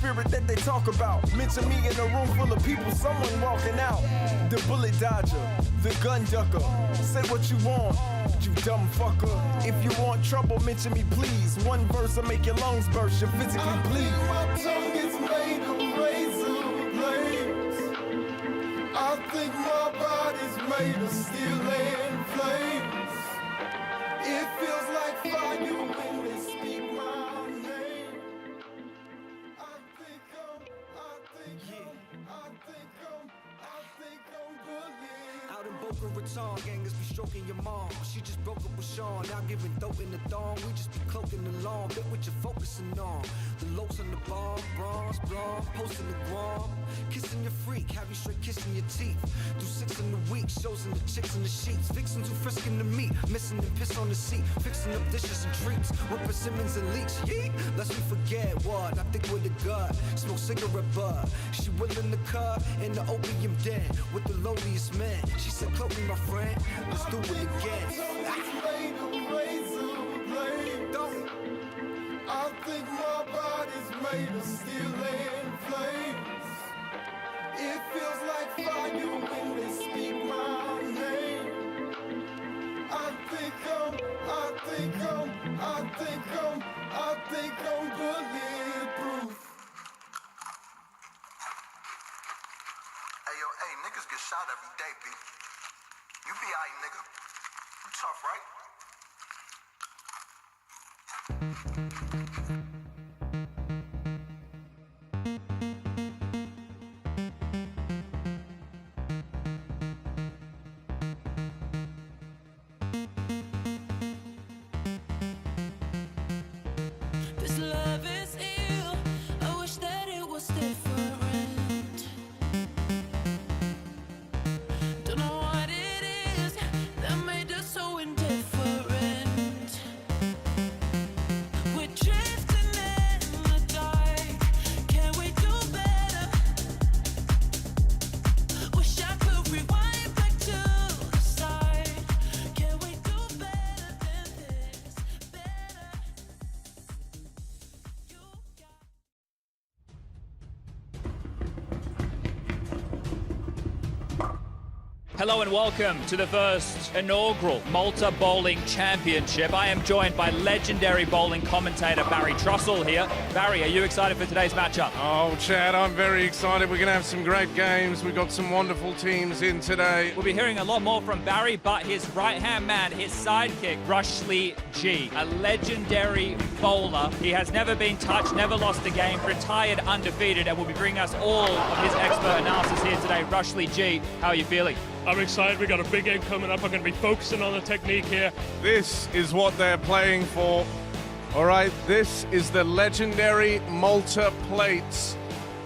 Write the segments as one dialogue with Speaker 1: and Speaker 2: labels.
Speaker 1: spirit that they talk about. Mention me in a room full of people, someone walking out. The bullet dodger, the gun ducker. Say what you want, you dumb fucker. If you want trouble, mention me please. One verse will make your lungs burst, you physically bleed. My tongue is made of razor blades. I think my body's made of steel and flames. It feels like fire when they speak my name. I think I'm bullied.
Speaker 2: Out in Boca Raton, gangers be stroking your mom. She just broke up with Sean, now giving dope in the thong. We just be cloaking along, bit what you're focusing on. The lows on the bomb, bronze, blonde, posting the guam. Kissing your freak, have you straight kissing your teeth. Do 6 in the week, shows in the chicks in the sheets. Fixing to frisking the meat, missing and piss on the seat. Fixing up dishes and treats, with persimmons and leeks. Yeet, lest we forget what, I think with the gut. Smoke cigarette butt, she willing to cut in the opium den with the lowliest men. She said, cloak me, my friend, let's do it again.
Speaker 1: I think my body's made of steel and flames. It feels like fire when they speak my name. I think I'm bulletproof.
Speaker 3: Hey, yo, hey, niggas get shot every day, B. You be aight, nigga. You tough, right?
Speaker 4: This love is ill. I wish that it was different. Don't know what it is that made us so indifferent. We're drifting in the dark. Can we do better? Wish I could rewind back to the start. Can we do better than this? Better. You got
Speaker 5: Hello and welcome to the first inaugural Malta Bowling Championship. I am joined by legendary bowling commentator Barry Trussell here. Barry, are you excited for today's matchup?
Speaker 6: Oh, Chad, I'm very excited. We're going to have some great games. We've got some wonderful teams in today.
Speaker 5: We'll be hearing a lot more from Barry, but his right-hand man, his sidekick, Rushley G, a legendary bowler. He has never been touched, never lost a game, retired undefeated, and will be bringing us all of his expert analysis here today. Rushley G, how are you feeling?
Speaker 7: I'm excited. We've got a big game coming up. I'm going to be focusing on the technique here.
Speaker 6: This is what they're playing for. All right, this is the legendary Malta plates.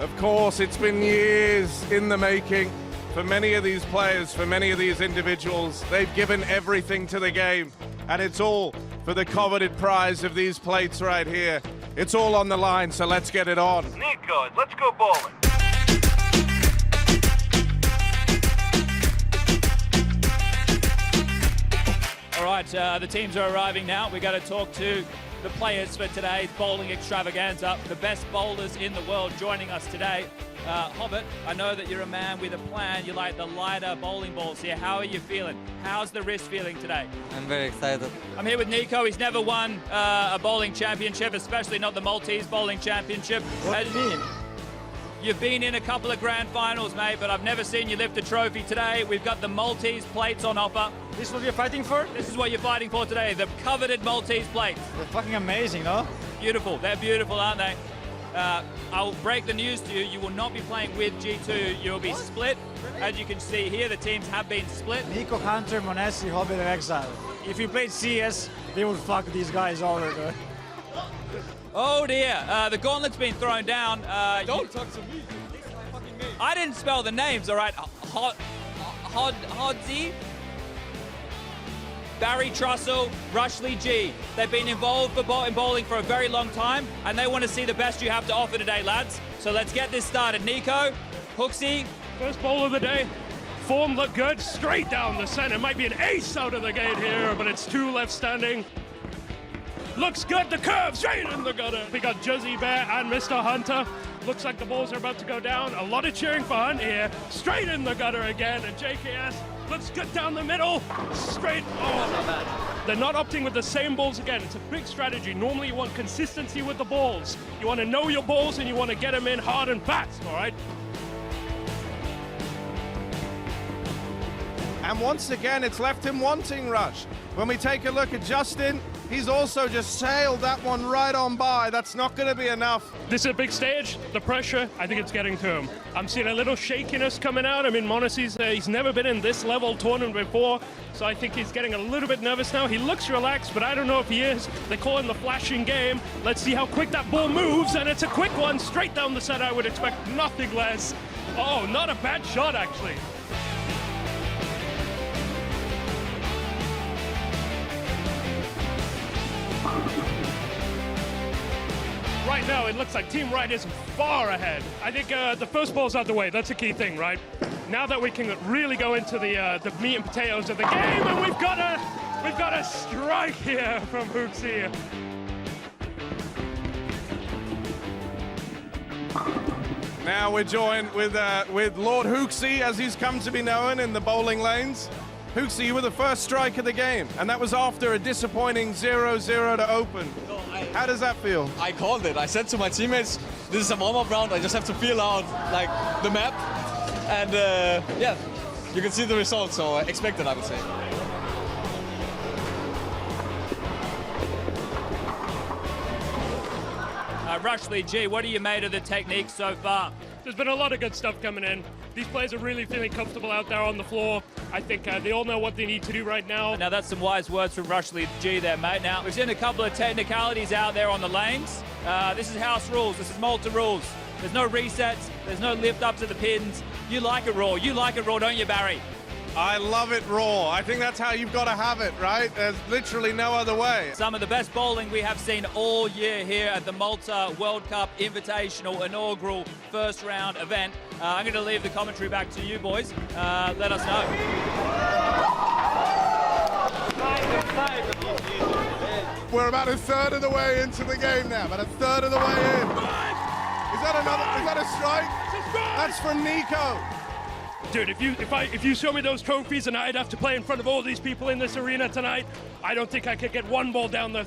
Speaker 6: Of course, it's been years in the making for many of these players, for many of these individuals. They've given everything to the game, and it's all for the coveted prize of these plates right here. It's all on the line, so let's get it on.
Speaker 3: Nico, let's go bowling.
Speaker 5: All right, the teams are arriving now. We're going to talk to the players for today's bowling extravaganza. The best bowlers in the world joining us today. Hobbit, I know that you're a man with a plan. You like the lighter bowling balls here. How are you feeling? How's the wrist feeling today?
Speaker 8: I'm very excited.
Speaker 5: I'm here with Nico. He's never won a bowling championship, especially not the Maltese Bowling Championship.
Speaker 8: What do you mean?
Speaker 5: You've been in a couple of grand finals, mate, but I've never seen you lift a trophy today. We've got the Maltese plates on offer.
Speaker 8: This is what you're fighting for?
Speaker 5: This is what you're fighting for today, the coveted Maltese plates.
Speaker 8: They're fucking amazing, no?
Speaker 5: Beautiful. They're beautiful, aren't they? I'll break the news to you. You will not be playing with G2. You will be split. As you can see here, the teams have been split.
Speaker 8: Nico, Hunter, Monesi, Hobbit, and Exile. If you played CS, they would fuck these guys over, dude.
Speaker 5: Oh dear, the gauntlet's been thrown down.
Speaker 8: Don't talk to me.
Speaker 5: I didn't spell the names, all right? Hodzi, Barry Trussell, Rushley G. They've been involved in bowling for a very long time, and they want to see the best you have to offer today, lads. So let's get this started. Nico, Hooksy.
Speaker 7: First bowl of the day. Form looked good. Straight down the center. Might be an ace out of the gate here, but it's 2 left standing. Looks good. The curve straight in the gutter. We got Juzzy Bear and Mr. Hunter. Looks like the balls are about to go down. A lot of cheering for Hunt here. Straight in the gutter again, and JKS looks good down the middle. Straight. Oh, they're not opting with the same balls again. It's a big strategy. Normally you want consistency with the balls. You want to know your balls and you want to get them in hard and fast, all right?
Speaker 6: And once again, it's left him wanting, Rush. When we take a look at Justin, he's also just sailed that one right on by. That's not going to be enough.
Speaker 7: This is a big stage. The pressure, I think it's getting to him. I'm seeing a little shakiness coming out. I mean, Monacy's, he's never been in this level tournament before, so I think he's getting a little bit nervous now. He looks relaxed, but I don't know if he is. They call him the flashing game. Let's see how quick that ball moves, and it's a quick one straight down the set. I would expect nothing less. Oh, not a bad shot, actually. Right now, it looks like Team Right is far ahead. I think the first ball's out the way. That's a key thing, right? Now that we can really go into the meat and potatoes of the game, and we've got a strike here from Hooksy.
Speaker 6: Now we're joined with Lord Hooksy, as he's come to be known in the bowling lanes. Hooksy, you were the first strike of the game, and that was after a disappointing 0-0 to open. How does that feel?
Speaker 9: I called it. I said to my teammates, this is a warm-up round. I just have to feel out like the map. And yeah, you can see the results, so expect it, I would say.
Speaker 5: Rushley G, what do you made of the technique so far?
Speaker 7: There's been a lot of good stuff coming in. These players are really feeling comfortable out there on the floor. I think they all know what they need to do right now.
Speaker 5: Now that's some wise words from Rushley G there, mate. Now, we've seen a couple of technicalities out there on the lanes. This is house rules, this is Malta rules. There's no resets, there's no lift ups of the pins. You like it raw, don't you, Barry?
Speaker 6: I love it raw. I think that's how you've got to have it, right? There's literally no other way.
Speaker 5: Some of the best bowling we have seen all year here at the Malta World Cup Invitational inaugural first round event. I'm going to leave the commentary back to you boys. Let us know.
Speaker 6: We're about a third of the way into the game now, about a third of the way in. Is that a strike? That's from Nico.
Speaker 7: Dude, if you show me those trophies and I'd have to play in front of all these people in this arena tonight, I don't think I could get one ball down the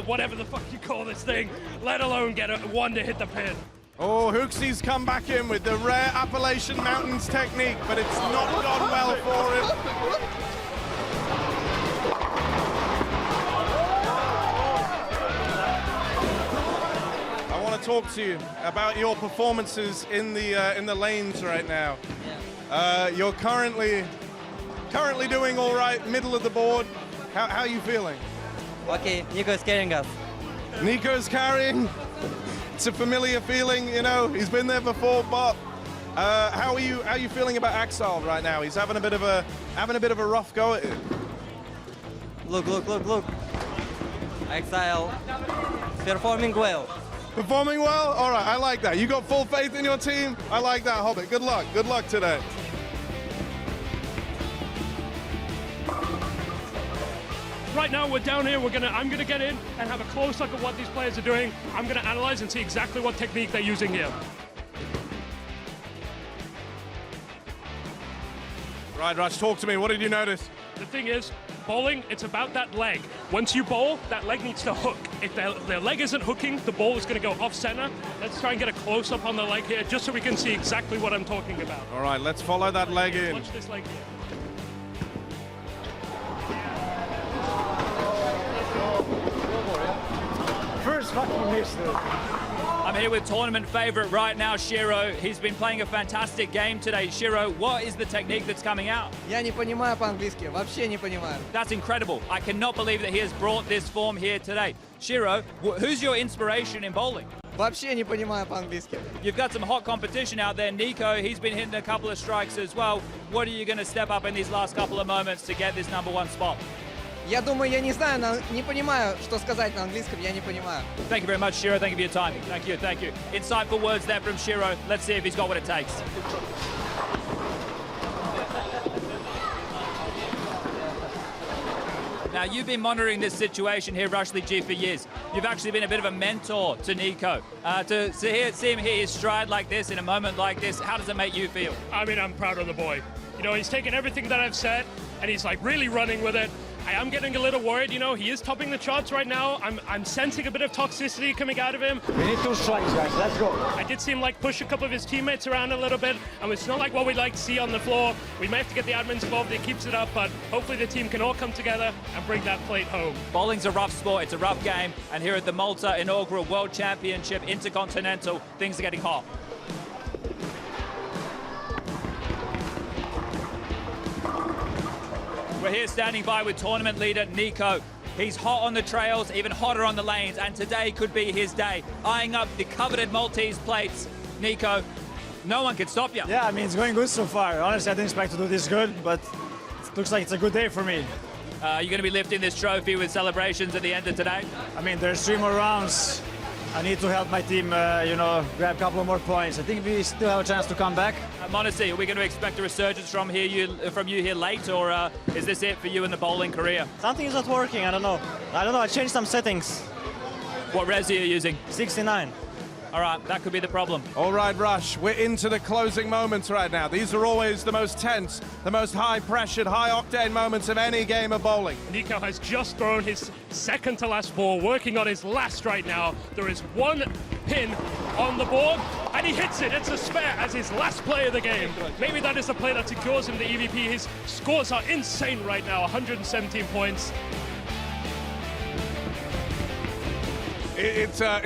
Speaker 7: whatever the fuck you call this thing, let alone get one to hit the pin.
Speaker 6: Oh, Hooksy's come back in with the rare Appalachian Mountains technique, but it's not gone well for him. I want to talk to you about your performances in the lanes right now. You're currently doing all right, middle of the board. How are you feeling?
Speaker 10: Okay, Nico is carrying us.
Speaker 6: Nico's carrying. It's a familiar feeling, you know. He's been there before, but how are you feeling about Axel right now? He's having a bit of a rough go at it.
Speaker 10: Look. Axel performing well.
Speaker 6: Performing well? All right, I like that. You got full faith in your team? I like that, Hobbit. Good luck today.
Speaker 7: Right now we're down here, I'm gonna get in and have a close look at what these players are doing. I'm gonna analyze and see exactly what technique they're using here.
Speaker 6: Right, Rush, talk to me. What did you notice?
Speaker 7: The thing is, bowling, it's about that leg. Once you bowl, that leg needs to hook. If their leg isn't hooking, the ball is going to go off center. Let's try and get a close-up on the leg here, just so we can see exactly what I'm talking about.
Speaker 6: All right, let's follow that leg in.
Speaker 7: Watch this leg here.
Speaker 8: First fucking miss, dude.
Speaker 5: I'm here with tournament favorite right now, Shiro. He's been playing a fantastic game today. Shiro, what is the technique that's coming out?
Speaker 10: Я не понимаю по-английски, вообще не понимаю.
Speaker 5: That's incredible. I cannot believe that he has brought this form here today. Shiro, who's your inspiration in bowling?
Speaker 10: Вообще не понимаю по-английски.
Speaker 5: You've got some hot competition out there. Nico, he's been hitting a couple of strikes as well. What are you going to step up in these last couple of moments to get this #1 spot?
Speaker 10: Я думаю, я не знаю, не понимаю, что сказать на английском, я не понимаю.
Speaker 5: Thank you very much, Shiro. Thank you for your time. Thank you. Insightful words there from Shiro. Let's see if he's got what it takes. Now, you've been monitoring this situation here, Rushley G, for years. you've actually been a bit of a mentor to Nico. To see him hit his stride like this in a moment like this, how does it make you feel?
Speaker 7: I mean, I'm proud of the boy. You know, he's taken everything that I've said, and he's like really running with it. I am getting a little worried, you know, he is topping the charts right now. I'm sensing a bit of toxicity coming out of him.
Speaker 8: We need 2 strikes, guys. Let's go.
Speaker 7: I did see him like push a couple of his teammates around a little bit, and it's not like what we'd like to see on the floor. We may have to get the admins involved, it keeps it up, but hopefully the team can all come together and bring that plate home.
Speaker 5: Bowling's a rough sport, it's a rough game, and here at the Malta inaugural World Championship Intercontinental, things are getting hot. We're here standing by with tournament leader Nico. He's hot on the trails, even hotter on the lanes, and today could be his day. Eyeing up the coveted Maltese plates. Nico, no one can stop you.
Speaker 8: Yeah, I mean, it's going good so far. Honestly, I didn't expect to do this good, but it looks like it's a good day for me.
Speaker 5: You're going to be lifting this trophy with celebrations at the end of today?
Speaker 8: I mean, there's 3 more rounds. I need to help my team, grab a couple of more points. I think we still have a chance to come back.
Speaker 5: Monesi, are we going to expect a resurgence from you here late, or is this it for you in the bowling career?
Speaker 11: Something is not working, I don't know. I changed some settings.
Speaker 5: What res are you using?
Speaker 11: 69.
Speaker 5: All right, that could be the problem.
Speaker 6: All right, Rush, we're into the closing moments right now. These are always the most tense, the most high-pressured, high-octane moments of any game of bowling.
Speaker 7: Nico has just thrown his second to last ball, working on his last right now. There is 1 pin on the board, and he hits it. It's a spare as his last play of the game. Maybe that is the play that secures him the EVP. His scores are insane right now, 117 points.
Speaker 6: It's a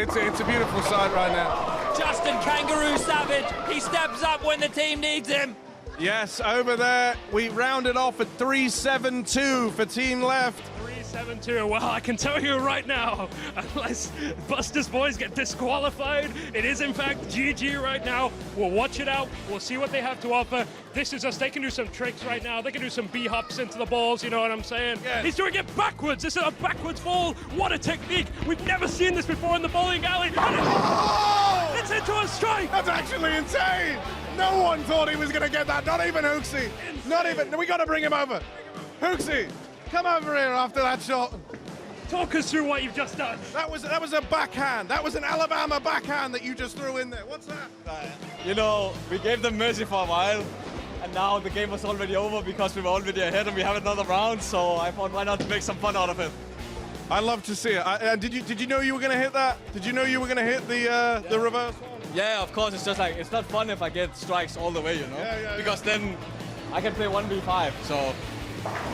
Speaker 6: beautiful sight right now.
Speaker 5: Justin Kangaroo Savage, he steps up when the team needs him.
Speaker 6: Yes, over there, we rounded off at 3-7-2 for team left.
Speaker 7: 3-7-2. Well, I can tell you right now, unless Buster's boys get disqualified, it is in fact GG right now. We'll watch it out. We'll see what they have to offer. This is us. They can do some tricks right now. They can do some B-hops into the balls, you know what I'm saying?
Speaker 6: Yes.
Speaker 7: He's doing it backwards. This is a backwards ball. What a technique. We've never seen this before in the bowling alley.
Speaker 6: Oh!
Speaker 7: It's into a strike.
Speaker 6: That's actually insane. No one thought he was going to get that, not even Hooksy. Not even, we got to bring him over. Hooksy, come over here after that shot.
Speaker 7: Talk us through what you've just done.
Speaker 6: That was a backhand. That was an Alabama backhand that you just threw in there. What's that?
Speaker 9: You know, we gave them mercy for a while, and now the game was already over because we were already ahead and we have another round, so I thought why not make some fun out of it.
Speaker 6: I love to see it. Did you know you were going to hit that? Did you know you were going to hit the reverse one?
Speaker 9: Yeah, of course, it's just like, it's not fun if I get strikes all the way, you know?
Speaker 6: Yeah,
Speaker 9: because then I can play 1v5, so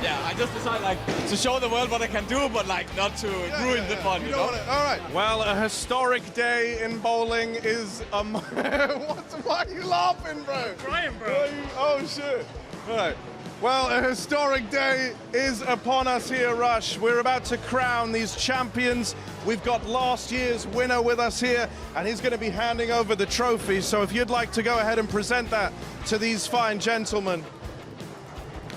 Speaker 9: yeah, I just decided like to show the world what I can do, but like not to ruin the fun, you know?
Speaker 6: All right. Well, a historic day in bowling is why are you laughing, bro?
Speaker 7: I'm crying, bro.
Speaker 6: Oh shit. All right. Well, a historic day is upon us here, Rush. We're about to crown these champions. We've got last year's winner with us here, and he's going to be handing over the trophy. So if you'd like to go ahead and present that to these fine gentlemen.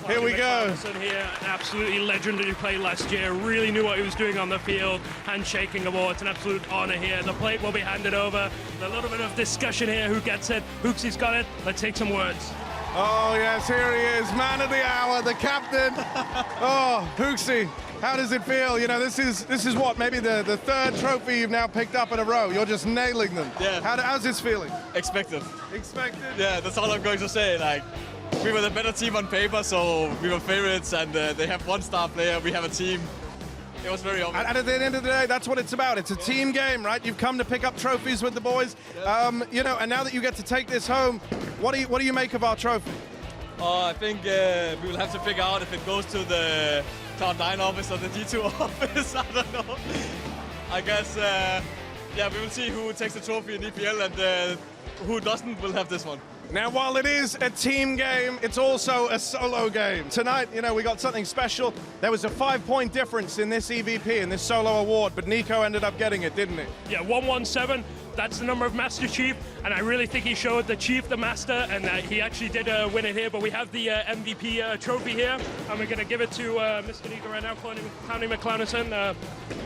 Speaker 6: Here we go.
Speaker 7: Here, an absolutely legendary play last year. Really knew what he was doing on the field. Handshaking award. It's an absolute honor here. The plate will be handed over. A little bit of discussion here. Who gets it? Hooksy's got it. Let's take some words.
Speaker 6: Oh yes, here he is, man of the hour, the captain. Oh, Hooksy, how does it feel? You know, this is what, maybe the 3rd trophy you've now picked up in a row. You're just nailing them.
Speaker 9: Yeah.
Speaker 6: How's this feeling?
Speaker 9: Expected.
Speaker 6: Expected?
Speaker 9: Yeah, that's all I'm going to say. Like, we were the better team on paper, so we were favorites, and they have 1 star player, we have a team. It was very obvious.
Speaker 6: And at the end of the day, that's what it's about. It's a team game, right? You've come to pick up trophies with the boys. You know, and now that you get to take this home, what do you make of our trophy?
Speaker 9: I think we will have to figure out if it goes to the Cloud9 office or the D2 office. I don't know. I guess, yeah, we will see who takes the trophy in EPL, and who doesn't will have this one.
Speaker 6: Now, while it is a team game, it's also a solo game. Tonight, you know, we got something special. There was a 5-point difference in this EVP, in this solo award, but Nico ended up getting it, didn't he?
Speaker 7: Yeah, 117. That's the number of Master Chief, and I really think he showed the Chief the Master, and he actually did win it here. But we have the MVP trophy here, and we're going to give it to Mr. Nico right now, Tony McClanason.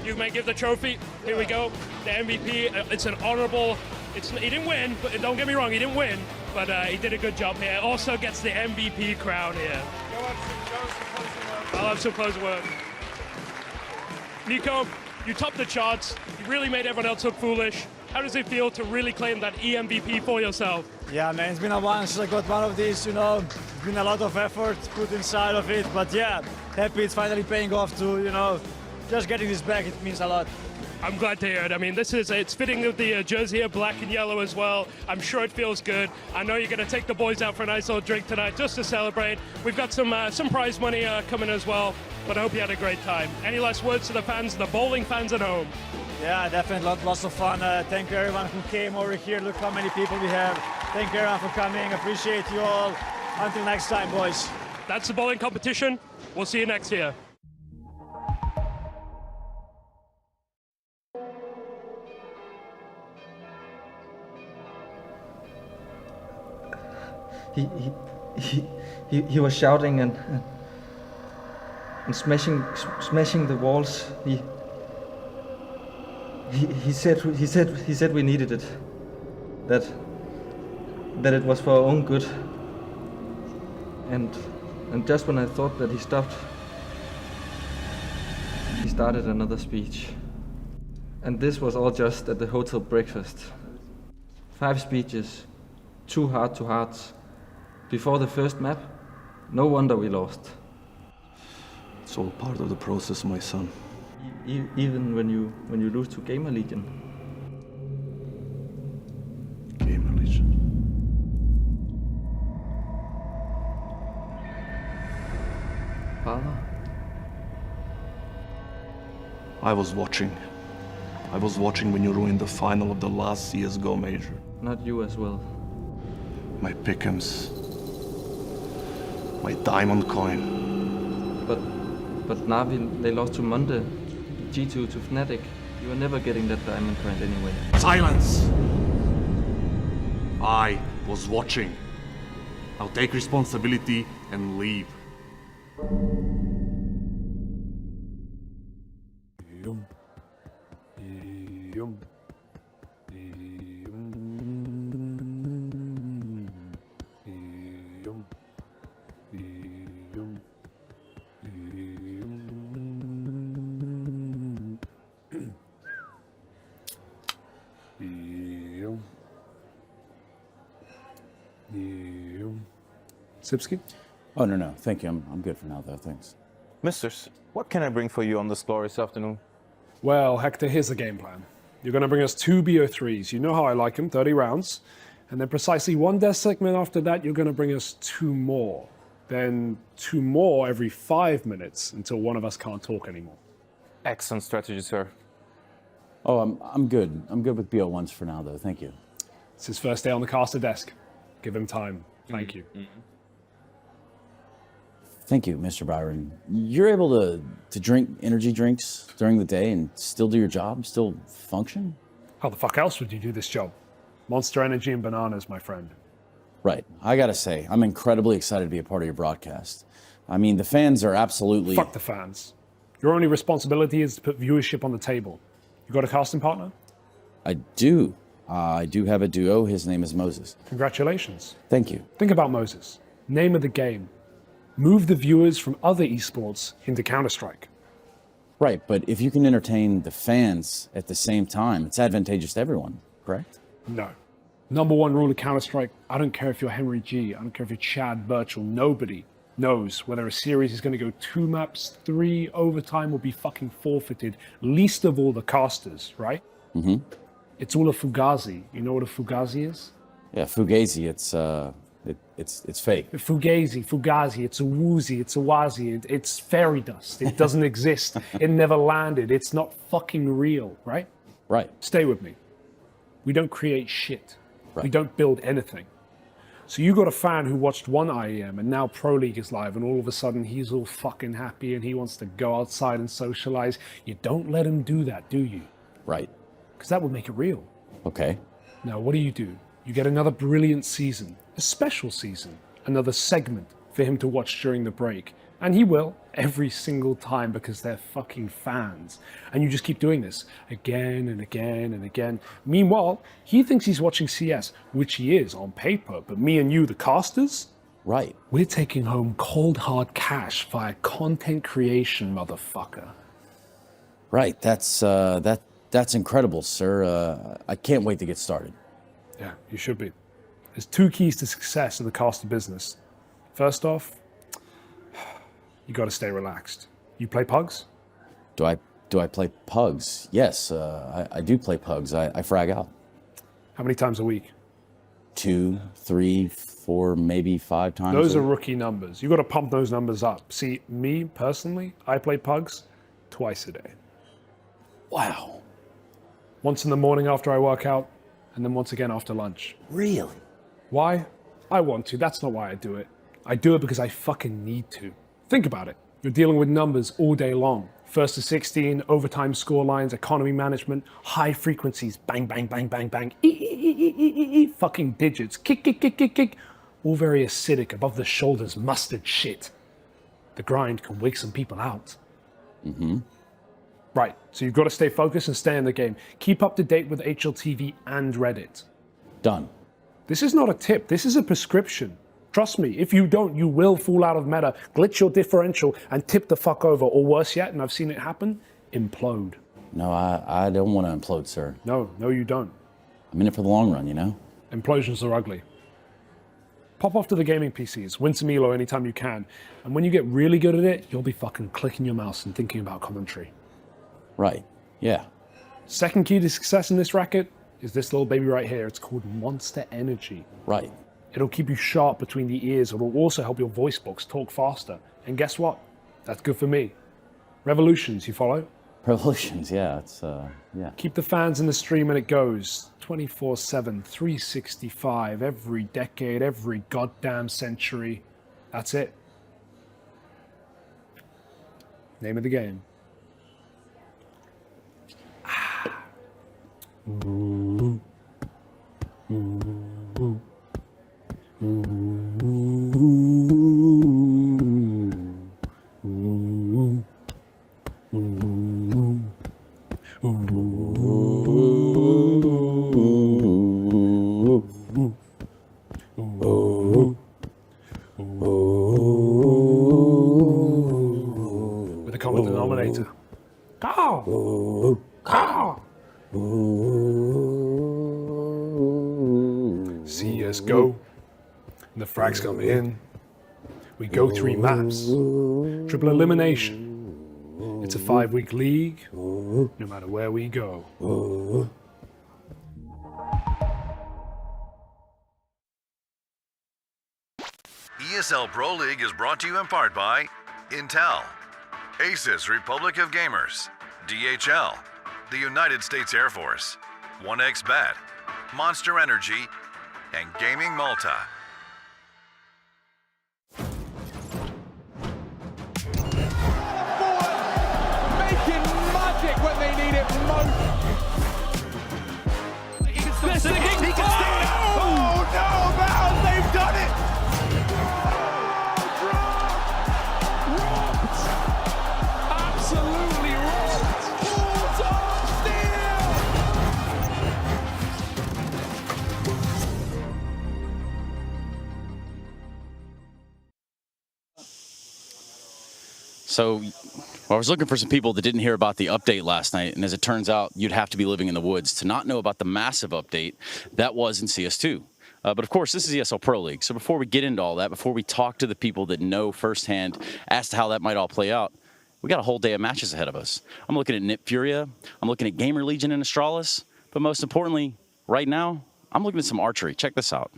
Speaker 7: You may give the trophy. Here we go. The MVP. It's an honorable. He didn't win, but don't get me wrong, he didn't win, but he did a good job here. Also gets the MVP crown here.
Speaker 6: Go have some closing words.
Speaker 7: I'll have some closing words. Nico, You topped the charts. You really made everyone else look foolish. How does it feel to really claim that EMVP for yourself?
Speaker 8: Yeah, man, it's been a while since I got one of these, you know. It's been a lot of effort put inside of it, but yeah, happy it's finally paying off to, you know, just getting this back, it means a lot.
Speaker 7: I'm glad to hear it. I mean, it's fitting with the jersey here, black and yellow as well. I'm sure it feels good. I know you're going to take the boys out for a nice little drink tonight just to celebrate. We've got some prize money coming as well, but I hope you had a great time. Any last words to the fans, the bowling fans at home?
Speaker 8: Yeah, definitely lots of fun. Thank you everyone who came over here. Look how many people we have. Thank you everyone for coming. Appreciate you all. Until next time, boys.
Speaker 7: That's the bowling competition. We'll see you next year.
Speaker 12: He was shouting and smashing the walls. He said we needed it. That it was for our own good. And just when I thought that he stopped, he started another speech. And this was all just at the hotel breakfast. 5 speeches, 2 heart-to-hearts. Before the first map, no wonder we lost.
Speaker 13: It's all part of the process, my son.
Speaker 12: Even when you lose to Gamer Legion.
Speaker 13: Gamer Legion.
Speaker 12: Father?
Speaker 13: I was watching. I was watching when you ruined the final of the last CSGO major.
Speaker 12: Not you as well.
Speaker 13: My Pyjamas. My diamond coin.
Speaker 12: But Navi, they lost to Monde, G2 to Fnatic. You were never getting that diamond coin anyway.
Speaker 13: Silence! I was watching. I'll take responsibility and leave.
Speaker 14: Sipsky?
Speaker 15: Oh, no. Thank you. I'm good for now, though. Thanks.
Speaker 16: Misters, what can I bring for you on this glorious afternoon?
Speaker 14: Well, Hector, here's the game plan. You're going to bring us 2 BO3s. You know how I like them, 30 rounds. And then precisely 1 death segment after that, you're going to bring us 2 more. Then 2 more every 5 minutes until one of us can't talk anymore.
Speaker 16: Excellent strategy, sir.
Speaker 15: Oh, I'm good. I'm good with BO1s for now, though. Thank you.
Speaker 14: It's his first day on the caster desk. Give him time. Thank you.
Speaker 15: Thank you, Mr. Byron. You're able to drink energy drinks during the day and still do your job, still function?
Speaker 14: How the fuck else would you do this job? Monster Energy and bananas, my friend.
Speaker 15: Right. I gotta say, I'm incredibly excited to be a part of your broadcast. I mean, the fans are absolutely...
Speaker 14: Fuck the fans. Your only responsibility is to put viewership on the table. You got a casting partner?
Speaker 15: I do. I do have a duo. His name is Moses.
Speaker 14: Congratulations.
Speaker 15: Thank you.
Speaker 14: Think about Moses. Name of the game. Move the viewers from other esports into Counter-Strike.
Speaker 15: Right, but if you can entertain the fans at the same time, it's advantageous to everyone, correct?
Speaker 14: No. Number 1 rule of Counter-Strike, I don't care if you're Henry G, I don't care if you're Chad Birchall, nobody knows whether a series is going to go 2 maps, 3, overtime will be fucking forfeited, least of all the casters, right?
Speaker 15: Mm-hmm.
Speaker 14: It's all a fugazi. You know what a fugazi is?
Speaker 15: Yeah, fugazi, it's fake.
Speaker 14: Fugazi, it's a woozy, it's a wazi, it's fairy dust. It doesn't exist. It never landed. It's not fucking real, right?
Speaker 15: Right.
Speaker 14: Stay with me. We don't create shit.
Speaker 15: Right.
Speaker 14: We don't build anything. So you got a fan who watched 1 IEM and now Pro League is live and all of a sudden he's all fucking happy and he wants to go outside and socialize. You don't let him do that, do you?
Speaker 15: Right.
Speaker 14: Because that would make it real.
Speaker 15: Okay.
Speaker 14: Now, what do? You get another brilliant season, a special season, another segment for him to watch during the break. And he will, every single time, because they're fucking fans. And you just keep doing this again and again and again. Meanwhile, he thinks he's watching CS, which he is on paper, but me and you, the casters?
Speaker 15: Right.
Speaker 14: We're taking home cold hard cash via content creation, motherfucker.
Speaker 15: Right. That's incredible, sir. I can't wait to get started.
Speaker 14: Yeah, you should be. There's 2 keys to success in the caster business. First off, you got to stay relaxed. You play pugs?
Speaker 15: Do I play pugs? Yes, I do play pugs. I frag out.
Speaker 14: How many times a week?
Speaker 15: 2, 3, 4, maybe 5 times.
Speaker 14: Those are rookie numbers. You got to pump those numbers up. See, me personally, I play pugs twice a day.
Speaker 15: Wow.
Speaker 14: Once in the morning after I work out, and then once again after lunch.
Speaker 15: Really?
Speaker 14: Why? I want to. That's not why I do it. I do it because I fucking need to. Think about it. You're dealing with numbers all day long. First to 16, overtime score lines, economy management, high frequencies, bang, bang, bang, bang, bang, fucking digits, kick, kick, kick, kick, kick. All very acidic, above the shoulders, mustard shit. The grind can wake some people out.
Speaker 15: Mm-hmm.
Speaker 14: Right, so you've got to stay focused and stay in the game. Keep up to date with HLTV and Reddit.
Speaker 15: Done.
Speaker 14: This is not a tip, this is a prescription. Trust me, if you don't, you will fall out of meta, glitch your differential, and tip the fuck over, or worse yet, and I've seen it happen, implode.
Speaker 15: No, I don't want to implode, sir.
Speaker 14: No, you don't.
Speaker 15: I'm in it for the long run, you know?
Speaker 14: Implosions are ugly. Pop off to the gaming PCs, win some Elo anytime you can, and when you get really good at it, you'll be fucking clicking your mouse and thinking about commentary.
Speaker 15: Right, yeah.
Speaker 14: Second key to success in this racket is this little baby right here. It's called Monster Energy.
Speaker 15: Right.
Speaker 14: It'll keep you sharp between the ears. It'll also help your voice box talk faster. And guess what? That's good for me. Revolutions, you follow?
Speaker 15: Revolutions, yeah, yeah.
Speaker 14: Keep the fans in the stream and it goes 24/7, 365, every decade, every goddamn century. That's it. Name of the game. Ooh. Ooh. With a common denominator. Cow! Cow! CSGO. And the frags come in. We go 3 maps. Triple elimination. It's a 5-week league, no matter where we go.
Speaker 17: ESL Pro League is brought to you in part by Intel, Asus Republic of Gamers, DHL, the United States Air Force, 1xBet, Monster Energy, and Gaming Malta.
Speaker 1: Making magic when they need it most. He can still sing it. He can still it. Oh no, Mouse, they've done it. Robbed. Absolutely robbed. Full-time steal.
Speaker 18: So, I was looking for some people that didn't hear about the update last night, and as it turns out, you'd have to be living in the woods to not know about the massive update that was in CS2. But of course, this is ESL Pro League, so before we get into all that, before we talk to the people that know firsthand as to how that might all play out, we got a whole day of matches ahead of us. I'm looking at FURIA, I'm looking at Gamer Legion and Astralis, but most importantly, right now, I'm looking at some archery. Check this out.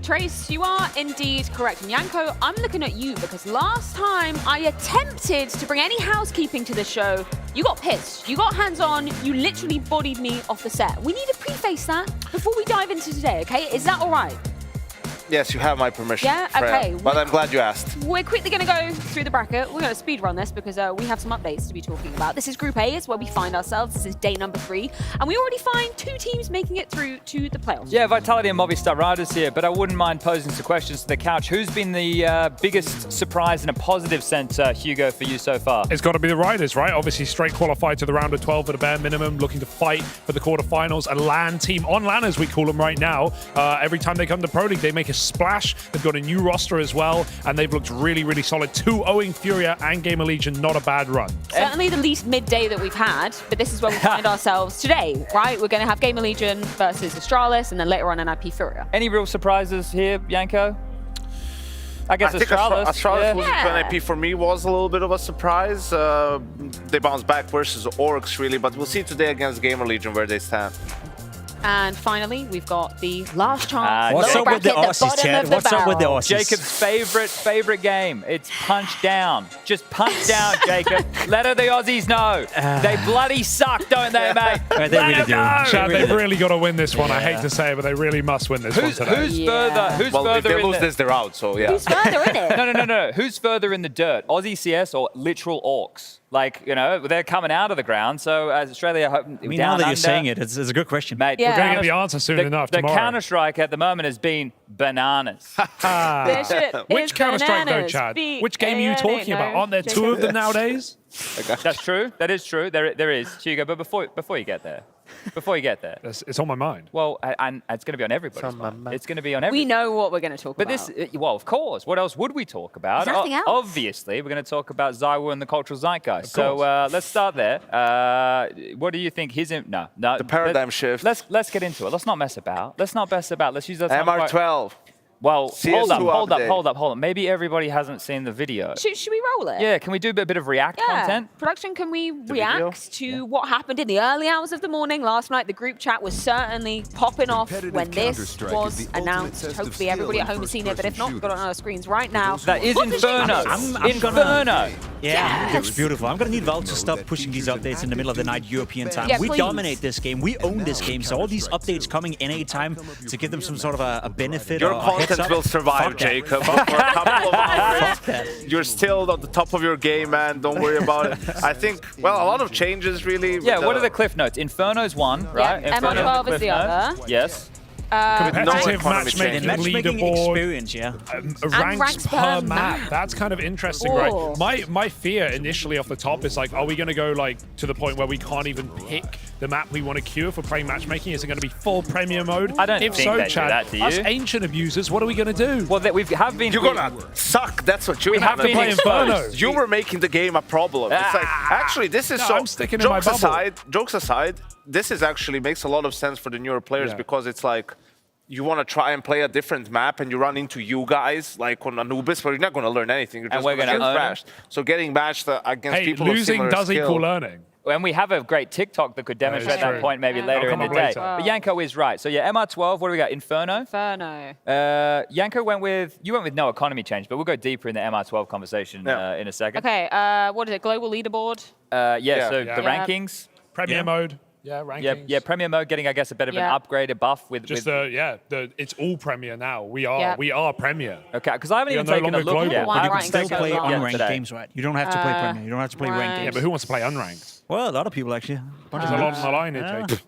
Speaker 19: Trace, you are indeed correct. And Yanko, I'm looking at you because last time I attempted to bring any housekeeping to the show, you got pissed. You got hands-on. You literally bodied me off the set. We need to preface that before we dive into today, okay? Is that all right?
Speaker 16: Yes, you have my permission.
Speaker 19: Yeah?
Speaker 16: Freya,
Speaker 19: Okay.
Speaker 16: But I'm glad you asked.
Speaker 19: We're quickly going to go through the bracket. We're going to speed run this because we have some updates to be talking about. This is Group A, is where we find ourselves. This is day number 3. And we already find 2 teams making it through to the playoffs.
Speaker 5: Yeah, Vitality and Movistar Riders here, but I wouldn't mind posing some questions to the couch. Who's been the biggest surprise in a positive sense, Hugo, for you so far?
Speaker 14: It's got to be the Riders, right? Obviously, straight qualified to the round of 12 at a bare minimum, looking to fight for the quarterfinals. A LAN team, on LAN as we call them right now. Every time they come to Pro League, they make a splash. They've got a new roster as well, and they've looked really, really solid. 2-0ing FURIA and Gamer Legion, not a bad run.
Speaker 19: Certainly the least midday that we've had, but this is where we find ourselves today, right? We're going to have Gamer Legion versus Astralis, and then later on NIP FURIA.
Speaker 5: Any real surprises here, Yanko? I guess
Speaker 16: I think Astralis losing to NIP for me was a little bit of a surprise. They bounced back versus Orcs, really, but we'll see today against Gamer Legion where they stand.
Speaker 19: And finally, we've got the last chance.
Speaker 20: What's up with the Aussies, Chad? What's up with the Aussies?
Speaker 5: Jacob's favorite game. It's punch down. Just punch down, Jacob. Let the Aussies know. They bloody suck, don't they, mate?
Speaker 20: They really do.
Speaker 14: Chad, they've really got to win this one. I hate to say it, but they really must win this one today.
Speaker 5: Who's further? Who's
Speaker 16: well,
Speaker 5: further
Speaker 16: if they
Speaker 5: in
Speaker 16: lose this, they're out, so yeah.
Speaker 19: Who's further in it?
Speaker 5: No. Who's further in the dirt? Aussie CS or literal Orcs? Like, you know, they're coming out of the ground, so as Australia hoping
Speaker 20: I mean, now that you're saying it, it's a good question.
Speaker 5: Mate,
Speaker 14: We're going to get the answer soon enough
Speaker 5: The
Speaker 14: tomorrow.
Speaker 5: Counter-Strike at the moment has been bananas.
Speaker 19: This shit
Speaker 14: Which
Speaker 19: is
Speaker 14: Counter-Strike though,
Speaker 19: bananas.
Speaker 14: Chad? Which game are you talking about? Aren't there 2 of them nowadays?
Speaker 5: That's true. That is true. There is, Hugo. But before you get there,
Speaker 14: it's on my mind.
Speaker 5: Well, and it's going to be on everybody's mind. It's going to be on everybody.
Speaker 19: We know what we're going to talk about.
Speaker 5: Well, of course. What else would we talk about?
Speaker 19: There's nothing else.
Speaker 5: Obviously, we're going to talk about Zywa and the cultural zeitgeist. So let's start there. What do you think? No.
Speaker 16: The paradigm shift.
Speaker 5: Let's get into it. Let's not mess about. Let's use that.
Speaker 16: MR12.
Speaker 5: Well,
Speaker 16: CS2
Speaker 5: hold up. Maybe everybody hasn't seen the video.
Speaker 19: Should we roll it?
Speaker 5: Yeah, can we do a bit of React content?
Speaker 19: Production, can we react to what happened in the early hours of the morning last night? The group chat was certainly popping off when this was announced. Hopefully everybody at home has seen it, but if not, we've got it on our screens right now.
Speaker 5: That is Inferno. Inferno.
Speaker 20: Yeah, it looks beautiful. I'm going to need Valve to stop pushing these updates in the middle of the night European time.
Speaker 19: Yeah,
Speaker 20: we
Speaker 19: please.
Speaker 20: dominate this game. We own this game. So all these updates coming in a time to give them some sort of a benefit.
Speaker 16: Your
Speaker 20: or
Speaker 16: content will survive, Jacob. For a couple of hours, you're still at the top of your game, man. Don't worry about it. I think, well, a lot of changes, really.
Speaker 5: Yeah, what are the cliff notes? Inferno's one, right?
Speaker 19: Yeah, MR12 is the other.
Speaker 5: Yes.
Speaker 14: Competitive matchmaking leaderboard,
Speaker 20: experience, yeah.
Speaker 14: Ranks per map. That's kind of interesting,
Speaker 19: Ooh.
Speaker 14: right? My fear initially off the top is like, are we going to go like to the point where we can't even pick the map we want to queue if we're playing matchmaking? Is it going to be full Premier mode?
Speaker 5: I don't
Speaker 14: if
Speaker 5: think
Speaker 14: so,
Speaker 5: they do
Speaker 14: Chad,
Speaker 5: that, do you?
Speaker 14: us ancient abusers, what are we going to do?
Speaker 5: Well, we have been.
Speaker 16: You're gonna suck. That's what you
Speaker 5: have been
Speaker 14: playing Inferno.
Speaker 16: You were making the game a problem. It's like, actually, this is
Speaker 14: No,
Speaker 16: so.
Speaker 14: I'm sticking in my bubble.
Speaker 16: Jokes aside, this is actually makes a lot of sense for the newer players because it's like, you want to try and play a different map and you run into you guys like on Anubis, but you're not going to learn anything. You're just going to get thrashed. So getting matched against people of similar
Speaker 14: does
Speaker 16: skill.
Speaker 14: equal learning.
Speaker 5: And we have a great TikTok that could demonstrate that point maybe later in the day. But Yanko is right. So yeah, MR12, what do we got? Inferno? Yanko went with no economy change, but we'll go deeper in the MR12 conversation in a second.
Speaker 19: Okay, what is it? Global leaderboard?
Speaker 5: The rankings.
Speaker 14: Premier mode. Yeah, ranking.
Speaker 5: Yeah, Premier mode getting, I guess, a bit of an upgraded buff with.
Speaker 14: Just it's all Premier now. We are Premier.
Speaker 5: Okay, because I haven't even taken a look yet.
Speaker 20: You can still play unranked games, right? You don't have to play Premier. You don't have to play ranked games.
Speaker 14: Yeah, but who wants to play unranked?
Speaker 20: Well, a lot of people actually.
Speaker 14: There's a lot on the line here, Jake.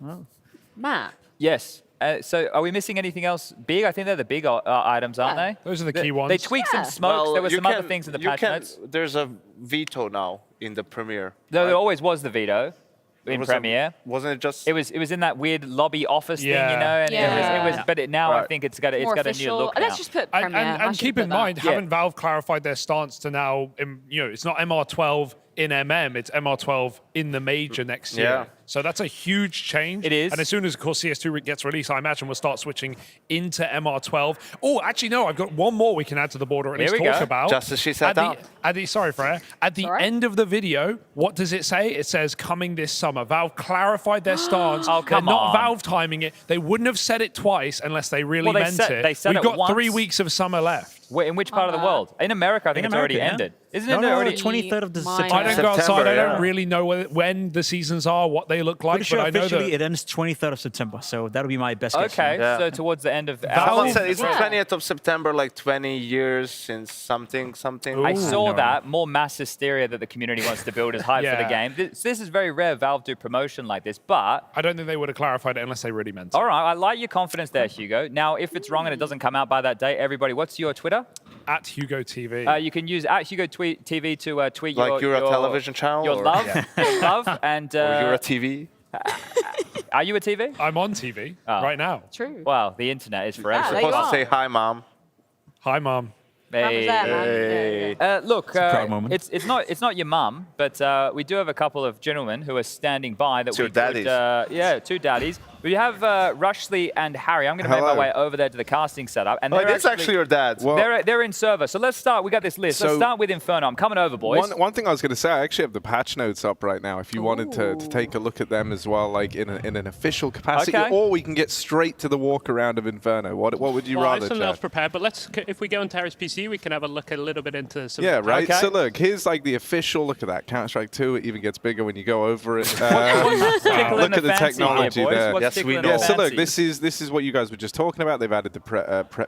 Speaker 19: Map.
Speaker 5: Yes. So are we missing anything else big? I think they're the big items, aren't they?
Speaker 14: Those are the key ones.
Speaker 5: They tweaked some smokes. There were some other things in the patch notes.
Speaker 16: There's a veto now in the Premier.
Speaker 5: There always was the veto. In Premiere,
Speaker 16: wasn't it just?
Speaker 5: It was in that weird lobby office thing, you know. And it was. But now I think it's got a new look.
Speaker 19: Let's just put Premiere.
Speaker 14: And keep in mind, haven't Valve clarified their stance to now? It's not MR12. in MM, it's MR12 in the major next year.
Speaker 16: Yeah.
Speaker 14: So that's a huge change.
Speaker 5: It is.
Speaker 14: And as soon as, of course, CS2 gets released, I imagine we'll start switching into MR12. Oh, actually, no, I've got one more we can add to the board or at least talk about.
Speaker 16: Just as she sat down.
Speaker 14: Sorry, Freya. At the end of the video, what does it say? It says, coming this summer. Valve clarified their stance.
Speaker 5: Oh,
Speaker 14: They're
Speaker 5: come
Speaker 14: not
Speaker 5: on.
Speaker 14: Valve timing it. They wouldn't have said it twice unless they really meant it.
Speaker 5: They said
Speaker 14: We've
Speaker 5: it
Speaker 14: got
Speaker 5: once.
Speaker 14: 3 weeks of summer left.
Speaker 5: Wait, in which part of the world? In America, I think it's already ended. Isn't it already?
Speaker 20: 23rd of September.
Speaker 14: I don't go outside. I don't really know when the seasons are, what they look like.
Speaker 20: Pretty sure
Speaker 14: but I know
Speaker 20: officially
Speaker 14: that
Speaker 20: it ends 23rd of September, so that'll be my best guess.
Speaker 5: Okay, so towards the end of
Speaker 16: Someone said it's 20th of September, like 20 years since something.
Speaker 5: I saw that. More mass hysteria that the community wants to build is hype for the game. This is very rare Valve do promotion like this, but
Speaker 14: I don't think they would have clarified it unless they really meant it.
Speaker 5: all right, I like your confidence there, Hugo. Now, if it's wrong and it doesn't come out by that date, everybody, what's your Twitter?
Speaker 14: At Hugo TV.
Speaker 5: You can use at Hugo TV to tweet
Speaker 16: Like
Speaker 5: your
Speaker 16: you're a television channel?
Speaker 5: your
Speaker 16: or?
Speaker 5: love, your love, and
Speaker 16: or you're a TV?
Speaker 5: Are you a TV?
Speaker 14: I'm on TV right now.
Speaker 19: True.
Speaker 5: Wow, the internet is forever.
Speaker 19: there
Speaker 16: You're
Speaker 19: you
Speaker 16: supposed to
Speaker 19: are.
Speaker 16: say hi, Mom.
Speaker 14: Hi, Mom.
Speaker 5: Hey. Look,
Speaker 20: proud moment.
Speaker 5: it's not your mum, but we do have a couple of gentlemen who are standing by that
Speaker 16: Two
Speaker 5: we could,
Speaker 16: daddies.
Speaker 5: yeah, two daddies. We have Rushley and Harry. I'm going to make my
Speaker 6: Hello.
Speaker 5: way over there to the casting setup, and
Speaker 16: Oh,
Speaker 5: they're
Speaker 16: it is actually your dad.
Speaker 6: Well-
Speaker 5: they're in server. So let's start. We got this list. Let's
Speaker 6: So-
Speaker 5: start with Inferno. I'm coming over, boys.
Speaker 6: One thing I was going to say, I actually have the patch notes up right now. If you wanted to take a look at them as well, like in an official capacity,
Speaker 5: Okay.
Speaker 6: or we can get straight to the walk around of Inferno. What would you
Speaker 7: Well, I have
Speaker 6: rather?
Speaker 7: something
Speaker 6: Chad?
Speaker 7: else prepared, but if we go into Harry's PC, we can have a look a little bit into some.
Speaker 6: Yeah, right.
Speaker 5: Okay.
Speaker 6: So look, here's like the official. Look at that Counter-Strike 2. It even gets bigger when you go over it.
Speaker 5: What's tickling
Speaker 6: Look
Speaker 5: the
Speaker 6: at the
Speaker 5: fancy
Speaker 6: technology
Speaker 5: here, boys?
Speaker 6: there.
Speaker 5: What's
Speaker 16: Yes, we
Speaker 5: tickling
Speaker 16: know.
Speaker 5: the
Speaker 6: Yeah, so look,
Speaker 5: fancy?
Speaker 6: this is what you guys were just talking about. They've added the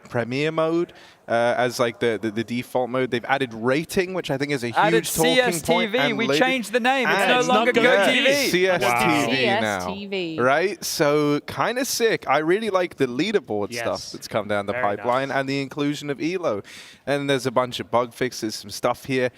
Speaker 6: Premiere mode as like the default mode. They've added rating, which I think is a
Speaker 5: Added
Speaker 6: huge talking point.
Speaker 5: CSTV.
Speaker 6: And
Speaker 5: We
Speaker 6: lady-
Speaker 5: changed the name. It's
Speaker 6: and
Speaker 5: no
Speaker 6: it's
Speaker 5: longer
Speaker 6: not
Speaker 5: Go
Speaker 6: good.
Speaker 5: TV.
Speaker 6: CSTV now,
Speaker 19: CSTV.
Speaker 6: right? So kind of sick. I really like the leaderboard
Speaker 7: Yes.
Speaker 6: stuff that's come down the
Speaker 7: Very
Speaker 6: pipeline
Speaker 7: nice.
Speaker 6: and the inclusion of Elo. And there's a bunch of bug fixes, some stuff here.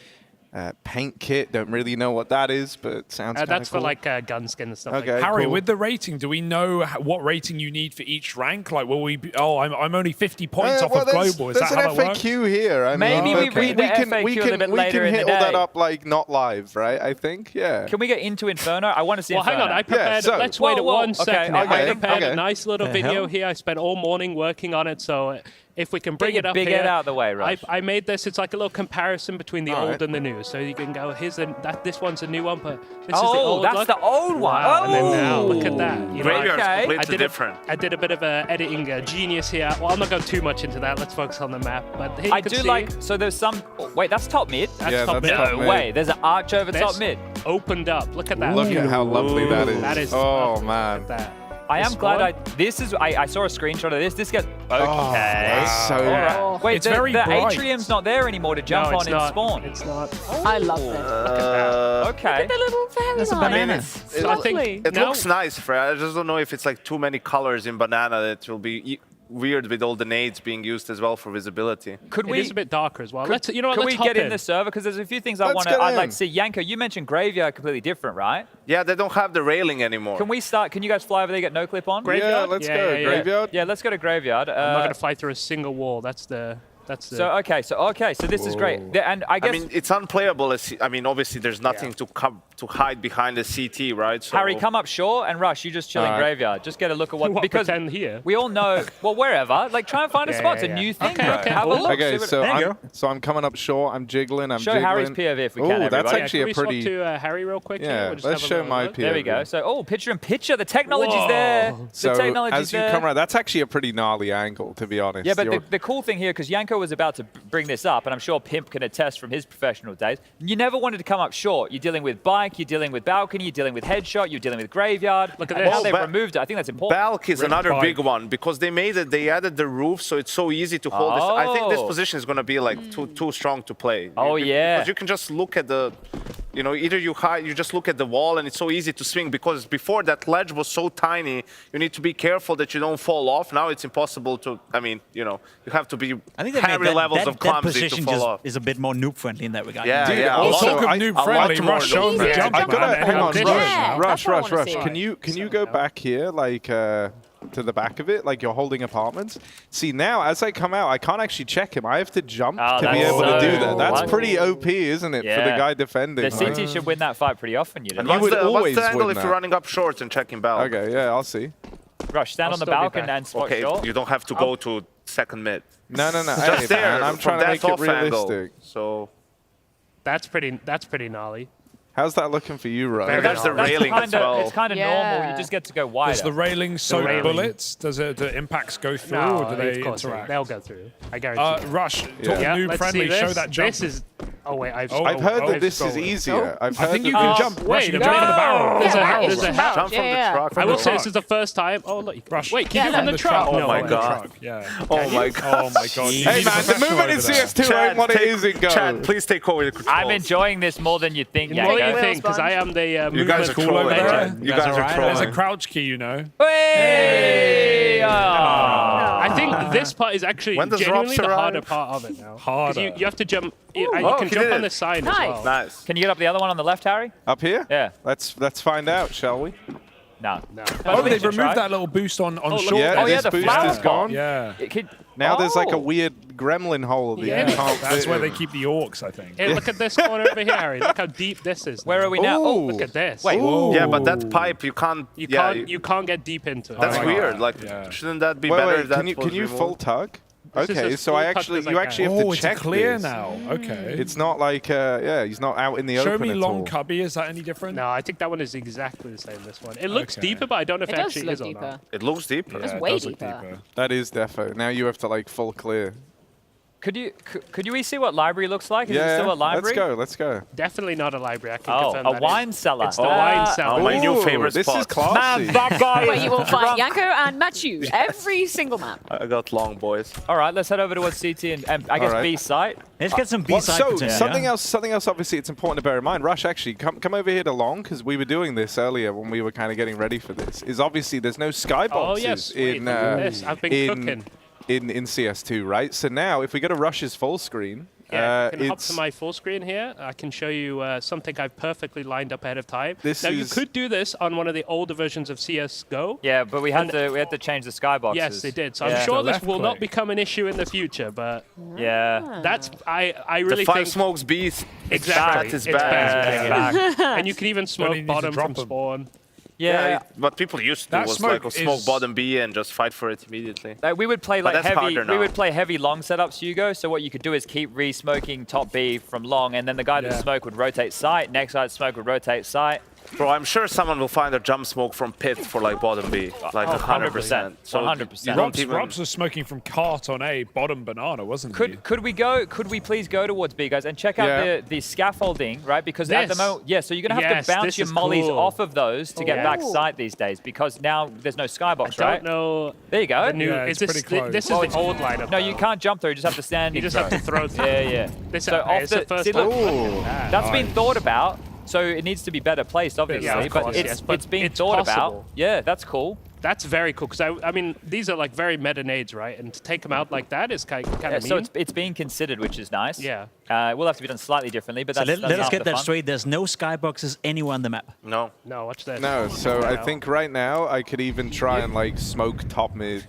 Speaker 6: Paint kit, don't really know what that is, but sounds kind of
Speaker 7: That's
Speaker 6: cool.
Speaker 7: for like gun skin and stuff.
Speaker 6: Okay.
Speaker 7: Like
Speaker 14: Harry,
Speaker 6: cool.
Speaker 14: with the rating, do we know what rating you need for each rank? Like, will we be, I'm only 50 points off of global. Is that
Speaker 6: there's
Speaker 14: how
Speaker 6: an
Speaker 14: that works?
Speaker 6: FAQ here. I
Speaker 5: Maybe
Speaker 6: mean,
Speaker 5: we read the FAQ a little bit later
Speaker 6: we
Speaker 5: in
Speaker 6: can
Speaker 5: the
Speaker 6: hit all that
Speaker 5: day.
Speaker 6: up like not live, right? I think, yeah.
Speaker 5: Can we get into Inferno? I want to see
Speaker 7: Well,
Speaker 5: Inferno.
Speaker 7: hang on. I prepared.
Speaker 6: so-
Speaker 7: let's wait
Speaker 5: Whoa,
Speaker 7: one second.
Speaker 5: okay,
Speaker 7: I prepared
Speaker 6: okay.
Speaker 7: a nice little video here. I spent all morning working on it, so if we can bring
Speaker 5: Get
Speaker 7: it
Speaker 5: your
Speaker 7: up
Speaker 5: big
Speaker 7: here.
Speaker 5: head out of the way, Rush.
Speaker 7: I made this. It's like a little comparison between the
Speaker 6: All
Speaker 7: old
Speaker 6: right.
Speaker 7: and the new. So you can go, this one's a new one, but this is the
Speaker 5: Oh,
Speaker 7: old
Speaker 5: that's
Speaker 7: look.
Speaker 5: the old one.
Speaker 7: Wow, and then now,
Speaker 5: Oh.
Speaker 7: look at that. You know,
Speaker 16: Graveyard's
Speaker 5: Okay.
Speaker 16: completely different.
Speaker 7: I did a bit of editing genius here. Well, I'm not going too much into that. Let's focus on the map. But here you
Speaker 5: I
Speaker 7: can
Speaker 5: do
Speaker 7: see
Speaker 5: like. So there's some. Wait, that's top mid.
Speaker 7: That's
Speaker 6: Yeah,
Speaker 7: top
Speaker 6: that's
Speaker 7: mid.
Speaker 6: top
Speaker 5: No
Speaker 6: mid.
Speaker 5: way. There's an arch over
Speaker 7: This
Speaker 5: top mid.
Speaker 7: opened up. Look at that.
Speaker 6: Look at how lovely that is.
Speaker 7: That is
Speaker 6: oh,
Speaker 7: lovely.
Speaker 6: man.
Speaker 7: Look at that.
Speaker 5: I am
Speaker 7: This
Speaker 5: glad
Speaker 7: one?
Speaker 5: I saw a screenshot of this. This gets okay.
Speaker 6: wow. So-
Speaker 5: All right. Wait,
Speaker 14: It's
Speaker 5: the
Speaker 14: very bright.
Speaker 5: atrium's not there anymore to jump
Speaker 7: No,
Speaker 5: on
Speaker 7: it's
Speaker 5: and
Speaker 7: not.
Speaker 5: spawn.
Speaker 7: It's not.
Speaker 19: I love this.
Speaker 5: Okay.
Speaker 19: The little fairy
Speaker 20: That's a
Speaker 19: line.
Speaker 20: banana.
Speaker 19: It's
Speaker 7: I think-
Speaker 19: lovely.
Speaker 16: It
Speaker 7: No.
Speaker 16: looks nice, Fred. I just don't know if it's like too many colors in banana that will be weird with all the nades being used as well for visibility.
Speaker 5: Could
Speaker 7: It
Speaker 5: we?
Speaker 7: is a bit darker as well.
Speaker 5: Could,
Speaker 7: Let's, you know what,
Speaker 5: could
Speaker 7: let's
Speaker 5: we
Speaker 7: hop
Speaker 5: get in the server? Because there's a few things
Speaker 6: Let's get
Speaker 5: I'd like
Speaker 6: in.
Speaker 5: to see. Yanko, you mentioned Graveyard completely different, right?
Speaker 16: Yeah, they don't have the railing anymore.
Speaker 5: Can we start? Can you guys fly over there? Get no clip on.
Speaker 7: Graveyard?
Speaker 6: Yeah, let's
Speaker 7: Yeah,
Speaker 6: go.
Speaker 7: yeah, yeah.
Speaker 6: Graveyard?
Speaker 5: Yeah, let's go to Graveyard.
Speaker 7: I'm not going to fly through a single wall. That's the.
Speaker 5: So okay, so this is great. And I
Speaker 16: I
Speaker 5: guess
Speaker 16: mean, it's unplayable. I mean, obviously, there's nothing to hide behind the CT, right? So
Speaker 5: Harry, come up shore and Rush. You just chill in
Speaker 6: Alright.
Speaker 5: Graveyard. Just get a look at what because
Speaker 7: pretend here?
Speaker 5: we all know. Well, wherever. Like, try and find a
Speaker 7: Yeah,
Speaker 5: spot.
Speaker 7: yeah,
Speaker 5: It's a
Speaker 7: yeah.
Speaker 5: new thing.
Speaker 7: Okay,
Speaker 5: bro.
Speaker 7: okay.
Speaker 5: Have a
Speaker 7: Ooh.
Speaker 5: look.
Speaker 6: Okay,
Speaker 5: see what-
Speaker 6: so
Speaker 20: There you
Speaker 6: I'm coming up shore. I'm jiggling. I'm
Speaker 5: Show
Speaker 6: jiggling.
Speaker 5: Harry's POV if we
Speaker 6: Ooh,
Speaker 5: can,
Speaker 6: that's
Speaker 5: everybody.
Speaker 6: actually
Speaker 7: Can we
Speaker 6: a
Speaker 7: swap
Speaker 6: pretty.
Speaker 7: to Harry real quick?
Speaker 6: Yeah,
Speaker 7: here? We'll just
Speaker 6: let's
Speaker 7: have a
Speaker 6: show
Speaker 7: little
Speaker 6: my
Speaker 7: look.
Speaker 6: POV.
Speaker 5: There we go. So, picture in picture. The technology's
Speaker 7: Whoa.
Speaker 5: there.
Speaker 6: So
Speaker 5: The technology's
Speaker 6: as you
Speaker 5: there.
Speaker 6: come around, that's actually a pretty gnarly angle, to be honest.
Speaker 5: Yeah, but
Speaker 6: You're-
Speaker 5: the cool thing here, because Yanko was about to bring this up, and I'm sure Pimp can attest from his professional days, you never wanted to come up short. You're dealing with bike, you're dealing with balcony, you're dealing with headshot, you're dealing with Graveyard.
Speaker 7: Look at
Speaker 5: and
Speaker 7: this.
Speaker 5: how they've
Speaker 16: Ba-
Speaker 5: removed it. I think that's important.
Speaker 16: Balk is
Speaker 14: Really
Speaker 16: another
Speaker 14: fine.
Speaker 16: big one because they added the roof, so it's so easy to hold. This. I think this
Speaker 5: Oh.
Speaker 16: position is going to be like too strong to play.
Speaker 5: Oh, yeah.
Speaker 16: Because you can just look at the, either you just look at the wall and it's so easy to swing because before that ledge was so tiny, you need to be careful that you don't fall off. Now it's impossible to. I mean, you have to be
Speaker 20: I think they
Speaker 16: Harry
Speaker 20: made that,
Speaker 16: levels
Speaker 20: that,
Speaker 16: of
Speaker 20: that
Speaker 16: clumsy to
Speaker 20: position
Speaker 16: fall
Speaker 20: just
Speaker 16: off.
Speaker 20: is a bit more noob friendly in that regard.
Speaker 16: Yeah,
Speaker 6: Dude,
Speaker 16: yeah.
Speaker 6: also,
Speaker 14: Talk of
Speaker 6: I-
Speaker 14: noob
Speaker 16: a
Speaker 14: friendly.
Speaker 16: lot more
Speaker 14: Rush on
Speaker 16: noob
Speaker 14: the
Speaker 16: friendly.
Speaker 14: jump,
Speaker 6: I've got
Speaker 14: man.
Speaker 6: to hang on,
Speaker 19: Yeah,
Speaker 6: Rush.
Speaker 19: that's what I wanna
Speaker 6: Rush.
Speaker 19: see.
Speaker 6: Can you go back here, like? to the back of it, like you're holding apartments. See, now, as I come out, I can't actually check him. I have to jump to be able to do that. That's pretty OP, isn't it, for the guy defending?
Speaker 2: The CT should win that fight pretty often, you know.
Speaker 16: And what's the angle if you're running up short and checking balcony?
Speaker 6: Okay, yeah, I'll see.
Speaker 2: Rush, stand on the balcony and spot short.
Speaker 16: You don't have to go to second mid.
Speaker 6: No.
Speaker 16: Just there.
Speaker 6: Man, I'm trying to make it realistic.
Speaker 16: So
Speaker 7: that's pretty gnarly.
Speaker 6: How's that looking for you, Rush?
Speaker 16: There's the railing as well.
Speaker 2: It's kind of normal. You just get to go wider.
Speaker 14: Does the railing soak bullets? Does it? Do impacts go through, or do they interact?
Speaker 7: They'll go through. I guarantee.
Speaker 14: Rush, talk noob friendly. Show that jump.
Speaker 7: This is. Oh wait, I've
Speaker 6: heard that this is easier.
Speaker 14: I think you can jump. Rush, you can jump from the barrel.
Speaker 7: There's a hatch.
Speaker 16: Jump from the truck.
Speaker 7: I will say this is the first time. Oh look,
Speaker 14: Rush.
Speaker 7: Wait, can you do it from the truck?
Speaker 16: Oh my god.
Speaker 14: Yeah.
Speaker 16: Oh my god.
Speaker 14: Oh my god.
Speaker 6: Hey man, the movement in CS2 ain't what it is in Go.
Speaker 16: Chad, please take over the control.
Speaker 2: I'm enjoying this more than you think,
Speaker 7: More than you think, because I am the
Speaker 16: You guys are cool over there. You guys are
Speaker 14: There's a
Speaker 16: trolling.
Speaker 14: crouch key, you know.
Speaker 7: I think this part is actually
Speaker 16: When does
Speaker 7: genuinely
Speaker 16: Robs
Speaker 7: the
Speaker 16: arrive?
Speaker 7: harder part of it now. 'Cause
Speaker 14: Harder.
Speaker 7: You have to jump. You
Speaker 16: Oh,
Speaker 7: can
Speaker 16: he
Speaker 7: jump
Speaker 16: did
Speaker 7: on
Speaker 16: it.
Speaker 7: the side as well.
Speaker 16: Nice.
Speaker 2: Can you get up the other one on the left, Harry?
Speaker 6: Up here?
Speaker 2: Yeah.
Speaker 6: Let's find out, shall we?
Speaker 2: No.
Speaker 14: Oh, they've removed that little boost on short.
Speaker 6: Yeah,
Speaker 2: yeah,
Speaker 6: this
Speaker 2: the
Speaker 6: boost
Speaker 2: flower
Speaker 6: is gone.
Speaker 14: Yeah.
Speaker 6: Now there's like a weird gremlin hole that you can't
Speaker 14: That's
Speaker 6: fit
Speaker 14: where
Speaker 6: in.
Speaker 14: they keep the orcs, I think.
Speaker 7: Hey, look at this corner over here, Harry. Look how deep this is.
Speaker 2: Where are we now? Oh,
Speaker 7: Look at this.
Speaker 2: Wait.
Speaker 16: Yeah, but that pipe you can't.
Speaker 7: You can't get deep into.
Speaker 16: That's weird. Like, shouldn't that be better? If that
Speaker 6: can you
Speaker 16: was
Speaker 6: full
Speaker 16: removed?
Speaker 6: tug?
Speaker 7: This is
Speaker 6: Okay,
Speaker 7: as
Speaker 6: so
Speaker 7: full
Speaker 6: I
Speaker 7: tuck
Speaker 6: actually
Speaker 7: as I
Speaker 6: you
Speaker 7: can.
Speaker 6: actually have to
Speaker 14: it's
Speaker 6: check
Speaker 14: clear
Speaker 6: this.
Speaker 14: now. Okay.
Speaker 6: It's not like he's not out in the
Speaker 14: Show
Speaker 6: open
Speaker 14: me
Speaker 6: at
Speaker 14: long
Speaker 6: all.
Speaker 14: cubby. Is that any different?
Speaker 7: No, I think that one is exactly the same. This one. It looks
Speaker 14: Okay.
Speaker 7: deeper, but I don't know if
Speaker 19: It
Speaker 7: it,
Speaker 19: does
Speaker 7: actually
Speaker 19: look
Speaker 7: is or
Speaker 19: deeper.
Speaker 7: not.
Speaker 16: It looks deeper.
Speaker 19: It's
Speaker 14: it
Speaker 19: way
Speaker 14: does look
Speaker 19: deeper.
Speaker 6: That is defo. Now you have to like full clear.
Speaker 2: Could you see what library looks like? Is it still a library?
Speaker 6: Let's go.
Speaker 7: Definitely not a library. I can
Speaker 2: Oh,
Speaker 7: confirm
Speaker 2: a
Speaker 7: that
Speaker 2: wine
Speaker 7: is.
Speaker 2: cellar.
Speaker 7: It's the wine cellar.
Speaker 16: my new favorite
Speaker 6: This
Speaker 16: spot.
Speaker 6: is classy.
Speaker 2: Man, that guy
Speaker 19: Where
Speaker 2: is
Speaker 19: you will find
Speaker 2: drunk.
Speaker 19: Yanko and Matthew every single map.
Speaker 16: I got long, boys.
Speaker 2: All right, let's head over towards CT and I guess
Speaker 6: All right.
Speaker 2: B site.
Speaker 20: Let's get some
Speaker 6: Well,
Speaker 20: B-side
Speaker 6: so
Speaker 20: potential.
Speaker 6: something else. Obviously, it's important to bear in mind. Rush, actually, come over here to long because we were doing this earlier when we were kind of getting ready for this. Is obviously there's no skyboxes
Speaker 7: Oh yes,
Speaker 6: in
Speaker 7: I've been cooking.
Speaker 6: in CS2, right? So now if we go to Rush's full screen,
Speaker 7: Yeah, you can hop
Speaker 6: it's
Speaker 7: to my full screen here. I can show you something I've perfectly lined up ahead of time.
Speaker 6: This
Speaker 7: now you
Speaker 6: is-
Speaker 7: could do this on one of the older versions of CS:GO.
Speaker 2: Yeah, but we had to change the skyboxes.
Speaker 7: Yes, they did. So
Speaker 2: Yeah.
Speaker 7: I'm sure this
Speaker 14: left
Speaker 7: will not
Speaker 14: click.
Speaker 7: become an issue in the future, but
Speaker 2: Yeah.
Speaker 7: that's I really
Speaker 16: The five
Speaker 7: think
Speaker 16: smokes beast.
Speaker 7: exactly
Speaker 16: That is
Speaker 7: it's
Speaker 16: bad.
Speaker 7: and you can even
Speaker 14: you
Speaker 7: smoke
Speaker 14: need to
Speaker 7: bottom
Speaker 14: drop
Speaker 7: from
Speaker 14: them.
Speaker 7: spawn.
Speaker 2: Yeah.
Speaker 16: What people used to do
Speaker 14: That
Speaker 16: was
Speaker 14: smoke
Speaker 16: like smoke
Speaker 14: is-
Speaker 16: bottom B and just fight for it immediately.
Speaker 2: Like we would play
Speaker 16: But
Speaker 2: like
Speaker 16: that's
Speaker 2: heavy.
Speaker 16: harder
Speaker 2: We
Speaker 16: now.
Speaker 2: would play heavy long setups, Hugo. So what you could do is keep re-smoking top B from long, and then the guy that smoke would rotate site. Next side smoke would rotate site.
Speaker 16: Bro, I'm sure someone will find a jump smoke from pit for like bottom B, like 100%. So
Speaker 2: 100%.
Speaker 16: you don't even-
Speaker 14: Robs was smoking from cart on A, bottom banana, wasn't he?
Speaker 2: Could we please go towards B, guys, and check out the scaffolding, right? Because at the
Speaker 7: This.
Speaker 2: moment, so you're gonna have
Speaker 7: Yes,
Speaker 2: to bounce
Speaker 7: this
Speaker 2: your
Speaker 7: is
Speaker 2: mollies
Speaker 7: cool.
Speaker 2: off of those to get back
Speaker 19: Ooh.
Speaker 2: sight these days, because now there's no skybox,
Speaker 7: I
Speaker 2: right?
Speaker 7: don't know.
Speaker 2: There you go.
Speaker 7: The new,
Speaker 14: Yeah,
Speaker 7: is
Speaker 14: it's
Speaker 7: this
Speaker 14: pretty close.
Speaker 7: this is
Speaker 2: Well,
Speaker 7: the old lineup.
Speaker 2: No, you can't jump through. You just have to stand.
Speaker 7: You
Speaker 2: and
Speaker 7: just have to throw through.
Speaker 2: Yeah.
Speaker 7: This
Speaker 2: So
Speaker 7: it's the first
Speaker 2: see,
Speaker 7: time.
Speaker 2: look,
Speaker 6: Ooh.
Speaker 2: that's been thought about. So it needs to be better placed, obviously.
Speaker 7: of
Speaker 2: but
Speaker 7: course,
Speaker 2: it's
Speaker 7: yes, but
Speaker 2: it's been
Speaker 7: it's
Speaker 2: thought
Speaker 7: possible.
Speaker 2: about. Yeah, that's cool.
Speaker 7: That's very cool because I mean these are like very meta nades, right? And to take them out like that is kind
Speaker 2: Yeah,
Speaker 7: of
Speaker 2: so
Speaker 7: mean.
Speaker 2: it's being considered, which is nice.
Speaker 7: Yeah.
Speaker 2: It will have to be done slightly differently, but
Speaker 20: So
Speaker 2: that's
Speaker 20: let us
Speaker 2: half
Speaker 20: get
Speaker 2: the
Speaker 20: that
Speaker 2: fun.
Speaker 20: straight. There's no skyboxes anywhere on the map.
Speaker 16: No.
Speaker 7: No, watch this.
Speaker 6: No, so I
Speaker 7: No.
Speaker 6: think right now I could even try and like smoke top mid.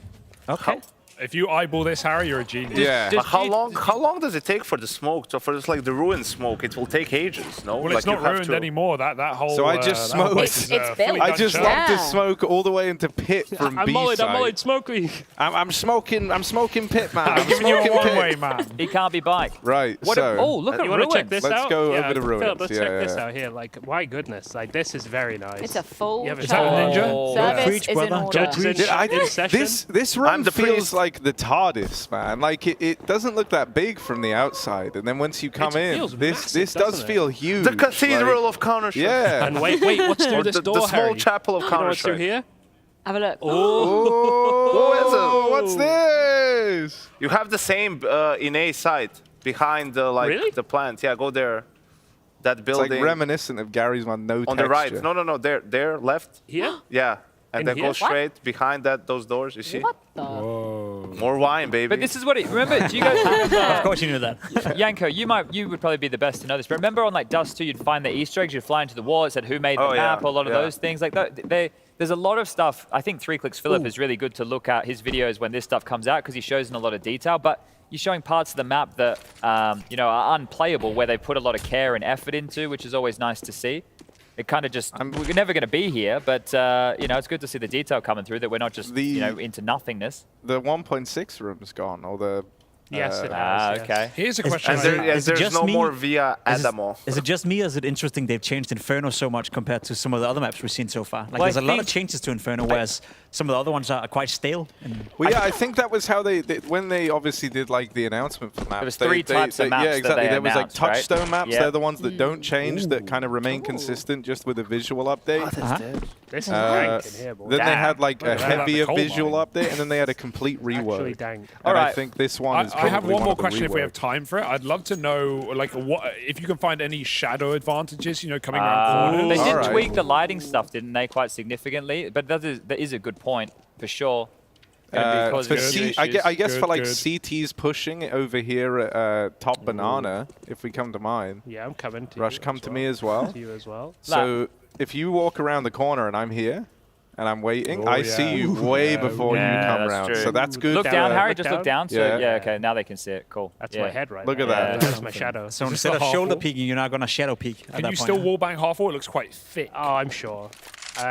Speaker 20: Okay.
Speaker 14: If you eyeball this, Harry, you're a genius.
Speaker 6: Yeah.
Speaker 16: But how long does it take for the smoke? So for this like the ruined smoke, it will take ages, no?
Speaker 14: Well,
Speaker 16: like
Speaker 14: it's not
Speaker 16: you have
Speaker 14: ruined
Speaker 16: to...
Speaker 14: anymore. That whole.
Speaker 6: So I just
Speaker 14: that whole
Speaker 6: smoked.
Speaker 14: place is,
Speaker 19: It's
Speaker 14: fully
Speaker 19: built.
Speaker 6: I
Speaker 14: done
Speaker 6: just
Speaker 14: shut.
Speaker 6: love to
Speaker 19: Yeah.
Speaker 6: smoke all the way into pit from
Speaker 7: I'm
Speaker 6: B
Speaker 7: mollied,
Speaker 6: side.
Speaker 7: I'm mollied, smoking.
Speaker 6: I'm smoking pit, man.
Speaker 14: I'm
Speaker 6: I'm
Speaker 14: giving you a
Speaker 6: smoking
Speaker 14: one-way,
Speaker 6: pit.
Speaker 14: man.
Speaker 2: He can't be bike.
Speaker 6: Right.
Speaker 2: What
Speaker 6: so
Speaker 2: look at
Speaker 7: You want to check
Speaker 2: ruins.
Speaker 7: this
Speaker 6: Let's
Speaker 7: out?
Speaker 6: go
Speaker 7: yeah,
Speaker 6: over to
Speaker 7: Philip,
Speaker 6: ruins.
Speaker 7: let's
Speaker 6: Yeah,
Speaker 7: check this
Speaker 6: yeah.
Speaker 7: out here. Like, my goodness, like this is very nice.
Speaker 19: It's a full
Speaker 7: You have a
Speaker 14: Is that a ninja?
Speaker 2: Oh.
Speaker 19: service
Speaker 20: Preach,
Speaker 19: is in
Speaker 20: brother.
Speaker 19: order.
Speaker 20: Don't preach.
Speaker 6: Dude,
Speaker 7: in session.
Speaker 6: this run
Speaker 16: the
Speaker 6: feels
Speaker 16: priest.
Speaker 6: like the TARDIS, man. Like it doesn't look that big from the outside, and then once you come in,
Speaker 7: feels
Speaker 6: this
Speaker 7: massive,
Speaker 6: does
Speaker 7: doesn't it?
Speaker 6: feel huge.
Speaker 16: The cathedral
Speaker 6: like,
Speaker 16: of Counter-Strike.
Speaker 6: Yeah.
Speaker 7: And wait, what's through
Speaker 16: Or
Speaker 7: this
Speaker 16: the
Speaker 7: door,
Speaker 16: small
Speaker 7: Harry?
Speaker 16: chapel of
Speaker 7: You know what's through
Speaker 16: Counter-Strike.
Speaker 7: here?
Speaker 19: Have a look.
Speaker 6: Oh, what's this?
Speaker 16: You have the same in A site behind the
Speaker 7: Really?
Speaker 16: the plant. Yeah, go there. That
Speaker 6: It's
Speaker 16: building
Speaker 6: like reminiscent of Gary's one. No
Speaker 16: on the right.
Speaker 6: texture.
Speaker 16: No, there, left.
Speaker 7: Here?
Speaker 16: Yeah, and
Speaker 7: In
Speaker 16: then
Speaker 7: here?
Speaker 16: go
Speaker 7: What?
Speaker 16: straight behind those doors. You see?
Speaker 19: What the?
Speaker 16: More wine, baby.
Speaker 2: But this is what it. Remember? Do you guys remember?
Speaker 20: Of course you knew that.
Speaker 2: Yanko, you would probably be the best to know this. But remember on like Dust 2, you'd find the Easter eggs. You'd fly into the wall. It said who made the
Speaker 16: Oh, yeah,
Speaker 2: map. A lot of
Speaker 16: yeah.
Speaker 2: those things like that. there's a lot of stuff. I think 3 Clicks Philip is really good to look at his videos when this stuff comes out because he shows in a lot of detail. But you're showing parts of the map that you know, are unplayable, where they put a lot of care and effort into, which is always nice to see. It kind of just, we're never going to be here, but you know, it's good to see the detail coming through, that we're not just you know, into nothingness.
Speaker 6: The 1.6 room's gone, or the...
Speaker 7: Yes, it has.
Speaker 2: Okay.
Speaker 14: Here's a question.
Speaker 16: There's no more via Adamo.
Speaker 20: Is it just me, or is it interesting they've changed Inferno so much compared to some of the other maps we've seen so far? Like,
Speaker 2: Well,
Speaker 20: there's a lot of changes to Inferno, whereas some of the other ones are quite stale.
Speaker 6: Well, yeah, I think that was how they when they obviously did like the announcement for maps.
Speaker 2: There was 3 types of maps.
Speaker 6: Yeah, exactly.
Speaker 2: That
Speaker 6: there was like
Speaker 2: announced, right?
Speaker 6: touchstone maps.
Speaker 2: Yep.
Speaker 6: They're the ones that don't change, that kind of remain consistent just with a visual update.
Speaker 7: This is dank in here, boy.
Speaker 6: Then they had like a
Speaker 7: Look at that,
Speaker 6: heavier
Speaker 7: the coal
Speaker 6: visual
Speaker 7: mine.
Speaker 6: update, and then they had a complete rework.
Speaker 7: Actually dank.
Speaker 6: And I think this one is
Speaker 14: I have
Speaker 6: probably
Speaker 14: one more
Speaker 6: of the
Speaker 14: question if we have
Speaker 6: rework.
Speaker 14: time for it. I'd love to know, like, what if you can find any shadow advantages, you know, coming around corners.
Speaker 2: They did tweak the lighting stuff, didn't they, quite significantly? But that is a good point, for sure.
Speaker 6: I guess for like CT's pushing it over here at top banana, if we come to mine.
Speaker 7: Yeah, I'm coming to
Speaker 6: Rush,
Speaker 7: you
Speaker 6: come
Speaker 7: as
Speaker 6: to
Speaker 7: well.
Speaker 6: me as well.
Speaker 7: To you as well.
Speaker 6: So if you walk around the corner and I'm here, and I'm waiting, I see you way before you come around.
Speaker 2: True.
Speaker 6: So that's good.
Speaker 2: Look down, Harry.
Speaker 7: Look
Speaker 2: Just
Speaker 7: down.
Speaker 2: look down. So yeah, okay. Now they can see it. Cool.
Speaker 7: That's
Speaker 2: yeah.
Speaker 7: my head right
Speaker 6: Look
Speaker 7: there.
Speaker 6: at that.
Speaker 7: That's my shadow.
Speaker 20: So instead of shoulder peeking, you're now going to shadow peek at
Speaker 14: Can
Speaker 20: that
Speaker 14: you
Speaker 20: point.
Speaker 14: still wall bang half wall? It looks quite thick.
Speaker 7: Oh, I'm sure.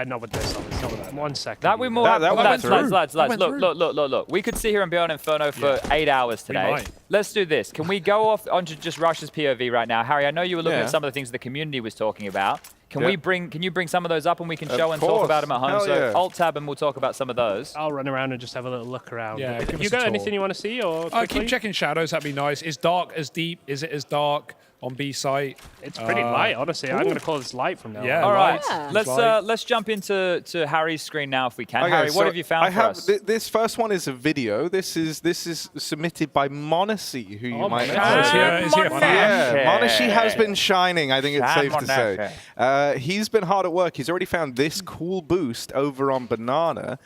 Speaker 7: Not with this, obviously. 1 second.
Speaker 2: That we more lads. Look. We could sit here and be on Inferno for 8 hours today.
Speaker 14: might.
Speaker 2: Let's do this. Can we go off onto just Rush's POV right now, Harry? I know you were looking
Speaker 6: Yeah.
Speaker 2: at some of the things the community was talking about. Can
Speaker 6: Yeah.
Speaker 2: we bring? Can you bring some of those up and we can
Speaker 6: Of
Speaker 2: show and talk about them at home?
Speaker 6: Hell
Speaker 2: So
Speaker 6: yeah.
Speaker 2: Alt tab and we'll talk about some of those.
Speaker 7: I'll run around and just have a little look around.
Speaker 14: Yeah, give
Speaker 7: You
Speaker 14: us a
Speaker 7: got
Speaker 14: tour.
Speaker 7: anything you want to see, or quickly?
Speaker 14: Keep checking shadows. That'd be nice. Is dark as deep? Is it as dark on B site?
Speaker 7: It's pretty light, honestly. I'm going to call this light from now on.
Speaker 14: Yeah.
Speaker 2: All right,
Speaker 14: light.
Speaker 2: let's jump into Harry's screen now if we can.
Speaker 6: Okay,
Speaker 2: Harry,
Speaker 6: so
Speaker 2: what have you found
Speaker 6: I
Speaker 2: for
Speaker 6: have
Speaker 2: us?
Speaker 6: This first one is a video. This is submitted by Monacy, who you might know.
Speaker 14: Is he a fan?
Speaker 6: Yeah, Monacy has been shining, I think it's
Speaker 2: Shan
Speaker 6: safe to say. He's been hard at work. He's already found this cool boost over on Banana.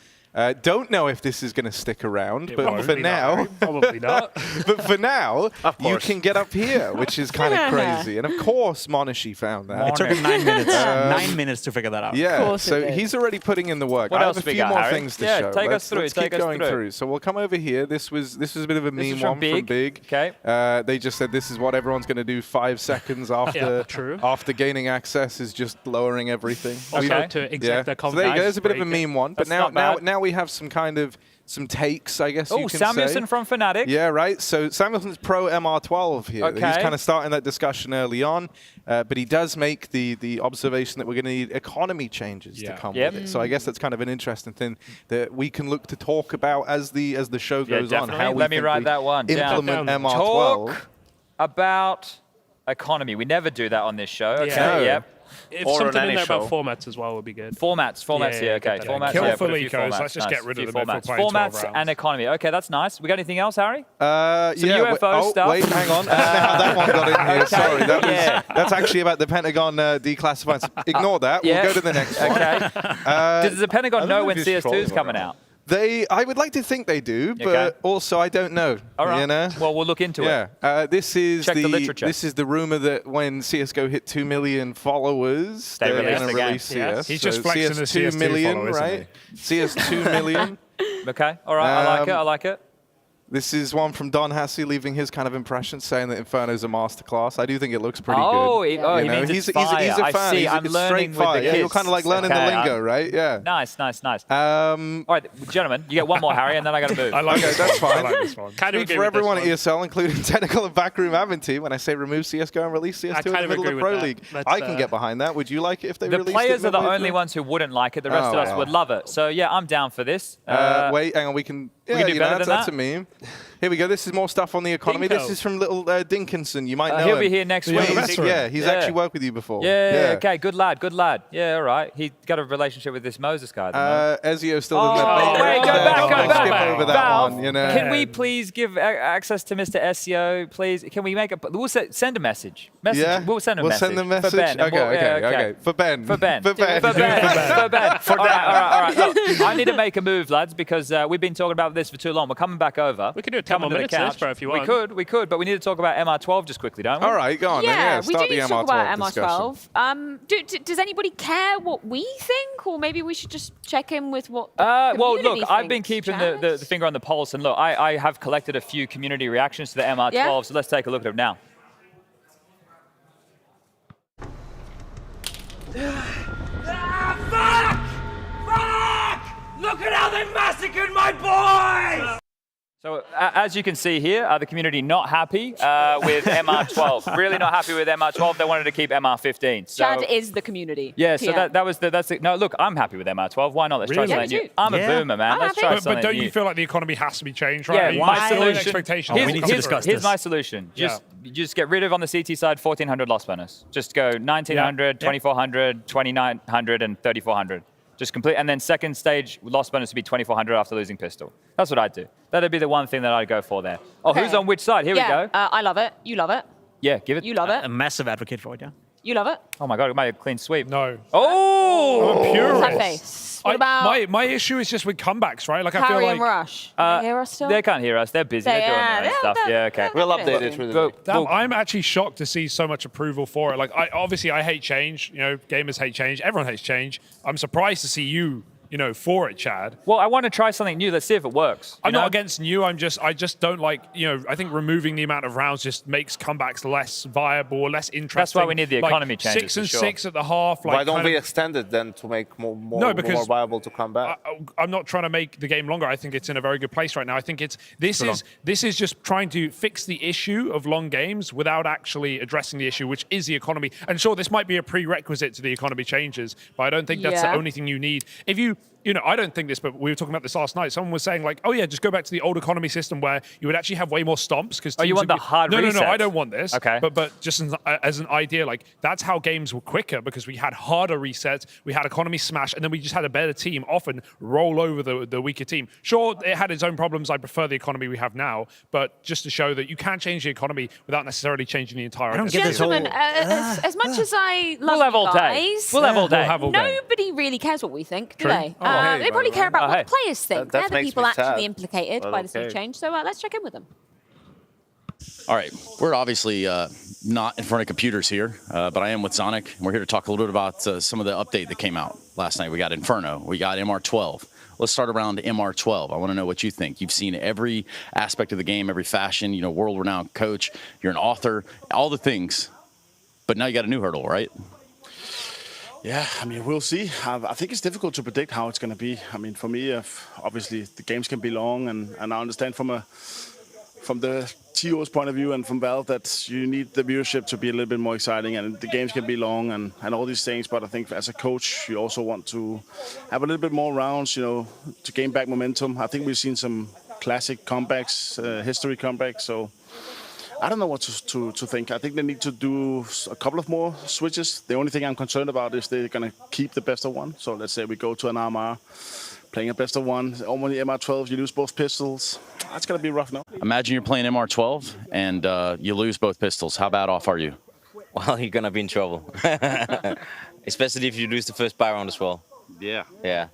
Speaker 6: Don't know if this is going to stick around, but for now,
Speaker 7: Probably not.
Speaker 6: but for now, you can get up here, which is kind of crazy. And of course, Monashi found that.
Speaker 20: It took him 9 minutes. 9 minutes to figure that out.
Speaker 6: Yeah, so he's already putting in the work.
Speaker 2: What
Speaker 6: I
Speaker 2: else
Speaker 6: have a
Speaker 2: we
Speaker 6: few
Speaker 2: got,
Speaker 6: more
Speaker 2: Harry?
Speaker 6: things to
Speaker 2: Yeah,
Speaker 6: show.
Speaker 2: take us
Speaker 6: Let's
Speaker 2: through,
Speaker 6: keep
Speaker 2: take us
Speaker 6: going
Speaker 2: through.
Speaker 6: through. So we'll come over here. This was a bit of a meme
Speaker 2: is from
Speaker 6: one from
Speaker 2: Big.
Speaker 6: Big.
Speaker 2: Okay.
Speaker 6: They just said this is what everyone's going to do 5 seconds after
Speaker 7: true.
Speaker 6: after gaining access is just lowering everything.
Speaker 7: Also to exec their
Speaker 6: So there you go. There's a bit of a
Speaker 7: break it.
Speaker 6: meme one. But
Speaker 2: That's not bad.
Speaker 6: now we have some kind of some takes, I guess you
Speaker 2: Oh,
Speaker 6: can
Speaker 2: Samuelson
Speaker 6: say.
Speaker 2: from Fnatic.
Speaker 6: Yeah, right. So Samuelson's pro MR12 here.
Speaker 2: Okay.
Speaker 6: He's kind of starting that discussion early on, but he does make the observation that we're going to need economy changes to come with it. So I guess that's kind of an interesting thing that we can look to talk about as the show goes on. How we
Speaker 2: Let me
Speaker 6: think
Speaker 2: write
Speaker 6: we
Speaker 2: that one
Speaker 6: implement
Speaker 2: down.
Speaker 6: MR12.
Speaker 2: Talk about economy. We never do that on this show. Okay.
Speaker 6: No.
Speaker 2: Yep.
Speaker 7: If
Speaker 16: Or
Speaker 7: something
Speaker 16: on
Speaker 7: in
Speaker 16: any
Speaker 7: there about
Speaker 16: show.
Speaker 7: formats as well would be good.
Speaker 2: Formats,
Speaker 7: Yeah,
Speaker 2: okay.
Speaker 7: get that
Speaker 2: Formats,
Speaker 14: Kill
Speaker 2: yeah.
Speaker 14: for
Speaker 2: put a few
Speaker 14: Lecos.
Speaker 2: formats.
Speaker 14: Let's just get rid
Speaker 2: Few
Speaker 14: of them if we're
Speaker 2: formats.
Speaker 14: playing 12
Speaker 2: Formats
Speaker 14: rounds.
Speaker 2: and economy. Okay, that's nice. We got anything else, Harry?
Speaker 6: Yeah.
Speaker 2: UFO stuff.
Speaker 6: Wait, hang on. That one got in here. Sorry, that's actually about the Pentagon declassifying. Ignore that.
Speaker 2: Yeah.
Speaker 6: We'll go to the next one.
Speaker 2: Okay. Does the Pentagon know when
Speaker 6: if it's
Speaker 2: CS2 is
Speaker 6: trolls or
Speaker 2: coming
Speaker 6: not.
Speaker 2: out?
Speaker 6: I would like to think they do, but
Speaker 2: Okay.
Speaker 6: also I don't know.
Speaker 2: All right.
Speaker 6: You know?
Speaker 2: Well, we'll look into it.
Speaker 6: Yeah. This is
Speaker 2: Check the literature.
Speaker 6: This is the rumor that when CS:GO hit 2 million followers,
Speaker 2: They
Speaker 6: they're
Speaker 2: release
Speaker 6: going
Speaker 2: the
Speaker 6: to
Speaker 2: game.
Speaker 6: release CS.
Speaker 2: Yes.
Speaker 14: He's just flexing the
Speaker 6: CS2
Speaker 14: CS2
Speaker 6: million,
Speaker 14: follower, isn't
Speaker 6: right? CS2 million.
Speaker 2: Okay. All right. I like it. I like it.
Speaker 6: This is one from Don Hassey leaving his kind of impression, saying that Inferno's a masterclass. I do think it looks pretty
Speaker 2: Oh,
Speaker 6: good.
Speaker 2: he
Speaker 6: You know,
Speaker 2: means it's
Speaker 6: he's a
Speaker 2: fire.
Speaker 6: fan.
Speaker 2: I see.
Speaker 6: He's
Speaker 2: I'm
Speaker 6: it's
Speaker 2: learning
Speaker 6: straight
Speaker 2: with the
Speaker 6: fire. Yeah, you're
Speaker 2: kids.
Speaker 6: kind of like learning
Speaker 2: Okay,
Speaker 6: the lingo, right? Yeah.
Speaker 2: Nice. All right, gentlemen, you get one more, Harry, and then I got to move.
Speaker 14: I like
Speaker 6: Okay,
Speaker 14: this
Speaker 6: that's
Speaker 14: one.
Speaker 6: fine.
Speaker 14: I like this one.
Speaker 7: Kind of
Speaker 6: Speak
Speaker 7: agree
Speaker 6: for
Speaker 7: with this
Speaker 6: everyone at
Speaker 7: one.
Speaker 6: ESL, including technical and backroom admin team, when I say remove CSGO and release CS2 in
Speaker 7: kind
Speaker 6: the
Speaker 7: of
Speaker 6: middle
Speaker 7: agree
Speaker 6: of
Speaker 7: with
Speaker 6: Pro
Speaker 7: that.
Speaker 6: League.
Speaker 7: Let's,
Speaker 6: I can get behind that. Would you like it if they
Speaker 2: The
Speaker 6: released
Speaker 2: players
Speaker 6: it
Speaker 2: are the
Speaker 6: midway
Speaker 2: only
Speaker 6: through?
Speaker 2: ones who wouldn't like it. The rest of us
Speaker 6: wow.
Speaker 2: would love it. So, yeah, I'm down for this.
Speaker 6: Wait, hang on. We can
Speaker 2: can do
Speaker 6: you know,
Speaker 2: better than
Speaker 6: that's
Speaker 2: that?
Speaker 6: a meme. Here we go. This is more stuff on the economy.
Speaker 7: Dinko.
Speaker 6: This is from little Dinkinson. You might know
Speaker 2: He'll
Speaker 6: him.
Speaker 2: be here next
Speaker 14: Yeah,
Speaker 2: week.
Speaker 14: that's right.
Speaker 6: Yeah, he's actually worked with you before.
Speaker 2: Yeah, okay, good lad. Yeah, all right. He got a relationship with this Moses guy.
Speaker 6: Ezio still doesn't
Speaker 2: Oh, wait, go back.
Speaker 6: Skip over that
Speaker 2: Valve,
Speaker 6: one, you know.
Speaker 2: can we please give access to Mr. SEO, please? Can we make a... We'll send a message.
Speaker 6: Yeah?
Speaker 2: We'll send a
Speaker 6: We'll
Speaker 2: message.
Speaker 6: send the message?
Speaker 2: For Ben.
Speaker 6: Okay. For Ben.
Speaker 2: For Ben.
Speaker 6: For Ben.
Speaker 2: For Ben. For Ben.
Speaker 6: For
Speaker 2: All right. Look,
Speaker 5: I need to make a move, lads, because we've been talking about this for too long. We're coming back over.
Speaker 7: We can do a 10 more minutes of this, bro, if you want.
Speaker 5: We could, but we need to talk about MR12 just quickly, don't we?
Speaker 6: All right, go on.
Speaker 19: Yeah,
Speaker 6: then.
Speaker 19: we do
Speaker 6: Start
Speaker 19: need
Speaker 6: the
Speaker 19: to talk about
Speaker 6: MR12
Speaker 19: MR12. Does anybody care what we think, or maybe we should just check in with what?
Speaker 5: Well, look, I've been keeping the finger on the pulse, and look, I have collected a few community reactions to the MR12, so let's take a look at them now.
Speaker 4: Fuck! Look at how they massacred my boys!
Speaker 5: So as you can see here, the community not happy with MR12. Really not happy with MR12. They wanted to keep MR15. So,
Speaker 19: Chad is the community.
Speaker 5: Yeah, so that's it. No, look, I'm happy with MR12. Why not? Let's try something new. I'm a boomer, man. Let's try something
Speaker 7: But don't
Speaker 5: new.
Speaker 7: you feel like the economy has to be changed, right?
Speaker 5: Yeah, my solution.
Speaker 7: Expectations.
Speaker 20: we need to discuss
Speaker 5: Here's
Speaker 20: this.
Speaker 5: my solution. Just get rid of, on the CT side, 1,400 loss bonus. Just go 1,900, 2,400, 2,900, and 3,400. Just complete, and then second stage loss bonus would be 2,400 after losing pistol. That's what I'd do. That'd be the one thing that I'd go for there. Oh, who's on which side? Here we go.
Speaker 19: I love it. You love it.
Speaker 5: Yeah, give it.
Speaker 19: You love it.
Speaker 20: A massive advocate for it, yeah.
Speaker 19: You love it.
Speaker 5: Oh my God, it might be a clean sweep.
Speaker 7: No.
Speaker 5: Oh!
Speaker 7: I'm a purist.
Speaker 19: That face. What about
Speaker 7: my issue is just with comebacks, right? Like I feel
Speaker 19: Harry
Speaker 7: like
Speaker 19: and Rush? Can they hear us still?
Speaker 5: They can't hear us. They're busy. They're doing their own stuff. Yeah, okay.
Speaker 16: We'll update it with them.
Speaker 7: Damn, I'm actually shocked to see so much approval for it. Like, obviously I hate change. You know, gamers hate change. Everyone hates change. I'm surprised to see you for it, Chad.
Speaker 5: Well, I want to try something new. Let's see if it works.
Speaker 7: I'm not against new. I just don't like, I think removing the amount of rounds just makes comebacks less viable, less interesting.
Speaker 5: That's why we need the economy
Speaker 7: like
Speaker 5: changes.
Speaker 7: 6 and
Speaker 5: for sure.
Speaker 7: 6 at the half. Like,
Speaker 16: Why don't we extend it then to make more viable to come back?
Speaker 7: I'm not trying to make the game longer. I think it's in a very good place right now. I think this is just trying to fix the issue of long games without actually addressing the issue, which is the economy. And sure, this might be a prerequisite to the economy changes, but I don't think that's the only thing you need. If you I don't think this, but we were talking about this last night. Someone was saying like, oh yeah, just go back to the old economy system where you would actually have way more stomps. Because
Speaker 5: you want the hard
Speaker 7: No,
Speaker 5: resets?
Speaker 7: I don't want this.
Speaker 5: Okay.
Speaker 7: But just as an idea, like that's how games were quicker because we had harder resets, we had economy smash, and then we just had a better team often roll over the weaker team. Sure, it had its own problems. I prefer the economy we have now, but just to show that you can change the economy without necessarily changing the entire.
Speaker 20: I don't get this whole.
Speaker 19: Gentlemen, as much as I love
Speaker 5: We'll have all
Speaker 19: you
Speaker 5: day.
Speaker 19: guys,
Speaker 5: We'll have all day.
Speaker 19: nobody really cares what we think, do
Speaker 7: True.
Speaker 19: they?
Speaker 7: Oh, hey,
Speaker 19: they probably care about what the players think.
Speaker 16: That
Speaker 19: They're the
Speaker 16: makes
Speaker 19: people
Speaker 16: me
Speaker 19: actually
Speaker 16: sad.
Speaker 19: implicated
Speaker 16: But
Speaker 19: by this new
Speaker 16: okay.
Speaker 19: change. So let's check in with them.
Speaker 18: All right, we're obviously not in front of computers here, but I am with Zonic. And we're here to talk a little bit about some of the update that came out last night. We got Inferno, we got MR12. Let's start around MR12. I want to know what you think. You've seen every aspect of the game, every fashion, world-renowned coach. You're an author, all the things. But now you got a new hurdle, right?
Speaker 21: Yeah, I mean, we'll see. I think it's difficult to predict how it's going to be. I mean, for me, obviously the games can be long, and I understand from the TO's point of view and from Valve that you need the viewership to be a little bit more exciting, and the games can be long and all these things. But I think as a coach, you also want to have a little bit more rounds, to gain back momentum. I think we've seen some classic comebacks, history comebacks, so I don't know what to think. I think they need to do a couple of more switches. The only thing I'm concerned about is they're going to keep the best of one. So let's say we go to an RMR, playing a best of one. Only MR12, you lose both pistols. That's going to be rough now.
Speaker 18: Imagine you're playing MR12 and you lose both pistols. How bad off are you?
Speaker 22: Well, you're going to be in trouble. Especially if you lose the first buy round as well.
Speaker 21: Yeah.
Speaker 22: Yeah.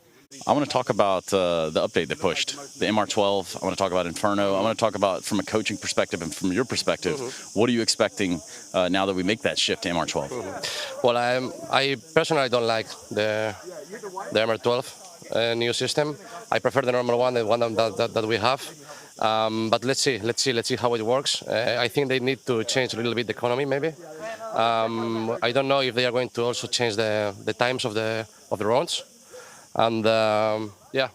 Speaker 18: I want to talk about the update they pushed, the MR12. I want to talk about Inferno. I want to talk about from a coaching perspective and from your perspective, what are you expecting now that we make that shift to MR12?
Speaker 23: Well, I personally don't like the MR12 new system. I prefer the normal one, the one that we have. But let's see how it works. I think they need to change a little bit the economy, maybe. I don't know if they are going to also change the times of the rounds. And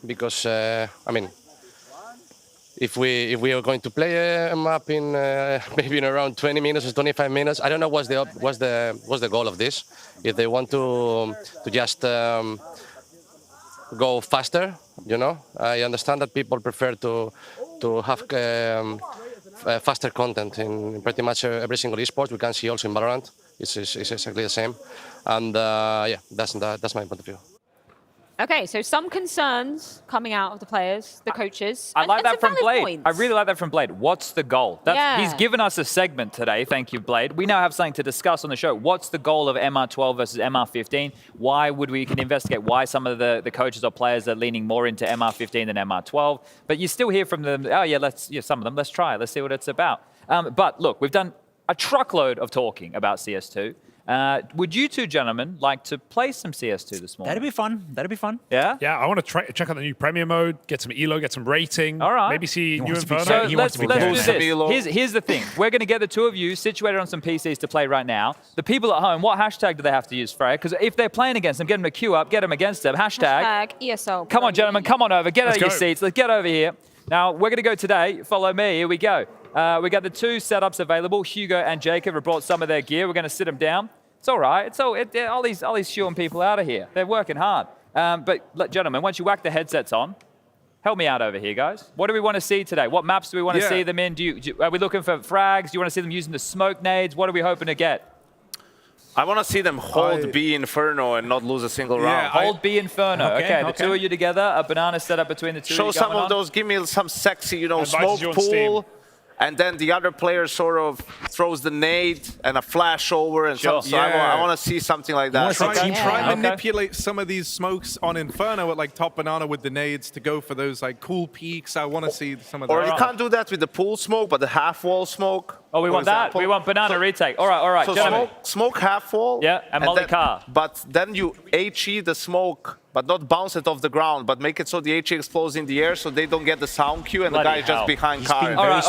Speaker 23: because I mean, if we are going to play a map in maybe in around 20 minutes or 25 minutes, I don't know what's the goal of this. If they want to just go faster, I understand that people prefer to have faster content in pretty much every single esports. We can see also in Valorant, it's exactly the same. And that's my point of view.
Speaker 19: Okay, so some concerns coming out of the players, the coaches.
Speaker 5: I like
Speaker 19: and
Speaker 5: that
Speaker 19: some
Speaker 5: from
Speaker 19: valid
Speaker 5: Blade.
Speaker 19: points.
Speaker 5: I really like that from Blade. What's the goal?
Speaker 19: Yeah.
Speaker 5: He's given us a segment today. Thank you, Blade. We now have something to discuss on the show. What's the goal of MR12 versus MR15? Why would we can investigate why some of the coaches or players are leaning more into MR15 than MR12? But you still hear from them, oh yeah, some of them, let's try it. Let's see what it's about. But look, we've done a truckload of talking about CS2. Would you two gentlemen like to play some CS2 this morning?
Speaker 20: That'd be fun. That'd be fun.
Speaker 5: Yeah?
Speaker 14: Yeah, I want to check out the new Premier mode, get some elo, get some rating.
Speaker 5: All right.
Speaker 14: Maybe see new Inferno.
Speaker 5: So let's do this. Here's the thing. We're going to get the two of you situated on some PCs to play right now. The people at home, what hashtag do they have to use, Freya? Because if they're playing against them, get them to queue up, get them against them. Hashtag
Speaker 19: ESL.
Speaker 5: Come on, gentlemen. Come on over. Get out of your
Speaker 14: go.
Speaker 5: seats. Let's get over here. Now, we're going to go today. Follow me. Here we go. We got the two setups available. Hugo and Jacob have brought some of their gear. We're going to sit them down. It's all right. All these shooing people out of here. They're working hard. But gentlemen, once you whack the headsets on, help me out over here, guys. What do we want to see today? What maps do we want to see them in? Are we looking for frags? Do you want to see them using the smoke nades? What are we hoping to get?
Speaker 16: I want to see them hold B Inferno and not lose a single round.
Speaker 5: Hold B Inferno. Okay, the two of you together, a banana set up between the two
Speaker 16: Show
Speaker 5: of you
Speaker 16: some
Speaker 5: going
Speaker 16: of
Speaker 5: on.
Speaker 16: those, give me some sexy,
Speaker 14: Advises
Speaker 16: smoke
Speaker 14: you on
Speaker 16: pool.
Speaker 14: Steam.
Speaker 16: And then the other player sort of throws the nade and a flash over and something. So I want to see something like that.
Speaker 6: Try manipulate some of these smokes on Inferno at top banana with the nades to go for those cool peaks. I want to see some of that.
Speaker 16: Or you can't do that with the pool smoke, but the half wall smoke.
Speaker 5: Oh, we want that. We want banana retake. All right,
Speaker 16: So
Speaker 5: gentlemen.
Speaker 16: smoke half wall.
Speaker 5: Yeah, and Molly
Speaker 16: then,
Speaker 5: car.
Speaker 16: But then you HE the smoke, but not bounce it off the ground, but make it so the HE explodes in the air so they don't get the sound cue and the guy is just behind car.
Speaker 5: All right.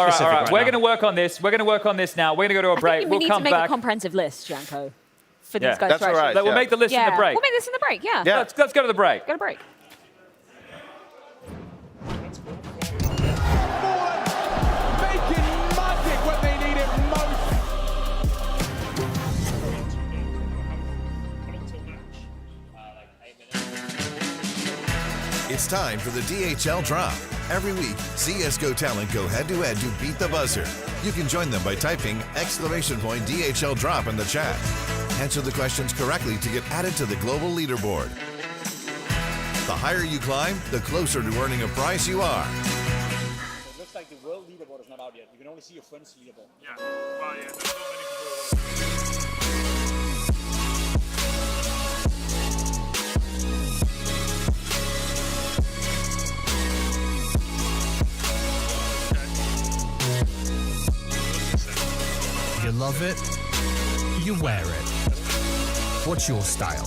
Speaker 5: We're going to work on this. We're going to work on this now. We're going to go to a break.
Speaker 19: I think we
Speaker 5: We'll
Speaker 19: need
Speaker 5: come
Speaker 19: to make
Speaker 5: back.
Speaker 19: a comprehensive list, Janko, for these guys
Speaker 16: that's
Speaker 19: to actually.
Speaker 16: all right.
Speaker 5: We'll make the list in the break.
Speaker 19: We'll make this in the break, yeah.
Speaker 5: Let's go to the break.
Speaker 19: Go to break.
Speaker 1: Making magic when they need it most.
Speaker 17: It's time for the DHL drop. Every week, CSGO talent go head-to-head to beat the buzzer. You can join them by typing !DHL drop in the chat. Answer the questions correctly to get added to the global leaderboard. The higher you climb, the closer to earning a prize you are.
Speaker 3: It looks like the world leaderboard is not out yet. You can only see your friend's leaderboard.
Speaker 14: Yeah. Well, yeah, there's not many people.
Speaker 10: You love it, you wear it. What's your style?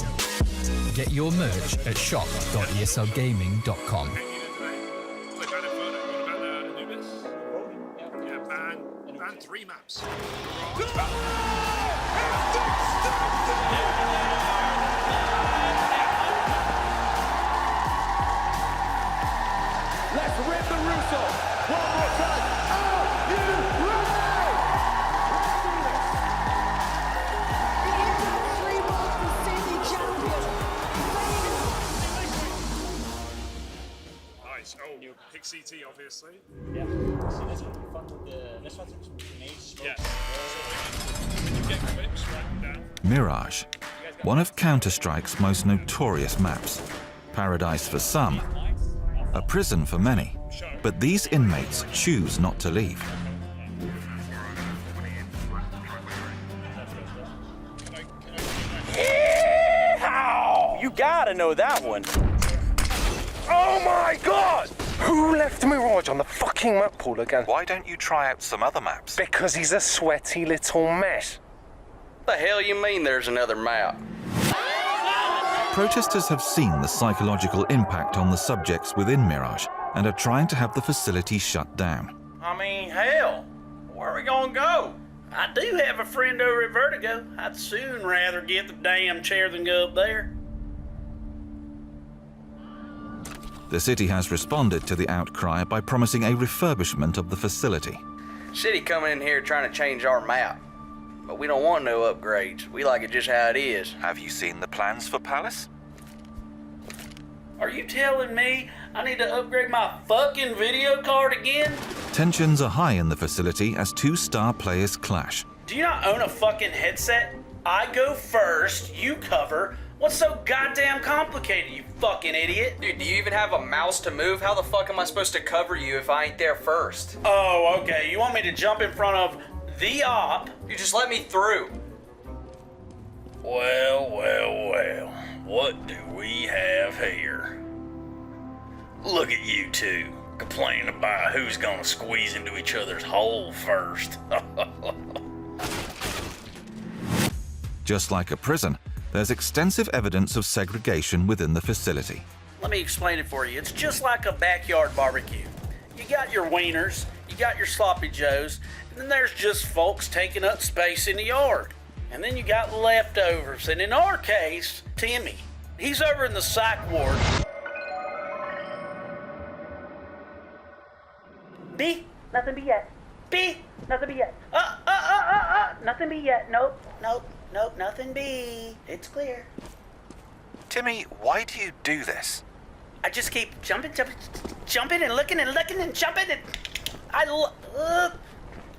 Speaker 10: Get your merch at shop.eslgaming.com.
Speaker 14: Ban 3 maps.
Speaker 1: Let's rip the Russo. One more time. Are you ready?
Speaker 14: Nice. Oh, pick CT, obviously.
Speaker 3: Yeah. So that's going to be fun with the... Let's try some grenades.
Speaker 14: Yes. You get clips right down.
Speaker 11: Mirage, one of Counter-Strike's most notorious maps. Paradise for some, a prison for many. But these inmates choose not to leave.
Speaker 24: You gotta know that one. Oh my god! Who left Mirage on the fucking map pool again?
Speaker 11: Why don't you try out some other maps?
Speaker 24: Because he's a sweaty little mess.
Speaker 25: The hell you mean there's another map?
Speaker 11: Protesters have seen the psychological impact on the subjects within Mirage and are trying to have the facility shut down.
Speaker 25: I mean, hell, where are we gonna go? I do have a friend over at Vertigo. I'd soon rather get the damn chair than go up there.
Speaker 11: The city has responded to the outcry by promising a refurbishment of the facility.
Speaker 25: City coming in here trying to change our map. But we don't want no upgrades. We like it just how it is.
Speaker 11: Have you seen the plans for Palace?
Speaker 25: Are you telling me I need to upgrade my fucking video card again?
Speaker 11: Tensions are high in the facility as two star players clash.
Speaker 25: Do you not own a fucking headset? I go first, you cover. What's so goddamn complicated, you fucking idiot?
Speaker 8: Dude, do you even have a mouse to move? How the fuck am I supposed to cover you if I ain't there first?
Speaker 25: Oh, okay. You want me to jump in front of the op?
Speaker 8: You just let me through.
Speaker 25: Well, well, well. What do we have here? Look at you two, complaining about who's gonna squeeze into each other's hole first.
Speaker 11: Just like a prison, there's extensive evidence of segregation within the facility.
Speaker 25: Let me explain it for you. It's just like a backyard barbecue. You got your wieners, you got your sloppy joes, and then there's just folks taking up space in the yard. And then you got leftovers, and in our case, Timmy. He's over in the psych ward. B, nothing B yet. B, nothing B yet. Nothing B yet. Nope, nothing B. It's clear.
Speaker 9: Timmy, why do you do this?
Speaker 25: I just keep jumping and looking and jumping and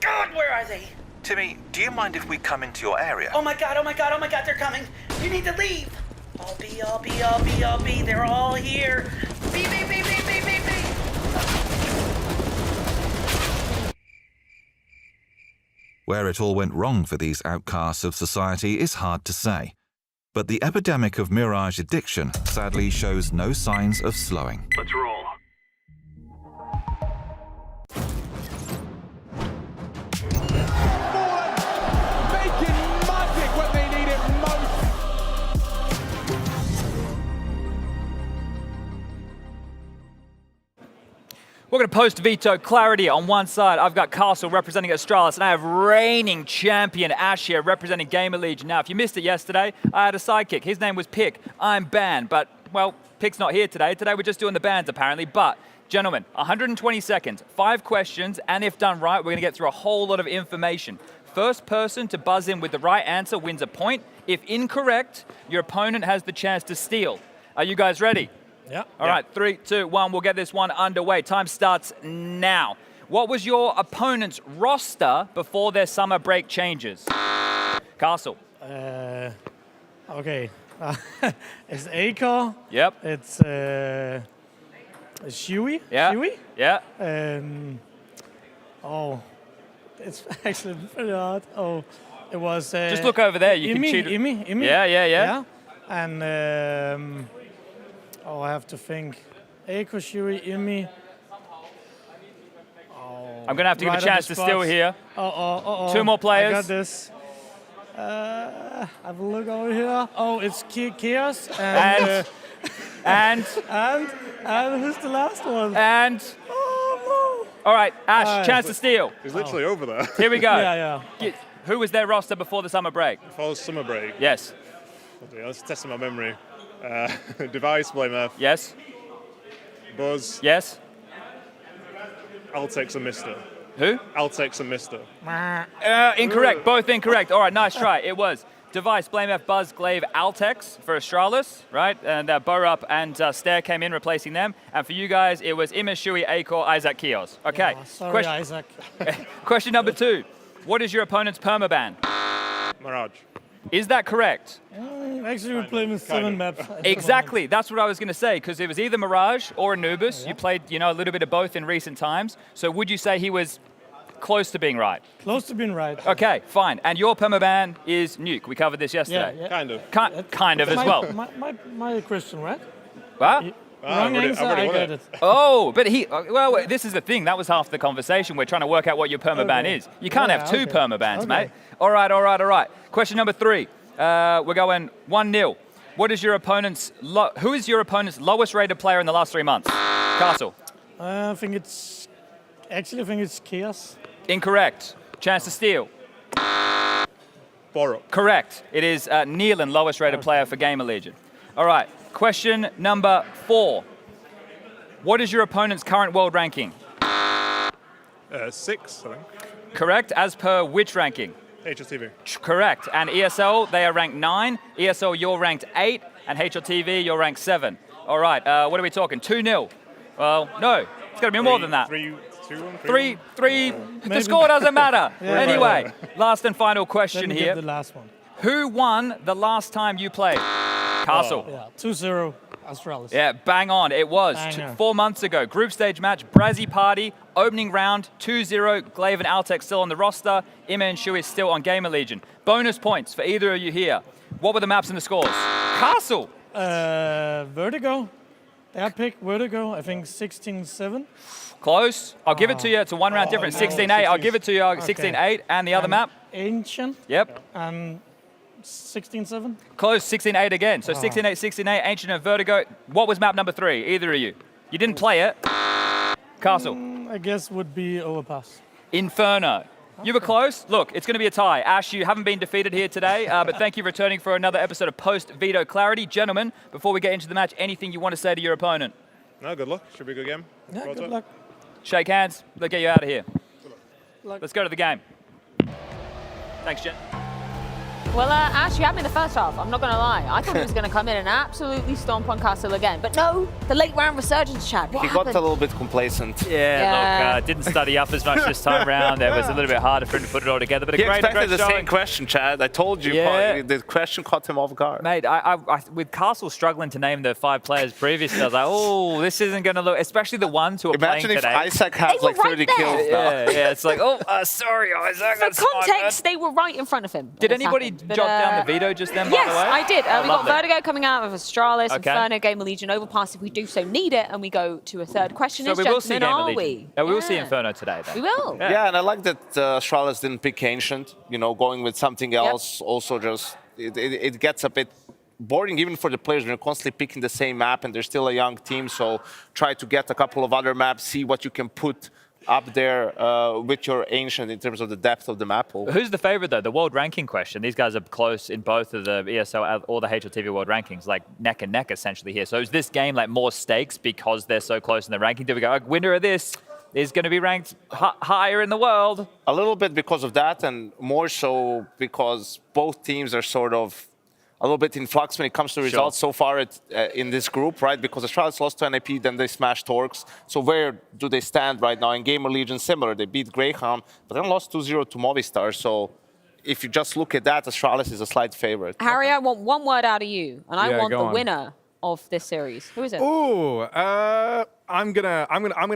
Speaker 25: God, where are they?
Speaker 9: Timmy, do you mind if we come into your area?
Speaker 25: Oh my god, they're coming. You need to leave. I'll be. They're all here. B.
Speaker 11: Where it all went wrong for these outcasts of society is hard to say. But the epidemic of Mirage addiction sadly shows no signs of slowing.
Speaker 9: Let's roll.
Speaker 5: We're going to post-veto clarity on one side. I've got Castle representing Australis, and I have reigning champion Ash here representing Gamer Legion. Now, if you missed it yesterday, I had a sidekick. His name was Pick. I'm banned, but, well, Pick's not here today. Today we're just doing the bans, apparently. But, gentlemen, 120 seconds, 5 questions, and if done right, we're going to get through a whole lot of information. First person to buzz in with the right answer wins a point. If incorrect, your opponent has the chance to steal. Are you guys ready?
Speaker 7: Yeah.
Speaker 5: All right, 3, 2, 1, we'll get this one underway. Time starts now. What was your opponent's roster before their summer break changes? Castle.
Speaker 12: Okay. It's Acre.
Speaker 5: Yep.
Speaker 12: It's Shuey.
Speaker 5: Yeah.
Speaker 12: Shuey?
Speaker 5: Yeah.
Speaker 12: Oh, it's actually pretty hard. Oh, it was...
Speaker 5: Just look over there. You can cheat.
Speaker 12: Imi.
Speaker 5: Yeah.
Speaker 12: And... oh, I have to think. Eiko, Shuri, Imi.
Speaker 5: I'm going to have to give a chance to steal here. 2 more players.
Speaker 12: I got this. Have a look over here. Oh, it's Chaos.
Speaker 5: And
Speaker 12: who's the last one?
Speaker 5: And...
Speaker 12: oh,
Speaker 5: no. All right, Ash, chance to steal.
Speaker 6: He's literally over there.
Speaker 5: Here we go.
Speaker 12: Yeah.
Speaker 5: Who was their roster before the summer break?
Speaker 6: Before the summer break?
Speaker 5: Yes.
Speaker 6: Okay, let's test my memory. Device, Blame F.
Speaker 5: Yes.
Speaker 6: Buzz.
Speaker 5: Yes.
Speaker 6: Altex and Mister.
Speaker 5: Who?
Speaker 6: Altex and Mister.
Speaker 5: Incorrect. Both incorrect. All right, nice try. It was Device, Blame F, Buzz, Glaive, Altex for Australis, right? And Borup and Stair came in replacing them. And for you guys, it was Imashui, Acor, Isaac, Kios. Okay.
Speaker 12: Yeah, sorry, Isaac.
Speaker 5: Question number 2. What is your opponent's permaban?
Speaker 6: Mirage.
Speaker 5: Is that correct?
Speaker 12: Actually, we played with 7 maps.
Speaker 5: Exactly. That's what I was going to say, because it was either Mirage or Anubis. You played, a little bit of both in recent times. So would you say he was close to being right?
Speaker 12: Close to being right.
Speaker 5: Okay, fine. And your permaban is Nuke. We covered this yesterday.
Speaker 12: Yeah.
Speaker 6: Kind of.
Speaker 5: Kind of as well.
Speaker 12: My question, right?
Speaker 5: What?
Speaker 12: Wrong answer, I got it.
Speaker 5: Oh, but well, this is the thing. That was half the conversation. We're trying to work out what your permaban is. You can't have 2 permabans, mate. All right. Question number 3. We're going 1-0. What is your opponent's? Who is your opponent's lowest rated player in the last 3 months? Castle.
Speaker 12: I think it's Chaos.
Speaker 5: Incorrect. Chance to steal.
Speaker 6: Borup.
Speaker 5: Correct. It is Nealon, lowest rated player for Gamer Legion. All right. Question number 4. What is your opponent's current world ranking?
Speaker 6: 6, I think.
Speaker 5: Correct. As per which ranking?
Speaker 6: HLTV.
Speaker 5: Correct. And ESL, they are ranked 9. ESL, you're ranked 8. And HLTV, you're ranked 7. All right. What are we talking? 2-0. Well, no. It's got to be more than that. 3. The score doesn't matter. Anyway, last and final question
Speaker 12: Let me
Speaker 5: here.
Speaker 12: get the last one.
Speaker 5: Who won the last time you played? Castle.
Speaker 12: Yeah, 2-0 Astralis.
Speaker 5: Yeah, bang on. It was 4 months ago. Group stage match, Brazzy Party, opening round, 2-0. Glaive and Altec still on the roster. Ime and Shui still on Gamer Legion. Bonus points for either of you here. What were the maps and the scores? Castle.
Speaker 12: Vertigo. Their pick, Vertigo, I think 16-7.
Speaker 5: Close. I'll give it to you. It's a one-round difference. 16-8. I'll give it to you. 16-8. And the other map?
Speaker 12: Ancient.
Speaker 5: Yep.
Speaker 12: 16-7.
Speaker 5: Close. 16-8 again. So 16-8, 16-8. Ancient and Vertigo. What was map number 3? Either of you. You didn't play it. Castle.
Speaker 12: I guess would be Overpass.
Speaker 5: Inferno. You were close. Look, it's going to be a tie. Ash, you haven't been defeated here today, but thank you for returning for another episode of Post-veto clarity. Gentlemen, before we get into the match, anything you want to say to your opponent?
Speaker 2: No, good luck. Should be a good game.
Speaker 12: Yeah, good luck.
Speaker 5: Shake hands. Let's get you out of here. Let's go to the game. Thanks, Jen.
Speaker 19: Well, Ash, you had me in the first half. I'm not going to lie. I thought he was going to come in and absolutely stomp on Castle again. But no, the late round resurgence, Chad. What happened?
Speaker 16: Got a little bit complacent.
Speaker 5: Yeah, look, didn't study up as much this time round. It was a little bit harder for him to put it all together. But
Speaker 16: he expected the same question, Chad. I told you.
Speaker 5: Yeah.
Speaker 16: The question caught him off guard.
Speaker 5: Mate, I with Castle struggling to name the 5 players previously, I was like, oh, this isn't going to look, especially the ones who are
Speaker 16: Imagine
Speaker 5: playing today.
Speaker 16: Imagine if Isaac has like 30 kills now.
Speaker 5: Yeah, it's like, oh, sorry, Isaac.
Speaker 19: For context, they were right in front of him.
Speaker 5: Did anybody jot down the veto just then, by
Speaker 19: yes,
Speaker 5: the way?
Speaker 19: I did. We got
Speaker 5: lovely.
Speaker 19: Vertigo coming out of Astralis,
Speaker 5: Okay.
Speaker 19: Inferno, Gamer Legion, Overpass if we do so need it, and we go to a third question.
Speaker 5: So
Speaker 19: Is,
Speaker 5: we will see
Speaker 19: gentlemen,
Speaker 5: Gamer
Speaker 19: are
Speaker 5: Legion.
Speaker 19: we?
Speaker 5: Yeah, we will see Inferno today, then.
Speaker 19: We will.
Speaker 16: Yeah, and I like that Astralis didn't pick Ancient. You know, going with something else also just, it gets a bit boring even for the players when you're constantly picking the same map and they're still a young team. So try to get a couple of other maps, see what you can put up there with your Ancient in terms of the depth of the map.
Speaker 5: Who's the favorite, though? The world ranking question. These guys are close in both of the ESL or the HLTV world rankings, like neck and neck essentially here. So is this game like more stakes because they're so close in the ranking? Do we go, winner of this is going to be ranked higher in the world?
Speaker 16: A little bit because of that, and more so because both teams are sort of a little bit in flux when it comes to results so far in this group, right? Because Astralis lost to NAP, then they smashed Torx. So where do they stand right now? In Gamer Legion, similar. They beat Greyhound, but then lost 2-0 to Movistar. So if you just look at that, Astralis is a slight favorite.
Speaker 19: Harry, I want one word out of you, and I want the winner of this series. Who is it?
Speaker 6: Ooh, I'm gonna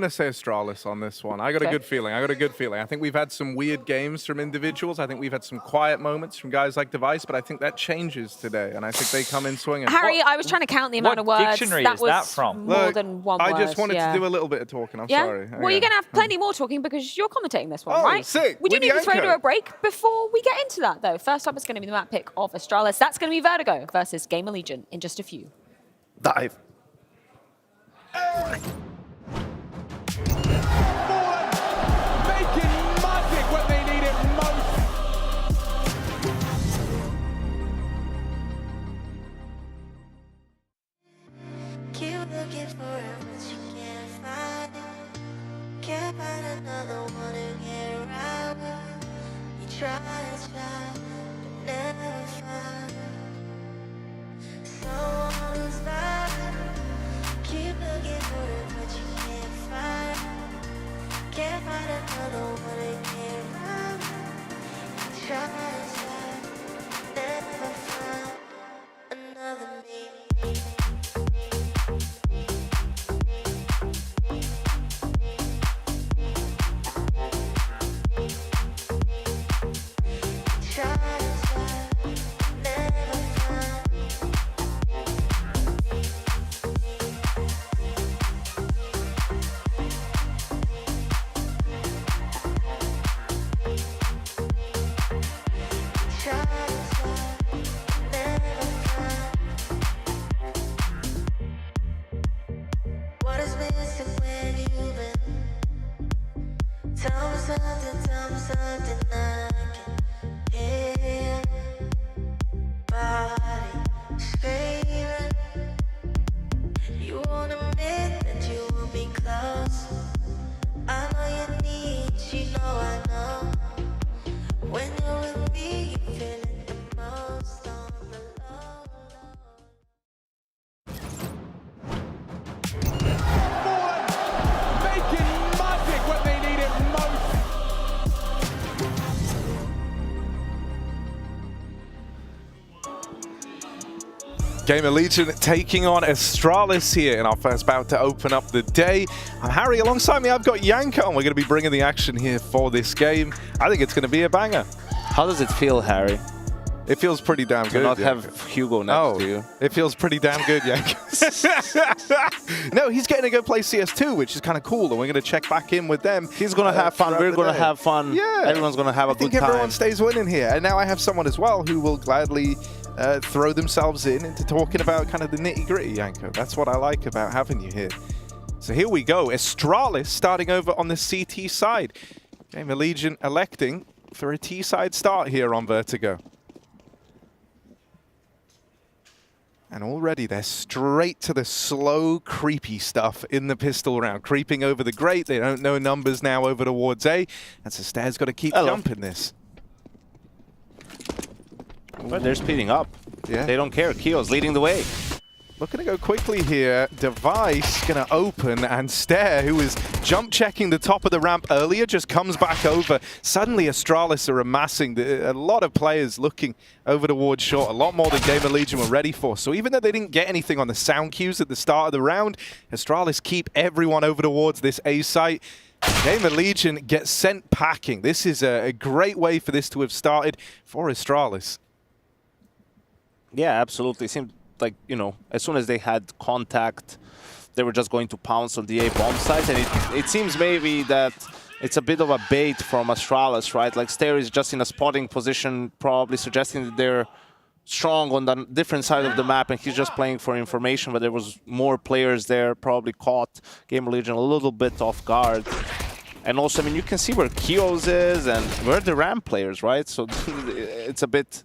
Speaker 6: say Astralis on this one. I got a good feeling. I think we've had some weird games from individuals. I think we've had some quiet moments from guys like Device, but I think that changes today, and I think they come in swinging.
Speaker 19: Harry, I was trying to count the amount of words.
Speaker 5: What dictionary is that from?
Speaker 19: More than one word.
Speaker 6: I just wanted to do a little bit of talking. I'm sorry.
Speaker 19: Well, you're going to have plenty more talking because you're commentating this one, right?
Speaker 6: Sick.
Speaker 19: We do need to throw to a break before we get into that, though. First up, it's going to be the map pick of Astralis. That's going to be Vertigo versus Gamer Legion in just a few.
Speaker 16: Dive.
Speaker 6: Gamer Legion taking on Astralis here in our first bout to open up the day. I'm Harry, alongside me I've got Yanko, and we're going to be bringing the action here for this game. I think it's going to be a banger.
Speaker 16: How does it feel, Harry?
Speaker 6: It feels pretty damn good.
Speaker 16: To not have Hugo next to you.
Speaker 6: It feels pretty damn good, Yanko. No, he's getting to go play CS2, which is kind of cool, and we're going to check back in with them.
Speaker 16: He's going to have fun. We're going to have fun.
Speaker 6: Yeah.
Speaker 16: Everyone's going to have a good time.
Speaker 6: Everyone stays winning here. And now I have someone as well who will gladly throw themselves into talking about kind of the nitty-gritty, Yanko. That's what I like about having you here. So here we go. Astralis starting over on the CT side. Gamer Legion electing for a T-side start here on Vertigo. And already they're straight to the slow, creepy stuff in the pistol round. Creeping over the grate. They don't know numbers now over towards A. And so Stair's got to keep jumping this.
Speaker 16: But they're speeding up.
Speaker 6: Yeah.
Speaker 16: They don't care. Kio's leading the way.
Speaker 6: Looking to go quickly here. Device going to open, and Stair, who was jump checking the top of the ramp earlier, just comes back over. Suddenly Astralis are amassing a lot of players looking over towards short, a lot more than Gamer Legion were ready for. So even though they didn't get anything on the sound cues at the start of the round, Astralis keep everyone over towards this A site. Gamer Legion gets sent packing. This is a great way for this to have started for Astralis.
Speaker 16: Yeah, absolutely. It seemed like, you know, as soon as they had contact, they were just going to pounce on the A bomb site. And it seems maybe that it's a bit of a bait from Astralis, right? Like, Stair is just in a spotting position, probably suggesting that they're strong on the different side of the map, and he's just playing for information, but there was more players there, probably caught Gamer Legion a little bit off guard. And also, I mean, you can see where Kios is and where the ramp players, right? So it's a bit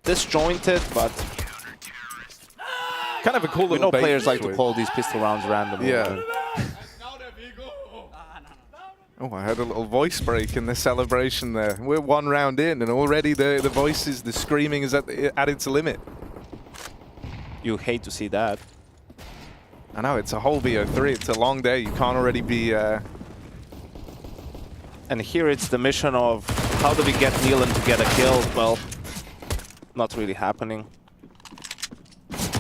Speaker 16: disjointed, but
Speaker 6: kind of a cool little.
Speaker 16: We know players like to call these pistol rounds random.
Speaker 6: Yeah. Oh, I heard a little voice break in the celebration there. We're one round in, and already the voices, the screaming is at its limit.
Speaker 16: You hate to see that.
Speaker 6: I know, it's a whole BO3. It's a long day. You can't already be...
Speaker 16: And here it's the mission of how do we get Nealon to get a kill? Well, not really happening.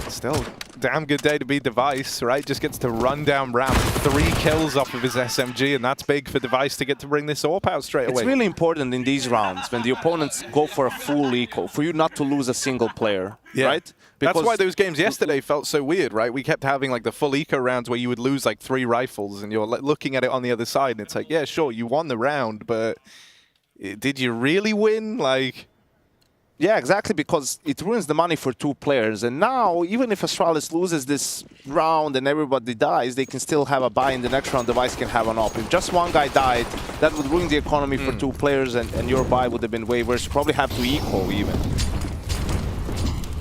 Speaker 6: Still, damn good day to be Device, right? Just gets to run down ramp, 3 kills off of his SMG, and that's big for Device to get to bring this AWP out straight away.
Speaker 16: It's really important in these rounds, when the opponents go for a full eco, for you not to lose a single player, right?
Speaker 6: Because that's why those games yesterday felt so weird, right? We kept having like the full eco rounds where you would lose like 3 rifles, and you're looking at it on the other side, and it's like, yeah, sure, you won the round, but did you really win? Like...
Speaker 16: Yeah, exactly, because it ruins the money for 2 players. And now, even if Astralis loses this round and everybody dies, they can still have a buy in the next round. Device can have an op. If just one guy died, that would ruin the economy for 2 players, and your buy would have been way worse. You probably have to eco even.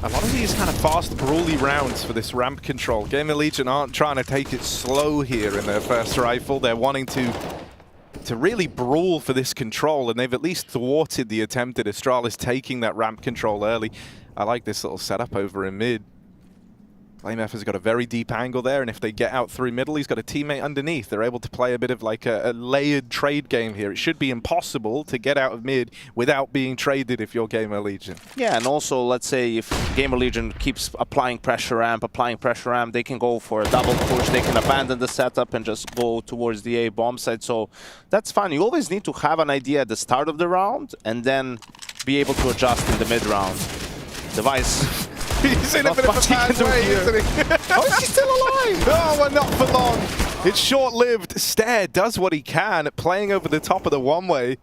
Speaker 6: A lot of these kind of fast, brawly rounds for this ramp control. Gamer Legion aren't trying to take it slow here in their first rifle. They're wanting to really brawl for this control, and they've at least thwarted the attempt at Astralis taking that ramp control early. I like this little setup over in mid. FlameF has got a very deep angle there, and if they get out through middle, he's got a teammate underneath. They're able to play a bit of like a layered trade game here. It should be impossible to get out of mid without being traded if you're Gamer Legion.
Speaker 16: Yeah, and also, let's say if Gamer Legion keeps applying pressure ramp, they can go for a double push. They can abandon the setup and just go towards the A bomb site. So that's fine. You always need to have an idea at the start of the round and then be able to adjust in the mid round. Device.
Speaker 6: He's in a bit of a bad way, isn't he?
Speaker 16: Oh, is he still alive?
Speaker 6: Oh, well, not for long. It's short-lived. Stair does what he can, playing over the top of the one-way.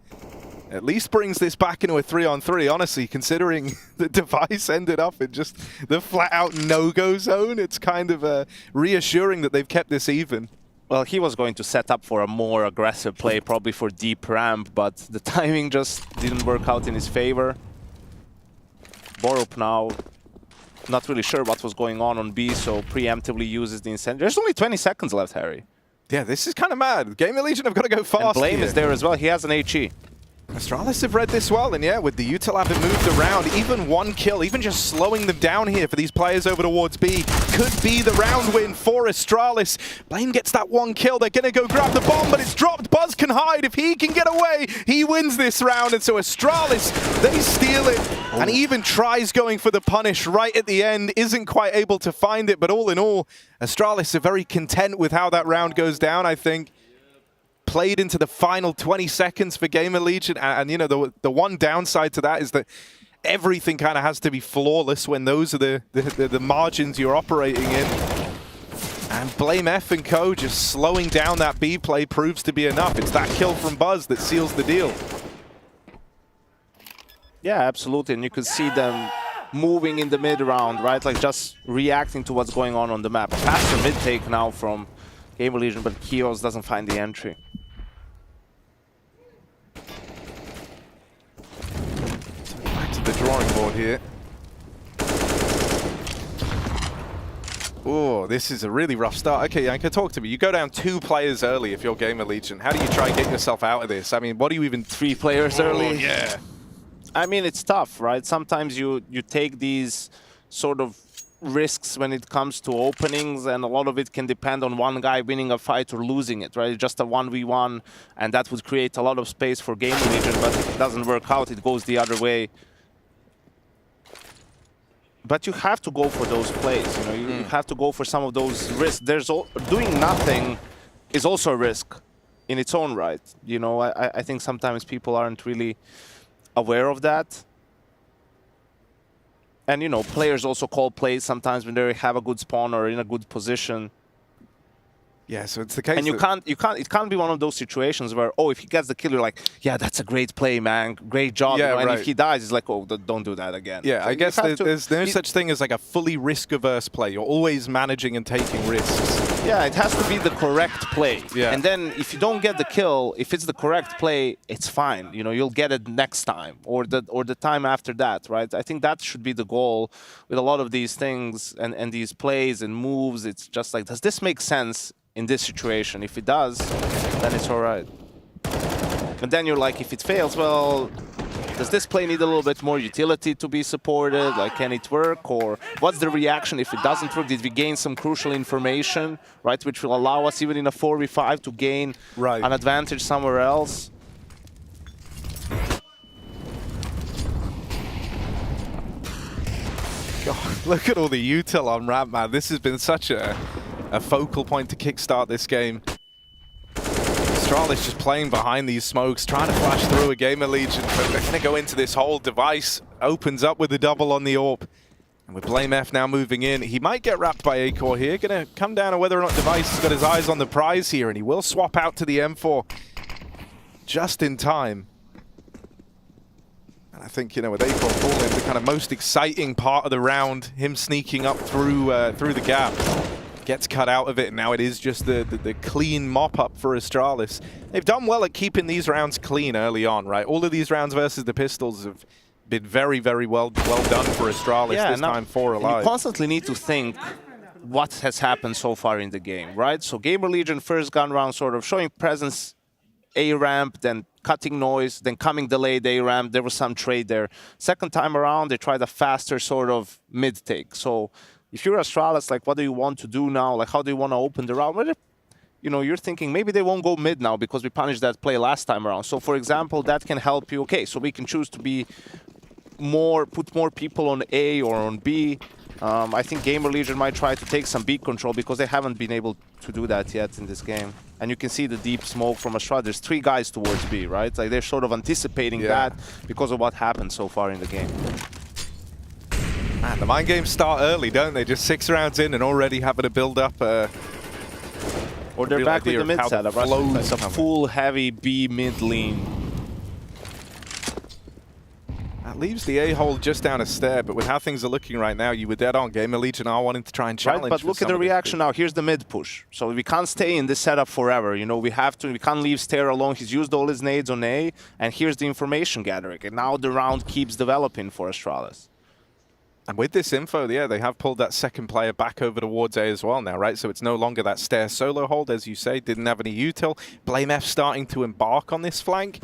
Speaker 6: At least brings this back into a 3-on-3, honestly, considering the Device ended up in just the flat-out no-go zone. It's kind of reassuring that they've kept this even.
Speaker 16: Well, he was going to set up for a more aggressive play, probably for deep ramp, but the timing just didn't work out in his favor. Borup now... not really sure what was going on B, so preemptively uses the incendiary. There's only 20 seconds left, Harry.
Speaker 6: Yeah, this is kind of mad. Gamer Legion have got to go fast.
Speaker 16: And Blame is there as well. He has an HE.
Speaker 4: Astralis have read this well, and yeah, with the util having moved around, even one kill, even just slowing them down here for these players over towards B, could be the round win for Astralis. Blame gets that one kill, they're gonna go grab the bomb, but it's dropped. Buzz can hide, if he can get away, he wins this round, and so Astralis, they steal it, and even tries going for the punish right at the end, isn't quite able to find it, but all in all, Astralis are very content with how that round goes down, I think. Played into the final 20 seconds for Gamer Legion, and you know, the one downside to that is that everything kind of has to be flawless when those are the margins you're operating in. And Blame F and Co just slowing down that B play proves to be enough. It's that kill from Buzz that seals the deal.
Speaker 16: Yeah, absolutely, and you could see them moving in the mid round, right? Like just reacting to what's going on the map. Faster mid take now from Gamer Legion, but Kios doesn't find the entry.
Speaker 4: Back to the drawing board here. Oh, this is a really rough start. Okay, Yanko, talk to me. You go down 2 players early if you're Gamer Legion. How do you try and get yourself out of this? I mean, what do you even...
Speaker 16: 3 players early?
Speaker 4: Yeah.
Speaker 16: I mean, it's tough, right? Sometimes you take these sort of risks when it comes to openings, and a lot of it can depend on one guy winning a fight or losing it, right? It's just a 1v1, and that would create a lot of space for Gamer Legion, but if it doesn't work out, it goes the other way. But you have to go for those plays, you know, you have to go for some of those risks. Doing nothing is also a risk in its own right. You know, I think sometimes people aren't really aware of that. And, you know, players also call plays sometimes when they have a good spawn or in a good position.
Speaker 4: Yeah, so it's the case.
Speaker 16: And it can't be one of those situations where, oh, if he gets the kill, you're like, yeah, that's a great play, man, great job.
Speaker 4: Yeah,
Speaker 16: you know? And
Speaker 4: right.
Speaker 16: if he dies, it's like, oh, don't do that again.
Speaker 4: Yeah,
Speaker 16: so
Speaker 4: I guess there's no such thing as like a fully risk-averse play. You're always managing and taking risks.
Speaker 16: Yeah, it has to be the correct play.
Speaker 4: Yeah.
Speaker 16: And then if you don't get the kill, if it's the correct play, it's fine. You know, you'll get it next time or the time after that, right? I think that should be the goal with a lot of these things and these plays and moves. It's just like, does this make sense in this situation? If it does, then it's all right. And then you're like, if it fails, well, does this play need a little bit more utility to be supported? Like, can it work? Or what's the reaction if it doesn't work? Did we gain some crucial information, right, which will allow us even in a 4v5 to gain an advantage somewhere else?
Speaker 4: God, look at all the util on ramp, man. This has been such a focal point to kickstart this game. Astralis just playing behind these smokes, trying to flash through a Gamer Legion, but they're going to go into this hole. Device opens up with the double on the AWP. And with Blame F now moving in, he might get wrapped by Acor here. Going to come down to whether or not Device has got his eyes on the prize here, and he will swap out to the M4 just in time. And I think, you know, with Acor falling, the kind of most exciting part of the round, him sneaking up through the gap. Gets cut out of it, and now it is just the clean mop-up for Astralis. They've done well at keeping these rounds clean early on, right? All of these rounds versus the Pistols have been very, very well done for Astralis, this time 4 alive.
Speaker 16: You constantly need to think what has happened so far in the game, right? So Gamer Legion first gun round sort of showing presence A-ramp, then cutting noise, then coming delayed A-ramp. There was some trade there. Second time around, they tried a faster sort of mid-take. So if you're Astralis, like, what do you want to do now? Like, how do you want to open the round? Well, you know, you're thinking maybe they won't go mid now because we punished that play last time around. So, for example, that can help you. Okay, so we can choose to be put more people on A or on B. I think Gamer Legion might try to take some B control because they haven't been able to do that yet in this game. And you can see the deep smoke from Astralis. There's 3 guys towards B, right? Like, they're sort of anticipating that because of what happened so far in the game.
Speaker 4: Man, the mind games start early, don't they? Just 6 rounds in and already having to build up
Speaker 16: or they're back with the mid setup, right? It's a full heavy B mid lean.
Speaker 4: That leaves the A-hole just down a stair, but with how things are looking right now, you were dead on. Gamer Legion are wanting to try and challenge.
Speaker 16: Right, but look at the reaction now. Here's the mid push. So we can't stay in this setup forever. You know, we can't leave Stair alone. He's used all his nades on A, and here's the information gathering. And now the round keeps developing for Astralis.
Speaker 4: And with this info, yeah, they have pulled that second player back over towards A as well now, right? So it's no longer that Stair solo hold, as you say, didn't have any util. Blame F starting to embark on this flank.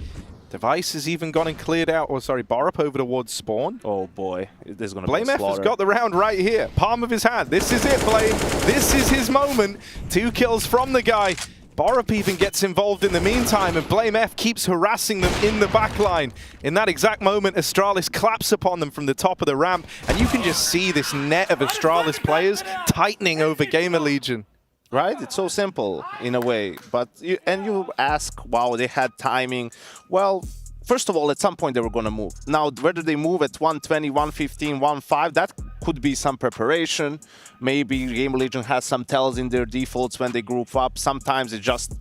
Speaker 4: Device has even gone and cleared out, or sorry, Borup over towards spawn.
Speaker 16: Oh boy, there's going to be a
Speaker 4: Blame F
Speaker 16: slaughter.
Speaker 4: has got the round right here. Palm of his hand. This is it, Blame. This is his moment. 2 kills from the guy. Borup even gets involved in the meantime, and Blame F keeps harassing them in the backline. In that exact moment, Astralis claps upon them from the top of the ramp, and you can just see this net of Astralis players tightening over Gamer Legion.
Speaker 16: Right? It's so simple in a way. But you ask, wow, they had timing. Well, first of all, at some point they were going to move. Now, whether they move at 120, 115, 1.5, that could be some preparation. Maybe Gamer Legion has some tells in their defaults when they group up. Sometimes it just,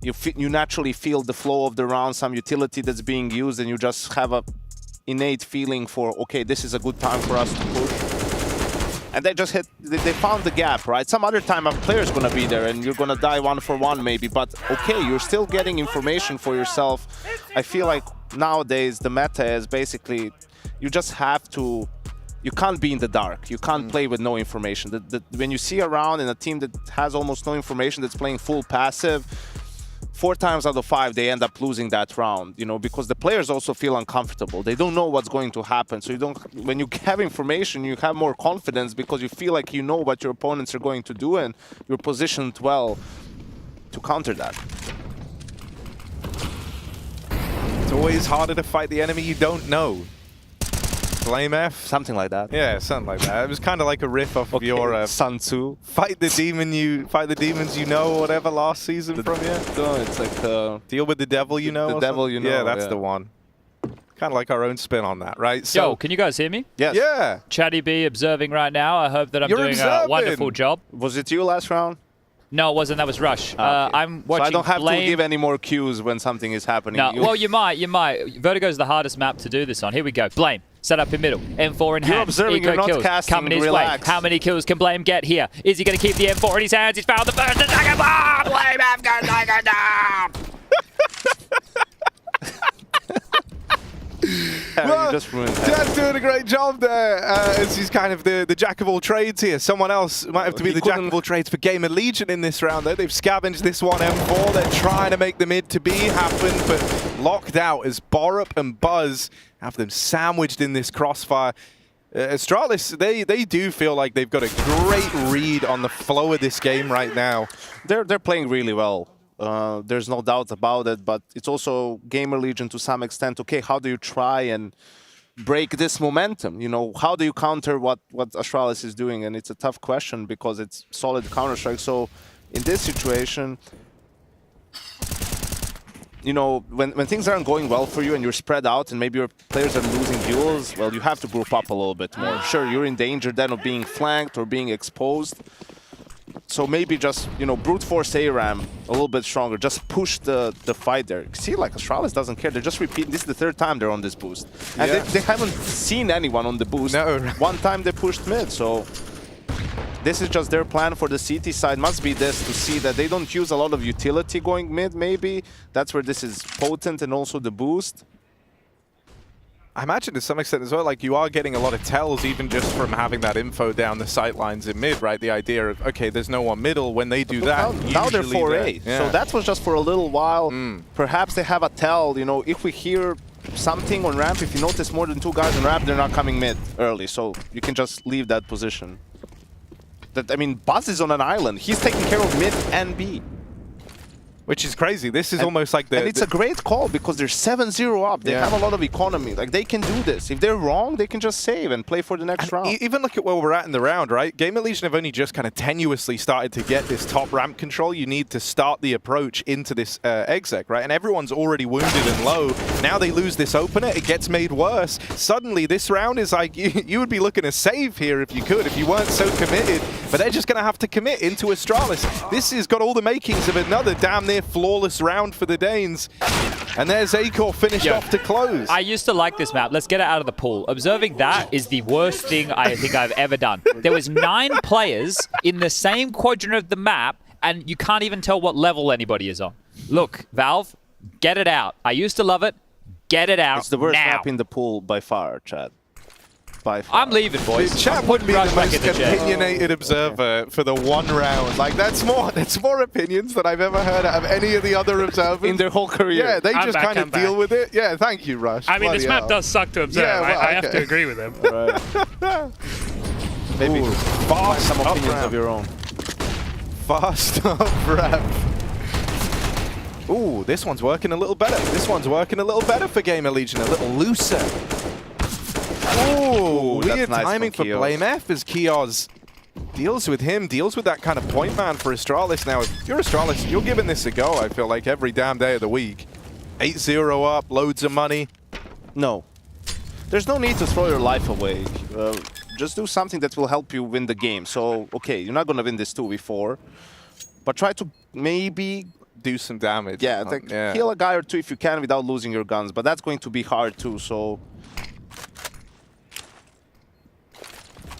Speaker 16: you naturally feel the flow of the round, some utility that's being used, and you just have a innate feeling for, okay, this is a good time for us to push. And they just they found the gap, right? Some other time a player's gonna be there and you're gonna die 1-for-1 maybe, but okay, you're still getting information for yourself. I feel like nowadays the meta is basically, you just have to, you can't be in the dark. You can't play with no information. When you see a round in a team that has almost no information, that's playing full passive, 4 times out of 5 they end up losing that round, you know, because the players also feel uncomfortable. They don't know what's going to happen. So you don't, when you have information, you have more confidence because you feel like you know what your opponents are going to do and you're positioned well to counter that.
Speaker 4: It's always harder to fight the enemy you don't know. Blame F?
Speaker 16: Something like that.
Speaker 4: Yeah, something like that. It was kind of like a riff off of your
Speaker 16: Sun Tzu.
Speaker 4: fight the demons you know, or whatever, last season from you.
Speaker 16: No, it's like
Speaker 4: deal with the devil you know.
Speaker 16: The devil you know.
Speaker 4: Yeah, that's the one. Kind of like our own spin on that, right? So,
Speaker 5: Yo, can you guys hear me?
Speaker 16: Yes.
Speaker 4: Yeah.
Speaker 5: Chatty B observing right now. I hope that I'm
Speaker 4: You're
Speaker 5: doing
Speaker 4: observing.
Speaker 5: a wonderful job.
Speaker 16: Was it you last round?
Speaker 5: No, it wasn't. That was Rush.
Speaker 16: Okay.
Speaker 5: I'm watching.
Speaker 16: So I don't have
Speaker 5: Blame.
Speaker 16: to give any more cues when something is happening.
Speaker 5: No, well, you might. Vertigo's the hardest map to do this on. Here we go. Blame. Set up in middle. M4 in hand.
Speaker 16: You're observing,
Speaker 5: Eco
Speaker 16: you're not
Speaker 5: kills.
Speaker 16: casting,
Speaker 5: Coming his
Speaker 16: relax.
Speaker 5: way. How many kills can Blame get here? Is he going to keep the M4 in his hands? He's found the first and second bomb! Blame F goes like a down!
Speaker 4: Well,
Speaker 16: you just ruined that.
Speaker 4: Dad's doing a great job there, as he's kind of the jack of all trades here. Someone else might have to be the jack of all trades for Gamer Legion in this round, though. They've scavenged this one M4. They're trying to make the mid to B happen, but locked out as Borup and Buzz have them sandwiched in this crossfire. Astralis, they do feel like they've got a great read on the flow of this game right now.
Speaker 16: They're playing really well. There's no doubt about it, but it's also Gamer Legion to some extent. Okay, how do you try and break this momentum? You know, how do you counter what Astralis is doing? And it's a tough question because it's solid Counter-Strike. So in this situation, you know, when things aren't going well for you and you're spread out and maybe your players are losing duels, well, you have to group up a little bit more. Sure, you're in danger then of being flanked or being exposed. So maybe just, you know, brute force ARAM a little bit stronger. Just push the fight there. See, like, Astralis doesn't care. They're just repeating. This is the 3rd time they're on this boost. And they haven't seen anyone on the boost.
Speaker 4: No.
Speaker 16: One time they pushed mid, so this is just their plan for the CT side. Must be this, to see that they don't use a lot of utility going mid, maybe. That's where this is potent, and also the boost.
Speaker 4: I imagine to some extent as well, like you are getting a lot of tells even just from having that info down the sight lines in mid, right? The idea of, okay, there's no one middle. When they do that,
Speaker 16: now they're 4-8. So that was just for a little while. Perhaps they have a tell, you know, if we hear something on ramp, if you notice more than 2 guys on ramp, they're not coming mid early. So you can just leave that position. I mean, Buzz is on an island. He's taking care of mid and B.
Speaker 4: Which is crazy. This is almost like
Speaker 16: And it's a great call because they're 7-0 up. They have a lot of economy. Like, they can do this. If they're wrong, they can just save and play for the next round.
Speaker 4: Even look at where we're at in the round, right? Gamer Legion have only just kind of tenuously started to get this top ramp control. You need to start the approach into this exec, right? And everyone's already wounded and low. Now they lose this opener. It gets made worse. Suddenly, this round is like, you would be looking to save here if you could, if you weren't so committed. But they're just going to have to commit into Astralis. This has got all the makings of another damn near flawless round for the Danes. And there's Acor finished off to close.
Speaker 5: I used to like this map. Let's get it out of the pool. Observing that is the worst thing I think I've ever done. There was 9 players in the same quadrant of the map, and you can't even tell what level anybody is on. Look, Valve, get it out. I used to love it. Get it out.
Speaker 16: It's the worst
Speaker 5: now.
Speaker 16: map in the pool by far, Chad.
Speaker 13: by far.
Speaker 5: I'm leaving, boys.
Speaker 4: Chat would be the most opinionated observer for the one round. Like that's more opinions than I've ever heard out of any of the other observers
Speaker 13: in their whole career.
Speaker 4: Yeah, they just kind of deal with it. Yeah, thank you, Rush.
Speaker 7: I mean, this map does suck to observe.
Speaker 4: Yeah, well,
Speaker 7: I have to agree with him.
Speaker 13: Right. Maybe find some opinions of your own.
Speaker 4: Fast up rep. Ooh, this one's working a little better. This one's working a little better for Gamer Legion, a little looser. Ooh, weird
Speaker 13: nice
Speaker 4: timing for Blame F as Kioz deals with him, deals with that kind of point man for Astralis. Now, if you're Astralis, you're giving this a go, I feel like, every damn day of the week. 8-0 up, loads of money.
Speaker 13: No. There's no need to throw your life away. Just do something that will help you win the game. So, okay, you're not going to win this 2v4, but try to maybe
Speaker 4: do some damage.
Speaker 13: Yeah, kill a guy or two if you can without losing your guns, but that's going to be hard too, so...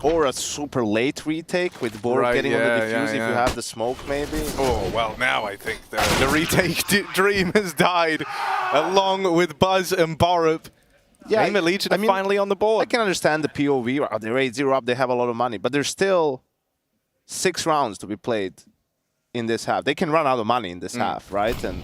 Speaker 13: Or a super late retake with Borg getting on the defuse if you have the smoke, maybe.
Speaker 4: Oh, well, now I think the retake dream has died, along with Buzz and Borup.
Speaker 13: Yeah,
Speaker 4: Gamer Legion are finally on the board.
Speaker 13: I can understand the POV. They're 8-0 up, they have a lot of money, but there's still 6 rounds to be played in this half. They can run out of money in this half, right? And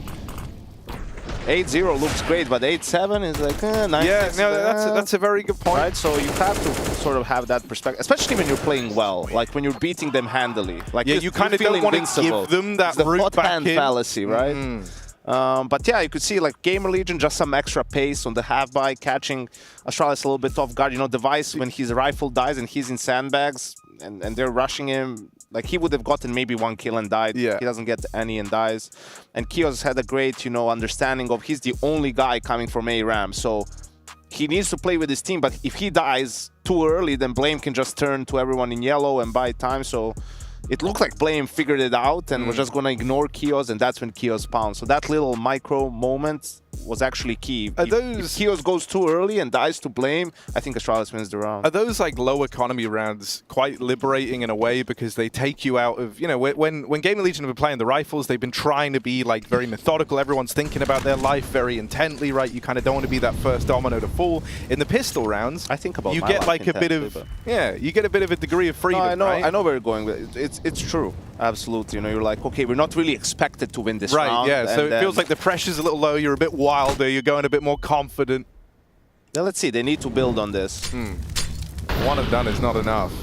Speaker 13: 8-0 looks great, but 8-7 is like, 9.
Speaker 4: Yeah, no, that's a very good point.
Speaker 13: Right, so you have to sort of have that perspective, especially when you're playing well, like when you're beating them handily. Like
Speaker 4: yeah, you kind of don't want to give them that route back in.
Speaker 13: Fallacy, right? But yeah, you could see like Gamer Legion, just some extra pace on the half-by, catching Astralis a little bit off guard. You know, Device, when his rifle dies and he's in sandbags and they're rushing him, like he would have gotten maybe 1 kill and died. Yeah. He doesn't get any and dies. And Kioz had a great, you know, understanding of he's the only guy coming from A-Ram. So he needs to play with his team, but if he dies too early, then Blame can just turn to everyone in yellow and buy time. So it looked like Blame figured it out and was just going to ignore Kioz, and that's when Kioz pounced. So that little micro moment was actually key. If Kioz goes too early and dies to Blame, I think Astralis wins the round.
Speaker 4: Are those like low economy rounds quite liberating in a way, because they take you out of, you know, when Gamer Legion have been playing the rifles, they've been trying to be like very methodical. Everyone's thinking about their life very intently, right? You kind of don't want to be that first domino to fall. In the pistol rounds,
Speaker 13: I think about
Speaker 4: you get like a bit of, you get a bit of a degree of freedom.
Speaker 13: No,
Speaker 4: right?
Speaker 13: I know where you're going with it. It's true. Absolutely. You know, you're like, okay, we're not really expected to win this round.
Speaker 4: Right, yeah. So it feels like the pressure's a little low. You're a bit wilder. You're going a bit more confident.
Speaker 13: Yeah, let's see. They need to build on this.
Speaker 4: One and done is not enough.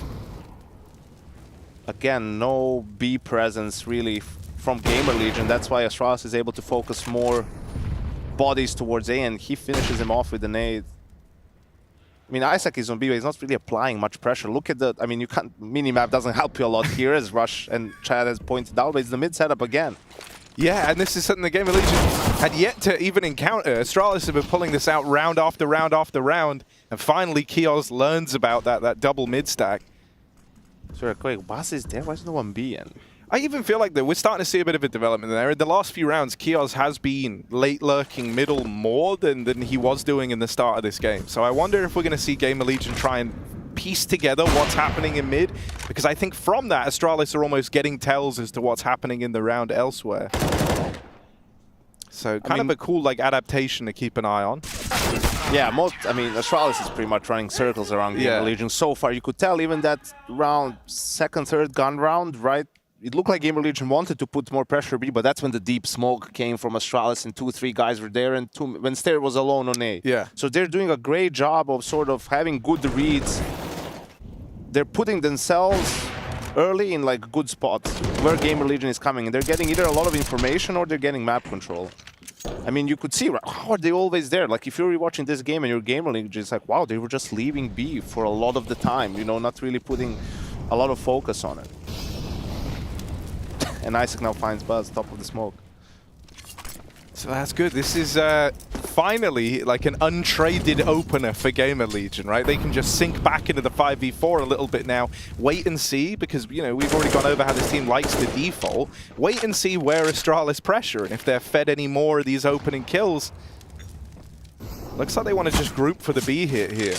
Speaker 13: Again, no B presence really from Gamer Legion. That's why Astralis is able to focus more bodies towards A, and he finishes him off with an A. I mean, Isaac is on B, but he's not really applying much pressure. Look at the, I mean, you can't, minimap doesn't help you a lot here, as Rush and Chad has pointed out, but it's the mid setup again.
Speaker 4: Yeah, and this is something the Gamer Legion had yet to even encounter. Astralis have been pulling this out round after round after round, and finally Kioz learns about that double mid stack.
Speaker 13: Sorry, quick, Buzz is there? Why is no one B in?
Speaker 4: I even feel like that we're starting to see a bit of a development there. In the last few rounds, Kioz has been late lurking middle more than he was doing in the start of this game. So I wonder if we're going to see Gamer Legion try and piece together what's happening in mid, because I think from that, Astralis are almost getting tells as to what's happening in the round elsewhere. So kind of a cool like adaptation to keep an eye on.
Speaker 13: Yeah, I mean, Astralis is pretty much running circles around Gamer Legion so far. You could tell even that round, second, third gun round, right? It looked like Gamer Legion wanted to put more pressure B, but that's when the deep smoke came from Astralis and 2-3 guys were there, and when Stair was alone on A.
Speaker 4: Yeah.
Speaker 13: So they're doing a great job of sort of having good reads. They're putting themselves early in like good spots where Gamer Legion is coming, and they're getting either a lot of information or they're getting map control. I mean, you could see, how are they always there? Like, if you're rewatching this game and you're Gamer Legion, it's like, wow, they were just leaving B for a lot of the time, you know, not really putting a lot of focus on it. And Isaac now finds Buzz, top of the smoke.
Speaker 4: So that's good. This is finally like an untraded opener for Gamer Legion, right? They can just sink back into the 5v4 a little bit now. Wait and see, because, you know, we've already gone over how this team likes the default. Wait and see where Astralis pressure, and if they're fed any more of these opening kills. Looks like they want to just group for the B hit here.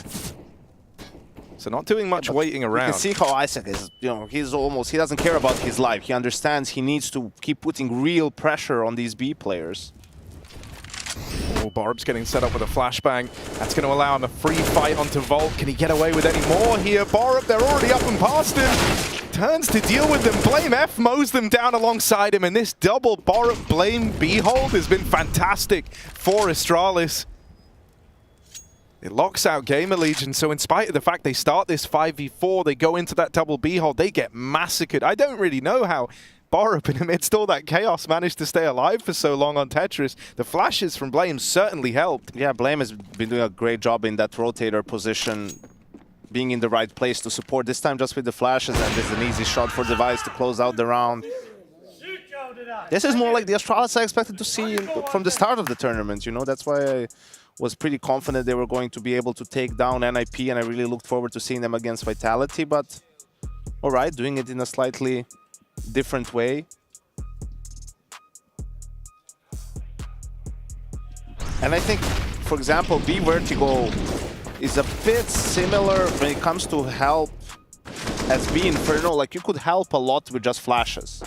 Speaker 4: So not doing much waiting around.
Speaker 13: You can see how Isaac is, you know, he doesn't care about his life. He understands he needs to keep putting real pressure on these B players.
Speaker 4: Oh, Borub's getting set up with a flashbang. That's going to allow him a free fight onto Volt. Can he get away with any more here? Borup, they're already up and past him. Turns to deal with them. Blame F mows them down alongside him, and this double Borup Blame B hold has been fantastic for Astralis. It locks out Gamer Legion, so in spite of the fact they start this 5v4, they go into that double B hold, they get massacred. I don't really know how Borup, in amidst all that chaos, managed to stay alive for so long on Tetris. The flashes from Blame certainly helped.
Speaker 13: Yeah, Blame has been doing a great job in that rotator position, being in the right place to support. This time just with the flashes, and there's an easy shot for Device to close out the round. This is more like the Astralis I expected to see from the start of the tournament, you know? That's why I was pretty confident they were going to be able to take down NIP, and I really looked forward to seeing them against Vitality, but all right, doing it in a slightly different way. And I think, for example, B Vertigo is a bit similar when it comes to help as B Inferno. Like, you could help a lot with just flashes.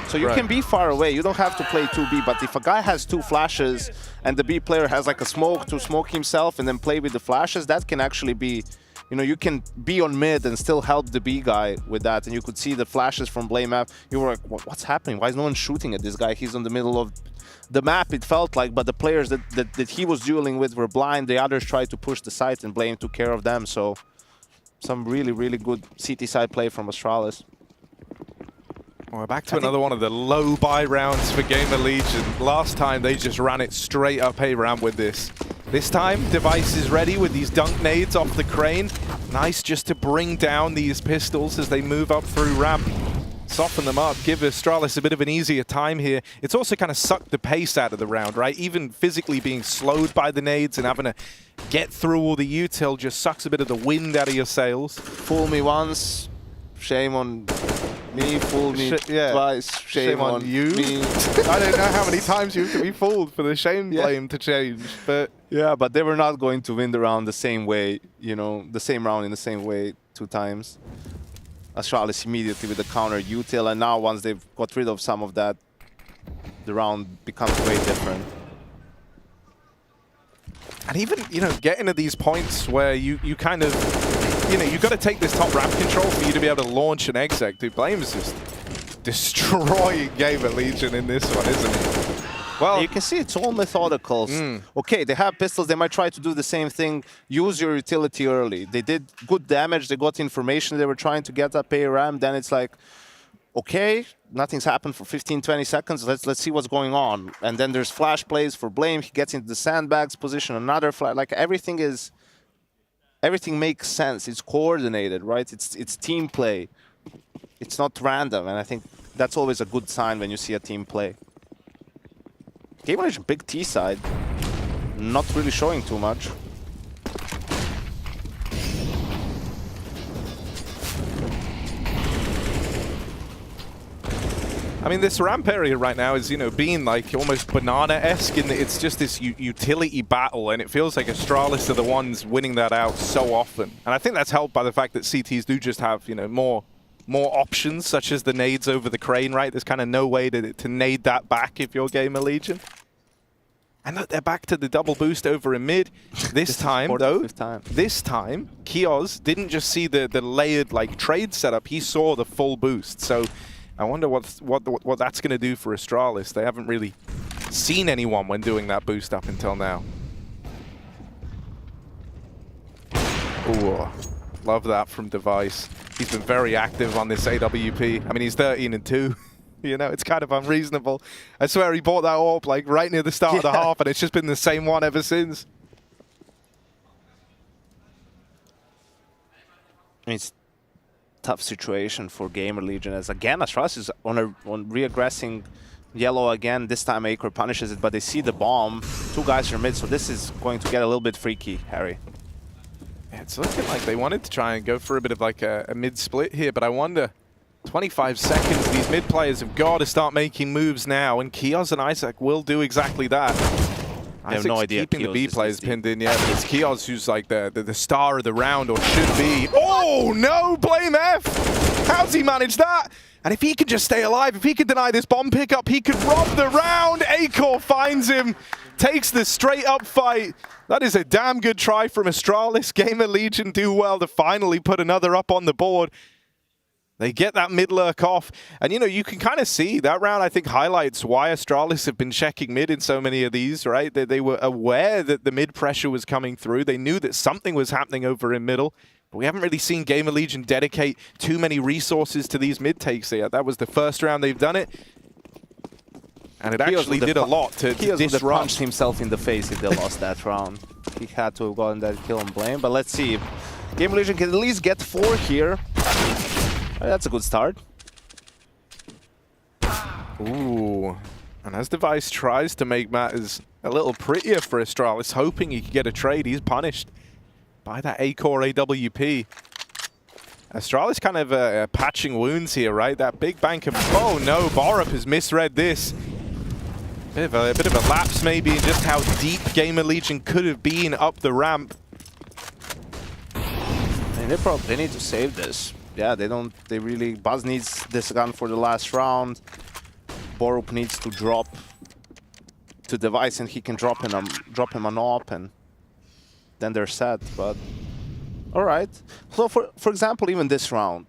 Speaker 13: So you can be far away, you don't have to play 2B, but if a guy has 2 flashes and the B player has like a smoke to smoke himself and then play with the flashes, that can actually be, you know, you can be on mid and still help the B guy with that. And you could see the flashes from Blame F. You were like, what's happening? Why is no one shooting at this guy? He's in the middle of the map, it felt like, but the players that he was dueling with were blind. The others tried to push the site and Blame took care of them. So some really, really good CT side play from Astralis.
Speaker 4: Well, back to another one of the low buy rounds for Gamer Legion. Last time they just ran it straight up A ramp with this. This time, Device is ready with these dunk nades off the crane. Nice just to bring down these pistols as they move up through ramp. Soften them up, give Astralis a bit of an easier time here. It's also kind of sucked the pace out of the round, right? Even physically being slowed by the nades and having to get through all the util just sucks a bit of the wind out of your sails.
Speaker 13: Fool me once, shame on me. Fool me twice, shame on
Speaker 4: you.
Speaker 13: Me.
Speaker 4: I don't know how many times you have to be fooled for the shame blame to change, but
Speaker 13: yeah, but they were not going to win the round the same way, you know, the same round in the same way 2 times. Astralis immediately with the counter util, and now once they've got rid of some of that, the round becomes way different.
Speaker 4: And even, you know, getting to these points where you kind of, you know, you've got to take this top ramp control for you to be able to launch an exec. Dude, Blame is just destroying Gamer Legion in this one, isn't he?
Speaker 13: Well, you can see it's all methodical. Okay, they have pistols, they might try to do the same thing. Use your utility early. They did good damage, they got information, they were trying to get up A ramp, then it's like, okay, nothing's happened for 15-20 seconds, let's see what's going on. And then there's flash plays for Blame, he gets into the sandbags position, another flash, like everything makes sense, it's coordinated, right? It's team play. It's not random, and I think that's always a good sign when you see a team play. Gamer Legion big T side, not really showing too much.
Speaker 4: I mean, this ramp area right now is, you know, being like almost banana-esque in that it's just this utility battle, and it feels like Astralis are the ones winning that out so often. And I think that's helped by the fact that CTs do just have, you know, more options, such as the nades over the crane, right? There's kind of no way to nade that back if you're Gamer Legion. And look, they're back to the double boost over in mid. This time, though, this time, Kioz didn't just see the layered like trade setup, he saw the full boost. So I wonder what that's going to do for Astralis. They haven't really seen anyone when doing that boost up until now. Ooh, love that from Device. He's been very active on this AWP. I mean, he's 13-2. You know, it's kind of unreasonable. I swear he bought that AWP like right near the start of the half, and it's just been the same one ever since.
Speaker 13: It's a tough situation for Gamer Legion, as again Astralis is on re-aggressing yellow again. This time Acre punishes it, but they see the bomb. 2 guys are mid, so this is going to get a little bit freaky, Harry.
Speaker 4: Yeah, it's looking like they wanted to try and go for a bit of like a mid-split here, but I wonder, 25 seconds, these mid players have got to start making moves now, and Kioz and Isaac will do exactly that.
Speaker 13: I have no idea.
Speaker 4: Keeping the B players pinned in, yeah, but it's Kioz who's like the star of the round, or should be. Oh no, Blame F! How's he managed that? And if he could just stay alive, if he could deny this bomb pickup, he could rob the round. Acor finds him, takes the straight up fight. That is a damn good try from Astralis. Gamer Legion do well to finally put another up on the board. They get that mid lurk off. And, you know, you can kind of see that round, I think, highlights why Astralis have been checking mid in so many of these, right? They were aware that the mid pressure was coming through. They knew that something was happening over in middle. But we haven't really seen Gamer Legion dedicate too many resources to these mid takes yet. That was the first round they've done it. And it actually did a lot to disrupt.
Speaker 13: Punched himself in the face if they lost that round. He had to have gotten that kill on Blame. But let's see if Gamer Legion can at least get 4 here. That's a good start.
Speaker 4: Ooh. And as Device tries to make matters a little prettier for Astralis, hoping he could get a trade, he's punished by that Acor AWP. Astralis kind of patching wounds here, right? That big bank of... Oh no, Borup has misread this. A bit of a lapse maybe in just how deep Gamer Legion could have been up the ramp.
Speaker 13: And they need to save this. Yeah, they really... Buzz needs this gun for the last round. Borup needs to drop to Device and he can drop him an AWP and then they're set, but... Alright. So for example, even this round,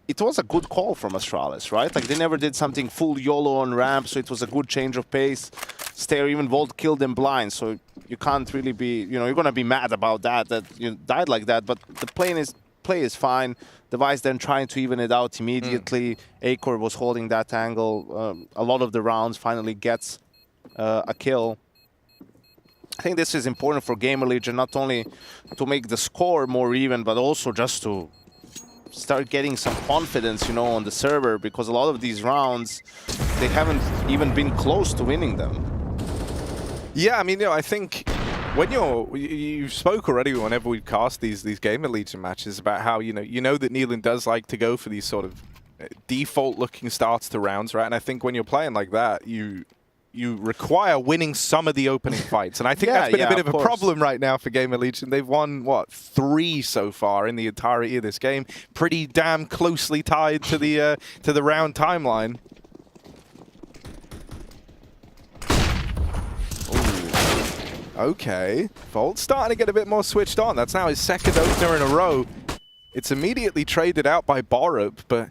Speaker 13: it was a good call from Astralis, right? Like they never did something full YOLO on ramp, so it was a good change of pace. Stair, even Volt killed them blind, so you can't really be... You know, you're gonna be mad about that you died like that, but the play is fine. Device then trying to even it out immediately. Acor was holding that angle. A lot of the rounds finally gets a kill. I think this is important for Gamer Legion, not only to make the score more even, but also just to start getting some confidence, you know, on the server, because a lot of these rounds, they haven't even been close to winning them.
Speaker 4: Yeah, I mean, you know, I think when you spoke already whenever we cast these Gamer Legion matches about how, you know that Nealon does like to go for these sort of default-looking starts to rounds, right? And I think when you're playing like that, you require winning some of the opening fights. And I think that's been a bit of a problem right now for Gamer Legion. They've won, what, 3 so far in the entirety of this game. Pretty damn closely tied to the round timeline. Okay, Volt's starting to get a bit more switched on. That's now his second opener in a row. It's immediately traded out by Borup, but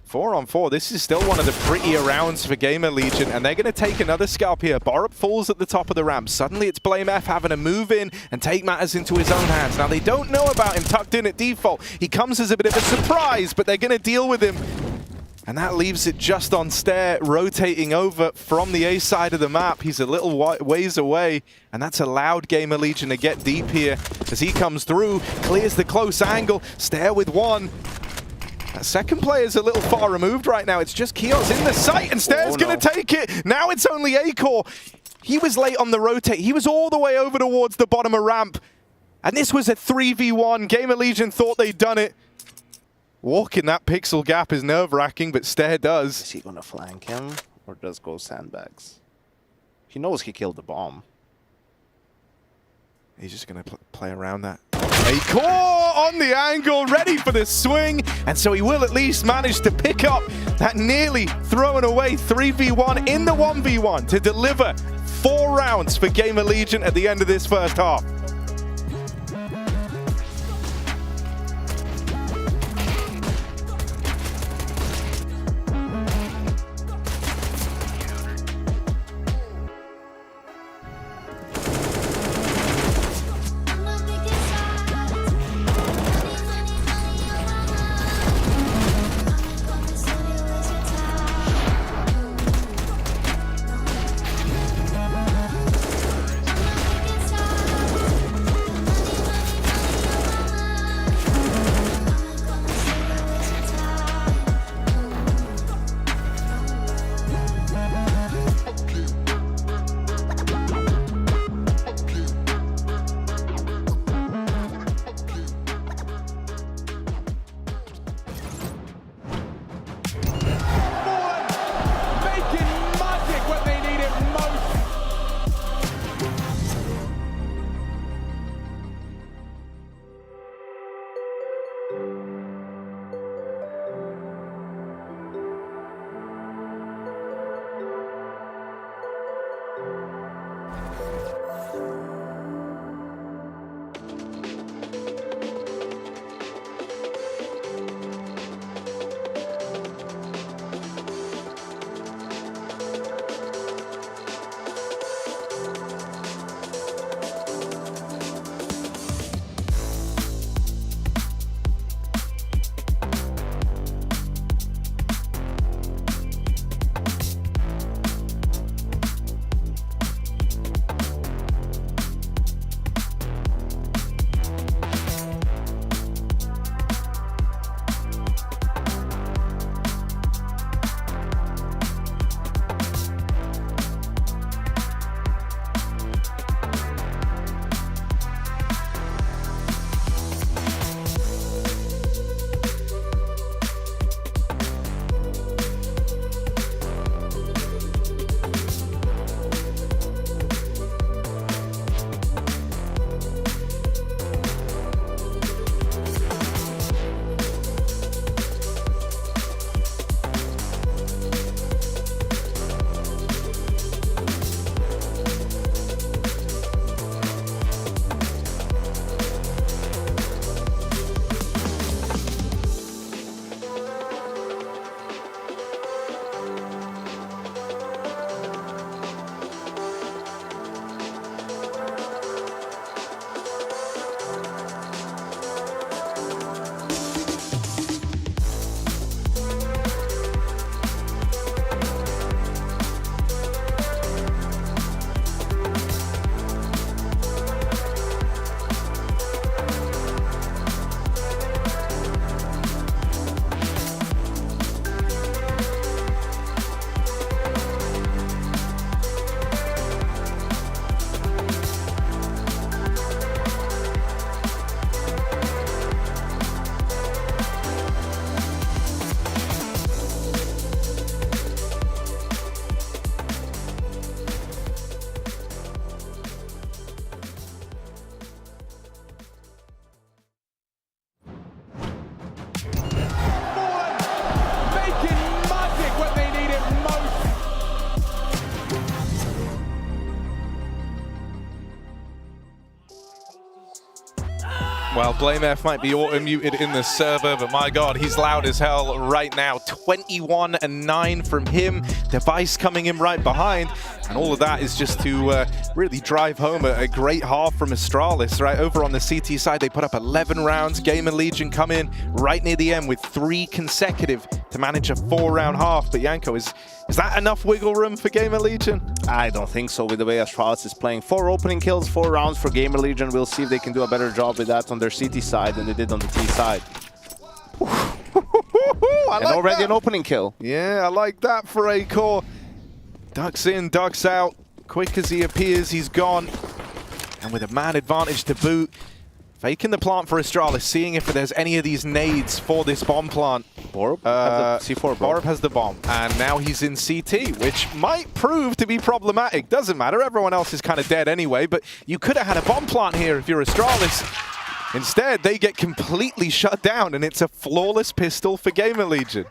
Speaker 4: 4-on-4, this is still one of the prettier rounds for Gamer Legion, and they're going to take another scalp here. Borup falls at the top of the ramp. Suddenly it's Blame F having to move in and take matters into his own hands. Now they don't know about him tucked in at default. He comes as a bit of a surprise, but they're going to deal with him. And that leaves it just on Stair, rotating over from the A side of the map. He's a little ways away, and that's allowed Gamer Legion to get deep here as he comes through, clears the close angle. Stair with 1. That second player's a little far removed right now. It's just Kios in the sight, and Stair's going to take it. Now it's only Acor. He was late on the rotate. He was all the way over towards the bottom of ramp. And this was a 3v1. Gamer Legion thought they'd done it. Walking that pixel gap is nerve-wracking, but Stair does.
Speaker 13: Is he going to flank him, or does go sandbags? He knows he killed the bomb.
Speaker 4: He's just going to play around that. Acor on the angle, ready for the swing, and so he will at least manage to pick up that nearly thrown away 3v1 in the 1v1 to deliver 4 rounds for Gamer Legion at the end of this first half. Well, BlameF might be auto-muted in the server, but my god, he's loud as hell right now. 21 and 9 from him. Device coming in right behind. And all of that is just to really drive home a great half from Astralis, right? Over on the CT side, they put up 11 rounds. Gamer Legion come in right near the end with 3 consecutive to manage a 4-round half. But Yanko, is that enough wiggle room for Gamer Legion?
Speaker 13: I don't think so with the way Astralis is playing. 4 opening kills, 4 rounds for Gamer Legion. We'll see if they can do a better job with that on their CT side than they did on the T side. And already an opening kill.
Speaker 4: Yeah, I like that for Acor. Ducks in, ducks out. Quick as he appears, he's gone. And with a man advantage to boot. Faking the plant for Astralis, seeing if there's any of these nades for this bomb plant.
Speaker 13: Borb has the C4.
Speaker 4: Borb has the bomb, and now he's in CT, which might prove to be problematic. Doesn't matter, everyone else is kind of dead anyway, but you could have had a bomb plant here if you're Astralis. Instead, they get completely shut down, and it's a flawless pistol for Gamer Legion.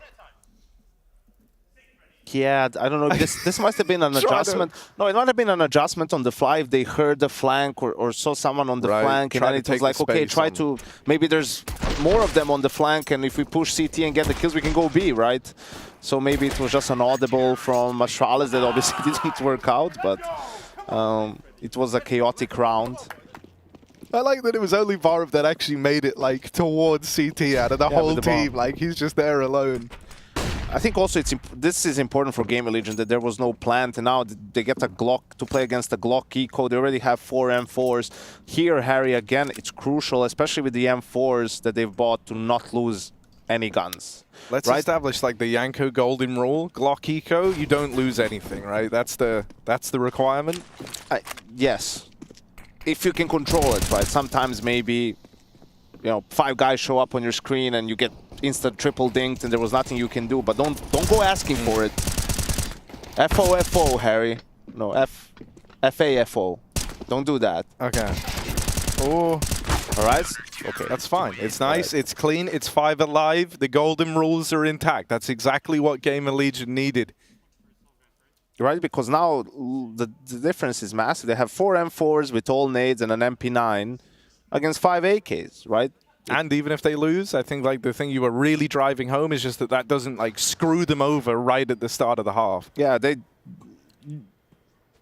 Speaker 13: Yeah, I don't know. This must have been an adjustment. No, it might have been an adjustment on the fly if they heard the flank or saw someone on the flank, and then it was like, okay, try to, maybe there's more of them on the flank, and if we push CT and get the kills, we can go B, right? So maybe it was just an audible from Astralis that obviously didn't work out, but it was a chaotic round.
Speaker 4: I like that it was only Varv that actually made it like towards CT out of the whole team. Like he's just there alone.
Speaker 13: I think also this is important for Gamer Legion that there was no plant, and now they get a Glock to play against the Glock Eco. They already have 4 M4s. Here, Harry, again, it's crucial, especially with the M4s that they've bought, to not lose any guns.
Speaker 4: Let's establish like the Yanko golden rule. Glock Eco, you don't lose anything, right? That's the requirement?
Speaker 13: Yes. If you can control it, right? Sometimes maybe, 5 guys show up on your screen and you get instant triple dinked and there was nothing you can do, but don't go asking for it. FO, Harry. No, FAFO. Don't do that.
Speaker 4: Okay. Oh.
Speaker 13: All right. Okay.
Speaker 4: That's fine. It's nice. It's clean. It's 5 alive. The golden rules are intact. That's exactly what Gamer Legion needed.
Speaker 13: Right, because now the difference is massive. They have 4 M4s with all nades and an MP9 against 5 AKs, right?
Speaker 4: And even if they lose, I think like the thing you were really driving home is just that doesn't like screw them over right at the start of the half.
Speaker 13: Yeah,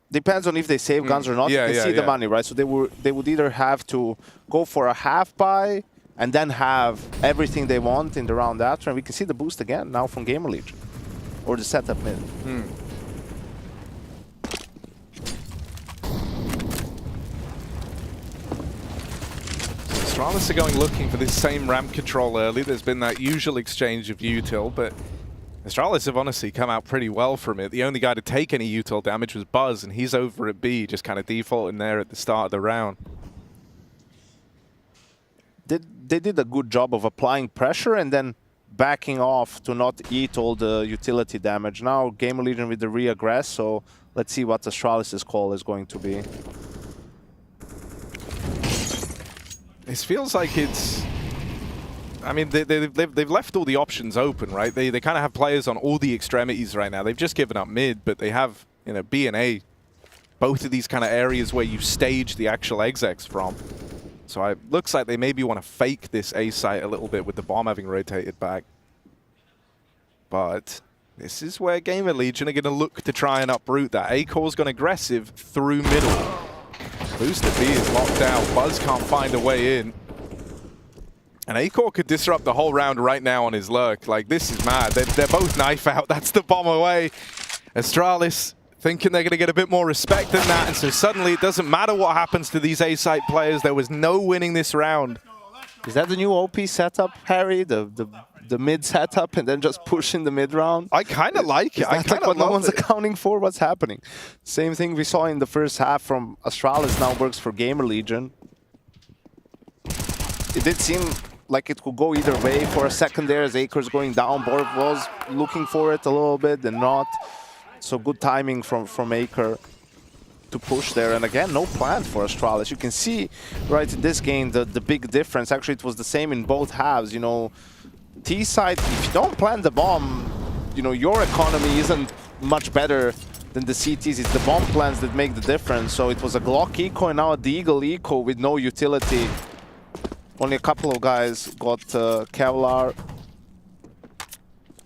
Speaker 13: depends on if they save guns or not. They see the money, right? So they would either have to go for a half buy and then have everything they want in the round after, and we can see the boost again now from Gamer Legion, or the setup mid.
Speaker 4: Astralis are going looking for this same ramp control early. There's been that usual exchange of util, but Astralis have honestly come out pretty well from it. The only guy to take any util damage was Buzz, and he's over at B, just kind of defaulting there at the start of the round.
Speaker 13: They did a good job of applying pressure and then backing off to not eat all the utility damage. Now Gamer Legion with the re-aggress, so let's see what Astralis' call is going to be.
Speaker 4: It feels like it's... I mean, they've left all the options open, right? They kind of have players on all the extremities right now. They've just given up mid, but they have, B and A. Both of these kind of areas where you stage the actual execs from. So it looks like they maybe want to fake this A site a little bit with the bomb having rotated back. But this is where Gamer Legion are going to look to try and uproot that. A-Core's gone aggressive through middle. Booster B is locked out. Buzz can't find a way in. And A-Core could disrupt the whole round right now on his lurk. Like, this is mad. They're both knife out. That's the bomb away. Astralis thinking they're going to get a bit more respect than that. And so suddenly it doesn't matter what happens to these A-site players. There was no winning this round.
Speaker 13: Is that the new OP setup, Harry? The mid setup and then just push in the mid round?
Speaker 4: I kind of like it. I kind of
Speaker 13: what no one's accounting for. What's happening? Same thing we saw in the first half from Astralis now works for Gamer Legion. It did seem like it could go either way for a second there as Acres going down. Borb was looking for it a little bit and not. So good timing from Acre to push there. And again, no plan for Astralis. You can see right in this game the big difference. Actually, it was the same in both halves. T side, if you don't plant the bomb, your economy isn't much better than the CTs. It's the bomb plants that make the difference. So it was a Glock Eco and now a Deagle Eco with no utility Only a couple of guys got Kevlar.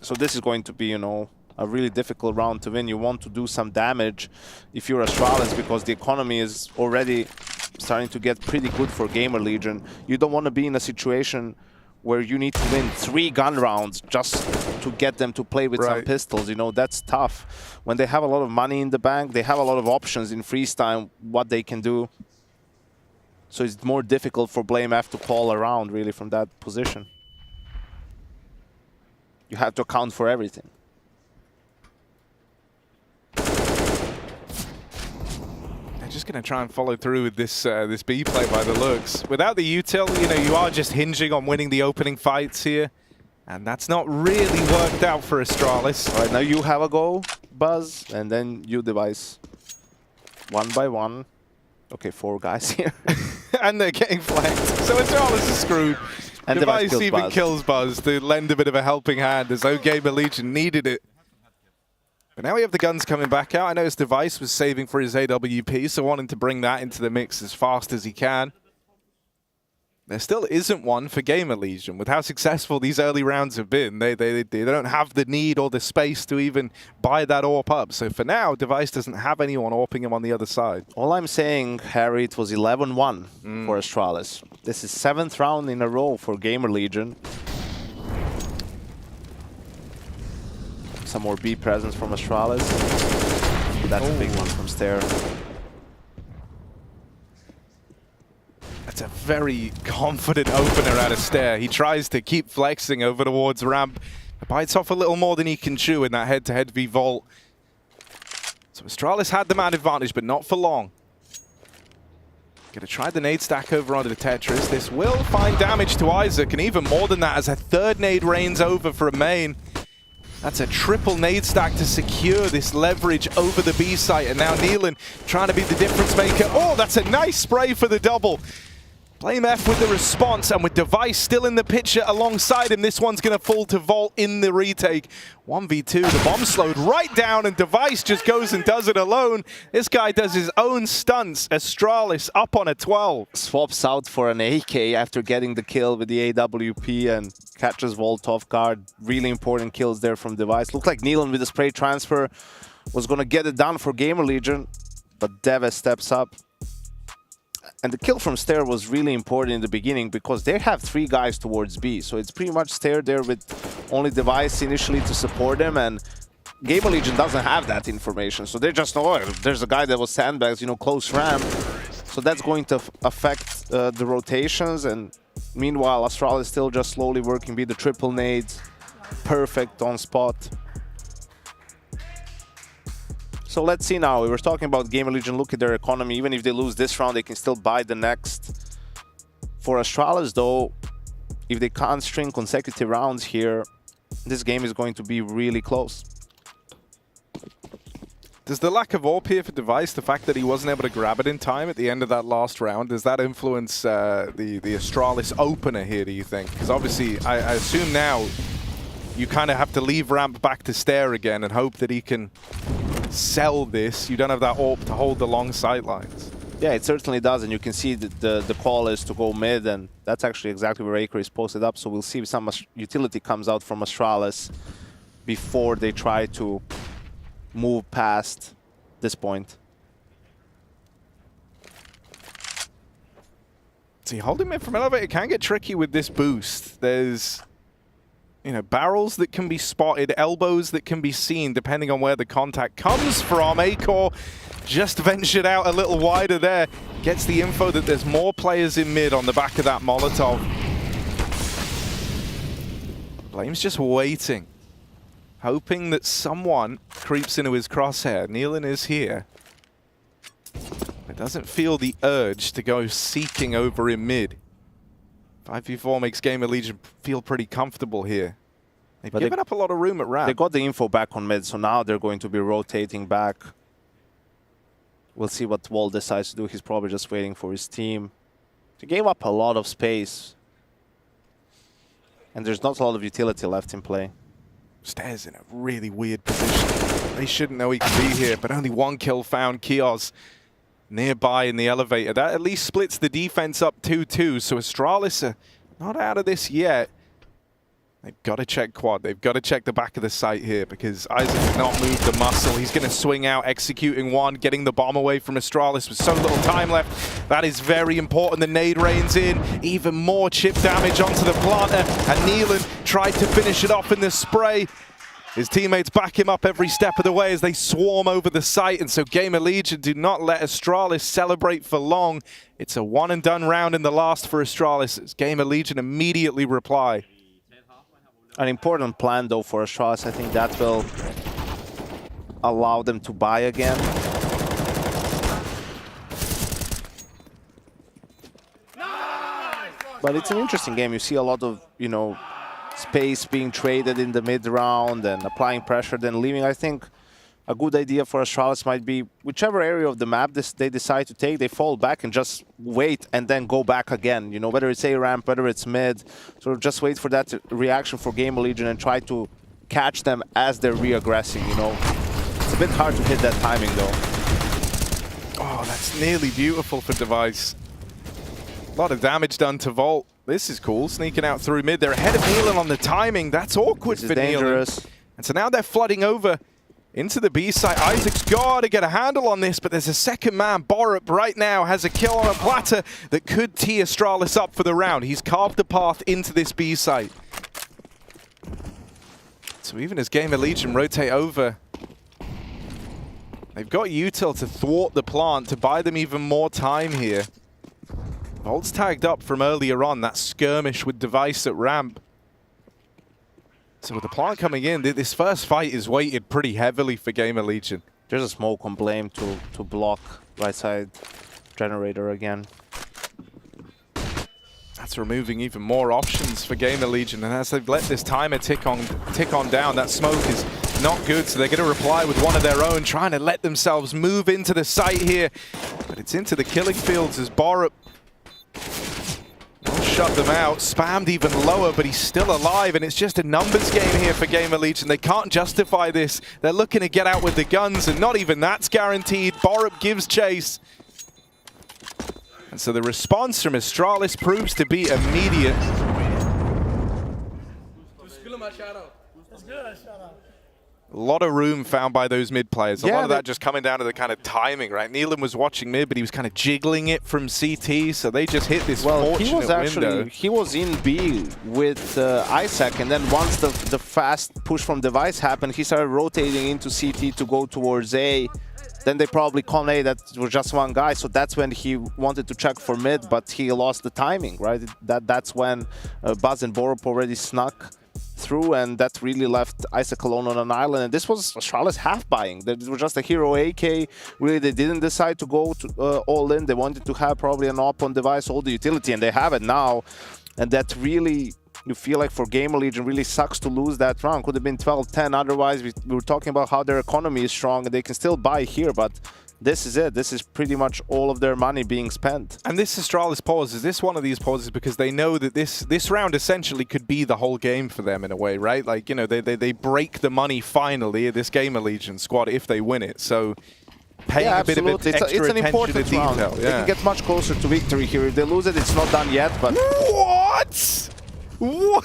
Speaker 13: So this is going to be, you know, a really difficult round to win. You want to do some damage if you're Astralis, because the economy is already starting to get pretty good for Gamer Legion. You don't want to be in a situation where you need to win 3 gun rounds just to get them to play with some pistols. You know, that's tough. When they have a lot of money in the bank, they have a lot of options in freeze time, what they can do. So it's more difficult for BlameF to call around, really, from that position. You have to account for everything.
Speaker 4: They're just going to try and follow through with this this B play by the looks. Without the util, you know, you are just hinging on winning the opening fights here. And that's not really worked out for Astralis.
Speaker 13: All right, now you have a go, Buzz, and then you Device. 1 by 1. Okay, 4 guys here.
Speaker 4: And they're getting flanked. So Astralis is screwed.
Speaker 13: And
Speaker 4: Device
Speaker 13: kills
Speaker 4: even
Speaker 13: Buzz.
Speaker 4: kills Buzz to lend a bit of a helping hand, as though Gamer Legion needed it. But now we have the guns coming back out. I noticed Device was saving for his AWP, so wanting to bring that into the mix as fast as he can. There still isn't one for Gamer Legion. With how successful these early rounds have been, they don't have the need or the space to even buy that AWP up. So for now, Device doesn't have anyone AWPing him on the other side.
Speaker 13: All I'm saying, Harry, it was 11-1 for Astralis. This is 7th round in a row for Gamer Legion. Some more B presence from Astralis. That's a big one from Stair.
Speaker 4: That's a very confident opener out of Stair. He tries to keep flexing over towards ramp. Bites off a little more than he can chew in that head-to-head V-Volt. So Astralis had the man advantage, but not for long. Gonna try the nade stack over onto the Tetris. This will find damage to Isaac, and even more than that as a third nade rains over for a main. That's a triple nade stack to secure this leverage over the B site. And now Nealon trying to be the difference maker. Oh, that's a nice spray for the double. BlameF with the response, and with Device still in the picture alongside him, this one's going to fall to Volt in the retake. 1v2, the bomb slowed right down, and Device just goes and does it alone. This guy does his own stunts. Astralis up on a 12.
Speaker 13: Swaps out for an AK after getting the kill with the AWP and catches Volt off guard. Really important kills there from Device. Looked like Nealon with the spray transfer was going to get it done for Gamer Legion, but Deves steps up. And the kill from Stair was really important in the beginning because they have 3 guys towards B. So it's pretty much Stair there with only Device initially to support them. And Gamer Legion doesn't have that information. So they just know, oh, there's a guy that was sandbags, you know, close ramp. So that's going to affect the rotations. And meanwhile, Astral is still just slowly working B, the triple nades. Perfect on spot. So let's see now. We were talking about Gamer Legion. Look at their economy. Even if they lose this round, they can still buy the next. For Astralis, though, if they can't string consecutive rounds here, this game is going to be really close.
Speaker 4: Does the lack of AWP here for Device, the fact that he wasn't able to grab it in time at the end of that last round, does that influence the Astralis opener here, do you think? Because obviously, I assume now you kind of have to leave ramp back to Stair again and hope that he can sell this. You don't have that AWP to hold the long sight lines.
Speaker 13: Yeah, it certainly does, and you can see that the call is to go mid, and that's actually exactly where Acre is posted up, so we'll see if some utility comes out from Astralis before they try to move past this point.
Speaker 4: See, holding mid from elevator can get tricky with this boost. There's, you know, barrels that can be spotted, elbows that can be seen depending on where the contact comes from. Acor just ventured out a little wider there. Gets the info that there's more players in mid on the back of that Molotov. Blame's just waiting, hoping that someone creeps into his crosshair. Nealon is here, but doesn't feel the urge to go seeking over in mid. 5v4 makes Gamer Legion feel pretty comfortable here. They've given up a lot of room at ramp.
Speaker 13: They got the info back on mid, so now they're going to be rotating back. We'll see what Wall decides to do. He's probably just waiting for his team. They gave up a lot of space. And there's not a lot of utility left in play.
Speaker 4: Stair's in a really weird position. They shouldn't know he can be here, but only 1 kill found. Kios nearby in the elevator. That at least splits the defense up 2-2. So Astralis are not out of this yet. They've got to check quad. They've got to check the back of the site here because Isaac cannot move the muscle. He's going to swing out, executing one, getting the bomb away from Astralis with so little time left. That is very important. The nade rains in. Even more chip damage onto the planter. And Neelan tried to finish it off in the spray. His teammates back him up every step of the way as they swarm over the site. And so Gamer Legion do not let Astralis celebrate for long. It's a one-and-done round in the last for Astralis as Gamer Legion immediately reply.
Speaker 13: An important plan, though, for Astralis. I think that will allow them to buy again. But it's an interesting game. You see a lot of, you know, space being traded in the mid-round and applying pressure, then leaving. I think a good idea for Astralis might be whichever area of the map they decide to take, they fall back and just wait and then go back again. You know, whether it's A ramp, whether it's mid, sort of just wait for that reaction for Gamer Legion and try to catch them as they're re-aggressing, you know. It's a bit hard to hit that timing, though.
Speaker 4: Oh, that's nearly beautiful for Device. A lot of damage done to Volt. This is cool, sneaking out through mid. They're ahead of Neelan on the timing. That's awkward for Neelan. And so now they're flooding over into the B site. Isaac's got to get a handle on this, but there's a second man. Borup right now has a kill on a platter that could tee Astralis up for the round. He's carved a path into this B site. So even as Gamer Legion rotate over, they've got util to thwart the plant, to buy them even more time here. Volt's tagged up from earlier on, that skirmish with Device at ramp. So with the plant coming in, this first fight is weighted pretty heavily for Gamer Legion.
Speaker 13: There's a smoke on Blame to block right side generator again.
Speaker 4: That's removing even more options for Gamer Legion, and as they've let this timer tick on down, that smoke is not good, so they're going to reply with one of their own, trying to let themselves move into the site here. But it's into the killing fields as Borup shut them out, spammed even lower, but he's still alive, and it's just a numbers game here for Gamer Legion. They can't justify this. They're looking to get out with the guns, and not even that's guaranteed. Borup gives chase. And so the response from Astralis proves to be immediate. A lot of room found by those mid players. A lot of that just coming down to the kind of timing, right? Neelan was watching mid, but he was kind of jiggling it from CT, so they just hit this fortunate window.
Speaker 13: He was in B with Isaac, and then once the fast push from Device happened, he started rotating into CT to go towards A. Then they probably called A that was just one guy, so that's when he wanted to check for mid, but he lost the timing, right? That's when Buzz and Borup already snuck through, and that really left Isaac alone on an island. And this was Astralis half buying. It was just a hero AK. Really, they didn't decide to go to, all in. They wanted to have probably an op on Device, all the utility, and they have it now. And that really, you feel like for Gamer Legion, really sucks to lose that round. Could have been 12-10. Otherwise, we were talking about how their economy is strong and they can still buy here, but this is it. This is pretty much all of their money being spent.
Speaker 4: And this Astralis pause, is this one of these pauses because they know that this round essentially could be the whole game for them in a way, right? Like, you know, they break the money finally, this Gamer Legion squad, if they win it. So paying a bit of extra
Speaker 13: it's an important round.
Speaker 4: Yeah.
Speaker 13: They can get much closer to victory here. If they lose it, it's not done yet, but...
Speaker 4: What? What?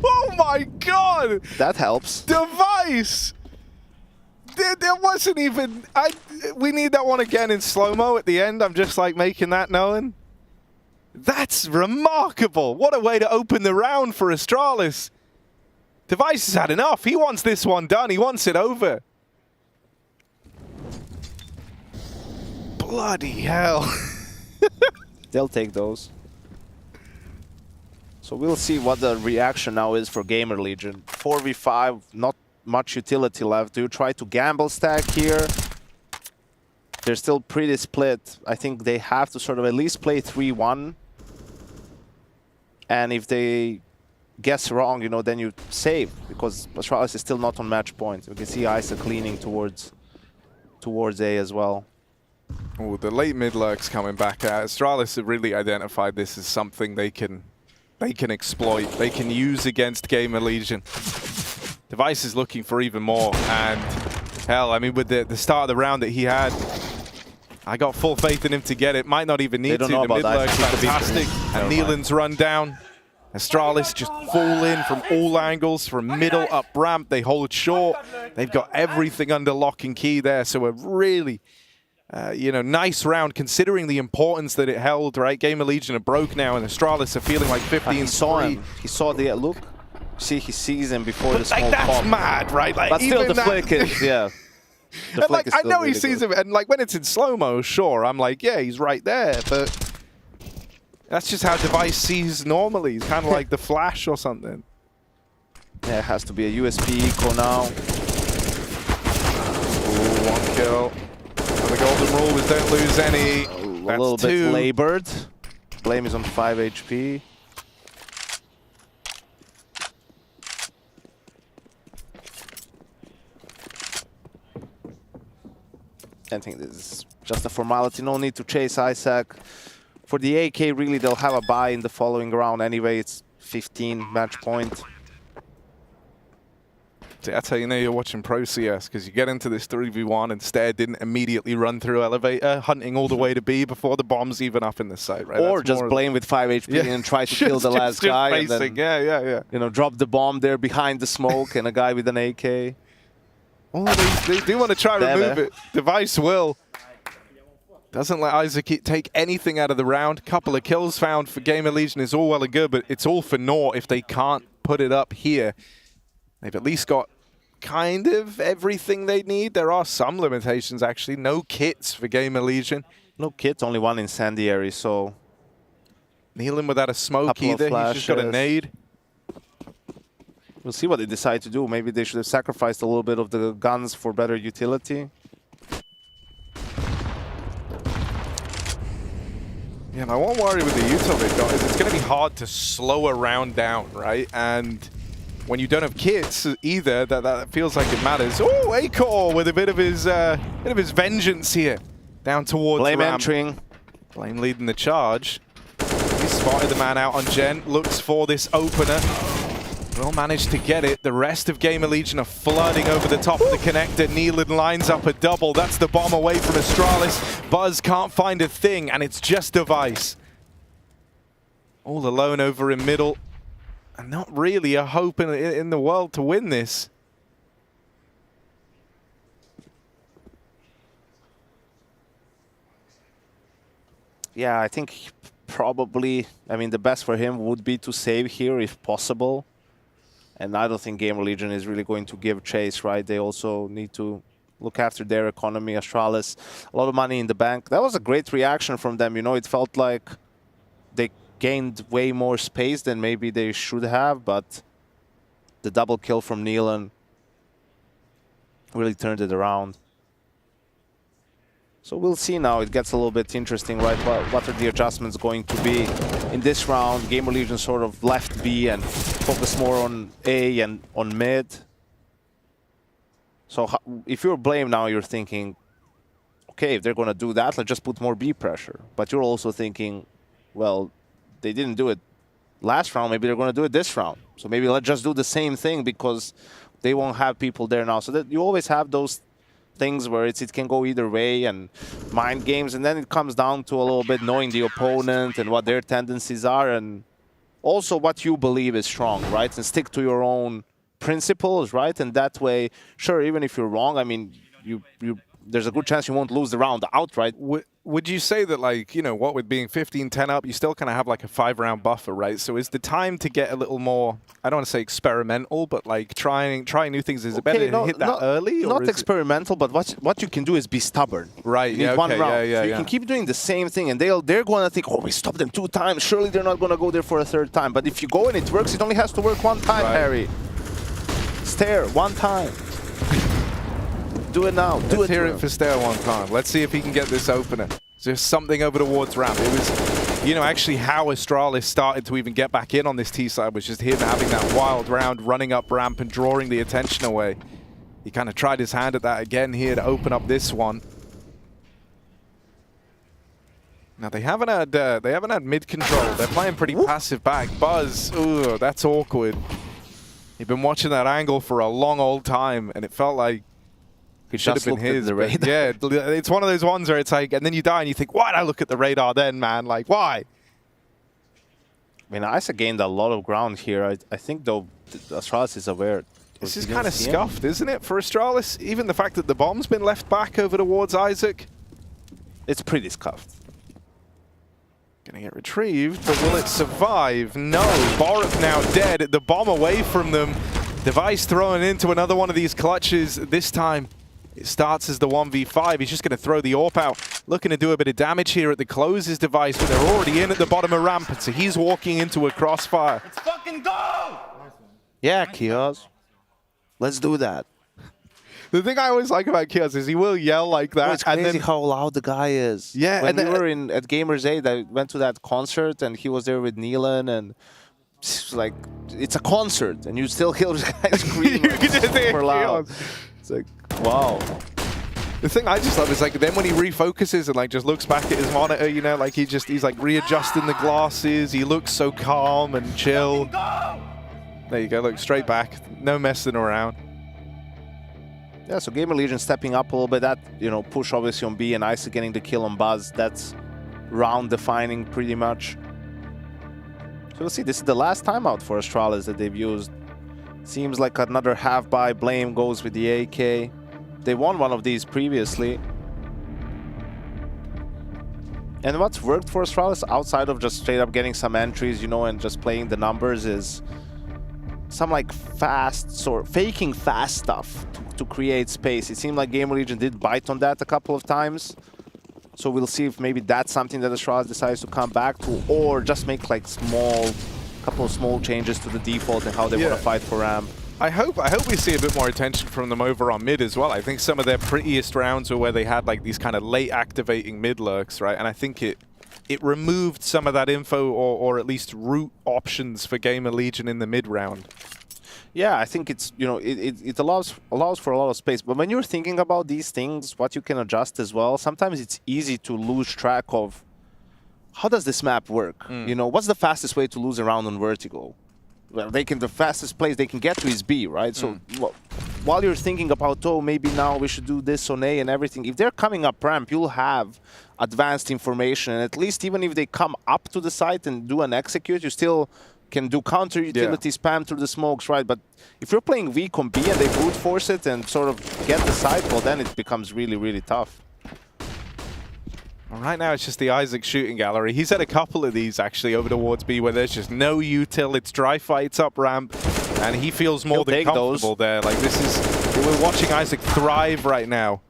Speaker 4: Oh my god!
Speaker 13: That helps.
Speaker 4: Device! There wasn't even... we need that one again in slow-mo at the end. I'm just like making that known. That's remarkable. What a way to open the round for Astralis. Device has had enough. He wants this one done. He wants it over. Bloody hell.
Speaker 13: They'll take those. So we'll see what the reaction now is for Gamer Legion. 4v5, not much utility left. Do you try to gamble stack here? They're still pretty split. I think they have to sort of at least play 3-1. And if they guess wrong, you know, then you save, because Astralis is still not on match point. We can see Isaac leaning towards A as well.
Speaker 4: Oh, the late mid lurks coming back out. Astralis have really identified this as something they can exploit, they can use against Gamer Legion. Device is looking for even more, and hell, I mean, with the start of the round that he had, I got full faith in him to get it. Might not even need to. The mid lurk is fantastic. And Neelan's run down. Astralis just fall in from all angles, from middle up ramp. They hold short. They've got everything under lock and key there. So a really, you know, nice round considering the importance that it held, right? Gamer Legion are broke now and Astralis are feeling like 15.
Speaker 13: He saw him. He saw the look. See, he sees him before the smoke
Speaker 4: that's
Speaker 13: popped.
Speaker 4: mad, right? Like,
Speaker 13: but still,
Speaker 4: even
Speaker 13: the flick is, yeah.
Speaker 4: And like, I know he sees him, and like when it's in slow-mo, sure, I'm like, yeah, he's right there, but that's just how Device sees normally. It's kind of like the Flash or something.
Speaker 13: Yeah, it has to be a USP eco now.
Speaker 4: Ooh, 1 kill. And the golden rule is don't lose any.
Speaker 13: A little bit labored. Blame is on 5 HP. I think this is just a formality. No need to chase Isaac. For the AK, really, they'll have a buy in the following round anyway. It's 15 match point.
Speaker 4: See, that's how you know you're watching Pro CS, because you get into this 3v1 and Stair didn't immediately run through elevator, hunting all the way to B before the bomb's even up in the site, right?
Speaker 13: Or that's just blame with 5 HP and try to kill the last guy. And then,
Speaker 4: yeah.
Speaker 13: You know, drop the bomb there behind the smoke and a guy with an AK.
Speaker 4: Oh, they do want to try and remove it. Device will. Doesn't let Isaac take anything out of the round. Couple of kills found for Gamer Legion is all well and good, but it's all for naught if they can't put it up here. They've at least got kind of everything they need. There are some limitations, actually. No kits for Gamer Legion.
Speaker 13: No kits, only one incendiary, so...
Speaker 4: Kneeling without a smoke either. He's just got a nade.
Speaker 13: We'll see what they decide to do. Maybe they should have sacrificed a little bit of the guns for better utility.
Speaker 4: Yeah, my one worry with the util they've got is it's going to be hard to slow a round down, right? And when you don't have kits either, that feels like it matters. Oh, Acor with a bit of his vengeance here. Down towards
Speaker 13: Blame
Speaker 4: ramp.
Speaker 13: entering.
Speaker 4: Blame leading the charge. He spotted the man out on Gen. Looks for this opener. Will manage to get it. The rest of Gamer Legion are flooding over the top of the connector. Neelan lines up a double. That's the bomb away from Astralis. Buzz can't find a thing, and it's just Device. All alone over in middle. And not really a hope in the world to win this.
Speaker 13: Yeah, I think probably, I mean, the best for him would be to save here if possible. And I don't think Gamer Legion is really going to give chase, right? They also need to look after their economy. Astralis, a lot of money in the bank. That was a great reaction from them. You know, it felt like they gained way more space than maybe they should have, but the double kill from Neelan really turned it around. So we'll see now. It gets a little bit interesting, right? What are the adjustments going to be in this round? Gamer Legion sort of left B and focus more on A and on mid. So if you're Blame now, you're thinking, okay, if they're going to do that, let's just put more B pressure. But you're also thinking, well, they didn't do it last round. Maybe they're going to do it this round. So maybe let's just do the same thing because they won't have people there now. So that you always have those things where it can go either way and mind games, and then it comes down to a little bit knowing the opponent and what their tendencies are and also what you believe is strong, right? And stick to your own principles, right? And that way, sure, even if you're wrong, I mean, there's a good chance you won't lose the round outright.
Speaker 4: Would you say that, like, you know, what with being 15-10 up, you still kind of have like a 5-round buffer, right? So is the time to get a little more, I don't want to say experimental, but like trying new things, is it better to hit that early?
Speaker 13: Not experimental, but what you can do is be stubborn.
Speaker 4: Right,
Speaker 13: yeah,
Speaker 4: one
Speaker 13: round. So you can keep doing the same thing, and they're going to think, oh, we stopped them 2 times. Surely they're not going to go there for a 3rd time. But if you go and it works, it only has to work 1 time, Harry. Stare, 1 time. Do it now.
Speaker 4: Let's hear it for Stair 1 time. Let's see if he can get this opener. Just something over towards ramp. It was, you know, actually how Astralis started to even get back in on this T side was just him having that wild round, running up ramp and drawing the attention away. He kind of tried his hand at that again here to open up this one. Now they haven't had mid control. They're playing pretty passive back. Buzz, ooh, that's awkward. He'd been watching that angle for a long old time, and it felt like It should have been his. Yeah, it's one of those ones where it's like, and then you die and you think, why'd I look at the radar then, man? Like, why?
Speaker 13: I mean, Isaac gained a lot of ground here. I think, though, Astralis is aware.
Speaker 4: This is kind of scuffed, isn't it, for Astralis? Even the fact that the bomb's been left back over towards Isaac.
Speaker 13: It's pretty scuffed.
Speaker 4: Gonna get retrieved, but will it survive? No. Borup now dead. The bomb away from them. Device thrown into another one of these clutches. This time, it starts as the 1v5. He's just going to throw the AWP out. Looking to do a bit of damage here at the closes Device, but they're already in at the bottom of ramp, and so he's walking into a crossfire.
Speaker 24: Let's fucking go!
Speaker 13: Yeah, Kios. Let's do that.
Speaker 4: The thing I always like about Kios is he will yell like that.
Speaker 13: Oh, it's crazy how loud the guy is.
Speaker 4: Yeah,
Speaker 13: when we were at Gamers 8, I went to that concert, and he was there with Neelan, and it's like, it's a concert, and you still hear this guy screaming super loud. It's like, wow.
Speaker 4: The thing I just love is like then when he refocuses and like just looks back at his monitor, you know, like he's like readjusting the glasses. He looks so calm and chill. There you go, look straight back, no messing around.
Speaker 13: Yeah, so Gamer Legion stepping up a little bit. That, you know, push obviously on B and Isaac getting the kill on Buzz. That's round defining pretty much. So we'll see. This is the last timeout for Astralis that they've used. Seems like another half-buy. Blame goes with the AK. They won one of these previously. And what's worked for Astralis outside of just straight up getting some entries, you know, and just playing the numbers is some like fast sort faking fast stuff to create space. It seemed like Gamer Legion did bite on that a couple of times. So we'll see if maybe that's something that Astralis decides to come back to, or just make like couple of small changes to the default and how they want to fight for ramp.
Speaker 4: I hope we see a bit more attention from them over on mid as well. I think some of their prettiest rounds were where they had like these kind of late activating mid lurks, right? And I think it removed some of that info or at least route options for Gamer Legion in the mid round.
Speaker 13: Yeah, I think it's, you know, it allows for a lot of space. But when you're thinking about these things, what you can adjust as well, sometimes it's easy to lose track of how does this map work? You know, what's the fastest way to lose a round on Vertigo? Well, the fastest place they can get to is B, right? So while you're thinking about, oh, maybe now we should do this on A and everything, if they're coming up ramp, you'll have advanced information. And at least even if they come up to the site and do an execute, you still can do counter utility spam through the smokes, right? But if you're playing weak on B and they brute force it and sort of get the site, well, then it becomes really, really tough.
Speaker 4: Well, right now it's just the Isaac shooting gallery. He's had a couple of these actually over towards B where there's just no util. It's dry fights up ramp, and he feels more than comfortable there. Like this is, we're watching Isaac thrive right now.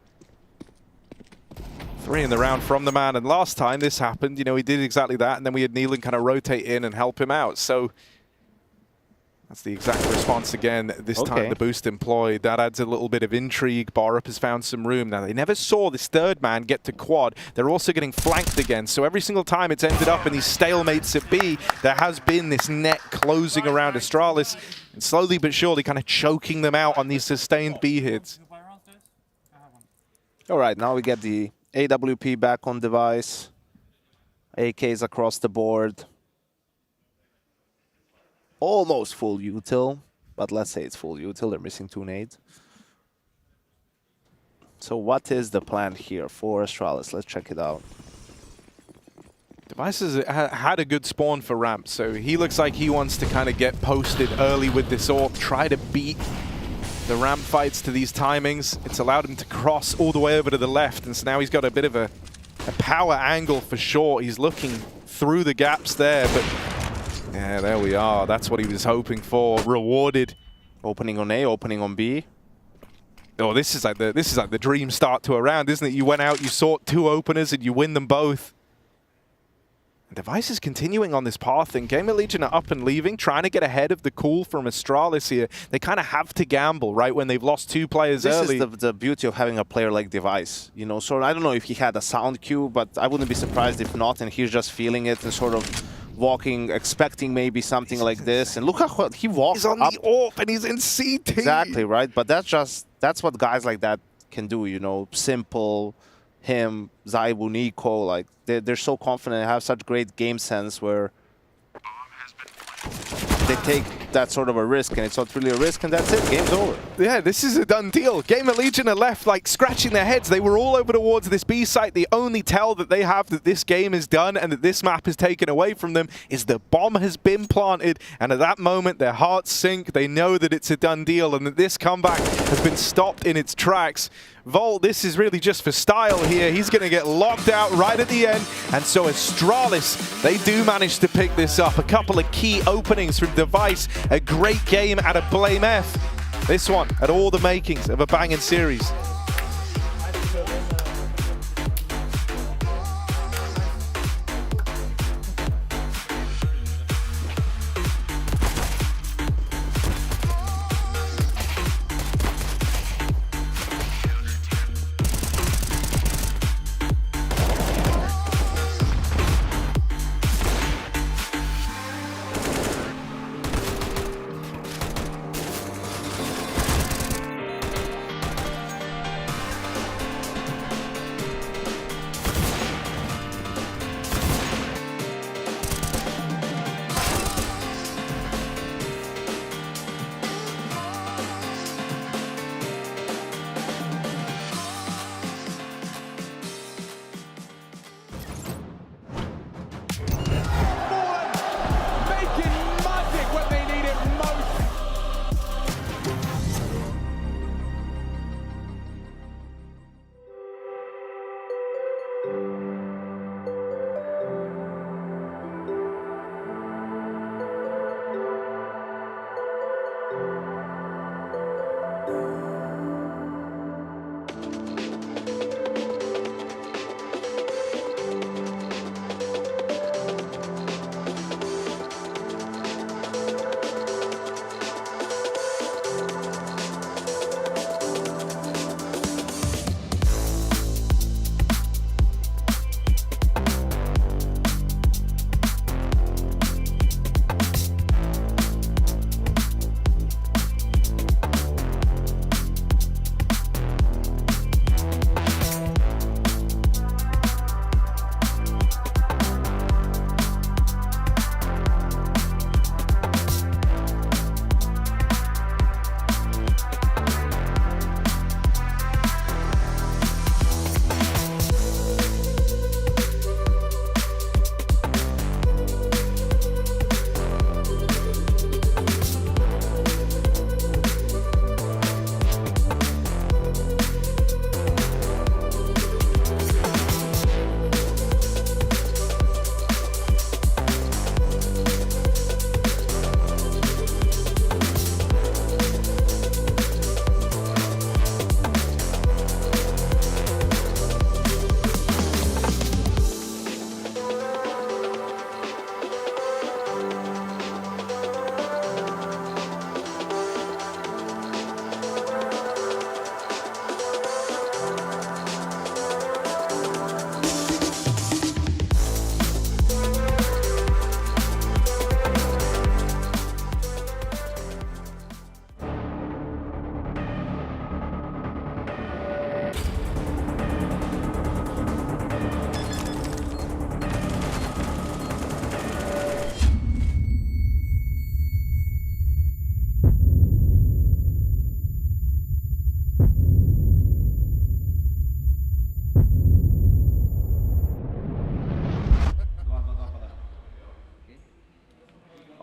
Speaker 4: 3 in the round from the man, and last time this happened, you know, he did exactly that, and then we had Neelan kind of rotate in and help him out. So that's the exact response again. This time the boost employed. That adds a little bit of intrigue. Borup has found some room. Now, they never saw this third man get to quad. They're also getting flanked again. So every single time it's ended up in these stalemates at B, there has been this net closing around Astralis, and slowly but surely kind of choking them out on these sustained B hits.
Speaker 13: All right, now we get the AWP back on Device. AKs across the board. Almost full util, but let's say it's full util. They're missing 2 nades. So what is the plan here for Astralis? Let's check it out.
Speaker 4: Device has had a good spawn for ramp, so he looks like he wants to kind of get posted early with this AWP, try to beat the ramp fights to these timings. It's allowed him to cross all the way over to the left, and so now he's got a bit of a power angle for sure. He's looking through the gaps there, but yeah, there we are. That's what he was hoping for. Rewarded.
Speaker 13: Opening on A, opening on B.
Speaker 4: Oh, this is like the dream start to a round, isn't it? You went out, you sought 2 openers, and you win them both. And Device is continuing on this path, and Gamer Legion are up and leaving, trying to get ahead of the call from Astralis here. They kind of have to gamble, right, when they've lost 2 players early.
Speaker 13: This is the beauty of having a player like Device. You know, so I don't know if he had a sound cue, but I wouldn't be surprised if not, and he's just feeling it and sort of walking, expecting maybe something like this. And look how what he walks up.
Speaker 4: He's on the AWP and he's in CT.
Speaker 13: Exactly, right? But that's what guys like that can do, you know, Simple, him, Zaibu, Nico, like they're so confident and have such great game sense where they take that sort of a risk, and it's not really a risk, and that's it. Game's over.
Speaker 4: Yeah, this is a done deal. Gamer Legion are left like scratching their heads. They were all over towards this B site. The only tell that they have that this game is done and that this map is taken away from them is the bomb has been planted, and at that moment their hearts sink. They know that it's a done deal and that this comeback has been stopped in its tracks. Volt, this is really just for style here. He's going to get locked out right at the end. And so Astralis, they do manage to pick this up. A couple of key openings from Device. A great game out of Blame F. This one had all the makings of a banging series.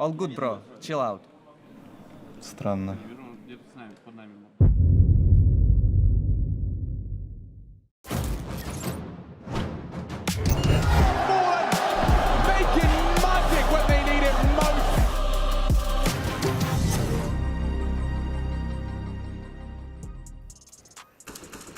Speaker 15: All good, bro. Chill out.
Speaker 18: Странно.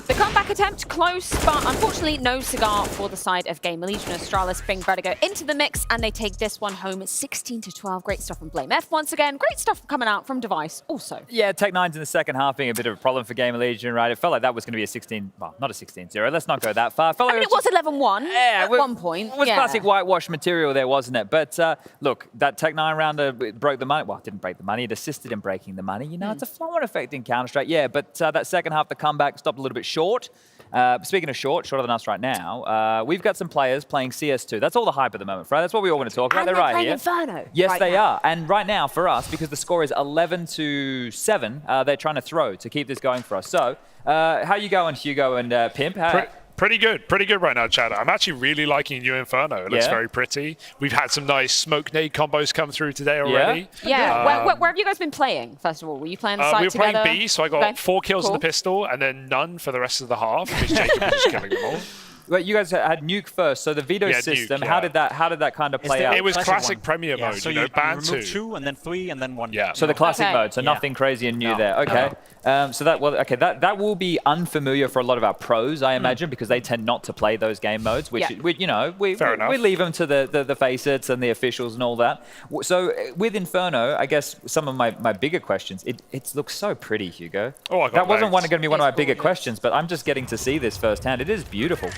Speaker 19: The comeback attempt close, but unfortunately no cigar for the side of Gamer Legion. Astralis bring Vertigo into the mix, and they take this one home 16-12. Great stuff from Blame F once again. Great stuff coming out from Device also.
Speaker 5: Yeah, Tech9's in the second half being a bit of a problem for Gamer Legion, right? It felt like that was going to be a 16, well, not a 16-0. Let's not go that far.
Speaker 19: I mean, it was 11-1 at one point.
Speaker 5: It was classic whitewash material there, wasn't it? But look, that Tech9 rounder broke the money. Well, it didn't break the money. It assisted in breaking the money. You know, it's a flow-on effect in Counter-Strike. Yeah, but that second half, the comeback stopped a little bit short.
Speaker 17: Speaking of shorter than us right now, we've got some players playing CS2. That's all the hype at the moment, Fred. That's what we all want to talk about. They're right here.
Speaker 19: Inferno.
Speaker 17: Yes,
Speaker 19: right
Speaker 17: they
Speaker 19: now.
Speaker 17: are. And right now, for us, because the score is 11-7, they're trying to throw to keep this going for us. So, how you going, Hugo and Pimp?
Speaker 2: Pretty good right now, Chad. I'm actually really liking new Inferno. It looks very pretty. We've had some nice smoke nade combos come through today already.
Speaker 19: Yeah. Where have you guys been playing, first of all? Were you playing the site
Speaker 2: we were
Speaker 19: together?
Speaker 2: playing B, so I got 4 kills in the pistol and then none for the rest of the half because Jacob was just killing them all.
Speaker 17: Well, you guys had nuke first, so the veto system.
Speaker 2: Nuke,
Speaker 17: how did that kind of play out?
Speaker 2: It was classic Premier mode,
Speaker 3: so
Speaker 2: you know, ban
Speaker 3: remove
Speaker 2: 2
Speaker 3: and then 3 and then 1.
Speaker 2: Yeah.
Speaker 17: So the classic mode, so nothing crazy and new there. Okay. So that will be unfamiliar for a lot of our pros, I imagine, because they tend not to play those game modes, which we leave them to the face-its and the officials and all that. So with Inferno, I guess some of my bigger questions. It looks so pretty, Hugo.
Speaker 2: Oh, I got
Speaker 17: that wasn't going to be one of my bigger questions, but I'm just getting to see this firsthand. It is beautiful.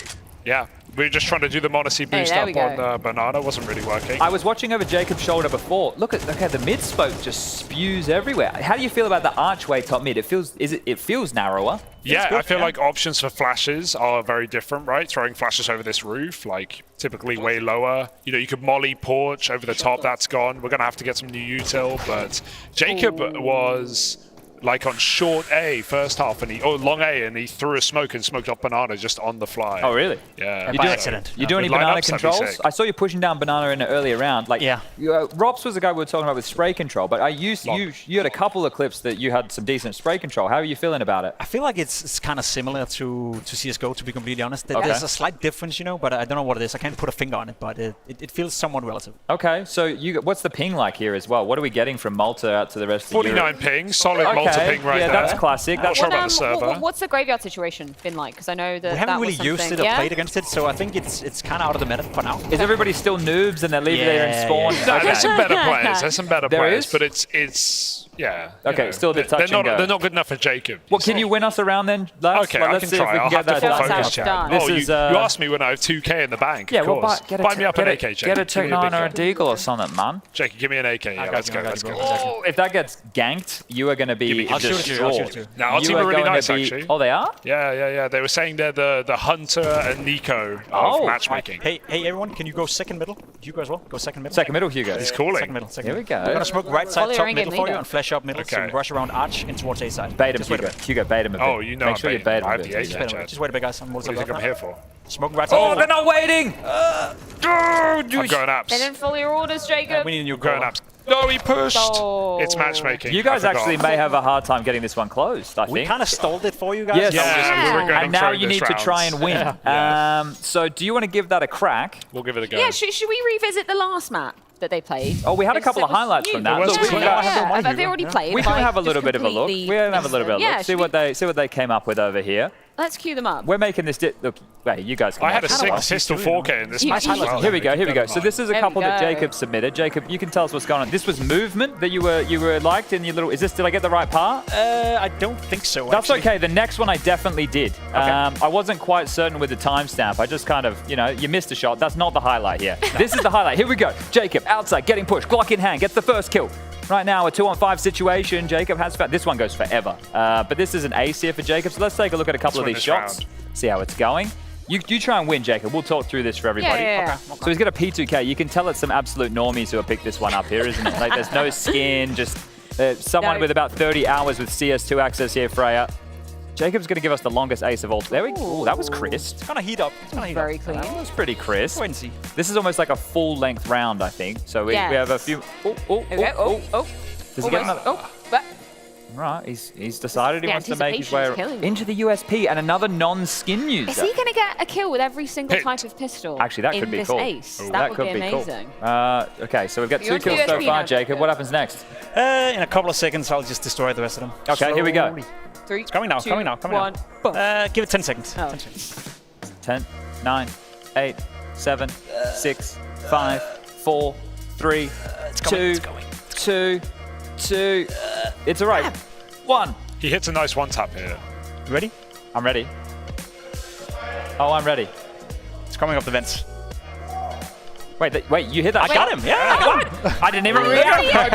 Speaker 2: Yeah, we were just trying to do the Monacy boost up on Banana. Wasn't really working.
Speaker 17: I was watching over Jacob's shoulder before. Look at the mid spoke just spews everywhere. How do you feel about the archway top mid? It feels narrower.
Speaker 2: Yeah, I feel like options for flashes are very different, right? Throwing flashes over this roof, like typically way lower. You know, you could molly porch over the top. That's gone. We're gonna have to get some new util, but Jacob was like on short A first half, and long A, and he threw a smoke and smoked off Banana just on the fly.
Speaker 17: Oh, really?
Speaker 2: Yeah.
Speaker 17: By accident. You do any banana controls? I saw you pushing down Banana in an earlier round. Like, Rops was the guy we were talking about with spray control, but you had a couple of clips that you had some decent spray control. How are you feeling about it?
Speaker 3: I feel like it's kind of similar to CSGO, to be completely honest. There's a slight difference, you know, but I don't know what it is. I can't put a finger on it, but it feels somewhat relative.
Speaker 17: Okay, so what's the ping like here as well? What are we getting from Malta out to the rest of the
Speaker 2: 49 ping, solid Malta ping right there.
Speaker 17: That's classic.
Speaker 2: Not sure about the server.
Speaker 19: What's the graveyard situation been like? Because I know that
Speaker 3: we haven't really used it or played against it, so I think it's kind of out of the meta for now.
Speaker 17: Is everybody still noobs and they're leaving there and spawn?
Speaker 2: No, there's some better players. There's some better players, but it's
Speaker 17: okay, still a bit touch and go.
Speaker 2: They're not good enough for Jacob.
Speaker 17: Well, can you win us around then, lads?
Speaker 2: Okay,
Speaker 17: let's see
Speaker 2: try.
Speaker 17: if we can get that done.
Speaker 2: You asked me when I have 2k in the bank.
Speaker 17: Yeah,
Speaker 2: of course. Buy me up an AK, Jacob.
Speaker 17: Get a Tech 9 or a Deagle or something, man.
Speaker 2: Jacob, give me an AK. Yeah, let's go.
Speaker 17: Oh, if that gets ganked, you are going to be destroyed.
Speaker 2: No, our team are really nice, actually.
Speaker 17: Oh, they are?
Speaker 2: Yeah. They were saying they're the Hunter and Nico of matchmaking.
Speaker 3: Hey, everyone, can you go second middle? Hugo as well. Go second middle.
Speaker 17: Second middle, Hugo.
Speaker 2: He's calling.
Speaker 3: Second middle.
Speaker 17: Here we go.
Speaker 3: We're going to smoke right side top middle for you and flash up middle. So rush around arch in towards A side.
Speaker 17: Bait him, Hugo. Hugo, bait him a bit.
Speaker 2: Oh, you know
Speaker 17: Make sure you bait him a bit.
Speaker 3: Just wait a bit, guys.
Speaker 2: What do you think I'm here for?
Speaker 3: Smoke right side.
Speaker 17: Oh, they're not waiting!
Speaker 2: I'm going apps.
Speaker 19: They didn't follow your orders, Jacob.
Speaker 3: We need a new
Speaker 2: going apps. No, he pushed. It's matchmaking.
Speaker 17: You guys actually may have a hard time getting this one closed, I think.
Speaker 3: We kind of stalled it for you guys.
Speaker 17: Yes. And now you need to try and win. So do you want to give that a crack?
Speaker 2: We'll give it a go.
Speaker 19: Yeah, should we revisit the last map that they played?
Speaker 17: Oh, we had a couple of highlights from that.
Speaker 19: Have they already played?
Speaker 17: We can have a little bit of a look. We can have a little bit of a look. See what they came up with over here.
Speaker 19: Let's cue them up.
Speaker 17: We're making this. Look, wait, you guys.
Speaker 2: I had a 6 pistol 4K in this match.
Speaker 17: Here we go. So this is a couple that Jacob submitted. Jacob, you can tell us what's going on. This was movement that you were liked in your little. Is this? Did I get the right part?
Speaker 3: I don't think so.
Speaker 17: That's okay. The next one I definitely did. Okay. I wasn't quite certain with the timestamp. I just kind of, you missed a shot. That's not the highlight here. This is the highlight. Here we go. Jacob outside, getting pushed, Glock in hand, gets the first kill. Right now, a 2-on-5 situation. Jacob has this one goes forever. But this is an ace here for Jacob. So let's take a look at a couple of these shots. See how it's going. You try and win, Jacob. We'll talk through this for everybody.
Speaker 19: Yeah.
Speaker 17: So he's got a P2K. You can tell it's some absolute normies who have picked this one up here, isn't it? Like, there's no skin, just someone with about 30 hours with CS2 access here, Freya. Jacob's going to give us the longest ace of all. There we go. Ooh, that was crisp.
Speaker 3: It's going to heat up.
Speaker 19: Very clean.
Speaker 17: That was pretty crisp.
Speaker 3: Wait and see.
Speaker 17: This is almost like a full-length round, I think. So we have a few...
Speaker 19: Oh.
Speaker 17: Does he get another... Right, he's decided he wants to make his way into the USP and another non-skin user.
Speaker 19: Is he going to get a kill with every single type of pistol?
Speaker 17: Actually, that could be cool.
Speaker 19: Ace? That would be amazing.
Speaker 17: Cool. Okay, so we've got 2 kills so far, Jacob. What happens next?
Speaker 3: In a couple of seconds, I'll just destroy the rest of them.
Speaker 17: Okay, here we go.
Speaker 19: 3,
Speaker 3: it's coming now,
Speaker 19: 2,
Speaker 3: coming now.
Speaker 19: 1.
Speaker 3: Give it 10 seconds.
Speaker 17: 10, 9, 8, 7, 6, 5, 4, 3, 2. It's a right. 1.
Speaker 2: He hits a nice one-tap here.
Speaker 3: You ready?
Speaker 17: I'm ready. Oh, I'm ready.
Speaker 3: It's coming up the vents.
Speaker 17: Wait, you hit that?
Speaker 3: I got him, yeah.
Speaker 17: What? I didn't even react.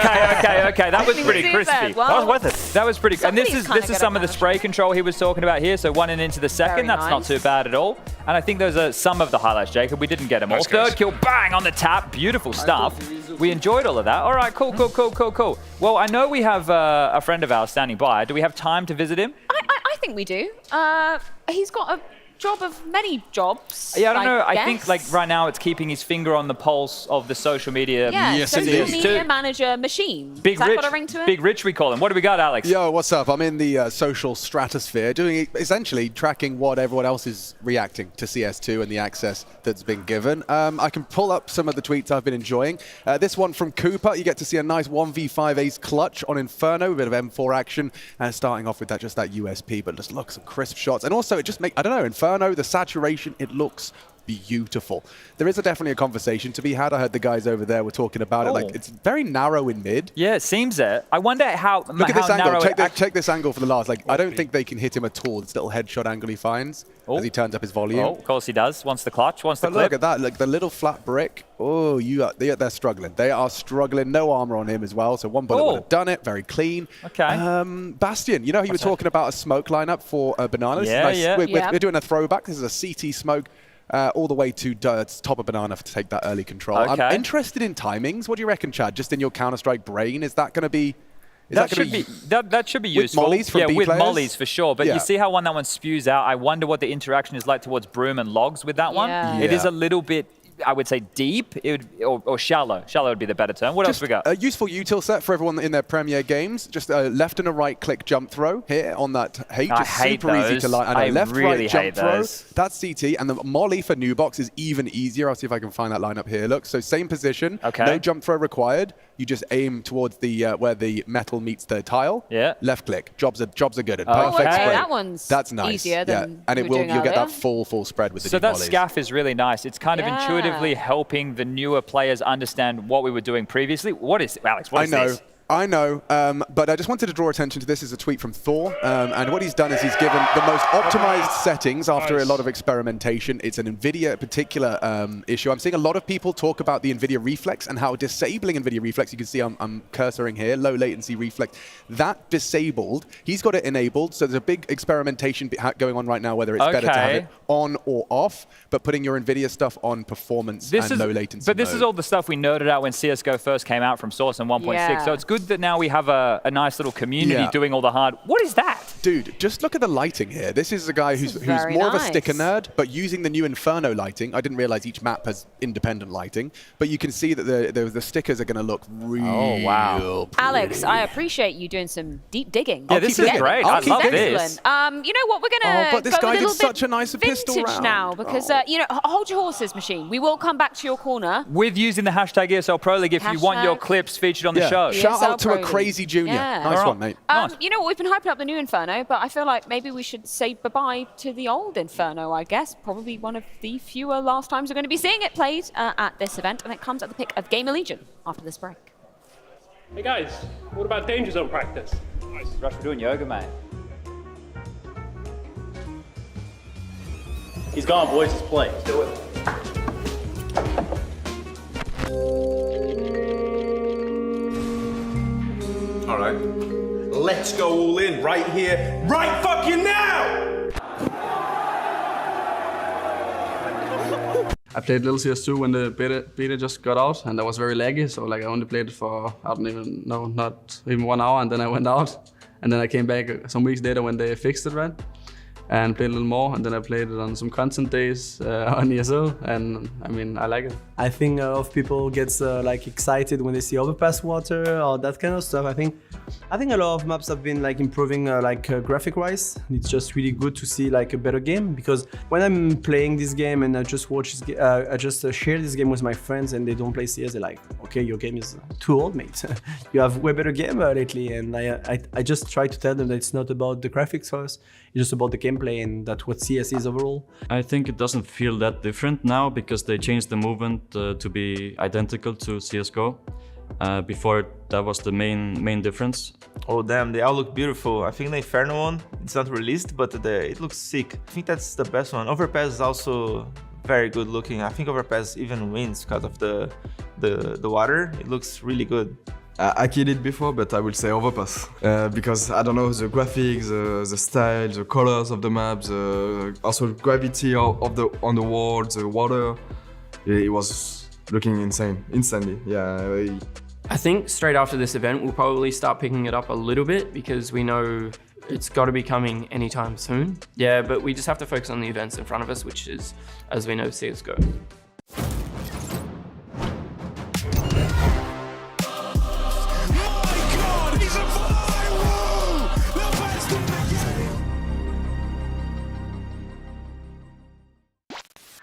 Speaker 17: Okay. That was pretty crispy.
Speaker 3: That was worth it.
Speaker 17: That was pretty. And this is
Speaker 19: Somebody's
Speaker 17: some of the spray control he was talking about here. So 1 and into the second,
Speaker 19: Very
Speaker 17: that's not
Speaker 19: nice.
Speaker 17: too bad at all. And I think those are some of the highlights, Jacob. We didn't get them all. Third kill, bang on the tap. Beautiful stuff. We enjoyed all of that. All right, cool. Well, I know we have a friend of ours standing by. Do we have time to visit him?
Speaker 19: I think we do. He's got a job of many jobs.
Speaker 17: Yeah, I don't know. I
Speaker 19: guess.
Speaker 17: think like right now it's keeping his finger on the pulse of the social media.
Speaker 19: Yeah, social media manager machine.
Speaker 17: Big
Speaker 19: Has that
Speaker 17: Rich,
Speaker 19: got a ring to it?
Speaker 17: Big Rich we call him. What do we got, Alex?
Speaker 10: Yo, what's up? I'm in the social stratosphere, doing essentially tracking what everyone else is reacting to CS2 and the access that's been given. I can pull up some of the tweets I've been enjoying. This one from Cooper, you get to see a nice 1v5 ace clutch on Inferno, a bit of M4 action, starting off with just that USP, but just look, some crisp shots. And also, it just makes, I don't know, Inferno, the saturation, it looks beautiful. There is definitely a conversation to be had. I heard the guys over there were talking about it. Like, it's very narrow in mid.
Speaker 17: Yeah, it seems it. I wonder how
Speaker 10: Look at this
Speaker 17: narrow
Speaker 10: angle. Check this angle for the last. Like, I don't think they can hit him at all. This little headshot angle he finds as he turns up his volume.
Speaker 17: Oh, of course he does. Wants the clutch, wants the
Speaker 10: But
Speaker 17: clip.
Speaker 10: look at that. Like, the little flat brick. Oh, they're struggling. They are struggling. No armor on him as well. So one bullet would have done it. Very clean.
Speaker 17: Okay.
Speaker 10: Bastion, you know, you were talking about a smoke lineup for Banana. This is
Speaker 17: Yeah,
Speaker 10: nice. We're doing a throwback. This is a CT smoke. All the way to top of Banana to take that early control.
Speaker 17: Okay.
Speaker 10: I'm interested in timings. What do you reckon, Chad? Just in your Counter-Strike brain, is that going to be...
Speaker 17: That should be useful.
Speaker 10: With mollies from B
Speaker 17: with
Speaker 10: players?
Speaker 17: mollies for sure. But
Speaker 10: Yeah.
Speaker 17: you see how that one spews out. I wonder what the interaction is like towards Broom and Logs with that one.
Speaker 19: Yeah.
Speaker 17: It is a little bit, I would say, deep or shallow. Shallow would be the better term. What else we got?
Speaker 10: A useful util set for everyone in their Premier games. Just a left and a right click jump throw here on that Hate.
Speaker 17: I
Speaker 10: Just
Speaker 17: hate
Speaker 10: super easy
Speaker 17: those.
Speaker 10: to line.
Speaker 17: I
Speaker 10: left,
Speaker 17: really
Speaker 10: right, jump
Speaker 17: hate
Speaker 10: throw.
Speaker 17: those.
Speaker 10: That's CT. And the molly for new box is even easier. I'll see if I can find that lineup here. Look, so same position.
Speaker 17: Okay.
Speaker 10: No jump throw required. You just aim towards the where the metal meets the tile.
Speaker 17: Yeah.
Speaker 10: Left click. Jobs are good. And
Speaker 17: Okay.
Speaker 10: perfect spray.
Speaker 19: That one's
Speaker 10: That's nice.
Speaker 19: easier than
Speaker 10: and
Speaker 19: we were doing
Speaker 10: you'll get that
Speaker 19: earlier.
Speaker 10: full spread with the
Speaker 17: So
Speaker 10: new
Speaker 17: that
Speaker 10: mollies.
Speaker 17: scaff is really nice. It's kind of
Speaker 19: Yeah.
Speaker 17: intuitively helping the newer players understand what we were doing previously. What is Alex? What is this?
Speaker 10: I know, but I just wanted to draw attention to this as a tweet from Thor, and what he's done is he's given the most optimized settings after a lot of experimentation. It's an NVIDIA particular issue. I'm seeing a lot of people talk about the NVIDIA Reflex and how disabling NVIDIA Reflex, you can see I'm cursoring here, low latency reflex, that disabled, he's got it enabled, so there's a big experimentation going on right now whether it's better to have it on or off, but putting your NVIDIA stuff on performance and low latency
Speaker 17: But this
Speaker 10: mode.
Speaker 17: is all the stuff we nerded out when CSGO first came out from Source and 1.6,
Speaker 19: Yeah.
Speaker 17: so it's good that now we have a nice little community doing all the hard. What is that?
Speaker 10: Dude, just look at the lighting here. This is a guy who's
Speaker 19: very
Speaker 10: more of a
Speaker 19: nice.
Speaker 10: sticker nerd, but using the new Inferno lighting. I didn't realize each map has independent lighting, but you can see that the stickers are going to look real pretty.
Speaker 19: Alex, I appreciate you doing some deep digging.
Speaker 17: Yeah, this is great. I love this.
Speaker 19: Excellent. You know what? We're going
Speaker 10: but this
Speaker 19: to go
Speaker 10: guy
Speaker 19: a
Speaker 10: did
Speaker 19: little bit
Speaker 10: such a nice pistol
Speaker 19: vintage
Speaker 10: round.
Speaker 19: now because, you know, hold your horses, machine. We will come back to your corner.
Speaker 17: With using the hashtag ESL Pro League if you want your
Speaker 19: Hashtag-
Speaker 17: clips featured on the show.
Speaker 10: Shout out to
Speaker 19: ESL
Speaker 10: a
Speaker 19: Pro
Speaker 10: crazy junior.
Speaker 19: Yeah.
Speaker 10: Nice one, mate.
Speaker 19: You know what? We've been hyping up the new Inferno, but I feel like maybe we should say bye-bye to the old Inferno, I guess. Probably one of the fewer last times we're going to be seeing it played at this event, and it comes at the pick of Gamer Legion after this break.
Speaker 7: Hey guys, what about danger zone practice?
Speaker 17: Nice. Rush, we're doing yoga, mate.
Speaker 24: He's gone, boys. Let's play. Let's do it.
Speaker 20: All right. Let's go all in right here, right fucking now!
Speaker 21: I played little CS2 when the beta just got out, and that was very laggy. So like I only played it for I don't even know, not even 1 hour, and then I went out, and then I came back some weeks later when they fixed it, right? And played a little more, and then I played it on some content days on ESL, and I mean I like it.
Speaker 22: I think a lot of people get like excited when they see overpass water or that kind of stuff. I think a lot of maps have been like improving graphic-wise. It's just really good to see like a better game, because when I'm playing this game and I just watch this, I just share this game with my friends and they don't play CS, they're like, okay, your game is too old, mate. You have way better game lately, and I just try to tell them that it's not about the graphics first, it's just about the gameplay, and that's what CS is overall.
Speaker 23: I think it doesn't feel that different now because they changed the movement to be identical to CSGO. Before that was the main difference.
Speaker 26: Oh damn, they all look beautiful. I think the Inferno one, it's not released, but it looks sick. I think that's the best one. Overpass is also very good looking. I think Overpass even wins because of the water. It looks really good.
Speaker 18: I killed it before, but I will say Overpass. Because, I don't know, the graphics, the style, the colors of the maps, also gravity on the world, the water. It was looking insane, instantly, yeah.
Speaker 1: I think straight after this event, we'll probably start picking it up a little bit because we know it's got to be coming anytime soon. Yeah, but we just have to focus on the events in front of us, which is, as we know, CSGO.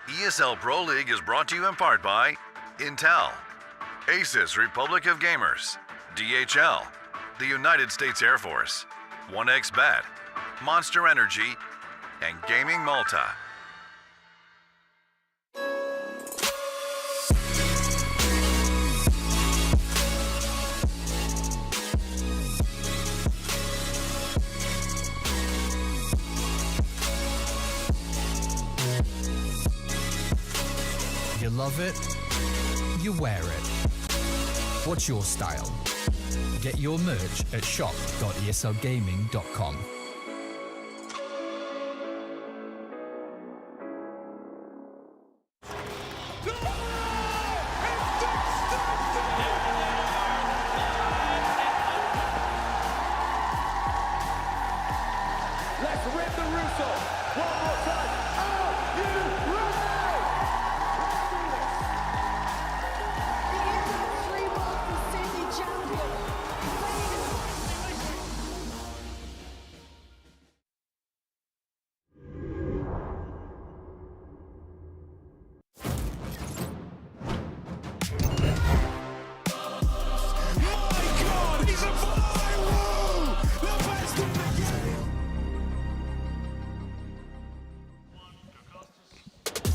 Speaker 8: ESL Pro League is brought to you in part by Intel, Asus Republic of Gamers, DHL, the United States Air Force, 1xBet, Monster Energy, and Gaming Malta.
Speaker 9: You love it, you wear it. What's your style? Get your merch at shop.eslgaming.com.
Speaker 24: Let's rip the Russo. One more time. Are you ready?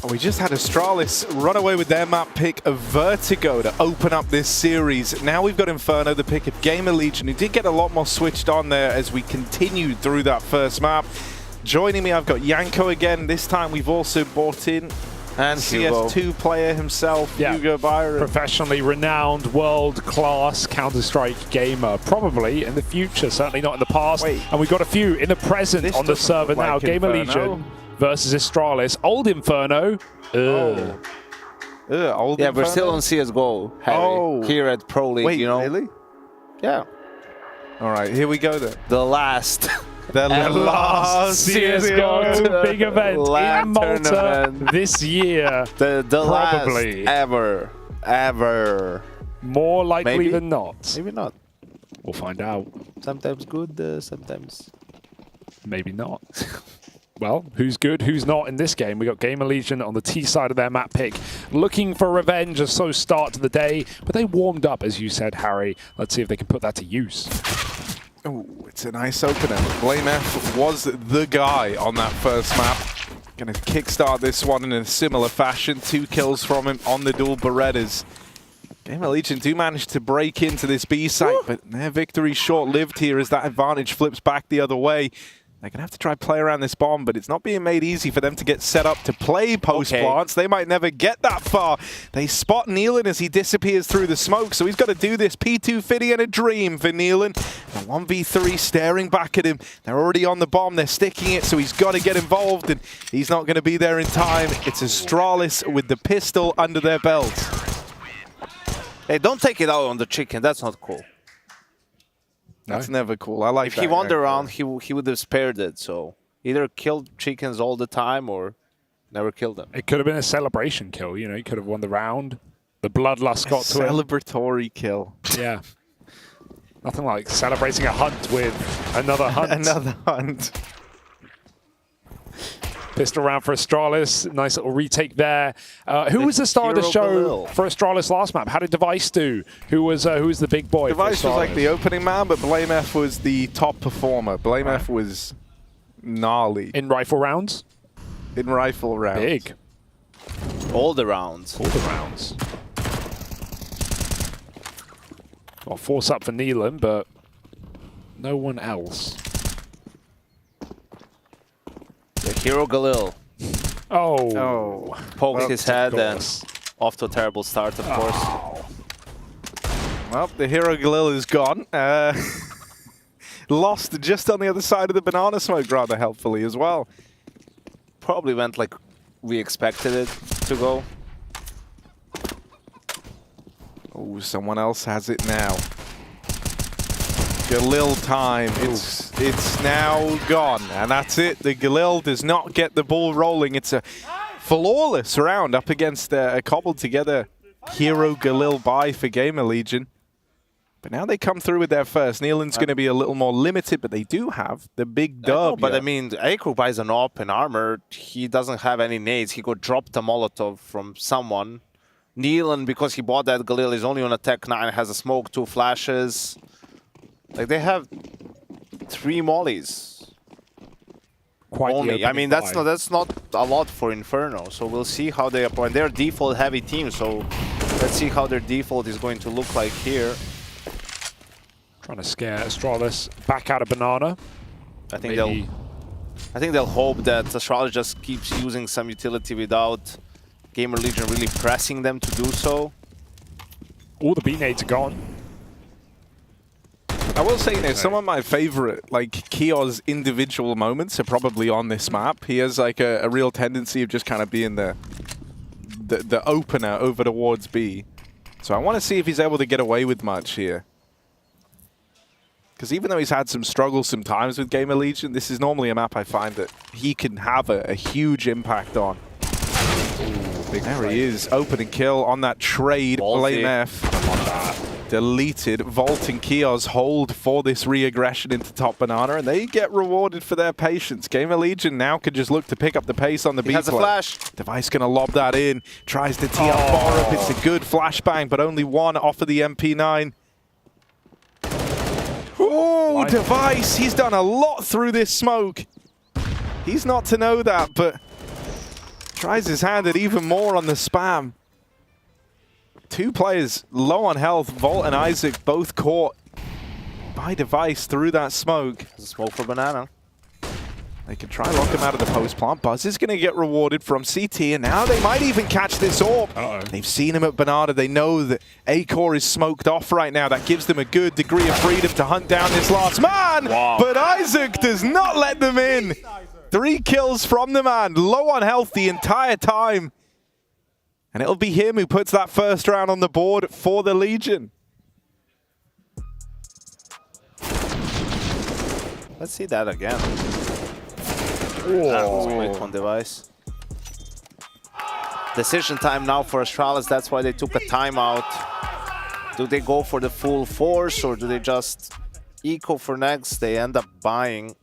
Speaker 4: We just had Astralis run away with their map pick of Vertigo to open up this series. Now we've got Inferno, the pick of Gamer Legion, who did get a lot more switched on there as we continued through that first map. Joining me, I've got Yanko again. This time we've also brought in and CS2 player himself, Hugo Byron.
Speaker 2: Professionally renowned, world-class Counter-Strike gamer. Probably in the future, certainly not in the past. And we've got a few in the present on the server now.
Speaker 4: like
Speaker 2: Gamer
Speaker 4: Inferno.
Speaker 2: Legion versus Astralis. Old Inferno.
Speaker 4: Old
Speaker 16: Yeah, we're still on CSGO, Harry, here at Pro League,
Speaker 4: Wait,
Speaker 16: you know?
Speaker 4: really?
Speaker 16: Yeah.
Speaker 4: All right, here we go then.
Speaker 16: The last.
Speaker 4: The last
Speaker 2: CSGO big event in Malta
Speaker 16: tournament
Speaker 2: this year.
Speaker 16: The
Speaker 2: probably.
Speaker 16: last ever.
Speaker 2: More likely
Speaker 16: Maybe?
Speaker 2: than not.
Speaker 16: Maybe not.
Speaker 2: We'll find out.
Speaker 16: Sometimes good, sometimes
Speaker 2: maybe not. Well, who's good, who's not in this game? We got Gamer Legion on the T side of their map pick, looking for revenge, a slow start to the day, but they warmed up, as you said, Harry. Let's see if they can put that to use.
Speaker 4: Oh, it's a nice opener. BlameF was the guy on that first map. Gonna kickstart this one in a similar fashion. 2 kills from him on the dual Berettas. Gamer Legion do manage to break into this B site, but their victory short-lived here as that advantage flips back the other way. They're going to have to try play around this bomb, but it's not being made easy for them to get set up to play post-plants. They might never get that far. They spot Nealon as he disappears through the smoke, so he's got to do this. P2 fitting in a dream for Nealon. A 1v3 staring back at him. They're already on the bomb. They're sticking it, so he's got to get involved, and he's not going to be there in time. It's Astralis with the pistol under their belt.
Speaker 16: Hey, don't take it out on the chicken. That's not cool.
Speaker 4: That's never cool. I like
Speaker 16: if
Speaker 4: that.
Speaker 16: If he won the round, he would have spared it. So either killed chickens all the time or never killed them.
Speaker 2: It could have been a celebration kill. You know, he could have won the round. The bloodlust got to him.
Speaker 4: Celebratory kill.
Speaker 2: Yeah. Nothing like celebrating a hunt with another hunt.
Speaker 4: Another hunt.
Speaker 2: Pistol round for Astralis. Nice little retake there. Who was the star of the show for Astralis last map? How did Device do? Who was the big boy?
Speaker 4: Device was like the opening man, but BlameF was the top performer. BlameF was gnarly.
Speaker 2: In rifle rounds?
Speaker 4: In rifle rounds.
Speaker 2: Big.
Speaker 16: All the rounds.
Speaker 2: All the rounds. Well, force up for Nealon, but no one else.
Speaker 16: The hero Galil.
Speaker 2: Oh.
Speaker 16: Poked his head and off to a terrible start, of course.
Speaker 4: Well, the hero Galil is gone. Lost just on the other side of the banana smoke rather helpfully as well.
Speaker 16: Probably went like we expected it to go.
Speaker 4: Oh, someone else has it now. Galil time. It's now gone, and that's it. The Galil does not get the ball rolling. It's a flawless round up against a cobbled together hero Galil buy for Gamer Legion. But now they come through with their first. Nealand's going to be a little more limited, but they do have the big dub.
Speaker 16: But I mean, Akru buys an AWP in armor. He doesn't have any nades. He could drop the Molotov from someone. Nealand, because he bought that Galil, is only on a Tech 9, has a smoke, 2 flashes. Like, they have 3 mollies.
Speaker 2: Quite
Speaker 16: only. I mean, that's not a lot for Inferno. So we'll see how they approach. They're a default heavy team, so let's see how their default is going to look like here.
Speaker 2: Trying to scare Astralis back out of banana.
Speaker 16: I think they'll hope that Astralis just keeps using some utility without Gamer Legion really pressing them to do so.
Speaker 2: All the B-nades are gone.
Speaker 4: I will say, some of my favorite, like, Kiyo's individual moments are probably on this map. He has, like, a real tendency of just kind of being the opener over towards B. So I want to see if he's able to get away with much here. Because even though he's had some struggles sometimes with Gamer Legion, this is normally a map I find that he can have a huge impact on. Ooh, there he is, open and kill on that trade. Blame F. Deleted. Volt and Kiyo's hold for this re-aggression into top banana, and they get rewarded for their patience. Gamer Legion now can just look to pick up the pace on the B.
Speaker 16: He has a flash.
Speaker 4: Device going to lob that in. Tries to tee up Borup. It's a good flashbang, but only one off of the MP9. Oh, Device, he's done a lot through this smoke. He's not to know that, but tries his hand at even more on the spam. 2 players low on health, Volt and Isaac both caught by Device through that smoke.
Speaker 16: Smoke for banana.
Speaker 4: They can try lock him out of the post plant. Buzz is going to get rewarded from CT, and now they might even catch this orb. They've seen him at banana. They know that A-Core is smoked off right now. That gives them a good degree of freedom to hunt down this last man. Wow. But Isaac does not let them in. 3 kills from the man, low on health the entire time. And it'll be him who puts that first round on the board for the Legion.
Speaker 16: Let's see that again. That was a quick one, Device. Decision time now for Astralis. That's why they took a timeout. Do they go for the full force, or do they just eco for next? They end up buying.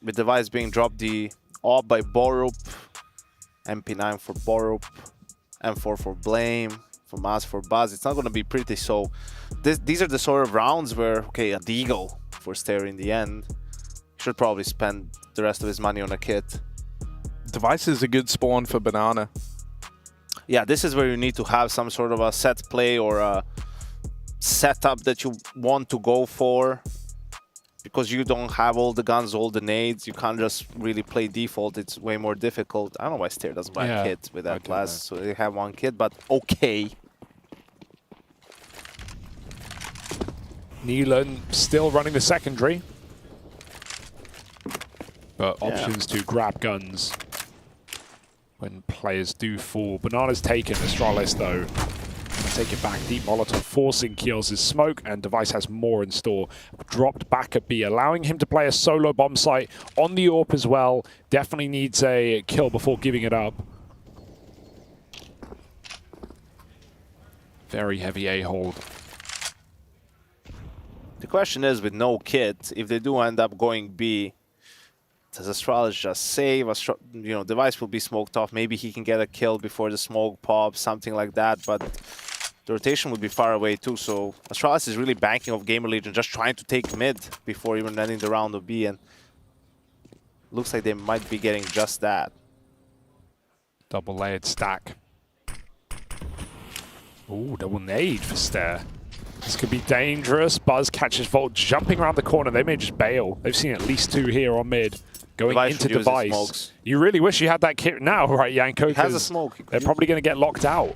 Speaker 16: With Device being dropped the AWP by Borup. MP9 for Borup. M4 for Blame. For Mas for Buzz. It's not going to be pretty, so these are the sort of rounds where, okay, a Deagle for Stair in the end. Should probably spend the rest of his money on a kit.
Speaker 4: Device is a good spawn for banana.
Speaker 16: Yeah, this is where you need to have some sort of a set play or a setup that you want to go for. Because you don't have all the guns, all the nades, you can't just really play default. It's way more difficult. I don't know why Stair doesn't buy a kit with that class. So they have 1 kit, but okay.
Speaker 2: Nealand still running the secondary. But options to grab guns when players do fall. Banana's taken. Astralis, though, take it back. Deep Molotov forcing Kiyo's smoke, and Device has more in store. Dropped back at B, allowing him to play a solo bomb site on the AWP as well. Definitely needs a kill before giving it up. Very heavy A-hold.
Speaker 16: The question is, with no kit, if they do end up going B, does Astralis just save? You know, Device will be smoked off. Maybe he can get a kill before the smoke pops, something like that. But the rotation would be far away too. So Astralis is really banking off Gamer Legion, just trying to take mid before even ending the round of B. And looks like they might be getting just that.
Speaker 2: Double layered stack. Ooh, double nade for Stair. This could be dangerous. Buzz catches Volt jumping around the corner. They may just bail. They've seen at least 2 here on mid. going into Device. You really wish you had that kit now, right, Yanko?
Speaker 16: He has a smoke.
Speaker 2: They're probably going to get locked out.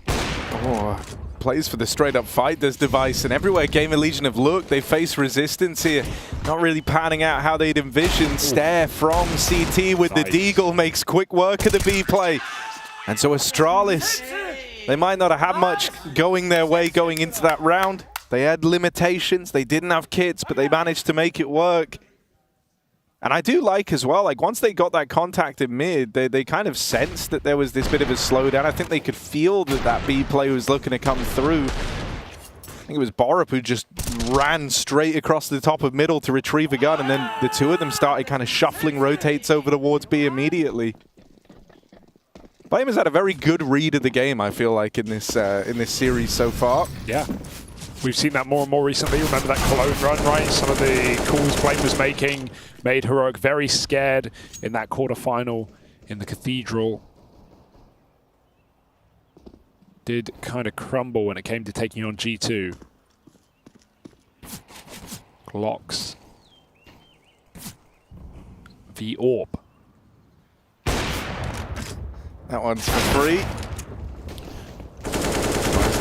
Speaker 4: Oh, plays for the straight-up fight, does Device, and everywhere Gamer Legion have looked, they face resistance here. Not really panning out how they'd envisioned. Stare from CT with the Deagle makes quick work of the B play. And so Astralis, they might not have had much going their way going into that round. They had limitations, they didn't have kits, but they managed to make it work. And I do like as well, like once they got that contact in mid, they kind of sensed that there was this bit of a slowdown. I think they could feel that that B play was looking to come through. I think it was Borup who just ran straight across the top of middle to retrieve a gun, and then the two of them started kind of shuffling rotates over towards B immediately. Pyjamas had a very good read of the game, I feel like, in this series so far.
Speaker 2: Yeah. We've seen that more and more recently. Remember that Cologne run, right? Some of the calls Flame was making made Heroic very scared in that quarterfinal in the Cathedral. Did kind of crumble when it came to taking on G2. Glocks. The Orb.
Speaker 4: That one's for free.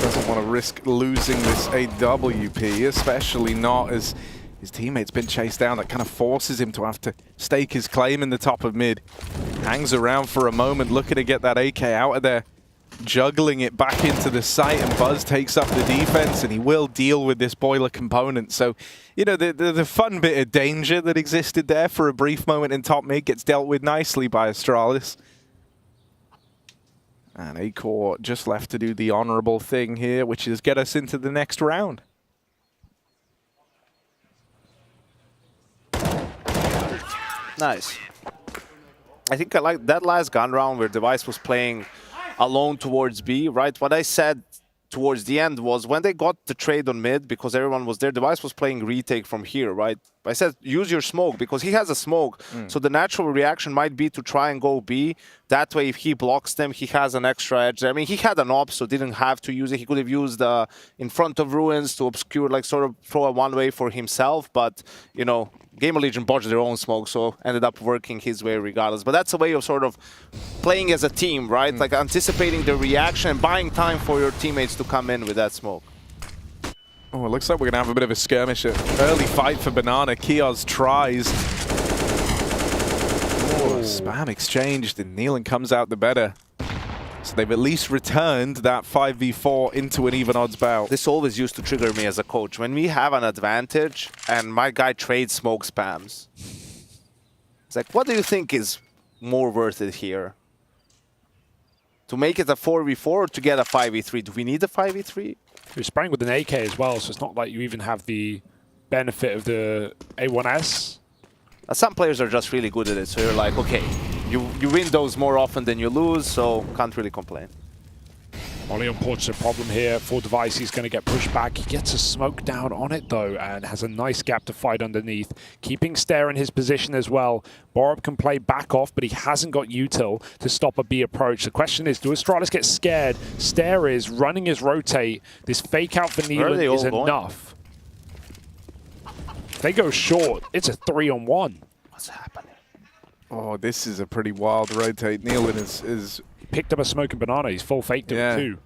Speaker 4: Doesn't want to risk losing this AWP, especially not as his teammate's been chased down. That kind of forces him to have to stake his claim in the top of mid. Hangs around for a moment, looking to get that AK out of there, juggling it back into the site, and Buzz takes up the defense, and he will deal with this boiler component. So, you know, the fun bit of danger that existed there for a brief moment in top mid gets dealt with nicely by Astralis. And A-Core just left to do the honorable thing here, which is get us into the next round.
Speaker 16: Nice. I think I like that last gun round where Device was playing alone towards B, right? What I said towards the end was when they got the trade on mid, because everyone was there, Device was playing retake from here, right? I said, use your smoke, because he has a smoke. So the natural reaction might be to try and go B. That way, if he blocks them, he has an extra edge. I mean, he had an op, so didn't have to use it. He could have used in front of Ruins to obscure, like sort of throw a one-way for himself. But, you know, Gamer Legion botched their own smoke, so ended up working his way regardless. But that's a way of sort of playing as a team, right? Like anticipating the reaction and buying time for your teammates to come in with that smoke.
Speaker 4: Oh, it looks like we're going to have a bit of a skirmish. Early fight for Banana. Kiosk tries. Oh, spam exchanged, and Nealon comes out the better. So they've at least returned that 5v4 into an even odds bout.
Speaker 16: This always used to trigger me as a coach. When we have an advantage and my guy trades smoke spams, it's like, what do you think is more worth it here? To make it a 4v4 or to get a 5v3? Do we need a 5v3?
Speaker 2: You're spraying with an AK as well, so it's not like you even have the benefit of the A1S.
Speaker 16: Some players are just really good at it, so you're like, okay, you win those more often than you lose, so can't really complain.
Speaker 2: Molly on Porch is a problem here for Device. He's going to get pushed back. He gets a smoke down on it, though, and has a nice gap to fight underneath. Keeping Stare in his position as well. Borup can play back off, but he hasn't got util to stop a B approach. The question is, do Astralis get scared? Stare is running his rotate. This fake out for Nealon is enough. If they go short, it's a 3-on-1.
Speaker 16: What's happening?
Speaker 4: Oh, this is a pretty wild rotate. Nealon is
Speaker 2: picked up a smoking banana. He's full faked him too.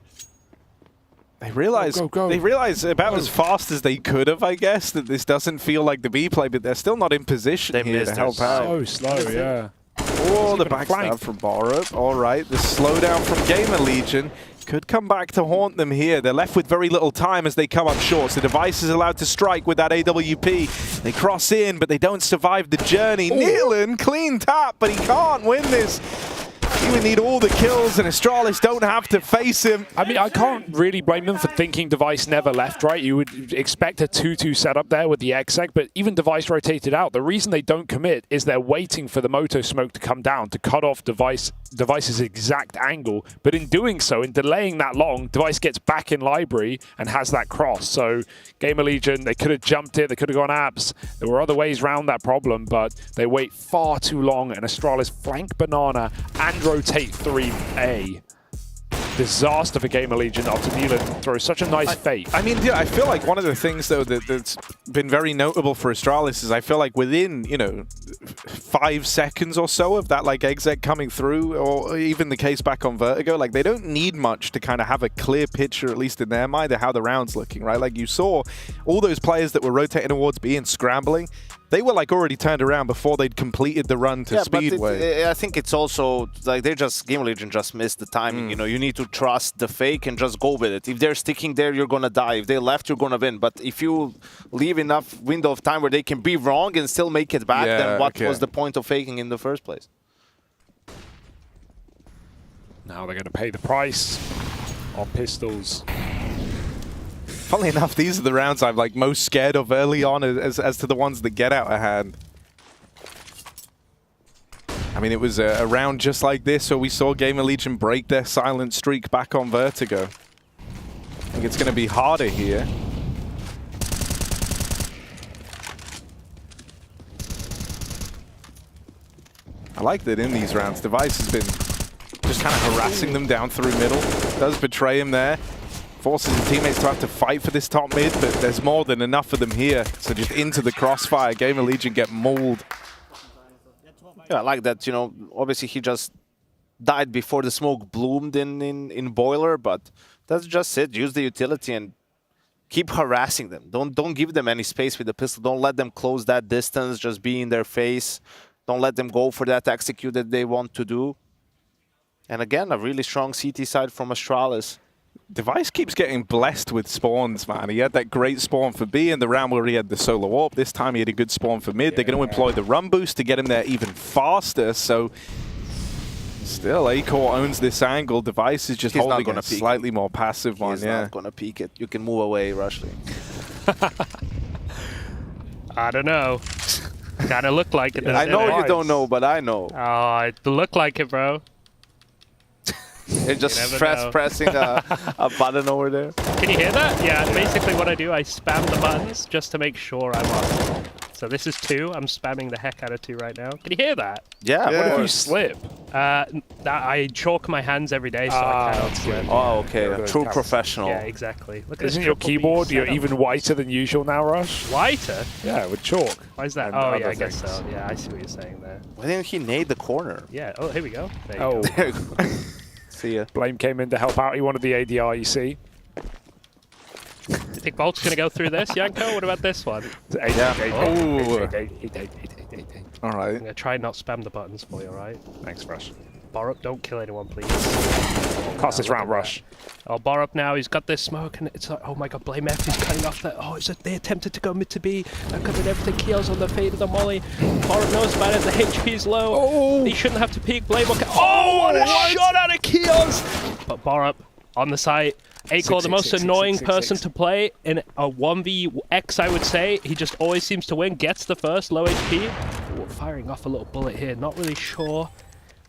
Speaker 4: They realize they realize about as fast as they could have, I guess, that this doesn't feel like the B play, but they're still not in position here to help out.
Speaker 2: So slow, yeah.
Speaker 4: Oh, the backstab from Borup. All right, the slowdown from Gamer Legion could come back to haunt them here. They're left with very little time as they come up short. So Device is allowed to strike with that AWP. They cross in, but they don't survive the journey. Nealon, clean tap, but he can't win this. He would need all the kills, and Astralis don't have to face him.
Speaker 2: I mean, I can't really blame them for thinking Device never left, right? You would expect a 2-2 setup there with the exec, but even Device rotated out. The reason they don't commit is they're waiting for the Moto smoke to come down to cut off Device's exact angle. But in doing so, in delaying that long, Device gets back in library and has that cross. So Gamer Legion, they could have jumped it, they could have gone abs. There were other ways around that problem, but they wait far too long, and Astralis flank Banana and rotate 3A. Disaster for Gamer Legion after Nealon throws such a nice fake.
Speaker 4: I mean, yeah, I feel like one of the things, though, that's been very notable for Astralis is I feel like within, you know, 5 seconds or so of that like exec coming through, or even the case back on Vertigo. Like they don't need much to kind of have a clear picture, at least in their mind, of how the round's looking, right? Like you saw all those players that were rotating towards B and scrambling, they were like already turned around before they'd completed the run to Speedway.
Speaker 16: I think it's also like Game Legion just missed the timing. You know, you need to trust the fake and just go with it. If they're sticking there, you're gonna die. If they left, you're gonna win. But if you leave enough window of time where they can be wrong and still make it back, then what was the point of faking in the first place?
Speaker 2: Now they're gonna pay the price on pistols.
Speaker 4: Funnily enough, these are the rounds I'm like most scared of early on as to the ones that get out of hand. I mean, it was a round just like this where we saw Gamer Legion break their silent streak back on Vertigo. I think it's going to be harder here. I like that in these rounds, Device has been just kind of harassing them down through middle. Does betray him there. Forces the teammates to have to fight for this top mid, but there's more than enough of them here. So just into the crossfire, Gamer Legion get mauled.
Speaker 16: Yeah, I like that, you know, obviously he just died before the smoke bloomed in Boiler, but that's just it. Use the utility and keep harassing them. Don't give them any space with the pistol. Don't let them close that distance, just be in their face. Don't let them go for that execute that they want to do. And again, a really strong CT side from Astralis.
Speaker 4: Device keeps getting blessed with spawns, man. He had that great spawn for B in the round where he had the solo warp. This time he had a good spawn for mid. They're going to employ the run boost to get him there even faster. So still, A-Core owns this angle. Device is just holding a slightly more passive one.
Speaker 16: He's not going to peek it. You can move away, Rushley.
Speaker 7: I don't know. Kind of looked like it.
Speaker 16: I know you don't know, but I know.
Speaker 7: Oh, it looked like it, bro.
Speaker 16: You're just pressing a button over there.
Speaker 7: Can you hear that? Yeah, basically what I do, I spam the buttons just to make sure I'm on. So this is 2. I'm spamming the heck out of 2 right now. Can you hear that?
Speaker 16: Yeah.
Speaker 2: What if you slip?
Speaker 7: I chalk my hands every day, so I cannot slip.
Speaker 16: Oh, okay. A true professional.
Speaker 7: Yeah, exactly. Look at
Speaker 2: Isn't your keyboard you're even whiter than usual now, Rush?
Speaker 7: Whiter?
Speaker 2: Yeah, with chalk.
Speaker 7: Why is that? Oh, yeah, I guess so. Yeah, I see what you're saying there.
Speaker 16: Why didn't he nade the corner?
Speaker 7: Yeah. Oh, here we go. There you go.
Speaker 16: There you go. See ya.
Speaker 2: Blame came in to help out. He wanted the ADR, you see.
Speaker 7: You think Bolt's going to go through this, Yanko? What about this one?
Speaker 4: All right.
Speaker 7: I'm going to try and not spam the buttons for you, all right?
Speaker 2: Thanks, Rush.
Speaker 7: Borup, don't kill anyone, please.
Speaker 2: Cost this round, Rush.
Speaker 7: Oh, Borup now, he's got this smoke, and it's like, oh my god, Blame F, he's cutting off that. Oh, they attempted to go mid to B. They're covering everything. Keel's on the fade of the molly. Borup knows about it, the HP's low. Oh! He shouldn't have to peek. Blame, okay. Oh, what a shot out of Keels! But Borup on the site. A-Core, the most annoying person to play in a 1vx, I would say. He just always seems to win, gets the first, low HP. Ooh, firing off a little bullet here, not really sure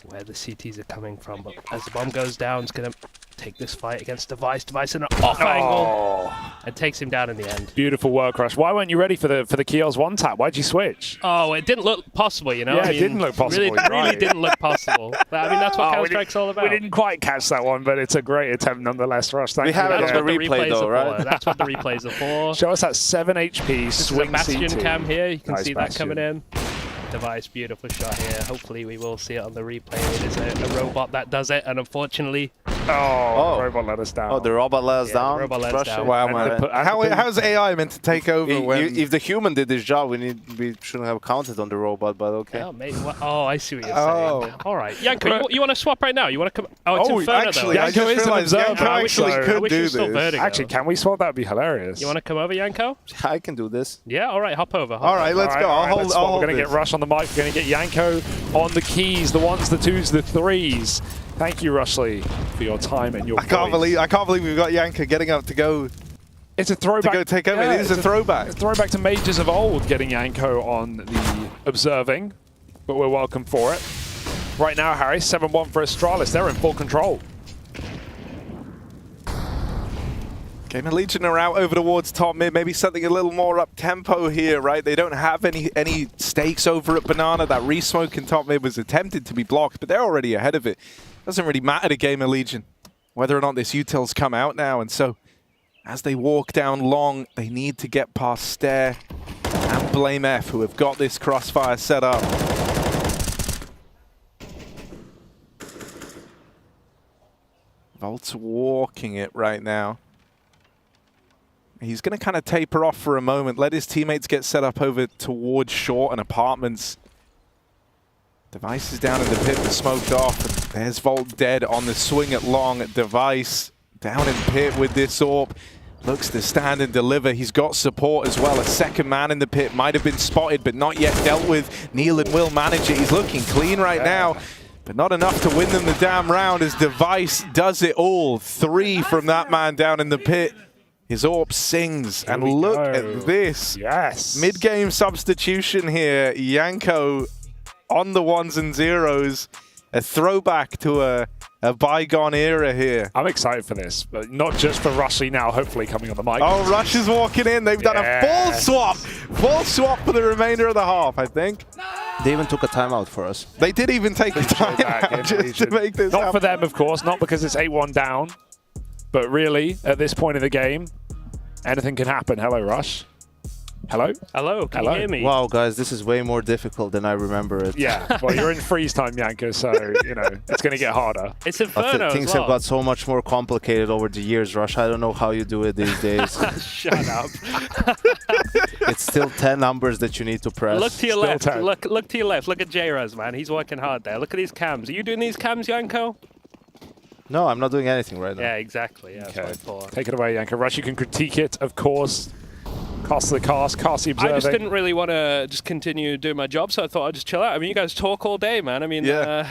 Speaker 7: where the CTs are coming from, but as the bomb goes down, it's going to take this fight against Device. Device in an off angle and takes him down in the end.
Speaker 2: Beautiful work, Rush. Why weren't you ready for the Keels one tap? Why'd you switch?
Speaker 7: Oh, it didn't look possible, you know?
Speaker 2: Yeah, it didn't look possible.
Speaker 7: Really didn't look possible. But, I mean, that's what Counter-Strike's all about.
Speaker 2: We didn't quite catch that one, but it's a great attempt nonetheless, Rush. Thank you.
Speaker 16: We have it on the replay, though, right?
Speaker 7: That's what the replays are for.
Speaker 2: Show us that 7 HP swing
Speaker 7: This is a Bastion
Speaker 2: CT.
Speaker 7: cam here. You can
Speaker 2: Nice
Speaker 7: see
Speaker 2: Bastion.
Speaker 7: that coming in. Device, beautiful shot here. Hopefully we will see it on the replay. It is a robot that does it, and unfortunately...
Speaker 2: Oh, the robot let us down.
Speaker 16: Oh, the robot let us down?
Speaker 7: The robot let us down.
Speaker 4: Wow, man. How's AI meant to take over when...
Speaker 16: If the human did this job, we shouldn't have counted on the robot, but okay.
Speaker 7: Oh, maybe, oh I see what you're saying. All right. Yanko, you want to swap right now? You want to come... Oh, it's Inferno,
Speaker 4: actually,
Speaker 7: though.
Speaker 4: I just realized Yanko actually could do
Speaker 7: this.
Speaker 2: Actually, can we swap? That would be hilarious.
Speaker 7: You want to come over, Yanko?
Speaker 16: I can do this.
Speaker 7: Yeah, all right, hop over.
Speaker 4: All right, let's go. I'll hold
Speaker 2: We're going to get Rush on the mic. We're going to get Yanko on the keys, the 1s, the 2s, the 3s. Thank you, Rushley, for your time and your
Speaker 4: I can't believe we've got Yanko getting up to go.
Speaker 2: It's a throwback.
Speaker 4: To go take over.
Speaker 2: Yeah,
Speaker 4: it is a throwback.
Speaker 2: A throwback to Majors of old, getting Yanko on the observing, but we're welcome for it. Right now, Harry, 7-1 for Astralis. They're in full control.
Speaker 4: Gamer Legion are out over towards top mid, maybe something a little more up-tempo here, right? They don't have any stakes over at Banana. That re-smoke in top mid was attempted to be blocked, but they're already ahead of it. Doesn't really matter to Gamer Legion whether or not this util's come out now, and so as they walk down long, they need to get past Stare and Blame F, who have got this crossfire set up. Volt's walking it right now. He's going to kind of taper off for a moment, let his teammates get set up over towards short and apartments. Device is down in the pit, the smoked off. There's Volt dead on the swing at long. Device down in pit with this AWP. Looks to stand and deliver. He's got support as well. A second man in the pit might have been spotted, but not yet dealt with. Nealon will manage it. He's looking clean right now, but not enough to win them the damn round as Device does it all. 3 from that man down in the pit. His AWP sings, and look at this.
Speaker 2: Yes.
Speaker 4: Mid-game substitution here. Yanko on the 1s and 0s. A throwback to a bygone era here.
Speaker 2: I'm excited for this, but not just for Rushy now, hopefully coming on the mic.
Speaker 4: Oh, Rush is walking in. They've done a full swap. Full swap for the remainder of the half, I think.
Speaker 16: They even took a timeout for us.
Speaker 4: They did even take a timeout just to make this
Speaker 2: Not
Speaker 4: happen.
Speaker 2: for them, of course, not because it's 8-1 down, but really, at this point in the game, anything can happen. Hello, Rush. Hello?
Speaker 6: Hello, can you hear me?
Speaker 16: Wow, guys, this is way more difficult than I remember it.
Speaker 2: Yeah, well, you're in freeze time, Yanko, so, you know, it's going to get harder.
Speaker 6: It's Inferno
Speaker 16: Things have got so much more complicated over the years, Rush. I don't know how you do it these days.
Speaker 6: Shut up.
Speaker 16: It's still 10 numbers that you need to press.
Speaker 6: Look to your left. Look to your left. Look at J-Raz, man. He's working hard there. Look at these cams. Are you doing these cams, Yanko?
Speaker 16: No, I'm not doing anything right now.
Speaker 6: Yeah, exactly. Yeah, that's what I thought.
Speaker 2: Take it away, Yanko. Rush, you can critique it, of course. Cast the observing.
Speaker 6: I just didn't really want to just continue doing my job, so I thought I'd just chill out. I mean, you guys talk all day, man. I mean,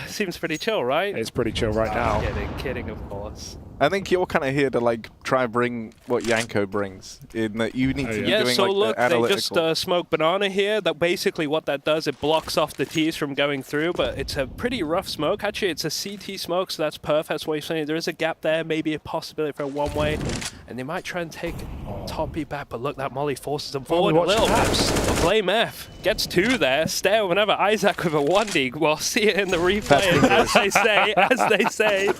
Speaker 6: seems pretty chill, right?
Speaker 2: It's pretty chill right now.
Speaker 6: Kidding, of course.
Speaker 4: I think you're kind of here to like try and bring what Yanko brings in that you need to be doing
Speaker 6: so
Speaker 4: like
Speaker 6: look,
Speaker 4: the analytical.
Speaker 6: they just smoke banana here. That basically what that does, it blocks off the T's from going through, but it's a pretty rough smoke. Actually, it's a CT smoke, so that's perfect. That's what you're saying. There is a gap there, maybe a possibility for a one-way, and they might try and take top B back, but look, that molly forces them forward a little bit. But Blame F gets 2 there. Stare whenever Isaac with a 1D. Well, see it in the replay, as they say.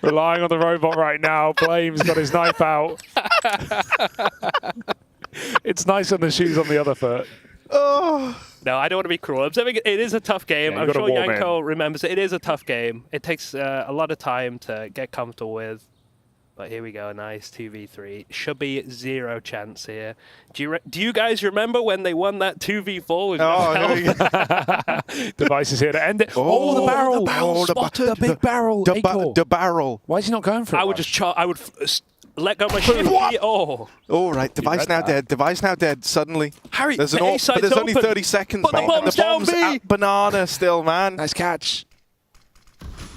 Speaker 2: Relying on the robot right now. Blame's got his knife out. It's nice on the shoes on the other foot.
Speaker 6: Oh. No, I don't want to be cruel. Observing it is a tough game. I'm sure Yanko remembers it is a tough game. It takes a lot of time to get comfortable with. But here we go, nice 2v3. Should be 0 chance here. Do you guys remember when they won that 2v4 with
Speaker 2: Device is here to end it. Oh, the barrel! Spotted. The big barrel.
Speaker 4: The barrel.
Speaker 2: Why is he not going for it?
Speaker 6: I would just I would let go my shift.
Speaker 4: Oh, right. Device now dead. Device now dead. Suddenly,
Speaker 6: Harry,
Speaker 4: there's an AWP, but there's only 30 seconds.
Speaker 6: Put the bombs down,
Speaker 4: bomb's at banana still, man.
Speaker 2: Nice catch.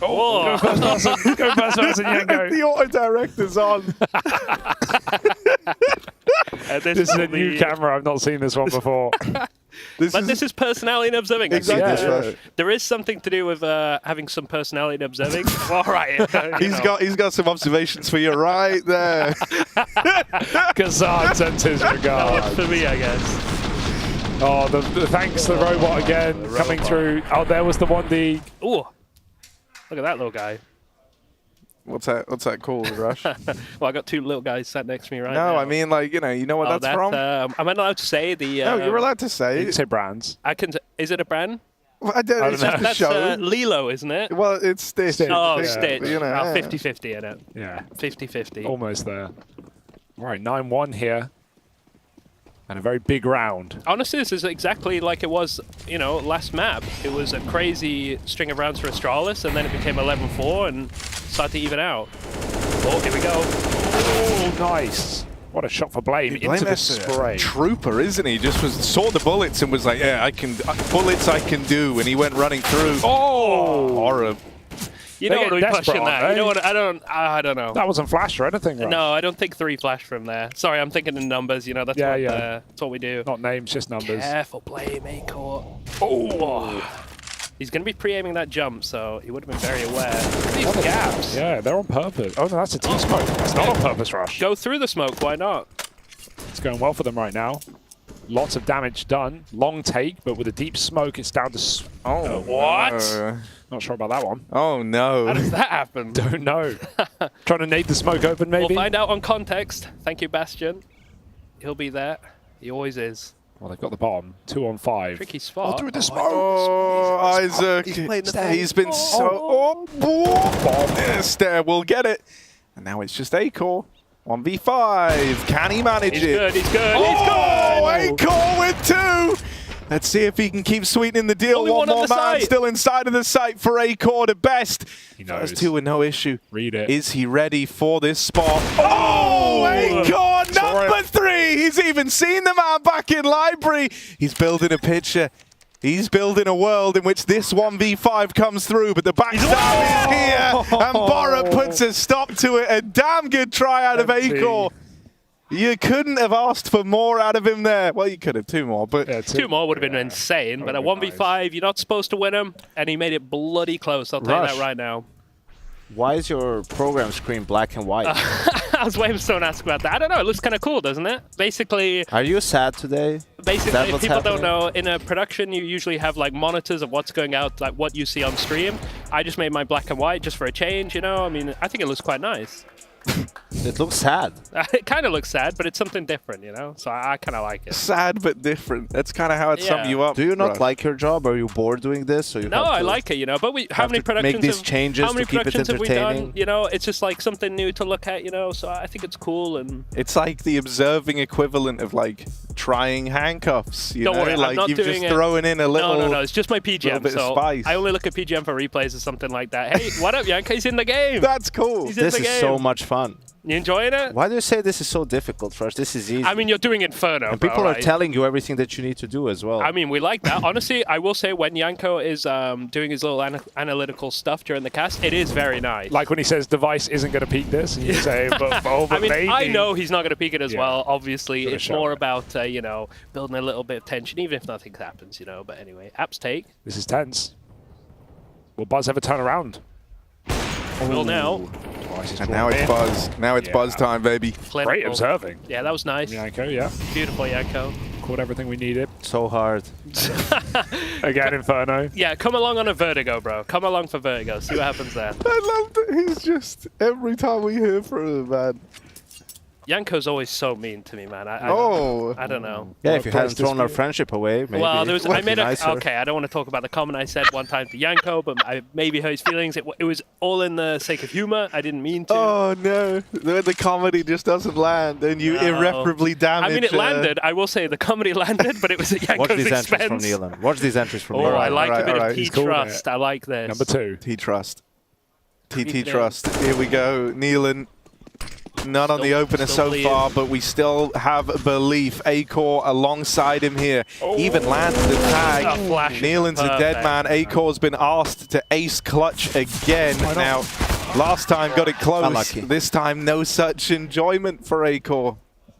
Speaker 6: Oh,
Speaker 2: go first person, Yanko.
Speaker 4: The auto-director's on.
Speaker 2: This is a new camera. I've not seen this one before.
Speaker 6: This is personality and observing.
Speaker 4: Exactly.
Speaker 6: Yeah. There is something to do with having some personality and observing. All right.
Speaker 2: He's
Speaker 4: got some observations for you right there.
Speaker 2: Kazan sends his regards.
Speaker 6: For me, I guess.
Speaker 2: Oh, the thanks to the robot again coming through. Oh, there was the 1D.
Speaker 6: Ooh. Look at that little guy.
Speaker 4: What's that called, Rush?
Speaker 6: Well, I got 2 little guys sat next to me right now.
Speaker 4: No, I mean, like, you know what that's from?
Speaker 6: Am I allowed to say the...
Speaker 4: no, you're allowed to say.
Speaker 2: You can say brands.
Speaker 6: I can. Is it a brand?
Speaker 4: Well, I don't know. It's just a
Speaker 6: That's
Speaker 4: show.
Speaker 6: Lilo, isn't it?
Speaker 4: Well, it's Stitch.
Speaker 6: Oh,
Speaker 4: Yeah,
Speaker 6: Stitch.
Speaker 4: you know,
Speaker 6: 50-50 in it.
Speaker 2: Yeah.
Speaker 6: 50-50.
Speaker 2: Almost there. All right, 9-1 here. And a very big round.
Speaker 6: Honestly, this is exactly like it was, last map. It was a crazy string of rounds for Astralis, and then it became 11-4 and started to even out. Oh, here we go.
Speaker 2: Oh, nice. What a shot for Blame into the spray.
Speaker 4: Trooper, isn't he? Just saw the bullets and was like, yeah, bullets I can do, and he went running through.
Speaker 2: Oh!
Speaker 4: Horrible.
Speaker 6: You don't want to be pushing that. You know what? I don't know.
Speaker 2: That wasn't flash or anything, right?
Speaker 6: No, I don't think 3 flash from there. Sorry, I'm thinking in numbers. That's that's what we do.
Speaker 2: Not names, just numbers.
Speaker 6: Careful, Blame, A-court.
Speaker 2: Oh!
Speaker 6: He's going to be pre-aiming that jump, so he would have been very aware. These gaps.
Speaker 2: Yeah, they're on purpose. Oh, no, that's a T-smoke. That's not on purpose, Rush.
Speaker 6: Go through the smoke, why not?
Speaker 2: It's going well for them right now. Lots of damage done. Long take, but with a deep smoke, it's down to...
Speaker 6: what?
Speaker 2: Not sure about that one.
Speaker 4: Oh, no.
Speaker 6: How does that happen?
Speaker 2: Don't know. Trying to nade the smoke open, maybe?
Speaker 6: We'll find out on context. Thank you, Bastion. He'll be there. He always is.
Speaker 2: Well, they've got the bomb. 2 on 5.
Speaker 5: Tricky spot.
Speaker 2: Through the smoke.
Speaker 4: Oh, Isaac. He's been so... Yes, there, we'll get it. And now it's just Acor. 1v5. Can he manage it?
Speaker 5: He's good, he's good,
Speaker 4: he's good! Acor with 2! Let's see if he can keep sweetening the deal. One more man still inside of the site for Acor, the best.
Speaker 2: He knows.
Speaker 4: First 2 with no issue.
Speaker 2: Read it.
Speaker 4: Is he ready for this spot? Oh, Acor, number 3! He's even seen the man back in library. He's building a picture. He's building a world in which this 1v5 comes through, but the backstab is here, and Borat puts a stop to it. A damn good try out of Acor. You couldn't have asked for more out of him there. Well, you could have 2 more, but...
Speaker 5: Yeah, 2 more would have been insane, but a 1v5, you're not supposed to win him, and he made it bloody close, I'll tell you that right now.
Speaker 16: Why is your program screen black and white?
Speaker 5: I was waiting for someone to ask about that. I don't know, it looks kind of cool, doesn't it? Basically...
Speaker 16: Are you sad today?
Speaker 5: Basically, if people don't know, in a production, you usually have like monitors of what's going out, like what you see on stream. I just made mine black and white just for a change, you know? I mean, I think it looks quite nice.
Speaker 16: It looks sad.
Speaker 5: It kind of looks sad, but it's something different, you know? So I kind of like it.
Speaker 4: Sad but different. That's kind of how it sums you up.
Speaker 16: Do you not like your job? Are you bored doing this? So you
Speaker 5: no, I like it, you know. But how many productions
Speaker 16: make these changes
Speaker 5: how many
Speaker 16: to keep it
Speaker 5: productions have we
Speaker 16: entertaining?
Speaker 5: done? You know, it's just like something new to look at, you know. So I think it's cool and.
Speaker 4: It's like the observing equivalent of like trying handcuffs. You
Speaker 5: Don't
Speaker 4: know?
Speaker 5: worry,
Speaker 4: like
Speaker 5: I'm not
Speaker 4: you've
Speaker 5: doing
Speaker 4: just thrown in a little.
Speaker 5: No. It's just my PGM.
Speaker 4: Bit
Speaker 5: So
Speaker 4: of spice.
Speaker 5: I only look at PGM for replays or something like that. Hey, what up, Yanka? He's in the game.
Speaker 4: That's cool.
Speaker 5: He's in
Speaker 16: This
Speaker 5: the
Speaker 16: is
Speaker 5: game.
Speaker 16: so much fun.
Speaker 5: You enjoying it?
Speaker 16: Why do you say this is so difficult for us? This is easy.
Speaker 5: I mean, you're doing Inferno,
Speaker 16: and
Speaker 5: bro,
Speaker 16: people are
Speaker 5: right?
Speaker 16: telling you everything that you need to do as well.
Speaker 5: I mean, we like that. Honestly, I will say when Yanko is doing his little analytical stuff during the cast, it is very nice.
Speaker 2: Like when he says device isn't going to peak this, and you say, but
Speaker 5: I mean,
Speaker 2: maybe.
Speaker 5: I know he's not going to peak it as well. Obviously,
Speaker 2: Gonna
Speaker 5: it's
Speaker 2: show
Speaker 5: more
Speaker 2: it.
Speaker 5: about, you know, building a little bit of tension, even if nothing happens, you know. But anyway, Apps take.
Speaker 2: This is tense. Will Buzz ever turn around?
Speaker 5: Will now.
Speaker 4: And now it's Buzz. Now it's Buzz time, baby.
Speaker 2: Great observing.
Speaker 5: Yeah, that was nice.
Speaker 2: Yanko, yeah.
Speaker 5: Beautiful, Yanko.
Speaker 2: Caught everything we needed.
Speaker 16: So hard.
Speaker 2: Again, Inferno.
Speaker 5: Yeah, come along on a Vertigo, bro. Come along for Vertigo. See what happens there.
Speaker 4: I love that he's just, every time we hear from him, man.
Speaker 5: Yanko's always so mean to me, man. I don't know.
Speaker 16: Yeah, if you hadn't thrown our friendship away, maybe.
Speaker 5: Well, there was.
Speaker 16: it would
Speaker 5: I
Speaker 16: be
Speaker 5: made a.
Speaker 16: nicer.
Speaker 5: Okay, I don't want to talk about the comment I said one time to Yanko, but I maybe hurt his feelings. It was all in the sake of humor. I didn't mean to.
Speaker 4: Oh no, the comedy just doesn't land, and you irreparably damage.
Speaker 5: I mean, it landed. I will say the comedy landed, but it was at Yanko's
Speaker 16: Watch these
Speaker 5: expense.
Speaker 16: entries from Neelan. Watch these entries from
Speaker 5: Oh,
Speaker 16: Neelan.
Speaker 5: I like a bit of
Speaker 4: He's
Speaker 5: T-Trust. I like this.
Speaker 2: Number 2.
Speaker 4: T-Trust.
Speaker 5: Keep it in.
Speaker 4: T-Trust. Here we go. Neelan. None on the opener so
Speaker 5: believe.
Speaker 4: far, but we still have belief. Acor alongside him here. Even lands the tag. Neelan's a dead man. Acor's been asked to ace clutch again. Now, last time got it close.
Speaker 16: Unlucky.
Speaker 4: This time, no such enjoyment for Acor.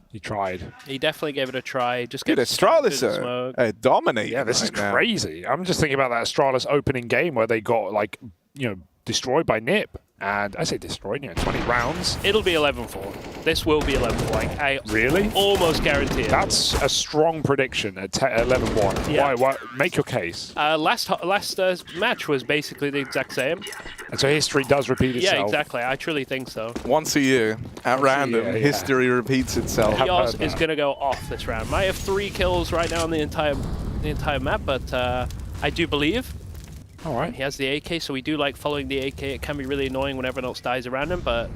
Speaker 2: He tried.
Speaker 5: He definitely gave it a try. Just
Speaker 4: Dude,
Speaker 5: get
Speaker 4: Astralis are dominating.
Speaker 2: Yeah, this is
Speaker 4: right now.
Speaker 2: crazy. I'm just thinking about that Astralis opening game where they got, like, you know, destroyed by Nip. And I say destroyed, you know, 20 rounds.
Speaker 5: It'll be 11-4. This will be 11-4. Like, I
Speaker 2: Really?
Speaker 5: almost guarantee it.
Speaker 2: That's a strong prediction at 11-1.
Speaker 5: Yeah.
Speaker 2: Why? Make your case.
Speaker 5: Last match was basically the exact same.
Speaker 2: And so history does repeat itself.
Speaker 5: Yeah, exactly. I truly think so.
Speaker 4: Once a year, at random,
Speaker 2: year, yeah.
Speaker 4: history repeats itself.
Speaker 5: Eos is going to go off this round. Might have 3 kills right now on the entire map, but I do believe.
Speaker 2: All right.
Speaker 5: He has the AK, so we do like following the AK. It can be really annoying when everyone else dies around him, but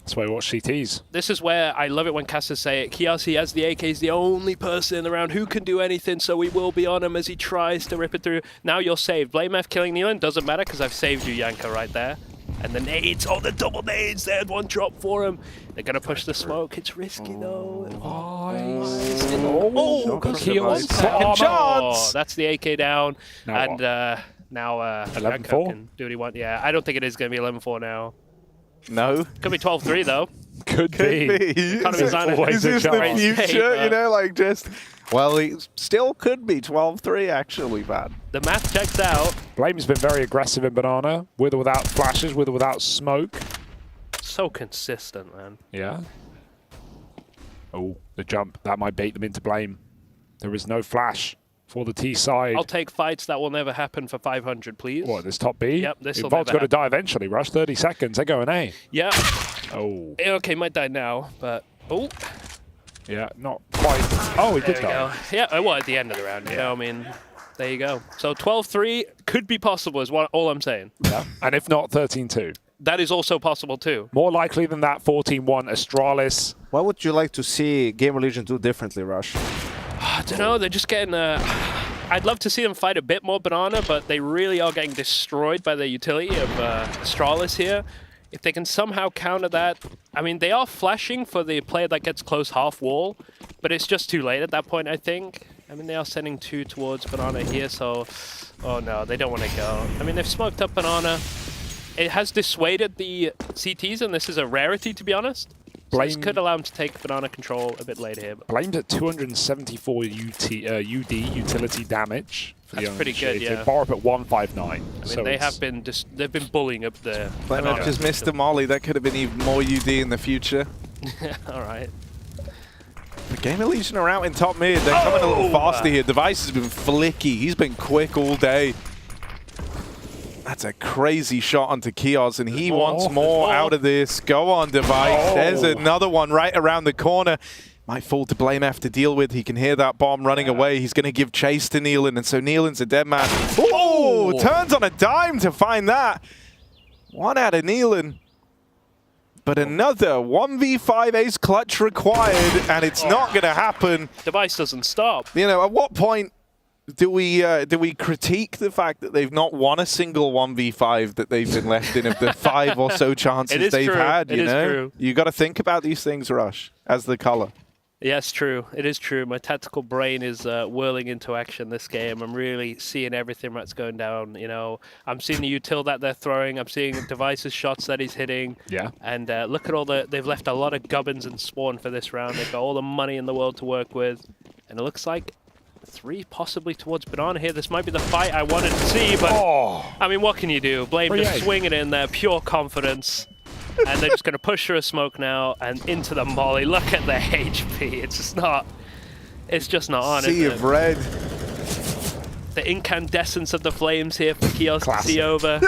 Speaker 2: That's why we watch CTs.
Speaker 5: this is where I love it when casters say it. Kiasi has the AK, he's the only person in the round who can do anything, so we will be on him as he tries to rip it through. Now you're saved. Blame F killing Neelan, doesn't matter because I've saved you, Yanka, right there. And the nades, the double nades, they had one drop for him. They're going to push the smoke. It's risky, though.
Speaker 4: Second chance.
Speaker 5: That's the AK down.
Speaker 2: Now
Speaker 5: and now
Speaker 2: 11-4?
Speaker 5: Yanko can do what he wants. Yeah, I don't think it is going to be 11-4 now.
Speaker 4: No.
Speaker 5: Could be 12-3, though.
Speaker 2: Could
Speaker 4: be.
Speaker 5: Economy's on it.
Speaker 4: Is this the
Speaker 2: chance.
Speaker 4: future? You know, like just... Well, it still could be 12-3, actually, man.
Speaker 5: The math checks out.
Speaker 2: Blame's been very aggressive in Banana, with or without flashes, with or without smoke.
Speaker 5: So consistent, man.
Speaker 2: Yeah. Oh, the jump. That might bait them into Blame. There is no flash for the T side.
Speaker 5: I'll take fights that will never happen for 500, please.
Speaker 2: What, this top B?
Speaker 5: Yep, this will
Speaker 2: Vault's
Speaker 5: never
Speaker 2: got to die eventually, Rush. 30 seconds. They're going A.
Speaker 5: Yeah.
Speaker 2: Oh.
Speaker 5: Okay, might die now, but... Oh.
Speaker 2: Yeah, not quite... Oh, he did
Speaker 6: There we
Speaker 2: go.
Speaker 6: go. Yeah, well, at the end of the round, you know, I mean, there you go. So 12-3 could be possible is all I'm saying.
Speaker 2: Yeah. And if not, 13-2.
Speaker 6: That is also possible too.
Speaker 2: More likely than that, 14-1 Astralis.
Speaker 16: What would you like to see Gamer Legion do differently, Rush?
Speaker 6: I don't know, they're just getting... I'd love to see them fight a bit more Banana, but they really are getting destroyed by the utility of Astralis here. If they can somehow counter that... I mean, they are flashing for the player that gets close half wall, but it's just too late at that point, I think. I mean, they are sending 2 towards Banana here, so... Oh no, they don't want to go. I mean, they've smoked up Banana. It has dissuaded the CTs, and this is a rarity, to be honest. So this could allow him to take Banana control a bit later here.
Speaker 2: Blamed at 274 UD utility damage. For
Speaker 6: That's
Speaker 2: the
Speaker 6: pretty good, yeah.
Speaker 2: Bar up at 159.
Speaker 6: I mean,
Speaker 2: so
Speaker 6: they have been they've been bullying up there.
Speaker 4: Blame up just missed a molly. That could have been even more UD in the future.
Speaker 6: All right.
Speaker 4: The Gamer Legion are out in top mid. They're coming a little faster here. Device has been flicky. He's been quick all day. That's a crazy shot onto Kios, and he wants more out of this. Go on, Device. There's another one right around the corner. Might fall to Blame F to deal with. He can hear that bomb running away. He's going to give chase to Nealon, and so Nealon's a dead man. Oh, turns on a dime to find that. One out of Nealon. But another 1v5 ace clutch required, and it's not going to happen.
Speaker 6: Device doesn't stop.
Speaker 4: You know, at what point do we critique the fact that they've not won a single 1v5 that they've been left in of the 5 or so chances they've had? You know, you got to think about these things, Rush, as the color.
Speaker 6: Yes, true. It is true. My tactical brain is whirling into action this game. I'm really seeing everything that's going down. You know, I'm seeing the util that they're throwing. I'm seeing Device's shots that he's hitting.
Speaker 2: Yeah.
Speaker 6: And look at all they've left a lot of gubbins and spawn for this round. They've got all the money in the world to work with. And it looks like 3 possibly towards Banana here. This might be the fight I wanted to see, but I mean, what can you do? Blame just swinging in there, pure confidence. And they're just going to push through a smoke now and into the molly. Look at the HP. It's just not on.
Speaker 4: Sea of red.
Speaker 6: The incandescence of the flames here for Kios to see over.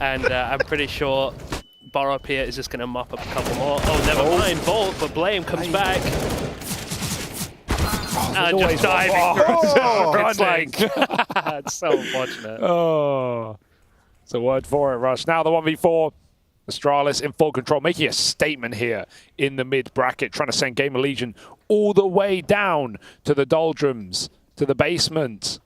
Speaker 6: And I'm pretty sure Borop here is just going to mop up a couple more. Oh, never mind. Bolt, but Blame comes back. Just diving through. It's like, it's so unfortunate.
Speaker 2: Oh, it's a word for it, Rush. Now the 1v4. Astralis in full control, making a statement here in the mid bracket, trying to send Gamer Legion all the way down to the doldrums, to the basement.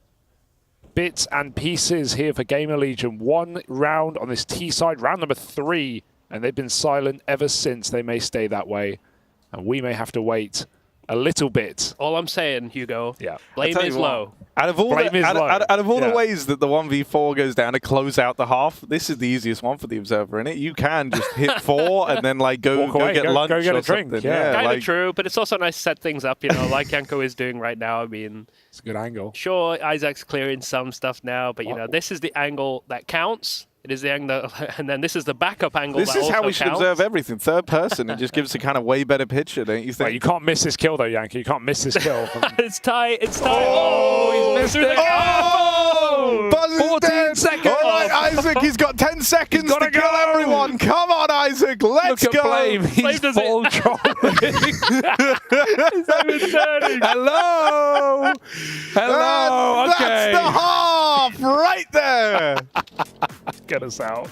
Speaker 2: Bits and pieces here for Gamer Legion. 1 round on this T side, round number 3, and they've been silent ever since. They may stay that way, and we may have to wait a little bit.
Speaker 6: All I'm saying, Hugo,
Speaker 2: yeah.
Speaker 6: Blame is low.
Speaker 4: Out of all the ways that the 1v4 goes down to close out the half, this is the easiest one for the Observer, isn't it? You can just hit 4 and then like go get lunch
Speaker 2: go get
Speaker 4: or
Speaker 2: a drink.
Speaker 4: something.
Speaker 2: Yeah,
Speaker 6: kind
Speaker 4: like,
Speaker 6: of true, but it's also nice to set things up, you know, like Yanko is doing right now. I mean,
Speaker 2: it's a good angle.
Speaker 6: Sure, Isaac's clearing some stuff now, but you know, this is the angle that counts. It is the angle, and then this is the backup angle.
Speaker 4: This is how we should observe everything. Third person, it just gives a kind of way better picture, don't you think?
Speaker 2: Well, you can't miss this kill though, Yankee. You can't miss this kill.
Speaker 6: It's tight. It's tight. Oh, he's missed it.
Speaker 4: Oh! Buzz
Speaker 6: 14 seconds.
Speaker 4: All right, Isaac, he's got 10 seconds to kill everyone. Come on, Isaac, let's go.
Speaker 2: Blame. He's full trolling.
Speaker 6: He's even turning.
Speaker 2: Hello. Hello. Okay.
Speaker 4: That's the half right there.
Speaker 2: Get us out.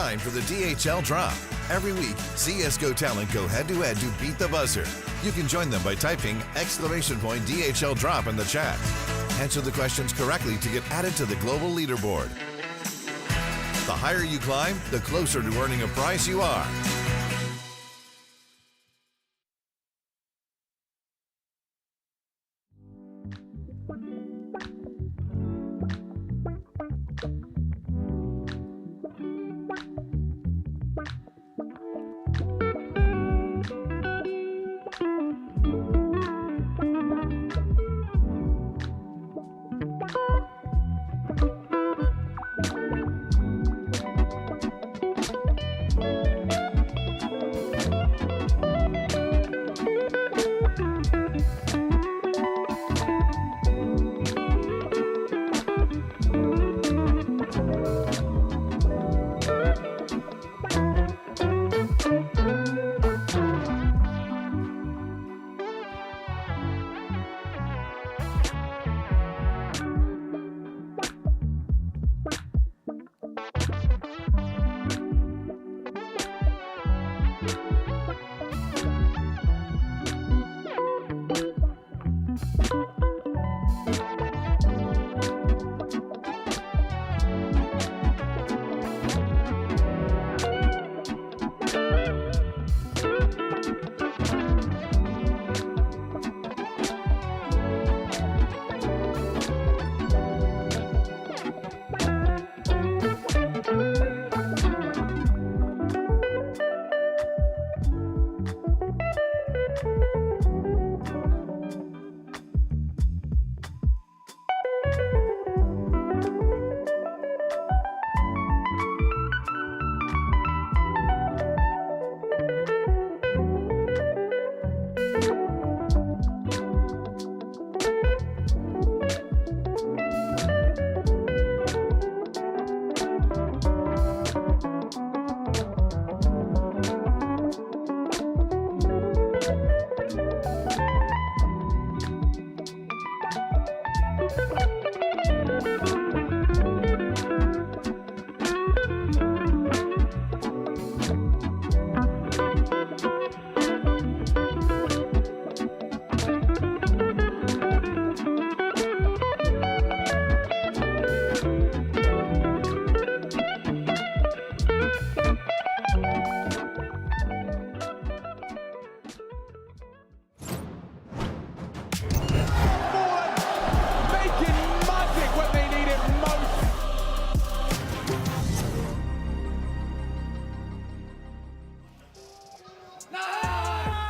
Speaker 8: time for the DHL Drop. Every week, CSGO talent go head-to-head to beat the buzzer. You can join them by typing !DHL Drop in the chat. Answer the questions correctly to get added to the global leaderboard. The higher you climb, the closer to earning a prize you are.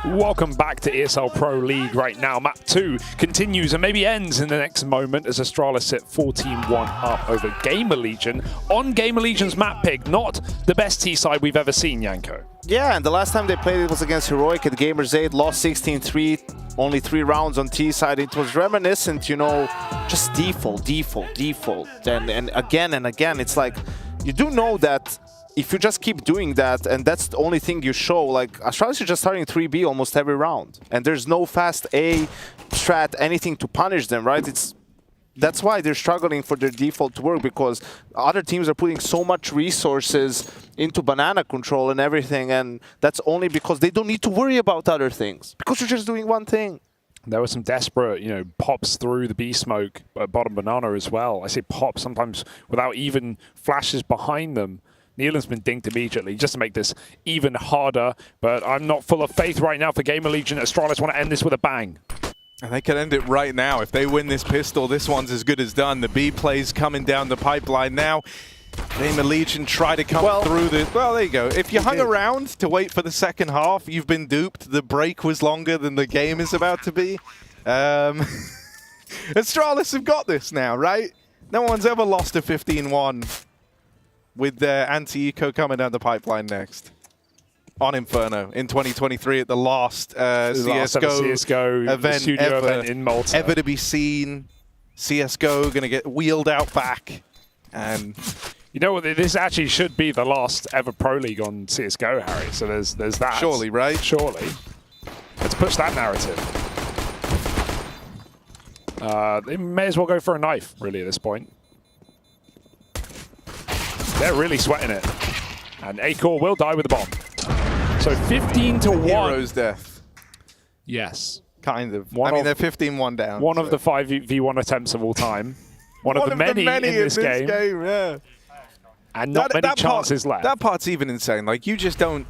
Speaker 2: Welcome back to ESL Pro League right now. Map 2 continues and maybe ends in the next moment as Astralis sit 14-1 up over Gamer Legion on Gamer Legion's map pick. Not the best T-side we've ever seen, Yanko.
Speaker 16: Yeah, and the last time they played it was against Heroic at Gamers 8, lost 16-3, only 3 rounds on T-side. It was reminiscent, you know, just default. And again, it's like, you do know that if you just keep doing that, and that's the only thing you show, like, Astralis is just starting 3B almost every round. And there's no fast A strat, anything to punish them, right? That's why they're struggling for their default to work, because other teams are putting so much resources into banana control and everything, and that's only because they don't need to worry about other things, because you're just doing one thing.
Speaker 2: There were some desperate, you know, pops through the B smoke at bottom banana as well. I say pop sometimes without even flashes behind them. Nealand's been dinked immediately just to make this even harder, but I'm not full of faith right now for Gamer Legion. Astralis want to end this with a bang.
Speaker 4: And they can end it right now. If they win this pistol, this one's as good as done. The B plays coming down the pipeline now. Gamer Legion try to come through the... Well, there you go. If you hung around to wait for the second half, you've been duped. The break was longer than the game is about to be. Astralis have got this now, right? No one's ever lost a 15-1 with their anti-eco coming down the pipeline next. On Inferno in 2023 at the last CSGO event
Speaker 2: in Malta.
Speaker 4: Ever to be seen. CSGO going to get wheeled out back. And
Speaker 2: you know what? This actually should be the last ever Pro League on CSGO, Harry. So there's that.
Speaker 4: Surely, right?
Speaker 2: Surely. Let's push that narrative. They may as well go for a knife, really, at this point. They're really sweating it. And Acor will die with the bomb. So 15 to 1.
Speaker 4: Hero's death.
Speaker 2: Yes.
Speaker 4: Kind of. I mean, they're 15-1 down.
Speaker 2: One of the 5v1 attempts of all time. One of the many in this game.
Speaker 4: Yeah.
Speaker 2: And not many chances left.
Speaker 4: That part's even insane. Like, you just don't...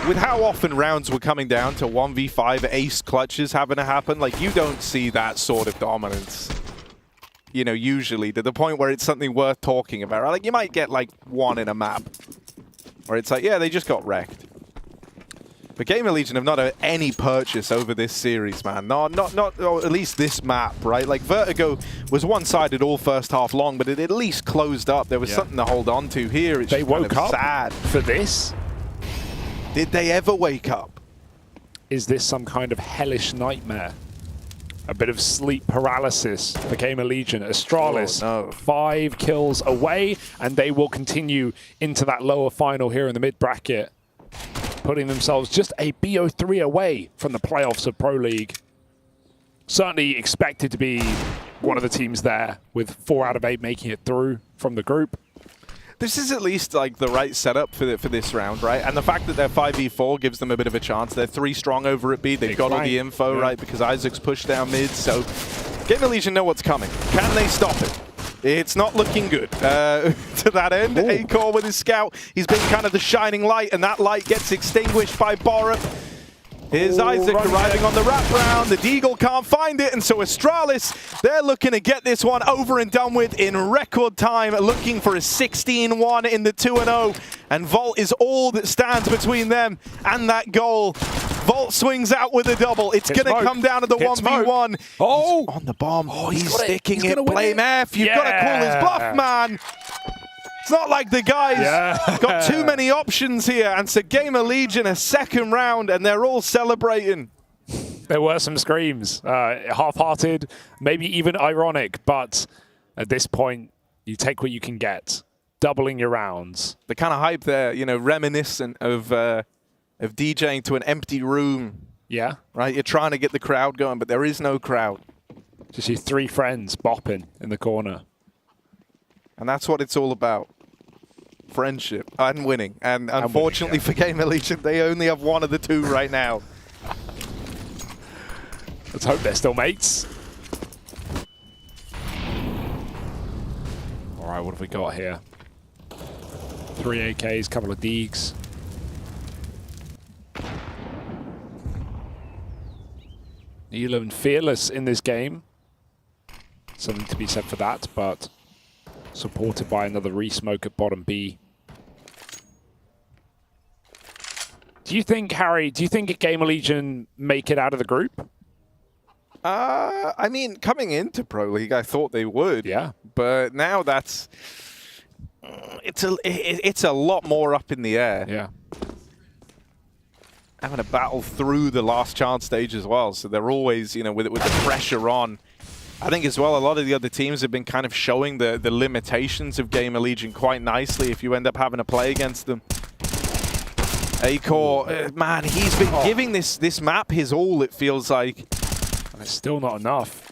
Speaker 4: With how often rounds were coming down to 1v5 ace clutches having to happen, like, you don't see that sort of dominance, you know, usually, to the point where it's something worth talking about. Right? Like, you might get, like, one in a map, where it's like, yeah, they just got wrecked. But Gamer Legion have not had any purchase over this series, man. Or at least this map, right? Like, Vertigo was one-sided all first half long, but it at least closed up. There was something to hold on to here. It's
Speaker 2: they woke
Speaker 4: kind of
Speaker 2: up
Speaker 4: sad.
Speaker 2: For this.
Speaker 4: Did they ever wake up?
Speaker 2: Is this some kind of hellish nightmare? A bit of sleep paralysis for Gamer Legion. Astralis, 5 kills away, and they will continue into that lower final here in the mid-bracket, putting themselves just a BO3 away from the playoffs of Pro League. Certainly expected to be one of the teams there, with 4 out of 8 making it through from the group.
Speaker 4: This is at least like the right setup for this round, right? And the fact that they're 5v4 gives them a bit of a chance. They're 3 strong over at B. They've got all the info, right? Because Isaac's pushed down mid. So Gamer Legion know what's coming. Can they stop it? It's not looking good to that end. Acor with his scout. He's been kind of the shining light, and that light gets extinguished by Borup. Here's Isaac arriving on the wraparound. The Deagle can't find it, and so Astralis, they're looking to get this one over and done with in record time, looking for a 16-1 in the 2-0. And Volt is all that stands between them and that goal. Volt swings out with a double. It's going to come down to the 1v1. Oh! He's on the bomb. Oh, he's sticking it. Blame F. You've got to call his bluff, man. It's not like the guys got too many options here, and so Gamer Legion a second round, and they're all celebrating.
Speaker 2: There were some screams, half-hearted, maybe even ironic, but at this point, you take what you can get, doubling your rounds.
Speaker 4: The kind of hype there, you know, reminiscent of DJing to an empty room.
Speaker 2: Yeah.
Speaker 4: Right, you're trying to get the crowd going, but there is no crowd.
Speaker 2: Just your 3 friends bopping in the corner.
Speaker 4: And that's what it's all about. Friendship and winning. And unfortunately for Gamer Legion, they only have one of the 2 right now.
Speaker 2: Let's hope they're still mates. All right, what have we got here? 3 AKs, couple of Deegs. Neil and Fearless in this game. Something to be said for that, but supported by another re-smoke at bottom B. Do you think, Harry, Gamer Legion make it out of the group?
Speaker 4: I mean, coming into Pro League, I thought they would.
Speaker 2: Yeah.
Speaker 4: But now that's... It's a lot more up in the air.
Speaker 2: Yeah.
Speaker 4: Having to battle through the last chance stage as well. So they're always, you know, with the pressure on. I think as well, a lot of the other teams have been kind of showing the limitations of Gamer Legion quite nicely if you end up having to play against them. Acor, man, he's been giving this map his all, it feels like.
Speaker 2: And it's still not enough.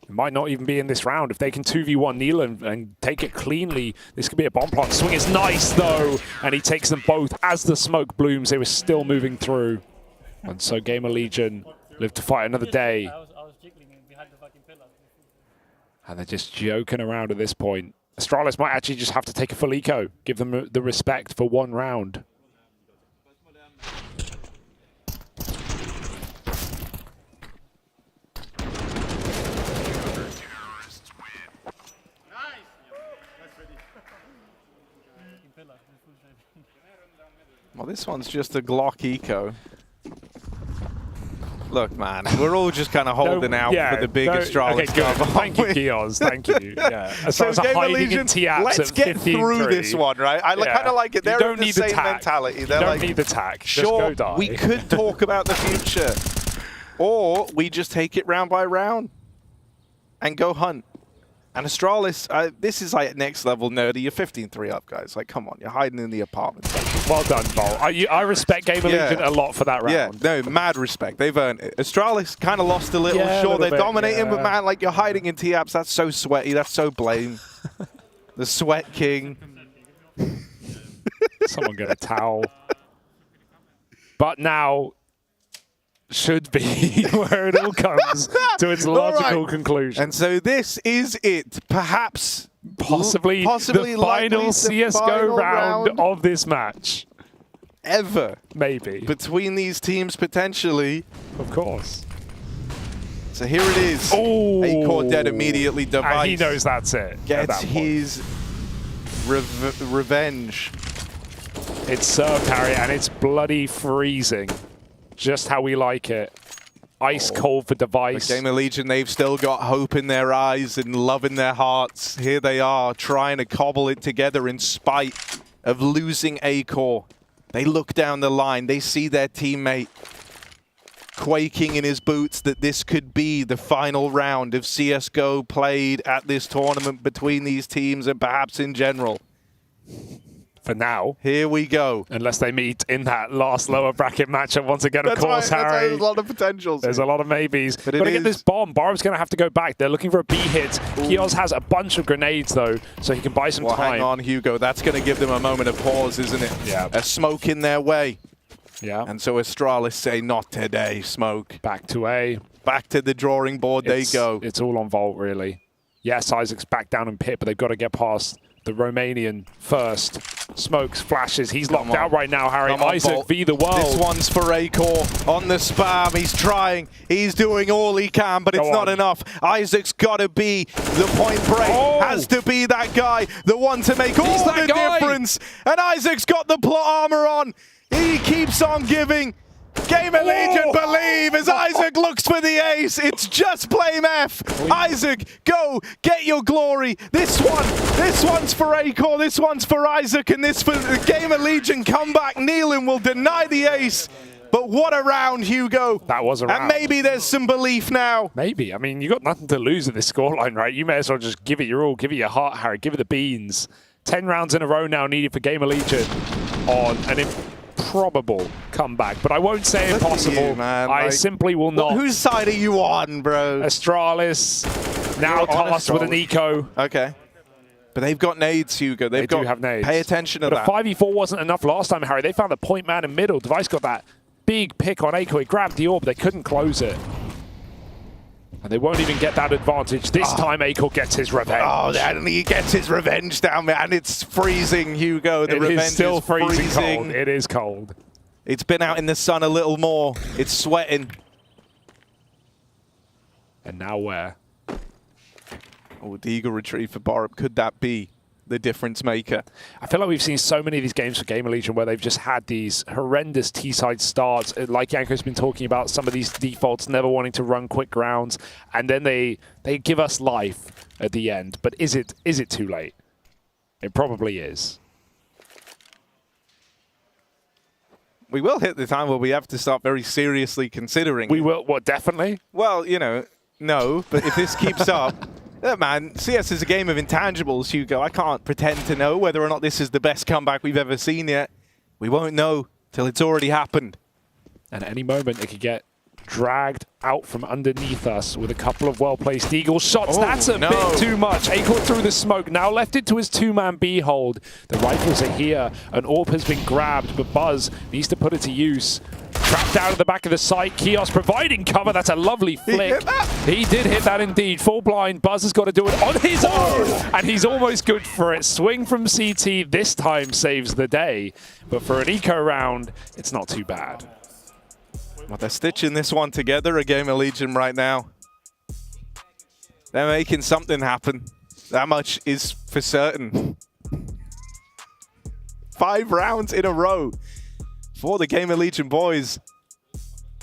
Speaker 2: It might not even be in this round. If they can 2v1 Neil and take it cleanly, this could be a bomb plot. Swing is nice, though, and he takes them both. As the smoke blooms, they were still moving through. And so Gamer Legion live to fight another day. And they're just joking around at this point. Astralis might actually just have to take a full eco, give them the respect for 1 round.
Speaker 4: Well, this one's just a Glock eco. Look, man, we're all just kind of holding out for the big Astralis cover.
Speaker 2: Thank you, Kios. Thank you. Yeah.
Speaker 4: So Gamer Legion, let's get through this one, right? I kind of like it. They're in the same mentality. They're
Speaker 2: don't need the tack.
Speaker 4: Sure,
Speaker 2: just go die.
Speaker 4: We could talk about the future, or we just take it round by round and go hunt. And Astralis, this is like next level nerdy. You're 15-3 up, guys. Like, come on, you're hiding in the apartment.
Speaker 2: Well done, Vol. I respect Gamer Legion a lot for that round.
Speaker 4: Yeah, no, mad respect. They've earned it. Astralis kind of lost a little. Sure, they're dominating, but man, like, you're hiding in T-Apps. That's so sweaty. That's so blame. The Sweat King.
Speaker 2: Someone get a towel. But now should be where it all comes to its logical conclusion.
Speaker 4: And so this is it. Perhaps,
Speaker 2: possibly the final CSGO round of this match.
Speaker 4: Ever.
Speaker 2: Maybe.
Speaker 4: Between these teams, potentially.
Speaker 2: Of course.
Speaker 4: So here it is.
Speaker 2: Oh.
Speaker 4: Acor dead immediately. Device.
Speaker 2: And he knows that's it.
Speaker 4: Gets his revenge.
Speaker 2: It's served, Harry, and it's bloody freezing. Just how we like it. Ice cold for Device.
Speaker 4: The Game of Legion, they've still got hope in their eyes and love in their hearts. Here they are, trying to cobble it together in spite of losing Acor. They look down the line. They see their teammate quaking in his boots that this could be the final round of CSGO played at this tournament between these teams and perhaps in general.
Speaker 2: For now.
Speaker 4: Here we go.
Speaker 2: Unless they meet in that last lower bracket matchup once again, of course,
Speaker 4: right,
Speaker 2: Harry.
Speaker 4: There's a lot of potentials.
Speaker 2: There's a lot of maybes.
Speaker 4: But
Speaker 2: Gotta get this bomb. Barob's going to have to go back. They're looking for a B hit. Kios has a bunch of grenades, though, so he can buy some time.
Speaker 4: Hang on, Hugo. That's going to give them a moment of pause, isn't it?
Speaker 2: Yeah.
Speaker 4: A smoke in their way.
Speaker 2: Yeah.
Speaker 4: And so Astralis say, not today, smoke.
Speaker 2: Back to A.
Speaker 4: Back to the drawing board they go.
Speaker 2: It's all on Volt, really. Yes, Isaac's back down in pit, but they've got to get past the Romanian first. Smokes, flashes. He's locked out right now, Harry. Isaac
Speaker 4: Bolt.
Speaker 2: v the world.
Speaker 4: This one's for Acor on the spam. He's trying. He's doing all he can, but it's not enough. Isaac's got to be the point break. Has to be that guy, the one to make all the difference. And Isaac's got the plot armor on. He keeps on giving. Game of Legion believe as Isaac looks for the ace. It's just blame F. Isaac, go get your glory. This one's for Acor. This one's for Isaac, and this for the Game of Legion comeback. Nealon will deny the ace. But what a round, Hugo.
Speaker 2: That was a round.
Speaker 4: And maybe there's some belief now.
Speaker 2: Maybe. I mean, you got nothing to lose at this scoreline, right? You may as well just give it your all, give it your heart, Harry, give it the beans. 10 rounds in a row now needed for Game of Legion on an improbable comeback. But I won't say impossible.
Speaker 4: Man.
Speaker 2: I simply will not.
Speaker 4: Whose side are you on, bro?
Speaker 2: Astralis, now tasked with an eco.
Speaker 4: Okay. But they've got nades, Hugo. They
Speaker 2: do have nades.
Speaker 4: Pay attention to
Speaker 2: that. But a 5v4 wasn't enough last time, Harry. They found the point man in middle. Device got that big pick on Acor. He grabbed the orb. They couldn't close it. And they won't even get that advantage. This time, Acor gets his revenge.
Speaker 4: Oh, and he gets his revenge down there. And it's freezing, Hugo. The revenge
Speaker 2: is still freezing cold. It is cold.
Speaker 4: It's been out in the sun a little more. It's sweating.
Speaker 2: And now where?
Speaker 4: Oh, the eagle retrieve for Borup. Could that be the difference maker?
Speaker 2: I feel like we've seen so many of these games for Game of Legion where they've just had these horrendous T-side starts. Like Yanko's been talking about, some of these defaults never wanting to run quick rounds. And then they give us life at the end. But is it too late? It probably is.
Speaker 4: We will hit the time where we have to start very seriously considering.
Speaker 2: We will, what, definitely?
Speaker 4: Well, you know, no. But if this keeps up, yeah, man, CS is a game of intangibles, Hugo. I can't pretend to know whether or not this is the best comeback we've ever seen yet. We won't know till it's already happened.
Speaker 2: And at any moment, it could get dragged out from underneath us with a couple of well-placed Eagle shots.
Speaker 4: Oh,
Speaker 2: that's a bit too much. Acor through the smoke, now left it to his two-man B hold. The rifles are here. An orb has been grabbed, but Buzz needs to put it to use. Trapped out of the back of the site. Kios providing cover. That's a lovely flick. He did hit that indeed. Full blind. Buzz has got to do it on his own. And he's almost good for it. Swing from CT this time saves the day. But for an eco round, it's not too bad.
Speaker 4: Well, they're stitching this one together, a Game of Legion right now. They're making something happen. That much is for certain. 5 rounds in a row for the Game of Legion boys.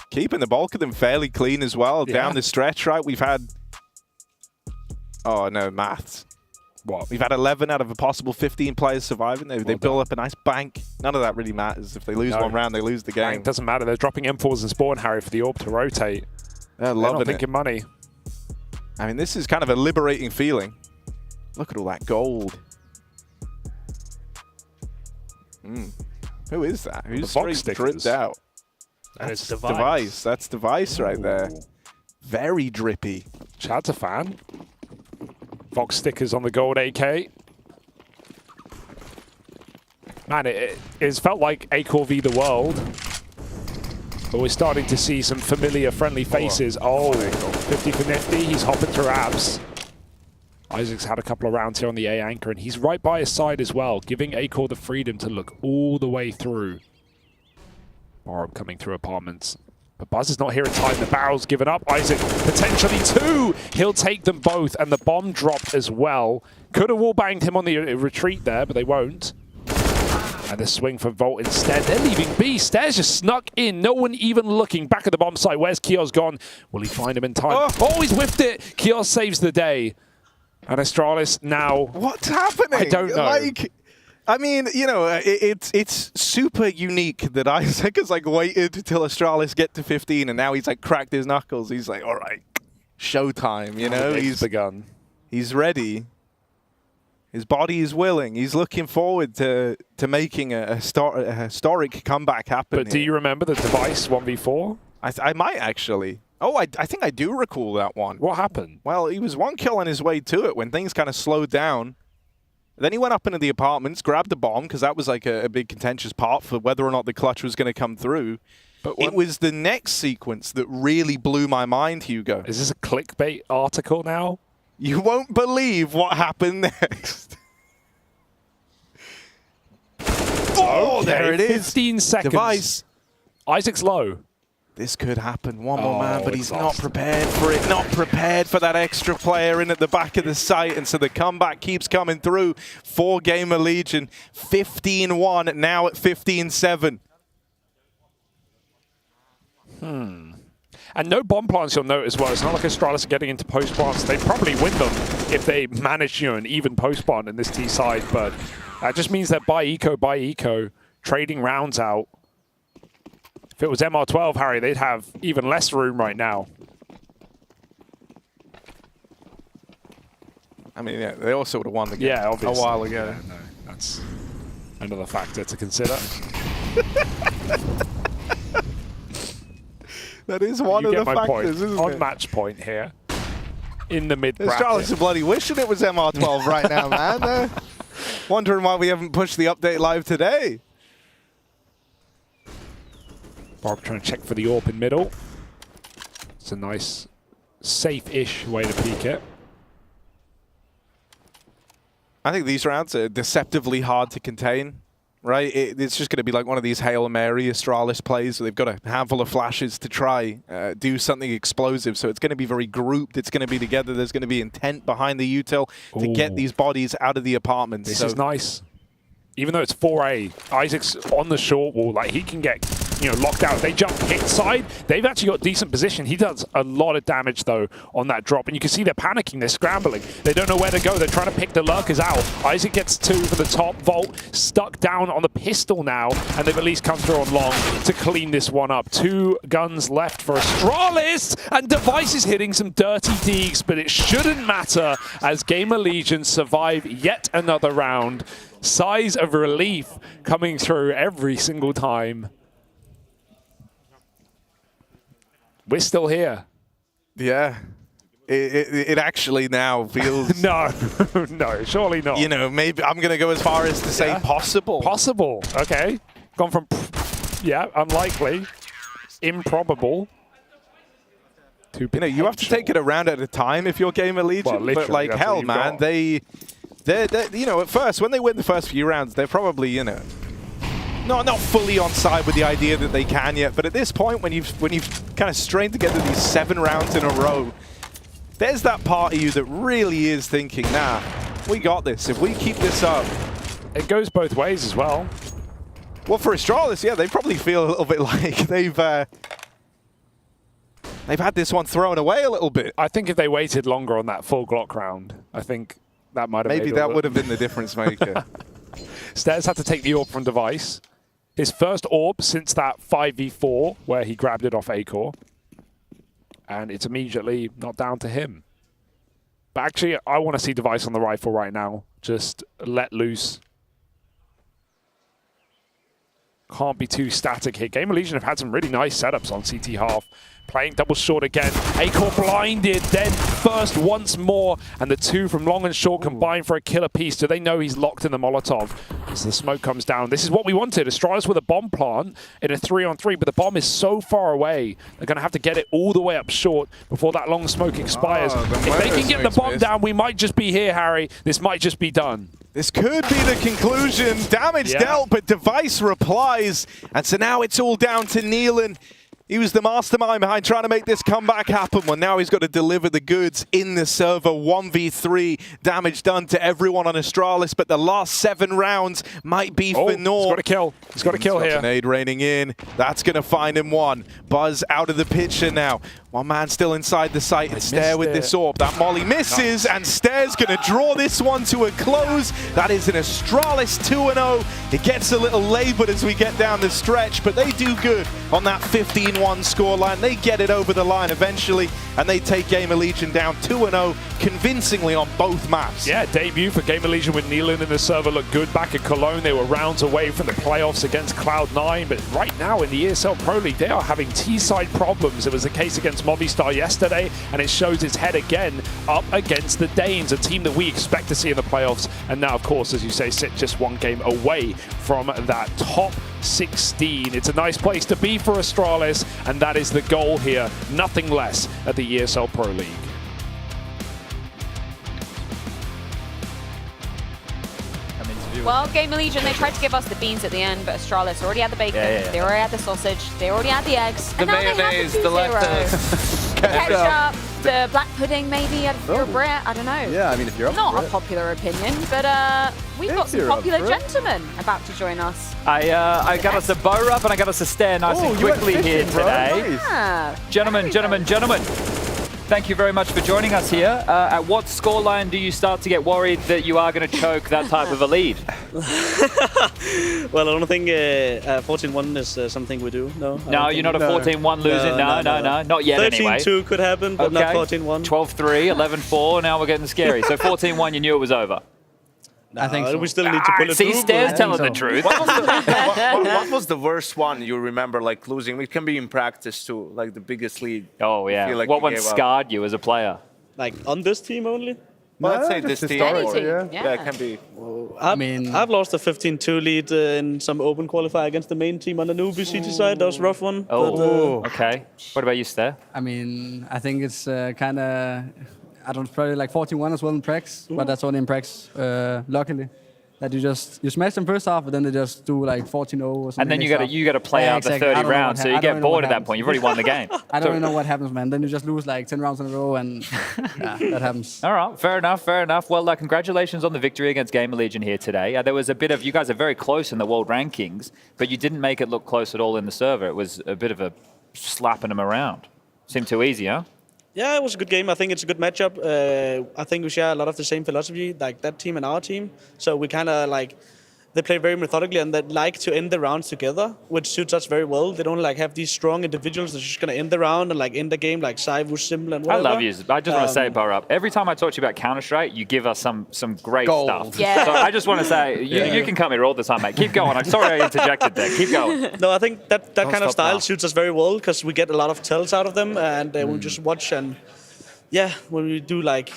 Speaker 4: Keeping the bulk of them fairly clean as well. Yeah. Down the stretch, right? We've had... Oh, no, maths.
Speaker 2: What?
Speaker 4: We've had 11 out of a possible 15 players surviving. They build up a nice bank. None of that really matters. If they lose one round, they lose the game.
Speaker 2: It doesn't matter. They're dropping M4s and Spawn, Harry, for the orb to rotate.
Speaker 4: They're loving
Speaker 2: not thinking money.
Speaker 4: I mean, this is kind of a liberating feeling. Look at all that gold. Who is that? Who's straight dripped out?
Speaker 2: That's
Speaker 4: Device. That's Device right there. Very drippy.
Speaker 2: Chad's a fan. Vox stickers on the gold AK. Man, it's felt like Acor v the world. But we're starting to see some familiar, friendly faces. Oh, 50 for Nifty. He's hopping through abs. Isaac's had a couple of rounds here on the A anchor, and he's right by his side as well, giving Acor the freedom to look all the way through. Barb coming through apartments. But Buzz is not here in time. The barrel's given up. Isaac, potentially 2. He'll take them both, and the bomb dropped as well. Could have wall-banged him on the retreat there, but they won't. And the swing for Volt instead. They're leaving B. Stairs just snuck in. No one even looking. Back at the bomb site. Where's Kios gone? Will he find him in time? Oh, he's whiffed it. Kios saves the day. And Astralis now...
Speaker 4: What's happening?
Speaker 2: I don't know.
Speaker 4: Like, I mean, you know, it's super unique that Isaac has like waited till Astralis get to 15 and now he's like cracked his knuckles. He's like, all right, showtime, you know?
Speaker 2: He's begun.
Speaker 4: He's ready. His body is willing. He's looking forward to making a historic comeback happen.
Speaker 2: But do you remember the device 1v4?
Speaker 4: I might actually. Oh, I think I do recall that one.
Speaker 2: What happened?
Speaker 4: Well, he was 1 kill on his way to it when things kind of slowed down. Then he went up into the apartments, grabbed the bomb, because that was like a big contentious part for whether or not the clutch was going to come through. But it was the next sequence that really blew my mind, Hugo.
Speaker 2: Is this a clickbait article now?
Speaker 4: You won't believe what happened next. Oh,
Speaker 2: okay,
Speaker 4: there it is.
Speaker 2: 15 seconds.
Speaker 4: Device.
Speaker 2: Isaac's low.
Speaker 4: This could happen. One more man, but he's not prepared for it. Not prepared for that extra player in at the back of the site. And so the comeback keeps coming through for Gamer Legion. 15-1, now at 15-7.
Speaker 2: And no bomb plants, you'll note as well. It's not like Astralis are getting into post plants. They probably win them if they manage, you know, an even post plant in this T side. But that just means that by eco, trading rounds out. If it was MR12, Harry, they'd have even less room right now.
Speaker 4: I mean, yeah, they also would have won the game
Speaker 2: obviously.
Speaker 4: a while ago.
Speaker 2: Yeah, no, that's another factor to consider.
Speaker 4: That is one of the factors, isn't it?
Speaker 2: On match point here, in the mid-bracket.
Speaker 4: Astralis are bloody wishing it was MR12 right now, man. They're wondering why we haven't pushed the update live today.
Speaker 2: Barb trying to check for the AWP in middle. It's a nice, safe-ish way to peek it.
Speaker 4: I think these rounds are deceptively hard to contain, right? It's just going to be like one of these Hail Mary Astralis plays where they've got a handful of flashes to try do something explosive. So it's going to be very grouped. It's going to be together. There's going to be intent behind the util to get these bodies out of the apartments.
Speaker 2: This is nice. Even though it's 4A, Isaac's on the short wall. Like, he can get, you know, locked out. If they jump hit side, they've actually got decent position. He does a lot of damage, though, on that drop. And you can see they're panicking. They're scrambling. They don't know where to go. They're trying to pick the lurkers out. Isaac gets 2 for the top. Volt stuck down on the pistol now. And they've at least come through on long to clean this one up. 2 guns left for Astralis. And Device is hitting some dirty deeks. But it shouldn't matter as Gamer Legion survive yet another round. Sighs of relief coming through every single time. We're still here.
Speaker 4: Yeah. It actually now feels...
Speaker 2: No, no, surely not.
Speaker 4: You know, maybe I'm going to go as far as to say possible.
Speaker 2: Possible, okay. Gone from, unlikely, improbable.
Speaker 4: You know, you have to take it a round at a time if you're Gamer Legion.
Speaker 2: Well,
Speaker 4: but like, hell, man, they're, you know, at first, when they win the first few rounds, they're probably, you know, not fully on side with the idea that they can yet. But at this point, when you've kind of strained together these 7 rounds in a row, there's that part of you that really is thinking, nah, we got this. If we keep this up.
Speaker 2: It goes both ways as well.
Speaker 4: Well, for Astralis, yeah, they probably feel a little bit like they've had this one thrown away a little bit.
Speaker 2: I think if they waited longer on that full Glock round, I think that might have
Speaker 4: maybe that would have been the difference maker.
Speaker 2: Stairs had to take the AWP from Device. His first AWP since that 5v4 where he grabbed it off Acor. And it's immediately not down to him. But actually, I want to see Device on the rifle right now. Just let loose. Can't be too static here. Gamer Legion have had some really nice setups on CT half. Playing double short again. Acor blinded, then first once more. And the 2 from long and short combine for a killer piece. Do they know he's locked in the Molotov? as the smoke comes down. This is what we wanted. Astralis with a bomb plant in a 3-on-3, but the bomb is so far away. They're going to have to get it all the way up short before that long smoke expires. If they can get the bomb down, we might just be here, Harry. This might just be done.
Speaker 4: This could be the conclusion. Damage dealt, but Device replies. And so now it's all down to Nealon. He was the mastermind behind trying to make this comeback happen. Well, now he's got to deliver the goods in the server. 1v3, damage done to everyone on Astralis, but the last 7 rounds might be for Nord.
Speaker 2: He's got a kill. He's got a kill here.
Speaker 4: Grenade raining in. That's going to find him one. Buzz out of the picture now. One man still inside the site, and Stare with this orb. That molly misses, and Stare's going to draw this one to a close. That is an Astralis 2-0. It gets a little labored as we get down the stretch, but they do good on that 15-1 scoreline. They get it over the line eventually, and they take Gamer Legion down 2-0 convincingly on both maps.
Speaker 2: Yeah, debut for Gamer Legion with Nealon in the server looked good back at Cologne. They were rounds away from the playoffs against Cloud9, but right now in the ESL Pro League, they are having T-side problems. It was the case against Movistar yesterday, and it shows its head again up against the Danes, a team that we expect to see in the playoffs. And now, of course, as you say, sit just 1 game away from that top 16. It's a nice place to be for Astralis, and that is the goal here. Nothing less at the ESL Pro League.
Speaker 19: Well, Gamer Legion, they tried to give us the beans at the end, but Astralis already had the bacon, they already had the sausage, they already had the eggs, and now
Speaker 16: mayonnaise,
Speaker 19: they have the
Speaker 16: lettuce.
Speaker 19: ketchup, the black pudding maybe, if you're a Brit, I don't know.
Speaker 10: Yeah, I mean, if you're up
Speaker 19: Not
Speaker 10: for
Speaker 19: a
Speaker 10: it.
Speaker 19: popular opinion, but we've got some popular gentlemen about to join us.
Speaker 17: I got us a bow up and I got us a stare nice and quickly here today. Gentlemen, thank you very much for joining us here. At what scoreline do you start to get worried that you are going to choke that type of a lead?
Speaker 11: Well, I don't think 14-1 is something we do. No,
Speaker 17: you're not a 14-1 losing. No, not yet anyway.
Speaker 11: 13-2 could happen, but not 14-1.
Speaker 17: 12-3, 11-4, now we're getting scary. So 14-1, you knew it was over.
Speaker 11: I think so. We still need to pull it
Speaker 17: See,
Speaker 11: through.
Speaker 17: Stare's telling the truth.
Speaker 16: What was the worst one you remember, like losing? It can be in practice too, like the biggest lead.
Speaker 17: Oh yeah.
Speaker 16: Like
Speaker 17: what one scarred you as a player?
Speaker 11: Like on this team only?
Speaker 16: Well, I'd say this team.
Speaker 11: Yeah,
Speaker 16: it can be.
Speaker 11: I've lost a 15-2 lead in some open qualifier against the main team on the newbie CT side. That was a rough one.
Speaker 17: Oh, okay. What about you, Stare?
Speaker 21: I mean, I think it's kind of, I don't probably like 14-1 as well in prax, but that's only in prax, luckily. That you smash them first half, but then they just do like 14-0 or something.
Speaker 17: And then you got to play out the 30 rounds, so you get bored at that point. You've already won the game.
Speaker 21: I don't really know what happens, man. Then you just lose like 10 rounds in a row, and that happens.
Speaker 17: All right, fair enough. Well, congratulations on the victory against Gamer Legion here today. There was a bit of, you guys are very close in the world rankings, but you didn't make it look close at all in the server. It was a bit of a slapping them around. Seemed too easy, huh?
Speaker 11: Yeah, it was a good game. I think it's a good matchup. I think we share a lot of the same philosophy, like that team and our team. So we kind of like, they play very methodically and they like to end the rounds together, which suits us very well. They don't like have these strong individuals that's just going to end the round and like end the game like Saivu, Simple, and whatever.
Speaker 17: I love you. I just want to say, Bar Up, every time I talk to you about Counter-Strike, you give us some great stuff.
Speaker 19: Yeah.
Speaker 17: So I just want to say, you can come here all the time, mate. Keep going. I'm sorry I interjected there. Keep going.
Speaker 11: No, I think that kind of style suits us very well because we get a lot of tells out of them and we just watch and when we do like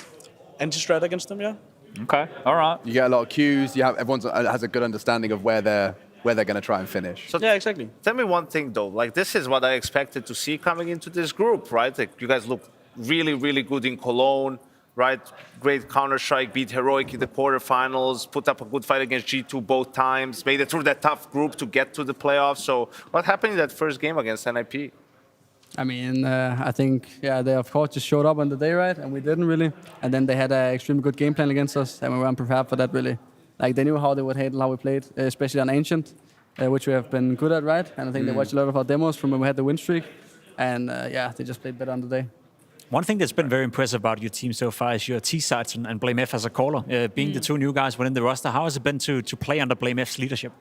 Speaker 11: anti-strat against them,
Speaker 17: Okay, all right.
Speaker 10: You get a lot of cues. Everyone has a good understanding of where they're going to try and finish.
Speaker 16: So
Speaker 11: yeah, exactly.
Speaker 16: Tell me one thing though. Like this is what I expected to see coming into this group, right? Like you guys look really, really good in Cologne, right? Great Counter-Strike, beat Heroic in the quarterfinals, put up a good fight against G2 both times, made it through that tough group to get to the playoffs. So what happened in that first game against NIP?
Speaker 21: I mean, I think, they of course just showed up on the day, right? And we didn't really. And then they had an extremely good game plan against us, and we weren't prepared for that, really. Like, they knew how they would handle how we played, especially on Ancient, which we have been good at, right? And I think they watched a lot of our demos from when we had the win streak. And, they just played better on the day.
Speaker 3: One thing that's been very impressive about your team so far is your T-sides and Blame F as a caller. Being the two new guys within the roster, how has it been to play under Blame F's leadership?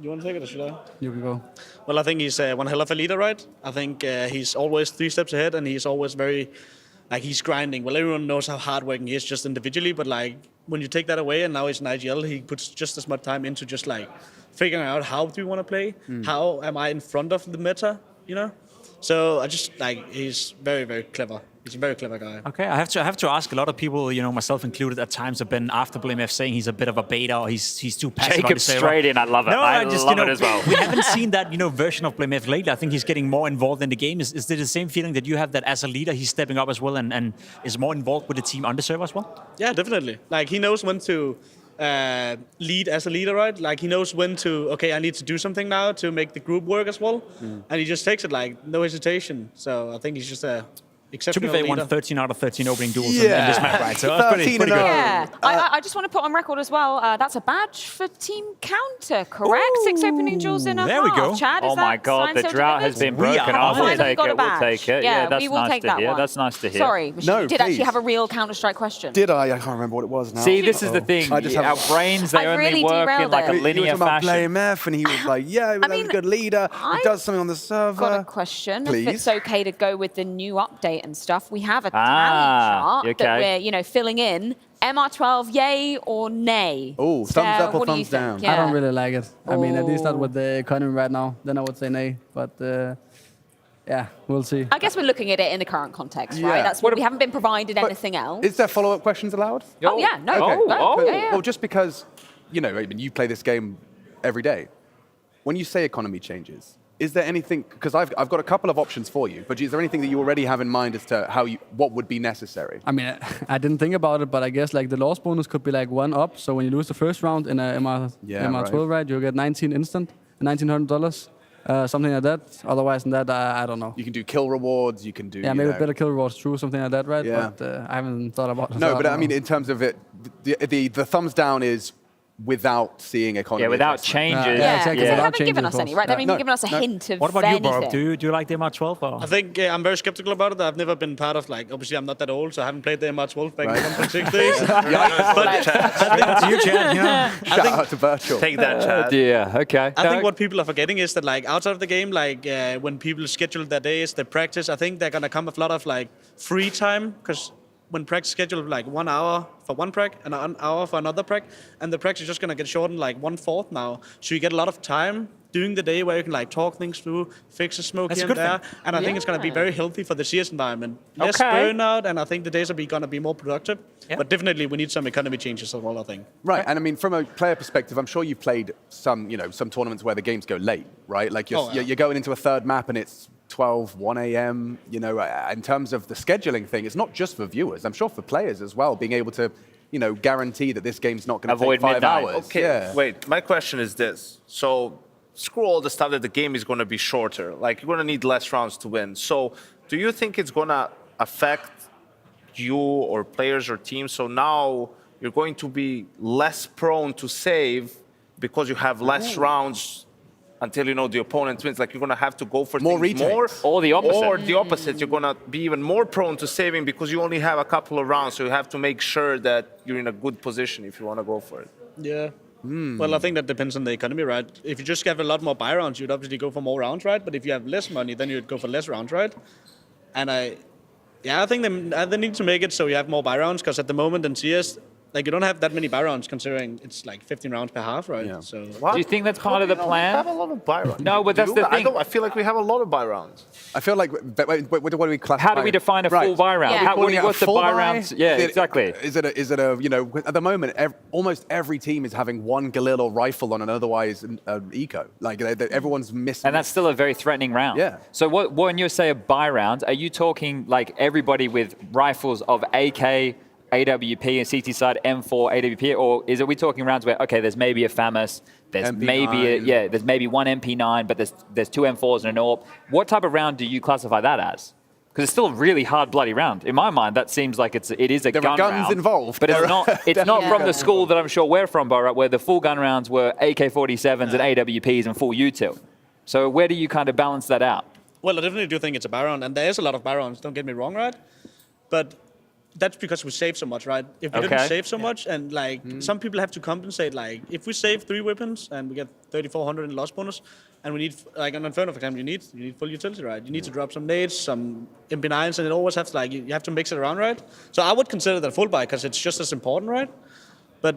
Speaker 11: You want to take it or should I?
Speaker 21: You can go.
Speaker 11: Well, I think he's one hell of a leader, right? I think he's always 3 steps ahead and he's always very, he's grinding. Well, everyone knows how hardworking he is just individually, but when you take that away and now he's in IGL, he puts just as much time into just figuring out how do we want to play? How am I in front of the meta, So I just, he's very, very clever. He's a very clever guy.
Speaker 3: Okay, I have to ask. A lot of people, myself included, at times have been after BlameF saying he's a bit of a beta, or he's too passive.
Speaker 17: Jacob straight in, I love it.
Speaker 3: No,
Speaker 17: I
Speaker 3: just,
Speaker 17: love it as well.
Speaker 3: We haven't seen that, version of BlameF lately. I think he's getting more involved in the game. Is it the same feeling that you have, that as a leader he's stepping up as well and is more involved with the team on the server as well?
Speaker 11: Yeah, definitely. Like, he knows when to lead as a leader, right? Like, he knows when to, okay, I need to do something now to make the group work as well. And he just takes it, like, no hesitation. So I think he's just a exceptional
Speaker 3: leader. To be fair,
Speaker 11: leader.
Speaker 3: won 13 out of 13 opening duels in this map, right? So that's pretty good.
Speaker 19: Yeah, I just want to put on record as well, that's a badge for Team Counter, correct? 6 opening duels in a
Speaker 3: there we
Speaker 19: half.
Speaker 3: go.
Speaker 19: Chad,
Speaker 17: Oh my God, the drought has been broken. We'll take it. We'll take it.
Speaker 19: Yeah,
Speaker 17: that's
Speaker 19: we will
Speaker 17: nice
Speaker 19: take
Speaker 17: to
Speaker 19: that
Speaker 17: hear.
Speaker 19: one.
Speaker 17: That's nice to hear.
Speaker 19: Sorry, Michelle, you did actually have a real Counter-Strike question.
Speaker 10: Did I? I can't remember what it was now.
Speaker 17: See, this is the thing.
Speaker 10: I just
Speaker 17: Our brains, they only work in like a linear
Speaker 10: he was about
Speaker 17: fashion.
Speaker 10: BlameF, and he was like, yeah, he's a good leader. He does something on the server.
Speaker 19: Got a question.
Speaker 10: Please.
Speaker 19: If it's okay to go with the new update and stuff, we have a tally chart that we're, filling in. MR12, yay or nay?
Speaker 10: Oh, thumbs up or thumbs down?
Speaker 19: Yeah.
Speaker 22: I don't really like it. I mean, at least not with the economy right now. Then I would say nay. But yeah, we'll see.
Speaker 19: I guess we're looking at it in the current context, right?
Speaker 10: Yeah.
Speaker 19: That's what we haven't been provided anything else.
Speaker 10: Is there follow-up questions allowed?
Speaker 19: Oh, yeah, no.
Speaker 10: Okay.
Speaker 19: Yeah.
Speaker 10: Well, just because, you play this game every day. When you say economy changes, is there anything, because I've got a couple of options for you, but is there anything that you already have in mind as to what would be necessary?
Speaker 22: I mean, I didn't think about it, but I guess like the loss bonus could be like 1 up. So when you lose the first round in a MR12, right, you'll get 19 instant, $1,900. Something like that. Otherwise than that, I don't know.
Speaker 10: You can do kill rewards, you can do...
Speaker 22: Yeah, maybe better kill rewards, true, something like that, right?
Speaker 10: Yeah.
Speaker 22: But I haven't thought about it.
Speaker 10: No, but I mean, in terms of it, the thumbs down is without seeing economy.
Speaker 17: Yeah, without changes.
Speaker 22: Exactly.
Speaker 19: They
Speaker 22: Without
Speaker 19: haven't given
Speaker 22: changes,
Speaker 19: us any, right? They haven't even given us a hint of
Speaker 3: What about you,
Speaker 19: anything.
Speaker 3: Bob? Do you like the MR12? Or?
Speaker 11: I think I'm very skeptical about it. I've never been part of, obviously I'm not that old, so I haven't played the MR12 back in 1.6 days.
Speaker 3: To you, Chad.
Speaker 10: Shout out to Virtual.
Speaker 16: Take that, Chad.
Speaker 17: Yeah, okay.
Speaker 11: I think what people are forgetting is that, outside of the game, when people schedule their days, their practice, I think they're going to come with a lot of, free time, because when practice scheduled 1 hour for one prac and an hour for another prac, and the practice is just going to get shortened 1/4 now. So you get a lot of time during the day where you can talk things through, fix a smoke here and there. And I think it's going to be very healthy for the CS environment. Less burnout, and I think the days are going to be more productive. Yeah. But definitely we need some economy changes as well, I think.
Speaker 10: Right, and I mean, from a player perspective, I'm sure you've played some tournaments where the games go late, right? Like you're going into a third map and it's 12, 1 a.m., in terms of the scheduling thing, it's not just for viewers. I'm sure for players as well, being able to, guarantee that this game's not going to take 5 hours.
Speaker 16: Okay, wait, my question is this. So screw all the stuff that the game is going to be shorter. You're going to need less rounds to win. So do you think it's going to affect you or players or teams? So now you're going to be less prone to save because you have less rounds until the opponent wins. You're going to have to go for more retakes.
Speaker 17: Or the opposite.
Speaker 16: Or the opposite. You're going to be even more prone to saving because you only have a couple of rounds. So you have to make sure that you're in a good position if you want to go for it.
Speaker 11: Yeah. Well, I think that depends on the economy, right? If you just have a lot more buy rounds, you'd obviously go for more rounds, right? But if you have less money, then you'd go for less rounds, right? And I think they need to make it so you have more buy rounds, because at the moment in CS, you don't have that many buy rounds considering it's 15 rounds per half, right?
Speaker 10: Yeah.
Speaker 11: So
Speaker 17: do you think that's part of the plan?
Speaker 16: We have a lot of buy rounds.
Speaker 17: No, but that's the thing.
Speaker 16: I feel like we have a lot of buy rounds.
Speaker 10: I feel like, what do we classify?
Speaker 17: How do we define a full buy round?
Speaker 19: Yeah.
Speaker 17: What's the buy round? Yeah, exactly.
Speaker 10: Is it a, at the moment, almost every team is having one Galil or rifle on an otherwise eco. Everyone's missing.
Speaker 17: And that's still a very threatening round.
Speaker 10: Yeah.
Speaker 17: So when you say a buy round, are you talking everybody with rifles of AK, AWP and CT side M4 AWP, or are we talking rounds where there's maybe a FAMAS, there's
Speaker 10: MP9.
Speaker 17: there's maybe one MP9, but there's 2 M4s and an AWP. What type of round do you classify that as? Because it's still a really hard bloody round. In my mind, that seems like it is a gun round.
Speaker 10: There are guns involved.
Speaker 17: But it's not from the school that I'm sure we're from, Borat, where the full gun rounds were AK-47s and AWPs and full util. So where do you kind of balance that out?
Speaker 11: Well, I definitely do think it's a buy round, and there is a lot of buy rounds, don't get me wrong, right? But that's because we save so much, right? If we didn't save so much, and some people have to compensate, if we save 3 weapons and we get 3,400 in loss bonus, and we need, on Inferno, for example, you need full utility, right? You need to drop some nades, some MP9s, and it always has to, you have to mix it around, right? So I would consider that full buy, because it's just as important, right? But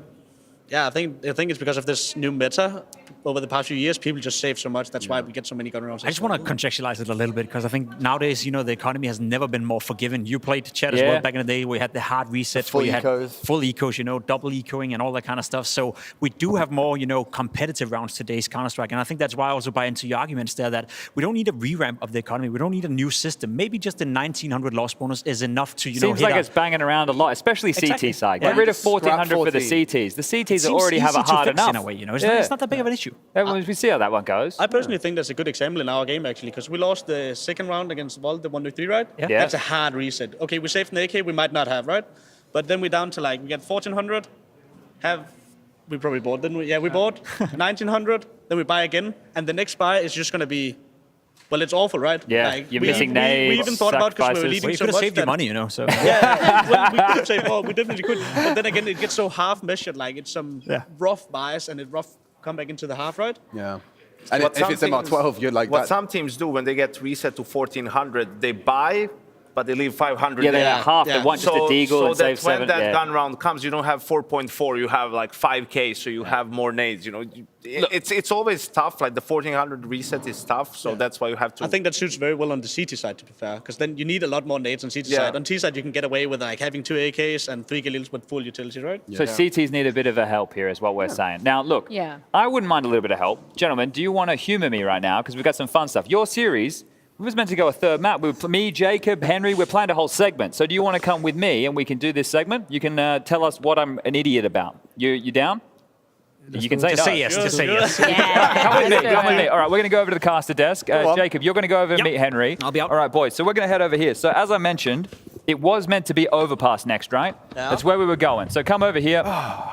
Speaker 11: Yeah, I think it's because of this new meta. Over the past few years, people just save so much. That's why we get so many gun rounds.
Speaker 3: I just want to contextualize it a little bit because I think nowadays, the economy has never been more forgiving. You played chat as well back in the day. We had the hard resets, where you had full ecos, double ecoing and all that kind of stuff. So we do have more, competitive rounds today's Counter-Strike. And I think that's why I also buy into your arguments there that we don't need a revamp of the economy. We don't need a new system. Maybe just the 1900 loss bonus is enough to,
Speaker 17: Seems like it's banging around a lot, especially CT side. Get rid of 1400 for the CTs. The CTs already have a hard enough.
Speaker 3: In a way, it's not that big of an issue.
Speaker 17: We see how that one goes.
Speaker 11: I personally think that's a good example in our game, actually, because we lost the second round against Volt, the 1v3, right?
Speaker 17: Yeah.
Speaker 11: That's a hard reset. Okay, we saved an AK, we might not have, right? But then we're down to we get 1400, we probably bought, didn't we? Yeah, we bought 1900, then we buy again, and the next buy is just going to be, well, it's awful, right?
Speaker 17: Yeah, you're missing nades,
Speaker 11: we even thought about because we were leading
Speaker 3: you
Speaker 11: so
Speaker 3: could have
Speaker 11: much.
Speaker 3: saved your money, so.
Speaker 11: Yeah, well, we could have saved more, we definitely could. But then again, it gets so half measured, it's some rough buys and it rough come back into the half, right?
Speaker 10: Yeah. And if it's MR12, you're like
Speaker 16: what
Speaker 10: that.
Speaker 16: some teams do when they get reset to 1400, they buy, but they leave 500.
Speaker 17: Yeah, they have half. They want just a deagle and save 7.
Speaker 16: So that when that gun round comes, you don't have 4.4, you have 5K, so you have more nades. It's always tough. The 1400 reset is tough, so that's why you have to.
Speaker 11: I think that suits very well on the CT side, to be fair, because then you need a lot more nades on CT side. On T side, you can get away with having 2 AKs and 3 Galils with full utility, right?
Speaker 17: So CTs need a bit of a help here, is what we're saying. Now, look, I wouldn't mind a little bit of help. Gentlemen, do you want to humor me right now? Because we've got some fun stuff. Your series, we was meant to go a third map. Me, Jacob, Henry, we're planned a whole segment. So do you want to come with me and we can do this segment? You can tell us what I'm an idiot about. You down? You can say
Speaker 3: just
Speaker 17: no.
Speaker 3: say yes. Just say yes.
Speaker 17: Come with me. Come with me. All right, we're going to go over to the caster desk. Jacob, you're going to go over and meet Henry.
Speaker 3: I'll be up.
Speaker 17: All right, boys. So we're going to head over here. So as I mentioned, it was meant to be Overpass next, right?
Speaker 11: Yeah.
Speaker 17: That's where we were going. So come over here,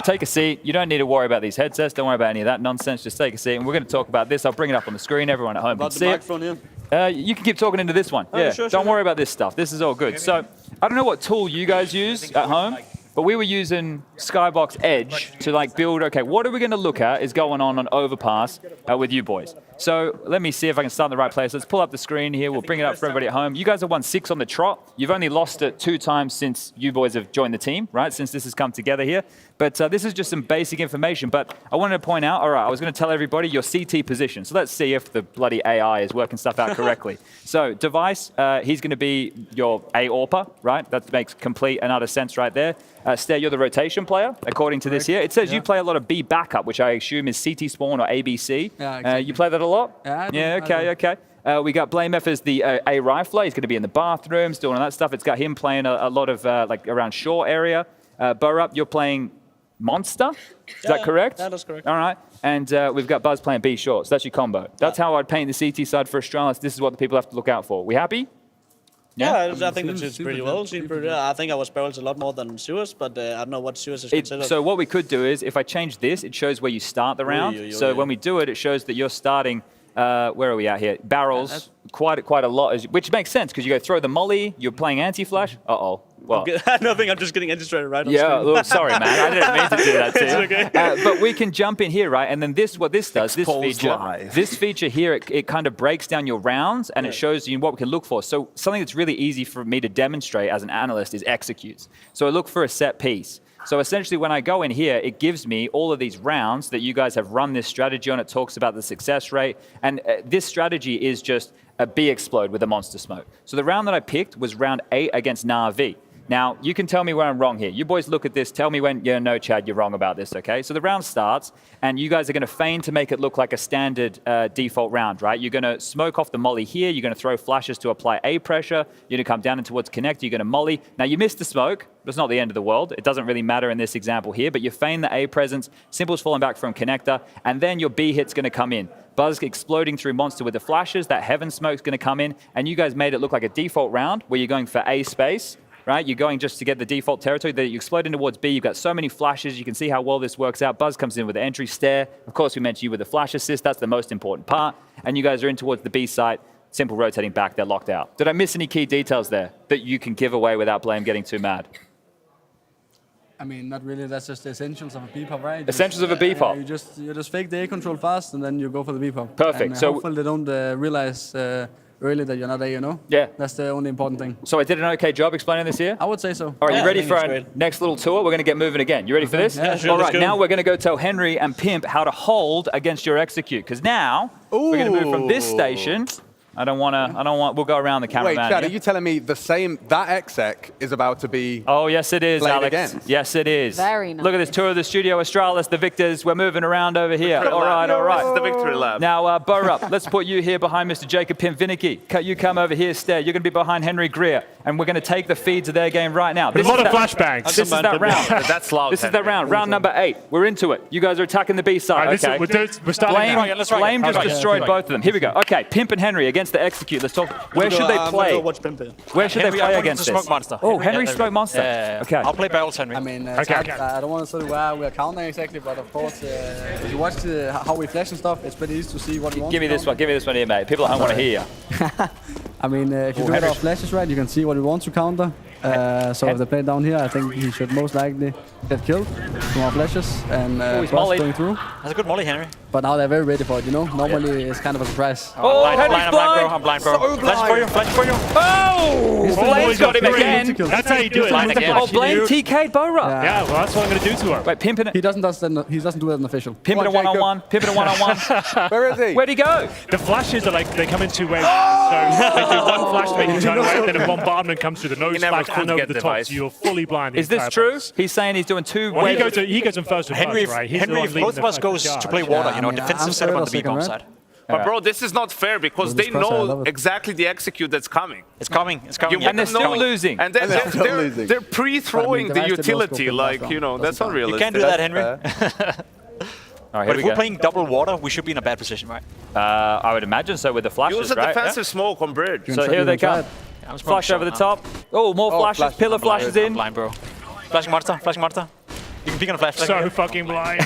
Speaker 17: take a seat. You don't need to worry about these headsets. Don't worry about any of that nonsense. Just take a seat, and we're going to talk about this. I'll bring it up on the screen. Everyone at home can see it. You can keep talking into this one. Don't worry about this stuff. This is all good. So I don't know what tool you guys use at home, but we were using Skybox Edge to build, what are we going to look at is going on Overpass with you boys. So let me see if I can start in the right place. Let's pull up the screen here. We'll bring it up for everybody at home. You guys have won 6 on the trot. You've only lost it 2 times since you boys have joined the team, right? Since this has come together here. But this is just some basic information. But I wanted to point out, all right, I was going to tell everybody your CT position. So let's see if the bloody AI is working stuff out correctly. So Device, he's going to be your A-AWPer, right? That makes complete and utter sense right there. Stair, you're the rotation player, according to this here. It says you play a lot of B backup, which I assume is CT spawn or ABC.
Speaker 21: Yeah, exactly.
Speaker 17: You play that a lot?
Speaker 21: Yeah,
Speaker 17: okay. We got BlameF as the A rifler. He's going to be in the bathrooms, doing all that stuff. It's got him playing a lot of around shore area. Burrup, you're playing Monster. Is that correct?
Speaker 11: Yeah, that's correct.
Speaker 17: All right. And we've got Buzz playing B short. So that's your combo. That's how I'd paint the CT side for Australis. This is what the people have to look out for. We happy?
Speaker 11: Yeah, I think it's pretty well. I think I was barrels a lot more than Sewers, but I don't know what Sewers is considered.
Speaker 17: So what we could do is, if I change this, it shows where you start the round. So when we do it, it shows that you're starting, where are we at here? Barrels, quite a lot, which makes sense, because you go throw the molly, you're playing anti-flash. Uh-oh. Well,
Speaker 11: nothing, I'm just getting anti-straight right on
Speaker 17: yeah,
Speaker 11: screen.
Speaker 17: Look, sorry, man. I didn't mean to do that to you.
Speaker 11: It's okay.
Speaker 17: But we can jump in here, right? And then what this does,
Speaker 16: Live.
Speaker 17: this feature here, it kind of breaks down your rounds and it shows you what we can look for. So something that's really easy for me to demonstrate as an analyst is executes. So I look for a set piece. So essentially when I go in here, it gives me all of these rounds that you guys have run this strategy on. It talks about the success rate. And this strategy is just a B explode with a monster smoke. So the round that I picked was round 8 against Na'Vi. Now, you can tell me where I'm wrong here. You boys look at this, tell me when, no, Chad, you're wrong about this, okay? So the round starts, and you guys are going to feign to make it look like a standard default round, right? You're going to smoke off the molly here. You're going to throw flashes to apply A pressure. You're going to come down and towards connector. You're going to molly. Now, you missed the smoke, but it's not the end of the world. It doesn't really matter in this example here, but you feign the A presence. Simple's falling back from connector, and then your B hit's going to come in. Buzz exploding through monster with the flashes. That heaven smoke's going to come in, and you guys made it look like a default round where you're going for A space. Right, you're going just to get the default territory. That you explode in towards B. You've got so many flashes. You can see how well this works out. Buzz comes in with the entry Stair. Of course, we mentioned you with the flash assist. That's the most important part. And you guys are in towards the B site. Simple rotating back. They're locked out. Did I miss any key details there that you can give away without Blame getting too mad?
Speaker 21: I mean, not really. That's just the essentials of a B-pop, right?
Speaker 17: Essentials of a B-pop.
Speaker 21: You just fake the A control fast, and then you go for the B-pop.
Speaker 17: Perfect.
Speaker 21: And, hopefully they don't realize early that you're not there, you know?
Speaker 17: Yeah.
Speaker 21: That's the only important thing.
Speaker 17: So I did an okay job explaining this here?
Speaker 21: I would say so.
Speaker 17: All right, you ready for our next little tour? We're going to get moving again. You ready for this?
Speaker 21: Yeah, sure.
Speaker 17: All right, now we're going to go tell Henry and Pimp how to hold against your execute. Because now we're going to move from this station. We'll go around the caravan.
Speaker 10: Wait, Chad, are you telling me that exec is about to be
Speaker 17: Oh, yes, it is, Alex.
Speaker 10: again?
Speaker 17: Yes, it is.
Speaker 19: Very nice.
Speaker 17: Look at this tour of the studio. Australis, the victors. We're moving around over here. All right.
Speaker 16: This is the victory lap.
Speaker 17: Now, Burrup, let's put you here behind Mr. Jacob Pimp Vinicky. You come over here, Stead. You're going to be behind Henry Greer. And we're going to take the feed to their game right now.
Speaker 7: A lot of flashbangs.
Speaker 17: This is that round.
Speaker 16: That's loud.
Speaker 17: This is the round. Round number 8. We're into it. You guys are attacking the B side.
Speaker 7: Right,
Speaker 17: Okay.
Speaker 7: we're starting now.
Speaker 17: Flame just destroyed both of them. Here we go. Okay, Pimp and Henry against the execute. Let's talk. Where should they play? Where should they play against this?
Speaker 3: Smoke Monster.
Speaker 17: Oh, Henry Smoke Monster. Okay.
Speaker 3: I'll play barrels, Henry.
Speaker 21: I mean,
Speaker 7: Okay.
Speaker 21: I don't want to say where we are counting exactly, but of course, if you watch how we flash and stuff, it's pretty easy to see what we want.
Speaker 17: Give me this one. Give me this one here, mate. People at home want to hear you.
Speaker 21: I mean, if you look at our flashes right, you can see what we want to counter. So if they play down here, I think he should most likely get killed from our flashes and Boss going through.
Speaker 3: That's a good molly, Henry.
Speaker 21: But now they're very ready for it, you know? Normally it's kind of a surprise.
Speaker 17: Oh,
Speaker 3: I'm blind, bro.
Speaker 21: So
Speaker 3: Flash for you.
Speaker 17: Oh! Blame's got him again.
Speaker 7: That's how you do it.
Speaker 17: Oh, Blame TK'd Bora.
Speaker 7: Yeah, well, that's what I'm going to do to him.
Speaker 17: Wait, Pimpin' it.
Speaker 21: He doesn't do that in official.
Speaker 17: Pimpin' a one-on-one. Pimpin' a one-on-one.
Speaker 10: Where is he?
Speaker 17: Where'd he go?
Speaker 7: The flashes are like, they come in two waves. So they do one flash to make you turn away, then a bombardment comes through the nose flash and over the top, so you're fully blind.
Speaker 17: Is this true? He's saying he's doing two waves.
Speaker 7: He goes in first with
Speaker 3: Henry,
Speaker 7: right? He's
Speaker 3: Henry, if both of us goes to play water, you know, defensive setup on the B-bomb side.
Speaker 16: But bro, this is not fair because they know exactly the execute that's coming.
Speaker 3: It's coming.
Speaker 17: And they're still losing.
Speaker 16: And then they're pre-throwing the utility, like, you know, that's unrealistic.
Speaker 3: You can't do that, Henry.
Speaker 17: Right,
Speaker 3: but if we're playing double water, we should be in a bad position, right?
Speaker 17: I would imagine so with the flashes,
Speaker 16: Use a defensive smoke on bridge.
Speaker 17: So here they come. Flash over the top. Oh, more flashes. Pillar flashes in.
Speaker 3: I'm blind, bro. Flashing Marta. You can peek on a flash.
Speaker 7: So fucking blind.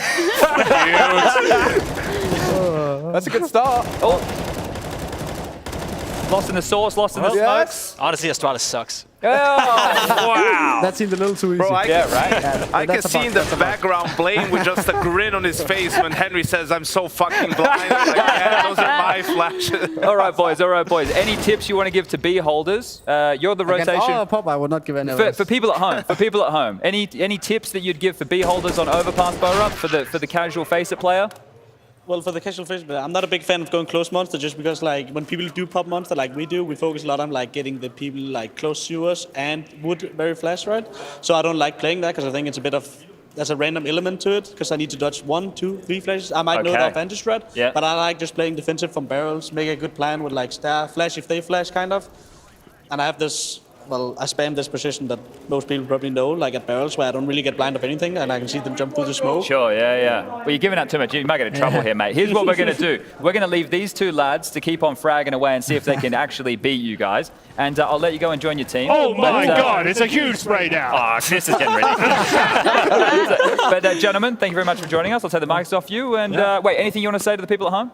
Speaker 10: That's a good start.
Speaker 17: Oh. Lost in the sauce, lost in the smokes.
Speaker 3: Honestly, Astralis sucks.
Speaker 17: Oh, wow.
Speaker 21: That seemed a little too easy.
Speaker 16: Bro,
Speaker 17: right?
Speaker 16: I can see in the background Blaine with just a grin on his face when Henry says, I'm so fucking blind. Like, yeah, those are my flashes.
Speaker 17: All right, boys. Any tips you want to give to B holders? You're the rotation.
Speaker 21: Pop, I would not give any
Speaker 17: for people at home. Any tips that you'd give for B holders on overpass Burrup for the casual face-it player?
Speaker 11: Well, for the casual fish, I'm not a big fan of going close monster just because, like, when people do pop monster like we do, we focus a lot on, like, getting the people, like, close to us and wood very flash, right? So I don't like playing that because I think it's a bit of, there's a random element to it because I need to dodge 1, 2, 3 flashes. I might know the advantage strat, but I like just playing defensive from barrels, make a good plan with, like, star, flash if they flash, kind of. And I have this... Well, I spam this position that most people probably know, like at barrels, where I don't really get blind of anything, and I can see them jump through the smoke.
Speaker 17: Sure, yeah. Well, you're giving out too much. You might get in trouble here, mate. Here's what we're going to do. We're going to leave these two lads to keep on fragging away and see if they can actually beat you guys. And I'll let you go and join your team.
Speaker 7: Oh, my God, it's a huge spray now.
Speaker 17: Oh, this is getting ridiculous. But, gentlemen, thank you very much for joining us. I'll take the mics off you. And wait, anything you want to say to the people at home?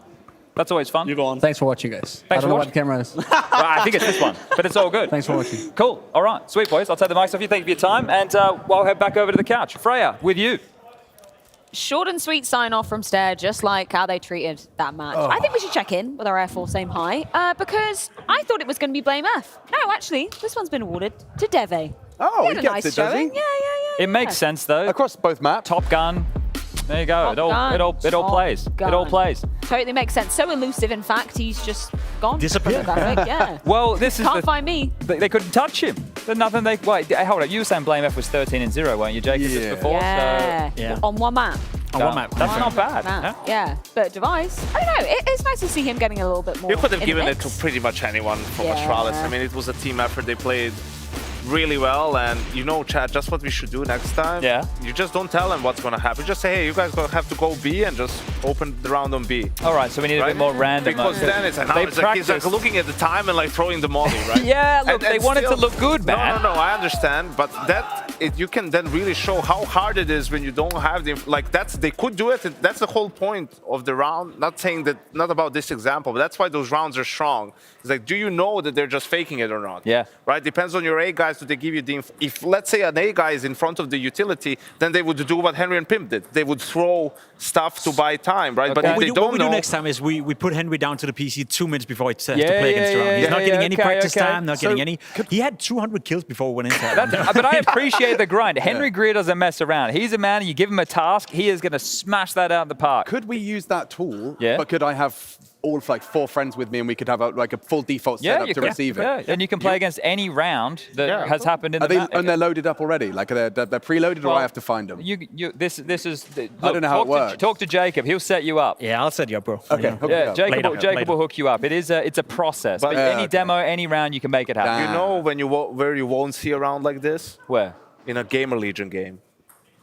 Speaker 17: That's always fun.
Speaker 11: You go on.
Speaker 21: Thanks for watching, guys.
Speaker 17: I
Speaker 21: don't know what the camera is.
Speaker 17: Well, I think it's this one, but it's all good.
Speaker 21: Thanks for watching.
Speaker 17: Cool. All right. Sweet, boys. I'll take the mics off you. Thank you for your time. And we'll head back over to the couch. Freya, with you.
Speaker 19: Short and sweet sign-off from Stair, just like how they treated that match. I think we should check in with our Air Force aim high, because I thought it was going to be Blame F. No, actually, this one's been awarded to Deve.
Speaker 10: Oh,
Speaker 19: he had a nice showing. Yeah.
Speaker 17: It makes sense, though.
Speaker 10: Across both maps.
Speaker 17: Top Gun. There you go. It all plays. It all plays.
Speaker 19: Totally makes sense. So elusive, in fact, he's just gone.
Speaker 3: Disappeared.
Speaker 19: Yeah.
Speaker 17: Well, this is
Speaker 19: Can't find me.
Speaker 17: They couldn't touch him. There's nothing they. Wait, hold on. You were saying Blame F was 13-0, weren't you, Jacob?
Speaker 10: Yeah.
Speaker 17: Just before.
Speaker 19: Yeah.
Speaker 17: So,
Speaker 19: On one map.
Speaker 3: On one map.
Speaker 17: That's not bad.
Speaker 19: Yeah. But Device, I don't know. It's nice to see him getting a little bit more.
Speaker 16: You could have
Speaker 19: in
Speaker 16: given
Speaker 19: the
Speaker 16: it
Speaker 19: mix.
Speaker 16: to pretty much anyone from Astralis. I mean, it was a team effort. They played really well, and you know, Chad, just what we should do next time.
Speaker 17: Yeah.
Speaker 16: You just don't tell them what's gonna happen. Just say, hey, you guys gonna have to go B and just open the round on B.
Speaker 17: All right, so we need a bit more random.
Speaker 16: Because then it's like he's like looking at the time and like throwing the molly, right?
Speaker 17: Yeah, look, they want it to look good, man.
Speaker 16: No, I understand, but that you can then really show how hard it is when you don't have the like. They could do it. That's the whole point of the round. Not saying that, not about this example, but that's why those rounds are strong. It's like, do you know that they're just faking it or not?
Speaker 17: Yeah.
Speaker 16: Right. Depends on your A guys. Do they give you the? If let's say an A guy is in front of the utility, then they would do what Henry and Pimp did. They would throw stuff to buy time, right?
Speaker 3: Okay.
Speaker 16: But if they don't
Speaker 3: what we
Speaker 16: know,
Speaker 3: do next time is we put Henry down to the PC 2 minutes before he has to play against round. He's not getting any practice time, not getting any. He had 200 kills before we went into that.
Speaker 17: But I appreciate the grind. Henry Greer doesn't mess around. He's a man, you give him a task, he is going to smash that out of the park.
Speaker 10: Could we use that tool?
Speaker 17: Yeah.
Speaker 10: But could I have all of like 4 friends with me and we could have a full default setup to receive it?
Speaker 17: Yeah, and you can play against any round that has happened in the map.
Speaker 10: And they're loaded up already? Like they're preloaded, or I have to find them?
Speaker 17: This is. Look,
Speaker 10: I don't know how it works.
Speaker 17: Talk to Jacob. He'll set you up.
Speaker 3: Yeah, I'll set you up, bro.
Speaker 10: Okay.
Speaker 17: Yeah, Jacob will hook you up. It's a process. But any demo, any round, you can make it happen.
Speaker 16: you know where you won't see a round like this?
Speaker 17: Where?
Speaker 16: In a Gamer Legion game.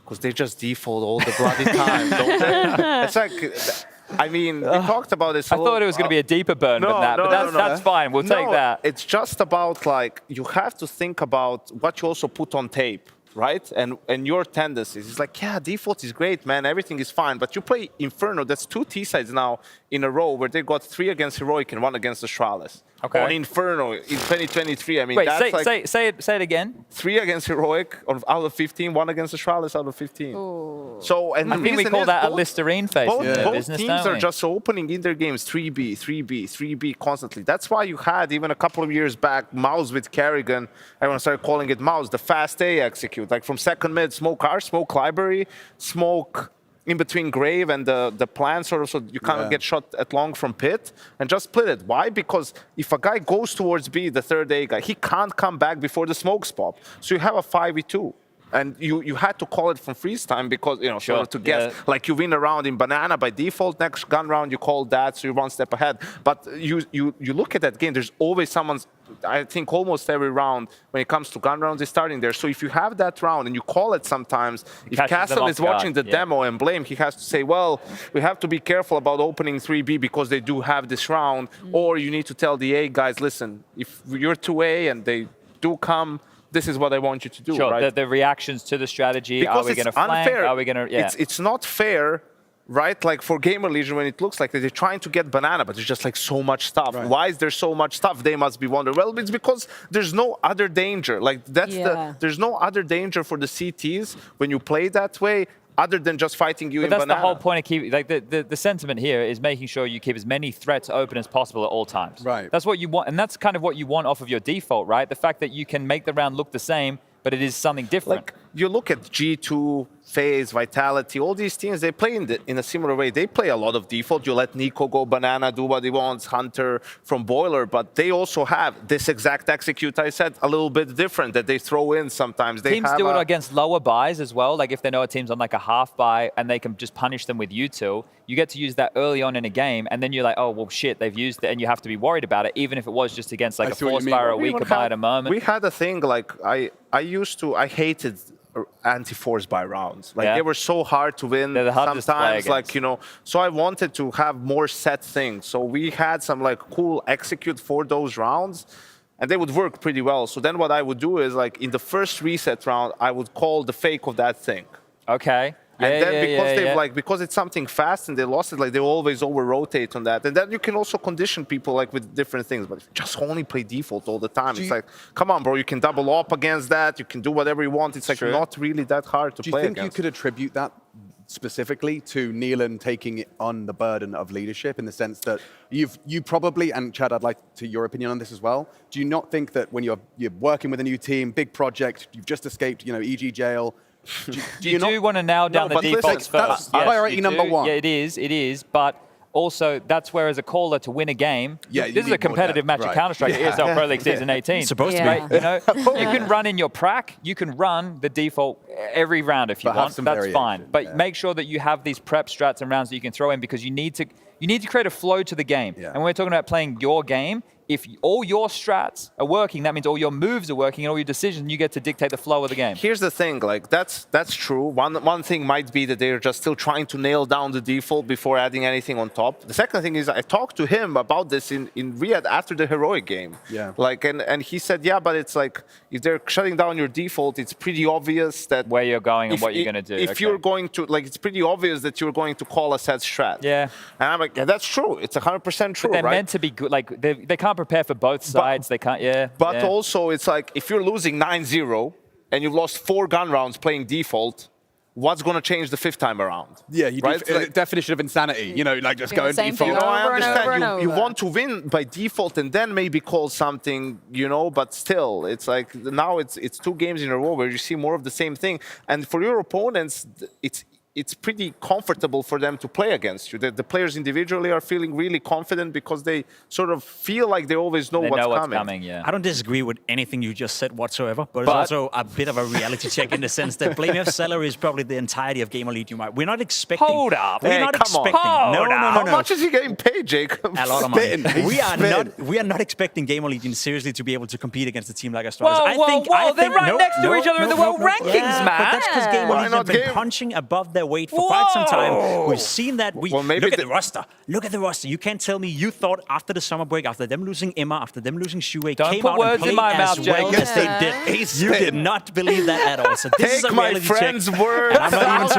Speaker 16: Because they just default all the bloody time, don't they? It's like, I mean, we talked about this.
Speaker 17: I thought it was going to be a deeper burn than that, but that's fine. We'll take that.
Speaker 16: It's just about like, you have to think about what you also put on tape, right? And your tendencies. It's like, yeah, default is great, man. Everything is fine. But you play Inferno, that's 2 T-sides now in a row where they got 3 against Heroic and 1 against Astralis.
Speaker 17: Okay.
Speaker 16: On Inferno in 2023. I mean,
Speaker 17: wait,
Speaker 16: that's
Speaker 17: say it again.
Speaker 16: 3 against Heroic out of 15, 1 against Astralis out of 15.
Speaker 19: Ooh.
Speaker 16: So, and
Speaker 17: I think we call that a Listerine face in the business,
Speaker 16: teams are just opening in their games 3B, 3B, 3B constantly. That's why you had, even a couple of years back, Mouse with Kerrigan. Everyone started calling it Mouse, the fast A execute. Like from second mid, smoke R, smoke library, smoke in between grave and the plan, sort of, so you can't get shot at long from pit, and just split it. Why? Because if a guy goes towards B, the third A guy, he can't come back before the smokes pop. So you have a 5v2. And you had to call it from freeze time because, sort of to guess. Like you win a round in Banana by default, next gun round you call that, so you're 1 step ahead. But you look at that game, there's always someone's, I think almost every round when it comes to gun rounds is starting there. So if you have that round and you call it sometimes, if Castle is watching the demo and Blame, he has to say, well, we have to be careful about opening 3B because they do have this round. Or you need to tell the A guys, listen, if you're 2A and they do come, this is what I want you to do, right?
Speaker 17: The reactions to the strategy.
Speaker 16: Because
Speaker 17: are we going to flank? Are we going to?
Speaker 16: It's not fair, right? Like for Gamer Legion, when it looks like they're trying to get Banana, but there's just like so much stuff. Right. Why is there so much stuff? They must be wondering. Well, it's because there's no other danger. Like there's no other danger for the CTs when you play that way, other than just fighting you in Banana.
Speaker 17: That's the whole point of keeping, like the sentiment here is making sure you keep as many threats open as possible at all times.
Speaker 10: Right.
Speaker 17: That's what you want, and that's kind of what you want off of your default, right? The fact that you can make the round look the same, but it is something different.
Speaker 16: Like you look at G2, FaZe, Vitality, all these teams, they play in a similar way. They play a lot of default. You let Nico go Banana, do what he wants, Hunter from Boiler, but they also have this exact execute I said, a little bit different that they throw in sometimes.
Speaker 17: Teams do it against lower buys as well. Like if they know a team's on like a half buy and they can just punish them with util, you get to use that early on in a game, and then you're like, oh, well, shit, they've used it, and you have to be worried about it, even if it was just against like a force fire or a weaker buy at a moment.
Speaker 16: We had a thing, like I hated anti-force buy rounds. Like they were so hard to win sometimes, like, so I wanted to have more set things. So we had some like cool execute for those rounds, and they would work pretty well. So then what I would do is like in the first reset round, I would call the fake of that thing.
Speaker 17: Okay.
Speaker 16: And then because it's something fast and they lost it, like they always over-rotate on that. And then you can also condition people like with different things. But if you just only play default all the time, it's like, come on, bro, you can double up against that. You can do whatever you want. It's like not really that hard to play against.
Speaker 10: Do you think you could attribute that specifically to Neelan taking on the burden of leadership, in the sense that you probably, and Chad, I'd like to your opinion on this as well. Do you not think that when you're working with a new team, big project, you've just escaped, EG jail,
Speaker 17: you do want to nail down the defaults first.
Speaker 10: That's priority number 1.
Speaker 17: Yeah, it is. But also, that's where as a caller to win a game, this is a competitive match of Counter-Strike, ESL Pro League Season 18.
Speaker 3: It's supposed to be.
Speaker 17: You can run in your prac, you can run the default every round if you
Speaker 10: But have
Speaker 17: want.
Speaker 10: some
Speaker 17: That's
Speaker 10: variation,
Speaker 17: fine. But make sure that you have these prep strats and rounds that you can throw in because you need to create a flow to the game. And when we're talking about playing your game, if all your strats are working, that means all your moves are working and all your decisions, you get to dictate the flow of the game.
Speaker 16: Here's the thing, like that's true. One thing might be that they're just still trying to nail down the default before adding anything on top. The second thing is I talked to him about this in Riyadh after the Heroic game.
Speaker 10: Yeah.
Speaker 16: Like and he said, yeah, but it's like if they're shutting down your default, it's pretty obvious that
Speaker 17: where you're going and what you're going to do.
Speaker 16: If you're going to it's pretty obvious that you're going to call a set strat.
Speaker 17: Yeah.
Speaker 16: And I'm like, yeah, that's true. It's 100% true.
Speaker 17: But they're
Speaker 16: right?
Speaker 17: meant to be good. Like they can't prepare for both sides. They can't.
Speaker 16: But also, it's like if you're losing 9-0 and you've lost 4 gun rounds playing default, what's going to change the 5th time around?
Speaker 10: Yeah, you
Speaker 16: right?
Speaker 10: definition of insanity. You know, like just
Speaker 19: Doing
Speaker 10: going
Speaker 19: the same
Speaker 10: default.
Speaker 19: thing
Speaker 16: You know, I
Speaker 19: over and
Speaker 16: understand
Speaker 19: over and
Speaker 16: you
Speaker 19: over.
Speaker 16: want to win by default and then maybe call something, you know, but still, it's like now it's 2 games in a row where you see more of the same thing. And for your opponents, it's pretty comfortable for them to play against you. The players individually are feeling really confident because they sort of feel like they always know what's coming.
Speaker 3: I don't disagree with anything you just said whatsoever, but it's also a bit of a reality check in the sense that BlameF's salary is probably the entirety of Gamer League. We're not expecting.
Speaker 17: Hold up.
Speaker 3: We're not expecting. No.
Speaker 16: How much is he getting paid, Jacob?
Speaker 3: A lot of money. We are not expecting Gamer Legion seriously to be able to compete against a team like Astralis.
Speaker 17: Whoa, they're right next to each other in the world rankings, man.
Speaker 3: But that's because Gamer Legion have been punching above their weight for quite some time. We've seen that. Look at the roster. Look at the roster. You can't tell me you thought after the summer break, after them losing Emma, after them losing Shuei, came out and played as well as they did. You did not believe that at all. So this is a reality check.
Speaker 16: Take my friend's word.
Speaker 3: I'm not even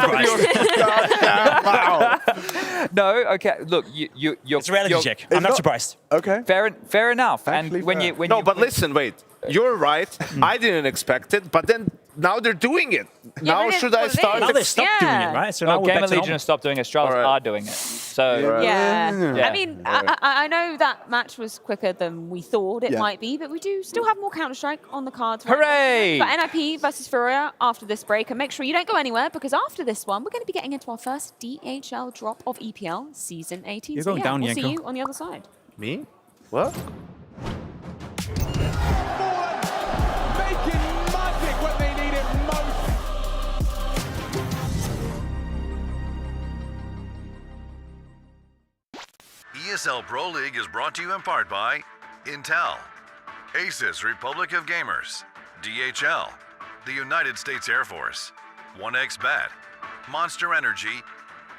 Speaker 3: surprised.
Speaker 17: No, okay. Look, you're
Speaker 3: it's a reality check. I'm not surprised.
Speaker 10: Okay.
Speaker 17: Fair enough. And
Speaker 16: but listen, wait. You're right. I didn't expect it, but then now they're doing it. Now should I start?
Speaker 3: Now they stopped doing it, right? So now we're
Speaker 17: Gamer
Speaker 3: back to
Speaker 17: Legion has stopped doing it. Astralis are doing it. So
Speaker 19: I mean, I know that match was quicker than we thought it might be, but we do still have more Counter-Strike on the cards.
Speaker 17: Hooray!
Speaker 19: For NIP versus FURIA after this break, and make sure you don't go anywhere because after this one, we're going to be getting into our first DHL drop of EPL Season 18.
Speaker 3: You're going down,
Speaker 19: we'll
Speaker 3: Yanko.
Speaker 19: see you on the other side.
Speaker 16: Me? What?
Speaker 12: Making magic when they need it most.
Speaker 8: ESL Pro League is brought to you in part by Intel, Asus Republic of Gamers, DHL, the United States Air Force, 1xBet, Monster Energy,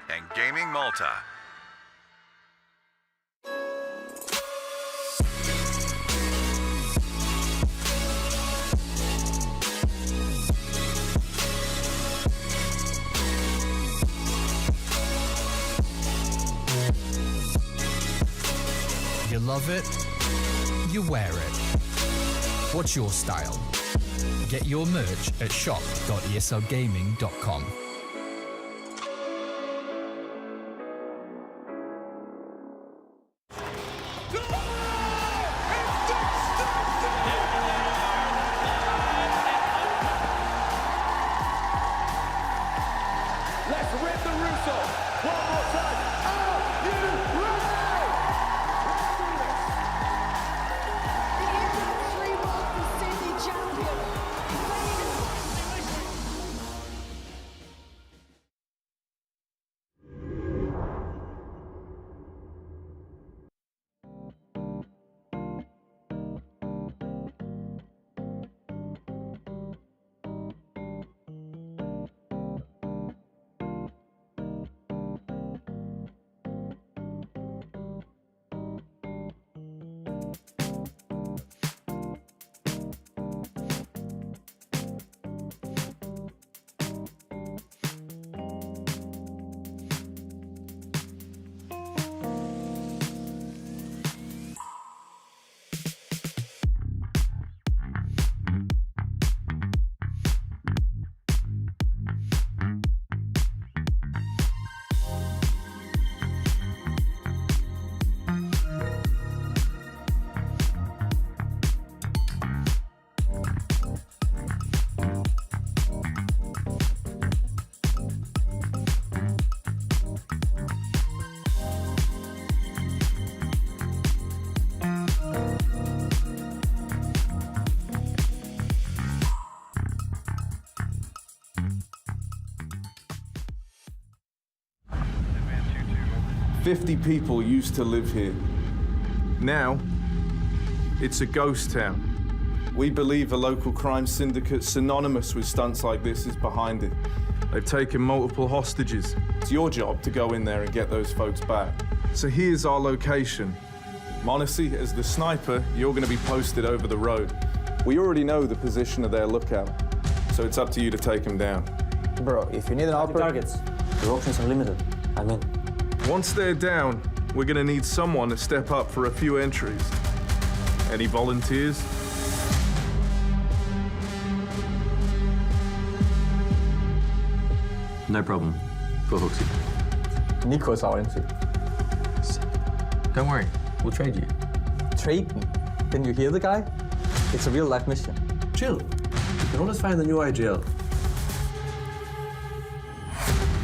Speaker 8: and Gaming Malta.
Speaker 9: You love it, you wear it. What's your style? Get your merch at shop.eslgaming.com.
Speaker 12: Let's rip the Russo. One more time. Are you ready?
Speaker 13: 50 people used to live here. Now, it's a ghost town. We believe a local crime syndicate synonymous with stunts like this is behind it. They've taken multiple hostages. It's your job to go in there and get those folks back. So here's our location. Monacy, as the sniper, you're going to be posted over the road. We already know the position of their lookout, so it's up to you to take them down.
Speaker 14: Bro, if you need an upper targets, the options are limited. I'm in.
Speaker 13: Once they're down, we're going to need someone to step up for a few entries. Any volunteers?
Speaker 15: No problem. For Hooksy.
Speaker 14: Nico's our entry.
Speaker 15: Don't worry, we'll trade you.
Speaker 14: Trade me? Can you hear the guy? It's a real life mission.
Speaker 20: Chill. You can always find a new IGL.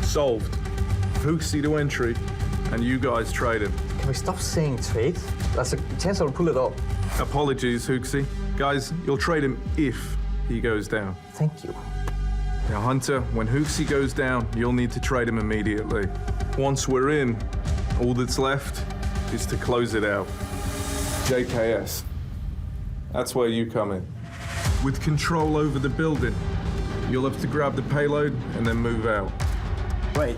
Speaker 13: Solved. Hooksy to entry, and you guys trade him.
Speaker 14: Can we stop saying trade? That's a chance I'll pull it off.
Speaker 13: Apologies, Hooksy. Guys, you'll trade him if he goes down.
Speaker 14: Thank you.
Speaker 13: Now, Hunter, when Hooksy goes down, you'll need to trade him immediately. Once we're in, all that's left is to close it out. JKS. That's where you come in. With control over the building, you'll have to grab the payload and then move out.
Speaker 14: Wait,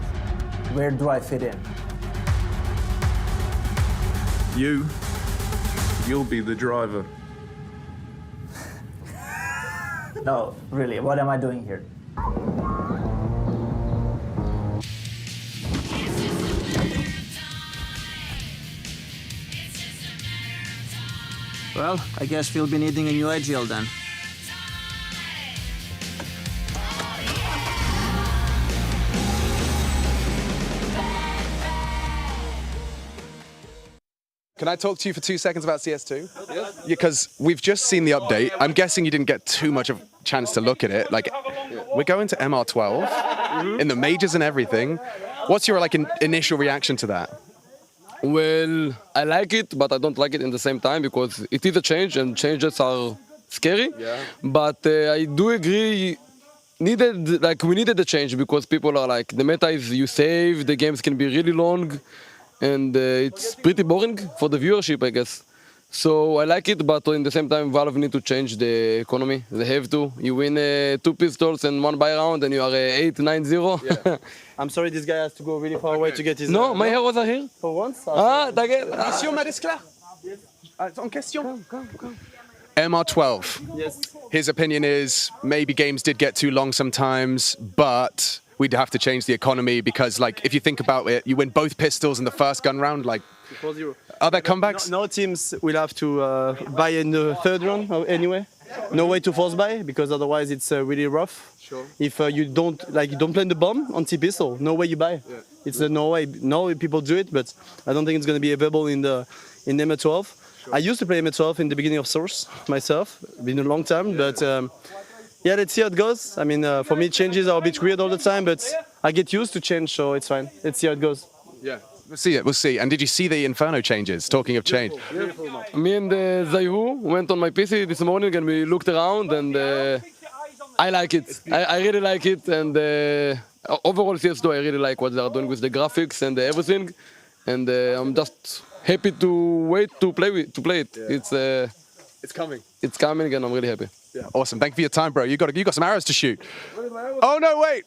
Speaker 14: where do I fit in?
Speaker 13: You'll be the driver.
Speaker 14: No, really, what am I doing here?
Speaker 23: Well, I guess we'll be needing a new IGL then.
Speaker 10: Can I talk to you for 2 seconds about CS2? Yes. Because we've just seen the update. I'm guessing you didn't get too much of a chance to look at it. Like, we're going to MR12 in the majors and everything. What's your initial reaction to that?
Speaker 25: Well, I like it, but I don't like it in the same time because it is a change and changes are scary. Yeah. But I do agree, we needed the change because people are like, the meta is you save, the games can be really long, and it's pretty boring for the viewership, I guess. So I like it, but in the same time, Valve need to change the economy. They have to. You win 2 pistols and 1 buy round, and you are 8-9-0.
Speaker 22: Yeah. I'm sorry, this guy has to go really far away to get his...
Speaker 25: No, my heroes are here.
Speaker 22: For once?
Speaker 25: T'inquiète.
Speaker 10: Monsieur Madiscler. En question. Come. MR12.
Speaker 22: Yes.
Speaker 10: His opinion is maybe games did get too long sometimes, but we'd have to change the economy because, if you think about it, you win both pistols in the first gun round,
Speaker 22: 4-0.
Speaker 10: Are there comebacks?
Speaker 22: No teams will have to buy in the third round anyway. No way to force buy because otherwise it's really rough. Sure. If you don't plant the bomb on T-pistol, no way you buy. Yeah. It's no way. No, people do it, but I don't think it's going to be available in MR12. Sure. I used to play MR12 in the beginning of Source myself. Been a long time, but yeah, let's see how it goes. I mean, for me, changes are a bit weird all the time, but I get used to change, so it's fine. Let's see how it goes.
Speaker 10: Yeah. We'll see. And did you see the Inferno changes? Talking of change.
Speaker 25: Beautiful. Me and Zaihu went on my PC this morning and we looked around and I like it. I really like it. And overall CS2, I really like what they are doing with the graphics and everything. And I'm just happy to wait to play it. Yeah.
Speaker 10: It's coming.
Speaker 25: It's coming and I'm really happy.
Speaker 10: Yeah. Awesome. Thank you for your time, bro. You got some arrows to shoot. Oh, no, wait.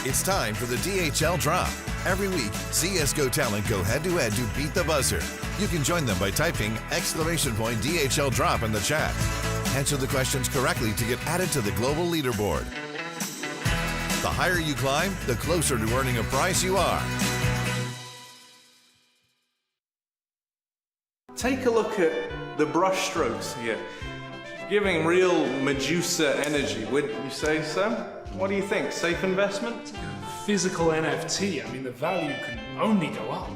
Speaker 8: It's time for the DHL Drop. Every week, CSGO talent go head-to-head to beat the buzzer. You can join them by typing !DHL Drop in the chat. Answer the questions correctly to get added to the global leaderboard. The higher you climb, the closer to earning a prize you are.
Speaker 13: Take a look at the brush strokes here. Giving real Medusa energy, wouldn't you say so? What do you think? Safe investment?
Speaker 27: Physical NFT, I mean, the value can only go up.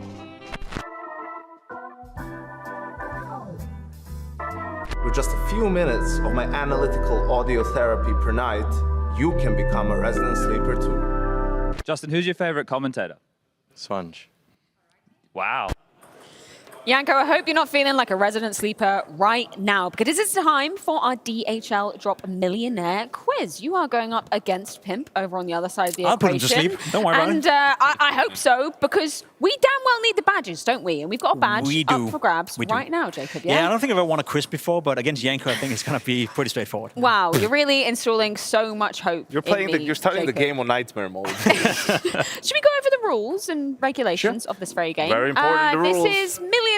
Speaker 26: With just a few minutes of my analytical audio therapy per night, you can become a resident sleeper too.
Speaker 17: Justin, who's your favorite commentator?
Speaker 26: Sponge.
Speaker 17: Wow.
Speaker 19: Yanko, I hope you're not feeling like a resident sleeper right now, because it's time for our DHL Drop Millionaire quiz. You are going up against Pimp over on the other side of the
Speaker 3: I'll
Speaker 19: equation.
Speaker 3: put him to sleep. Don't worry about it.
Speaker 19: And I hope so, because we damn well need the badges, don't we? And we've got a badge up for grabs right now, Jacob.
Speaker 3: Yeah, I don't think I've ever won a quiz before, but against Yanko, I think it's going to be pretty straightforward.
Speaker 19: Wow, you're really installing so much hope.
Speaker 16: You're starting the game on nightmare mode.
Speaker 19: Should we go over the rules and regulations of this very game?
Speaker 16: Very important, the rules.
Speaker 19: This is Millionaire.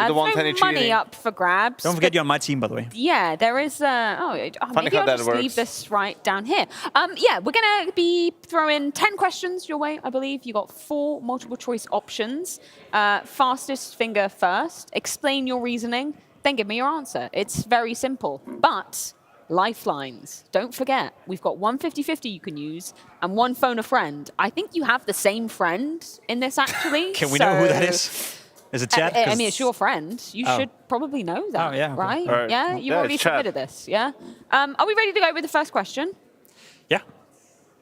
Speaker 16: Don't want any
Speaker 19: money
Speaker 16: cheating.
Speaker 19: up for grabs.
Speaker 3: Don't forget you're on my team, by the way.
Speaker 19: Yeah, there is. Maybe I'll just leave this right down here. Yeah, we're going to be throwing 10 questions your way, I believe. You got 4 multiple choice options. Fastest finger first. Explain your reasoning, then give me your answer. It's very simple. But lifelines. Don't forget, we've got one 50-50 you can use and one phone a friend. I think you have the same friend in this, actually.
Speaker 3: Can we know who that is? Is it Chad?
Speaker 19: I mean, it's your friend. You should probably know that, right?
Speaker 3: Right.
Speaker 19: Yeah, you already submitted this, yeah? Are we ready to go with the first question?
Speaker 3: Yeah.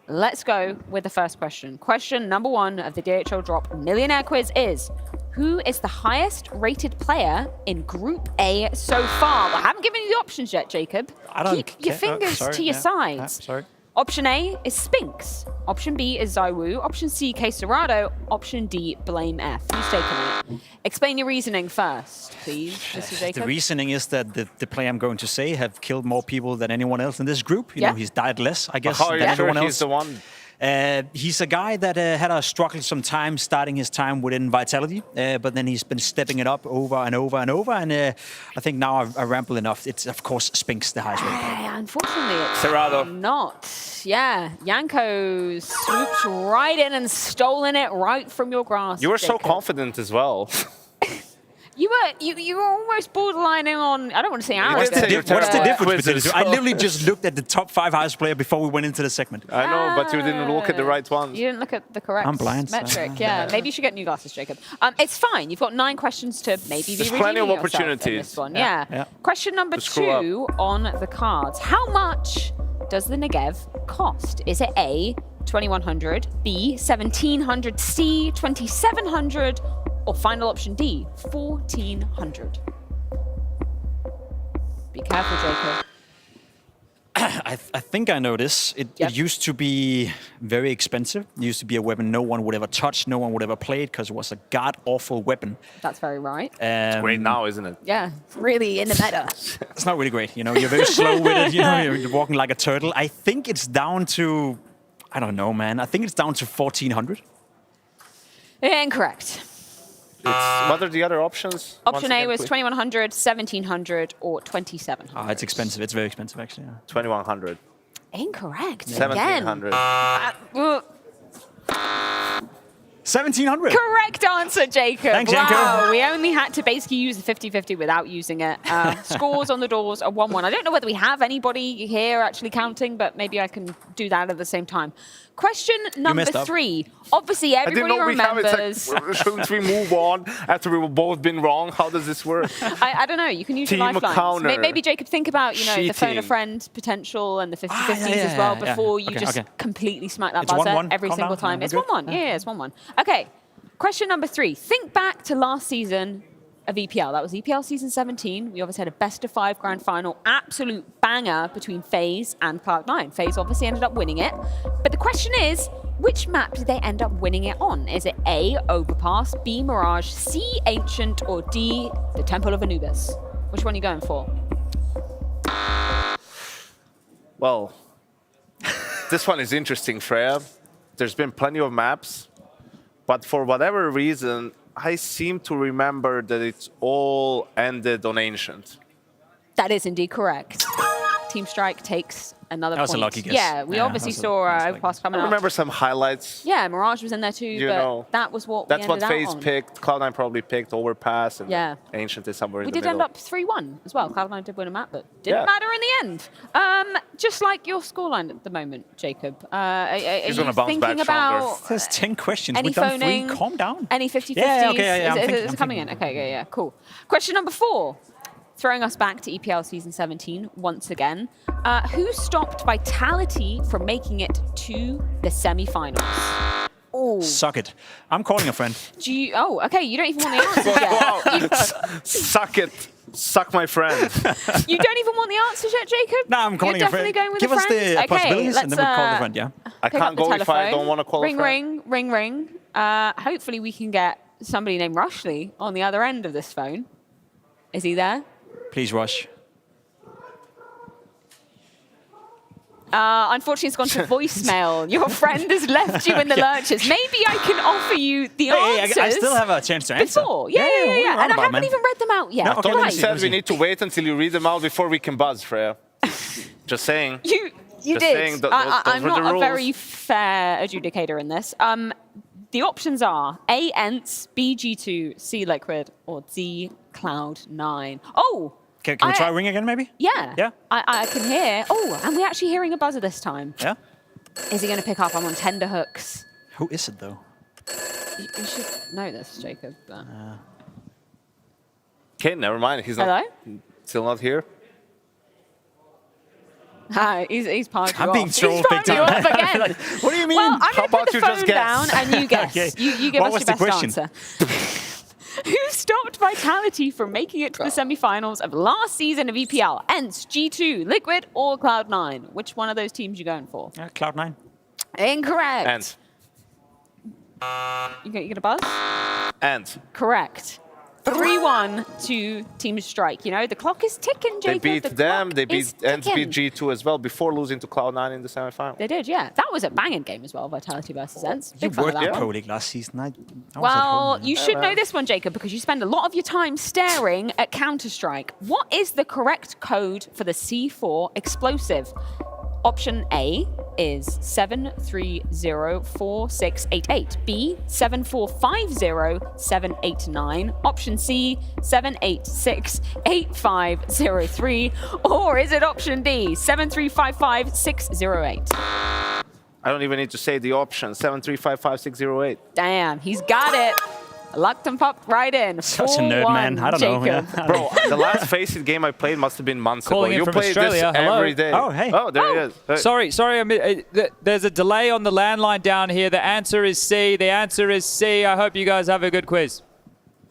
Speaker 19: Let's go with the first question. Question number 1 of the DHL Drop Millionaire Quiz is, who is the highest rated player in Group A so far? Well, I haven't given you the options yet, Jacob. Keep your fingers to your sides.
Speaker 3: Sorry.
Speaker 19: Option A is Spinks. Option B is Zywoo. Option C, Quesorado. Option D, Blame F. Who's taking it? Explain your reasoning first, please, Mr. Jacob.
Speaker 3: The reasoning is that the player I'm going to say have killed more people than anyone else in this group. You know, he's died less, I guess, than everyone else.
Speaker 16: He's the one?
Speaker 3: He's a guy that had a struggle some starting his time within Vitality, but then he's been stepping it up over and over and over. And I think now I've rambled enough. It's, of course, Spinks, the highest rated.
Speaker 19: Unfortunately, it's
Speaker 16: Cerrado.
Speaker 19: Not. Yeah, Yanko swooped right in and stolen it right from your grasp.
Speaker 16: You were so
Speaker 19: Jacob.
Speaker 16: confident as well.
Speaker 19: You were almost borderlining on, I don't want to say arrogant.
Speaker 3: What's the difference between the two? I literally just looked at the top 5 highest player before we went into the segment.
Speaker 16: I know, but you didn't look at the right ones.
Speaker 19: You didn't look at the correct
Speaker 3: I'm blind,
Speaker 19: metric. Yeah, maybe you should get new glasses, Jacob. It's fine. You've got 9 questions to maybe
Speaker 16: There's
Speaker 19: be
Speaker 16: plenty of
Speaker 19: redeeming yourself in
Speaker 16: opportunities.
Speaker 19: this one. Yeah. Question number 2 on the cards. How much does the Negev cost? Is it A, 2,100, B, 1,700, C, 2,700, or final option D, 1,400? Be careful, Jacob.
Speaker 3: I think I know this. It used to be very expensive. It used to be a weapon no one would ever touch, no one would ever play it, because it was a god-awful weapon.
Speaker 19: That's very right.
Speaker 16: It's great now, isn't it?
Speaker 19: Yeah, really in the meta.
Speaker 3: It's not really great. You know, you're very slow with it. You know, you're walking like a turtle. I think it's down to, I don't know, man. I think it's down to 1,400.
Speaker 19: Incorrect.
Speaker 16: What are the other options?
Speaker 19: Option A was 2,100, 1,700, or 2,700.
Speaker 3: It's expensive. It's very expensive, actually. Yeah.
Speaker 16: 2,100.
Speaker 19: Incorrect.
Speaker 16: 1,700.
Speaker 3: 1,700.
Speaker 19: Correct answer, Jacob.
Speaker 3: Thanks,
Speaker 19: wow.
Speaker 3: Yanko.
Speaker 19: We only had to basically use the 50-50 without using it. Scores on the doors are 1-1. I don't know whether we have anybody here actually counting, but maybe I can do that at the same time. Question number 3. Obviously, everybody remembers.
Speaker 16: Shouldn't we move on after we've both been wrong? How does this work?
Speaker 19: I don't know. You can use your lifelines. Maybe Jacob, think about the phone a friend potential and the 50-50s as well before you just completely smack that buzzer every single time. It's 1-1. Yeah, it's 1-1. Okay. Question number 3. Think back to last season of EPL. That was EPL season 17. We obviously had a best-of-5 grand final, absolute banger between FaZe and Cloud9. FaZe obviously ended up winning it. But the question is, which map did they end up winning it on? Is it A, Overpass, B, Mirage, C, Ancient, or D, the Temple of Anubis? Which one are you going for?
Speaker 16: Well, this one is interesting, Freya. There's been plenty of maps, but for whatever reason, I seem to remember that it's all ended on Ancient.
Speaker 19: That is indeed correct. Team Strike takes another point.
Speaker 3: That was a lucky guess.
Speaker 19: Yeah, we obviously saw Overpass coming
Speaker 16: I
Speaker 19: up.
Speaker 16: remember some highlights.
Speaker 19: Yeah, Mirage was in there too, but that was what
Speaker 16: That's
Speaker 19: we
Speaker 16: what
Speaker 19: ended
Speaker 16: FaZe
Speaker 19: out on.
Speaker 16: picked. Cloud9 probably picked Overpass, and Ancient is somewhere
Speaker 19: We
Speaker 16: in the
Speaker 19: did
Speaker 16: middle.
Speaker 19: end up 3-1 as well. Cloud9 did win a map, but didn't matter in the end. Just like your scoreline at the moment, Jacob. Are you thinking about
Speaker 3: There's 10 questions.
Speaker 19: any
Speaker 3: We've done 3.
Speaker 19: phoning?
Speaker 3: Calm down.
Speaker 19: Any 50-50s?
Speaker 3: Yeah, okay, yeah,
Speaker 19: Is it coming in? Okay, yeah, cool. Question number 4. Throwing us back to EPL Season 17 once again. Who stopped Vitality from making it to the semi-finals? Oh.
Speaker 3: Suck it. I'm calling a friend.
Speaker 19: Oh, okay. You don't even want the answers yet.
Speaker 16: Suck it. Suck my friend.
Speaker 19: You don't even want the answers yet, Jacob?
Speaker 3: No, I'm calling
Speaker 19: You're
Speaker 3: a friend.
Speaker 19: definitely going with
Speaker 3: Give
Speaker 19: a
Speaker 3: us
Speaker 19: friend?
Speaker 3: the possibilities and then we'll call the friend, yeah?
Speaker 16: I
Speaker 19: pick
Speaker 16: can't
Speaker 19: up the
Speaker 16: go if I
Speaker 19: telephone.
Speaker 16: don't want to call
Speaker 19: ring,
Speaker 16: a friend.
Speaker 19: ring. Hopefully we can get somebody named Rushley on the other end of this phone. Is he there?
Speaker 3: Please, Rush.
Speaker 19: Unfortunately, it's gone to voicemail. Your friend has left you in the lurches. Maybe I can offer you the answers.
Speaker 3: I still have a chance to answer.
Speaker 19: Before. Yeah. And I haven't even read them out yet.
Speaker 16: I thought
Speaker 19: Right.
Speaker 16: you said we need to wait until you read them out before we can buzz, Freya. Just saying.
Speaker 19: You
Speaker 16: Just
Speaker 19: did.
Speaker 16: saying, those
Speaker 19: I'm
Speaker 16: were the
Speaker 19: not a
Speaker 16: rules.
Speaker 19: very fair adjudicator in this. The options are A, ENTS, B, G2, C, Liquid, or D, Cloud9. Oh!
Speaker 3: Can we try ring again, maybe?
Speaker 19: Yeah.
Speaker 3: Yeah?
Speaker 19: I can hear. Oh, and we're actually hearing a buzzer this time.
Speaker 3: Yeah?
Speaker 19: Is he going to pick up? I'm on tender hooks.
Speaker 3: Who is it, though?
Speaker 19: You should know this, Jacob. But...
Speaker 16: Okay, never mind. He's
Speaker 19: Hello?
Speaker 16: still not here.
Speaker 19: Hi, he's parked you
Speaker 3: I'm
Speaker 19: off.
Speaker 3: being trolled
Speaker 19: He's
Speaker 3: big
Speaker 19: parked you
Speaker 3: time.
Speaker 19: off again.
Speaker 3: Like, what do you mean?
Speaker 19: Well, I'm
Speaker 16: How
Speaker 19: going to
Speaker 16: about
Speaker 19: put the
Speaker 16: you just
Speaker 19: phone
Speaker 16: guess?
Speaker 19: down and you guess.
Speaker 3: Okay.
Speaker 19: You give
Speaker 3: What
Speaker 19: us
Speaker 3: was
Speaker 19: your
Speaker 3: the
Speaker 19: best
Speaker 3: question?
Speaker 19: answer. Who stopped Vitality from making it to the semi-finals of last season of EPL? ENTS, G2, Liquid, or Cloud9? Which one of those teams you going for?
Speaker 3: Cloud9.
Speaker 19: Incorrect.
Speaker 16: And.
Speaker 19: You gonna buzz?
Speaker 16: And.
Speaker 19: Correct. 3-1 to Team Strike. You know, the clock is ticking,
Speaker 16: They
Speaker 19: Jacob.
Speaker 16: beat
Speaker 19: The
Speaker 16: them.
Speaker 19: clock
Speaker 16: They
Speaker 19: is
Speaker 16: beat ENTS beat
Speaker 19: ticking.
Speaker 16: G2 as well before losing to Cloud9 in the semifinal.
Speaker 19: They did, yeah. That was a banging game as well, Vitality versus ENTS.
Speaker 3: You
Speaker 19: Big fan
Speaker 3: were
Speaker 19: of that
Speaker 3: at
Speaker 19: one.
Speaker 3: Pro League last season. I was at
Speaker 19: Well,
Speaker 3: home.
Speaker 19: you should know this one, Jacob, because you spend a lot of your time staring at Counter-Strike. What is the correct code for the C4 explosive? Option A is 7304688. B, 7450-789. Option C, 7868503. Or is it option D, 7355608?
Speaker 16: I don't even need to say the option. 7355608.
Speaker 19: Damn, he's got it. Locked and popped right in.
Speaker 3: Such a nerd, man. I don't know.
Speaker 19: Jacob.
Speaker 3: Yeah.
Speaker 16: Bro, the last Face It game I played must have been months
Speaker 17: Calling
Speaker 16: ago.
Speaker 17: in
Speaker 16: You
Speaker 17: from
Speaker 16: play
Speaker 17: Australia.
Speaker 16: this
Speaker 17: Hello.
Speaker 16: every day.
Speaker 3: Oh, hey.
Speaker 16: Oh, there he is. Hey.
Speaker 17: Sorry, there's a delay on the landline down here. The answer is C. The answer is C. I hope you guys have a good quiz.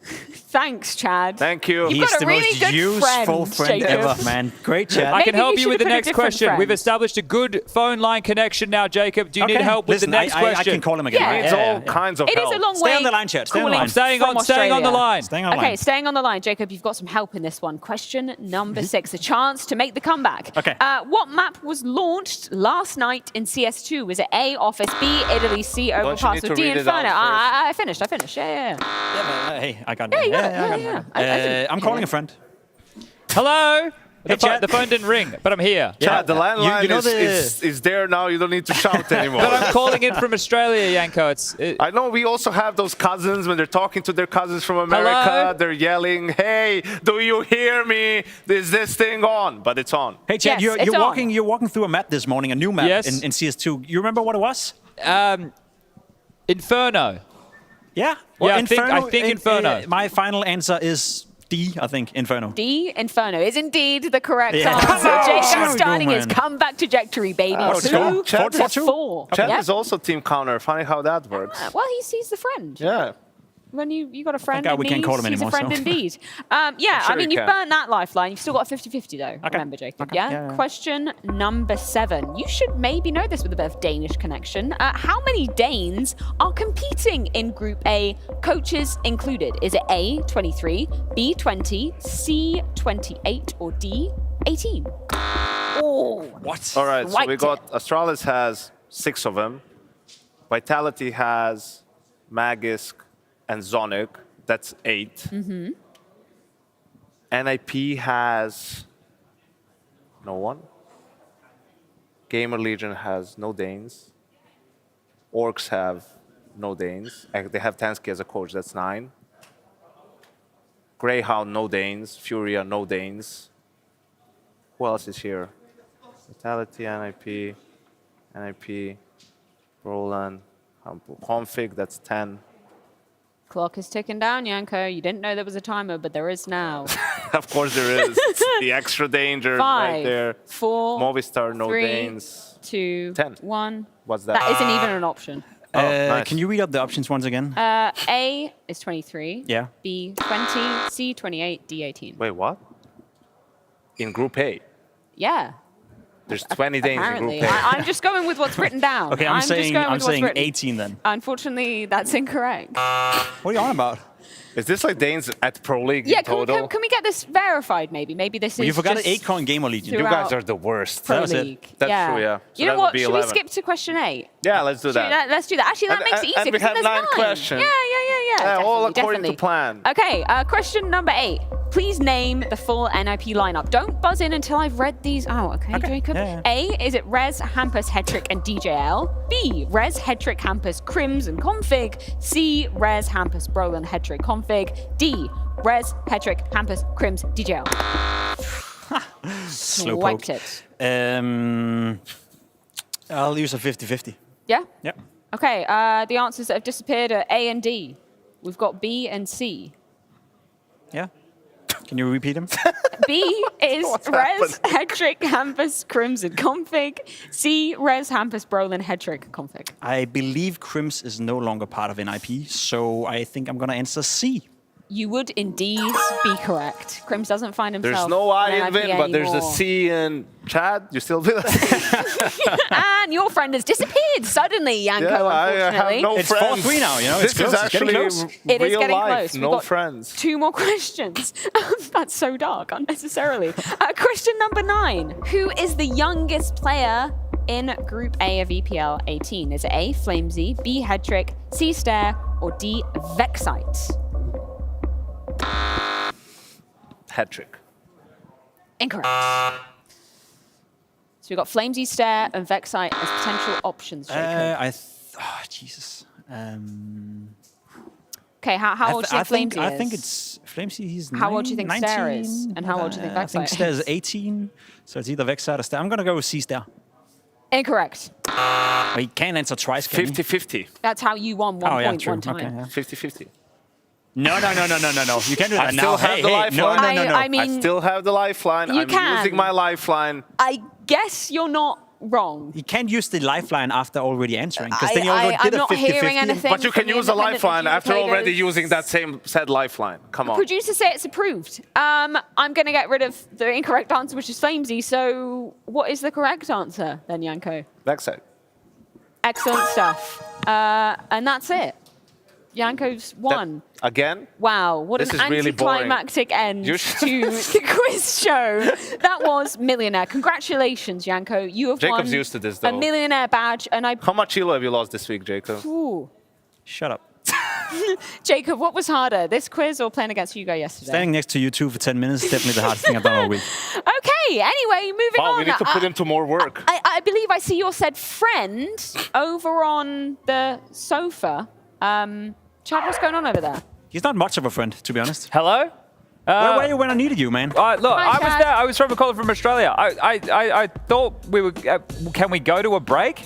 Speaker 19: Thanks, Chad.
Speaker 16: Thank you.
Speaker 19: You've
Speaker 3: He's
Speaker 19: got a
Speaker 3: the
Speaker 19: really
Speaker 3: most
Speaker 19: good
Speaker 3: useful friend
Speaker 19: Jacob.
Speaker 3: ever, man. Great chat.
Speaker 17: I can
Speaker 19: Maybe
Speaker 17: help
Speaker 19: you
Speaker 17: you with
Speaker 19: should
Speaker 17: the
Speaker 19: have picked a
Speaker 17: next
Speaker 19: different
Speaker 17: question.
Speaker 19: friend.
Speaker 17: We've established a good phone line connection now, Jacob. Do you need
Speaker 3: Okay.
Speaker 17: help with
Speaker 3: Listen,
Speaker 17: the next
Speaker 3: I
Speaker 17: question?
Speaker 3: can call him again.
Speaker 19: Yeah.
Speaker 3: right?
Speaker 16: It's all kinds of
Speaker 19: It
Speaker 16: help.
Speaker 19: is a long
Speaker 3: Stay
Speaker 19: way.
Speaker 3: on the line, chat. Stay on the
Speaker 19: calling
Speaker 3: line.
Speaker 17: Staying on the
Speaker 19: Australia.
Speaker 17: line.
Speaker 3: Staying on the
Speaker 19: Okay,
Speaker 3: line.
Speaker 19: staying on the line, Jacob, you've got some help in this one. Question number 6, a chance to make the comeback.
Speaker 3: Okay.
Speaker 19: What map was launched last night in CS2? Was it A, Office, B, Italy, C,
Speaker 16: Don't you
Speaker 19: Overpass,
Speaker 16: need
Speaker 19: or
Speaker 16: to
Speaker 19: D,
Speaker 16: read it out
Speaker 19: Inferno? I finished. Yeah.
Speaker 3: Yeah, but, hey, I got it.
Speaker 19: Yeah, you got it.
Speaker 3: I got
Speaker 19: Yeah.
Speaker 3: it. I'm calling a friend.
Speaker 17: Hello?
Speaker 3: Hey, Chad.
Speaker 17: The phone didn't ring, but I'm here.
Speaker 16: Yeah, the landline
Speaker 3: you know
Speaker 16: is there now. You don't need to shout anymore.
Speaker 17: But I'm calling in from Australia, Yanko.
Speaker 16: I know we also have those cousins when they're talking to their cousins from America.
Speaker 17: Hello?
Speaker 16: They're yelling, "Hey, do you hear me? Is this thing on?" But it's on.
Speaker 3: Hey, Chad,
Speaker 19: Yes, it's
Speaker 3: you're
Speaker 19: on.
Speaker 3: walking through a map this morning, a new map
Speaker 17: Yes.
Speaker 3: in CS2. You remember what it was?
Speaker 17: Inferno.
Speaker 3: Yeah?
Speaker 17: Yeah, I think Inferno.
Speaker 3: My final answer is D, I think, Inferno.
Speaker 19: D, Inferno, is indeed the correct
Speaker 3: Yeah.
Speaker 19: answer.
Speaker 3: Come on.
Speaker 19: Jacob's
Speaker 3: There we go,
Speaker 19: starting his
Speaker 3: man.
Speaker 19: comeback trajectory, baby.
Speaker 3: let's go.
Speaker 19: 2 to
Speaker 3: 4-2.
Speaker 19: 4.
Speaker 16: Chad
Speaker 19: Yep.
Speaker 16: is also team counter. Funny how that works.
Speaker 19: Well, he sees the friend.
Speaker 16: Yeah.
Speaker 19: When you got a friend
Speaker 3: God
Speaker 19: in
Speaker 3: we can't
Speaker 19: need,
Speaker 3: call him
Speaker 19: he's
Speaker 3: anymore,
Speaker 19: a friend
Speaker 3: so.
Speaker 19: indeed. Yeah,
Speaker 16: sure
Speaker 19: I mean,
Speaker 16: you
Speaker 19: you've
Speaker 16: can.
Speaker 19: burnt that lifeline. You've still got a 50-50 though. Remember, Jacob,
Speaker 3: Okay.
Speaker 19: yeah?
Speaker 3: Yeah.
Speaker 19: Question number 7. You should maybe know this with a bit of Danish connection. How many Danes are competing in Group A, coaches included? Is it A, 23, B, 20, C, 28, or D, 18? Oh,
Speaker 3: What?
Speaker 16: All right, so we
Speaker 19: Right.
Speaker 16: got Astralis has 6 of them. Vitality has Magisk and Zonic. That's 8. NIP has no one. Gamer Legion has no Danes. Orcs have no Danes. They have Tansky as a coach. That's 9. Greyhound, no Danes. Furia, no Danes. Who else is here? Vitality, NIP, Roland, Config, that's 10.
Speaker 19: clock is ticking down, Yanko. You didn't know there was a timer, but there is now.
Speaker 16: Of course there is. It's the extra danger
Speaker 19: 5,
Speaker 16: right there.
Speaker 19: 4,
Speaker 16: Movistar, no
Speaker 19: 3,
Speaker 16: Danes.
Speaker 19: 2,
Speaker 16: 10.
Speaker 19: 1.
Speaker 16: What's that?
Speaker 19: That isn't even an option.
Speaker 16: nice.
Speaker 3: Can you read up the options once again?
Speaker 19: A is 23.
Speaker 3: Yeah.
Speaker 19: B 20. C 28. D 18.
Speaker 16: Wait, what? In Group A?
Speaker 19: Yeah.
Speaker 16: There's 20 Danes in Group A.
Speaker 19: I'm just going with what's written down.
Speaker 3: Okay, I'm saying 18 then.
Speaker 19: Unfortunately, that's incorrect.
Speaker 3: What are you on about?
Speaker 16: Is this like Danes at Pro League
Speaker 19: Yeah,
Speaker 16: in total?
Speaker 19: can we get this verified maybe? Maybe this is
Speaker 3: You forgot an
Speaker 19: just
Speaker 3: 8-coin Gamer Legion.
Speaker 16: You guys are the worst.
Speaker 19: Pro
Speaker 3: That was it.
Speaker 19: League.
Speaker 16: That's true, yeah. So
Speaker 19: You know
Speaker 16: that
Speaker 19: what?
Speaker 16: would be
Speaker 19: Should we
Speaker 16: 11.
Speaker 19: skip to question 8?
Speaker 16: Yeah, let's do that.
Speaker 19: Let's do that. Actually, that makes it easier.
Speaker 16: And we
Speaker 19: because
Speaker 16: have
Speaker 19: there's
Speaker 16: 9
Speaker 19: 9
Speaker 16: questions.
Speaker 19: Yeah.
Speaker 16: All
Speaker 19: Definitely,
Speaker 16: according
Speaker 19: definitely.
Speaker 16: to plan.
Speaker 19: Okay, question number 8. Please name the full NIP lineup. Don't buzz in until I've read these out, okay, Jacob?
Speaker 3: Yeah.
Speaker 19: A, is it Rez, Hampus, Hetrick, and DJL? B, Rez, Hetrick, Hampus, Crims, and Config. C, Rez, Hampus, Brolin, Hetrick, Config. D, Rez, Hetrick, Hampus, Crims, DJL.
Speaker 3: Slowpoke.
Speaker 19: Swiped it.
Speaker 3: I'll use a 50-50.
Speaker 19: Yeah?
Speaker 3: Yep.
Speaker 19: Okay, the answers that have disappeared are A and D. We've got B and C.
Speaker 3: Yeah. Can you repeat them?
Speaker 19: B is Rez, Hetrick, Hampus, Crims, and Config. C, Rez, Hampus, Brolin, Hetrick, Config.
Speaker 3: I believe Crims is no longer part of NIP, so I think I'm going to answer C.
Speaker 19: You would indeed be correct. Crims doesn't find himself.
Speaker 16: There's no I
Speaker 19: on
Speaker 16: in
Speaker 19: NIP
Speaker 16: Vin, but there's a
Speaker 19: anymore.
Speaker 16: C in Chad. You still with us?
Speaker 19: And your friend has disappeared suddenly, Yanko,
Speaker 16: Yeah, I
Speaker 19: unfortunately.
Speaker 16: have no
Speaker 3: It's
Speaker 16: friends.
Speaker 3: 4-3 now, you know.
Speaker 16: This is actually
Speaker 19: It is
Speaker 16: real
Speaker 19: getting
Speaker 16: life.
Speaker 19: close. We've
Speaker 16: No
Speaker 19: got
Speaker 16: friends.
Speaker 19: 2 more questions. That's so dark, unnecessarily. Question number 9. Who is the youngest player in Group A of EPL 18? Is it A, Flamesy, B, Hetrick, C, Stare, or D, Vexite?
Speaker 16: Hat-trick.
Speaker 19: Incorrect. So we've got Flamesy, Stare, and Vexite as potential options, Jacob.
Speaker 3: Jesus.
Speaker 19: Okay, how old do you think Flamesy is?
Speaker 3: I think it's Flamesy. He's
Speaker 19: How old do you think
Speaker 3: 19,
Speaker 19: Stare is? And how old do you think
Speaker 3: I think
Speaker 19: Vexite
Speaker 3: Stare
Speaker 19: is?
Speaker 3: is 18, so it's either Vexite or Stare. I'm going to go with C-Stare.
Speaker 19: Incorrect.
Speaker 3: He can't answer twice, can he?
Speaker 16: 50-50.
Speaker 19: That's how you won one point one time.
Speaker 3: Okay, yeah.
Speaker 16: 50-50.
Speaker 3: No. You can't do that
Speaker 16: I
Speaker 3: now.
Speaker 16: still have the lifeline.
Speaker 3: No.
Speaker 19: I mean,
Speaker 16: I still have the lifeline.
Speaker 19: you
Speaker 16: I'm
Speaker 19: can.
Speaker 16: using my lifeline.
Speaker 19: I guess you're not wrong.
Speaker 3: You can't use the lifeline after already answering, because then you already
Speaker 19: I'm
Speaker 3: did a
Speaker 19: not
Speaker 3: 50-50.
Speaker 19: hearing anything.
Speaker 16: But you can
Speaker 19: from the
Speaker 16: use a
Speaker 19: independent
Speaker 16: lifeline after already
Speaker 19: adjudicators.
Speaker 16: using that same said lifeline. Come on.
Speaker 19: Producers say it's approved. I'm going to get rid of the incorrect answer, which is Flamesy. So what is the correct answer then, Yanko?
Speaker 16: Backside.
Speaker 19: Excellent stuff. And that's it. Yanko's won.
Speaker 16: Again?
Speaker 19: Wow, what
Speaker 16: This
Speaker 19: an
Speaker 16: is really boring.
Speaker 19: anticlimactic end to the quiz show. That was Millionaire. Congratulations, Yanko. You have
Speaker 16: Jacob's
Speaker 19: won
Speaker 16: used to this,
Speaker 19: a
Speaker 16: though.
Speaker 19: Millionaire badge. And
Speaker 16: How much elo have you lost this week, Jacob?
Speaker 19: Ooh.
Speaker 3: Shut up.
Speaker 19: Jacob, what was harder, this quiz or playing against Hugo yesterday?
Speaker 3: Standing next to you two for 10 minutes is definitely the hardest thing I've done all week.
Speaker 19: Okay, anyway, moving
Speaker 16: Wow,
Speaker 19: on.
Speaker 16: we need to put him to more work.
Speaker 19: I believe I see your said friend over on the sofa. Chad, what's going on over there?
Speaker 3: He's not much of a friend, to be honest.
Speaker 17: Hello?
Speaker 3: Where were you when I needed you, man?
Speaker 17: Look,
Speaker 19: Hi,
Speaker 17: I was
Speaker 19: Chad.
Speaker 17: there. I was from a caller from Australia. I thought we were. Can we go to a break?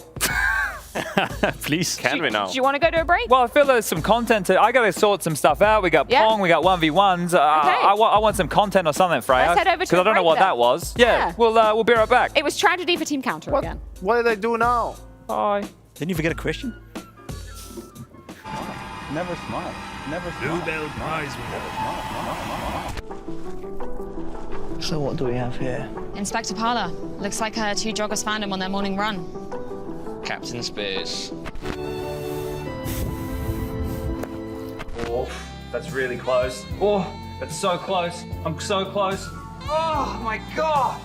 Speaker 3: Please.
Speaker 16: Can we now?
Speaker 19: Do you want to go to a break?
Speaker 17: Well, I feel there's some content. I got to sort some stuff out. We got
Speaker 19: Yeah.
Speaker 17: Pong, we got 1v1s. I want some content or something, Freya.
Speaker 19: Let's head over to
Speaker 17: Because
Speaker 19: a
Speaker 17: I don't know
Speaker 19: break
Speaker 17: what
Speaker 19: then.
Speaker 17: that was.
Speaker 19: Yeah.
Speaker 17: We'll be right back.
Speaker 19: It was tragedy for Team Counter again.
Speaker 16: What did I do now?
Speaker 17: Bye.
Speaker 3: Didn't you forget a question?
Speaker 10: Never smile. Never smile.
Speaker 27: Nobel Prize
Speaker 1: So what do we have here?
Speaker 2: Inspector Parler. Looks like 2 joggers found him on their morning run.
Speaker 1: Captain Spears.
Speaker 17: Oh, that's really close. Oh, that's so close. I'm so close. Oh my god.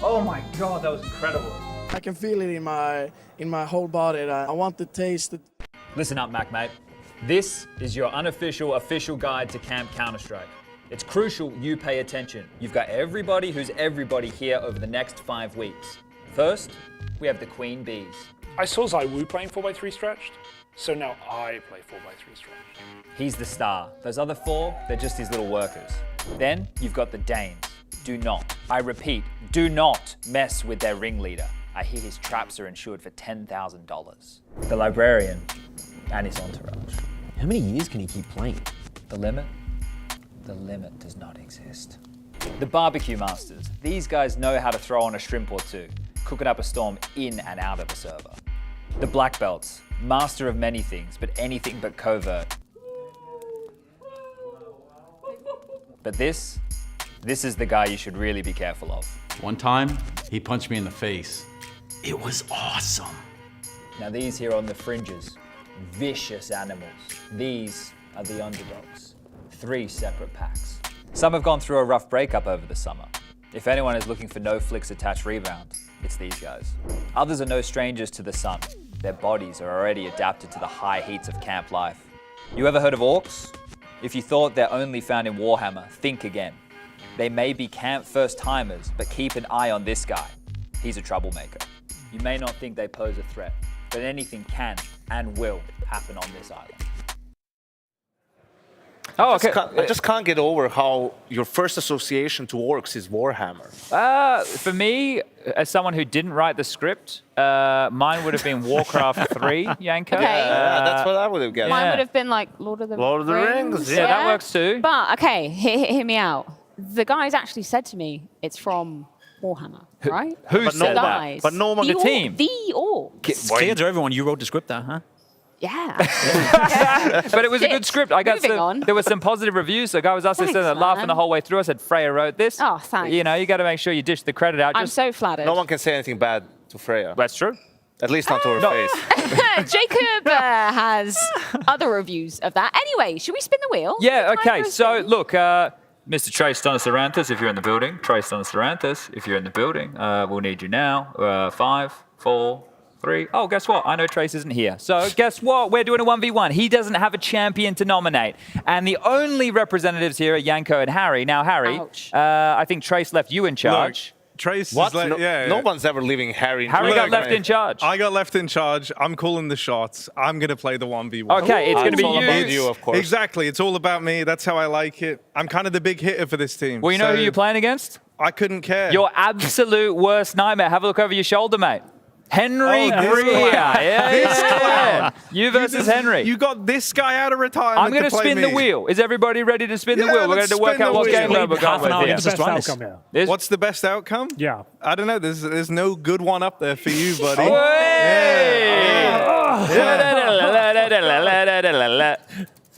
Speaker 17: Oh my god, that was incredible.
Speaker 1: I can feel it in my whole body. I want to taste it.
Speaker 17: Listen up, Mac mate. This is your unofficial official guide to Camp Counter-Strike. It's crucial you pay attention. You've got everybody who's everybody here over the next 5 weeks. First, we have the Queen Bees.
Speaker 27: I saw Zaiwu playing 4x3 stretched, so now I play 4x3 stretched.
Speaker 17: He's the star. Those other 4, they're just his little workers. Then you've got the Danes. Do not, I repeat, do not mess with their ringleader. I hear his traps are insured for $10,000. The Librarian and his entourage.
Speaker 15: How many years can he keep playing?
Speaker 17: The limit? The limit does not exist. The Barbecue Masters. These guys know how to throw on a shrimp or two, cooking up a storm in and out of a server. The Black Belts. master of many things, but anything but covert. But this is the guy you should really be careful of.
Speaker 4: One time, he punched me in the face. It was awesome.
Speaker 17: Now these here on the fringes, vicious animals. These are the underdogs. 3 separate packs. Some have gone through a rough breakup over the summer. If anyone is looking for no flicks attached rebound, it's these guys. Others are no strangers to the sun. Their bodies are already adapted to the high heats of camp life. You ever heard of orcs? If you thought they're only found in Warhammer, think again. They may be camp first-timers, but keep an eye on this guy. He's a troublemaker. You may not think they pose a threat, but anything can and will happen on this island.
Speaker 16: Oh, okay. I just can't get over how your first association to orcs is Warhammer.
Speaker 17: For me, as someone who didn't write the script, mine would have been Warcraft 3, Yanko.
Speaker 19: Okay.
Speaker 16: Yeah, that's what I would have guessed.
Speaker 19: Mine would have been like Lord of the Rings.
Speaker 17: Yeah, that works too.
Speaker 19: But, okay, hear me out. The guys actually said to me, it's from Warhammer, right?
Speaker 17: Who said
Speaker 19: that?
Speaker 16: But no one
Speaker 17: the team.
Speaker 19: The orcs.
Speaker 3: It's clear to everyone you wrote the script there, huh?
Speaker 19: Yeah.
Speaker 17: But it was a good script. I got
Speaker 19: Moving on.
Speaker 17: There were some positive reviews. The guy was asking, laughing the whole way through. I said, Freya wrote this.
Speaker 19: Oh, thanks.
Speaker 17: You know, you got to make sure you dish the credit out.
Speaker 19: I'm so flattered.
Speaker 16: No one can say anything bad to Freya.
Speaker 17: That's true.
Speaker 16: At least not to her face.
Speaker 19: Jacob has other reviews of that. Anyway, should we spin the wheel?
Speaker 17: Yeah, okay. So, look, Mr. Trace Donasaranthus, if you're in the building. Trace Donasaranthus, if you're in the building. We'll need you now. 5, 4, 3. Oh, guess what? I know Trace isn't here. So guess what? We're doing a 1v1. He doesn't have a champion to nominate. And the only representatives here are Yanko and Harry. Now, Harry, I think Trace left you in charge.
Speaker 13: Look, Trace
Speaker 16: What?
Speaker 13: is like,
Speaker 16: No one's ever leaving Harry in
Speaker 17: Harry
Speaker 16: charge.
Speaker 17: got left in charge.
Speaker 13: I got left in charge. I'm calling the shots. I'm going to play the 1v1.
Speaker 17: Okay, it's going to be
Speaker 16: all about you, of course.
Speaker 13: Exactly. It's all about me. That's how I like it. I'm kind of the big hitter for this team.
Speaker 17: Well, you know who you're playing against?
Speaker 13: I couldn't care.
Speaker 17: Your absolute worst nightmare. Have a look over your shoulder, mate. Henry Greer. Yeah. You versus Henry.
Speaker 13: You got this guy out of retirement.
Speaker 17: I'm going to spin the wheel. Is everybody ready to spin the wheel? We're going to work out what game mode we're going with here.
Speaker 13: What's the best outcome?
Speaker 27: Yeah.
Speaker 13: I don't know. There's no good one up there for you, buddy.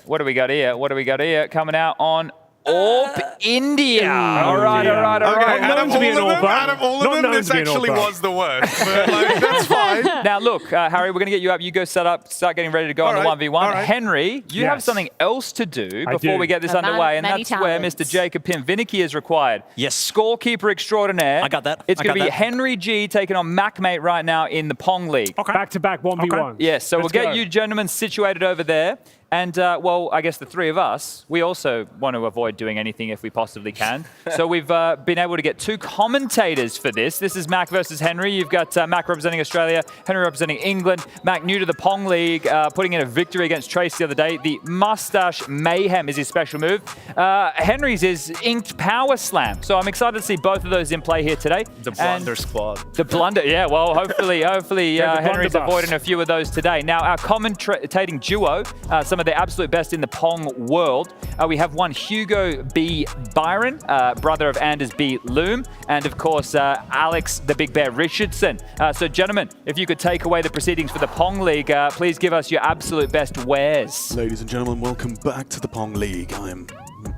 Speaker 17: What do we got here? What do we got here? Coming out on Orp India. All right.
Speaker 13: Okay, out of all of them, this actually was the worst. But that's fine.
Speaker 17: Now, look, Harry, we're going to get you up. You go start getting ready to go on the 1v1.
Speaker 13: Right.
Speaker 17: Henry, you have something else to do before we get this underway, and that's where Mr. Jacob Pinvinicky is required.
Speaker 3: Yes.
Speaker 17: Scorekeeper extraordinaire.
Speaker 3: I got that.
Speaker 17: It's going to be Henry G taking on MacMate right now in the Pong League.
Speaker 27: Okay. Back-to-back 1v1.
Speaker 17: Yes, so
Speaker 27: Let's
Speaker 17: we'll get
Speaker 27: go.
Speaker 17: you gentlemen situated over there. And, well, I guess the three of us, we also want to avoid doing anything if we possibly can. So we've been able to get 2 commentators for this. This is Mac versus Henry. You've got Mac representing Australia, Henry representing England. Mac new to the Pong League, putting in a victory against Trace the other day. The Mustache Mayhem is his special move. Henry's is Inked Power Slam. So I'm excited to see both of those in play here today.
Speaker 16: The Blunder Squad.
Speaker 17: The Blunder, yeah, well, hopefully Henry's avoiding a few of those today. Now, our commentating duo, some of the absolute best in the Pong world. We have one Hugo B. Byron, brother of Anders B. Loom, and of course, Alex the Big Bear Richardson. So gentlemen, if you could take away the proceedings for the Pong League, please give us your absolute best wares.
Speaker 10: Ladies and gentlemen, welcome back to the Pong League. I am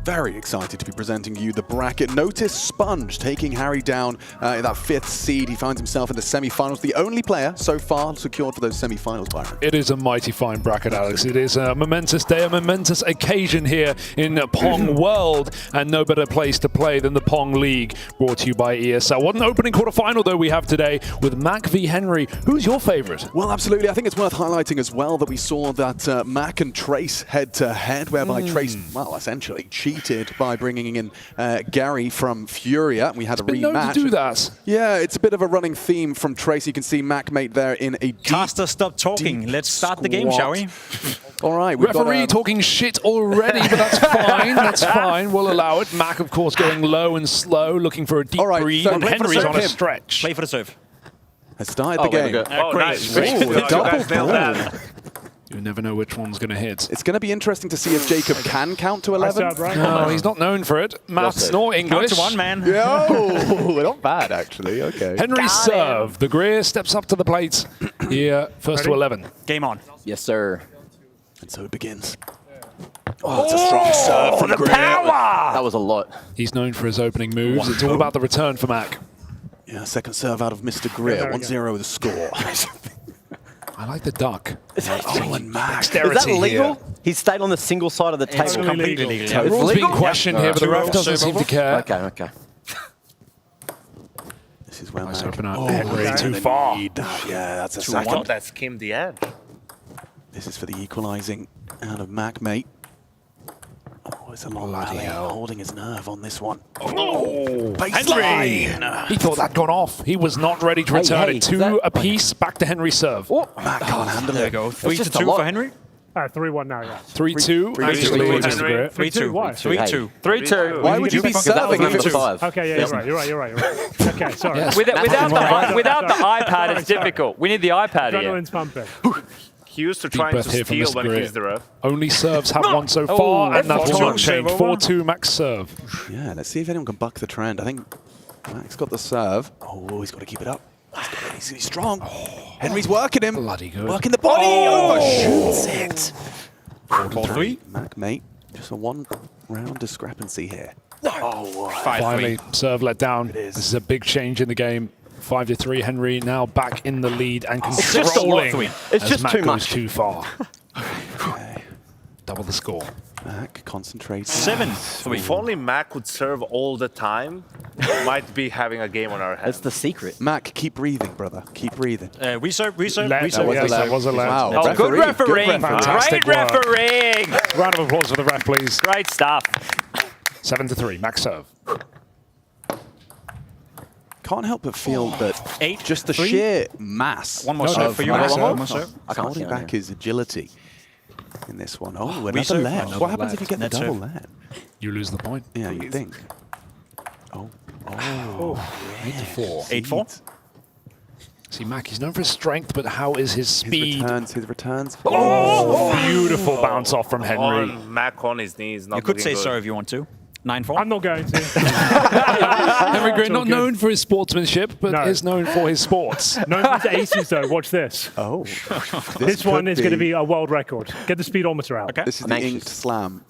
Speaker 10: very excited to be presenting you the bracket. Notice Sponge taking Harry down in that 5th seed. He finds himself in the semi-finals. The only player so far secured for those semi-finals, Byron.
Speaker 27: It is a mighty fine bracket, Alex. It is a momentous day, a momentous occasion here in Pong World, and no better place to play than the Pong League, brought to you by ESL. What an opening quarterfinal, though, we have today with Mac v Henry. Who's your favorite?
Speaker 10: Well, absolutely. I think it's worth highlighting as well that we saw that Mac and Trace head-to-head, whereby Trace, well, essentially cheated by bringing in Gary from FURIA. We had a rematch.
Speaker 27: Known to do that.
Speaker 10: Yeah, it's a bit of a running theme from Trace. You can see MacMate there in a
Speaker 3: Caster, stop talking. Let's start the game, shall we?
Speaker 10: All right.
Speaker 27: Referee talking shit already, but that's fine. That's fine. We'll allow it. Mac, of course, going low and slow, looking for a deep breathe.
Speaker 10: So
Speaker 27: and Henry's on a stretch.
Speaker 3: Play for the serve.
Speaker 10: Has started the game.
Speaker 16: Nice.
Speaker 10: Ooh, double ball.
Speaker 27: You never know which one's going to hit.
Speaker 10: It's going to be interesting to see if Jacob can count to 11.
Speaker 27: No, he's not known for it. Maths nor English.
Speaker 3: Count to 1, man.
Speaker 10: Yo, not bad, actually. Okay.
Speaker 27: Henry's serve. The Greer steps up to the plate. Here, first to 11.
Speaker 3: Game on.
Speaker 5: Yes, sir.
Speaker 10: And so it begins. Oh, it's a strong serve from Greer.
Speaker 5: That was a lot.
Speaker 27: He's known for his opening moves. It's all about the return for Mac.
Speaker 10: Yeah, second serve out of Mr. Greer. 1-0 the score.
Speaker 27: I like the duck.
Speaker 10: And Mac.
Speaker 5: Is that illegal? He's stayed on the single side of the table.
Speaker 27: It's completely legal. The rules being questioned here, but the ref doesn't seem to care.
Speaker 5: Okay.
Speaker 10: This is well
Speaker 27: nice
Speaker 10: Mac.
Speaker 27: open up. Henry too far.
Speaker 10: Yeah, that's a
Speaker 16: I thought
Speaker 10: second.
Speaker 16: that skimmed the edge.
Speaker 10: This is for the equalising out of Mac, mate. Oh, it's a long rally. Holding his nerve on this one.
Speaker 27: Oh,
Speaker 10: baseline!
Speaker 27: Henry! He thought that'd gone off. He was not ready to return it. 2 apiece. Back to Henry's serve.
Speaker 10: Mac can't handle
Speaker 3: There
Speaker 10: it.
Speaker 3: you go. 3-2 for Henry.
Speaker 6: 3-1 now, yeah.
Speaker 27: 3-2.
Speaker 3: 3-2.
Speaker 27: 3-2.
Speaker 10: Why would you be serving if it was
Speaker 5: 5?
Speaker 6: Okay, yeah, you're right. Okay, sorry.
Speaker 27: Yes.
Speaker 17: Without the iPad, it's difficult. We need the iPad here.
Speaker 6: Adrenaline's pumping.
Speaker 16: He used to
Speaker 27: Deep
Speaker 16: try to
Speaker 27: breath here from
Speaker 16: steal
Speaker 27: Mr.
Speaker 16: when
Speaker 27: Greer.
Speaker 16: he's the ref.
Speaker 27: Only serves have won so far, and that will not change. 4-2 Max serve.
Speaker 10: Yeah, let's see if anyone can buck the trend. I think Mac's got the serve. Oh, he's got to keep it up. He's strong. Henry's working him.
Speaker 27: Bloody good.
Speaker 10: Working the body. Overshoots it.
Speaker 3: 4-3.
Speaker 10: Mac, mate, just a one-round discrepancy here.
Speaker 27: Finally, serve let down. This is a big change in the game. 5-3. Henry now back in the lead and controlling.
Speaker 5: It's just
Speaker 27: Mac
Speaker 5: too
Speaker 27: goes
Speaker 5: much.
Speaker 27: too far. Double the score.
Speaker 10: Mac concentrating.
Speaker 3: 7-3.
Speaker 16: If only Mac could serve all the time, we might be having a game on our hands.
Speaker 5: That's the secret.
Speaker 10: Mac, keep breathing, brother. Keep breathing.
Speaker 3: We serve.
Speaker 27: That was a left.
Speaker 10: Wow.
Speaker 17: Oh, good refereeing.
Speaker 27: Fantastic
Speaker 17: Great
Speaker 27: work.
Speaker 17: refereeing.
Speaker 27: Round of applause for the ref, please.
Speaker 17: Great stuff.
Speaker 27: 7-3. Max serve.
Speaker 10: Can't help but feel that
Speaker 3: 8,
Speaker 10: just the
Speaker 3: 3.
Speaker 10: sheer mass
Speaker 3: One more
Speaker 10: of
Speaker 3: serve for you.
Speaker 10: Mac
Speaker 3: One more serve.
Speaker 10: holding back his agility in this one. Oh, another
Speaker 3: Reserve.
Speaker 10: left.
Speaker 3: Another
Speaker 10: What happens if you get the
Speaker 3: Net
Speaker 10: double
Speaker 3: serve.
Speaker 10: land?
Speaker 27: You lose the point.
Speaker 10: Yeah, you think. Oh.
Speaker 27: 8-4.
Speaker 3: 8-4.
Speaker 27: See, Mac, he's known for his strength, but how is his speed?
Speaker 10: His returns.
Speaker 27: Oh, beautiful bounce off from Henry.
Speaker 16: On Mac on his knees. Not
Speaker 3: You could
Speaker 16: looking
Speaker 3: say
Speaker 16: good.
Speaker 3: so if you want to. 9-4.
Speaker 6: I'm not going to.
Speaker 27: Henry Greer, not
Speaker 6: good.
Speaker 27: known for his sportsmanship, but
Speaker 6: No.
Speaker 27: is known for his sports.
Speaker 6: Known for his aces, though. Watch this.
Speaker 10: Oh.
Speaker 6: This one is going to be a world record. Get the speedometer out.
Speaker 3: Okay.
Speaker 10: This is the inked slam.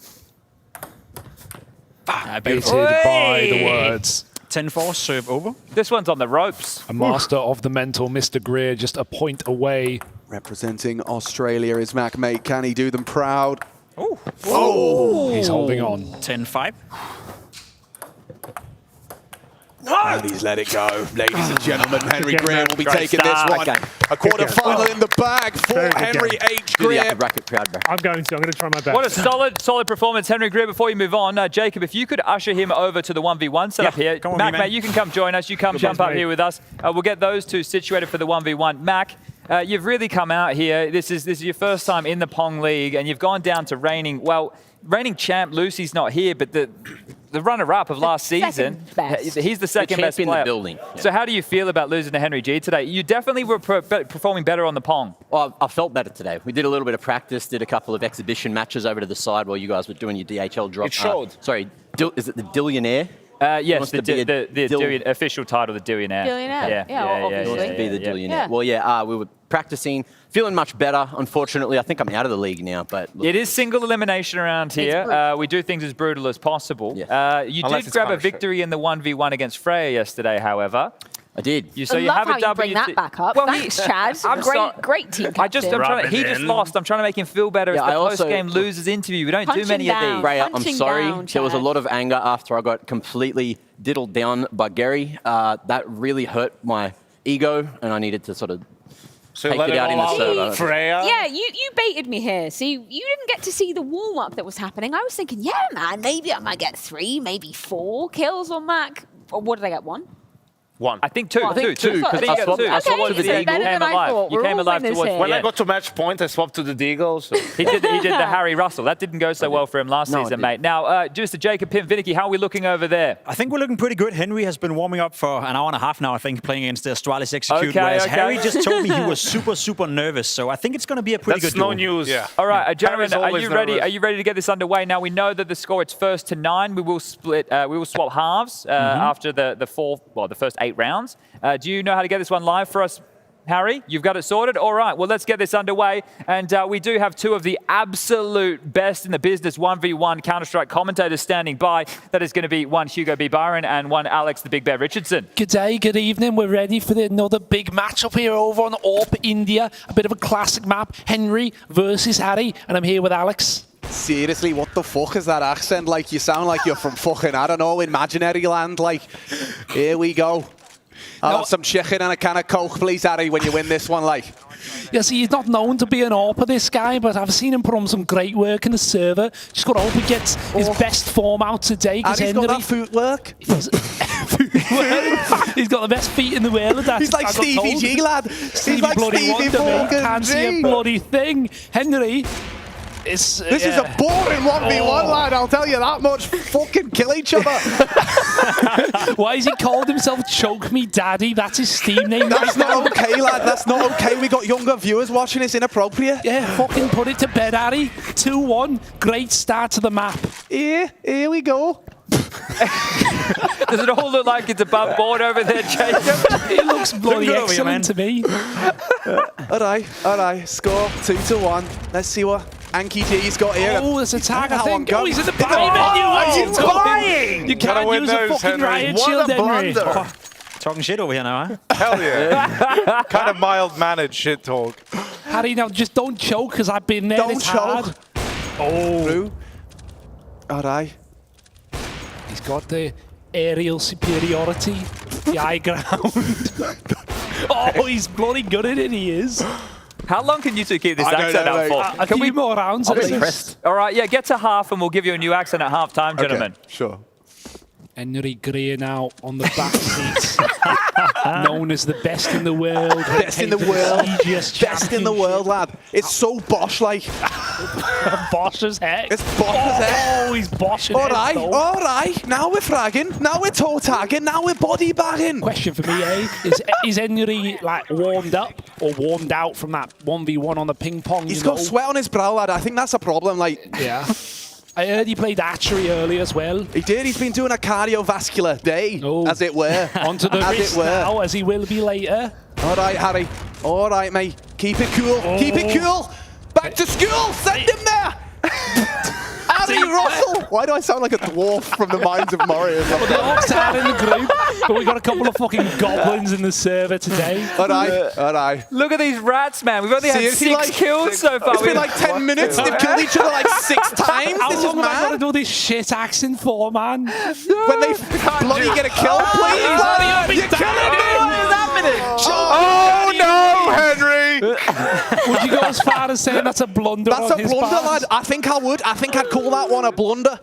Speaker 27: Baited by the words.
Speaker 3: 10-4, serve over.
Speaker 17: This one's on the ropes.
Speaker 27: A master of the mental, Mr. Greer, just a point away.
Speaker 10: Representing Australia is Mac, mate. Can he do them proud?
Speaker 27: Oh! He's holding on.
Speaker 3: 10-5.
Speaker 10: And he's let it go. Ladies and gentlemen, Henry
Speaker 6: Good
Speaker 10: Greer
Speaker 6: game,
Speaker 10: will be
Speaker 17: Great
Speaker 10: taking
Speaker 17: start.
Speaker 10: this one.
Speaker 5: Okay.
Speaker 10: A quarter-final in the bag for
Speaker 6: Very good
Speaker 10: Henry
Speaker 6: game.
Speaker 10: H.
Speaker 5: Do the
Speaker 10: Greer.
Speaker 5: upper bracket crowd back.
Speaker 6: I'm going to try my best.
Speaker 17: What a solid performance, Henry Greer. Before you move on, Jacob, if you could usher him over to the 1v1 setup here.
Speaker 3: come on,
Speaker 17: Mac,
Speaker 3: man.
Speaker 17: mate, you can come join us. You come jump up here with us. We'll get those two situated for the 1v1. Mac, you've really come out here. This is your first time in the Pong League, and you've gone down to reigning champ. Lucy's not here, but the runner-up of last season,
Speaker 19: best.
Speaker 17: he's the second best
Speaker 5: champion in
Speaker 17: player.
Speaker 5: the building. Yeah.
Speaker 17: So how do you feel about losing to Henry G today? You definitely were performing better on the Pong.
Speaker 5: Well, I felt better today. We did a little bit of practice, did a couple of exhibition matches over to the side while you guys were doing your DHL drop.
Speaker 16: It showed.
Speaker 5: Sorry, is it the Dillionaire?
Speaker 17: Yes,
Speaker 5: Wants to be
Speaker 17: the official title, the Dillionaire.
Speaker 19: Billionaire. Yeah, obviously.
Speaker 5: Wants to be the Dillionaire.
Speaker 19: Yeah.
Speaker 5: Well, yeah, we were practicing, feeling much better. Unfortunately, I think I'm out of the league now. But look,
Speaker 17: It is single elimination around here. We do things as brutal as possible. You
Speaker 16: Unless
Speaker 17: did
Speaker 16: it's
Speaker 17: grab a
Speaker 16: Punisher.
Speaker 17: victory in the 1v1 against Freya yesterday, however.
Speaker 5: I did.
Speaker 17: So
Speaker 19: I
Speaker 17: you
Speaker 19: love
Speaker 17: have
Speaker 19: how
Speaker 17: a
Speaker 19: you
Speaker 17: W.
Speaker 19: bring that back up.
Speaker 17: Well,
Speaker 19: Thanks, Chad.
Speaker 17: I'm
Speaker 19: Great team captain.
Speaker 17: He just lost. I'm trying to make him feel better. It's
Speaker 5: Yeah,
Speaker 17: the
Speaker 5: I also-
Speaker 17: post-game losers interview. We don't
Speaker 19: Punch
Speaker 17: do many
Speaker 19: him
Speaker 17: of
Speaker 19: down.
Speaker 17: these.
Speaker 5: Freya, I'm
Speaker 19: Punching
Speaker 5: sorry.
Speaker 19: down,
Speaker 5: There was a
Speaker 19: Chad.
Speaker 5: lot of anger after I got completely diddled down by Gary. That really hurt my ego, and I needed to sort of
Speaker 16: So
Speaker 5: take
Speaker 16: let
Speaker 5: it out in the
Speaker 16: all
Speaker 5: server.
Speaker 16: out. Freya.
Speaker 19: Yeah, you baited me here. See, you didn't get to see the warm-up that was happening. I was thinking, yeah, man, maybe I might get 3, maybe 4 kills on Mac. Or what did I get, 1?
Speaker 16: 1.
Speaker 17: I think 2.
Speaker 19: I think
Speaker 17: Two.
Speaker 19: two,
Speaker 17: I think
Speaker 19: because
Speaker 17: you got 2.
Speaker 19: I swapped
Speaker 17: Okay,
Speaker 19: to the
Speaker 17: so you
Speaker 19: Deagle.
Speaker 17: came
Speaker 19: Better than I
Speaker 17: alive.
Speaker 19: thought.
Speaker 17: You
Speaker 19: We're
Speaker 17: came
Speaker 19: all
Speaker 17: alive
Speaker 19: winners
Speaker 17: towards
Speaker 19: here.
Speaker 16: When
Speaker 17: the
Speaker 16: I
Speaker 17: end.
Speaker 16: got to match point, I swapped to the Deagle. So.
Speaker 17: He did the Harry Russell. That didn't go so well for him last
Speaker 5: No, it
Speaker 17: season,
Speaker 5: didn't.
Speaker 17: mate. Now, Mr. Jacob Pimvinicky, how are we looking over there?
Speaker 3: I think we're looking pretty good. Henry has been warming up for an hour and a half now, I think, playing against the Astralis Execute,
Speaker 17: Okay,
Speaker 3: whereas
Speaker 17: okay.
Speaker 3: Harry just told me he was super nervous. So I think it's going to be a pretty
Speaker 16: That's
Speaker 3: good
Speaker 16: no
Speaker 3: duel.
Speaker 16: news. Yeah.
Speaker 17: All right, gentlemen,
Speaker 16: Harry's
Speaker 17: are
Speaker 16: always
Speaker 17: you ready?
Speaker 16: nervous.
Speaker 17: Are you ready to get this underway? Now we know that the score it's 1st to 9. We will split. We will swap halves after the first 8 rounds. Do you know how to get this one live for us? Harry, you've got it sorted? All right, well, let's get this underway. And we do have two of the absolute best in the business 1v1 Counter-Strike commentators standing by. That is going to be one Hugo B. Byron and one Alex the Big Bear Richardson.
Speaker 27: Good day, good evening. We're ready for another big matchup here over on AWP India. A bit of a classic map, Henry versus Harry. And I'm here with Alex.
Speaker 10: Seriously, what the fuck is that accent? Like, you sound like you're from fucking, I don't know, imaginary land. Like, here we go. I'll have some chicken and a can of Coke, please, Harry, when you win this one, like.
Speaker 27: Yeah, see, he's not known to be an AWPer, this guy, but I've seen him put on some great work in the server. Just got to hope he gets his best form out today.
Speaker 10: And he's got that footwork.
Speaker 27: He's got the best feet in the world.
Speaker 10: He's like Stevie G, lad. He's like Stevie fucking
Speaker 27: Can't see a bloody thing. Henry...
Speaker 10: This is a boring 1v1, lad, I'll tell you that much. Fucking kill each other.
Speaker 27: Why has he called himself Choke Me Daddy? That's his Steam name.
Speaker 10: That's not okay, lad. That's not okay. We got younger viewers watching. It's inappropriate.
Speaker 27: Yeah, fucking put it to bed, Harry. 2-1. Great start to the map.
Speaker 10: Here we go.
Speaker 17: Does it all look like it's above board over there, Jacob?
Speaker 27: It looks bloody excellent to me.
Speaker 10: All right. Score 2-1. Let's see what Anki G's got here.
Speaker 27: Oh, there's a tag, I think.
Speaker 10: Oh,
Speaker 27: he's in the buying menu.
Speaker 10: He's buying!
Speaker 27: You can't use a fucking riot shield, Henry.
Speaker 3: Talking shit over here now, huh?
Speaker 7: Hell yeah. Kind of mild-mannered shit talk.
Speaker 27: Harry, now just don't choke, because I've been there.
Speaker 10: Don't choke.
Speaker 27: Hard. Oh.
Speaker 10: All right.
Speaker 27: He's got the aerial superiority, the high ground. Oh, he's bloody good at it, he is.
Speaker 17: How long can you two keep this accent out for?
Speaker 27: A few more rounds at
Speaker 10: least.
Speaker 17: All right, yeah, get to half and we'll give you a new accent at half time, gentlemen.
Speaker 10: Okay, sure.
Speaker 27: Henry Gray now on the back seat. Known as the best in the world.
Speaker 10: Best in the world. Best in the world, lad. It's so Bosch-like.
Speaker 27: Bosch as heck.
Speaker 10: It's Bosch as heck.
Speaker 27: Oh, he's boshing
Speaker 10: all right. Now we're fragging. Now we're toe tagging. Now we're body bagging.
Speaker 27: Question for me, is Henry like warmed up or warmed out from that 1v1 on the ping pong?
Speaker 10: He's got sweat on his brow, lad. I think that's a problem. Like,
Speaker 27: yeah. I heard he played archery earlier as well.
Speaker 10: He did. He's been doing a cardiovascular day, as it were.
Speaker 27: Onto the wrist now, as he will be later.
Speaker 10: All right, Harry. All right, mate. Keep it cool. Keep it cool. Back to school. Send him there. Harry Russell. Why do I sound like a dwarf from the Mines of Moria?
Speaker 27: Well, the Hawks are in the group, but we got a couple of fucking goblins in the server today.
Speaker 10: All right.
Speaker 17: Look at these rats, man. We've only had 6 kills so far.
Speaker 10: It's been like 10 minutes. They've killed each other like 6 times.
Speaker 27: How
Speaker 10: this
Speaker 27: long
Speaker 10: is
Speaker 27: have I got to
Speaker 10: mad.
Speaker 27: do this shit accent for, man?
Speaker 10: When they bloody get a kill, please. You're killing me.
Speaker 7: Oh no, Henry!
Speaker 27: Would you go as far as saying that's a blunder?
Speaker 10: That's
Speaker 27: on
Speaker 10: a
Speaker 27: his
Speaker 10: blunder,
Speaker 27: part?
Speaker 10: lad. I think I would. I think I'd call that one a blunder.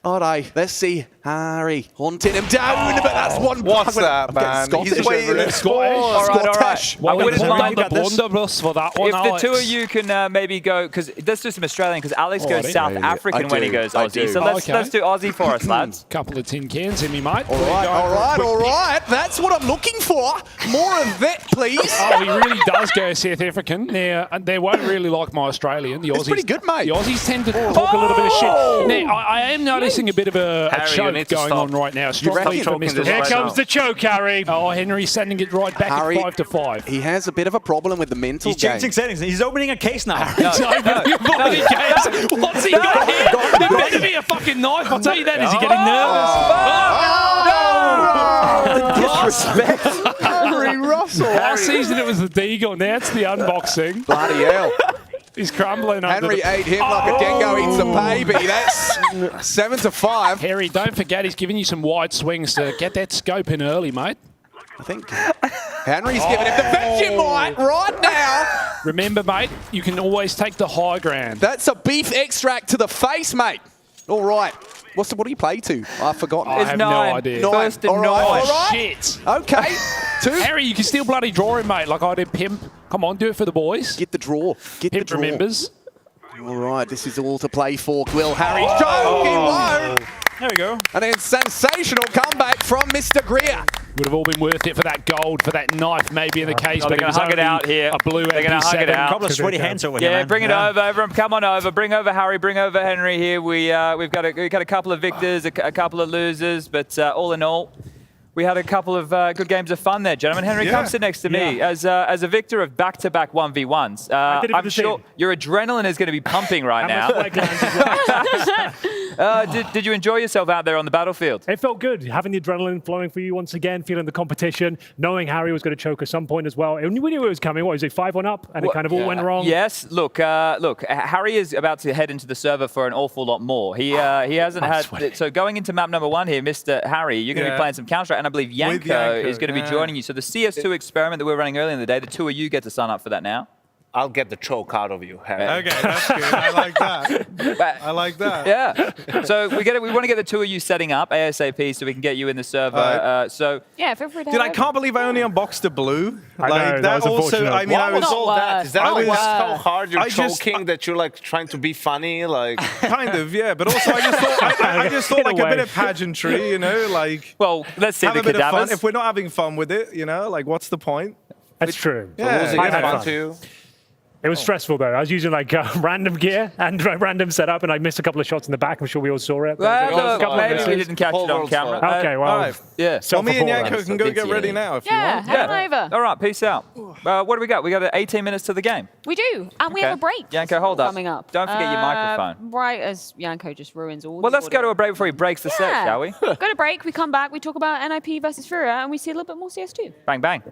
Speaker 10: All right, let's see. Harry hunting him down, but that's one.
Speaker 7: What's that, man?
Speaker 10: He's
Speaker 7: waiting.
Speaker 17: All right.
Speaker 27: Well,
Speaker 17: I wouldn't mind
Speaker 27: the blunderbuss for that one,
Speaker 17: if
Speaker 27: Alex.
Speaker 17: the two of you can maybe go, because let's do some Australian, because Alex goes South African when he goes Aussie. So let's do Aussie for us, lads.
Speaker 27: Couple of tin cans in me, mate.
Speaker 10: All right. That's what I'm looking for. More of it, please.
Speaker 27: Oh, he really does go South African. Now, they won't really like my Australian. The Aussies,
Speaker 10: it's pretty good, mate.
Speaker 27: The Aussies tend to talk a little bit of shit. Now, I am noticing a bit of a choke going on right now. Strongly for Mr.
Speaker 6: Here comes the choke, Harry.
Speaker 27: Oh, Henry's sending it right back
Speaker 10: Harry,
Speaker 27: at 5-5.
Speaker 10: He has a bit of a problem with the mental
Speaker 3: He's changing settings. He's opening a case now.
Speaker 27: He's opening a bloody case. What's he got here? There better be a fucking knife. I'll tell you that. Is he getting nervous?
Speaker 10: Disrespect. Harry Russell.
Speaker 27: Last season it was the Deagle. Now it's the unboxing.
Speaker 10: Bloody hell.
Speaker 27: He's crumbling.
Speaker 10: Henry ate him like a dingo eats a baby. That's 7-5.
Speaker 27: Harry, don't forget he's giving you some wide swings to get that scope in early, mate.
Speaker 10: I think Henry's giving him the Vegemite right now.
Speaker 27: Remember, mate, you can always take the high ground.
Speaker 10: That's a beef extract to the face, mate. All right. What do you play to? I've forgotten.
Speaker 27: I have no idea.
Speaker 10: First and 9. All right.
Speaker 27: Shit.
Speaker 10: Okay. 2.
Speaker 27: Harry, you can still bloody draw him, mate, like I did Pimp. Come on, do it for the boys.
Speaker 10: Get the draw. Get
Speaker 27: Pimp
Speaker 10: the draw.
Speaker 27: remembers.
Speaker 10: All right, this is all to play for. Will Harry's joking low.
Speaker 3: There we go.
Speaker 10: And then sensational comeback from Mr. Greer.
Speaker 27: Would have all been worth it for that gold, for that knife, maybe in the case.
Speaker 17: They're going to hug it out here.
Speaker 27: A blue
Speaker 17: They're going to hug it out.
Speaker 3: A couple of sweaty hands over here,
Speaker 17: Yeah,
Speaker 3: man.
Speaker 17: bring it over. Everyone, come on over. Bring over Harry. Bring over Henry here. We've got a couple of victors, a couple of losers, but all in all, We had a couple of good games of fun there, gentlemen. Henry, come sit next to me. As a victor of back-to-back 1v1s, I'm sure your adrenaline is going to be pumping right now. Did you enjoy yourself out there on the battlefield?
Speaker 6: It felt good, having the adrenaline flowing for you once again, feeling the competition, knowing Harry was going to choke at some point as well. We knew it was coming. What was it, 5-1 up? And it kind of all went wrong?
Speaker 17: Yes. Look, Harry is about to head into the server for an awful lot more. He hasn't had... So going into map number 1 here, Mr. Harry, you're going to be playing some Counter-Strike, and I believe Yanko is going to be joining you. So the CS2 experiment that we were running earlier in the day, the two of you get to sign up for that now.
Speaker 16: I'll get the choke out of you, Harry.
Speaker 7: Okay, that's good. I like that. I like that.
Speaker 17: Yeah. So we want to get the two of you setting up ASAP so we can get you in the server.
Speaker 19: Yeah, feel free to.
Speaker 7: Dude, I can't believe I only unboxed the blue.
Speaker 6: Like that
Speaker 7: also, I mean, I was
Speaker 16: all that. Is that so hard? You're
Speaker 7: joking
Speaker 16: joking that you're like trying to be funny, like
Speaker 7: kind of, yeah. But also, I just thought like a bit of pageantry, you know, like.
Speaker 17: Well, let's see
Speaker 7: have
Speaker 17: the
Speaker 7: a bit of
Speaker 17: cadavers.
Speaker 7: fun. If we're not having fun with it, you know, like what's the point?
Speaker 6: That's true.
Speaker 7: Yeah,
Speaker 6: I had fun too. It was stressful though. I was using like random gear and random setup, and I missed a couple of shots in the back. I'm sure we all saw it.
Speaker 17: Well, maybe we didn't catch it on camera.
Speaker 6: Okay, well,
Speaker 17: yeah.
Speaker 7: Well, me and Yanko can go get ready now if you want.
Speaker 19: Head on over.
Speaker 17: All right, peace out. What do we got? We got 18 minutes to the game.
Speaker 19: We do, and we have a break.
Speaker 17: Yanko, hold up.
Speaker 19: Coming up.
Speaker 17: Don't forget your microphone.
Speaker 19: Right as Yanko just ruins all.
Speaker 17: Well, let's go to a break before he breaks the set, shall we?
Speaker 19: Go to break. We come back. We talk about NIP versus FURIA, and we see a little bit more CS2.
Speaker 17: Bang bang.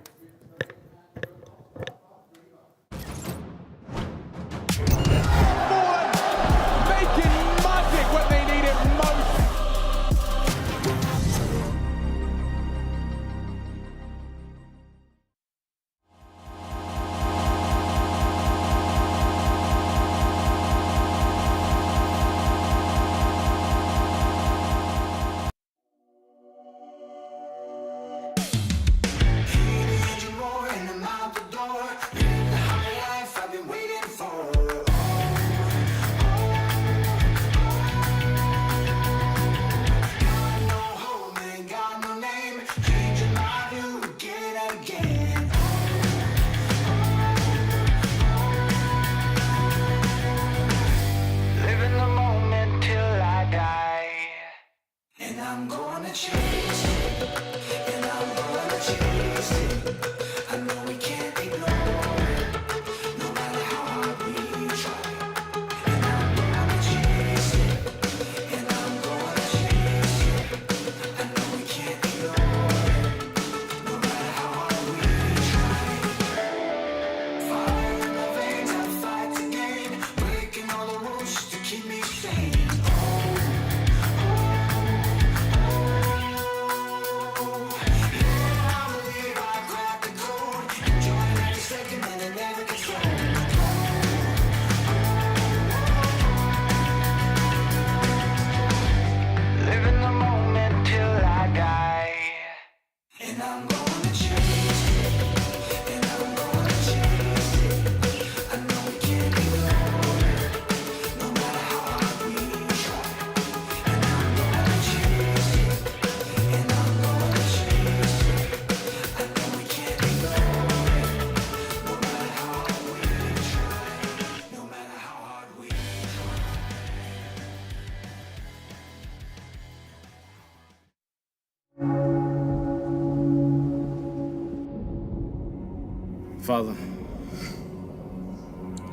Speaker 9: Father,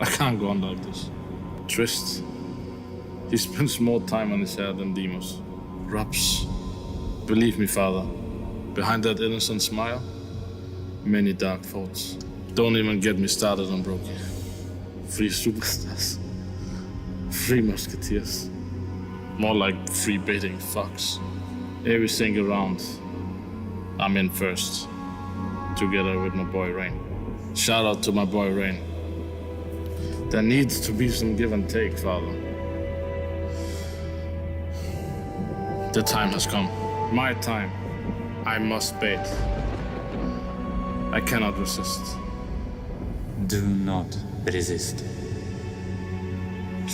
Speaker 9: I can't go on like this. Trist, he spends more time on his hair than Demos. Rups, believe me, Father, behind that innocent smile, many dark thoughts. Don't even get me started on Brokey. 3 superstars, 3 musketeers, more like 3 baiting fucks. Every single round, I'm in first, together with my boy Rain. Shout out to my boy Rain. There needs to be some give and take, Father. The time has come. My time. I must bait. I cannot resist.
Speaker 15: Do not resist.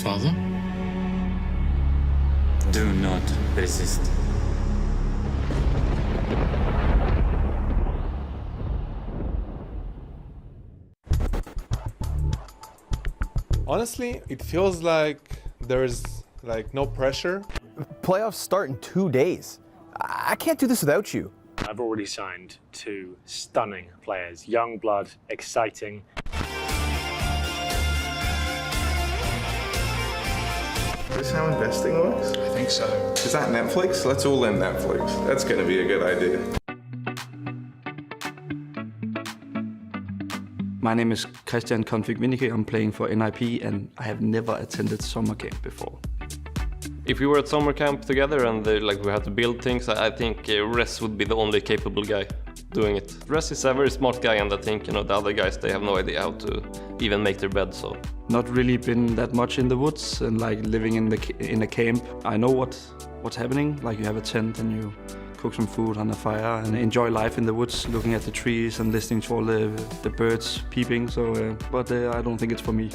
Speaker 9: Father?
Speaker 15: Do not resist.
Speaker 11: Honestly, it feels like there's like no pressure.
Speaker 12: Playoffs start in 2 days. I can't do this without you.
Speaker 6: I've already signed 2 stunning players. Young blood, exciting.
Speaker 13: Is this how investing works?
Speaker 27: I think so.
Speaker 13: Is that Netflix? Let's all in Netflix. That's going to be a good idea.
Speaker 12: My name is Christian Config Winnike. I'm playing for NIP and I have never attended summer camp before.
Speaker 14: If we were at summer camp together and like we had to build things, I think Res would be the only capable guy doing it. Res is a very smart guy, and I think the other guys, they have no idea how to even make their bed. So
Speaker 12: not really been that much in the woods and like living in a camp. I know what's happening. Like you have a tent and you cook some food on a fire and enjoy life in the woods, looking at the trees and listening to all the birds peeping. So, but I don't think it's for me.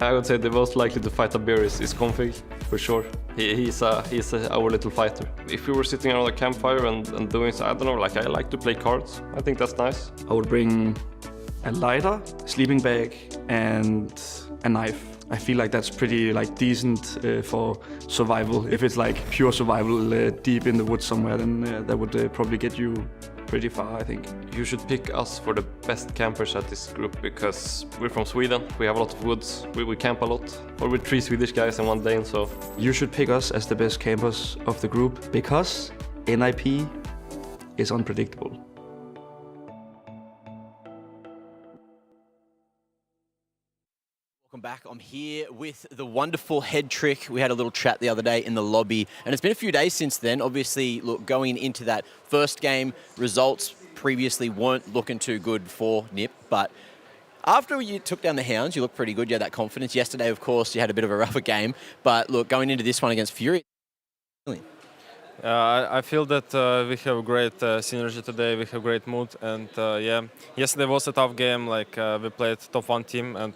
Speaker 14: I would say the most likely to fight a bear is Config, for sure. He's our little fighter. If we were sitting around a campfire and doing, I don't know, like I like to play cards. I think that's nice.
Speaker 12: I would bring a lighter, sleeping bag, and a knife. I feel like that's pretty decent for survival. If it's like pure survival deep in the woods somewhere, then that would probably get you pretty far, I think.
Speaker 14: You should pick us for the best campers at this group because we're from Sweden. We have a lot of woods. We camp a lot. Or with 3 Swedish guys and 1 Dane, so.
Speaker 12: You should pick us as the best campers of the group because NIP is unpredictable.
Speaker 5: Welcome back. I'm here with the wonderful Head Trick. We had a little chat the other day in the lobby, and it's been a few days since then. Obviously, look, going into that first game, results previously weren't looking too good for NIP, but after you took down the Hounds, you looked pretty good. You had that confidence. Yesterday, of course, you had a bit of a rougher game, but look, going into this one against FURIA.
Speaker 18: I feel that we have great synergy today, we have great mood, and yeah, yesterday was a tough game. Like we played top 1 team, and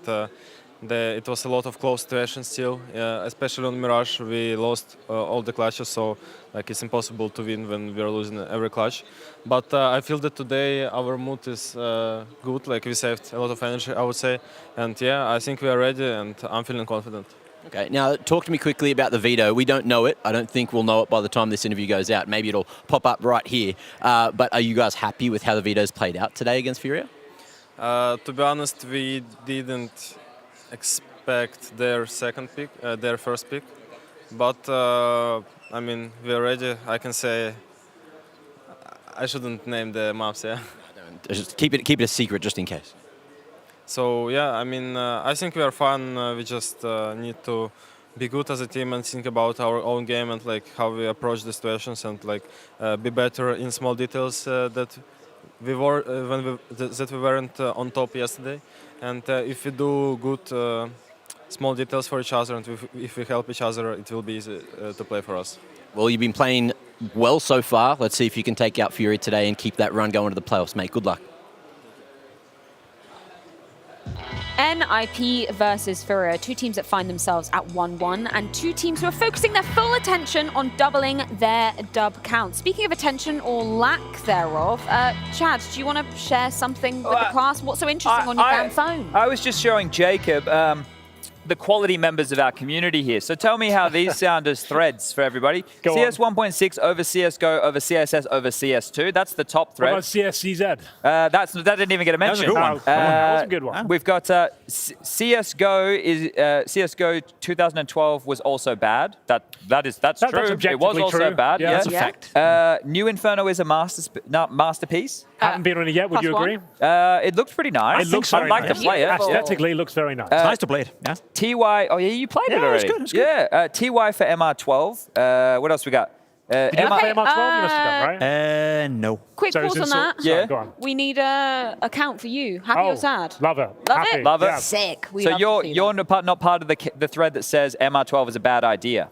Speaker 18: it was a lot of close situations still, especially on Mirage. We lost all the clutches, so like it's impossible to win when we are losing every clutch. But I feel that today our mood is good. Like we saved a lot of energy, I would say, and yeah, I think we are ready, and I'm feeling confident.
Speaker 5: Okay, now talk to me quickly about the veto. We don't know it. I don't think we'll know it by the time this interview goes out. Maybe it'll pop up right here. But are you guys happy with how the veto's played out today against FURIA?
Speaker 18: To be honest, we didn't expect their first pick, but I mean, we're ready. I can say I shouldn't name the maps, yeah.
Speaker 5: Just keep it a secret, just in case.
Speaker 18: So yeah, I mean, I think we are fine. We just need to be good as a team and think about our own game and like how we approach the situations and like be better in small details that we were that we weren't on top yesterday. And if we do good small details for each other and if we help each other, it will be easy to play for us.
Speaker 5: Well, you've been playing well so far. Let's see if you can take out FURIA today and keep that run going to the playoffs, mate. Good luck.
Speaker 19: NIP versus FURIA, 2 teams that find themselves at 1-1 and 2 teams who are focusing their full attention on doubling their dub count. Speaking of attention or lack thereof, Chad, do you want to share something with the class? What's so interesting on your damn phone?
Speaker 17: I was just showing Jacob the quality members of our community here. So tell me how these sound as threads for everybody. CS 1.6 over CSGO over CSS over CS2. That's the top thread.
Speaker 6: What about CSCZ?
Speaker 17: That didn't even get a mention.
Speaker 6: That was a good one. That was a good one.
Speaker 17: We've got CSGO 2012 was also bad. That's true. It was also bad.
Speaker 6: Yeah, that's a fact.
Speaker 17: New Inferno is a masterpiece.
Speaker 6: Haven't been on it yet. Would you agree?
Speaker 17: It looks pretty nice.
Speaker 6: It looks very
Speaker 17: I'd like
Speaker 6: nice.
Speaker 17: to play it.
Speaker 6: Aesthetically, it looks very nice.
Speaker 3: It's nice to play it. Yeah.
Speaker 17: TY. Oh yeah, you played it already.
Speaker 3: It's good.
Speaker 17: Yeah. TY for MR12. What else we got?
Speaker 6: Did you play MR12? You must have done, right?
Speaker 3: No.
Speaker 19: Quick pause on that.
Speaker 17: Yeah.
Speaker 6: Go on.
Speaker 19: We need a count for you. Happy or sad?
Speaker 6: Love it.
Speaker 19: Love
Speaker 6: Happy.
Speaker 19: it?
Speaker 17: Love it.
Speaker 6: Yeah.
Speaker 19: Sick. We
Speaker 17: So
Speaker 19: love to see
Speaker 17: you're
Speaker 19: that.
Speaker 17: not part of the thread that says MR12 is a bad idea.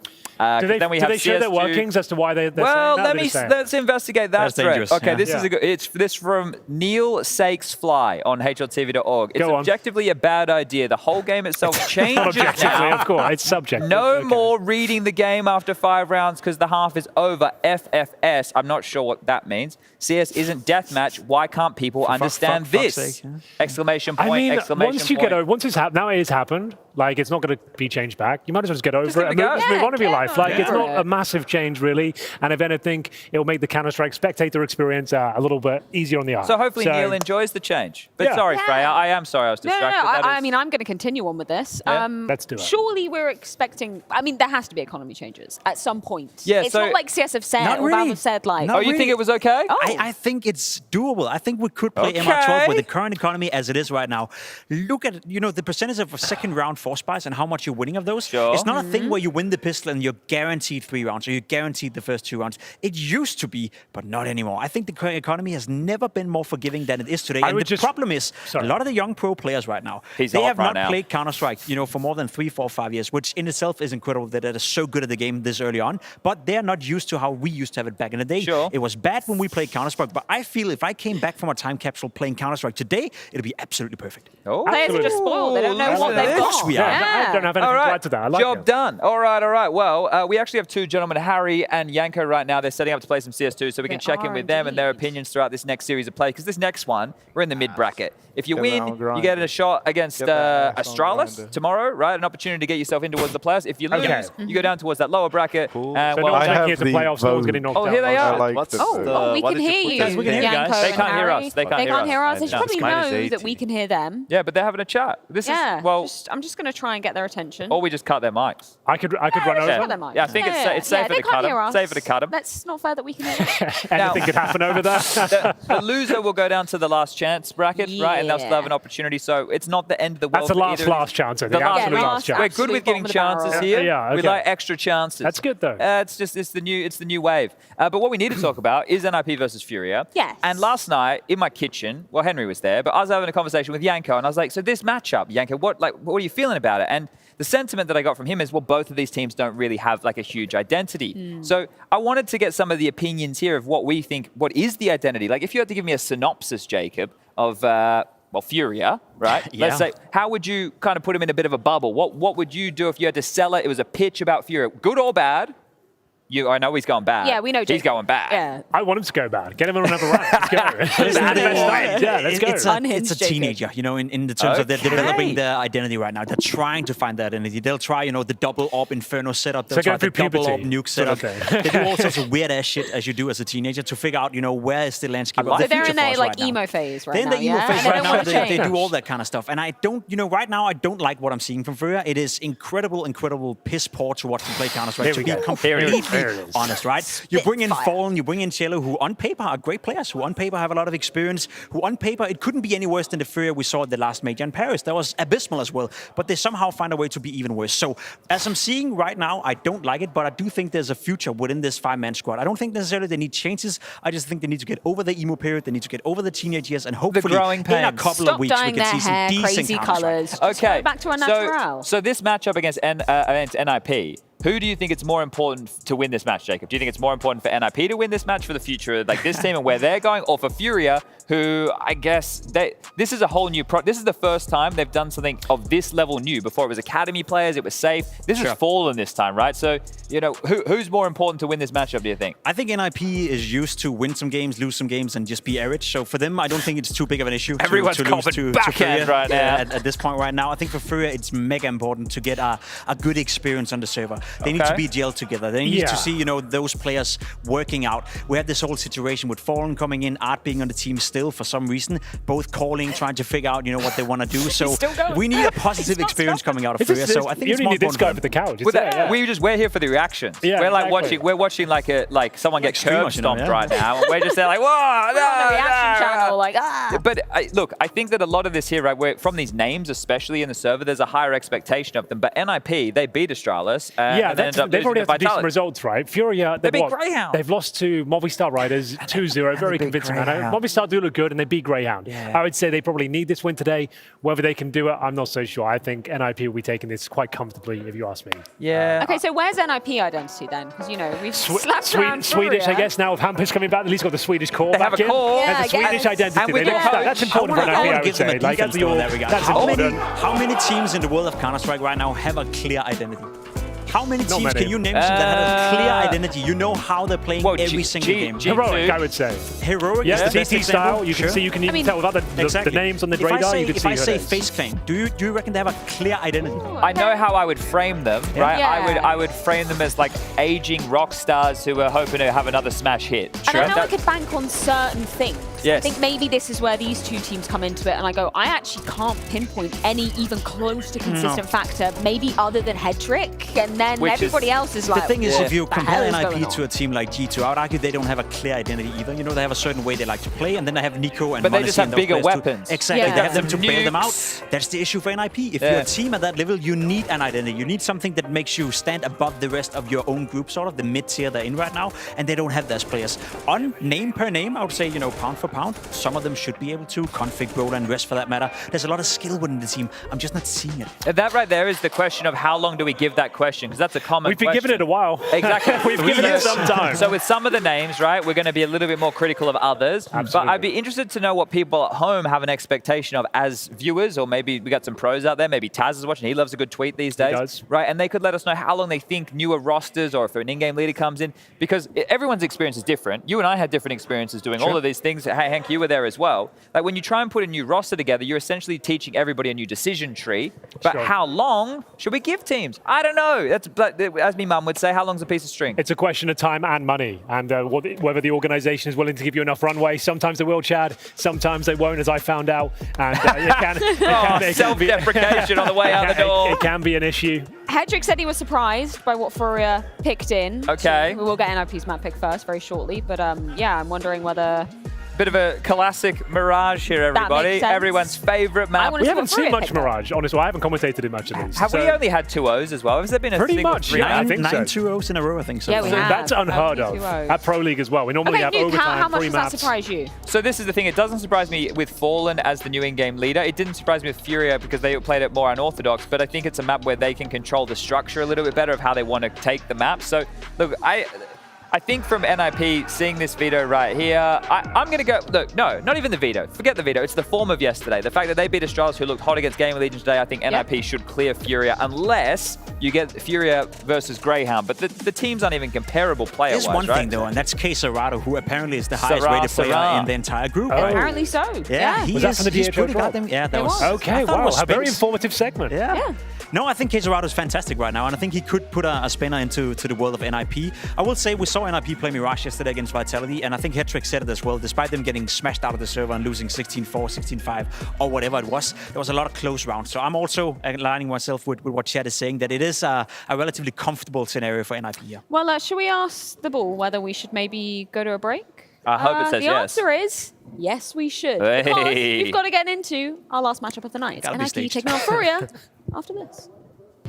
Speaker 6: Do they,
Speaker 17: then we
Speaker 6: do
Speaker 17: have
Speaker 6: they show their
Speaker 17: CS2.
Speaker 6: workings as to why they're
Speaker 17: Well,
Speaker 6: saying that?
Speaker 17: let's investigate that
Speaker 3: That's
Speaker 17: thread.
Speaker 3: dangerous,
Speaker 17: Okay,
Speaker 3: yeah.
Speaker 17: this is it's this from Neil Sakes Fly on HLTV.org. It's
Speaker 6: Go on.
Speaker 17: objectively a bad idea. The whole game itself
Speaker 6: Not
Speaker 17: changes
Speaker 6: objectively,
Speaker 17: now.
Speaker 6: of course. It's subjective.
Speaker 17: No
Speaker 6: Okay.
Speaker 17: more reading the game after 5 rounds because the half is over. FFS. I'm not sure what that means. CS isn't deathmatch. Why can't people understand
Speaker 3: fuck's
Speaker 17: this?
Speaker 3: sake, yeah.
Speaker 17: Exclamation point!
Speaker 6: I mean,
Speaker 17: exclamation
Speaker 6: once you
Speaker 17: point.
Speaker 6: get over, once it's happened, now it has happened. Like, it's not going to be changed back. You might as well just get over it and
Speaker 17: go.
Speaker 6: just move on with your life. Like, it's not
Speaker 19: Yeah.
Speaker 6: a massive change, really. And if anything, it'll make the Counter-Strike spectator experience a little bit easier on the eye.
Speaker 17: So hopefully Neil enjoys the change. But sorry, Freya, I am sorry I was distracted.
Speaker 19: I mean, I'm going to continue on with this.
Speaker 17: Yeah. Let's do it.
Speaker 19: Surely we're expecting, I mean, there has to be economy changes at some point.
Speaker 3: Yeah,
Speaker 19: it's
Speaker 3: so-
Speaker 19: not like CS have said
Speaker 3: Not
Speaker 19: or Valve
Speaker 3: really.
Speaker 19: have said, like...
Speaker 3: Not really.
Speaker 17: it was okay?
Speaker 3: I think it's doable. I think we could play
Speaker 17: Okay.
Speaker 3: MR12 with the current economy as it is right now. Look at, the percentage of second round force buys and how much you're winning of those.
Speaker 17: Sure.
Speaker 3: It's not a thing where you win the pistol and you're guaranteed 3 rounds or you're guaranteed the first 2 rounds. It used to be, but not anymore. I think the current economy has never been more forgiving than it is today. And the problem is, a lot of the young pro players right now,
Speaker 17: He's
Speaker 3: they
Speaker 17: hot
Speaker 3: have
Speaker 17: right
Speaker 3: not
Speaker 17: now.
Speaker 3: played Counter-Strike, for more than 3, 4, 5 years, which in itself is incredible that they're so good at the game this early on. But they're not used to how we used to have it back in the day.
Speaker 17: Sure.
Speaker 3: It was bad when we played Counter-Strike, but I feel if I came back from a time capsule playing Counter-Strike today, it'd be absolutely perfect.
Speaker 17: Oh,
Speaker 19: Players are just spoiled. They don't know what they've got.
Speaker 3: we are.
Speaker 6: I don't have anything to add to that. I like
Speaker 17: Job
Speaker 6: it.
Speaker 17: done. All right. Well, we actually have 2 gentlemen, Harry and Yanko, right now. They're setting up to play some CS2, so we can check in with them and their opinions throughout this next series of play. Because this next one, we're in the mid bracket. If you win, you get a shot against Astralis tomorrow, right? An opportunity to get yourself in towards the playoffs. If you lose, you go down towards that lower bracket.
Speaker 6: So no one's making it to playoffs, no one's getting knocked out.
Speaker 17: Oh, here they are.
Speaker 19: we can hear you.
Speaker 17: Yes, we can hear you guys.
Speaker 19: Yanko
Speaker 17: They
Speaker 19: and
Speaker 17: can't hear
Speaker 19: Harry.
Speaker 17: us. They can't hear us.
Speaker 19: They should probably know that we can hear them.
Speaker 17: Yeah, but they're having a chat. This is, well,
Speaker 19: I'm just going to try and get their attention.
Speaker 17: or we just cut their mics.
Speaker 6: I could run
Speaker 19: Just
Speaker 6: over.
Speaker 19: cut their mics.
Speaker 17: Yeah, I think it's safer
Speaker 19: they
Speaker 17: to
Speaker 19: can't
Speaker 17: cut
Speaker 19: hear
Speaker 17: them.
Speaker 19: us.
Speaker 17: Safer to cut them.
Speaker 19: That's not fair that we can hear them.
Speaker 6: Anything could happen over there.
Speaker 17: The loser will go down to the last chance bracket, right? And they'll still have an opportunity. So it's not the end of the world.
Speaker 6: That's the
Speaker 17: for
Speaker 6: last
Speaker 17: either of
Speaker 6: last
Speaker 17: these.
Speaker 6: chance, I
Speaker 17: The
Speaker 6: think.
Speaker 17: last
Speaker 6: Absolute last chance.
Speaker 17: We're good with giving chances here.
Speaker 6: Yeah,
Speaker 17: We
Speaker 6: okay.
Speaker 17: like extra chances.
Speaker 6: That's good, though.
Speaker 17: It's the new wave. But what we need to talk about is NIP versus FURIA.
Speaker 19: Yes.
Speaker 17: And last night in my kitchen, well, Henry was there, but I was having a conversation with Yanko, and I was like, so this matchup, Yanko, what are you feeling about it? And the sentiment that I got from him is, well, both of these teams don't really have like a huge identity. So I wanted to get some of the opinions here of what we think, what is the identity? Like, if you had to give me a synopsis, Jacob, of FURIA, right?
Speaker 3: Yeah.
Speaker 17: Let's say, how would you kind of put him in a bit of a bubble? What would you do if you had to sell it? It was a pitch about FURIA, good or bad? I know he's going bad.
Speaker 19: Yeah, we know
Speaker 17: He's
Speaker 19: Jacob.
Speaker 17: going bad.
Speaker 19: Yeah.
Speaker 6: I want him to go bad. Get him on another round. Let's go. Yeah, let's go.
Speaker 3: It's a teenager, in the terms of they're developing their identity right now. They're trying to find their identity. They'll try, the double AWP Inferno setup. They'll try the double AWP nuke setup. They do all sorts of weird ass shit as you do as a teenager to figure out, where is the landscape of the
Speaker 19: So they're
Speaker 3: future
Speaker 19: in
Speaker 3: for
Speaker 19: their
Speaker 3: us
Speaker 19: like
Speaker 3: right now.
Speaker 19: emo phase right
Speaker 3: They're in
Speaker 19: now.
Speaker 3: the emo phase
Speaker 19: And
Speaker 3: right
Speaker 19: they don't
Speaker 3: now.
Speaker 19: wanna
Speaker 3: They
Speaker 19: change.
Speaker 3: do all that kind of stuff. And I don't, right now, I don't like what I'm seeing from FURIA. It is incredible piss poor to watch them play Counter-Strike, to be completely honest, right? You bring in Fallen, you bring in Cello, who on paper are great players, who on paper have a lot of experience, who on paper, it couldn't be any worse than the FURIA we saw at the last major in Paris. That was abysmal as well, but they somehow find a way to be even worse. So as I'm seeing right now, I don't like it, but I do think there's a future within this 5-man squad. I don't think necessarily they need changes. I just think they need to get over the emo period, they need to get over the teenage years, and hopefully
Speaker 17: growing
Speaker 3: in a
Speaker 17: pains.
Speaker 3: couple
Speaker 19: Stop
Speaker 3: of weeks we
Speaker 19: dyeing
Speaker 3: can
Speaker 19: their
Speaker 3: see some
Speaker 19: hair
Speaker 3: decent
Speaker 19: crazy
Speaker 3: Counter-Strike.
Speaker 19: colours. Just go back to our natural.
Speaker 17: So this matchup against NIP, who do you think it's more important to win this match, Jacob? Do you think it's more important for NIP to win this match for the future of this team and where they're going, or for FURIA, who I guess this is a whole new this is the first time they've done something of this level new. Before it was academy players, it was safe. This is Fallen this time, right? So who's more important to win this matchup? Do you think?
Speaker 3: I think NIP is used to win some games, lose some games, and just be average. So for them, I don't think it's too big of an issue.
Speaker 17: Everyone's
Speaker 3: to lose to
Speaker 17: backhand
Speaker 3: FURIA
Speaker 17: right now.
Speaker 3: at this point right now. I think for FURIA, it's mega important to get a good experience on the server. They need to be gelled together. They need to see those players working out. We had this whole situation with Fallen coming in, Art being on the team still for some reason, both calling, trying to figure out what they want to do. So we need a positive experience coming out of FURIA. So I think it's more
Speaker 6: this guy
Speaker 3: important.
Speaker 6: for the couch.
Speaker 17: We're here for the reactions.
Speaker 6: Yeah,
Speaker 17: we're like
Speaker 6: exactly.
Speaker 17: we're watching like someone get
Speaker 3: streamers,
Speaker 17: curb stomped
Speaker 3: yeah.
Speaker 17: right now. And we're just there like, whoa,
Speaker 19: We're on the reaction channel, like, ah.
Speaker 17: But look, I think that a lot of this here, right, where from these names, especially in the server, there's a higher expectation of them. But NIP, they beat Astralis.
Speaker 6: Yeah, they've already had to do some
Speaker 17: results.
Speaker 6: results, right? FURIA,
Speaker 17: They beat Greyhound.
Speaker 6: They've lost to Movistar Riders 2-0, very convincing manner. Movistar do look good, and they beat Greyhound.
Speaker 3: Yeah.
Speaker 6: I would say they probably need this win today. Whether they can do it, I'm not so sure. I think NIP will be taking this quite comfortably, if you ask me.
Speaker 17: Yeah.
Speaker 19: Okay, so where's NIP identity then? Because, we've slapped around
Speaker 6: Swedish, I
Speaker 19: FURIA.
Speaker 6: guess, now with Hampus coming back, at least got the Swedish core
Speaker 17: They
Speaker 6: back
Speaker 17: have a
Speaker 6: in.
Speaker 17: core.
Speaker 6: There's
Speaker 19: Yeah,
Speaker 6: a Swedish
Speaker 19: yes.
Speaker 6: identity.
Speaker 17: And with
Speaker 6: They
Speaker 17: the
Speaker 6: lost that.
Speaker 17: coach.
Speaker 6: That's important for
Speaker 3: I
Speaker 6: NIP,
Speaker 3: want
Speaker 6: I
Speaker 3: to
Speaker 6: would
Speaker 3: give them
Speaker 6: say.
Speaker 3: a defense though in that regard.
Speaker 6: That's
Speaker 3: How
Speaker 6: important.
Speaker 3: many teams in the world of Counter-Strike right now have a clear identity? How many teams can you name that have a clear identity? You know how they're playing every single game.
Speaker 6: Heroic, I would say.
Speaker 3: Heroic
Speaker 6: yes,
Speaker 3: is the best
Speaker 6: TT
Speaker 3: example.
Speaker 6: style. You can see, you can tell without the names on the radar. You can see
Speaker 3: if I say Face Clan, do you reckon they have a clear identity?
Speaker 17: I know how I would frame them, right?
Speaker 19: Yeah.
Speaker 17: I would frame them as like aging rock stars who are hoping to have another smash hit.
Speaker 19: And I know I could bank on certain things.
Speaker 17: Yes.
Speaker 19: I think maybe this is where these two teams come into it, and I go, I actually can't pinpoint any even close to consistent factor, maybe other than head trick, and then everybody else is like,
Speaker 3: the thing is, if you compare NIP to a team like G2, I would argue they don't have a clear identity either. You know, they have a certain way they like to play, and then they have Nico and
Speaker 17: But they just have bigger weapons.
Speaker 3: Exactly, they have them to bail them out. That's the issue for NIP. If you're a team at that level, you need an identity. You need something that makes you stand above the rest of your own group, sort of the mid-tier they're in right now, and they don't have those players. On name per name, I would say, you know, pound for pound, some of them should be able to. Config, Brawler, and Rest for that matter. There's a lot of skill within the team. I'm just not seeing it.
Speaker 17: And that right there is the question of how long do we give that question? Because that's a common
Speaker 6: We've been giving it a while.
Speaker 17: Exactly.
Speaker 6: We've given it some time.
Speaker 17: So with some of the names, right, we're going to be a little bit more critical of others.
Speaker 6: Absolutely.
Speaker 17: But I'd be interested to know what people at home have an expectation of as viewers, or maybe we got some pros out there. Maybe Taz is watching. He loves a good tweet these days.
Speaker 6: He does.
Speaker 17: Right? And they could let us know how long they think newer rosters, or if an in-game leader comes in. Because everyone's experience is different. You and I had different experiences doing all of these things. Hey, Hank, you were there as well. Like when you try and put a new roster together, you're essentially teaching everybody a new decision tree. But how long should we give teams? I don't know. That's, as me mum would say, how long's a piece of string?
Speaker 6: It's a question of time and money, and whether the organisation is willing to give you enough runway. Sometimes they will, Chad. Sometimes they won't, as I found out. And
Speaker 17: self-deprecation on the way out the door.
Speaker 6: It can be an issue.
Speaker 19: Hedrick said he was surprised by what FURIA picked in.
Speaker 17: Okay.
Speaker 19: So we will get NIP's map pick first very shortly, but yeah, I'm wondering whether...
Speaker 17: Bit of a classic Mirage here, everybody. Everyone's favourite map.
Speaker 6: We haven't seen much Mirage, honestly. I haven't commentated in much of these.
Speaker 17: Have we only had 2 O's as well? Has there been a
Speaker 6: pretty
Speaker 17: single
Speaker 6: much?
Speaker 17: 3?
Speaker 6: Yeah, I think so.
Speaker 3: 9 2-0s in a row, I think so.
Speaker 19: Yeah, we have.
Speaker 6: That's unheard of. At Pro League as well. We normally have
Speaker 19: Nuke,
Speaker 6: overtime,
Speaker 19: how much
Speaker 6: 3
Speaker 19: does
Speaker 6: maps.
Speaker 19: that surprise you?
Speaker 17: So this is the thing. It doesn't surprise me with Fallen as the new in-game leader. It didn't surprise me with FURIA because they played it more unorthodox, but I think it's a map where they can control the structure a little bit better of how they want to take the map. So look, I think from NIP, seeing this veto right here, I'm going to go, look, no, not even the veto. Forget the veto. It's the form of yesterday. The fact that they beat Astralis, who looked hot against Game of Legion today, I think NIP should clear FURIA unless you get FURIA versus Greyhound. But the teams aren't even comparable player-wise,
Speaker 3: There's one thing, though, and that's K-Serrato, who apparently is the highest-rated player in the entire group.
Speaker 19: Oh. Apparently so.
Speaker 3: Yeah,
Speaker 6: was that from the DHO drop?
Speaker 3: Yeah, that was.
Speaker 6: Okay, wow, a very informative segment.
Speaker 3: Yeah. No, I think K-Serrato is fantastic right now, and I think he could put a spinner into the world of NIP. I will say we saw NIP play Mirage yesterday against Vitality, and I think Hedrick said it as well. Despite them getting smashed out of the server and losing 16-4, 16-5, or whatever it was, there was a lot of close rounds. So I'm also aligning myself with what Chad is saying, that it is a relatively comfortable scenario for NIP here.
Speaker 19: Well, should we ask the ball whether we should maybe go to a break?
Speaker 17: I hope it says yes.
Speaker 19: The answer is yes, we should.
Speaker 17: Hey.
Speaker 19: Because we've got to get into our last matchup of the night. And NIP taking on FURIA after this.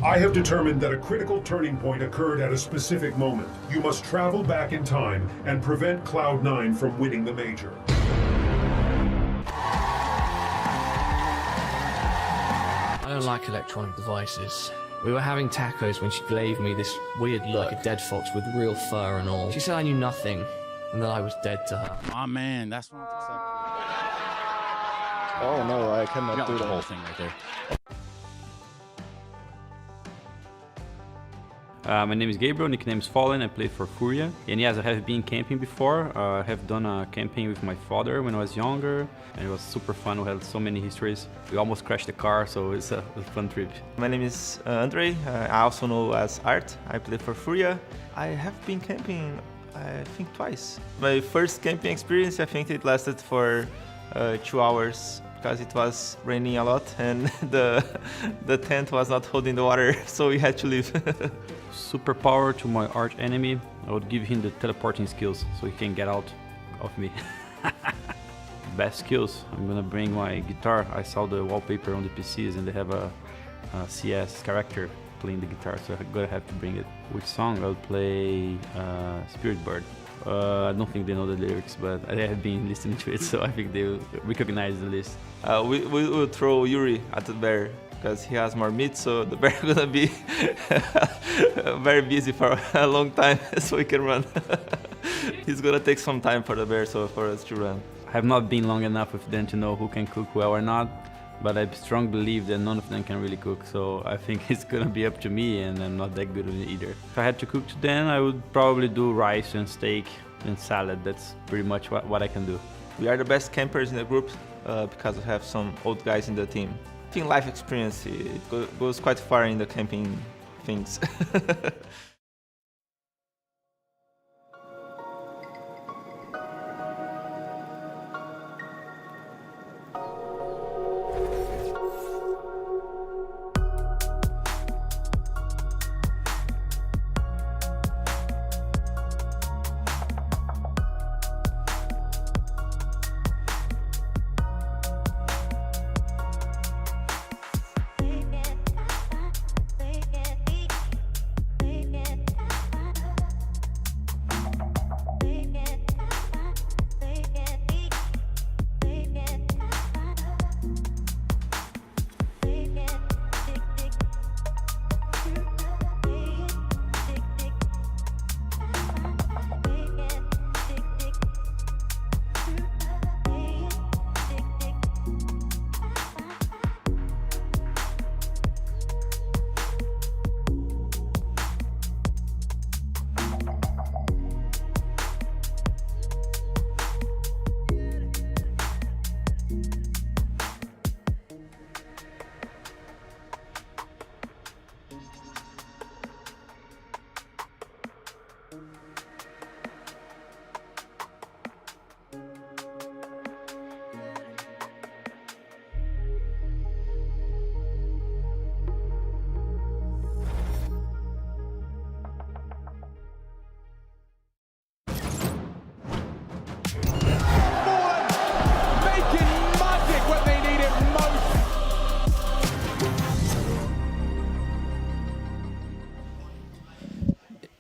Speaker 8: I have determined that a critical turning point occurred at a specific moment. You must travel back in time and prevent Cloud9 from winning the major.
Speaker 15: I don't like electronic devices. We were having tacos when she gave me this weird look, a dead fox with real fur and all. She said I knew nothing and that I was dead to her.
Speaker 4: Oh man, that's what
Speaker 11: Oh no, I cannot do
Speaker 4: the
Speaker 11: that.
Speaker 4: whole thing right there.
Speaker 20: My name is Gabriel, nickname is Fallen, I played for FURIA. And yes, I have been camping before. I have done a camping with my father when I was younger, and it was super fun. We had so many histories. We almost crashed the car, so it's a fun trip.
Speaker 21: My name is Andre, I also know as Art. I played for FURIA. I have been camping, I think, twice. My first camping experience, I think it lasted for 2 hours. Because it was raining a lot and the tent was not holding the water, so we had to leave.
Speaker 20: Superpower to my arch enemy, I would give him the teleporting skills so he can get out of me. Best skills, I'm gonna bring my guitar. I saw the wallpaper on the PCs and they have a CS character playing the guitar, so I'm gonna have to bring it. Which song? I'll play Spirit Bird. I don't think they know the lyrics, but I have been listening to it, so I think they will recognize the list.
Speaker 21: We will throw Yuri at the bear because he has more meat, so the bear gonna be very busy for a long time, so we can run. He's gonna take some time for the bear, so for us to run.
Speaker 20: I have not been long enough with them to know who can cook well or not, but I strongly believe that none of them can really cook, so I think it's gonna be up to me, and I'm not that good at it either. If I had to cook today, I would probably do rice and steak and salad. That's pretty much what I can do.
Speaker 21: We are the best campers in the group because we have some old guys in the team. I think life experience goes quite far in the camping things.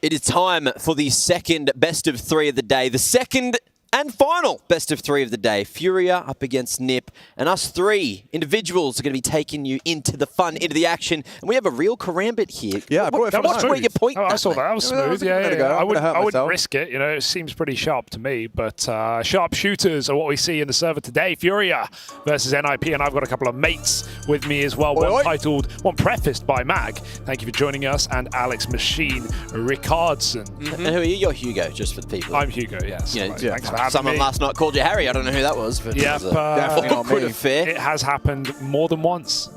Speaker 5: It is time for the second best of three of the day. The second and final best of three of the day. FURIA up against Nip. And us three individuals are going to be taking you into the fun, into the action. And we have a real karambit here.
Speaker 10: Yeah,
Speaker 27: That
Speaker 5: where you point.
Speaker 27: I saw that. That was smooth. Yeah. I wouldn't risk it. You know, it seems pretty sharp to me. But sharp shooters are what we see in the server today. FURIA versus NIP. And I've got a couple of mates with me as well. One prefaced by Mag. Thank you for joining us. And Alex Machine Rickardson.
Speaker 5: And who are you? You're Hugo, just for the people.
Speaker 27: I'm Hugo, yes.
Speaker 5: Yeah,
Speaker 27: Thanks for having
Speaker 5: Someone
Speaker 27: me.
Speaker 5: last night called you Harry. I don't know who that was. But
Speaker 27: yeah,
Speaker 5: definitely not pretty fair.
Speaker 27: It has happened more than once.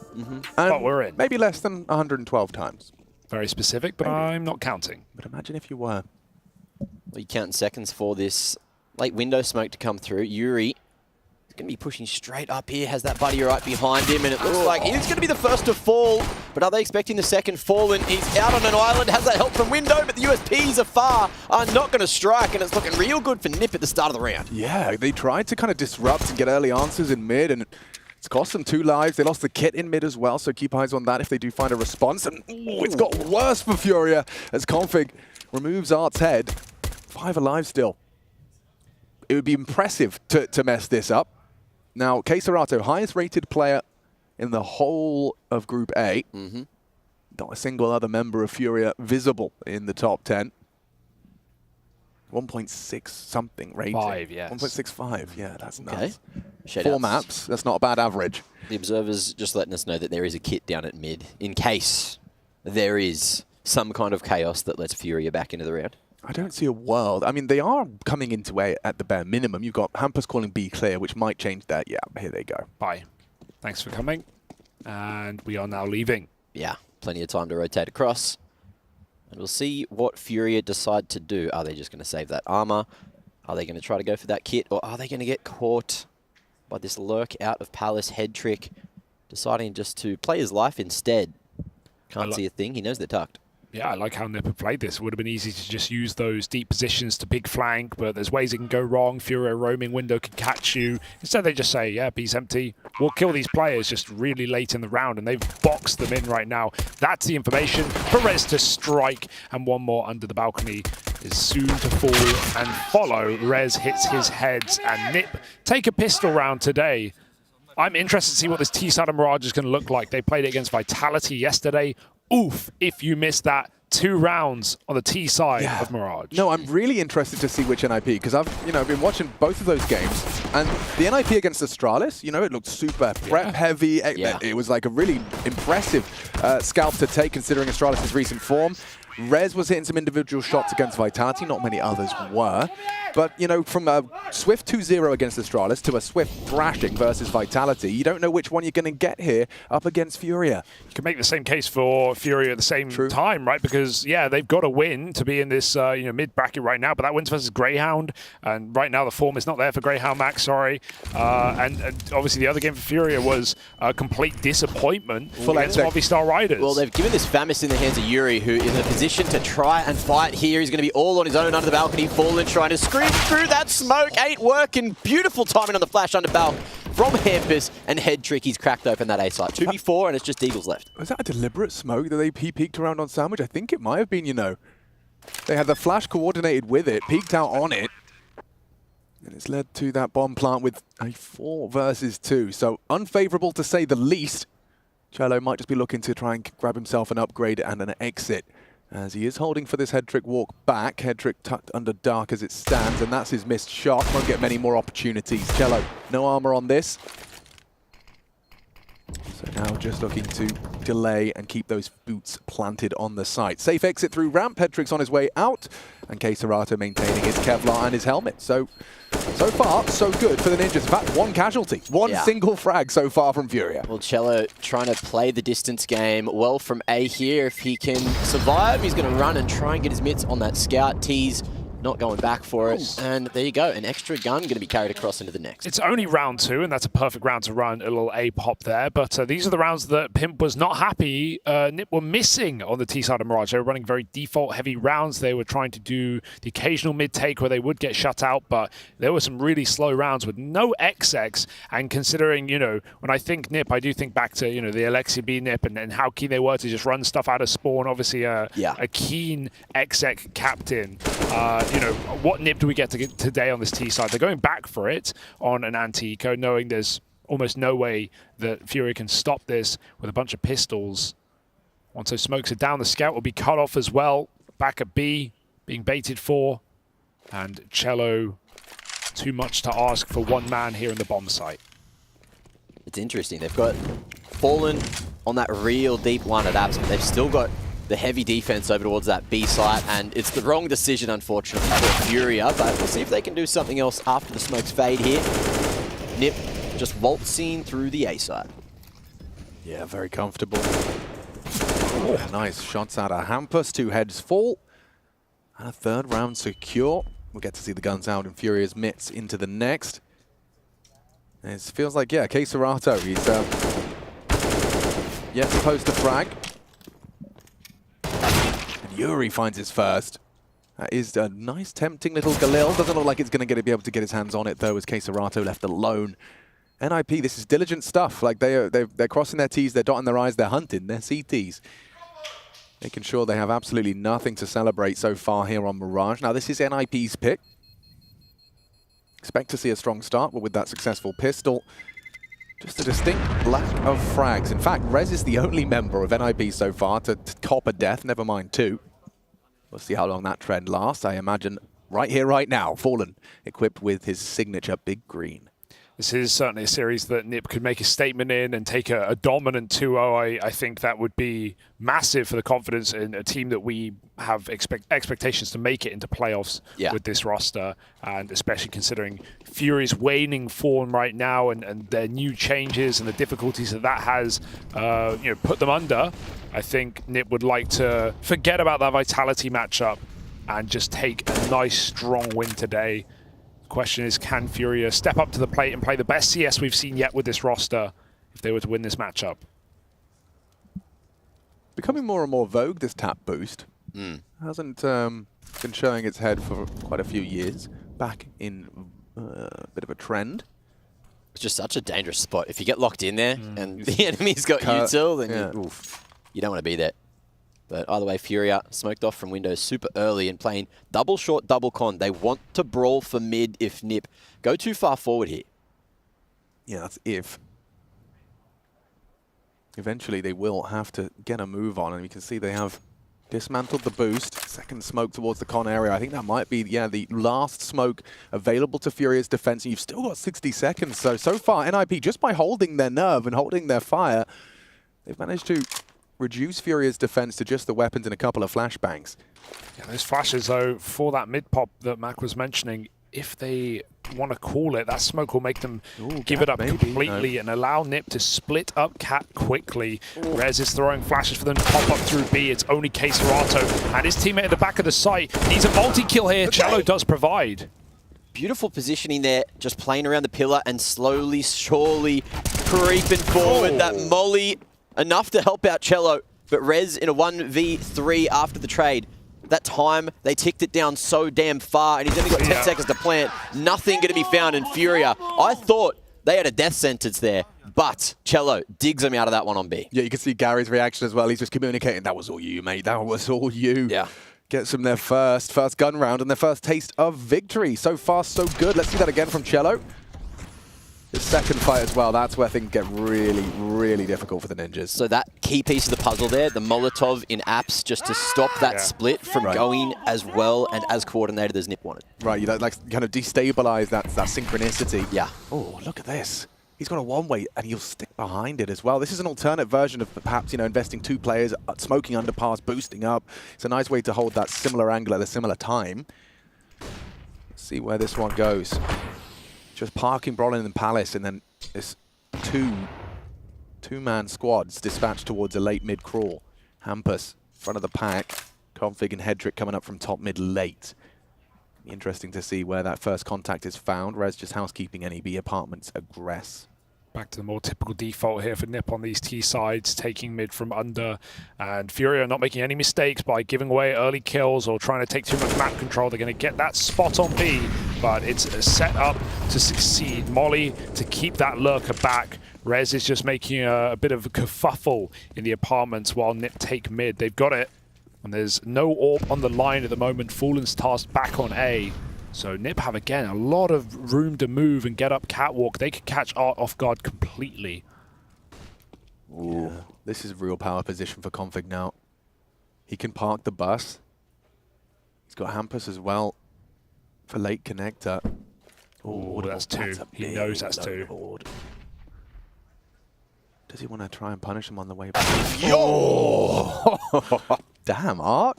Speaker 27: But we're in.
Speaker 10: Maybe less than 112 times.
Speaker 27: Very specific, but I'm not counting.
Speaker 10: But imagine if you were.
Speaker 5: Well, you counting seconds for this late window smoke to come through. Yuri is going to be pushing straight up here. Has that buddy right behind him, and it looks like he's going to be the first to fall. But are they expecting the second fall? And he's out on an island. Has that help from window, but the USPs are not going to strike, and it's looking real good for Nip at the start of the round.
Speaker 10: Yeah, they tried to kind of disrupt and get early answers in mid, and it's cost them 2 lives. They lost the kit in mid as well, so keep eyes on that if they do find a response. And it's got worse for FURIA as Config removes Art's head. 5 alive still. It would be impressive to mess this up. Now, Keserato, highest rated player in the whole of Group A. Not a single other member of FURIA visible in the top 10. 1.6 something rating.
Speaker 27: 5, yes.
Speaker 10: 1.65, yeah, that's nuts.
Speaker 5: Shout
Speaker 10: 4
Speaker 5: outs.
Speaker 10: maps, that's not a bad average.
Speaker 5: The observers just letting us know that there is a kit down at mid in case there is some kind of chaos that lets FURIA back into the round.
Speaker 10: I don't see a world. I mean, they are coming into A at the bare minimum. You've got Hampus calling B clear, which might change that. Yeah, here they go.
Speaker 27: Bye. Thanks for coming. And we are now leaving.
Speaker 5: Yeah, plenty of time to rotate across. And we'll see what FURIA decide to do. Are they just going to save that armor? Are they going to try to go for that kit? Or are they going to get caught by this lurk out of Palace head trick, deciding just to play his life instead? Can't see a thing. He knows they're tucked.
Speaker 27: Yeah, I like how Nip have played this. It would have been easy to just use those deep positions to big flank, but there's ways it can go wrong. FURIA roaming window can catch you. Instead, they just say, yeah, B's empty. We'll kill these players just really late in the round, and they've boxed them in right now. That's the information. Perez to strike, and one more under the balcony is soon to fall and follow. Rez hits his heads, and Nip take a pistol round today. I'm interested to see what this T-side of Mirage is going to look like. They played it against Vitality yesterday. Oof, if you missed that, 2 rounds on the T side of Mirage.
Speaker 10: No, I'm really interested to see which NIP, because I've been watching both of those games, and the NIP against Astralis, it looked super prep heavy. It was like a really impressive scalp to take, considering Astralis' recent form. Rez was hitting some individual shots against Vitality, not many others were. But, from a swift 2-0 against Astralis to a swift thrashing versus Vitality, you don't know which one you're going to get here up against FURIA.
Speaker 27: You can make the same case for FURIA at the same time, right? Because, they've got to win to be in this mid-bracket right now, but that wins versus Greyhound, and right now the form is not there for Greyhound, Max, sorry. And obviously the other game for FURIA was a complete disappointment against Movistar Riders.
Speaker 5: Well, they've given this Famis in the hands of Yuri, who is in a position to try and fight here. He's going to be all on his own under the balcony, Fallen trying to scream through that smoke. Ain't working. Beautiful timing on the flash under Balk from Hampus, and head trick. He's cracked open that A site. 2v4, and it's just Eagles left.
Speaker 10: Was that a deliberate smoke that he peeked around on Sandwich? I think it might have been, They had the flash coordinated with it, peeked out on it, and it's led to that bomb plant with a 4 versus 2. So unfavorable to say the least. Cello might just be looking to try and grab himself an upgrade and an exit, as he is holding for this head trick walk back. Head trick tucked under dark as it stands, and that's his missed shot. Won't get many more opportunities. Cello, no armor on this. So now just looking to delay and keep those boots planted on the site. Safe exit through ramp. Head trick's on his way out, and Serato maintaining his Kevlar and his helmet. So far, so good for the Ninjas. In fact, 1 casualty. One single frag so far from FURIA.
Speaker 5: Well, Cello trying to play the distance game well from A here. If he can survive, he's going to run and try and get his mitts on that scout. Tease not going back for it. And there you go, an extra gun going to be carried across into the next.
Speaker 27: It's only round 2, and that's a perfect round to run a little A-pop there. But these are the rounds that Pimp was not happy Nip were missing on the T side of Mirage. They were running very default-heavy rounds. They were trying to do the occasional mid-take where they would get shut out, but there were some really slow rounds with no XX. And considering, when I think Nip, I do think back to, the Alexia B Nip and how keen they were to just run stuff out of spawn. Obviously, a keen XX captain. What Nip do we get today on this T side? They're going back for it on an anti-eco, knowing there's almost no way that FURIA can stop this with a bunch of pistols. Once those smokes are down, the scout will be cut off as well. Back at B, being baited for. And Cello, too much to ask for one man here in the bomb site.
Speaker 5: It's interesting. They've got Fallen on that real deep one at Apps, but they've still got the heavy defense over towards that B site, and it's the wrong decision, unfortunately, for FURIA, but we'll see if they can do something else after the smokes fade here. Nip just waltzing through the A site.
Speaker 10: Yeah, very comfortable. Oh, nice shots out of Hampus. 2 heads fall. And a 3rd round secure. We'll get to see the guns out in FURIA's mitts into the next. And it feels like, Serato, he's yet to post a frag. Yuri finds his first. That is a nice, tempting little Galil. Doesn't look like it's going to be able to get his hands on it, though, as Serato left alone. NIP, this is diligent stuff. Like, they're crossing their T's, they're dotting their I's, they're hunting their CTs. Making sure they have absolutely nothing to celebrate so far here on Mirage. Now, this is NIP's pick. Expect to see a strong start, but with that successful pistol, just a distinct lack of frags. In fact, Rez is the only member of NIP so far to cop a death, never mind 2. We'll see how long that trend lasts. I imagine right here, right now, Fallen, equipped with his signature big green.
Speaker 27: This is certainly a series that Nip could make a statement in and take a dominant 2-0. I think that would be massive for the confidence in a team that we have expectations to make it into playoffs with this roster, and especially considering FURIA's waning form right now and their new changes and the difficulties that has put them under. I think Nip would like to forget about that Vitality matchup and just take a nice, strong win today. The question is, can FURIA step up to the plate and play the best CS we've seen yet with this roster if they were to win this matchup?
Speaker 10: Becoming more and more vogue, this tap boost. Hasn't been showing its head for quite a few years. Back in a bit of a trend.
Speaker 5: It's just such a dangerous spot. If you get locked in there and the enemy's got util, then you don't want to be there. But either way, FURIA smoked off from windows super early and playing double short, double con. They want to brawl for mid if Nip go too far forward here.
Speaker 10: Yeah, that's if. Eventually, they will have to get a move on, and you can see they have Dismantled the boost. Second smoke towards the con area. I think that might be, the last smoke available to Furia's defense. And you've still got 60 seconds. So far, NIP, just by holding their nerve and holding their fire, they've managed to reduce Furia's defense to just the weapons and a couple of flashbangs.
Speaker 27: Yeah, those flashes, though, for that mid pop that Mac was mentioning, if they want to call it, that smoke will make them give it up completely and allow Nip to split up Cat quickly. Rez is throwing flashes for them to pop up through B. It's only Serato and his teammate at the back of the site. Needs a multi-kill here. Cello does provide.
Speaker 5: Beautiful positioning there, just playing around the pillar and slowly, surely creeping forward. That molly, enough to help out Cello, but Rez in a 1v3 after the trade. That time, they ticked it down so damn far, and he's only got 10 seconds to plant. Nothing going to be found in Furia. I thought they had a death sentence there, but Cello digs him out of that one on B.
Speaker 10: Yeah, you can see Gary's reaction as well. He's just communicating, that was all you, mate. That was all you.
Speaker 5: Yeah.
Speaker 10: Gets them their first gun round and their first taste of victory. So far, so good. Let's see that again from Cello. The second fight as well, that's where things get really, really difficult for the Ninjas.
Speaker 5: So that key piece of the puzzle there, the Molotov in apps, just to stop that split from going as well and as coordinated as Nip wanted.
Speaker 10: Right, you like kind of destabilize that synchronicity.
Speaker 5: Yeah.
Speaker 10: Oh, look at this. He's got a one-way and he'll stick behind it as well. This is an alternate version of perhaps, investing 2 players, smoking underpass, boosting up. It's a nice way to hold that similar angle at a similar time. Let's see where this one goes. Just parking Brolin and Palace, and then this two-man squads dispatched towards a late mid crawl. Hampus, front of the pack. Config and Hedrick coming up from top mid late. Interesting to see where that first contact is found. Rez just housekeeping NEB apartments aggress.
Speaker 27: Back to the more typical default here for Nip on these T sides, taking mid from under, and Furia not making any mistakes by giving away early kills or trying to take too much map control. They're going to get that spot on B, but it's set up to succeed. Molly to keep that lurker back. Rez is just making a bit of a kerfuffle in the apartments while Nip take mid. They've got it, and there's no AWP on the line at the moment. Fallen's tasked back on A. So Nip have, again, a lot of room to move and get up catwalk. They could catch Art off guard completely.
Speaker 10: Ooh, this is real power position for Config now. He can park the bus. He's got Hampus as well for late connector.
Speaker 27: Oh, that's 2. He knows that's 2.
Speaker 10: Does he want to try and punish him on the way back? Yo! Damn, Art.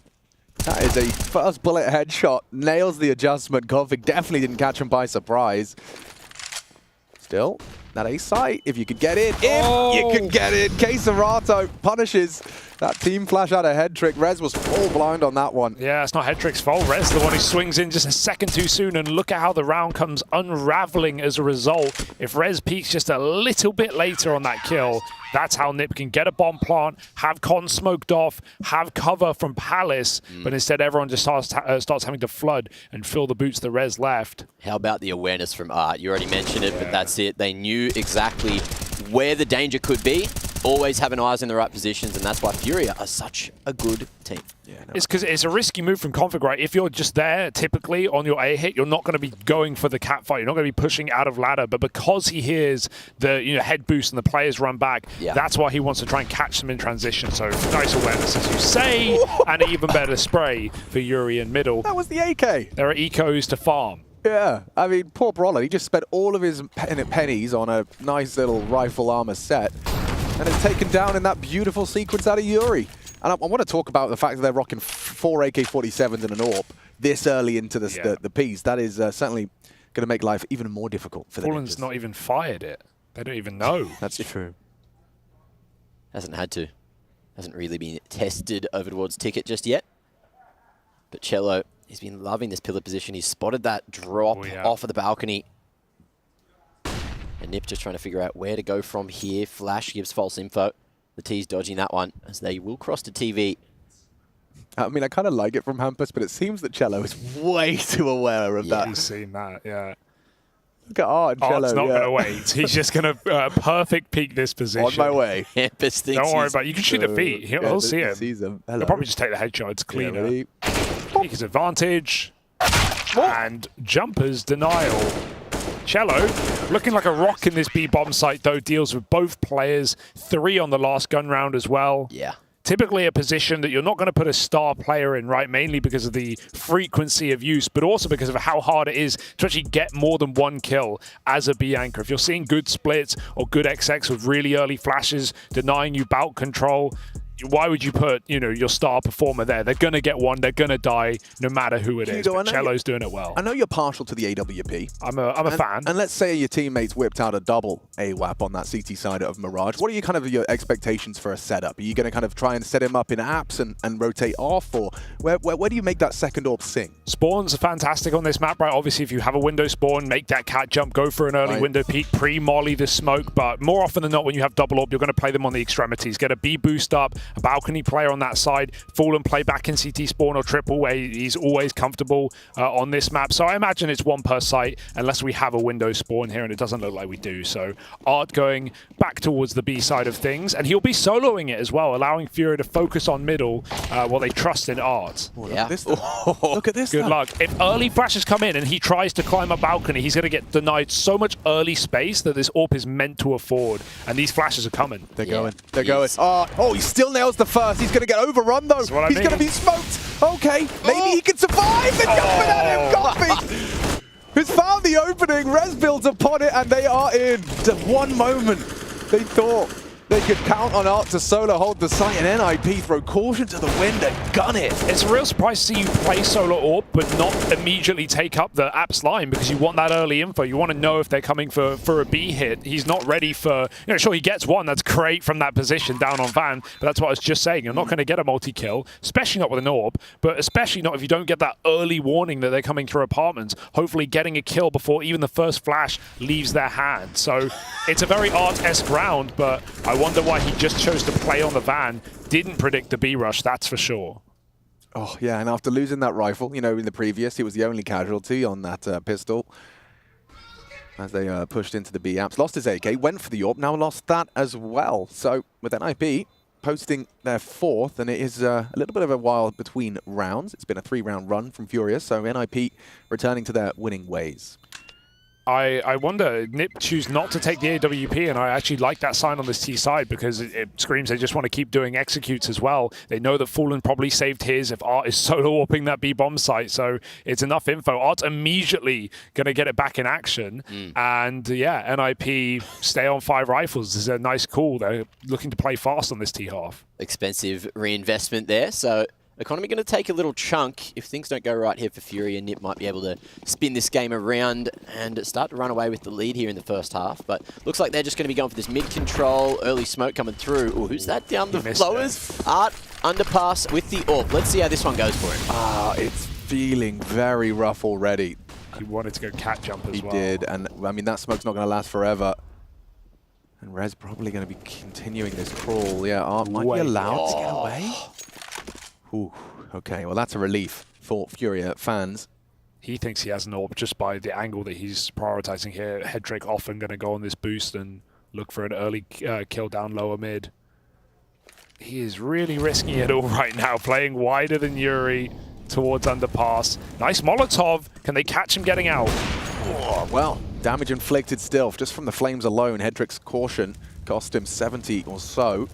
Speaker 10: That is a first bullet headshot. Nails the adjustment. Config definitely didn't catch him by surprise. Still, that A site, if you could get it, you can get it. Serato punishes that team flash out of head trick. Rez was full blind on that one.
Speaker 27: Yeah, it's not head trick's fault. Rez the one who swings in just a second too soon, and look at how the round comes unraveling as a result. If Rez peaks just a little bit later on that kill, that's how Nip can get a bomb plant, have Con smoked off, have cover from Palace, but instead everyone just starts having to flood and fill the boots that Rez left.
Speaker 5: How about the awareness from Art? You already mentioned it, but that's it. They knew exactly where the danger could be, always having eyes in the right positions, and that's why Furia are such a good team.
Speaker 10: Yeah,
Speaker 27: It's because it's a risky move from Config, right? If you're just there, typically, on your A hit, you're not going to be going for the cat fight. You're not going to be pushing out of ladder. But because he hears the head boost and the players run back, that's why he wants to try and catch them in transition. So nice awareness, as you say, and an even better spray for Yuri in middle.
Speaker 10: That was the AK.
Speaker 27: There are ecos to farm.
Speaker 10: Yeah, I mean, poor Brolin, he just spent all of his pennies on a nice little rifle armor set, and it's taken down in that beautiful sequence out of Yuri. And I want to talk about the fact that they're rocking 4 AK-47s and an AWP this early into the piece. That is certainly going to make life even more difficult for the
Speaker 27: Fallen's not even fired it. They don't even know.
Speaker 10: That's true.
Speaker 5: Hasn't had to. Hasn't really been tested over towards Ticket just yet. But Cello, he's been loving this pillar position. He's spotted that drop off of the balcony. And Nip just trying to figure out where to go from here. Flash gives false info. The T's dodging that one, as they will cross to TV.
Speaker 10: I mean, I kind of like it from Hampus, but it seems that Cello is way too aware of that.
Speaker 27: He's seen that, yeah.
Speaker 10: Look at Art and Cello.
Speaker 27: Art's not going to wait. He's just going to perfect peek this position.
Speaker 10: On my way.
Speaker 5: Hampus thinks
Speaker 27: Don't worry about it. You can shoot the feet. He'll see him.
Speaker 10: Sees him.
Speaker 27: He'll probably just take the headshot. It's cleaner. Take his advantage. And Jumper's denial. Cello, looking like a rock in this B-bomb site, though, deals with both players. 3 on the last gun round as well.
Speaker 5: Yeah.
Speaker 27: typically a position that you're not going to put a star player in, right? Mainly because of the frequency of use, but also because of how hard it is to actually get more than one kill as a B anchor. If you're seeing good splits or good XX with really early flashes, denying you bout control, why would you put, your star performer there? They're going to get one. They're going to die no matter who it is. But Cello's doing it well.
Speaker 10: I know you're partial to the AWP.
Speaker 27: I'm a fan.
Speaker 10: And let's say your teammates whipped out a double AWAP on that CT side of Mirage. What are your expectations for a setup? Are you going to kind of try and set him up in apps and rotate off? Or where do you make that second orb sing?
Speaker 27: Spawns are fantastic on this map, right? Obviously, if you have a window spawn, make that cat jump, go for an early window peek, pre-molly the smoke. But more often than not, when you have double orb, you're going to play them on the extremities. Get a B boost up, a balcony player on that side, Fallen play back in CT spawn or triple, where he's always comfortable on this map. So I imagine it's one per site, unless we have a window spawn here, and it doesn't look like we do. So Art going back towards the B side of things, and he'll be soloing it as well, allowing FURIA to focus on middle while they trust in Art.
Speaker 10: Look at this. Look at this.
Speaker 27: Good luck. If early flashes come in and he tries to climb a balcony, he's going to get denied so much early space that this AWP is meant to afford, and these flashes are coming.
Speaker 10: They're going. They're going. Oh, he still nails the first. He's going to get overrun, though. He's going to be smoked. Okay, maybe he can survive. They're jumping at him. Coffee, who's found the opening. Res builds upon it, and they are in. Just one moment, they thought they could count on Art to solo hold the site, and NIP throw caution to the wind and gun it.
Speaker 27: It's a real surprise to see you play solo AWP, but not immediately take up the apps line, because you want that early info. You want to know if they're coming for a B hit. He's not ready for, sure, he gets one. That's great from that position down on Van, but that's what I was just saying. You're not going to get a multi-kill, especially not with an AWP, but especially not if you don't get that early warning that they're coming through apartments, hopefully getting a kill before even the first flash leaves their hand. So it's a very Art-esque round, but I wonder why he just chose to play on the Van. Didn't predict the B rush, that's for sure.
Speaker 10: Oh, yeah, and after losing that rifle, in the previous, he was the only casualty on that pistol. As they pushed into the B apps. Lost his AK, went for the AWP, now lost that as well. So, with NIP posting their fourth, and it is a little bit of a while between rounds. It's been a 3-round run from FURIA, so NIP returning to their winning ways.
Speaker 27: I wonder, Nip choose not to take the AWP, and I actually like that sign on this T side, because it screams they just want to keep doing executes as well. They know that Fallen probably saved his if Art is solo warping that B bomb site, so it's enough info. Art's immediately going to get it back in action, and yeah, NIP stay on 5 rifles. This is a nice call. They're looking to play fast on this T half.
Speaker 5: Expensive reinvestment there, so Economy going to take a little chunk. If things don't go right here for FURIA, Nip might be able to spin this game around and start to run away with the lead here in the first half. But looks like they're just going to be going for this mid-control, early smoke coming through. Oh, who's that down the flowers? Art, underpass with the AWP. Let's see how this one goes for him.
Speaker 10: It's feeling very rough already.
Speaker 27: He wanted to go cat jump as well.
Speaker 10: He did, and I mean, that smoke's not going to last forever. And Rez probably going to be continuing this crawl. Yeah, Art might be allowed to get away. Ooh, okay, well that's a relief for FURIA fans.
Speaker 27: He thinks he has an AWP just by the angle that he's prioritizing here. Headtrick often going to go on this boost and look for an early kill down lower mid. He is really risking it all right now, playing wider than Yuri towards underpass. Nice Molotov. Can they catch him getting out?
Speaker 10: Oh, well, damage inflicted still, just from the flames alone. Headtrick's caution cost him 70 or so.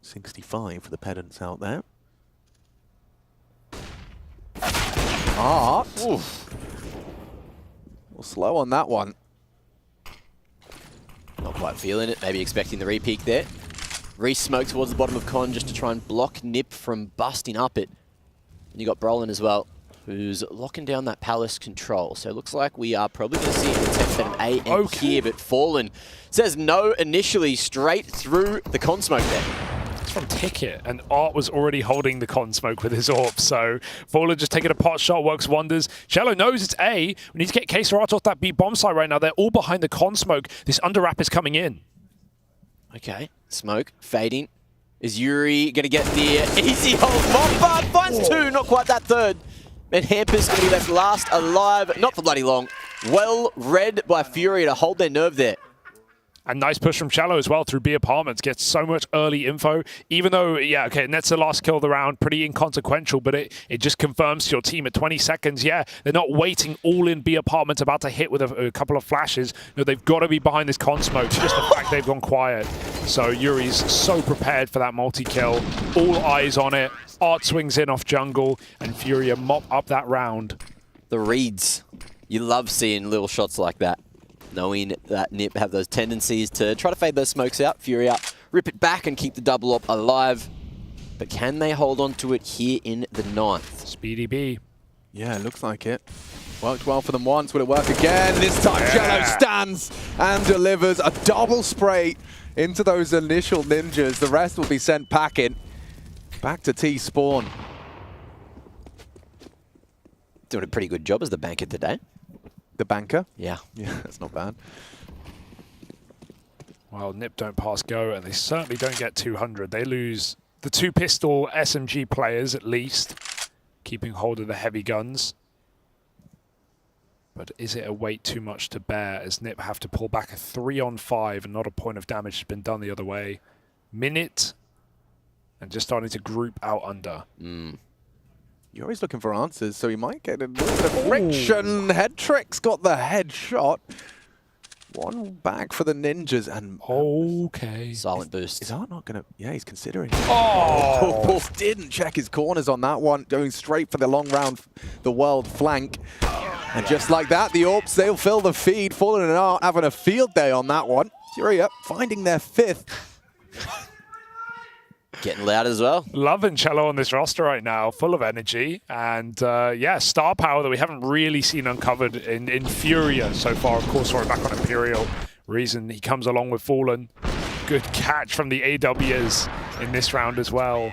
Speaker 10: 65 for the pedants out there. Art. Oof. Well, slow on that one.
Speaker 5: Not quite feeling it. Maybe expecting the re-peek there. Re-smoke towards the bottom of Con just to try and block Nip from busting up it. And you got Brolin as well, who's locking down that Palace control. So it looks like we are probably going to see an attempt at an AM here, but Fallen says no initially, straight through the Con smoke there.
Speaker 27: From Ticket, and Art was already holding the con smoke with his AWP, so Fallen just taking a pot shot works wonders. Cello knows it's A. We need to get Case or Art off that B bomb site right now. They're all behind the con smoke. This under wrap is coming in.
Speaker 5: Okay, smoke fading. Is Yuri going to get the easy hold? Mombard finds two, not quite that third. And Hampus going to be left last alive, not for bloody long. Well read by FURIA to hold their nerve there.
Speaker 27: And nice push from Cello as well through B apartments. Gets so much early info. Even though, yeah, okay, nets the last kill of the round. Pretty inconsequential, but it just confirms to your team at 20 seconds, yeah, they're not waiting all in B apartments about to hit with a couple of flashes. No, they've got to be behind this con smoke. Just the fact they've gone quiet So Yuri's so prepared for that multi-kill. All eyes on it. Art swings in off jungle, and FURIA mop up that round.
Speaker 5: The reads. You love seeing little shots like that. Knowing that NiP have those tendencies to try to fade those smokes out. FURIA rip it back and keep the double up alive. But can they hold on to it here in the 9th?
Speaker 27: Speedy B.
Speaker 10: Yeah, it looks like it. Worked well for them once. Will it work again? This time Jello stands and delivers a double spray into those initial ninjas. The rest will be sent packing. Back to T-Spawn.
Speaker 5: Doing a pretty good job as the banker today.
Speaker 10: The banker?
Speaker 5: Yeah.
Speaker 10: Yeah, that's not bad.
Speaker 27: Well, NiP don't pass go, and they certainly don't get 200. They lose the 2 pistol SMG players at least, keeping hold of the heavy guns. But is it a weight too much to bear as NiP have to pull back a 3-on-5 and not a point of damage has been done the other way? Minute, and just starting to group out under.
Speaker 10: You're always looking for answers, so he might get a little bit of friction. Head Trick's got the headshot. One back for the ninjas, and
Speaker 27: okay.
Speaker 5: Silent boost.
Speaker 10: Is Art not gonna? Yeah, he's considering.
Speaker 27: Oh,
Speaker 10: didn't check his corners on that one, going straight for the long round, the world flank. And just like that, the Orps, they'll fill the feed. Fallen and Art having a field day on that one. FURIA finding their 5th.
Speaker 5: Getting loud as well.
Speaker 27: Loving Cello on this roster right now, full of energy. And yeah, star power that we haven't really seen uncovered in FURIA so far. Of course, we're back on Imperial. Reason he comes along with Fallen. Good catch from the AWs in this round as well.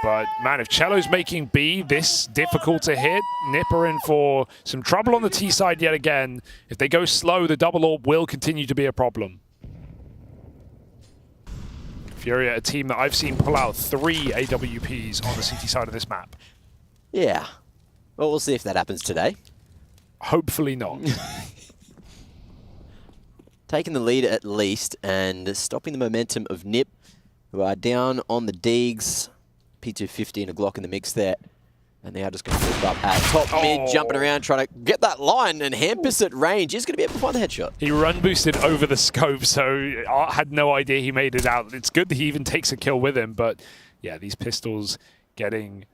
Speaker 27: But man, if Cello's making B this difficult to hit, NiP are in for some trouble on the T side yet again. If they go slow, the double orb will continue to be a problem. FURIA, a team that I've seen pull out 3 AWPs on the CT side of this map.
Speaker 5: Yeah. Well, we'll see if that happens today.
Speaker 27: Hopefully not.
Speaker 5: Taking the lead at least and stopping the momentum of NiP, who are down on the Deegs. P250 and a Glock in the mix there. And they are just going to move up at top mid, jumping around, trying to get that line. And Hampus at range is going to be able to find the headshot.
Speaker 27: He run boosted over the scope, so Art had no idea he made it out. It's good that he even takes a kill with him, but yeah, these pistols getting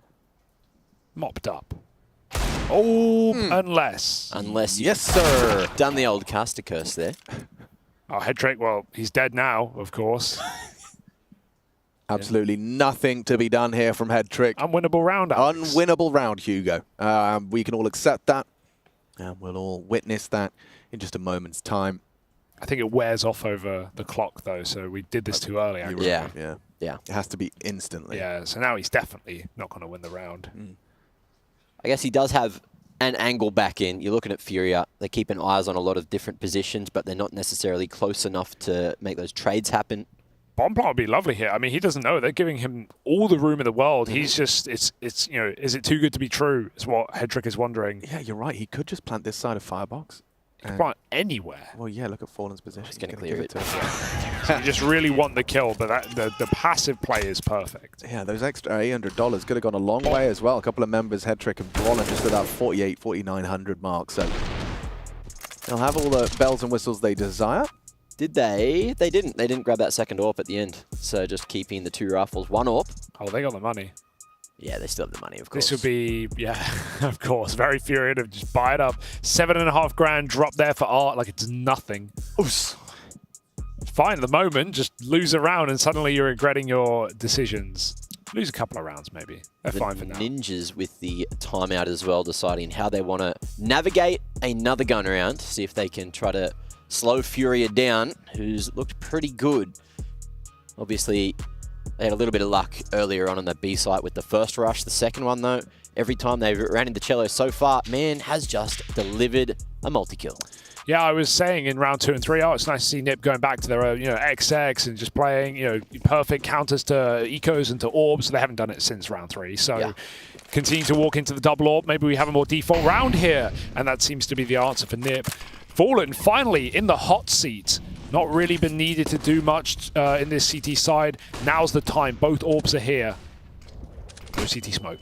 Speaker 27: mopped up. Unless.
Speaker 5: Yes, sir. Done the old caster curse there.
Speaker 27: Oh, Head Trick, well, he's dead now, of course.
Speaker 10: Absolutely nothing to be done here from Head Trick.
Speaker 27: Unwinnable round, Alex.
Speaker 10: Unwinnable round, Hugo. We can all accept that, and we'll all witness that in just a moment's time.
Speaker 27: I think it wears off over the clock, though, so we did this too early.
Speaker 5: Yeah.
Speaker 10: It has to be instantly.
Speaker 27: Yeah, so now he's definitely not going to win the round.
Speaker 5: I guess he does have an angle back in. You're looking at FURIA. They're keeping eyes on a lot of different positions, but they're not necessarily close enough to make those trades happen.
Speaker 27: Bomb plant would be lovely here. I mean, he doesn't know. They're giving him all the room in the world. He's just, it's you know, is it too good to be true? Is what Head Trick is wondering.
Speaker 10: Yeah, you're right. He could just plant this side of Firebox.
Speaker 27: He could plant anywhere.
Speaker 10: Well, yeah, look at Fallen's position.
Speaker 5: He's going to clear it.
Speaker 27: So you just really want the kill, but the passive play is perfect.
Speaker 10: Yeah, those extra $800 could have gone a long way as well. A couple of members, Head Trick and Brawlin, just at that 48, 4,900 mark. So they'll have all the bells and whistles they desire.
Speaker 5: Did they? They didn't. They didn't grab that second AWP at the end. So just keeping the 2 rifles, 1 AWP.
Speaker 27: Oh, they got the money.
Speaker 5: Yeah, they still have the money, of course.
Speaker 27: This would be, yeah, of course, very FURIA to just buy it up. 7.5 grand drop there for Art like it's nothing.
Speaker 5: Oof.
Speaker 27: Fine at the moment, just lose a round and suddenly you're regretting your decisions. Lose a couple of rounds maybe. They're fine for now.
Speaker 5: Ninjas with the timeout as well, deciding how they want to navigate another gun round, see if they can try to slow FURIA down, who's looked pretty good. Obviously, they had a little bit of luck earlier on that B site with the first rush. The second one, though, every time they've ran into Cello so far, man has just delivered a multi-kill.
Speaker 27: Yeah, I was saying in round 2 and 3, it's nice to see NiP going back to their own, XX and just playing, perfect counters to ecos and to orbs. They haven't done it since round 3. So continue to walk into the double orb. Maybe we have a more default round here. And that seems to be the answer for NiP. Fallen finally in the hot seat. Not really been needed to do much in this CT side. Now's the time. Both orbs are here. No CT smoke.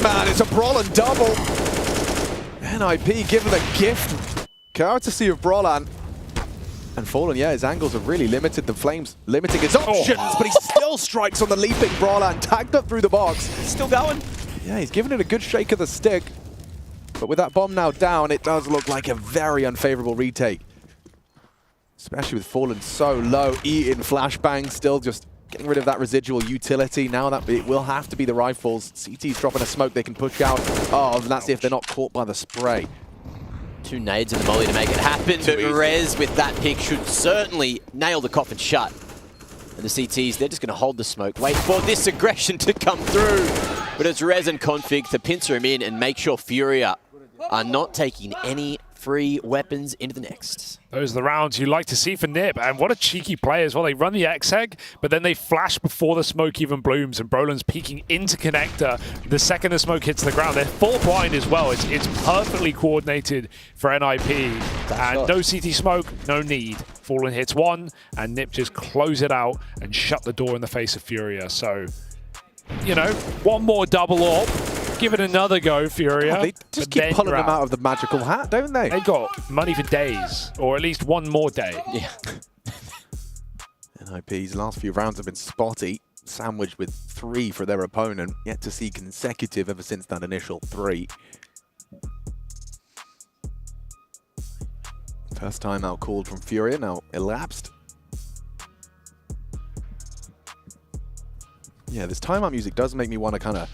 Speaker 10: Man, it's a Brawlin double. NIP given a gift. Courtesy of Brawlan. And Fallen, yeah, his angles have really limited the Flames, limiting his options, but he still strikes on the leaping brawler and tagged up through the box.
Speaker 5: Still going.
Speaker 10: Yeah, he's giving it a good shake of the stick. But with that bomb now down, it does look like a very unfavorable retake. Especially with Fallen so low, eating flashbang, still just getting rid of that residual utility. Now that it will have to be the rifles. CT's dropping a smoke they can push out of, and that's if they're not caught by the spray.
Speaker 5: 2 nades in the molly to make it happen, but Rez with that pick should certainly nail the coffin shut. And the CTs, they're just going to hold the smoke, wait for this aggression to come through. But it's Rez and Config to pincer him in and make sure Furia are not taking any free weapons into the next.
Speaker 27: Those are the rounds you like to see for Nip, and what a cheeky play as well. They run the X-Egg, but then they flash before the smoke even blooms, and Brolin's peeking into connector the second the smoke hits the ground. They're full blind as well. It's perfectly coordinated for NIP, and no CT smoke, no need. Fallen hits one, and Nip just close it out and shut the door in the face of Furia. So, you know, one more double AWP. Give it another go, Furia.
Speaker 10: Oh, they just keep pulling them out of the magical hat, don't they?
Speaker 27: They got money for days, or at least one more day.
Speaker 5: Yeah.
Speaker 10: NIP's last few rounds have been spotty, sandwiched with 3 for their opponent. Yet to see consecutive ever since that initial 3. First time out called from Furia, now elapsed. Yeah, this timeout music does make me want to kind of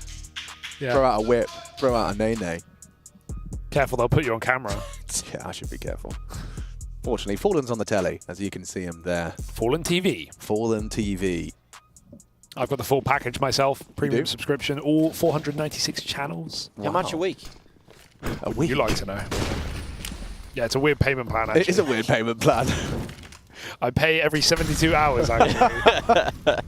Speaker 10: throw out a whip, throw out a nay-nay.
Speaker 27: Careful, they'll put you on camera.
Speaker 10: Yeah, I should be careful. Fortunately, Fallen's on the telly, as you can see him there.
Speaker 27: Fallen TV.
Speaker 10: Fallen TV.
Speaker 27: I've got the full package myself, premium subscription, all 496 channels.
Speaker 5: How much a week?
Speaker 10: A week?
Speaker 27: You like to know. Yeah, it's a weird payment plan, actually.
Speaker 10: It is a weird payment plan.
Speaker 27: I pay every 72 hours, actually.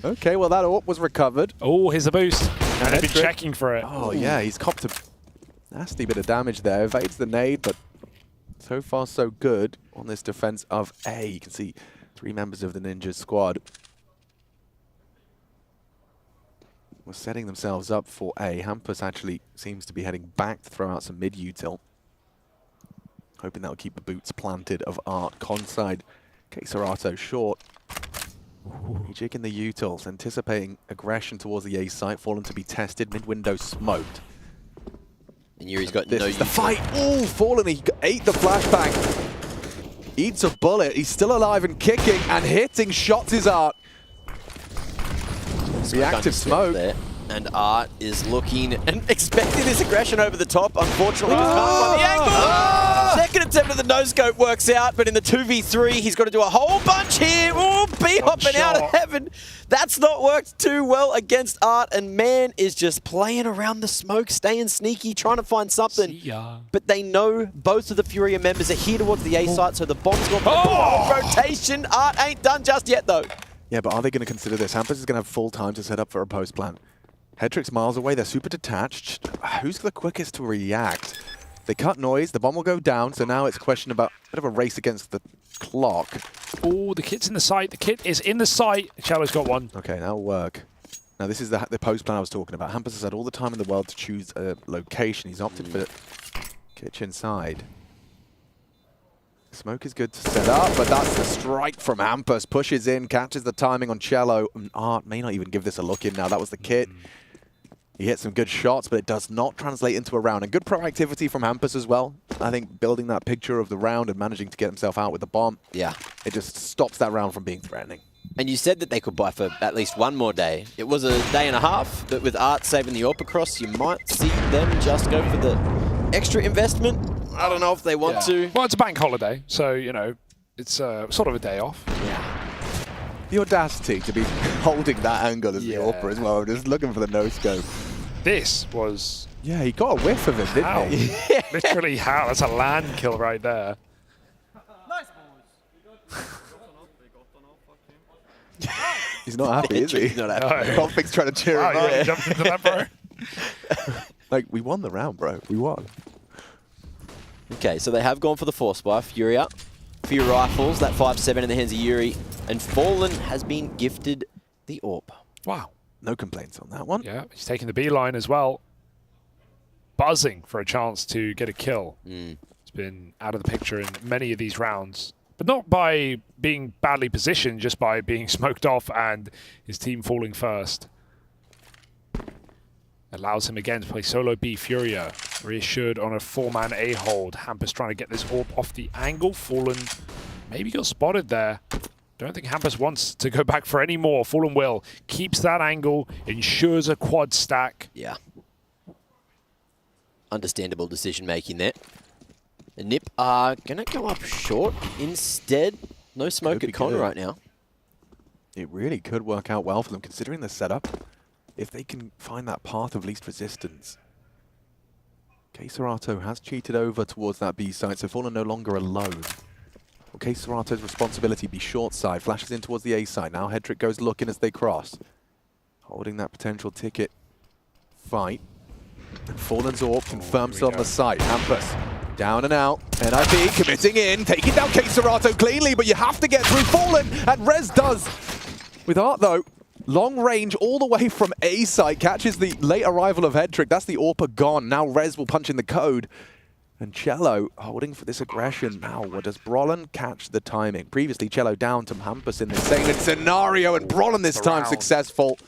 Speaker 10: Okay, well, that AWP was recovered.
Speaker 27: Oh, here's the boost. And they've been checking for it.
Speaker 10: Oh, yeah, he's copped a nasty bit of damage there. Evades the nade, but so far so good on this defense of A. You can see 3 members of the Ninja squad were setting themselves up for A. Hampus actually seems to be heading back to throw out some mid-util. Hoping that'll keep the boots planted of Art. Conside, Queserato short. Rejigging the utils, anticipating aggression towards the A site, Fallen to be tested, mid-window smoked.
Speaker 5: And Yuri's got
Speaker 10: this
Speaker 5: no
Speaker 10: is the fight. Oh, Fallen, he ate the flashbang. Eats a bullet, he's still alive and kicking and hitting shots is Art. Reactive smoke.
Speaker 5: There. And Art is looking and expecting this aggression over the top. Unfortunately, just can't find the angle. Second attempt at the no-scope works out, but in the 2v3, he's got to do a whole bunch here. Ooh, B-hopping out of heaven. That's not worked too well against Art, and man is just playing around the smoke, staying sneaky, trying to find something. But they know both of the Furia members are here towards the A site, so the bomb's going to rotation. Art ain't done just yet, though.
Speaker 10: Yeah, but are they going to consider this? Hampus is going to have full time to set up for a post plan. Headtrick's miles away, they're super detached. Who's the quickest to react? They cut noise, the bomb will go down, so now it's a question about a bit of a race against the clock.
Speaker 27: Oh, the kit's in the site. The kit is in the site. Shallow's got one.
Speaker 10: Okay, that'll work. Now this is the post plan I was talking about. Hampus has had all the time in the world to choose a location. He's opted for kitchen side. Smoke is good to set up, but that's the strike from Hampus. Pushes in, catches the timing on Cello. And Art may not even give this a look in now. That was the kit. He hit some good shots, but it does not translate into a round. And good proactivity from Hampus as well. I think building that picture of the round and managing to get himself out with the bomb.
Speaker 5: Yeah.
Speaker 10: It just stops that round from being threatening.
Speaker 5: And you said that they could buy for at least one more day. It was a day and a half, but with Art saving the AWP across, you might see them just go for the extra investment. I don't know if they want to.
Speaker 27: Well, it's a bank holiday, so, you know, it's sort of a day off.
Speaker 5: Yeah.
Speaker 10: The audacity to be holding that angle as the AWP as well, just looking for the no-scope.
Speaker 27: This was...
Speaker 10: Yeah, he got a whiff of it, didn't he?
Speaker 27: Literally how? That's a land kill right there.
Speaker 10: He's not happy, is he?
Speaker 5: He's not happy.
Speaker 10: Config's trying to cheer him
Speaker 27: Yeah,
Speaker 10: up.
Speaker 27: jumped into that, bro.
Speaker 10: Like, we won the round, bro. We won.
Speaker 5: Okay, so they have gone for the force buy. Furia, few rifles, that 5.7 in the hands of Yuri, and Fallen has been gifted the AWP.
Speaker 27: Wow.
Speaker 10: No complaints on that one.
Speaker 27: Yeah, he's taking the beeline as well. Buzzing for a chance to get a kill. It's been out of the picture in many of these rounds. but not by being badly positioned, just by being smoked off and his team falling first. Allows him again to play solo B Furia. Reassured on a 4-man A hold. Hampus trying to get this AWP off the angle. Fallen maybe got spotted there. Don't think Hampus wants to go back for any more. Fallen will. Keeps that angle. Ensures a quad stack.
Speaker 5: Yeah. Understandable decision making there. And Nip are going to go up short instead. No smoke at corner right now.
Speaker 10: It really could work out well for them considering the setup. If they can find that path of least resistance. K-Serato has cheated over towards that B site, so Fallen no longer alone. Will K-Serato's responsibility be short side? Flashes in towards the A side. Now Hedrick goes looking as they cross. Holding that potential ticket fight. And Fallen's AWP confirms on the site. Hampus down and out. NIP committing in, taking down K-Serato cleanly, but you have to get through Fallen, and Rez does. With Art though, long range all the way from A site, catches the late arrival of Hedrick. That's the AWP gone. Now Rez will punch in the code. And Cello holding for this aggression. Now, what does Brolin catch the timing? Previously, Cello down to Hampus in the same scenario, and Brolin this time successful.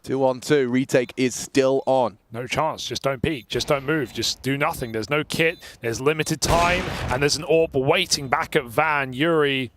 Speaker 10: 2-on-2, retake is still on.
Speaker 27: No chance, just don't peek, just don't move, just do nothing. There's no kit, there's limited time, and there's an AWP waiting back at Van. Yuri,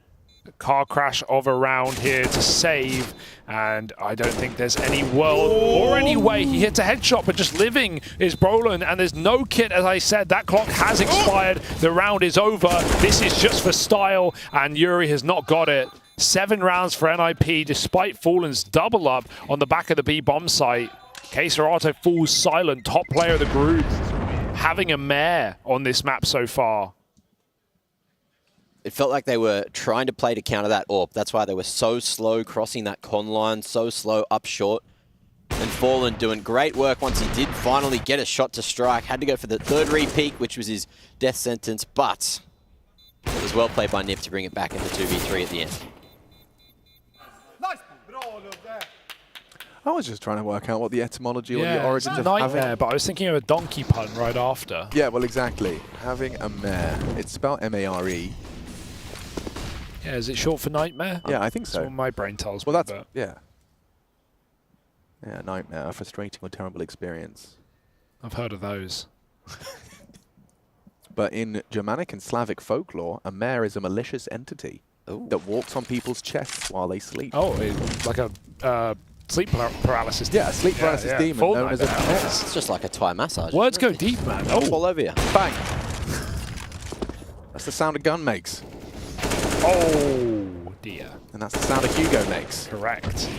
Speaker 27: car crash of a round here to save, and I don't think there's any world or any way. He hits a headshot, but just living is Brolin, and there's no kit, as I said. That clock has expired, the round is over. This is just for style, and Yuri has not got it. 7 rounds for NIP, despite Fallen's double up on the back of the B bomb site. K-Serato falls silent, top player of the group, having a mare on this map so far.
Speaker 5: It felt like they were trying to play to counter that AWP. That's why they were so slow crossing that con line, so slow up short. And Fallen doing great work once he did finally get a shot to strike. Had to go for the third re-peak, which was his death sentence, but it was well played by Nip to bring it back into 2v3 at the end.
Speaker 10: I was just trying to work out what the etymology or the origins of
Speaker 27: nightmare,
Speaker 10: having...
Speaker 27: but I was thinking of a donkey pun right after.
Speaker 10: Yeah, well, exactly. Having a mare. It's spelled M-A-R-E.
Speaker 27: Yeah, is it short for nightmare?
Speaker 10: Yeah, I think so.
Speaker 27: That's what my brain tells me.
Speaker 10: Well, that's... Yeah. Yeah, nightmare, a frustrating or terrible experience.
Speaker 27: I've heard of those.
Speaker 10: But in Germanic and Slavic folklore, a mare is a malicious entity that walks on people's chests while they sleep.
Speaker 27: Oh, like a sleep paralysis demon.
Speaker 10: Yeah, a sleep paralysis demon known as a mare.
Speaker 5: It's just like a Thai massage.
Speaker 27: Words go deep, man. Oh,
Speaker 5: all over you.
Speaker 10: Bang. That's the sound a gun makes.
Speaker 27: Oh, dear.
Speaker 10: And that's the sound a Hugo makes.
Speaker 27: Correct.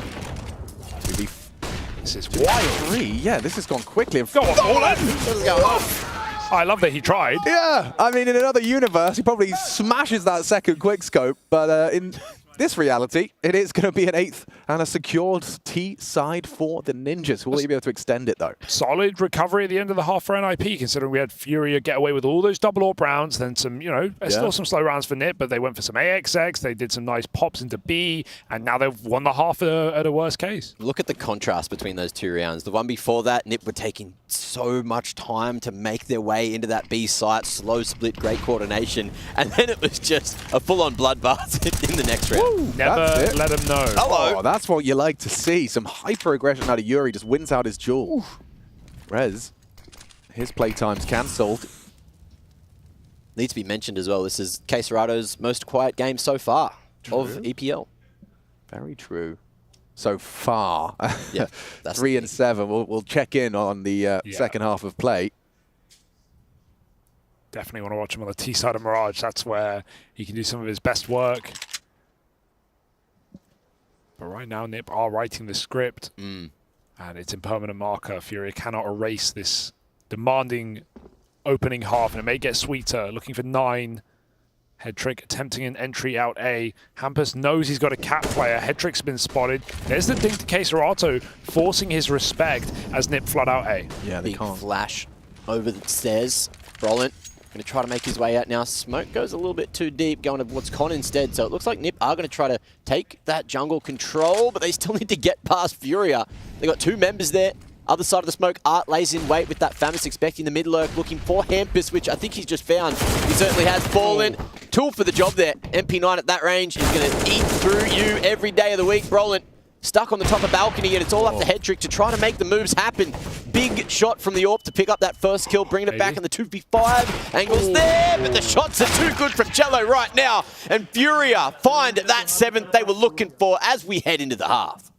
Speaker 27: This is
Speaker 10: wild. 3, yeah, this has gone quickly.
Speaker 27: Go on, Fallen!
Speaker 10: This is going off.
Speaker 27: I love that he tried.
Speaker 10: Yeah, I mean, in another universe, he probably smashes that second quickscope, but in this reality, it is going to be an 8th and a secured T side for the Ninjas. Will he be able to extend it, though?
Speaker 27: Solid recovery at the end of the half for NIP, considering we had FURIA get away with all those double AWP rounds, then some, you know, still some slow rounds for NIP, but they went for some AXX, they did some nice pops into B, and now they've won the half at a worst case.
Speaker 5: Look at the contrast between those 2 rounds. The one before that, NIP were taking so much time to make their way into that B site, slow split, great coordination, and then it was just a full-on bloodbath in the next round.
Speaker 27: Never let him know.
Speaker 10: Hello. Oh, that's what you like to see. Some hyper-aggression out of Yuri, just wins out his duel. Rez, his playtime's cancelled.
Speaker 5: Needs to be mentioned as well, this is K-Serato's most quiet game so far of EPL.
Speaker 10: Very true. So far.
Speaker 5: Yeah, that's
Speaker 10: 3 and 7. We'll check in on the second half of play.
Speaker 27: Definitely want to watch him on the T side of Mirage. That's where he can do some of his best work. But right now, NIP are writing the script, and it's in permanent marker. FURIA cannot erase this demanding opening half, and it may get sweeter. Looking for 9. Hedrick attempting an entry out A. Hampus knows he's got a cat player. Hedrick's been spotted. There's the dink to K-Serato, forcing his respect as NIP flood out A.
Speaker 10: Yeah, they
Speaker 5: Big
Speaker 10: can't.
Speaker 5: Flash over the stairs. Brolin going to try to make his way out now. Smoke goes a little bit too deep, going to what's Con instead. So it looks like NIP are going to try to take that jungle control, but they still need to get past FURIA. They got 2 members there. Other side of the smoke, Art lays in wait with that Famis, expecting the mid lurk, looking for Hampus, which I think he's just found. He certainly has fallen. tool for the job there. MP9 at that range is going to eat through you every day of the week. Brolin stuck on the top of balcony, and it's all up to Headtrick to try to make the moves happen. Big shot from the AWP to pick up that first kill, bringing it back in the 2v5. Angles there, but the shots are too good from Cello right now. And Furia find that 7th they were looking for as we head into the half.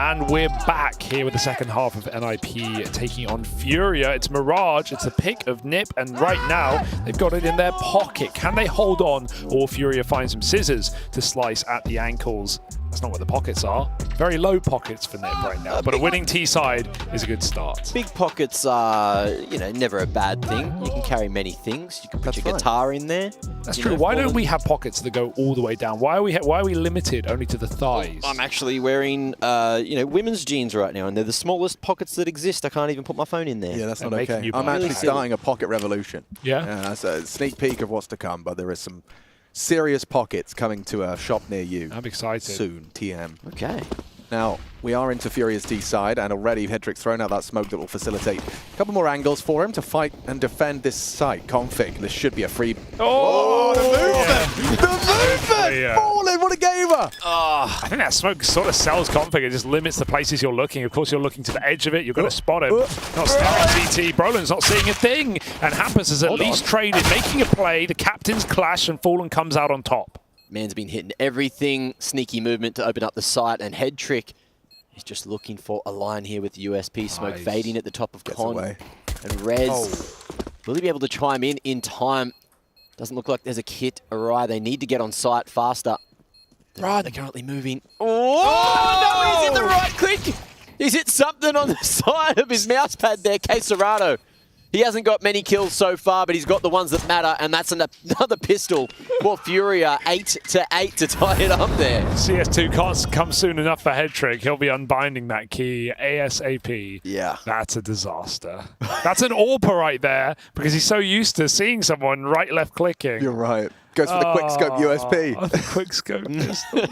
Speaker 27: And we're back here with the second half of NIP taking on Furia. It's Mirage, it's a pick of Nip, and right now they've got it in their pocket. Can they hold on, or Furia find some scissors to slice at the ankles? That's not where the pockets are. Very low pockets for Nip right now, but a winning T side is a good start.
Speaker 5: Big pockets are, never a bad thing. You can carry many things. You can put your guitar in there.
Speaker 27: That's true. Why don't we have pockets that go all the way down? Why are we limited only to the thighs?
Speaker 5: I'm actually wearing, women's jeans right now, and they're the smallest pockets that exist. I can't even put my phone in there.
Speaker 10: Yeah, that's not okay. I'm actually starting a pocket revolution.
Speaker 27: Yeah?
Speaker 10: That's a sneak peek of what's to come, but there is some serious pockets coming to a shop near you.
Speaker 27: I'm excited.
Speaker 10: Soon, TM.
Speaker 5: Okay.
Speaker 10: Now, we are into Furia's D side, and already Headtrick's thrown out that smoke that will facilitate a couple more angles for him to fight and defend this site. Config, this should be a free...
Speaker 27: Oh,
Speaker 10: the movement! The movement! Fallen, what a gamer!
Speaker 27: I think that smoke sort of sells config. It just limits the places you're looking. Of course, you're looking to the edge of it. You've got to spot him. Not staring CT. Brolin's not seeing a thing. And Hampus is at least traded, making a play. The captains clash, and Fallen comes out on top.
Speaker 5: Man's been hitting everything. Sneaky movement to open up the site, and Head Trick is just looking for a line here with USP. Smoke fading at the top of Con. And Rez, will he be able to chime in time? Doesn't look like there's a kit awry. They need to get on site faster. They're currently moving. Oh, no, he's in the right click. He's hit something on the side of his mouse pad there, Queserato. He hasn't got many kills so far, but he's got the ones that matter, and that's another pistol for FURIA. 8-8 to tie it up there.
Speaker 27: CS2 can't come soon enough for Head Trick. He'll be unbinding that key ASAP.
Speaker 10: Yeah.
Speaker 27: That's a disaster. That's an AWPer right there, because he's so used to seeing someone right, left clicking.
Speaker 10: You're right. Goes for the quick scope USP.
Speaker 27: The quick scope pistol.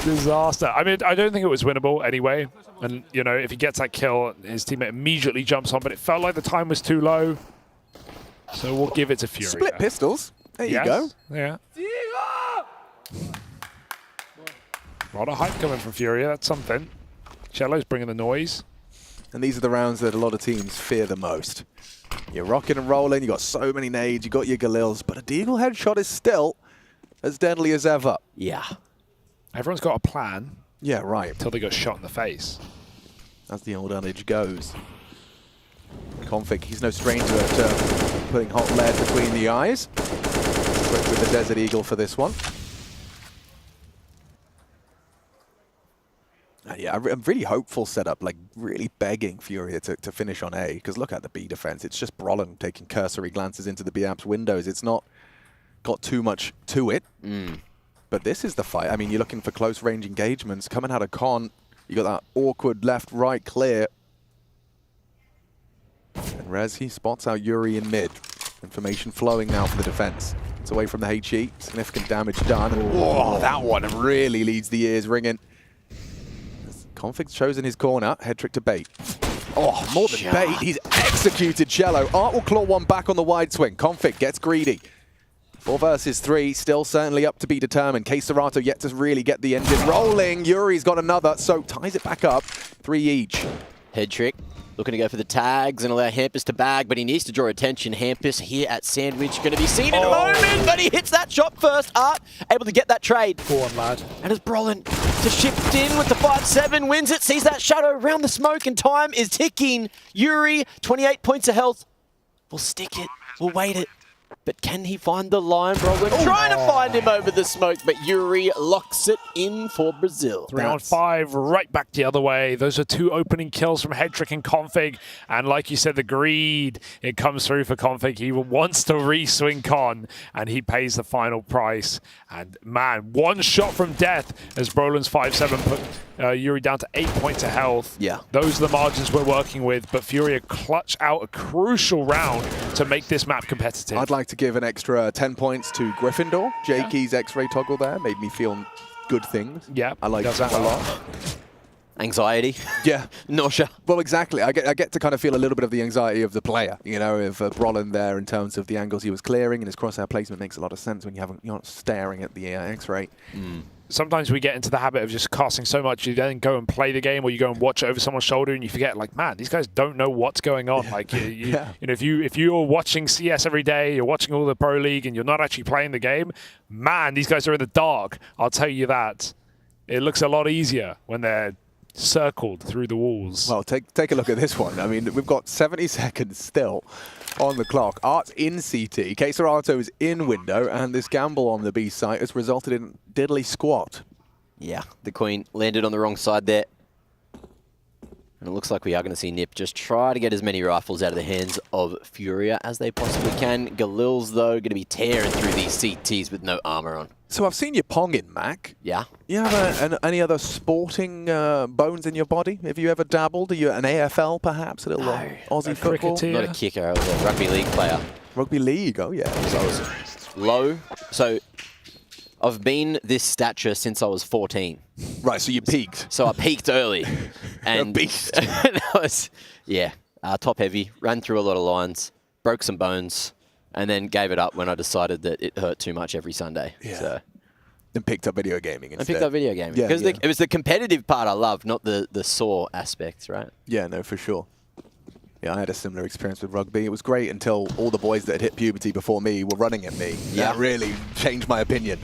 Speaker 27: Disaster. I mean, I don't think it was winnable anyway. And, you know, if he gets that kill, his teammate immediately jumps on, but it felt like the time was too low. So we'll give it to FURIA.
Speaker 10: Split pistols. There you go.
Speaker 27: Yeah. A lot of hype coming from FURIA. That's something. Cello's bringing the noise.
Speaker 10: And these are the rounds that a lot of teams fear the most. You're rocking and rolling. You got so many nades. You got your Galils, but a Deagle headshot is still as deadly as ever.
Speaker 5: Yeah.
Speaker 27: Everyone's got a plan.
Speaker 10: Yeah, right.
Speaker 27: Until they got shot in the face.
Speaker 10: As the old adage goes. Config, he's no stranger at putting hot lead between the eyes. Quick with the Desert Eagle for this one. Yeah, I'm really hopeful setup, like really begging FURIA to finish on A, because look at the B defense. It's just Brolin taking cursory glances into the B apps windows. It's not got too much to it. But this is the fight. I mean, you're looking for close range engagements. Coming out of Con, you got that awkward left-right clear. And Rez, he spots out Yuri in mid. Information flowing now for the defense. It's away from the HE. Significant damage done. Oh, that one really leads the ears ringing. Config's chosen his corner. Head Trick to bait. Oh, more than bait. He's executed Cello. Art will claw one back on the wide swing. Config gets greedy. 4 versus 3, still certainly up to be determined. Queserato yet to really get the engine rolling. Yuri's got another, so ties it back up. 3 each.
Speaker 5: Head Trick looking to go for the tags and allow Hampus to bag, but he needs to draw attention. Hampus here at Sandwich, going to be seen in a moment, but he hits that shot first. Art able to get that trade.
Speaker 27: Go on, lad.
Speaker 5: And as Brolin to shift in with the 5-7, wins it, sees that shadow around the smoke, and time is ticking. Yuri, 28 points of health. We'll stick it, we'll wait it. But can he find the line, Brolin? Trying to find him over the smoke, but Yuri locks it in for Brazil.
Speaker 27: 3 on 5, right back the other way. Those are 2 opening kills from Head Trick and Config. And like you said, the greed, it comes through for Config. He wants to re-swing Con, and he pays the final price. And man, 1 shot from death as Brolin's 5-7 put Yuri down to 8 points of health.
Speaker 5: Yeah.
Speaker 27: Those are the margins we're working with, but FURIA clutch out a crucial round to make this map competitive.
Speaker 10: I'd like to give an extra 10 points to Gryffindor. Jakey's X-ray toggle there made me feel good things.
Speaker 27: Yeah,
Speaker 10: I like that a lot.
Speaker 5: Anxiety.
Speaker 10: Yeah.
Speaker 5: Nausea.
Speaker 10: Well, exactly. I get to kind of feel a little bit of the anxiety of the player, you know, of Brolin there in terms of the angles he was clearing, and his crosshair placement makes a lot of sense when you're not staring at the X-ray.
Speaker 27: Sometimes we get into the habit of just casting so much, you then go and play the game, or you go and watch it over someone's shoulder, and you forget, like, man, these guys don't know what's going on. Like, you know, if you're watching CS every day, you're watching all the Pro League, and you're not actually playing the game, man, these guys are in the dark. I'll tell you that. It looks a lot easier when they're circled through the walls.
Speaker 10: Well, take a look at this one. I mean, we've got 70 seconds still on the clock. Art's in CT, Queserato is in window, and this gamble on the B site has resulted in diddly squat.
Speaker 5: Yeah, the Queen landed on the wrong side there. And it looks like we are going to see Nip just try to get as many rifles out of the hands of FURIA as they possibly can. Galil's, though, going to be tearing through these CTs with no armor on.
Speaker 10: So I've seen you ponging, Mac.
Speaker 5: Yeah.
Speaker 10: You have any other sporting bones in your body? Have you ever dabbled? Are you an AFL, perhaps? A little Aussie football?
Speaker 5: Not a kicker. I was a rugby league player.
Speaker 10: Rugby league, oh yeah.
Speaker 5: So I was low. So I've been this stature since I was 14.
Speaker 10: Right, so you peaked.
Speaker 5: So I peaked early. And
Speaker 10: a beast.
Speaker 5: that was, yeah, top heavy. Ran through a lot of lines. Broke some bones. and then gave it up when I decided that it hurt too much every Sunday.
Speaker 10: Yeah.
Speaker 5: So.
Speaker 10: And picked up video gaming instead.
Speaker 5: I picked up video gaming.
Speaker 10: Yeah,
Speaker 5: because it was the competitive part I loved, not the sore aspects, right?
Speaker 10: Yeah, no, for sure. Yeah, I had a similar experience with rugby. It was great until all the boys that had hit puberty before me were running at me.
Speaker 5: Yeah.
Speaker 10: That really changed my opinion.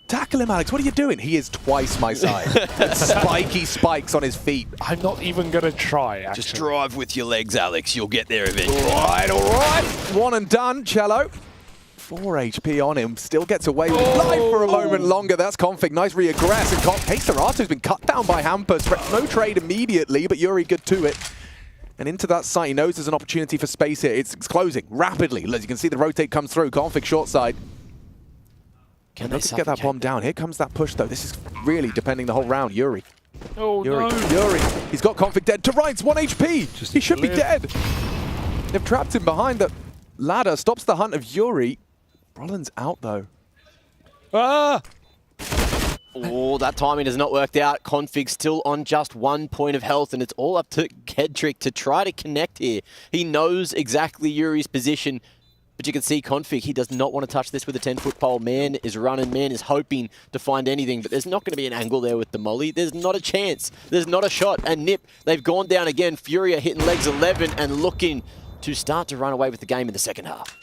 Speaker 10: Tackle him, Alex. What are you doing? He is twice my size. With spiky spikes on his feet.
Speaker 27: I'm not even going to try, actually.
Speaker 5: Just drive with your legs, Alex. You'll get there eventually.
Speaker 10: All right. One and done, Cello. 4 HP on him. Still gets away with life for a moment longer. That's Config. Nice re-aggress. And Keisarato's been cut down by Hampers. No trade immediately, but Yuri good to it. And into that site, he knows there's an opportunity for space here. It's closing rapidly. As you can see, the rotate comes through. Config short side. Can they get that bomb down? Here comes that push, though. This is really depending the whole round. Yuri.
Speaker 27: Oh,
Speaker 10: Yuri.
Speaker 27: no.
Speaker 10: Yuri. He's got Config dead to rights. 1 HP. He should be dead. They've trapped him behind the ladder. Stops the hunt of Yuri. Brollin's out, though.
Speaker 27: Ah!
Speaker 5: Oh, that timing has not worked out. Config still on just 1 point of health, and it's all up to Kedrick to try to connect here. He knows exactly Yuri's position, but you can see Config, he does not want to touch this with a 10-foot pole. Man is running, man is hoping to find anything, but there's not going to be an angle there with the molly. There's not a chance. There's not a shot. And Nip, they've gone down again. Furia hitting legs 11 and looking to start to run away with the game in the second half.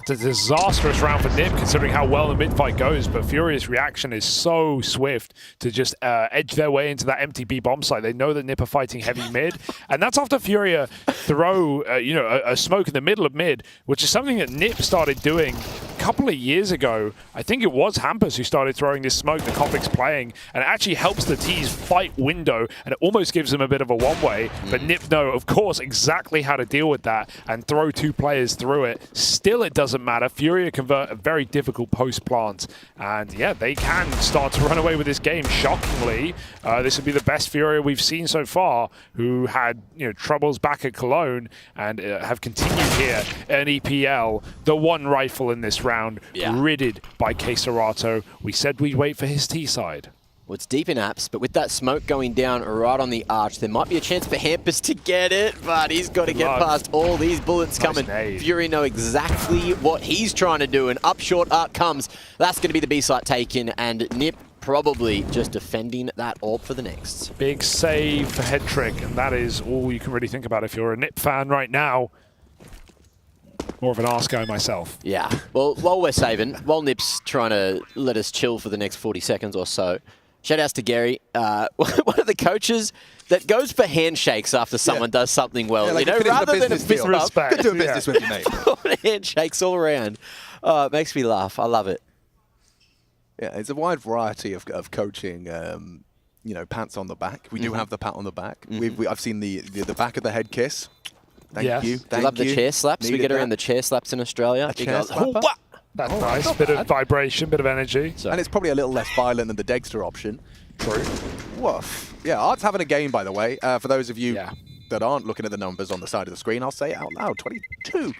Speaker 27: It's a disastrous round for Nip, considering how well the mid-fight goes, but Furia's reaction is so swift to just edge their way into that MTB bomb site. They know that Nip are fighting heavy mid, and that's after Furia throw a smoke in the middle of mid, which is something that Nip started doing a couple of years ago. I think it was Hampers who started throwing this smoke that Config's playing, and it actually helps the T's fight window, and it almost gives them a bit of a one-way, but Nip know, of course, exactly how to deal with that and throw 2 players through it. Still, it doesn't matter. Furia convert a very difficult post-plant, and yeah, they can start to run away with this game. Shockingly, this would be the best Furia we've seen so far, who had troubles back at Cologne and have continued here in EPL. The one rifle in this round, gridded by Keisarato. We said we'd wait for his T side.
Speaker 5: Well, it's deep in apps, but with that smoke going down right on the arch, there might be a chance for Hampers to get it, but he's got to get past all these bullets coming. Fury know exactly what he's trying to do, and up short arc comes. That's going to be the B site taken, and Nip probably just defending that AWP for the next.
Speaker 27: Big save for Head Trick, and that is all you can really think about if you're a Nip fan right now. More of an arse guy myself.
Speaker 5: Yeah, well, while we're saving, while Nip's trying to let us chill for the next 40 seconds or so, shout outs to Gary, one of the coaches that goes for handshakes after someone does something well.
Speaker 10: Like rather than a fist bump, could do a business with your mate.
Speaker 5: Handshakes all around. It makes me laugh. I love it.
Speaker 10: Yeah, it's a wide variety of coaching. Pats on the back. We do have the pat on the back. I've seen the back of the head kiss. Thank you.
Speaker 5: I love the chair slaps. We get around the chair slaps in Australia.
Speaker 10: That's
Speaker 27: nice. Bit of vibration, bit of energy.
Speaker 10: And it's probably a little less violent than the Dexter option.
Speaker 27: True.
Speaker 10: Woof. Yeah, Art's having a game, by the way. For those of you that aren't looking at the numbers on the side of the screen, I'll say it out loud. 22.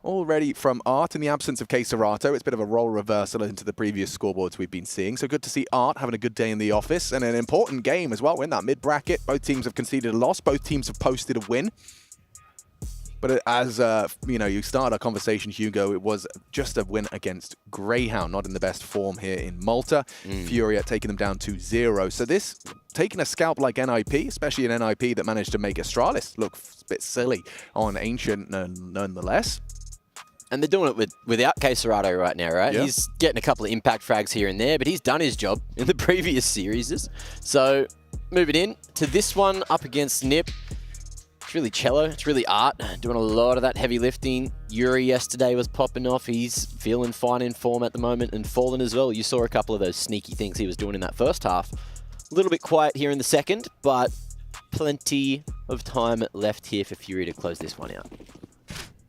Speaker 10: Already from Art in the absence of Keisarato. It's a bit of a role reversal into the previous scoreboards we've been seeing. So good to see Art having a good day in the office. And an important game as well. We're in that mid-bracket. Both teams have conceded a loss. Both teams have posted a win. But as you started our conversation, Hugo, it was just a win against Greyhound, not in the best form here in Malta. Furia taking them down to 0. So this, taking a scalp like NIP, especially an NIP that managed to make Astralis look a bit silly on Ancient nonetheless.
Speaker 5: And they're doing it without Keisarato right now, right?
Speaker 10: Yeah.
Speaker 5: He's getting a couple of impact frags here and there, but he's done his job in the previous series. So moving in to this one up against Nip. It's really Cello, it's really Art, doing a lot of that heavy lifting. Yuri yesterday was popping off. He's feeling fine in form at the moment, and Fallen as well. You saw a couple of those sneaky things he was doing in that first half. A little bit quiet here in the second, but plenty of time left here for Fury to close this one out.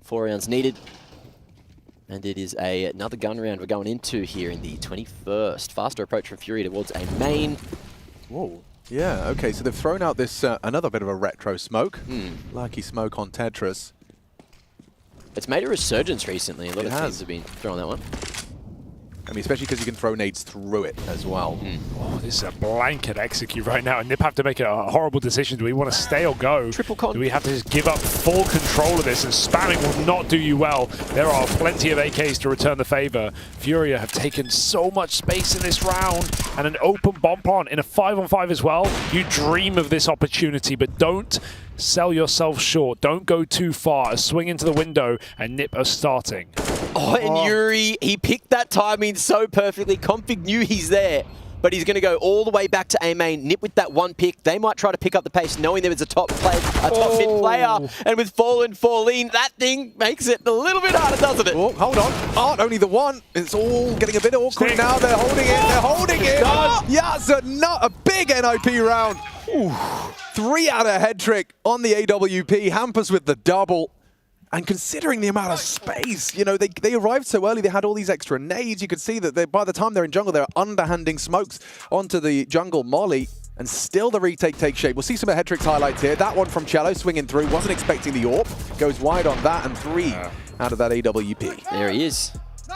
Speaker 5: 4 rounds needed. And it is another gun round we're going into here in the 21st. Faster approach from Fury towards a main.
Speaker 10: Whoa. Yeah, okay, so they've thrown out this another bit of a retro smoke. Lucky smoke on Tetris.
Speaker 5: It's made a resurgence recently. A lot of teams have been throwing that one.
Speaker 10: I mean, especially because you can throw nades through it as well.
Speaker 27: Oh, this is a blanket execute right now. And Nip have to make a horrible decision. Do we want to stay or go?
Speaker 5: Triple con.
Speaker 27: Do we have to just give up full control of this? And spamming will not do you well. There are plenty of AKs to return the favor. FURIA have taken so much space in this round. And an open bomb plant in a 5-on-5 as well. You dream of this opportunity, but don't sell yourself short. Don't go too far. A swing into the window, and Nip are starting.
Speaker 5: Oh, and Yuri, he picked that timing so perfectly. Config knew he's there, but he's going to go all the way back to A main. Nip with that one pick. They might try to pick up the pace, knowing there was a top mid player. And with Fallen, that thing makes it a little bit harder, doesn't it?
Speaker 10: Oh, hold on. Oh, only the one. It's all getting a bit awkward now. They're holding it. They're holding it. Yeah, it's a big NIP round. Ooh. 3 out of head trick on the AWP. Hampus with the double. And considering the amount of space, you know, they arrived so early, they had all these extra nades. You could see that by the time they're in jungle, they're underhanding smokes onto the jungle molly. And still the retake takes shape. We'll see some of Headtrick's highlights here. That one from Cello swinging through. Wasn't expecting the AWP. Goes wide on that, and 3 out of that AWP.
Speaker 5: There he is.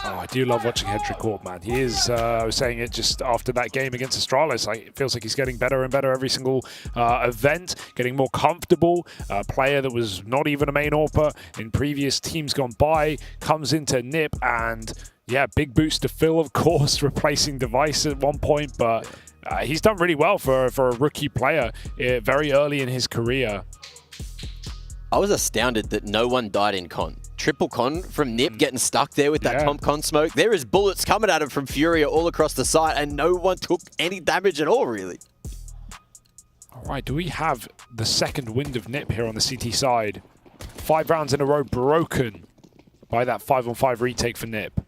Speaker 27: Oh, I do love watching Headtrick AWP, man. He is, I was saying it just after that game against Astralis, like, it feels like he's getting better and better every single event, getting more comfortable. A player that was not even a main AWPer in previous teams gone by, comes into Nip, and yeah, big boost to Phil, of course, replacing Device at one point, but he's done really well for a rookie player very early in his career.
Speaker 5: I was astounded that no one died in con. Triple con from Nip getting stuck there with that top con smoke. There is bullets coming at him from FURIA all across the site, and no one took any damage at all, really.
Speaker 27: All right, do we have the second wind of Nip here on the CT side? 5 rounds in a row broken by that 5-on-5 retake for Nip.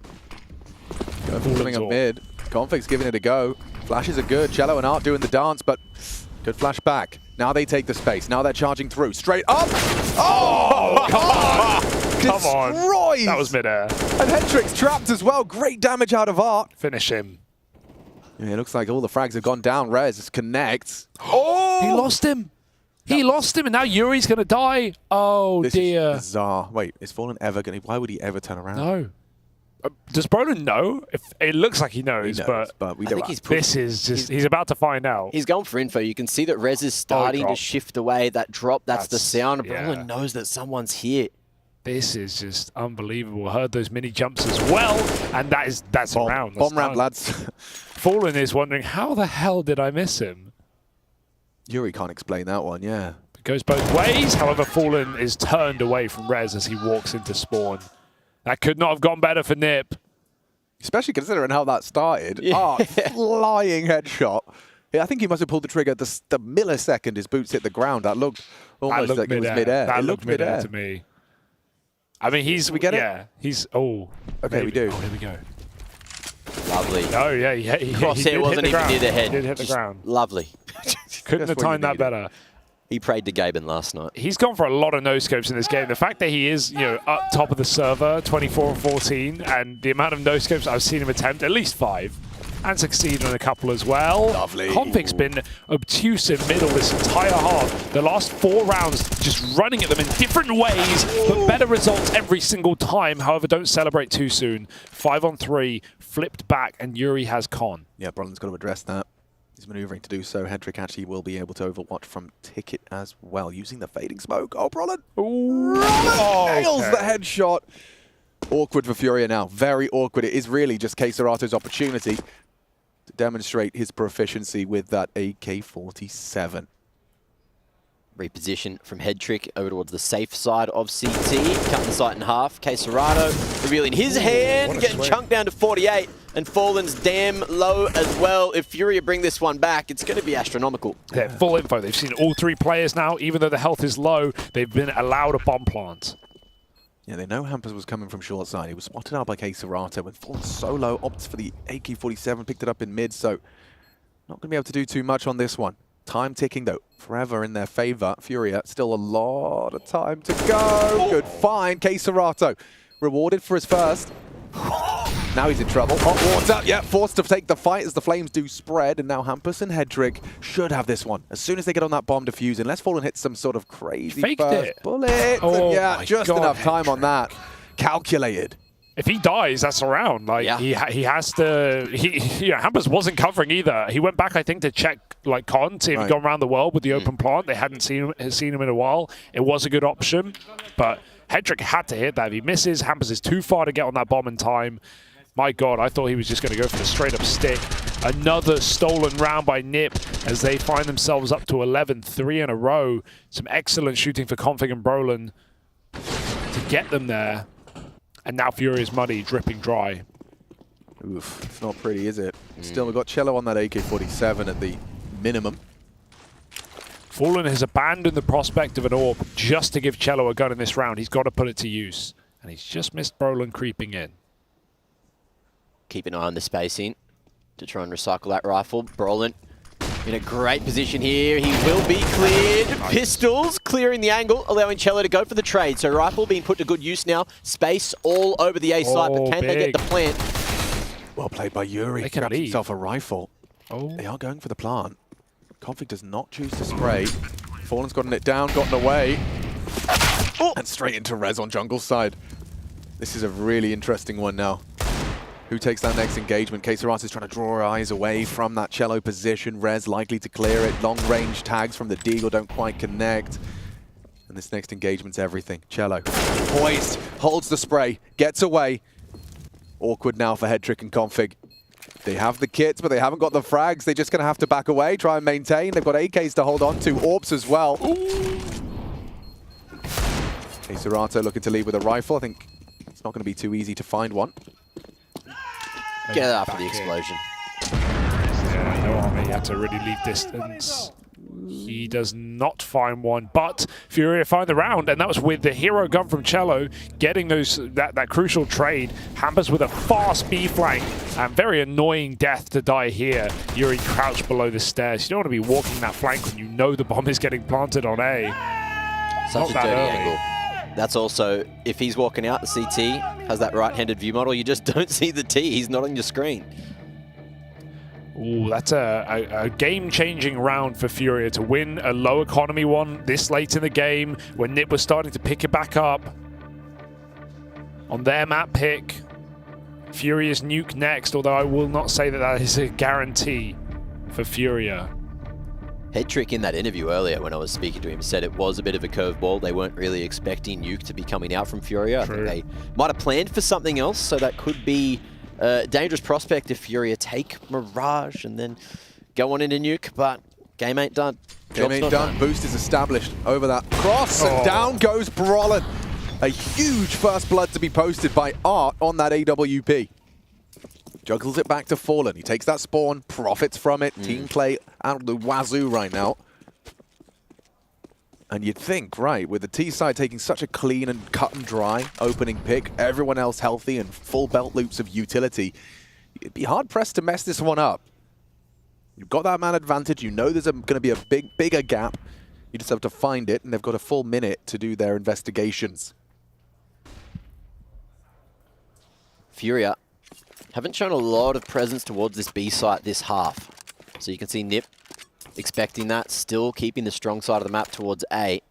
Speaker 10: Coming up mid. Config's giving it a go. Flashes are good. Cello and Art doing the dance, but good flash back. Now they take the space. Now they're charging through. Straight up. Oh,
Speaker 27: come on. Come on.
Speaker 10: Destroys.
Speaker 27: That was midair.
Speaker 10: And Headtrick's trapped as well. Great damage out of Art.
Speaker 27: Finish him.
Speaker 10: Yeah, it looks like all the frags have gone down. Rez connects. Oh!
Speaker 27: He lost him. He lost him, and now Yuri's going to die. Oh,
Speaker 10: this
Speaker 27: dear.
Speaker 10: Is bizarre. Wait, is Fallen ever going to... Why would he ever turn around?
Speaker 27: No. Does Brolin know? It looks like he knows,
Speaker 10: but we
Speaker 5: I think
Speaker 27: he's about to find out.
Speaker 5: He's going for info. You can see that Rez is starting to shift away. That drop, that's the sound. Brolin knows that someone's here.
Speaker 27: This is just unbelievable. Heard those mini jumps as well, and that's a round.
Speaker 10: Bomb round, lads.
Speaker 27: Fallen is wondering, how the hell did I miss him?
Speaker 10: Yuri can't explain that one, yeah.
Speaker 27: It goes both ways. However, Fallen is turned away from Rez as he walks into spawn. That could not have gone better for Nip.
Speaker 10: Especially considering how that started. Yeah. Oh, flying headshot. Yeah, I think he must have pulled the trigger the millisecond his boots hit the ground. That looked almost like it was midair.
Speaker 27: That looked midair to me. I mean,
Speaker 10: we get it?
Speaker 27: Yeah, he's... Oh.
Speaker 10: Okay,
Speaker 27: maybe.
Speaker 10: we do.
Speaker 27: Oh, here we go.
Speaker 5: Lovely.
Speaker 27: Oh, yeah.
Speaker 5: Crosshair wasn't even near the head.
Speaker 27: He did hit the ground.
Speaker 5: Lovely.
Speaker 27: Couldn't have timed that better.
Speaker 5: He prayed to Gaben last night.
Speaker 27: He's gone for a lot of no-scopes in this game. The fact that he is, up top of the server, 24-14, and the amount of no-scopes I've seen him attempt, at least 5, and succeed on a couple as well.
Speaker 10: Lovely.
Speaker 27: Config's been obtuse in middle this entire half. The last 4 rounds just running at them in different ways, but better results every single time. However, don't celebrate too soon. 5-on-3, flipped back, and Yuri has con.
Speaker 10: Yeah, Brolin's got to address that. He's maneuvering to do so. Headtrick actually will be able to overwatch from Ticket as well, using the fading smoke. Oh, Brolin! Nails the headshot. Awkward for FURIA now. Very awkward. It is really just Keisarato's opportunity to demonstrate his proficiency with that AK-47.
Speaker 5: Reposition from Headtrick over towards the safe side of CT. Cutting the site in half. Keisarato revealing his hand, getting chunked down to 48. And Fallen's damn low as well. If FURIA bring this one back, it's going to be astronomical.
Speaker 27: Yeah, full info. They've seen all 3 players now. Even though the health is low, they've been allowed a bomb plant.
Speaker 10: Yeah, they know Hampus was coming from short side. He was spotted out by Keisarato. When Fallen solo opts for the AK-47, picked it up in mid, so not going to be able to do too much on this one. Time ticking, though, forever in their favor. FURIA, still a lot of time to go. Good find. Keisarato rewarded for his first. Now he's in trouble. Hot water, yeah, forced to take the fight as the flames do spread, and now Hampus and Headtrick should have this one. As soon as they get on that bomb defuse, unless Fallen hits some sort of crazy
Speaker 27: faked
Speaker 10: burst
Speaker 27: it.
Speaker 10: bullet.
Speaker 27: Oh,
Speaker 10: and yeah,
Speaker 27: my
Speaker 10: just
Speaker 27: God,
Speaker 10: enough time on that. Calculated.
Speaker 27: If he dies, that's a round. Like he has to. Hampers wasn't covering either. He went back, I think, to check like Con, see if he'd gone around the world with the open plant. They hadn't seen him in a while. It was a good option, but Hedrick had to hit that. If he misses, Hampers is too far to get on that bomb in time. My God, I thought he was just going to go for the straight up stick. Another stolen round by Nip as they find themselves up to 11-3 in a row. Some excellent shooting for Config and Brolin to get them there. And now Furia's money dripping dry.
Speaker 10: Oof, it's not pretty, is it? Still, we've got Cello on that AK-47 at the minimum.
Speaker 27: Fallen has abandoned the prospect of an AWP just to give Cello a gun in this round. He's got to put it to use. And he's just missed Brolin creeping in.
Speaker 5: Keep an eye on the spacing to try and recycle that rifle. Brolin in a great position here. He will be cleared. Nice. Pistols clearing the angle, allowing Cello to go for the trade. So rifle being put to good use now. Space all over the A site, but can they get the plant?
Speaker 10: Well played by Yuri. He grabbed himself a rifle. They are going for the plant. Config does not choose to spray. Fallen's gotten it down, gotten away. And straight into Rez on jungle side. This is a really interesting one now. Who takes that next engagement? Kserat is trying to draw her eyes away from that Cello position. Rez likely to clear it. Long-range tags from the Deagle don't quite connect. And this next engagement's everything. Cello, poised, holds the spray, gets away. Awkward now for Hedrick and Config. They have the kits, but they haven't got the frags. They're just going to have to back away, try and maintain. They've got AKs to hold on to, AWPs as well. Kserat looking to lead with a rifle. I think it's not going to be too easy to find one.
Speaker 5: Get it after the explosion.
Speaker 27: Yeah, no armor. He had to really leave distance. He does not find one, but Furia find the round, and that was with the hero gun from Cello getting that crucial trade. Hampers with a fast B flank, and very annoying death to die here. Yuri crouched below the stairs. You don't want to be walking that flank when you know the bomb is getting planted on A.
Speaker 5: Such a dirty angle. That's also, if he's walking out, the CT has that right-handed view model, you just don't see the T. He's not on your screen.
Speaker 27: Ooh, that's a game-changing round for Furia to win a low economy one this late in the game when Nip was starting to pick it back up. On their map pick, Furia's nuke next, although I will not say that that is a guarantee for Furia.
Speaker 5: Hedrick in that interview earlier when I was speaking to him said it was a bit of a curveball. They weren't really expecting Nuke to be coming out from Furia.
Speaker 27: True.
Speaker 5: I think they might have planned for something else, so that could be a dangerous prospect if Furia take Mirage and then go on into Nuke, but game ain't done.
Speaker 10: Game ain't done. Boost is established over that cross, and down goes Brolin. A huge first blood to be posted by Art on that AWP. Juggles it back to Fallen. He takes that spawn, profits from it. Team play out of the wazoo right now. And you'd think, right, with the T side taking such a clean and cut and dry opening pick, everyone else healthy and full belt loops of utility, it'd be hard pressed to mess this one up. You've got that man advantage. You know there's going to be a bigger gap. You just have to find it, and they've got a full minute to do their investigations.
Speaker 5: Furia haven't shown a lot of presence towards this B site this half. So you can see Nip expecting that, still keeping the strong side of the map towards A.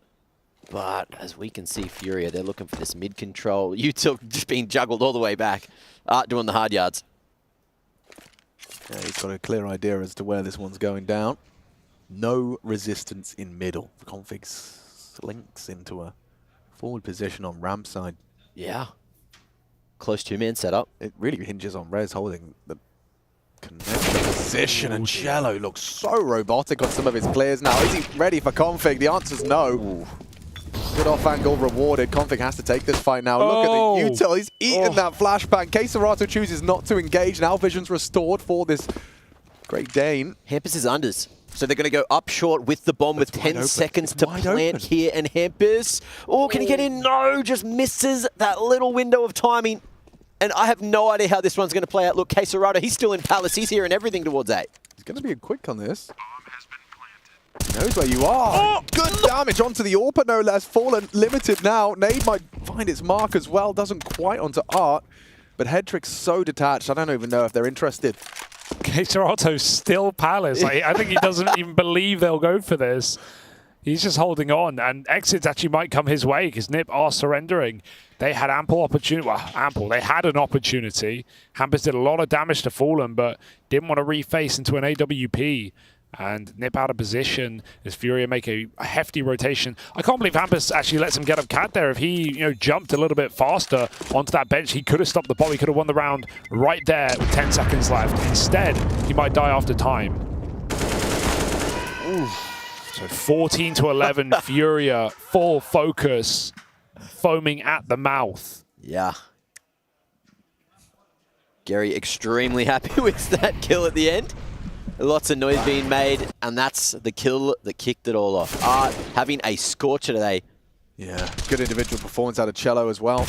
Speaker 5: But as we can see, Furia, they're looking for this mid control. Util just being juggled all the way back. Art doing the hard yards.
Speaker 10: Yeah, he's got a clear idea as to where this one's going down. No resistance in middle. Config slinks into a forward position on ramp side.
Speaker 5: Yeah. Close two-man setup.
Speaker 10: It really hinges on Rez holding the connection position, and Cello looks so robotic on some of his clears now. Is he ready for Config? The answer's no. Ooh. Good off-angle rewarded. Config has to take this fight now. Look at the util. He's eaten that flashbang. Kserat chooses not to engage. Now vision's restored for this Great Dane.
Speaker 5: Hampers is unders. So they're going to go up short with the bomb with 10 seconds to plant here. And Hampers, can he get in? No, just misses that little window of timing. And I have no idea how this one's going to play out. Look, Kserat, he's still in Palace. He's hearing everything towards A.
Speaker 10: He's going to be quick on this. He knows where you are. Good damage onto the AWP, no less. Fallen limited now. Nade might find its mark as well. Doesn't quite onto Art. But Hedrick's so detached, I don't even know if they're interested.
Speaker 27: Kserat's still Palace. I think he doesn't even believe they'll go for this. He's just holding on, and exits actually might come his way because Nip are surrendering. They had ample opportunity. Well, ample. They had an opportunity. Hampus did a lot of damage to Fallen, but didn't want to reface into an AWP. And Nip out of position as FURIA make a hefty rotation. I can't believe Hampus actually lets him get up cat there. If he jumped a little bit faster onto that bench, he could have stopped the bomb. He could have won the round right there with 10 seconds left. Instead, he might die after time. Ooh. So 14 to 11, FURIA, full focus, foaming at the mouth.
Speaker 5: Yeah. Gary extremely happy with that kill at the end. Lots of noise being made, and that's the kill that kicked it all off. Art having a scorcher today.
Speaker 10: Yeah, good individual performance out of Cello as well.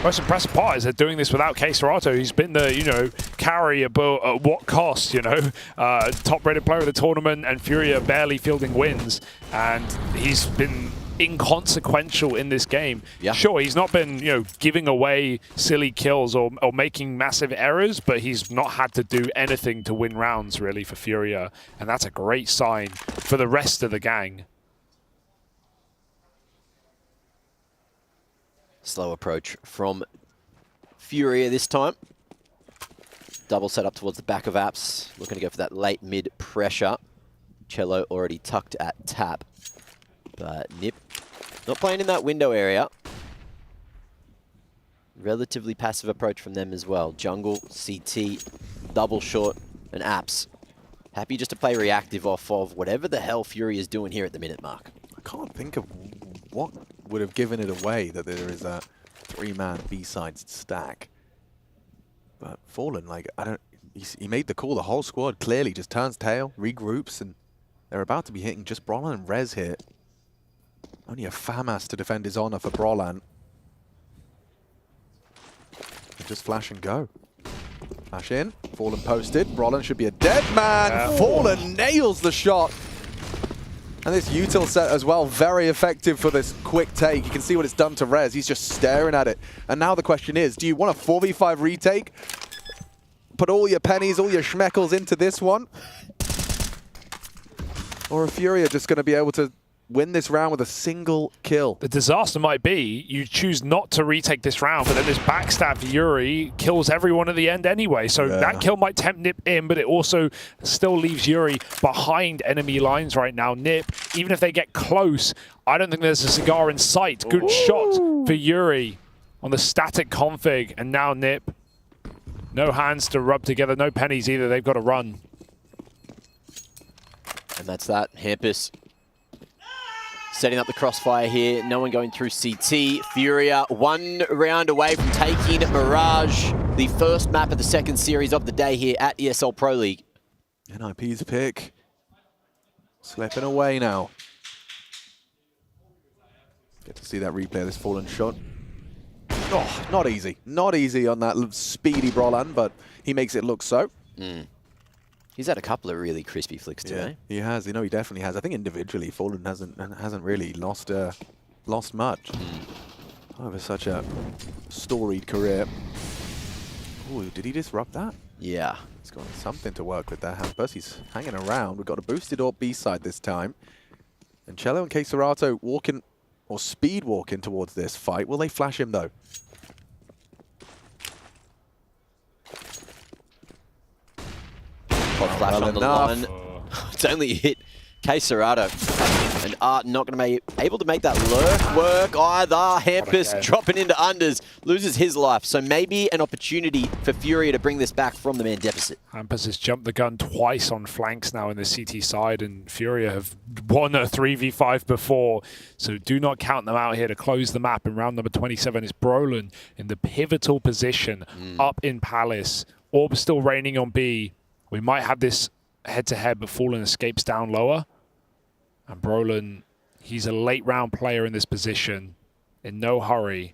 Speaker 27: Most impressive part is they're doing this without K-Serato. He's been the, carry at what cost, top-rated player of the tournament, and FURIA barely fielding wins. And he's been inconsequential in this game. Yeah. Sure, he's not been, giving away silly kills or making massive errors, but he's not had to do anything to win rounds, really, for FURIA. And that's a great sign for the rest of the gang.
Speaker 5: Slow approach from FURIA this time. Double set up towards the back of Apps. Looking to go for that late mid pressure. Cello already tucked at tap. But Nip not playing in that window area. Relatively passive approach from them as well. Jungle, CT, double short, and Apps. Happy just to play reactive off of whatever the hell FURIA is doing here at the minute mark.
Speaker 10: I can't think of what would have given it away that there is a 3-man B-side stack. But Fallen, he made the call. The whole squad clearly just turns tail, regroups, and they're about to be hitting just Brolan and Rez here. Only a FAMAS to defend his honor for Brolan. Just flash and go. Flash in, Fallen posted. Brolan should be a dead man. Fallen nails the shot. And this util set as well, very effective for this quick take. You can see what it's done to Rez. He's just staring at it. And now the question is, do you want a 4v5 retake? Put all your pennies, all your schmeckles into this one? Or are FURIA just going to be able to win this round with a single kill?
Speaker 27: The disaster might be you choose not to retake this round, but then this backstab Yuri kills everyone at the end anyway. So that kill might tempt Nip in, but it also still leaves Yuri behind enemy lines right now. Nip, even if they get close, I don't think there's a cigar in sight. Good shot for Yuri on the static config. And now Nip, no hands to rub together, no pennies either. They've got to run.
Speaker 5: And that's that. Hampus setting up the crossfire here. No one going through CT. FURIA 1 round away from taking Mirage, the first map of the second series of the day here at ESL Pro League.
Speaker 10: NIP's pick. Slipping away now. Get to see that replay of this Fallen shot. Oh, not easy. Not easy on that speedy Brolan, but he makes it look so.
Speaker 5: He's had a couple of really crispy flicks today.
Speaker 10: Yeah, he has. He definitely has. I think individually, Fallen hasn't really lost much over such a storied career. Ooh, did he disrupt that?
Speaker 5: Yeah.
Speaker 10: He's got something to work with there, Hampus. He's hanging around. We've got a boosted AWP B-side this time. And Cello and K-Serato walking, or speed walking towards this fight. Will they flash him, though?
Speaker 5: Flash on the line. It's only hit K-Serato. And Art not going to be able to make that lurk work either. Hampus dropping into unders, loses his life. So maybe an opportunity for FURIA to bring this back from the man deficit.
Speaker 27: Hampus has jumped the gun twice on flanks now in the CT side, and FURIA have won a 3v5 before. So do not count them out here to close the map. In round number 27 is Brolan in the pivotal position up in Palace. Orb still raining on B. We might have this head-to-head, but Fallen escapes down lower. And Brolan, he's a late-round player in this position, in no hurry.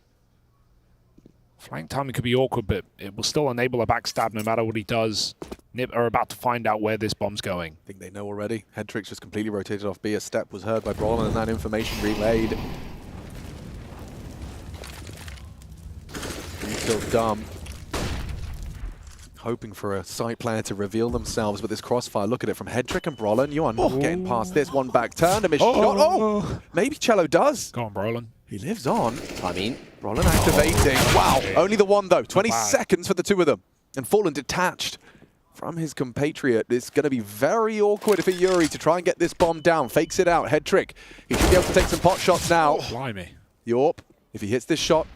Speaker 27: Flank timing could be awkward, but it will still enable a backstab no matter what he does. Nip are about to find out where this bomb's going.
Speaker 10: I think they know already. Headtrick's just completely rotated off B. A step was heard by Brolan, and that information relayed. He's still dumb. hoping for a side player to reveal themselves with this crossfire. Look at it from Hedrick and Brolin. You are not getting past this. One back turn, a missed shot. Oh, maybe Cello does.
Speaker 27: Go on, Brolin.
Speaker 10: He lives on.
Speaker 5: I mean,
Speaker 10: Brolin activating. Wow, only the one though. 20 seconds for the two of them. And Fallen detached from his compatriot. It's going to be very awkward for Yuri to try and get this bomb down. Fakes it out. Hedrick. He should be able to take some pot shots now.
Speaker 27: Blimey.
Speaker 10: Yorp, if he hits this shot,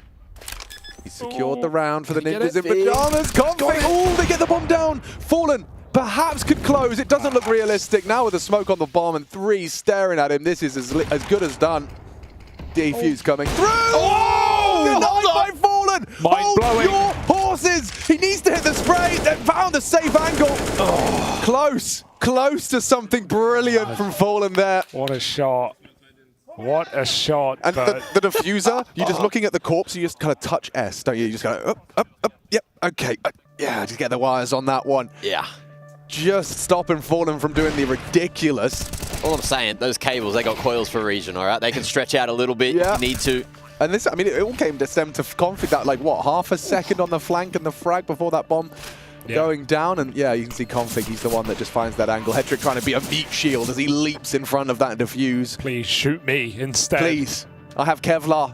Speaker 10: he's secured the round for the Ninjas in Pyjamas. Config. Oh, they get the bomb down. Fallen perhaps could close. It doesn't look realistic. Now with the smoke on the bomb and 3 staring at him, this is as good as done. Defuse coming through. Oh! Denied by Fallen. Hold your horses. He needs to hit the spray. They found a safe angle. Oh, close to something brilliant from Fallen there.
Speaker 27: What a shot. What a shot.
Speaker 10: And the diffuser, you're just looking at the corpse, you just kind of touch S, don't you? You just go up, yep, okay. Yeah, just get the wires on that one.
Speaker 5: Yeah.
Speaker 10: Just stopping Fallen from doing the ridiculous.
Speaker 5: All I'm saying, those cables, they got coils for a region, all right? They can stretch out a little bit if you need to.
Speaker 10: And this, I mean, it all came to stem to config that, like, what, half a second on the flank and the frag before that bomb going down. And yeah, you can see config, he's the one that just finds that angle. Hedrick trying to be a meat shield as he leaps in front of that diffuse.
Speaker 27: Please shoot me instead.
Speaker 10: Please. I have Kevlar.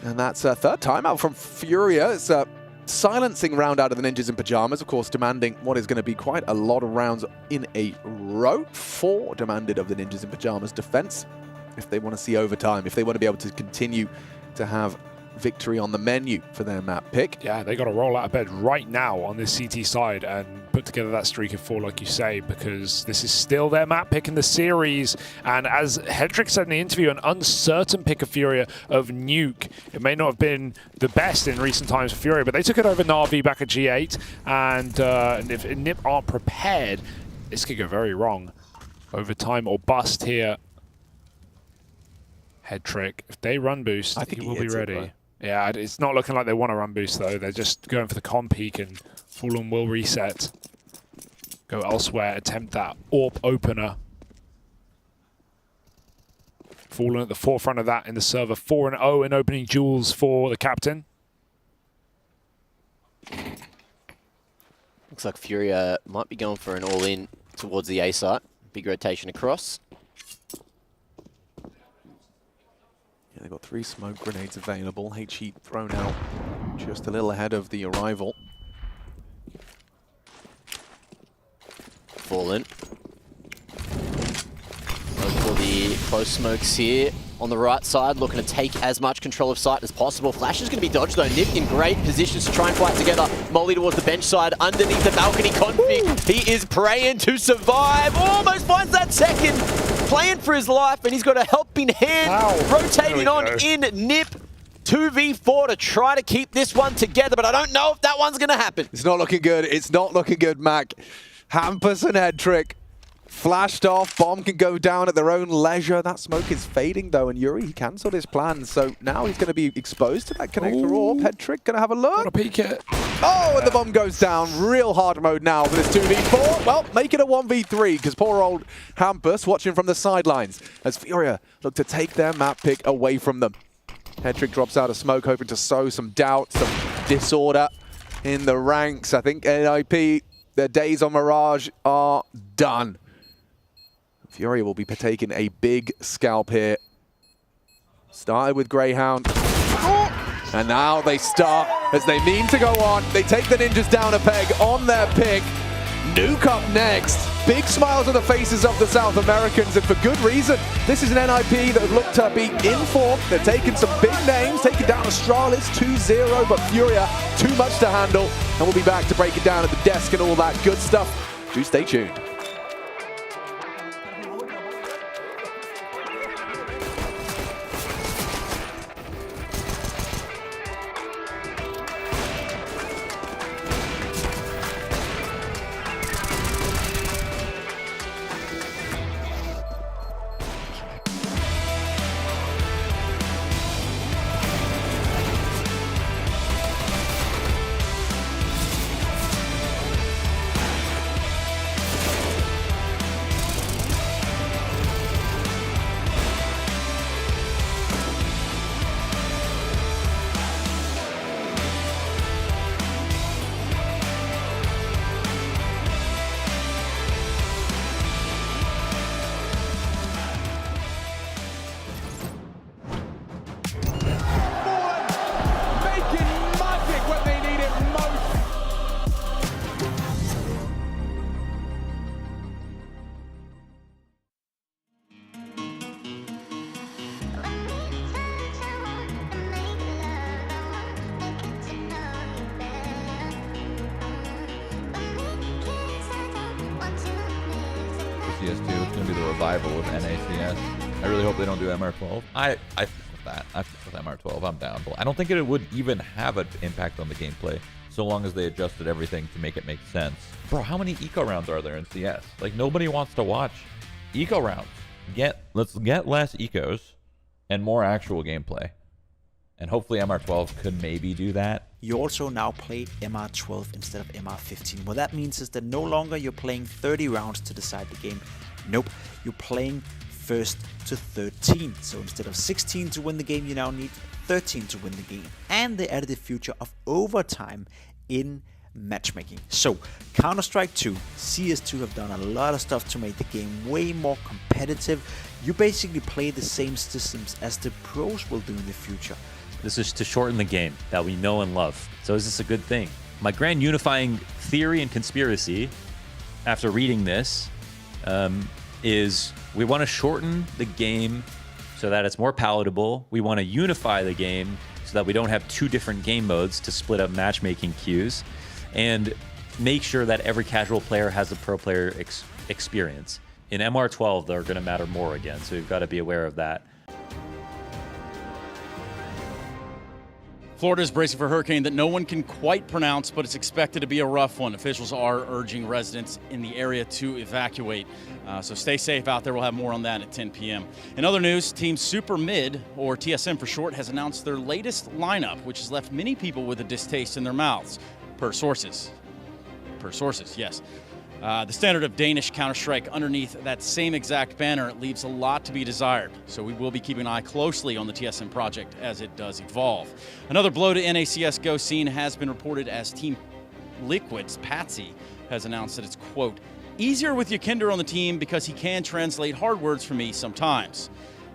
Speaker 10: And that's a third timeout from Furia. It's a silencing round out of the Ninjas in Pyjamas, of course, demanding what is going to be quite a lot of rounds in a row. 4 demanded of the Ninjas in Pyjamas defense if they want to see overtime, if they want to be able to continue to have victory on the menu for their map pick.
Speaker 27: Yeah, they got to roll out of bed right now on this CT side and put together that streak of 4, like you say, because this is still their map pick in the series. And as Hedrick said in the interview, an uncertain pick of Furia of Nuke. It may not have been the best in recent times for Furia, but they took it over Na'Vi back at G8. And if NiP aren't prepared, this could go very wrong. Overtime or bust here. Hedrick, if they run boost, I think he will be ready. Yeah, it's not looking like they want to run boost though. They're just going for the con peak and Fallen will reset. Go elsewhere, attempt that AWP opener. Fallen at the forefront of that in the server. 4-0 in opening duels for the captain.
Speaker 5: Looks like Furia might be going for an all-in towards the A site. Big rotation across.
Speaker 10: Yeah, they've got 3 smoke grenades available. HE thrown out just a little ahead of the arrival.
Speaker 5: Fallen. Look for the close smokes here on the right side, looking to take as much control of site as possible. Flash is going to be dodged though. NiP in great positions to try and fight together. Molly towards the bench side, underneath the balcony config. He is praying to survive. Almost finds that second. Playing for his life, and he's got a helping hand rotating on in NiP. 2v4 to try to keep this one together, but I don't know if that one's going to happen.
Speaker 10: It's not looking good. It's not looking good, Mac. Hampus and Hedrick flashed off. Bomb can go down at their own leisure. That smoke is fading, though, and Yuri, he cancelled his plans, so now he's going to be exposed to that connector orb. Hedrick going to have a look.
Speaker 27: Got a peek it.
Speaker 10: Oh, and the bomb goes down. Real hard mode now for this 2v4. Well, make it a 1v3, because poor old Hampus watching from the sidelines as Furia look to take their map pick away from them. Hedrick drops out of smoke, hoping to sow some doubt, some disorder in the ranks. I think NIP, their days on Mirage are done. Furia will be taking a big scalp here. Started with Greyhound. And now they start as they mean to go on. They take the Ninjas down a peg on their pick. Nuke up next. Big smiles on the faces of the South Americans, and for good reason. This is an NIP that looked to be in form. They're taking some big names, taking down Astralis 2-0, but Furia, too much to handle. And we'll be back to break it down at the desk and all that good stuff. Do stay tuned.
Speaker 1: CS2. It's going to be the revival of NACS. I really hope they don't do MR12. I fuck with that. I fuck with MR12. I'm down. I don't think it would even have an impact on the gameplay so long as they adjusted everything to make it make sense. Bro, how many eco rounds are there in CS? Like, nobody wants to watch eco rounds. Let's get less ecos and more actual gameplay. And hopefully MR12 could maybe do that.
Speaker 3: You also now play MR12 instead of MR15. What that means is that no longer you're playing 30 rounds to decide the game. Nope, you're playing first to 13. So instead of 16 to win the game, you now need 13 to win the game. And they added the feature of overtime in matchmaking. So Counter-Strike 2, CS2 have done a lot of stuff to make the game way more competitive. You basically play the same systems as the pros will do in the future.
Speaker 2: This is to shorten the game that we know and love. So is this a good thing? My grand unifying theory and conspiracy after reading this is we want to shorten the game so that it's more palatable. We want to unify the game so that we don't have two different game modes to split up matchmaking queues, and make sure that every casual player has a pro player experience. In MR12, they're going to matter more again, so we've got to be aware of that.
Speaker 4: Florida is bracing for a hurricane that no one can quite pronounce, but it's expected to be a rough one. Officials are urging residents in the area to evacuate. So stay safe out there. We'll have more on that at 10 p.m. In other news, Team Super Mid, or TSM for short, has announced their latest lineup, which has left many people with a distaste in their mouths, per sources. Per sources, yes. The standard of Danish Counter-Strike underneath that same exact banner leaves a lot to be desired. So we will be keeping an eye closely on the TSM project as it does evolve. Another blow to NACS Go scene has been reported as Team Liquid's Patsy has announced that it's, quote, easier with Yakinder on the team because he can translate hard words for me sometimes.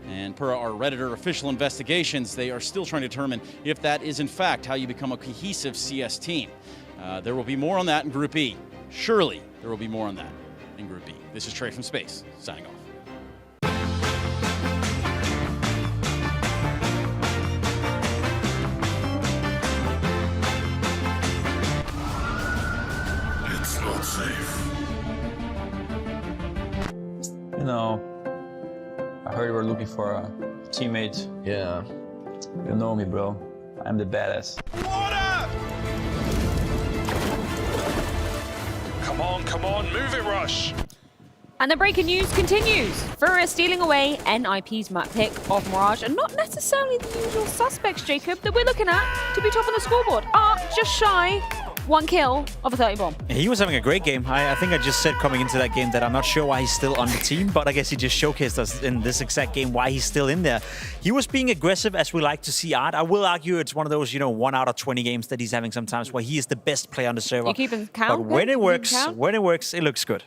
Speaker 4: And per our Redditor official investigations, they are still trying to determine if that is in fact how you become a cohesive CS team. There will be more on that in Group E. Surely there will be more on that in Group B. This is Trey from Space, signing off.
Speaker 8: It's not safe.
Speaker 22: You know, I heard you were looking for a teammate. Yeah. You know me, bro. I'm the badass.
Speaker 27: Come on, move it, Rush.
Speaker 19: And the breaking news continues. FURIA stealing away NIP's map pick of Mirage, and not necessarily the usual suspects, Jacob, that we're looking at to be top on the scoreboard. Just shy. 1 kill of a 30 bomb.
Speaker 3: He was having a great game. I think I just said coming into that game that I'm not sure why he's still on the team, but I guess he just showcased us in this exact game why he's still in there. He was being aggressive, as we like to see Art. I will argue it's one of those, 1 out of 20 games that he's having sometimes where he is the best player on the server.
Speaker 19: You keeping count?
Speaker 3: But when it works, it looks good.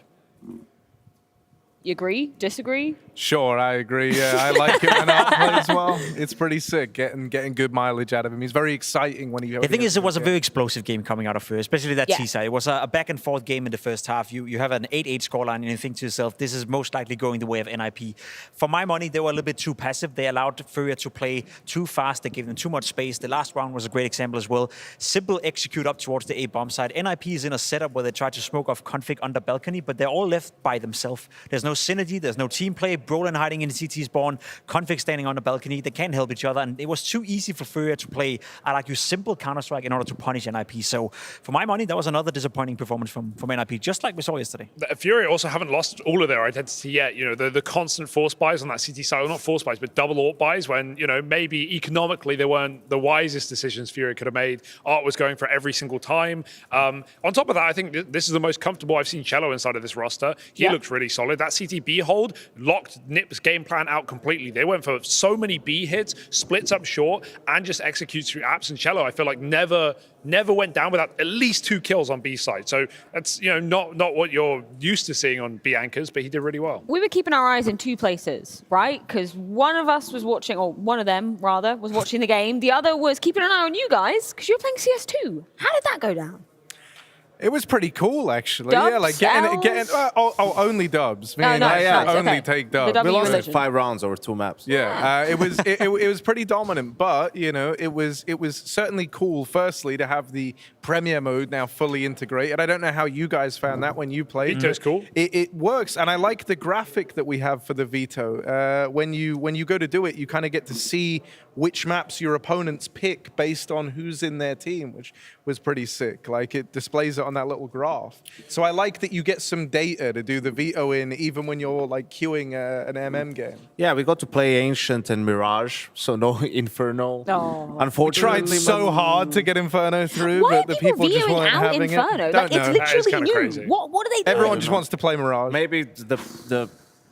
Speaker 19: You agree? Disagree?
Speaker 7: Sure, I agree. Yeah, I like him when I play as well. It's pretty sick getting good mileage out of him. He's very exciting when he.
Speaker 3: The thing is, it was a very explosive game coming out of FURIA, especially that T-side. It was a back and forth game in the first half. You have an 8-8 scoreline, and you think to yourself, this is most likely going the way of NIP. For my money, they were a little bit too passive. They allowed FURIA to play too fast. They gave them too much space. The last round was a great example as well. Simple execute up towards the A bomb side. NIP is in a setup where they try to smoke off config under balcony, but they're all left by themselves. There's no synergy. There's no team play. Brolin hiding in the CT spawn. Config standing on the balcony. They can't help each other. And it was too easy for FURIA to play, I like you, simple Counter-Strike in order to punish NIP. So for my money, that was another disappointing performance from NIP, just like we saw yesterday.
Speaker 27: FURIA also haven't lost all of their identity yet. The constant force buys on that CT side, well, not force buys, but double AWP buys when, maybe economically they weren't the wisest decisions FURIA could have made. Art was going for every single time. On top of that, I think this is the most comfortable I've seen Cello inside of this roster. He looks really solid. That CTB hold locked NIP's game plan out completely. They went for so many B hits, splits up short, and just executes through apps. And Cello, I feel like never went down without at least 2 kills on B side. So that's not what you're used to seeing on B anchors, but he did really well.
Speaker 19: We were keeping our eyes in 2 places, right? Because one of us was watching, or one of them rather, was watching the game. The other was keeping an eye on you guys because you're playing CS2. How did that go down?
Speaker 7: It was pretty cool, actually.
Speaker 19: Dubs?
Speaker 7: Yeah, like getting only dubs. Me
Speaker 19: Oh,
Speaker 7: and
Speaker 19: nice,
Speaker 7: Ash
Speaker 19: nice,
Speaker 7: only
Speaker 19: okay.
Speaker 7: take
Speaker 19: The
Speaker 7: dubs.
Speaker 19: W
Speaker 9: We lost like
Speaker 19: religion.
Speaker 9: 5 rounds over 2 maps.
Speaker 7: Yeah, it was pretty dominant, but you know, it was certainly cool. Firstly, to have the Premier mode now fully integrated. I don't know how you guys found that when you played.
Speaker 27: Veto's cool.
Speaker 7: It works, and I like the graphic that we have for the veto. When you go to do it, you kind of get to see which maps your opponents pick based on who's in their team, which was pretty sick. Like it displays it on that little graph. So I like that you get some data to do the veto in, even when you're like queuing an MM game.
Speaker 9: Yeah, we got to play Ancient and Mirage, so no Inferno.
Speaker 19: Oh.
Speaker 9: Unfortunately,
Speaker 7: We tried so hard to get Inferno through,
Speaker 19: Why
Speaker 7: but
Speaker 19: are
Speaker 7: the
Speaker 19: people
Speaker 7: people just
Speaker 19: vetoing
Speaker 7: weren't
Speaker 19: out
Speaker 7: having
Speaker 19: Inferno?
Speaker 7: it.
Speaker 19: Like,
Speaker 7: Don't
Speaker 19: it's
Speaker 7: know.
Speaker 19: literally
Speaker 27: kinda
Speaker 19: new.
Speaker 27: crazy.
Speaker 19: What are they doing?
Speaker 7: Everyone just wants to play Mirage.
Speaker 9: maybe the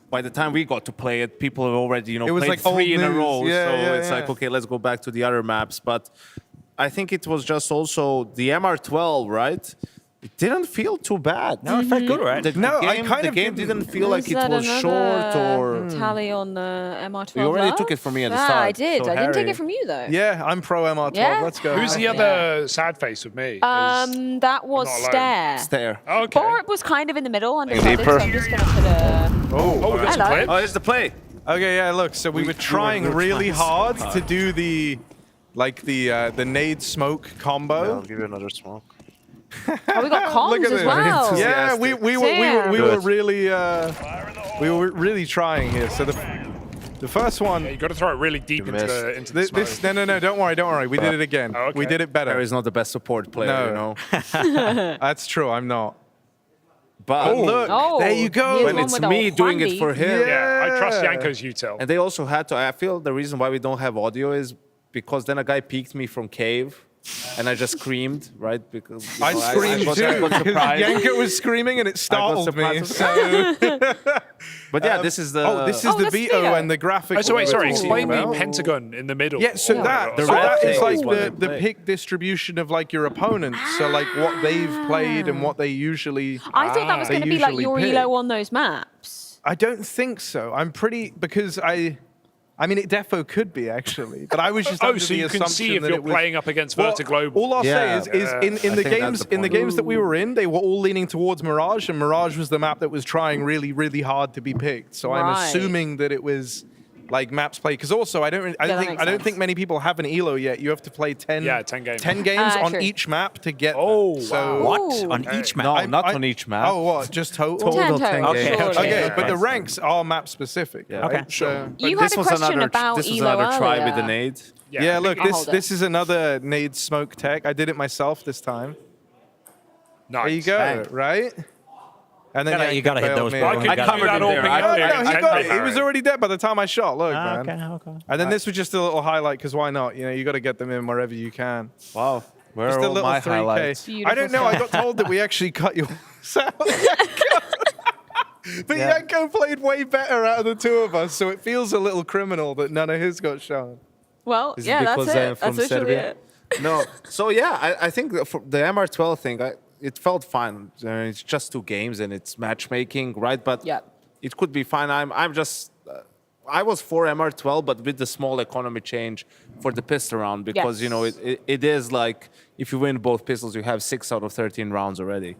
Speaker 9: by the time we got to play it, people have already
Speaker 7: It was
Speaker 9: played
Speaker 7: like old
Speaker 9: 3 in a
Speaker 7: news.
Speaker 9: row.
Speaker 7: Yeah,
Speaker 9: so
Speaker 7: yeah,
Speaker 9: it's like,
Speaker 7: yeah.
Speaker 9: okay, let's go back to the other maps. But I think it was just also the MR12, right? It didn't feel too bad.
Speaker 3: No, it felt good, right?
Speaker 7: No, I kind
Speaker 9: the
Speaker 7: of
Speaker 9: game didn't feel like it
Speaker 19: that
Speaker 9: was short or.
Speaker 19: tally on the MR12?
Speaker 9: You already
Speaker 19: love?
Speaker 9: took it from me at the
Speaker 19: Ah,
Speaker 9: start,
Speaker 19: I did.
Speaker 9: so
Speaker 19: I didn't take
Speaker 9: Harry-
Speaker 19: it from you though.
Speaker 7: Yeah, I'm pro MR12.
Speaker 19: Yeah?
Speaker 7: Let's go.
Speaker 27: Who's the other sad face with me?
Speaker 19: That was
Speaker 27: not alone.
Speaker 19: Stare.
Speaker 9: Stare.
Speaker 27: Okay.
Speaker 19: Borup was kind of in the middle under
Speaker 9: Deeper.
Speaker 19: so I'm just gonna put a.
Speaker 27: Oh, we got some
Speaker 19: Hello.
Speaker 27: clips.
Speaker 9: Oh, it's the play.
Speaker 7: Okay, yeah, look, so we were trying really hard to do the nade smoke combo.
Speaker 9: I'll give you another smoke.
Speaker 19: Oh, we got comms
Speaker 7: Look at
Speaker 19: as
Speaker 7: this.
Speaker 19: well.
Speaker 7: Yeah, we were really trying here. So the first one.
Speaker 27: Yeah, you got to throw it really deep into the
Speaker 7: This no, don't worry. We did it again.
Speaker 27: Oh, okay.
Speaker 7: We did it better.
Speaker 9: Harry's not the best support player,
Speaker 7: No.
Speaker 9: you know.
Speaker 7: That's true. I'm not.
Speaker 9: But
Speaker 7: look,
Speaker 19: Oh,
Speaker 7: there you go.
Speaker 19: he's
Speaker 9: when
Speaker 19: one
Speaker 9: it's
Speaker 19: with a
Speaker 9: me doing it
Speaker 19: Juan
Speaker 9: for
Speaker 19: B.
Speaker 9: him.
Speaker 27: Yeah, I trust
Speaker 7: Yeah.
Speaker 27: Yanko's util.
Speaker 9: And they also had to. I feel the reason why we don't have audio is because then a guy peeked me from cave, and I just screamed, right? Because you
Speaker 7: I
Speaker 9: know,
Speaker 7: screamed
Speaker 9: got-
Speaker 7: too.
Speaker 9: I got
Speaker 7: Because
Speaker 9: surprised.
Speaker 7: Yanko was screaming and it startled me.
Speaker 9: surprised.
Speaker 7: So.
Speaker 9: But yeah, this is the.
Speaker 7: this is the
Speaker 19: that's
Speaker 7: veto
Speaker 19: veto.
Speaker 7: and the graphic.
Speaker 27: Oh, so wait,
Speaker 7: we were
Speaker 27: sorry.
Speaker 7: talking
Speaker 27: Explain the
Speaker 7: about.
Speaker 27: pentagon in the middle.
Speaker 7: Yeah, so that
Speaker 9: The
Speaker 7: so
Speaker 9: red
Speaker 7: that is
Speaker 9: thing
Speaker 7: like
Speaker 9: is what they
Speaker 7: the
Speaker 9: play.
Speaker 7: pick distribution of like your opponents. So like what they've played and what they usually.
Speaker 19: I thought that was
Speaker 7: they
Speaker 19: going to be like
Speaker 7: usually
Speaker 19: your
Speaker 7: pick.
Speaker 19: elo on those maps.
Speaker 7: I don't think so. I'm pretty because I mean, it defo could be actually, but I was just under
Speaker 27: so
Speaker 7: the
Speaker 27: you can
Speaker 7: assumption
Speaker 27: see if
Speaker 7: that
Speaker 27: you're
Speaker 7: it was,
Speaker 27: playing up against
Speaker 7: Well,
Speaker 27: Vertigo Global.
Speaker 7: All I'll
Speaker 9: Yeah.
Speaker 7: say is
Speaker 9: I
Speaker 7: in the
Speaker 9: think that's
Speaker 7: games
Speaker 9: the point.
Speaker 7: that we were in, they were all leaning towards Mirage, and Mirage was the map that was trying really hard to be picked. So I'm
Speaker 19: Right.
Speaker 7: assuming that it was like maps played because also I don't
Speaker 19: that makes
Speaker 7: think
Speaker 19: sense.
Speaker 7: many people have an elo yet. You have to play 10
Speaker 27: 10 games.
Speaker 7: 10 games on
Speaker 19: True.
Speaker 7: each map to get.
Speaker 27: Oh,
Speaker 7: that. So
Speaker 3: What?
Speaker 19: Ooh.
Speaker 3: On each map?
Speaker 9: No, not on each map.
Speaker 7: Oh, what? Just total?
Speaker 19: Total.
Speaker 9: 10
Speaker 19: Okay.
Speaker 9: games.
Speaker 19: Surely.
Speaker 7: Okay, but the
Speaker 9: Right.
Speaker 7: ranks are map specific.
Speaker 9: Yeah.
Speaker 7: Right?
Speaker 3: Okay.
Speaker 7: So,
Speaker 19: You
Speaker 9: But
Speaker 19: had a question about
Speaker 9: this was
Speaker 19: elo
Speaker 9: another try
Speaker 19: earlier.
Speaker 9: with the nade.
Speaker 7: yeah, look,
Speaker 19: I'll hold it.
Speaker 7: this is another nade smoke tech. I did it myself this time.
Speaker 27: Nice.
Speaker 7: There you go,
Speaker 9: Bang.
Speaker 7: right? And then
Speaker 3: You gotta hit
Speaker 7: bailed
Speaker 3: those,
Speaker 7: me.
Speaker 3: bro.
Speaker 27: I could
Speaker 3: I
Speaker 27: do
Speaker 3: covered
Speaker 27: that
Speaker 3: it
Speaker 27: all
Speaker 3: there.
Speaker 27: being
Speaker 3: I-
Speaker 27: up there.
Speaker 7: No, he got it. He
Speaker 27: Harry.
Speaker 7: was already dead by the time I shot. Look,
Speaker 3: Okay,
Speaker 7: man.
Speaker 3: okay.
Speaker 7: And then this was just a little highlight because why not? You know, you got to get them in wherever you can.
Speaker 9: Wow. Where
Speaker 7: Just
Speaker 9: are
Speaker 7: a
Speaker 9: all
Speaker 7: little
Speaker 9: my
Speaker 7: 3K.
Speaker 9: highlights?
Speaker 7: I don't know. I got told that we actually cut yours out. But Yanko played way better out of the two of us, so it feels a little criminal that none of his got shown.
Speaker 19: Well,
Speaker 9: Is it
Speaker 19: yeah, that's
Speaker 9: because I am
Speaker 19: it.
Speaker 9: from
Speaker 19: That's literally
Speaker 9: Serbia?
Speaker 19: it.
Speaker 9: No. So yeah, I think for the MR12 thing, it felt fine. It's just 2 games and it's matchmaking, right? But
Speaker 19: Yeah.
Speaker 9: it could be fine. I'm just. I was for MR12, but with the small economy change for the pistol round because you know it is like if you win both pistols, you have 6 out of 13 rounds already.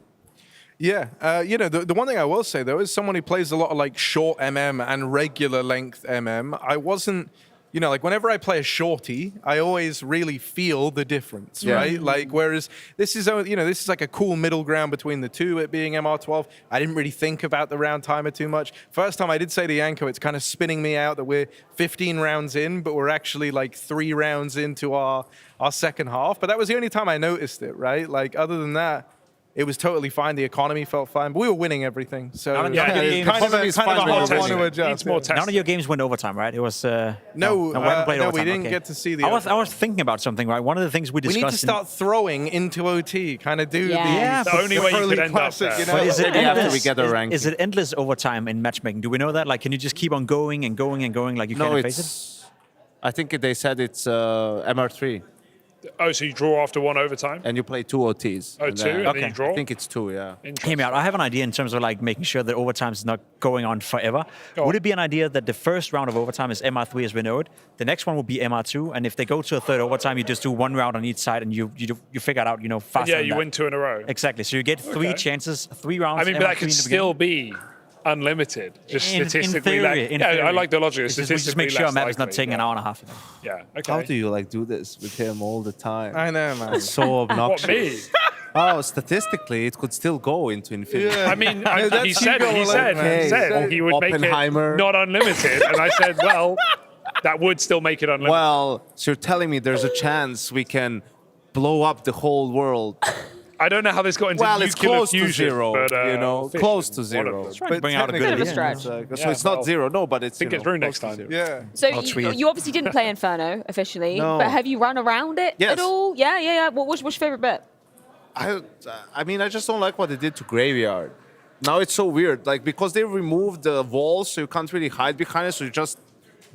Speaker 7: Yeah, you know, the one thing I will say, though, is someone who plays a lot of, like, short MM and regular length MM, I wasn't, you know, like, whenever I play a shorty, I always really feel the difference, right? Like, whereas this is, you know, this is like a cool middle ground between the two, it being MR12. I didn't really think about the round timer too much. First time I did say to Yanko, it's kind of spinning me out that we're 15 rounds in, but we're actually, like, 3 rounds into our second half. But that was the only time I noticed it, right? Like, other than that, it was totally fine. The economy felt fine, but we were winning everything. So
Speaker 3: None of your games-
Speaker 7: kind of a hard one to adjust.
Speaker 3: None of your games went overtime, right? It was
Speaker 7: No,
Speaker 3: we haven't played
Speaker 7: no, we
Speaker 3: overtime,
Speaker 7: didn't
Speaker 3: okay.
Speaker 7: get to see the.
Speaker 3: I was thinking about something, right? One of the things we
Speaker 7: We
Speaker 3: discussed.
Speaker 7: need to start throwing into OT, kind of do
Speaker 3: Yeah,
Speaker 7: the
Speaker 3: the only way you
Speaker 7: early
Speaker 3: could end up
Speaker 7: classic,
Speaker 3: there.
Speaker 7: you know?
Speaker 3: But is it
Speaker 9: Maybe after
Speaker 3: endless?
Speaker 9: we get a ranking.
Speaker 3: Is it endless overtime in matchmaking? Do we know that? Like, can you just keep on going and going and going? Like you
Speaker 9: No,
Speaker 3: can't face it?
Speaker 9: it's. I think they said it's MR3.
Speaker 27: Oh, so you draw after 1 overtime?
Speaker 9: And you play 2 OTs.
Speaker 27: Oh, 2, and then you draw?
Speaker 9: I think it's 2, yeah.
Speaker 3: Hear me out. I have an idea in terms of like making sure that overtime is not going on forever. Would it be an idea that the first round of overtime is MR3 as we know it? The next one will be MR2, and if they go to a third overtime, you just do 1 round on each side, and you figure it out, faster.
Speaker 27: Yeah, you win 2 in a row.
Speaker 3: Exactly. So you get 3 chances, 3 rounds.
Speaker 27: I mean, but that could still be unlimited, just statistically.
Speaker 3: In theory,
Speaker 27: I like the logic.
Speaker 3: Just make sure a map is not taking an hour and a half.
Speaker 27: Yeah. Okay.
Speaker 9: How do you like do this with him all the time?
Speaker 7: I know, man.
Speaker 9: It's so obnoxious.
Speaker 27: What, me?
Speaker 9: Oh, statistically, it could still go into infinity.
Speaker 27: Yeah. I mean, he said he would make it not unlimited, and I said, well, that would still make it unlimited.
Speaker 9: Well, so you're telling me there's a chance we can blow up the whole world?
Speaker 27: I don't know how this got into
Speaker 9: nuclear
Speaker 27: fusion.
Speaker 9: Well, it's close to 0,
Speaker 27: but,
Speaker 9: close to 0.
Speaker 3: But bring out a
Speaker 19: bit of a stretch.
Speaker 9: So it's not 0, no, but it's,
Speaker 27: I think it's through next time.
Speaker 7: Yeah.
Speaker 19: So you obviously didn't play Inferno officially,
Speaker 9: No.
Speaker 19: but have you run around it
Speaker 9: Yes.
Speaker 19: at all? Yeah. What's your favorite bit?
Speaker 9: I mean, I just don't like what they did to Graveyard. Now it's so weird, like, because they removed the walls, so you can't really hide behind it, so you just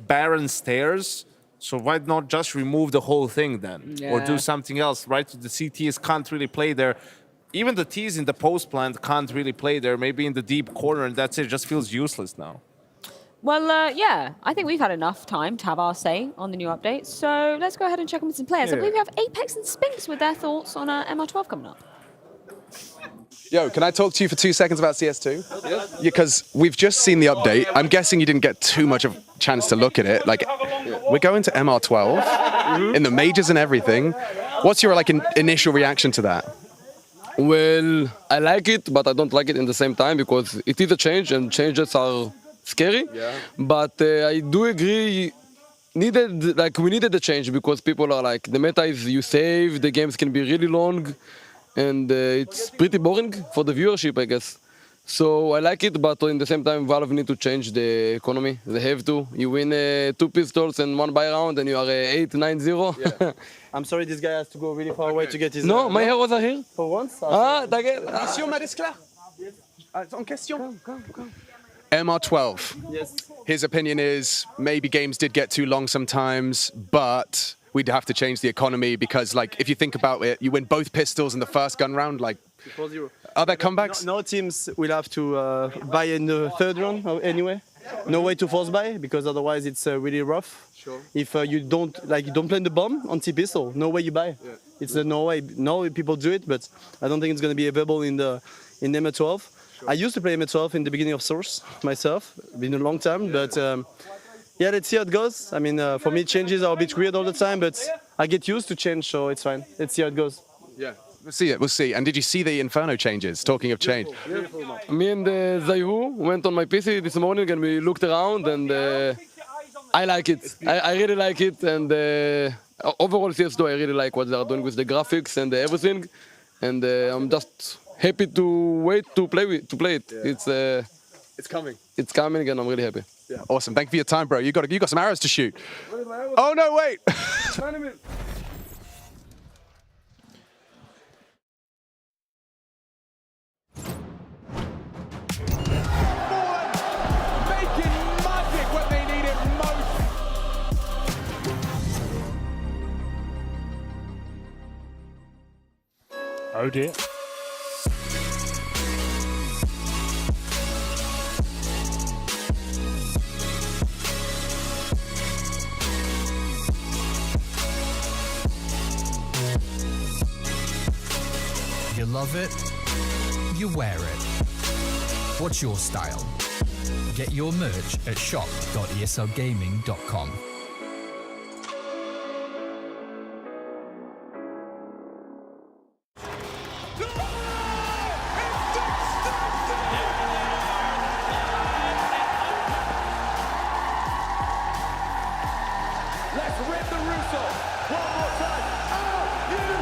Speaker 9: barren stairs. So why not just remove the whole thing then? Or do something else, right? The CTs can't really play there. Even the Ts in the post plant can't really play there. Maybe in the deep corner, and that's it. It just feels useless now.
Speaker 19: Well, yeah, I think we've had enough time to have our say on the new updates. So let's go ahead and check on with some players. I believe we have Apex and Spinks with their thoughts on MR12 coming up.
Speaker 10: Yo, can I talk to you for 2 seconds about CS2? Yes. Because we've just seen the update. I'm guessing you didn't get too much of a chance to look at it. Like, we're going to MR12 in the majors and everything. What's your initial reaction to that?
Speaker 13: Well, I like it, but I don't like it in the same time because it is a change, and changes are scary. Yeah. But I do agree. We needed the change because people are like, the meta is you save, the games can be really long. And it's pretty boring for the viewership, I guess. So I like it, but in the same time, Valve need to change the economy. They have to. You win 2 pistols and 1 buy round, and you are 8-9-0.
Speaker 14: Yeah. I'm sorry, this guy has to go really far away to get his...
Speaker 13: No, my heroes are here.
Speaker 14: For once?
Speaker 13: T'inquiète.
Speaker 14: Question, Mariscla. En question. Come.
Speaker 10: MR12.
Speaker 14: Yes.
Speaker 10: His opinion is maybe games did get too long sometimes, but we'd have to change the economy because, if you think about it, you win both pistols in the first gun round.
Speaker 14: 4-0.
Speaker 10: Are there comebacks?
Speaker 14: No teams will have to buy in the third round anyway. No way to force buy because otherwise it's really rough. Sure. If you don't plant the bomb on T-pistol, no way you buy. Yeah. It's no way. No people do it, but I don't think it's going to be available in MR12. Sure. I used to play MR12 in the beginning of Source myself. Been a long time, but. Yeah, let's see how it goes. I mean, for me, changes are a bit weird all the time, but I get used to change, so it's fine. Let's see how it goes.
Speaker 10: Yeah, we'll see. And did you see the Inferno changes? Talking of change.
Speaker 14: Beautiful.
Speaker 13: Me and Zaihu went on my PC this morning and we looked around, and I like it. I really like it. And overall, CS2, I really like what they are doing with the graphics and everything. And I'm just happy to wait to play it. Yeah.
Speaker 10: It's coming.
Speaker 13: It's coming, and I'm really happy.
Speaker 10: Yeah. Awesome. Thank you for your time, bro. You got some arrows to shoot. Oh no, wait.
Speaker 16: Making magic when they need it most.
Speaker 27: Oh dear.
Speaker 23: You love it, you wear it. What's your style? Get your merch at shop.eslgaming.com.
Speaker 16: Let's rip the Russo. One more time. Are you ready?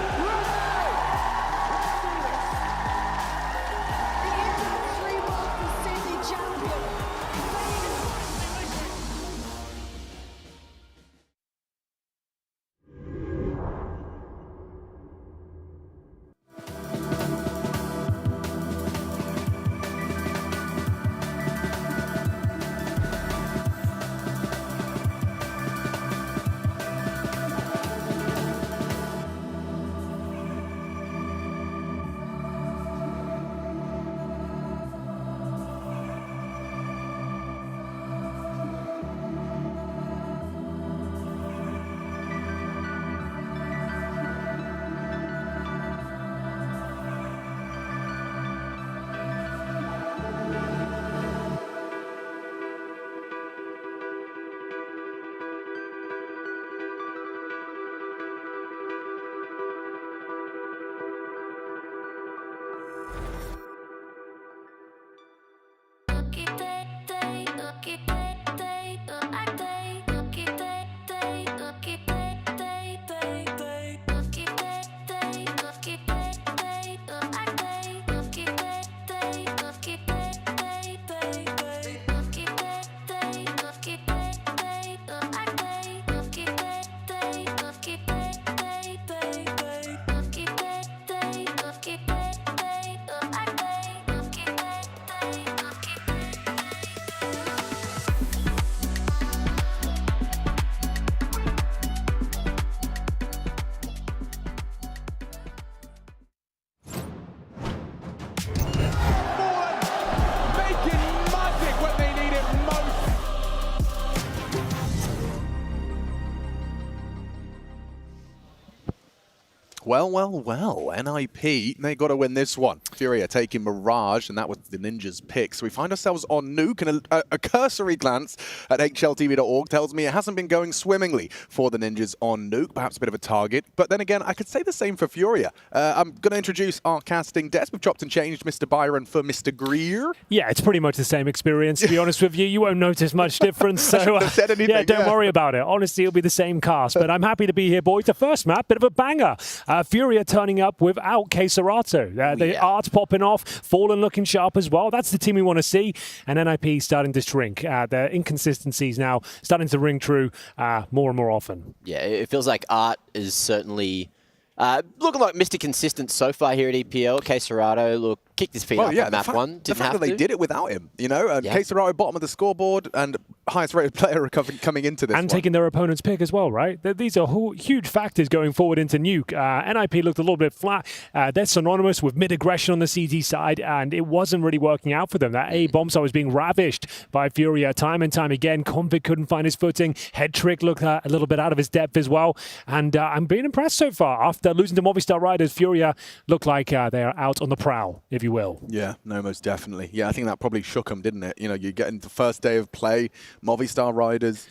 Speaker 10: Well, well, well. NIP, they got to win this one. FURIA taking Mirage, and that was the Ninjas' pick. So we find ourselves on Nuke, and a cursory glance at HLTV.org tells me it hasn't been going swimmingly for the Ninjas on Nuke. Perhaps a bit of a target. But then again, I could say the same for FURIA. I'm going to introduce our casting desk. We've chopped and changed Mr. Byron for Mr. Greer.
Speaker 6: Yeah, it's pretty much the same experience, to be honest with you. You won't notice much difference. So yeah, don't worry about it. Honestly, it'll be the same cast. But I'm happy to be here, boys. The first map, bit of a banger. FURIA turning up without Serato. The art's popping off, Fallen looking sharp as well. That's the team we want to see. And NIP starting to shrink. Their inconsistencies now starting to ring true more and more often.
Speaker 5: Yeah, it feels like art is certainly looking like Mr. Consistent so far here at EPL. Serato, look, kicked his feet up on map one.
Speaker 10: The fact that they did it without him, you know, and Serato bottom of the scoreboard and highest rated player coming into this
Speaker 6: and taking their opponent's pick as well, right? These are huge factors going forward into Nuke. NIP looked a little bit flat. They're synonymous with mid-aggression on the CT side, and it wasn't really working out for them. That A bomb site was being ravished by FURIA time and time again. Convict couldn't find his footing. Head Trick looked a little bit out of his depth as well. And I'm being impressed so far. After losing to Movistar Riders, FURIA look like they are out on the prowl, if you will.
Speaker 10: Yeah, no, most definitely. Yeah, I think that probably shook them, didn't it? You know, you get into the first day of play, Movistar Riders.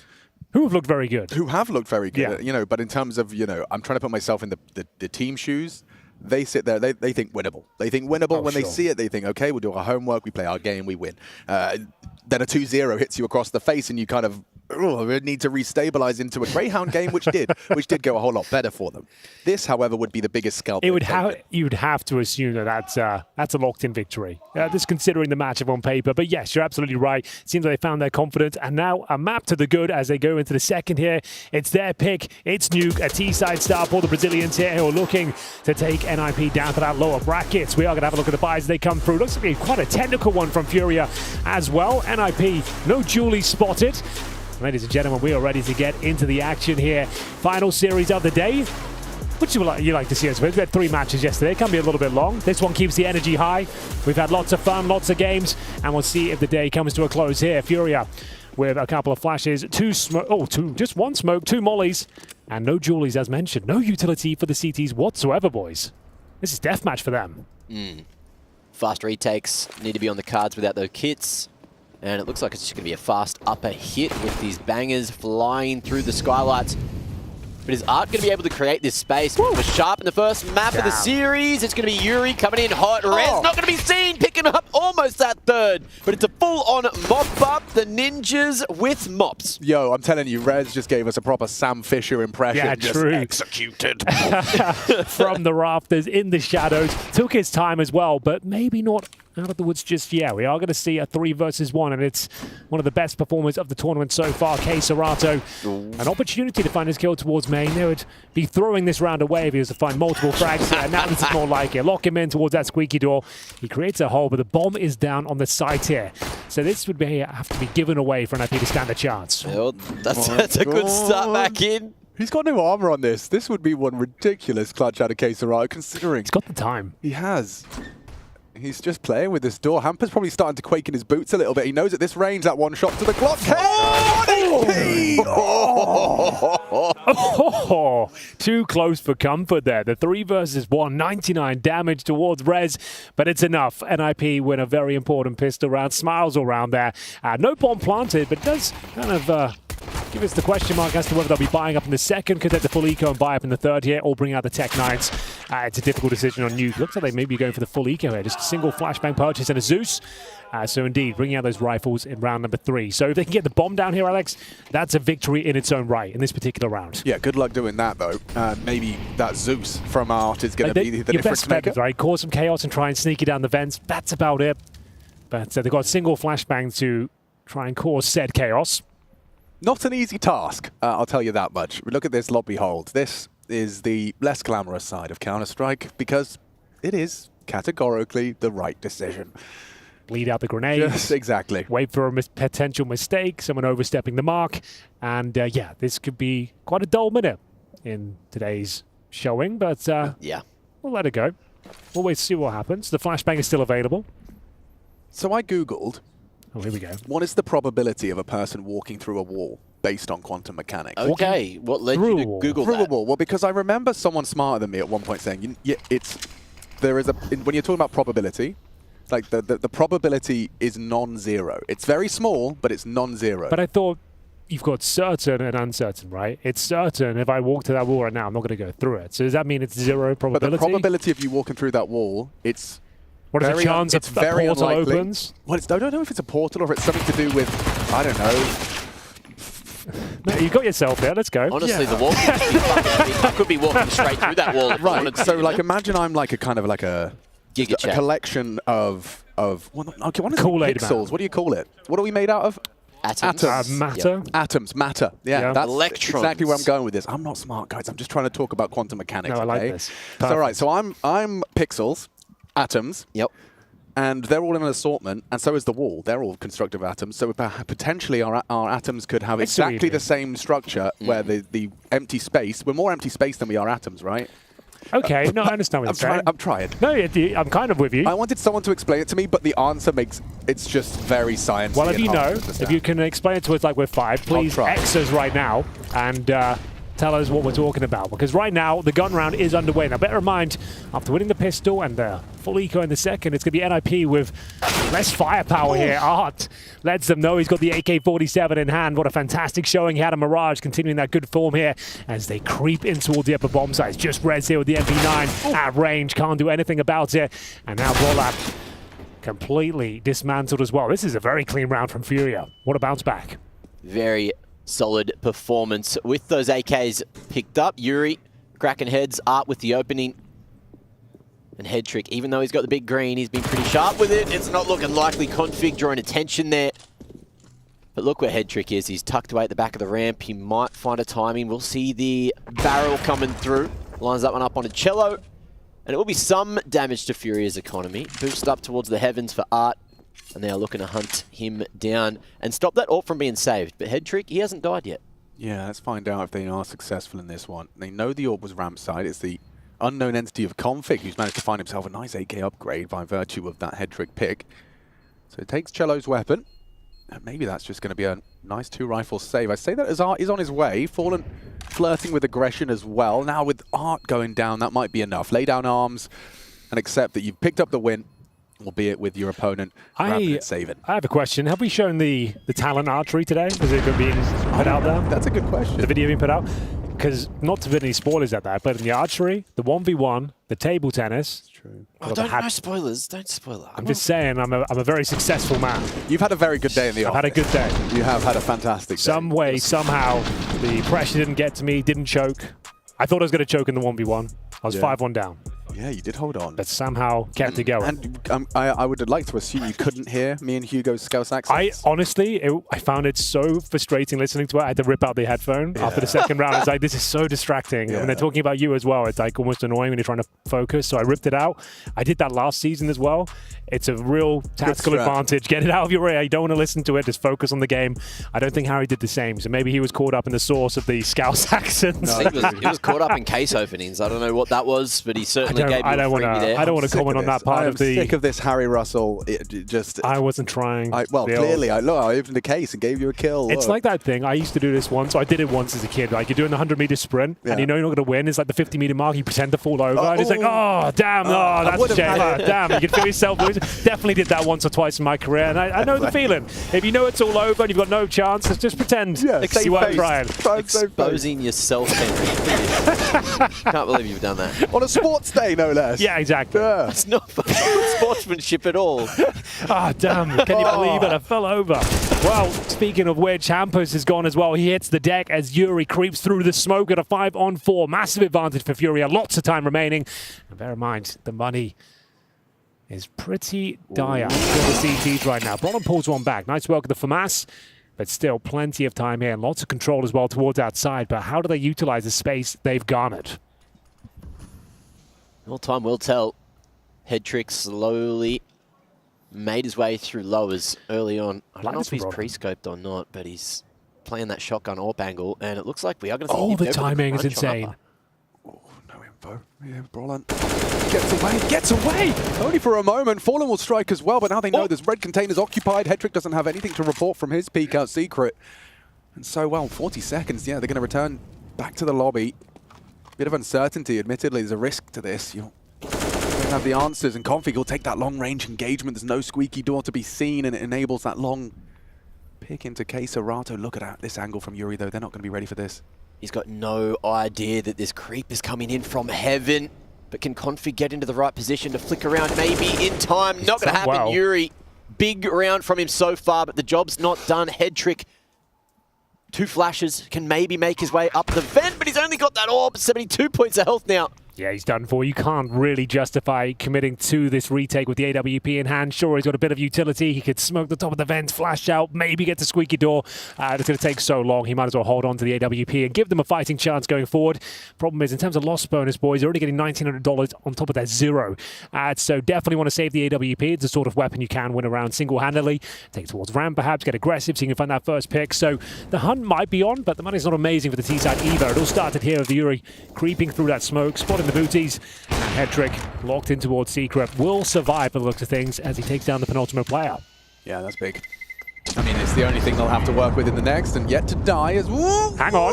Speaker 6: Who have looked very good.
Speaker 10: Who have looked very good,
Speaker 6: yeah.
Speaker 10: You know, but in terms of, you know, I'm trying to put myself in the team shoes. They sit there, they think winnable. They think winnable. When they see it, they think, okay, we'll do our homework, we play our game, we win. Then a 2-0 hits you across the face and you kind of need to restabilize into a Greyhound game, which did go a whole lot better for them. This, however, would be the biggest scalp.
Speaker 6: You'd have to assume that's a locked-in victory. Just considering the matchup on paper. But yes, you're absolutely right. Seems like they found their confidence, and now a map to the good as they go into the second here. It's their pick. It's Nuke, a T-side star for the Brazilians here who are looking to take NIP down to that lower brackets. We are going to have a look at the buys as they come through. Looks like quite a technical one from FURIA as well. NIP, no Julie spotted. Ladies and gentlemen, we are ready to get into the action here. Final series of the day. Which you like to see us with. We had 3 matches yesterday. It can be a little bit long. This one keeps the energy high. We've had lots of fun, lots of games, and we'll see if the day comes to a close here. FURIA with a couple of flashes, just one smoke, 2 mollies, and no Julies as mentioned. No utility for the CTs whatsoever, boys. This is deathmatch for them.
Speaker 5: Fast retakes need to be on the cards without those kits. And it looks like it's just going to be a fast upper hit with these bangers flying through the skylights. But is Art going to be able to create this space? For Sharp in the first map of the series. It's going to be Yuri coming in hot. Rez not going to be seen, picking up almost that third. But it's a full-on mop up. The Ninjas with mops.
Speaker 10: Yo, I'm telling you, Rez just gave us a proper Sam Fisher impression.
Speaker 6: Yeah,
Speaker 10: just
Speaker 6: true.
Speaker 10: Executed.
Speaker 6: From the rafters, in the shadows. Took his time as well, but maybe not out of the woods just yet. We are going to see a 3 versus 1, and it's one of the best performers of the tournament so far. Serato, an opportunity to find his kill towards main. They would be throwing this round away if he was to find multiple frags. Now this is more like it. Lock him in towards that squeaky door. He creates a hole, but the bomb is down on the site here. So this would have to be given away for NIP to stand a chance.
Speaker 5: Well, that's a good start back in.
Speaker 10: He's got no armor on this. This would be one ridiculous clutch out of Serato, considering.
Speaker 6: He's got the time.
Speaker 10: He has. He's just playing with this door. Hamper's probably starting to quake in his boots a little bit. He knows at this range that one shot to the clock.
Speaker 6: Too close for comfort there. The 3 versus 1, 99 damage towards Rez, but it's enough. NIP win a very important pistol round. Smiles all around there. No bomb planted, but does kind of give us the question mark as to whether they'll be buying up in the second, could they the full eco and buy up in the third here, or bring out the Tech 9s. It's a difficult decision on Nuke. Looks like they may be going for the full eco here. Just a single flashbang purchase and a Zeus. So indeed, bringing out those rifles in round number 3. So if they can get the bomb down here, Alex, that's a victory in its own right in this particular round.
Speaker 10: Yeah, good luck doing that, though. Maybe that Zeus from Art is going to be the difference maker.
Speaker 6: Right? Cause some chaos and try and sneak it down the vents. That's about it. But they've got a single flashbang to try and cause said chaos.
Speaker 10: Not an easy task, I'll tell you that much. Look at this lobby hold. This is the less glamorous side of Counter-Strike because it is categorically the right decision.
Speaker 6: Bleed out the grenades.
Speaker 10: Yes, exactly.
Speaker 6: Wait for a potential mistake, someone overstepping the mark. And yeah, this could be quite a dull minute in today's showing, but
Speaker 5: yeah,
Speaker 6: we'll let it go. We'll wait to see what happens. The flashbang is still available.
Speaker 10: So I Googled,
Speaker 6: oh, here we go.
Speaker 10: What is the probability of a person walking through a wall? based on quantum mechanics.
Speaker 5: Okay, what led you to Google
Speaker 10: Through a
Speaker 5: that?
Speaker 10: wall. Well, because I remember someone smarter than me at one point saying, when you're talking about probability, it's like the probability is non-zero. It's very small, but it's non-zero.
Speaker 6: But I thought you've got certain and uncertain, right? It's certain if I walk to that wall right now, I'm not going to go through it. So does that mean it's zero probability?
Speaker 10: But the probability of you walking through that wall, it's
Speaker 6: what is the chance
Speaker 10: it's
Speaker 6: a
Speaker 10: very
Speaker 6: portal
Speaker 10: unlikely.
Speaker 6: opens?
Speaker 10: Well, I don't know if it's a portal or if it's something to do with, I don't know.
Speaker 6: No, you got yourself there. Let's go.
Speaker 5: Honestly, the wall could just be fucking, I could be walking straight through that wall. If I
Speaker 10: Right.
Speaker 5: wanted to,
Speaker 10: So,
Speaker 5: you
Speaker 10: like,
Speaker 5: know?
Speaker 10: imagine I'm like a kind of like a collection of what is
Speaker 6: Kool-Aid
Speaker 10: pixels?
Speaker 6: Man.
Speaker 10: What do you call it? What are we made out of?
Speaker 5: Atoms.
Speaker 6: Matter.
Speaker 10: Yep. Atoms, matter. Yeah,
Speaker 6: Yeah.
Speaker 10: that's
Speaker 5: Electrons.
Speaker 10: exactly where I'm going with this. I'm not smart, guys. I'm just trying to talk about quantum mechanics.
Speaker 6: No, I like
Speaker 10: okay?
Speaker 6: this.
Speaker 10: So, all right. So I'm pixels, atoms.
Speaker 5: Yep.
Speaker 10: And they're all in an assortment, and so is the wall. They're all constructive atoms. So potentially our atoms could have exactly the same structure where the empty space, we're more empty space than we are atoms, right?
Speaker 6: Okay, no, I understand what you're saying.
Speaker 10: I'm trying.
Speaker 6: No, I'm kind of with you.
Speaker 10: I wanted someone to explain it to me, but the answer it's just very sciencey.
Speaker 6: Well, if
Speaker 10: and
Speaker 6: you
Speaker 10: hard
Speaker 6: know,
Speaker 10: to understand.
Speaker 6: if you can explain it to us like we're 5, please
Speaker 10: try.
Speaker 6: X us right now and tell us what we're talking about. Because right now, the gun round is underway. Now, bear in mind, after winning the pistol and the full eco in the second, it's going to be NIP with less firepower here. Art lets them know he's got the AK-47 in hand. What a fantastic showing he had a Mirage, continuing that good form here as they creep in toward the upper bomb sites. Just Reds here with the MP9 at range, can't do anything about it. And now Volap completely dismantled as well. This is a very clean round from FURIA. What a bounce back.
Speaker 5: Very solid performance with those AKs picked up. Yuri cracking heads, Art with the opening. And Head Trick, even though he's got the big green, he's been pretty sharp with it. It's not looking likely. Config drawing attention there. But look where Head Trick is. He's tucked away at the back of the ramp. He might find a timing. We'll see the barrel coming through. Lines that one up on a cello. And it will be some damage to Furia's economy. Boost up towards the heavens for Art. And they are looking to hunt him down and stop that AWP from being saved. But Head Trick, he hasn't died yet.
Speaker 10: Yeah, let's find out if they are successful in this one. They know the AWP was ramp side. It's the unknown entity of Config who's managed to find himself a nice AK upgrade by virtue of that Head Trick pick. So it takes Cello's weapon. And maybe that's just going to be a nice 2-rifle save. I say that as Art is on his way. Fallen flirting with aggression as well. Now with Art going down, that might be enough. Lay down arms and accept that you've picked up the win, albeit with your opponent wrapping and saving.
Speaker 6: I have a question. Have we shown the talent archery today? Is it being put out there?
Speaker 10: That's a good question.
Speaker 6: The video being put out? Because not to put any spoilers at that, but in the archery, the 1v1, the table tennis.
Speaker 10: True.
Speaker 5: Oh, no spoilers. Don't spoil it.
Speaker 6: I'm just saying, I'm a very successful man.
Speaker 10: You've had a very good day in the office.
Speaker 6: I've had a good day.
Speaker 10: You have had a fantastic day.
Speaker 6: Some way, somehow, the pressure didn't get to me, didn't choke. I thought I was going to choke in the 1v1. I was 5-1 down.
Speaker 10: Yeah, you did hold on.
Speaker 6: But somehow kept it going.
Speaker 10: And I would like to assume you couldn't hear me and Hugo's Scouse accents.
Speaker 6: I found it so frustrating listening to it. I had to rip out the headphone after the second round. It's like, this is so distracting. And when they're talking about you as well, it's like almost annoying when you're trying to focus. So I ripped it out. I did that last season as well. It's a real tactical advantage. Get it out of your ear. You don't want to listen to it. Just focus on the game. I don't think Harry did the same. So maybe he was caught up in the source of the Scouse accents.
Speaker 5: No, he was caught up in case openings. I don't know what that was, but he certainly gave you a freebie there.
Speaker 6: I don't want to comment on that part of the...
Speaker 10: I'm sick of this Harry Russell.
Speaker 6: I wasn't trying.
Speaker 10: Clearly, I opened the case and gave you a kill.
Speaker 6: It's like that thing. I used to do this once. I did it once as a kid. Like, you're doing the 100-meter sprint, and you know you're not going to win. It's like the 50-meter mark. You pretend to fall over. And it's like, oh, damn. Oh, that's a shame. Oh, damn. You can feel yourself losing. Definitely did that once or twice in my career, and I know the feeling. If you know it's all over and you've got no chance, just pretend. You weren't trying.
Speaker 5: Exposing yourself, Henry. Can't believe you've done that.
Speaker 10: On a sports day, no less.
Speaker 6: Yeah, exactly.
Speaker 5: It's not sportsmanship at all.
Speaker 6: Ah, damn. Can you believe it? I fell over. Well, speaking of which, Hampus is gone as well. He hits the deck as Yuri creeps through the smoke at a 5-on-4. Massive advantage for FURIA. Lots of time remaining. And bear in mind, the money is pretty dire for the CTs right now. Bronham pulls one back. Nice work with the FAMAS. But still, plenty of time here and lots of control as well towards outside. But how do they utilize the space they've garnered?
Speaker 5: Well, time will tell. Head Trick slowly made his way through lowers early on. I don't know if he's pre-scoped or not, but he's playing that shotgun AWP angle, and it looks like we are going to see him
Speaker 6: the
Speaker 5: go
Speaker 6: timing is
Speaker 5: for the crunch on
Speaker 6: insane.
Speaker 5: upper.
Speaker 10: Oh, no info. Yeah, Brolin gets away. Only for a moment. Fallen will strike as well, but now they know there's red containers occupied. Head Trick doesn't have anything to report from his peek out secret. And so, well, 40 seconds, yeah, they're going to return back to the lobby. Bit of uncertainty, admittedly, there's a risk to this. You don't have the answers, and Config will take that long-range engagement. There's no squeaky door to be seen, and it enables that long pick into Keserato. Look at this angle from Yuri, though. They're not going to be ready for this.
Speaker 5: He's got no idea that this creep is coming in from heaven. But can Config get into the right position to flick around maybe in time? Not going to happen,
Speaker 6: well.
Speaker 5: Yuri. Big round from him so far, but the job's not done. Head trick. 2 flashes, can maybe make his way up the vent, but he's only got that orb, 72 points of health now.
Speaker 6: Yeah, he's done for. You can't really justify committing to this retake with the AWP in hand. Sure, he's got a bit of utility. He could smoke the top of the vents, flash out, maybe get to squeaky door. It's going to take so long. He might as well hold on to the AWP and give them a fighting chance going forward. Problem is, in terms of loss bonus, boys, they're already getting $1,900 on top of their 0. So definitely want to save the AWP. It's the sort of weapon you can win around single-handedly. Take it towards ramp, perhaps, get aggressive so you can find that first pick. So the hunt might be on, but the money's not amazing for the T-side either. It all started here with the Yuri creeping through that smoke, spotting the booties, and head trick locked in towards Secret. Will survive by the looks of things as he takes down the penultimate player.
Speaker 10: Yeah, that's big. I mean, it's the only thing they'll have to work with in the next, and yet to die is...
Speaker 6: Hang on.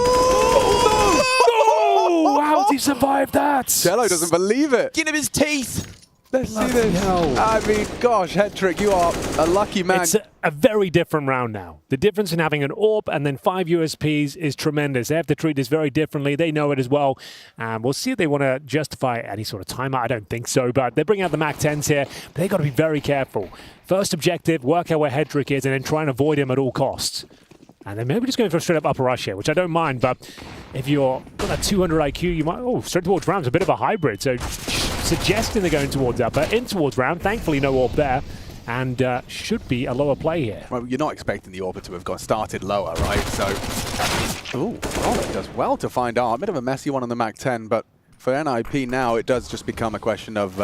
Speaker 6: Oh, how did he survive that?
Speaker 10: Cello doesn't believe it.
Speaker 5: Get him his teeth.
Speaker 10: Let's see this. I mean, gosh, head trick, you are a lucky man.
Speaker 6: It's a very different round now. The difference in having an AWP and then 5 USPs is tremendous. They have to treat this very differently. They know it as well. We'll see if they want to justify any sort of timeout. I don't think so, but they're bringing out the MAC-10s here. But they've got to be very careful. First objective, work out where head trick is and then try and avoid him at all costs. And then maybe just going for a straight-up upper rush here, which I don't mind, but if you're got that 200 IQ, you might... straight towards Ram's a bit of a hybrid, so suggesting they're going towards upper, in towards Ram. Thankfully, no AWP there, and should be a lower play here.
Speaker 10: Well, you're not expecting the AWP to have got started lower, right? So, ooh, Rollick does well to find out. A bit of a messy one on the MAC-10, but for NIP now, it does just become a question of...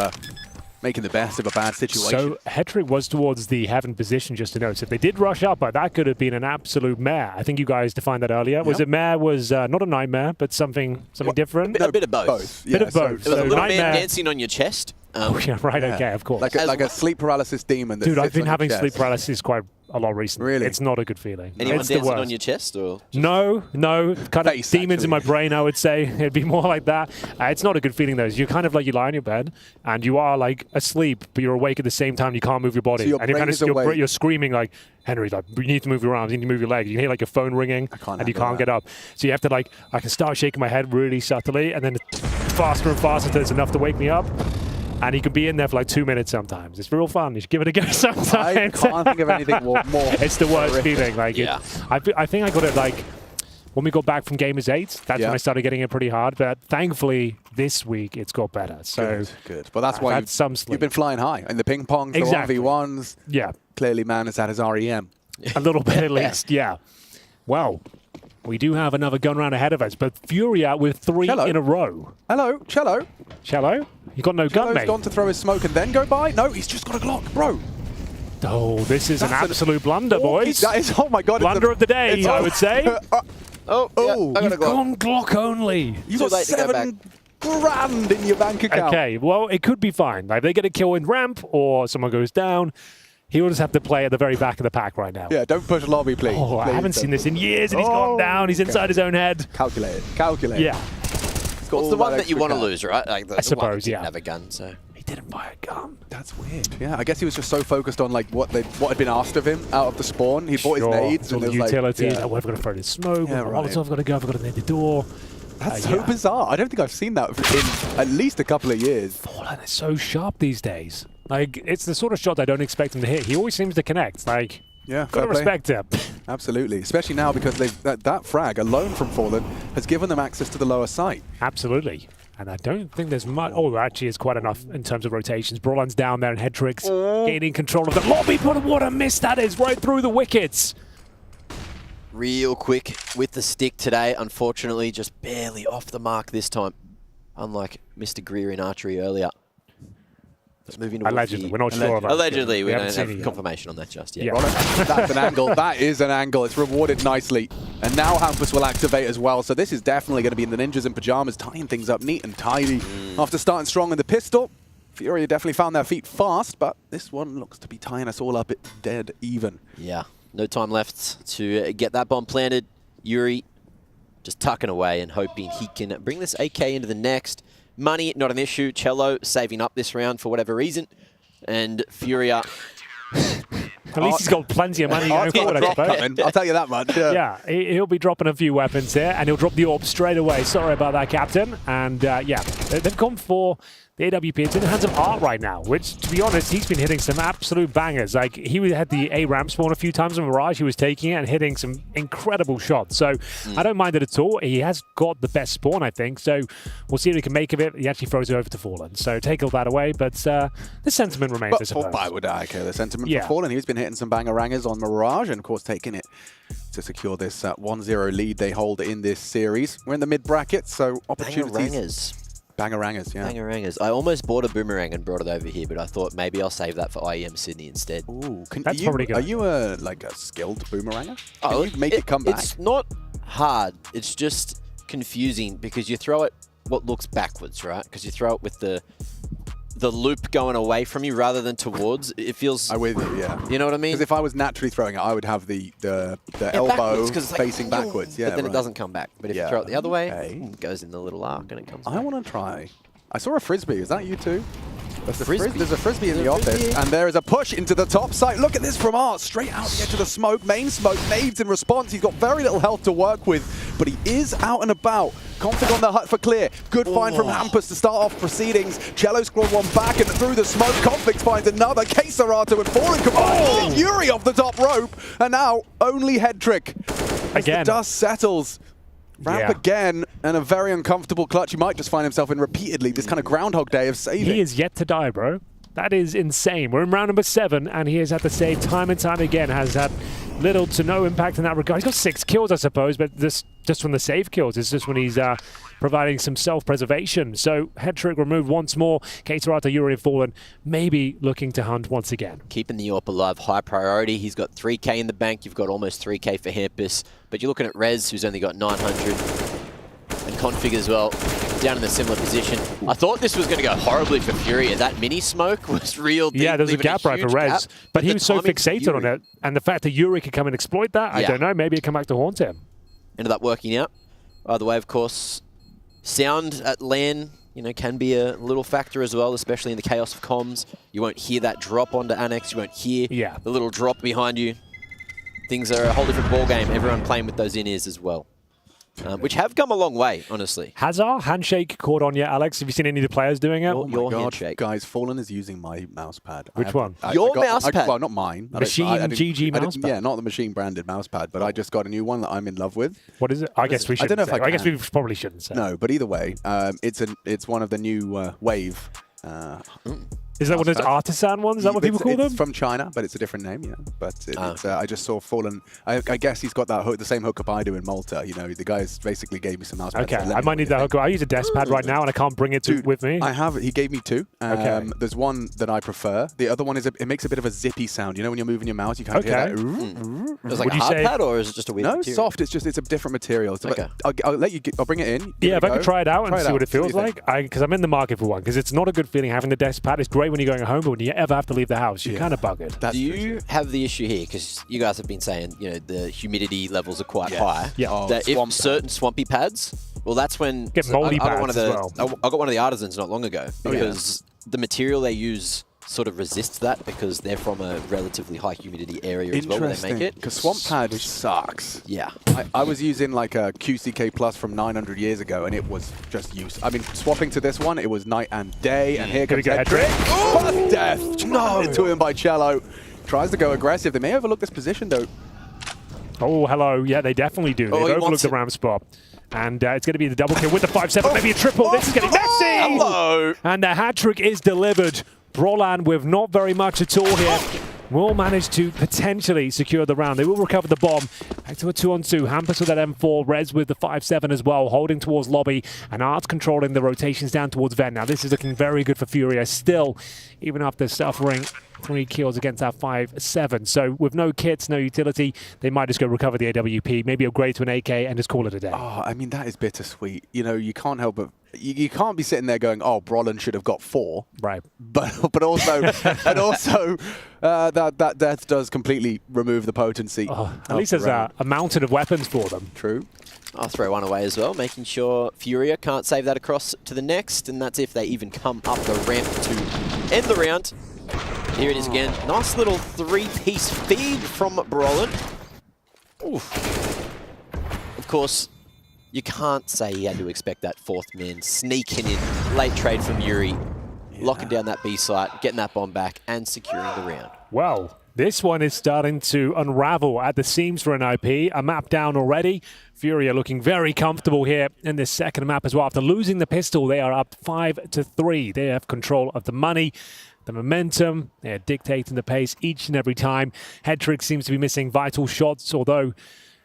Speaker 10: making the best of a bad situation.
Speaker 6: So Hetrick was towards the heaven position, just to note. So if they did rush up, but that could have been an absolute mare. I think you guys defined that earlier. Yep. Was it mare was not a nightmare, but something different?
Speaker 5: A bit of both.
Speaker 6: Bit of both.
Speaker 5: So a little man dancing on your chest.
Speaker 6: Yeah, right, okay, of course.
Speaker 10: Like a sleep paralysis demon. That
Speaker 6: Dude, I've been
Speaker 10: on
Speaker 6: having
Speaker 10: your
Speaker 6: sleep
Speaker 10: chest.
Speaker 6: paralysis quite a lot recently.
Speaker 10: Really?
Speaker 6: It's not a good feeling.
Speaker 5: Anyone
Speaker 6: it's
Speaker 5: dancing
Speaker 6: the worst.
Speaker 5: on your chest? Or
Speaker 6: No, kind of
Speaker 10: Face,
Speaker 6: demons
Speaker 10: actually.
Speaker 6: in my brain, I would say. It'd be more like that. It's not a good feeling, though. You're kind of like you lie on your bed, and you are like asleep, but you're awake at the same time. You can't move your body.
Speaker 10: So your
Speaker 6: and you're
Speaker 10: brain
Speaker 6: kind
Speaker 10: is
Speaker 6: of
Speaker 10: awake.
Speaker 6: you're screaming like, Henry, like, you need to move your arms, you need to move your legs. You hear like your phone ringing, and you can't get up. So you have to like, I can start shaking my head really subtly, and then faster and faster until it's enough to wake me up. And you can be in there for like 2 minutes sometimes. It's real fun. You should give it a go sometimes.
Speaker 10: I can't think of anything more
Speaker 6: It's the worst
Speaker 10: horrific.
Speaker 6: feeling. Like,
Speaker 5: Yeah.
Speaker 6: I think I got it like when we got back from Gamers 8. That's when I started getting it pretty hard. But thankfully, this week it's got better. So
Speaker 10: good. Well, that's why
Speaker 6: had some sleep.
Speaker 10: you've been flying high in the ping pong, the
Speaker 6: Exactly.
Speaker 10: 1v1s.
Speaker 6: Yeah,
Speaker 10: Clearly, man has had his REM.
Speaker 6: a little bit at least. Yeah. Well, we do have another gun round ahead of us, but Furia with 3
Speaker 10: Cello.
Speaker 6: in a row.
Speaker 10: Hello, Cello.
Speaker 6: Cello, you got no gun,
Speaker 10: Cello's
Speaker 6: mate.
Speaker 10: gone to throw his smoke and then go by. No, he's just got a Glock, bro.
Speaker 6: Oh, this is an
Speaker 10: That's an
Speaker 6: absolute blunder, boys.
Speaker 10: That is, oh my God.
Speaker 6: Blunder of the day, I would say.
Speaker 10: Oh,
Speaker 6: You've gone Glock only.
Speaker 10: You got $7 grand in your bank account.
Speaker 6: Okay, well, it could be fine. Like, they get a kill in ramp or someone goes down. He will just have to play at the very back of the pack right now.
Speaker 10: Yeah, don't push lobby, please.
Speaker 6: Oh, I
Speaker 10: Please
Speaker 6: haven't
Speaker 10: don't.
Speaker 6: seen this in years, and he's gone down. He's inside his own head.
Speaker 10: Calculate it. Calculate.
Speaker 6: Yeah.
Speaker 5: It's the one that you want to lose, right? Like the one that
Speaker 6: suppose,
Speaker 5: didn't
Speaker 6: yeah.
Speaker 5: have a gun, so.
Speaker 6: He didn't buy a gun.
Speaker 10: That's weird. Yeah, I guess he was just so focused on like what had been asked of him out of the spawn. He bought his nades
Speaker 6: all
Speaker 10: and
Speaker 6: the
Speaker 10: it was
Speaker 6: utilities.
Speaker 10: like,
Speaker 6: Oh, I've got to throw this smoke.
Speaker 10: Yeah,
Speaker 6: I've
Speaker 10: right.
Speaker 6: got to go. I've got to near the door.
Speaker 10: That's so bizarre. I don't think I've seen that in at least a couple of years.
Speaker 6: Fallen is so sharp these days. Like, it's the sort of shot I don't expect him to hit. He always seems to connect. Like,
Speaker 10: Yeah,
Speaker 6: gotta
Speaker 10: fair play.
Speaker 6: respect him.
Speaker 10: Absolutely, especially now because that frag alone from Fallen has given them access to the lower site.
Speaker 6: Absolutely. And I don't think there's much. Oh, actually, it's quite enough in terms of rotations. Brolan's down there and head tricks, gaining control of the lobby. But what a miss that is, right through the wickets.
Speaker 5: Real quick with the stick today, unfortunately, just barely off the mark this time. Unlike Mr. Greer in archery earlier. Let's move into
Speaker 6: Allegedly, we're not sure about it.
Speaker 5: Allegedly, we
Speaker 6: haven't
Speaker 5: don't
Speaker 6: seen
Speaker 5: have
Speaker 6: it yet.
Speaker 5: confirmation on that just yet.
Speaker 6: Yeah.
Speaker 10: That's an angle. That is an angle. It's rewarded nicely. And now Hampus will activate as well. So this is definitely going to be in the Ninjas in Pyjamas, tying things up neat and tidy. After starting strong in the pistol, Furia definitely found their feet fast, but this one looks to be tying us all up at dead even.
Speaker 5: Yeah, no time left to get that bomb planted. Yuri just tucking away and hoping he can bring this AK into the next. Money, not an issue. Cello saving up this round for whatever reason. And Furia...
Speaker 6: At least he's got plenty of money going forward, I suppose.
Speaker 10: I'll tell you that much.
Speaker 6: Yeah, he'll be dropping a few weapons here, and he'll drop the AWP straight away. Sorry about that, Captain. And yeah, they've gone for the AWP. It's in the hands of Art right now, which, to be honest, he's been hitting some absolute bangers. Like, he had the A ramp spawn a few times in Mirage. He was taking it and hitting some incredible shots. So I don't mind it at all. He has got the best spawn, I think. So we'll see what he can make of it. He actually throws it over to Fallen. So take all that away, but the sentiment remains, I suppose.
Speaker 10: I would echo the sentiment for Fallen. He's been hitting some bangerangers on Mirage and, of course, taking it to secure this 1-0 lead they hold in this series. We're in the mid-bracket, so opportunities. Bangerangers, yeah.
Speaker 5: Bangerangers. I almost bought a boomerang and brought it over here, but I thought maybe I'll save that for IEM Sydney instead.
Speaker 10: Ooh, that's probably good. Are you a skilled boomeranger? Can you make it come back?
Speaker 5: It's not hard. It's just confusing because you throw it what looks backwards, right? Because you throw it with the loop going away from you rather than towards. It feels...
Speaker 10: I'm with you, yeah.
Speaker 5: You know what I mean?
Speaker 10: Because if I was naturally throwing it, I would have the elbow facing backwards. Yeah,
Speaker 5: but then it doesn't come back. But if you throw it the other way, it goes in the little arc and it comes back.
Speaker 10: I want to try. I saw a frisbee. Is that you too? There's a frisbee in the office, and there is a push into the top side. Look at this from Art, straight out the edge of the smoke. Main smoke, nades in response. He's got very little health to work with, but he is out and about. Config on the hut for clear. Good find from Hampus to start off proceedings. Cello scored one back and through the smoke. Config finds another. Keserato and Fallen combined. Yuri off the top rope, and now only head trick. As the dust settles. Ramp again, and a very uncomfortable clutch. He might just find himself in repeatedly this kind of Groundhog Day of saving.
Speaker 6: He is yet to die, bro. That is insane. We're in round number 7, and he has had to save time and time again. Has had little to no impact in that regard. He's got 6 kills, I suppose, but this just from the save kills. It's just when he's providing some self-preservation. So head trick removed once more. Keserato, Yuri and Fallen maybe looking to hunt once again.
Speaker 5: Keeping the AWP alive, high priority. He's got 3K in the bank. You've got almost 3K for Hampus. But you're looking at Rez, who's only got 900. And Config as well, down in a similar position. I thought this was going to go horribly for Furia. That mini smoke was real deep.
Speaker 6: Yeah, there's a gap right for Rez. But he was so fixated on it. And the fact that Yuri could come and exploit that, I don't know. Maybe it come back to haunt him.
Speaker 5: Ended up working out. By the way, of course, sound at LAN, can be a little factor as well, especially in the chaos of comms. You won't hear that drop onto Annex. You won't hear the little drop behind you. Things are a whole different ballgame. Everyone playing with those in-ears as well. Which have come a long way, honestly.
Speaker 6: Has our handshake caught on yet, Alex? Have you seen any of the players doing it?
Speaker 5: Your handshake.
Speaker 10: Guys, Fallen is using my mouse pad.
Speaker 6: Which one?
Speaker 5: Your mouse pad?
Speaker 10: Well, not mine.
Speaker 6: Machine GG mouse pad?
Speaker 10: Yeah, not the machine branded mouse pad, but I just got a new one that I'm in love with.
Speaker 6: What is it? I guess we shouldn't say. I guess we probably shouldn't say.
Speaker 10: No, but either way, it's one of the new Wave.
Speaker 6: Is that one of those artisan ones? Is that what people call them?
Speaker 10: It's from China, but it's a different name, yeah. But I just saw Fallen. I guess he's got that hook, the same hookup I do in Malta. The guys basically gave me some mouse pads.
Speaker 6: Okay, I might need that hookup. I use a desk pad right now, and I can't bring it with me.
Speaker 10: I have. He gave me 2.
Speaker 6: Okay.
Speaker 10: There's one that I prefer. The other one is it makes a bit of a zippy sound. When you're moving your mouse, you kind of hear that.
Speaker 5: Is it like a hard pad, or is it just a weird material?
Speaker 10: No, soft. It's a different material. I'll let you. I'll bring it in.
Speaker 6: Yeah, if I could try it out and see what it feels like, because I'm in the market for one. Because it's not a good feeling having the desk pad. It's great when you're going home, but when you ever have to leave the house, you're kind of buggered.
Speaker 5: Do you have the issue here? Because you guys have been saying, the humidity levels are quite high.
Speaker 6: Yeah.
Speaker 5: That if certain swampy pads, well, that's when
Speaker 6: get moldy pads as well.
Speaker 5: I got one of the artisans not long ago because the material they use sort of resists that because they're from a relatively high humidity area as well where they make it.
Speaker 10: Because swamp pad sucks.
Speaker 5: Yeah.
Speaker 10: I was using like a QCK Plus from 900 years ago, and it was just use. I mean, swapping to this one, it was night and day, and here comes head trick. First death! No! To him by Cello. Tries to go aggressive. They may overlook this position, though.
Speaker 6: Oh, hello. Yeah, they definitely do. They've overlooked the ram spot. And it's going to be the double kill with the 5-7, maybe a triple. This is getting messy!
Speaker 5: Hello!
Speaker 6: And the hat trick is delivered. Brolan with not very much at all here will manage to potentially secure the round. They will recover the bomb. Back to a 2-on-2. Hampus with that M4. Rez with the 5-7 as well, holding towards lobby. And Art's controlling the rotations down towards Ven. Now this is looking very good for Furia still, even after suffering 3 kills against that 5-7. So with no kits, no utility, they might just go recover the AWP, maybe upgrade to an AK and just call it a day.
Speaker 10: Oh, I mean, that is bittersweet. You can't help but you can't be sitting there going, "Oh, Brolin should have got 4."
Speaker 6: Right.
Speaker 10: But also, that death does completely remove the potency.
Speaker 6: At least there's a mountain of weapons for them.
Speaker 10: True.
Speaker 5: I'll throw one away as well, making sure FURIA can't save that across to the next, and that's if they even come up the ramp to end the round. Here it is again. Nice little 3-piece feed from Brolin. Oof. Of course, you can't say he had to expect that 4th man sneaking in. Late trade from Yuri, locking down that B site, getting that bomb back, and securing the round.
Speaker 6: Well, this one is starting to unravel at the seams for NIP. A map down already. FURIA looking very comfortable here in this second map as well. After losing the pistol, they are up 5-3. They have control of the money, the momentum. They are dictating the pace each and every time. Hedrick seems to be missing vital shots, although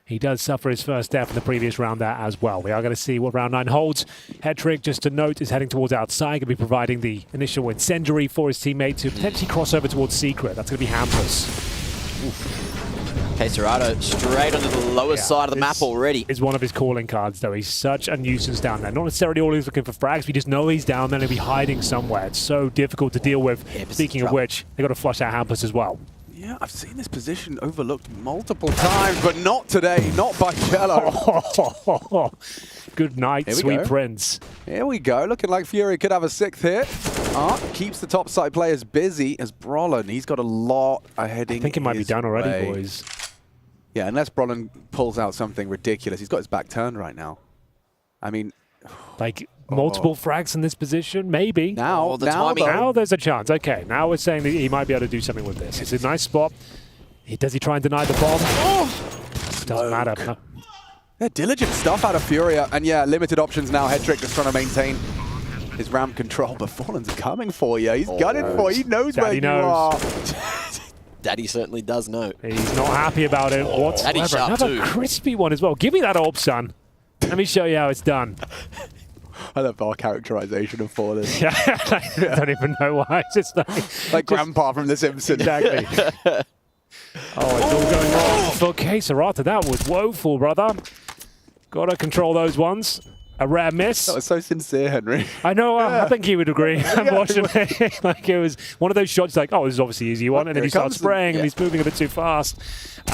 Speaker 6: he does suffer his first death in the previous round there as well. We are going to see what round 9 holds. Hedrick, just to note, is heading towards outside. Going to be providing the initial incendiary for his teammate to potentially cross over towards Secret. That's going to be Hampus.
Speaker 5: Serato straight onto the lower side of the map already.
Speaker 6: Is one of his calling cards, though. He's such a nuisance down there. Not necessarily always looking for frags. We just know he's down there and he'll be hiding somewhere. It's so difficult to deal with. Speaking of which, they've got to flush out Hampus as well.
Speaker 10: Yeah, I've seen this position overlooked multiple times, but not today, not by Cello.
Speaker 6: Good night, sweet prince.
Speaker 10: Here we go, looking like FURIA could have a 6th hit. Art keeps the top side players busy as Brolin. He's got a lot heading.
Speaker 6: I think it might be done already, boys.
Speaker 10: Yeah, unless Brolin pulls out something ridiculous. He's got his back turned right now. I mean,
Speaker 6: like multiple frags in this position, maybe.
Speaker 10: Now
Speaker 6: there's a chance. Okay, now we're saying that he might be able to do something with this. It's a nice spot. Does he try and deny the bomb? Doesn't matter. No.
Speaker 10: Yeah, diligent stuff out of FURIA. And yeah, limited options now. Hedrick just trying to maintain his ramp control, but Fallen's coming for you. He's gunning for you. He knows where you are.
Speaker 5: Daddy certainly does know.
Speaker 6: He's not happy about it whatsoever.
Speaker 5: Daddy sharp
Speaker 6: Another
Speaker 5: too.
Speaker 6: crispy one as well. Give me that orb, son. Let me show you how it's done.
Speaker 10: I love our characterization of Fallen.
Speaker 6: Yeah, I don't even know why. It's just
Speaker 10: like Grandpa from The Simpsons.
Speaker 6: Exactly. It's all going wrong. For Serato, that was woeful, brother. Got to control those ones. A rare miss.
Speaker 10: That was so sincere, Henry.
Speaker 6: I know. I think he would agree. Unfortunately, like it was one of those shots. Like, this is obviously easy one, and then he starts spraying, and he's moving a bit too fast.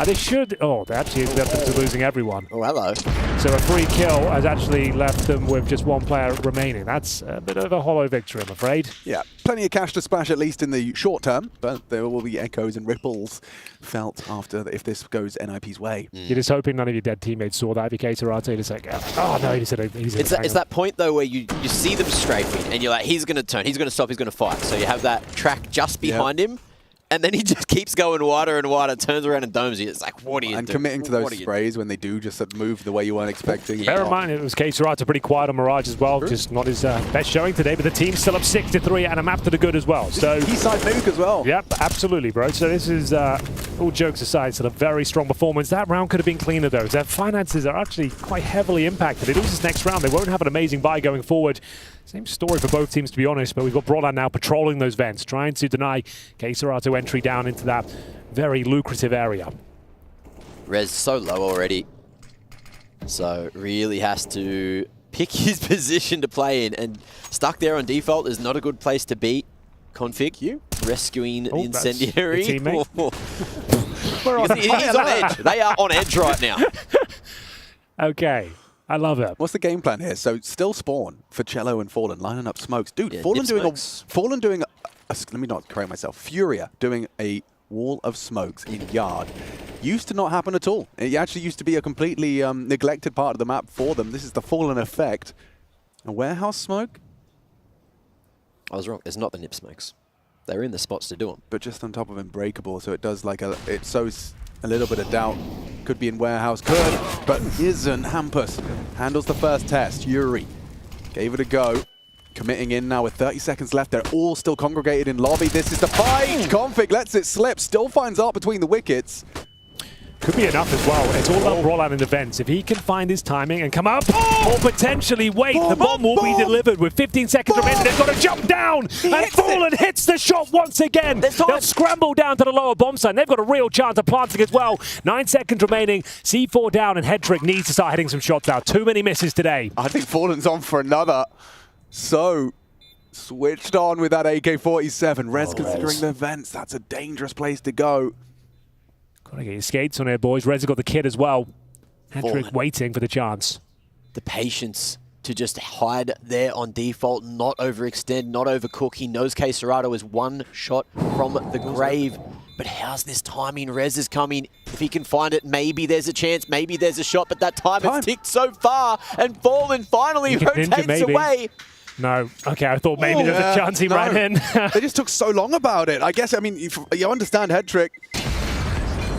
Speaker 6: They should. They actually ended up losing everyone.
Speaker 5: Oh, hello.
Speaker 6: So a free kill has actually left them with just one player remaining. That's a bit of a hollow victory, I'm afraid.
Speaker 10: Yeah, plenty of cash to splash at least in the short term, but there will be echoes and ripples felt after if this goes NIP's way.
Speaker 6: You're just hoping none of your dead teammates saw that. If you Serato, just like, no, he just said
Speaker 5: it's that point though where you see them strafing and you're like, he's going to turn, he's going to stop, he's going to fight. So you have that track just behind him. And then he just keeps going wider and wider, turns around and domes you. It's like, what are you doing?
Speaker 10: And committing to those sprays when they do just move the way you weren't expecting.
Speaker 6: Bear in mind, it was Serato pretty quiet on Mirage as well. True. Just not his best showing today, but the team's still up 6-3 and a map to the good as well. So
Speaker 10: Eastside nuke as well.
Speaker 6: Yep, absolutely, bro. So this is, all jokes aside, still a very strong performance. That round could have been cleaner, though. Their finances are actually quite heavily impacted. They lose this next round. They won't have an amazing buy going forward. Same story for both teams, to be honest, but we've got Brolin now patrolling those vents, trying to deny Serato entry down into that very lucrative area.
Speaker 5: Res so low already, so really has to pick his position to play in, and stuck there on default is not a good place to be. Config, you rescuing the incendiary.
Speaker 6: He's on
Speaker 5: edge. They are on edge right now.
Speaker 6: Okay. I love it.
Speaker 10: What's the game plan here? So still spawn for Cello and Fallen, lining up smokes. Dude, Fallen doing let me not correct myself. FURIA doing a wall of smokes in yard. Used to not happen at all. It actually used to be a completely neglected part of the map for them. This is the Fallen effect. A warehouse smoke?
Speaker 5: I was wrong. It's not the nip smokes. They're in the spots to do them.
Speaker 10: But just on top of Unbreakable, so it does like it sows a little bit of doubt. Could be in warehouse, but isn't. Hampus handles the first test. Yuri gave it a go. Committing in now with 30 seconds left. They're all still congregated in lobby. This is the fight. Config lets it slip. Still finds art between the wickets.
Speaker 6: Could be enough as well. It's all about rollout in the vents. If he can find his timing and come up, or potentially wait, the bomb will be delivered with 15 seconds remaining. They've got to jump down, and Fallen hits the shot once again. They'll scramble down to the lower bomb site. They've got a real chance of planting as well. 9 seconds remaining. C4 down, and Hedrick needs to start hitting some shots out. Too many misses today.
Speaker 10: I think Fallen's on for another. so switched on with that AK-47. Rez considering the vents. That's a dangerous place to go.
Speaker 6: Gotta get your skates on here, boys. Rez has got the kid as well. Hedrick waiting for the chance.
Speaker 5: The patience to just hide there on default, not overextend, not overcook. He knows Queserato is one shot from the grave. But how's this timing? Rez is coming. If he can find it, maybe there's a chance, maybe there's a shot, but that time has ticked so far, and Fallen finally rotates away.
Speaker 6: No. Okay, I thought maybe there was a chance he ran in.
Speaker 10: They just took so long about it. I guess, I mean, you understand Hedrick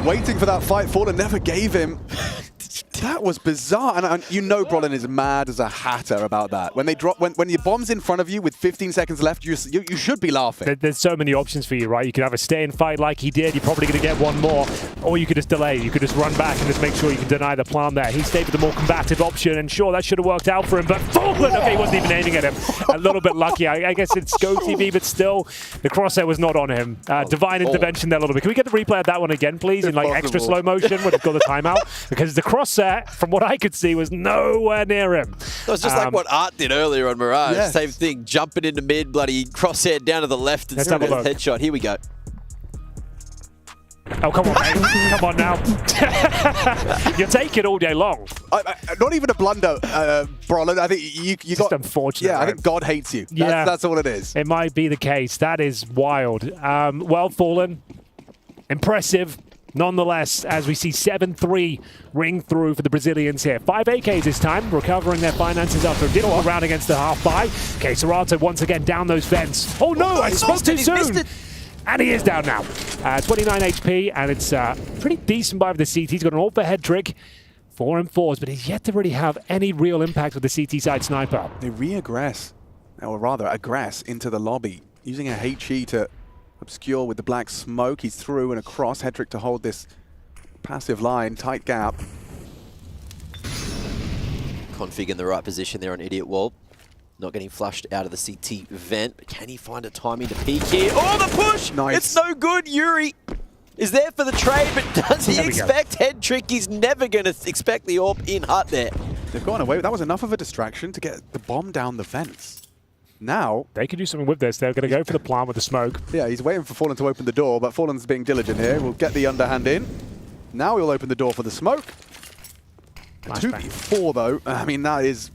Speaker 10: waiting for that fight. Fallen never gave him. That was bizarre, and you know Brolin is mad as a hatter about that. When they drop, when your bomb's in front of you with 15 seconds left, you should be laughing.
Speaker 6: There's so many options for you, right? You could have a stay-in fight like he did. You're probably going to get one more, or you could just delay. You could just run back and just make sure you can deny the plant there. He stayed with the more combative option, and sure, that should have worked out for him. But Fallen, okay, he wasn't even aiming at him. A little bit lucky. I guess it's Go TV, but still, the crosshair was not on him. Divine intervention there a little bit. Can we get the replay of that one again, please, in like extra slow motion when it's got the timeout? Because the crosshair, from what I could see, was nowhere near him.
Speaker 5: That was just like what Art did earlier on Mirage. Yes. Same thing, jumping into mid, bloody crosshair down to the left and headshot. Here we go.
Speaker 6: Oh, come on, mate. Come on now. You take it all day long.
Speaker 10: Not even a blunder, Brolin. I think you got...
Speaker 6: unfortunate.
Speaker 10: Yeah, right? I think God hates you. That's all it is.
Speaker 6: It might be the case. That is wild. Well, Fallen. Impressive. Nonetheless, as we see 7-3 ring through for the Brazilians here. 5 AKs this time, recovering their finances after a difficult round against the half-buy. Queserato once again down those vents. Oh no, I spoke too soon. And he is down now. 29 HP, and it's pretty decent buy for the CT. He's got an ult for Hedrick. 4 and 4s, but he's yet to really have any real impact with the CT side sniper.
Speaker 10: They re-aggress, or rather aggress into the lobby, using a HE to obscure with the black smoke. He's through and across. Hedrick to hold this passive line, tight gap.
Speaker 5: Config in the right position there on Idiot Wall. Not getting flushed out of the CT vent, but can he find a timing to peek here? Oh, the push!
Speaker 10: Nice.
Speaker 5: It's no good. Yuri is there for the trade, but does he expect Hedrick? He's never going to expect the AWP in hut there.
Speaker 10: They've gone away. That was enough of a distraction to get the bomb down the vents. Now
Speaker 6: they could do something with this. They're going to go for the plant with the smoke.
Speaker 10: Yeah, he's waiting for Fallen to open the door, but Fallen's being diligent here. We'll get the underhand in. Now he'll open the door for the smoke. 2v4 though. I mean, that is,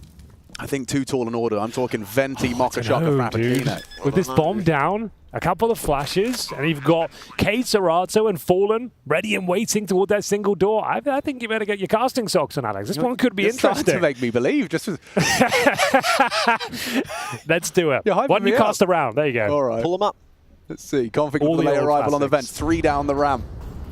Speaker 10: I think, too tall an order. I'm talking Venti, Mocha Shocker, Frappuccino.
Speaker 6: With this bomb down, a couple of flashes, and you've got Queserato and Fallen ready and waiting toward that single door. I think you better get your casting socks on, Alex. This one could be interesting.
Speaker 10: To make me believe. Just
Speaker 6: Let's do it. Why don't you cast around? There you go.
Speaker 10: All right.
Speaker 5: Pull them up.
Speaker 10: Let's see. Config with the late arrival on the vents. 3 down the ramp.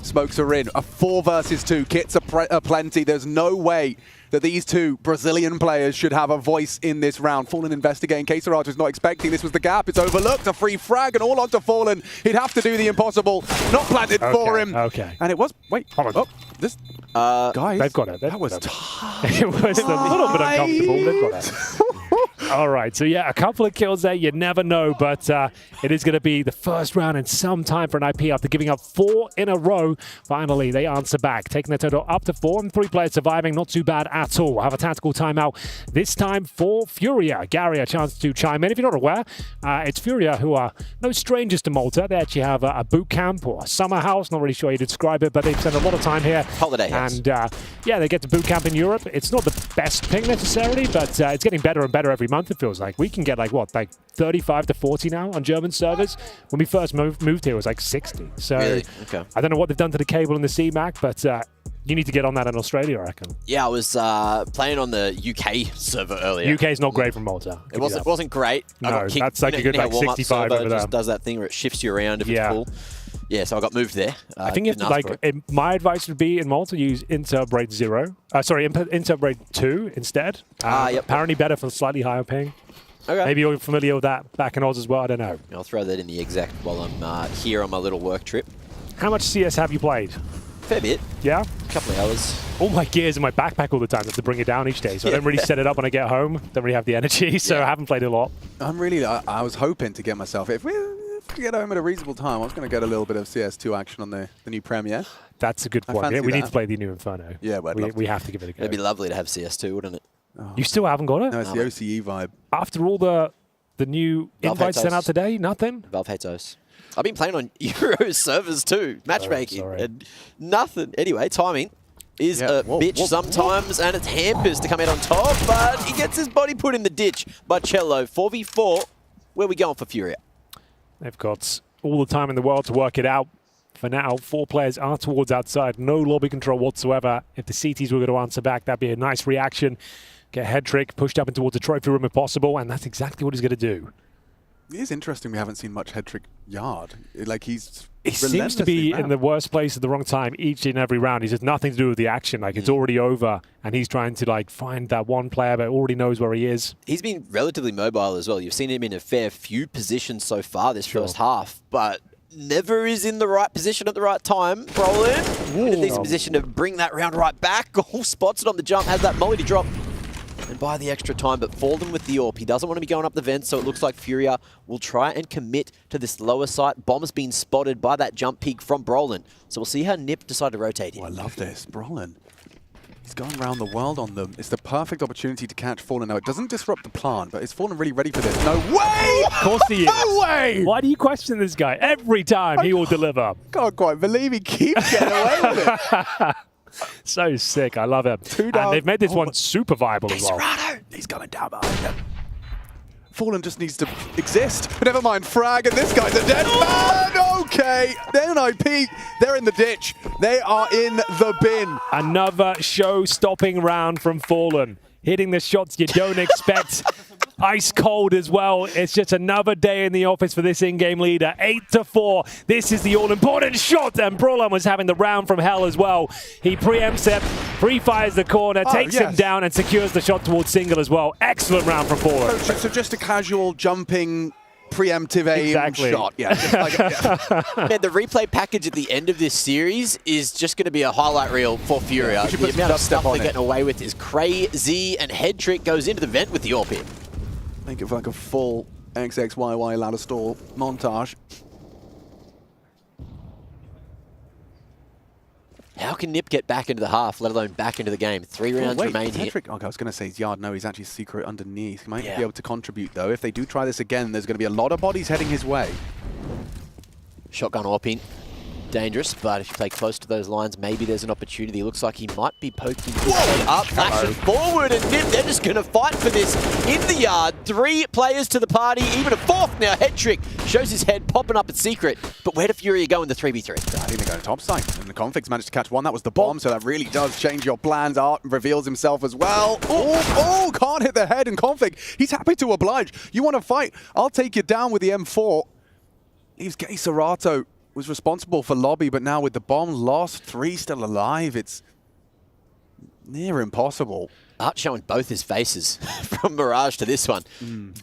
Speaker 10: Smokes are in. A 4 versus 2. Kits are plenty. There's no way that these two Brazilian players should have a voice in this round. Fallen investigating. Queserato is not expecting. This was the gap. It's overlooked. A free frag and all onto Fallen. He'd have to do the impossible. Not planted for him.
Speaker 6: Okay.
Speaker 10: And it was... Wait. Hold on. Oh, this... guys.
Speaker 6: They've got it.
Speaker 10: That was tight.
Speaker 6: It was a little bit uncomfortable. They've got it. All right, so yeah, a couple of kills there. You never know, but it is going to be the first round in some time for an IP after giving up 4 in a row. Finally, they answer back, taking their total up to 4 and 3 players surviving. Not too bad at all. We'll have a tactical timeout this time for FURIA. Gary, a chance to chime in. If you're not aware, it's FURIA who are no strangers to Malta. They actually have a boot camp or a summer house. Not really sure how you describe it, but they've spent a lot of time here.
Speaker 5: Holiday house.
Speaker 6: And yeah, they get to boot camp in Europe. It's not the best ping necessarily, but it's getting better and better every month. It feels like we can get like 35 to 40 now on German servers. When we first moved here, it was like 60. So
Speaker 5: really? Okay.
Speaker 6: I don't know what they've done to the cable and the CMAC, but you need to get on that in Australia, I reckon.
Speaker 5: Yeah, I was playing on the UK server earlier.
Speaker 6: UK's not great from Malta.
Speaker 5: It wasn't great.
Speaker 6: No, that's like a good like 65 over there.
Speaker 5: Just does that thing where it shifts you around if it's full. Yeah, so I got moved there.
Speaker 6: I think you have to my advice would be in Malta use Interbreak 0. Sorry, Interbreak 2 instead.
Speaker 5: Yep.
Speaker 6: Apparently better for slightly higher ping.
Speaker 5: Okay.
Speaker 6: Maybe you're familiar with that back in Oz as well. I don't know.
Speaker 5: I'll throw that in the exec while I'm here on my little work trip.
Speaker 6: How much CS have you played?
Speaker 5: Fair bit.
Speaker 6: Yeah?
Speaker 5: A couple of hours.
Speaker 6: All my gear's in my backpack all the time. I have to bring it down each day, so I don't really set it up when I get home. Don't really have the energy, so I haven't played a lot.
Speaker 10: I was hoping to get myself... If we get home at a reasonable time, I was going to get a little bit of CS2 action on the new Premiere.
Speaker 6: That's a good one. Yeah, we need to play the new Inferno.
Speaker 10: Yeah,
Speaker 6: we have to give it a go.
Speaker 5: It'd be lovely to have CS2, wouldn't it?
Speaker 6: You still haven't got it?
Speaker 10: No, it's the OCE vibe.
Speaker 6: After all the new
Speaker 5: Valve
Speaker 6: invites sent
Speaker 5: hates
Speaker 6: out today, nothing?
Speaker 5: Valve hates us. I've been playing on Euro servers too, matchmaking, and nothing. Anyway, timing is a bitch sometimes, and it's hampers to come out on top, but he gets his body put in the ditch by Cello. 4v4, where are we going for Furia?
Speaker 6: They've got all the time in the world to work it out. For now, 4 players are towards outside. No lobby control whatsoever. If the CTs were going to answer back, that'd be a nice reaction. Get head trick, pushed up and towards the trophy room if possible, and that's exactly what he's going to do.
Speaker 10: It is interesting we haven't seen much head trick yard. Like he
Speaker 6: seems to be in the worst place at the wrong time each and every round. He's just nothing to do with the action. Like it's already over, and he's trying to like find that one player, but already knows where he is.
Speaker 5: He's been relatively mobile as well. You've seen him in a fair few positions so far this first half, but never is in the right position at the right time. Brolin in a decent position to bring that round right back. Oh, spots it on the jump, has that molly to drop and buy the extra time, but Fallen with the AWP. He doesn't want to be going up the vent, so it looks like Furia will try and commit to this lower site. Bomb's been spotted by that jump peak from Brolin. So we'll see how Nip decide to rotate here.
Speaker 10: I love this. Brolin. He's going around the world on them. It's the perfect opportunity to catch Fallen. Now, it doesn't disrupt the plant, but is Fallen really ready for this? No way!
Speaker 6: Of course he is.
Speaker 10: No way!
Speaker 6: Why do you question this guy? Every time he will deliver.
Speaker 10: Can't quite believe he keeps getting away with it.
Speaker 6: So sick. I love it. And they've made this one super viable as well.
Speaker 10: He's coming down behind him. Fallen just needs to exist. But never mind, frag, and this guy's a dead man! Okay, then I peek. They're in the ditch. They are in the bin.
Speaker 6: Another show-stopping round from Fallen. Hitting the shots you don't expect. Ice cold as well. It's just another day in the office for this in-game leader. 8-4. This is the all-important shot, and Brolin was having the round from hell as well. He preempts it, pre-fires the corner, takes him down, and secures the shot towards single as well. Excellent round from Fallen.
Speaker 10: So just a casual jumping preemptive aim shot. Yeah, just like,
Speaker 5: Man, the replay package at the end of this series is just going to be a highlight reel for Furia. The amount of stuff they're getting away with is crazy, and head trick goes into the vent with the AWP.
Speaker 10: Make it like a full XXYY ladder stall montage.
Speaker 5: How can Nip get back into the half, let alone back into the game? 3 rounds remain here.
Speaker 10: Okay, I was going to say his yard. No, he's actually secret underneath. He might be able to contribute, though. If they do try this again, there's going to be a lot of bodies heading his way.
Speaker 5: Shotgun AWP. Dangerous, but if you play close to those lines, maybe there's an opportunity. Looks like he might be poking up, flashing forward, and Nip, they're just going to fight for this in the yard. 3 players to the party, even a 4th now. Head trick shows his head popping up at secret, but where do Furia go in the 3v3?
Speaker 10: I think they're going to top side, and the Configs managed to catch one. That was the bomb, so that really does change your plans. Art reveals himself as well. Oh, can't hit the head, and Config, he's happy to oblige. You want to fight? I'll take you down with the M4. Leaves Gay Serato. Was responsible for lobby, but now with the bomb lost, 3 still alive, it's near impossible.
Speaker 5: Art showing both his faces from Mirage to this one.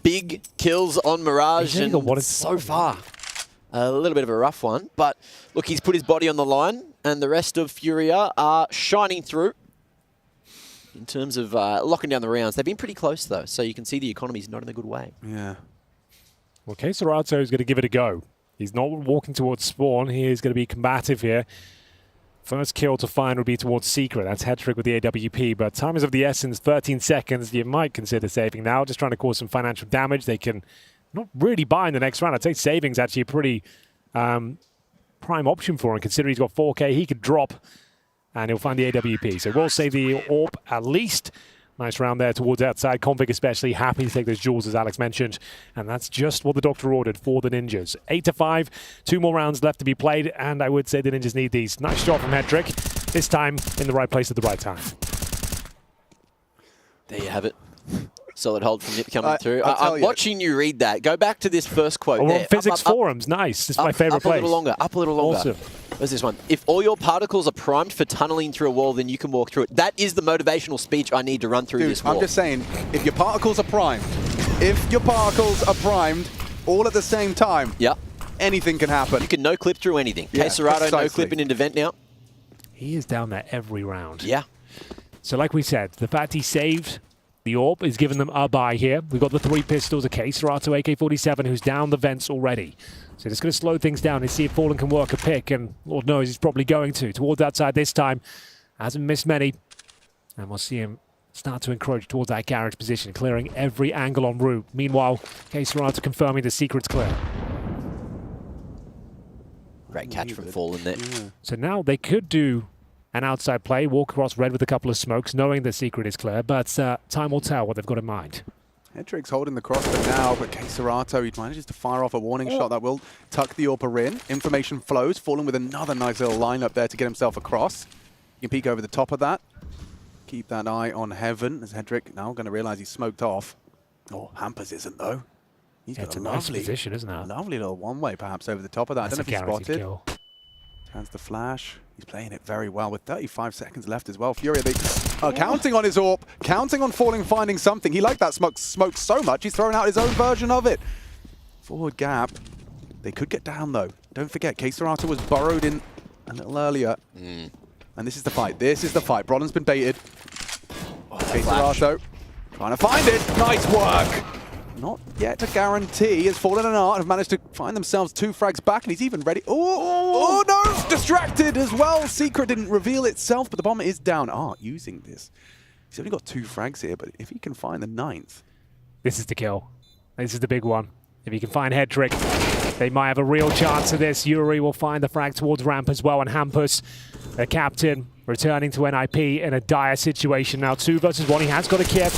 Speaker 5: Big kills on Mirage, and so far a little bit of a rough one. But look, he's put his body on the line, and the rest of Furia are shining through in terms of locking down the rounds. They've been pretty close, though, so you can see the economy's not in a good way.
Speaker 10: Yeah.
Speaker 6: Well, Serato is going to give it a go. He's not walking towards spawn. He is going to be combative here. First kill to find would be towards Secret. That's head trick with the AWP, but time is of the essence. 13 seconds. You might consider saving now, just trying to cause some financial damage. They can not really buy in the next round. I'd say saving's actually a pretty prime option for him, considering he's got 4K. He could drop, and he'll find the AWP. So we'll save the AWP at least. Nice round there towards outside. Config especially happy to take those jewels, as Alex mentioned. And that's just what the doctor ordered for the Ninjas. 8-5, 2 more rounds left to be played, and I would say the Ninjas need these. Nice shot from Hedrick. This time in the right place at the right time.
Speaker 5: There you have it. Solid hold from Nip coming through. I'm watching you read that. Go back to this first quote.
Speaker 6: We're on physics forums. Nice. This is my favorite place.
Speaker 5: Up a little longer. Up a little longer.
Speaker 6: Awesome.
Speaker 5: Where's this one? If all your particles are primed for tunneling through a wall, then you can walk through it. That is the motivational speech I need to run through this wall.
Speaker 10: I'm just saying, if your particles are primed, all at the same time, anything can happen.
Speaker 5: You can no-clip through anything.
Speaker 10: Yeah,
Speaker 5: Serato no-clipping into vent now.
Speaker 6: He is down there every round.
Speaker 5: Yeah.
Speaker 6: So like we said, the fact he saved the AWP is giving them a buy here. We've got the 3 pistols, a Serato AK-47 who's down the vents already. So it's going to slow things down and see if Fallen can work a pick, and Lord knows he's probably going to. Towards outside this time. Hasn't missed many. And we'll see him start to encroach towards that garage position, clearing every angle en route. Meanwhile, KSerrato confirming the secret's clear.
Speaker 5: Great catch from Fallen there.
Speaker 6: So now they could do an outside play, walk across red with a couple of smokes, knowing the secret is clear, but time will tell what they've got in mind.
Speaker 10: Hedrick's holding the cross for now, but KSerrato, he manages to fire off a warning shot that will tuck the AWPer in. Information flows, Fallen with another nice little lineup there to get himself across. You can peek over the top of that. Keep that eye on Heaven, as Hedrick now going to realize he's smoked off. Oh, Hampers isn't, though. He's got
Speaker 6: it's
Speaker 10: a
Speaker 6: a nice
Speaker 10: lovely
Speaker 6: position, isn't it?
Speaker 10: Lovely little one-way, perhaps, over the top of that.
Speaker 6: That's
Speaker 10: I don't know if he spotted.
Speaker 6: kill.
Speaker 10: Turns the flash. He's playing it very well with 35 seconds left as well. FURIA, they are counting on his AWP, counting on Falling, finding something. He liked that smoke so much, he's throwing out his own version of it. Forward gap. They could get down, though. Don't forget, KSerrato was burrowed in a little earlier. And this is the fight. This is the fight. Brolin's been baited. KSerrato trying to find it. Nice work. Not yet a guarantee, as Fallen and Art have managed to find themselves 2 frags back, and he's even ready. Oh no! Distracted as well. Secret didn't reveal itself, but the bomb is down. Art using this. He's only got 2 frags here, but if he can find the 9th.
Speaker 6: This is the kill. This is the big one. If he can find Hedrick, they might have a real chance of this. Yuri will find the frag towards ramp as well, and Hampus, the captain, returning to NIP in a dire situation now. 2 versus 1. He has got a kit.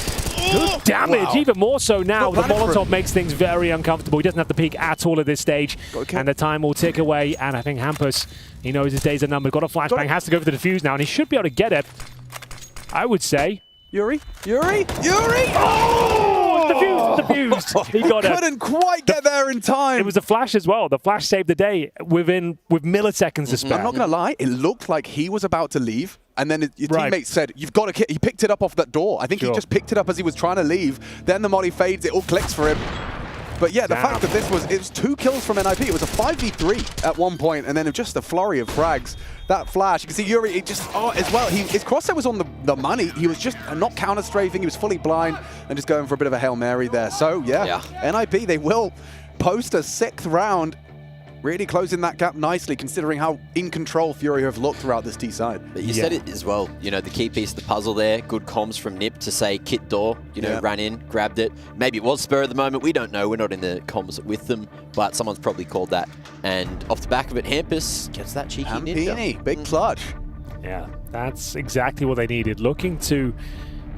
Speaker 6: Good damage, even more so now. The Molotov makes things very uncomfortable. He doesn't have to peek at all at this stage. And the time will tick away. And I think Hampus, he knows his days are numbered. Got a flashbang, has to go for the defuse now. And he should be able to get it, I would say.
Speaker 10: Yuri?
Speaker 6: Oh! Defused. He got it.
Speaker 10: Couldn't quite get there in time.
Speaker 6: It was a flash as well. The flash saved the day with milliseconds to spare.
Speaker 10: I'm not going to lie. It looked like he was about to leave. And then your teammate said, you've got to... He picked it up off that door. I think he just picked it up as he was trying to leave. Then the molly fades. It all clicks for him. But yeah, the fact that it was 2 kills from NIP. It was a 5v3 at one point, and then just a flurry of frags. That flash, you can see Yuri, as well, his crosshair was on the money. He was just not counter-strafing. He was fully blind and just going for a bit of a Hail Mary there. So yeah. NIP, they will post a 6th round. Really closing that gap nicely, considering how in control FURIA have looked throughout this T side.
Speaker 5: But you said it as well, you know, the key piece of the puzzle there, good comms from Nip to say kit door, you know, ran in, grabbed it. Maybe it was spur of the moment, we don't know, we're not in the comms with them, but someone's probably called that. And off the back of it, Hampus gets that cheeky ninja.
Speaker 10: Big clutch.
Speaker 6: Yeah, that's exactly what they needed. Looking to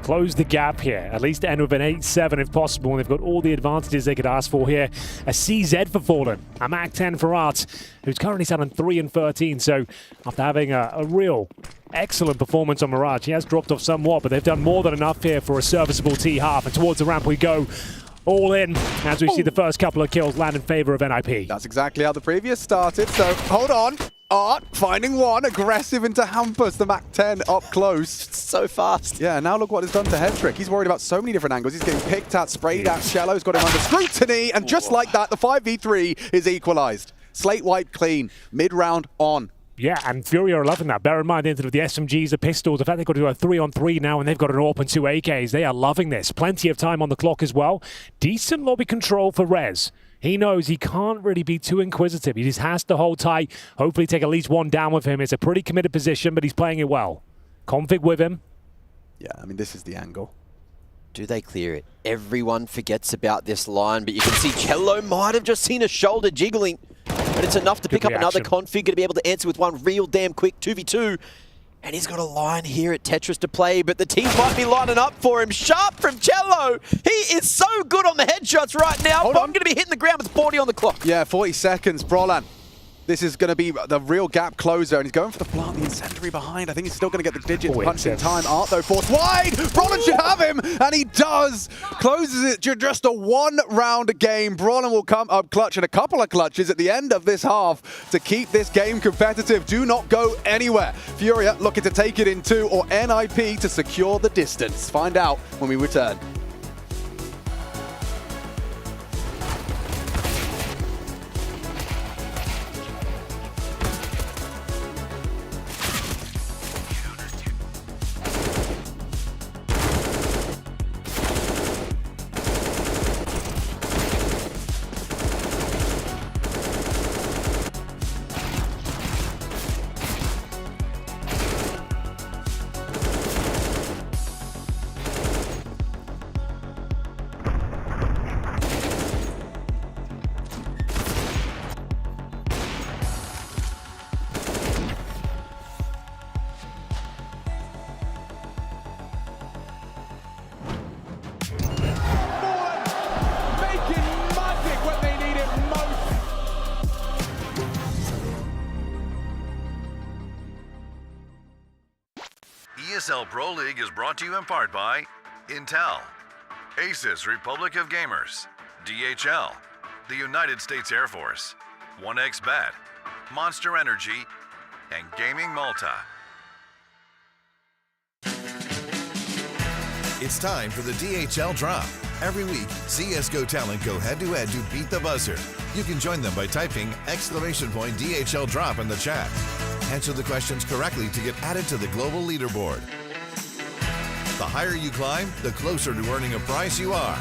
Speaker 6: close the gap here, at least end with an 8-7 if possible, and they've got all the advantages they could ask for here. A CZ for Fallen, a Mac 10 for Art, who's currently sat on 3-13, so after having a real excellent performance on Mirage, he has dropped off somewhat, but they've done more than enough here for a serviceable T-half, and towards the ramp we go. All in, as we see the first couple of kills land in favor of NIP.
Speaker 10: That's exactly how the previous started, so hold on. Art finding one, aggressive into Hampus, the Mac 10 up close.
Speaker 5: So fast.
Speaker 10: Yeah, now look what it's done to Hedrick. He's worried about so many different angles. He's getting picked at, sprayed at. Shello's got him under scrutiny, and just like that, the 5v3 is equalized. Slate wiped clean, mid-round on.
Speaker 6: Yeah, and FURIA are loving that. Bear in mind, into the SMGs, the pistols, the fact they've got to do a 3-on-3 now, and they've got an AWP and 2 AKs. They are loving this. Plenty of time on the clock as well. Decent lobby control for Rez. He knows he can't really be too inquisitive. He just has to hold tight, hopefully take at least one down with him. It's a pretty committed position, but he's playing it well. Config with him.
Speaker 10: Yeah, I mean, this is the angle.
Speaker 5: Do they clear it? Everyone forgets about this line, but you can see Cello might have just seen a shoulder jiggling. But it's enough to pick up another config to be able to answer with one real damn quick 2v2. And he's got a line here at Tetris to play, but the team might be lining up for him. Sharp from Cello. He is so good on the headshots right now. Bomb going to be hitting the ground with 40 on the clock.
Speaker 10: Yeah, 40 seconds. Brolan. This is going to be the real gap closer, and he's going for the plant, the incendiary behind. I think he's still going to get the digits punched in time. Art, though, forced wide. Brolan should have him, and he does. Closes it to just a 1-round game. Brolan will come up clutch, and a couple of clutches at the end of this half to keep this game competitive. Do not go anywhere. FURIA looking to take it in 2, or NIP to secure the distance. Find out when we return.
Speaker 12: ESL Pro League is brought to you in part by Intel, Asus Republic of Gamers, DHL, the United States Air Force, 1xBet, Monster Energy, and Gaming Malta. It's time for the DHL Drop. Every week, CSGO talent go head-to-head to beat the buzzer. You can join them by typing !DHL Drop in the chat. Answer the questions correctly to get added to the global leaderboard. The higher you climb, the closer to earning a prize you are.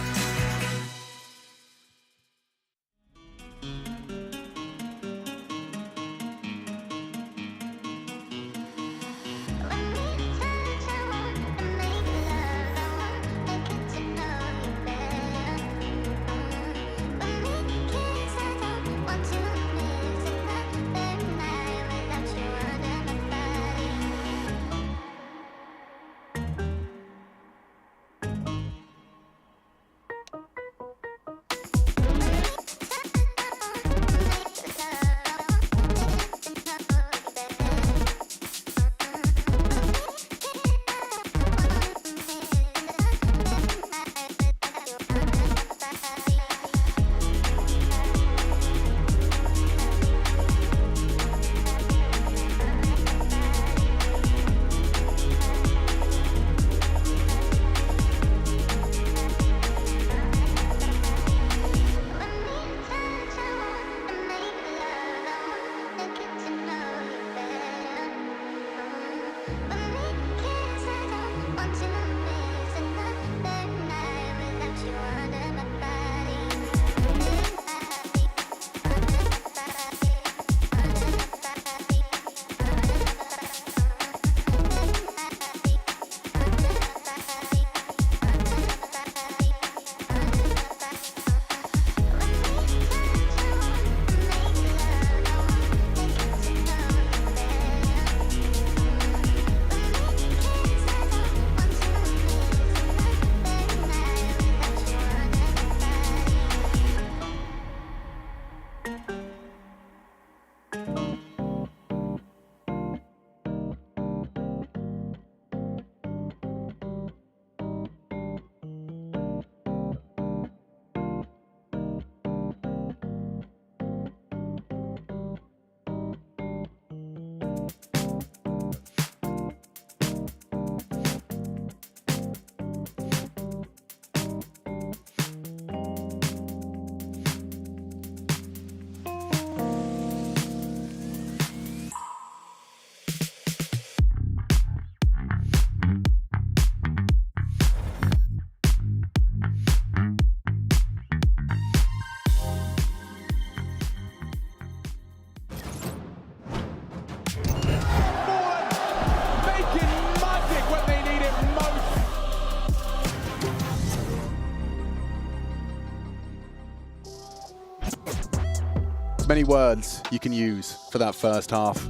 Speaker 10: Many words you can use for that first half,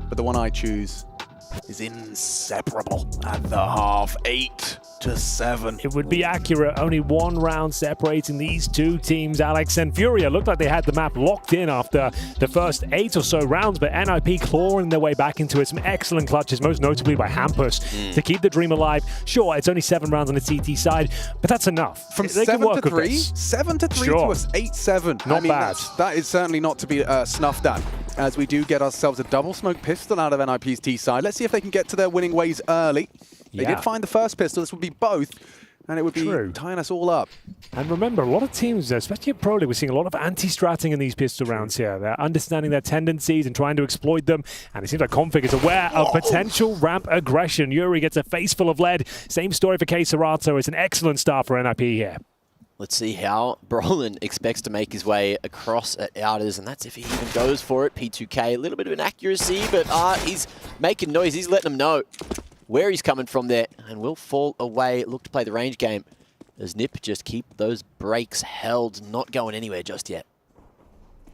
Speaker 10: but the one I choose is inseparable at the half. 8-7.
Speaker 6: It would be accurate. Only one round separating these two teams, Alex. And FURIA looked like they had the map locked in after the first 8 or so rounds, but NIP clawing their way back into it. Some excellent clutches, most notably by Hampus, to keep the dream alive. Sure, it's only 7 rounds on the CT side, but that's enough.
Speaker 10: From 7-3? 7-3
Speaker 6: sure.
Speaker 10: to us 8-7.
Speaker 6: Not bad.
Speaker 10: That is certainly not to be snuffed at, as we do get ourselves a double smoke pistol out of NIP's T side. Let's see if they can get to their winning ways early. They did find the first pistol. This would be both, and it would be tying us all up.
Speaker 6: And remember, a lot of teams, especially at Pro League, we're seeing a lot of anti-stratting in these pistol rounds here. They're understanding their tendencies and trying to exploit them. And it seems like Config is aware of potential ramp aggression. Yuri gets a face full of lead. Same story for K Serato. It's an excellent start for NIP here.
Speaker 5: Let's see how Brolin expects to make his way across at Outers, and that's if he even goes for it. P2K, a little bit of inaccuracy, but he's making noise. He's letting them know where he's coming from there, and will fall away. Look to play the range game as Nip just keep those brakes held, not going anywhere just yet.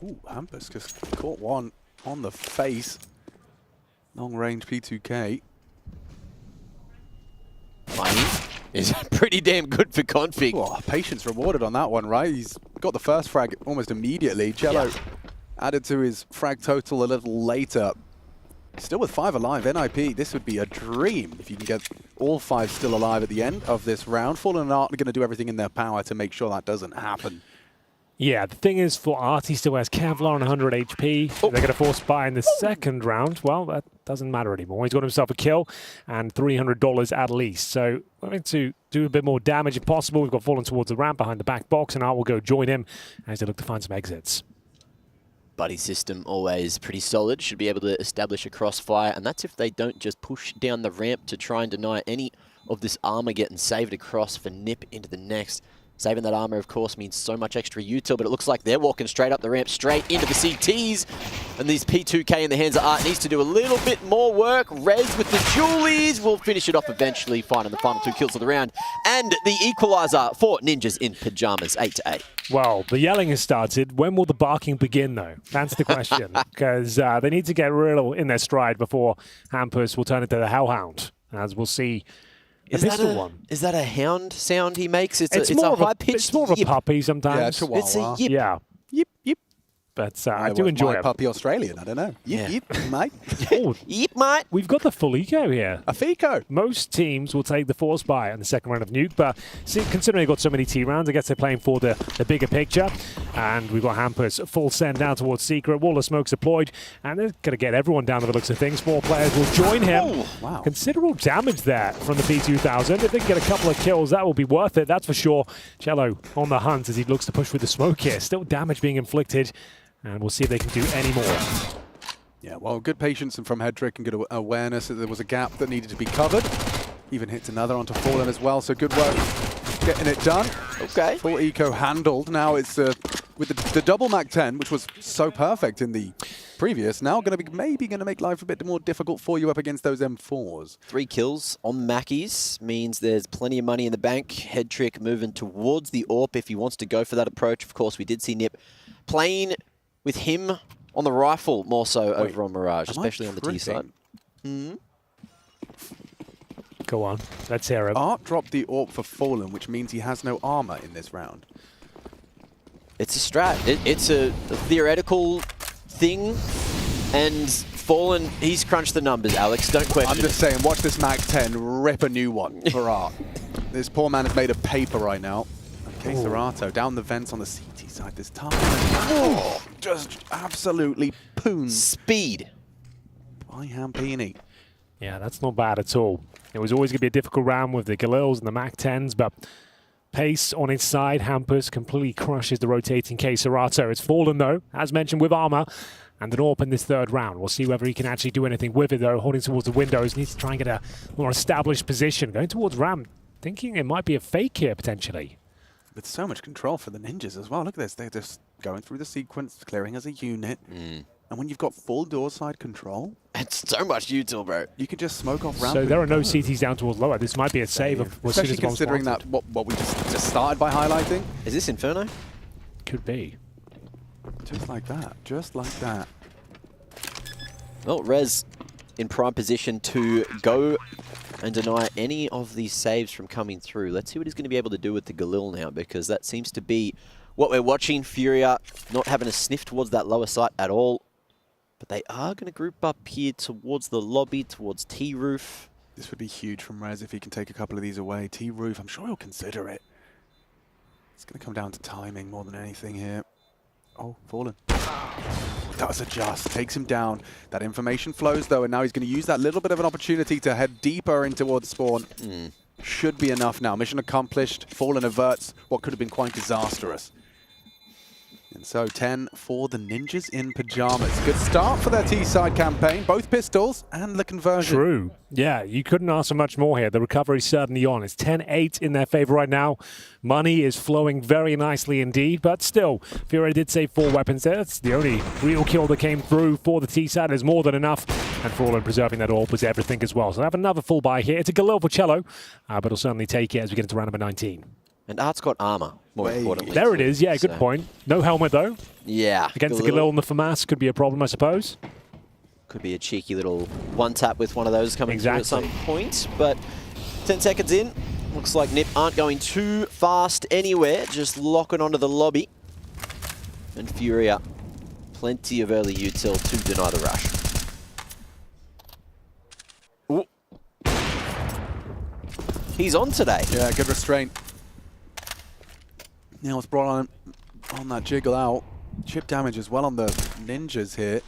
Speaker 10: Ooh, Hampus just caught one on the face. Long range P2K.
Speaker 5: Money is pretty damn good for Config.
Speaker 10: Oh, patience rewarded on that one, right? He's got the first frag almost immediately. Cello added to his frag total a little later. Still with 5 alive, NIP, this would be a dream if you can get all 5 still alive at the end of this round. Fallen and Art are going to do everything in their power to make sure that doesn't happen.
Speaker 6: Yeah, the thing is, for Art, he still has Kevlar and 100 HP. They're going to force buy in the second round. Well, that doesn't matter anymore. He's got himself a kill and $300 at least. So we're going to do a bit more damage if possible. We've got Fallen towards the ramp behind the back box, and Art will go join him as they look to find some exits.
Speaker 5: Buddy system always pretty solid. Should be able to establish a crossfire, and that's if they don't just push down the ramp to try and deny any of this armor getting saved across for Nip into the next. Saving that armor, of course, means so much extra util, but it looks like they're walking straight up the ramp, straight into the CTs. And these P2K in the hands of Art needs to do a little bit more work. Rez with the Julies will finish it off eventually, finding the final 2 kills of the round. And the equalizer for Ninjas in Pyjamas, 8-8.
Speaker 6: Well, the yelling has started. When will the barking begin, though? That's the question. Because they need to get real in their stride before Hampus will turn into the Hellhound, as we'll see.
Speaker 5: Is that a hound sound he makes? It's a high-pitched
Speaker 6: It's more of a puppy sometimes.
Speaker 10: Yeah, chihuahua.
Speaker 5: It's a yip.
Speaker 6: Yeah.
Speaker 10: Yip, yip.
Speaker 6: But I do enjoy it.
Speaker 10: Puppy Australian, I don't know. Yip, yip, mate.
Speaker 6: Oh,
Speaker 5: yip, mate.
Speaker 6: We've got the full eco here.
Speaker 10: A FICO.
Speaker 6: Most teams will take the force buy on the second round of Nuke, but considering they've got so many T rounds, I guess they're playing for the bigger picture. And we've got Hampus full send down towards Secret. Wall of smoke deployed, and they're going to get everyone down to the looks of things. More players will join him.
Speaker 10: Oh, wow.
Speaker 6: Considerable damage there from the P2000. If they can get a couple of kills, that will be worth it, that's for sure. Cello on the hunt as he looks to push with the smoke here. Still damage being inflicted. And we'll see if they can do any more.
Speaker 10: Yeah, well, good patience and from Hedrick and good awareness that there was a gap that needed to be covered. Even hits another onto Fallen as well, so good work getting it done.
Speaker 5: Okay.
Speaker 10: Full eco handled. Now it's with the double Mac 10, which was so perfect in the previous, now going to be maybe going to make life a bit more difficult for you up against those M4s.
Speaker 5: 3 kills on Mackies means there's plenty of money in the bank. Hedrick moving towards the AWP if he wants to go for that approach. Of course, we did see Nip playing with him on the rifle more so over on Mirage, especially on the T side.
Speaker 6: Go on, let's hear him.
Speaker 10: Art dropped the AWP for Fallen, which means he has no armor in this round.
Speaker 5: It's a strat. It's a theoretical thing, and Fallen, he's crunched the numbers, Alex. Don't question
Speaker 10: I'm just saying, watch this Mac 10 rip a new one for Art. This poor man is made of paper right now. Okay, Serato down the vents on the CT side this time. Oh, just absolutely poon.
Speaker 5: Speed.
Speaker 10: By Hampini.
Speaker 6: Yeah, that's not bad at all. It was always going to be a difficult round with the Galils and the Mac 10s, but pace on its side. Hampus completely crushes the rotating K Serato. It's Fallen, though, as mentioned, with armor. And an AWP in this third round. We'll see whether he can actually do anything with it, though. Holding towards the windows. Needs to try and get a more established position. Going towards Ram, thinking it might be a fake here, potentially.
Speaker 10: With so much control for the Ninjas as well. Look at this. They're just going through the sequence, clearing as a unit. And when you've got full door side control...
Speaker 5: It's so much util, bro.
Speaker 10: You can just smoke off ramp.
Speaker 6: So there are no CTs down towards lower. This might be a save of
Speaker 10: especially considering that what we just started by highlighting.
Speaker 5: Is this Inferno?
Speaker 6: Could be.
Speaker 10: Just like that. Just like that.
Speaker 5: Well, Rez in prime position to go and deny any of these saves from coming through. Let's see what he's going to be able to do with the Galil now, because that seems to be what we're watching. Furia not having a sniff towards that lower site at all. But they are going to group up here towards the lobby, towards T-Roof.
Speaker 10: This would be huge from Rez if he can take a couple of these away. T-Roof, I'm sure he'll consider it. It's going to come down to timing more than anything here. Oh, Fallen. Does adjust, takes him down. That information flows though, and now he's going to use that little bit of an opportunity to head deeper in towards spawn. Should be enough now. Mission accomplished. Fallen averts what could have been quite disastrous. And so 10 for the Ninjas in Pyjamas. Good start for their T-side campaign. Both pistols and the conversion.
Speaker 6: True. Yeah, you couldn't ask for much more here. The recovery's certainly on. It's 10-8 in their favor right now. Money is flowing very nicely indeed, but still, Furia did save 4 weapons there. That's the only real kill that came through for the T-side. Is more than enough. And for all in preserving that AWP was everything as well. So I have another full buy here. It's a Galil for Cello, but he'll certainly take it as we get into round number 19.
Speaker 5: And Art's got armor, more importantly.
Speaker 6: There it is, yeah, good point. No helmet, though.
Speaker 5: Yeah.
Speaker 6: Against the Galil and the FAMAS could be a problem, I suppose.
Speaker 5: Could be a cheeky little one-tap with one of those coming through at some point. But 10 seconds in, looks like Nip aren't going too fast anywhere, just locking onto the lobby. And Furia, plenty of early util to deny the rush. He's on today.
Speaker 10: Yeah, good restraint. Now it's brought on that jiggle out. Chip damage as well on the ninjas here.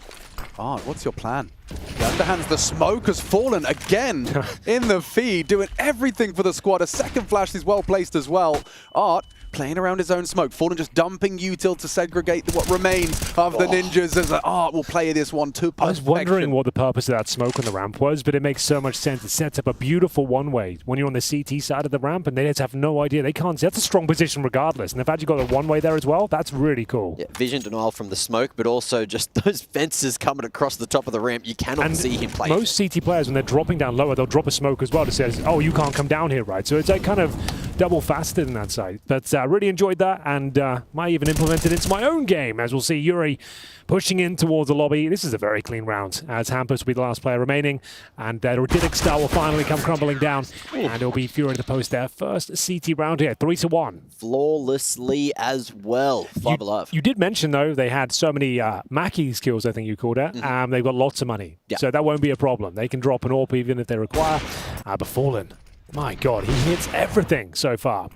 Speaker 10: Art, what's your plan? The underhands, the smoke has fallen again in the feed, doing everything for the squad. A second flash is well placed as well. Art playing around his own smoke. Fallen just dumping util to segregate what remains of the ninjas as Art will play this one to perfection.
Speaker 6: I was wondering what the purpose of that smoke on the ramp was, but it makes so much sense. It sets up a beautiful one-way when you're on the CT side of the ramp, and they just have no idea. They can't see. That's a strong position regardless. And the fact you got a one-way there as well, that's really cool.
Speaker 5: Yeah, vision denial from the smoke, but also just those fences coming across the top of the ramp. You cannot see him play.
Speaker 6: Most CT players, when they're dropping down lower, they'll drop a smoke as well to say, oh, you can't come down here, right? So it's like kind of double-faceted in that side. But really enjoyed that, and might even implement it into my own game, as we'll see Yuri pushing in towards the lobby. This is a very clean round, as Hampus will be the last player remaining, and the Ridic star will finally come crumbling down, and it'll be FURIA to post their first CT round here, 3-1.
Speaker 5: Flawlessly as well. 5 alive.
Speaker 6: You did mention, though, they had so many Mackie skills, I think you called it. They've got lots of money, so that won't be a problem. They can drop an AWP even if they require. But Fallen, my God, he hits everything so far.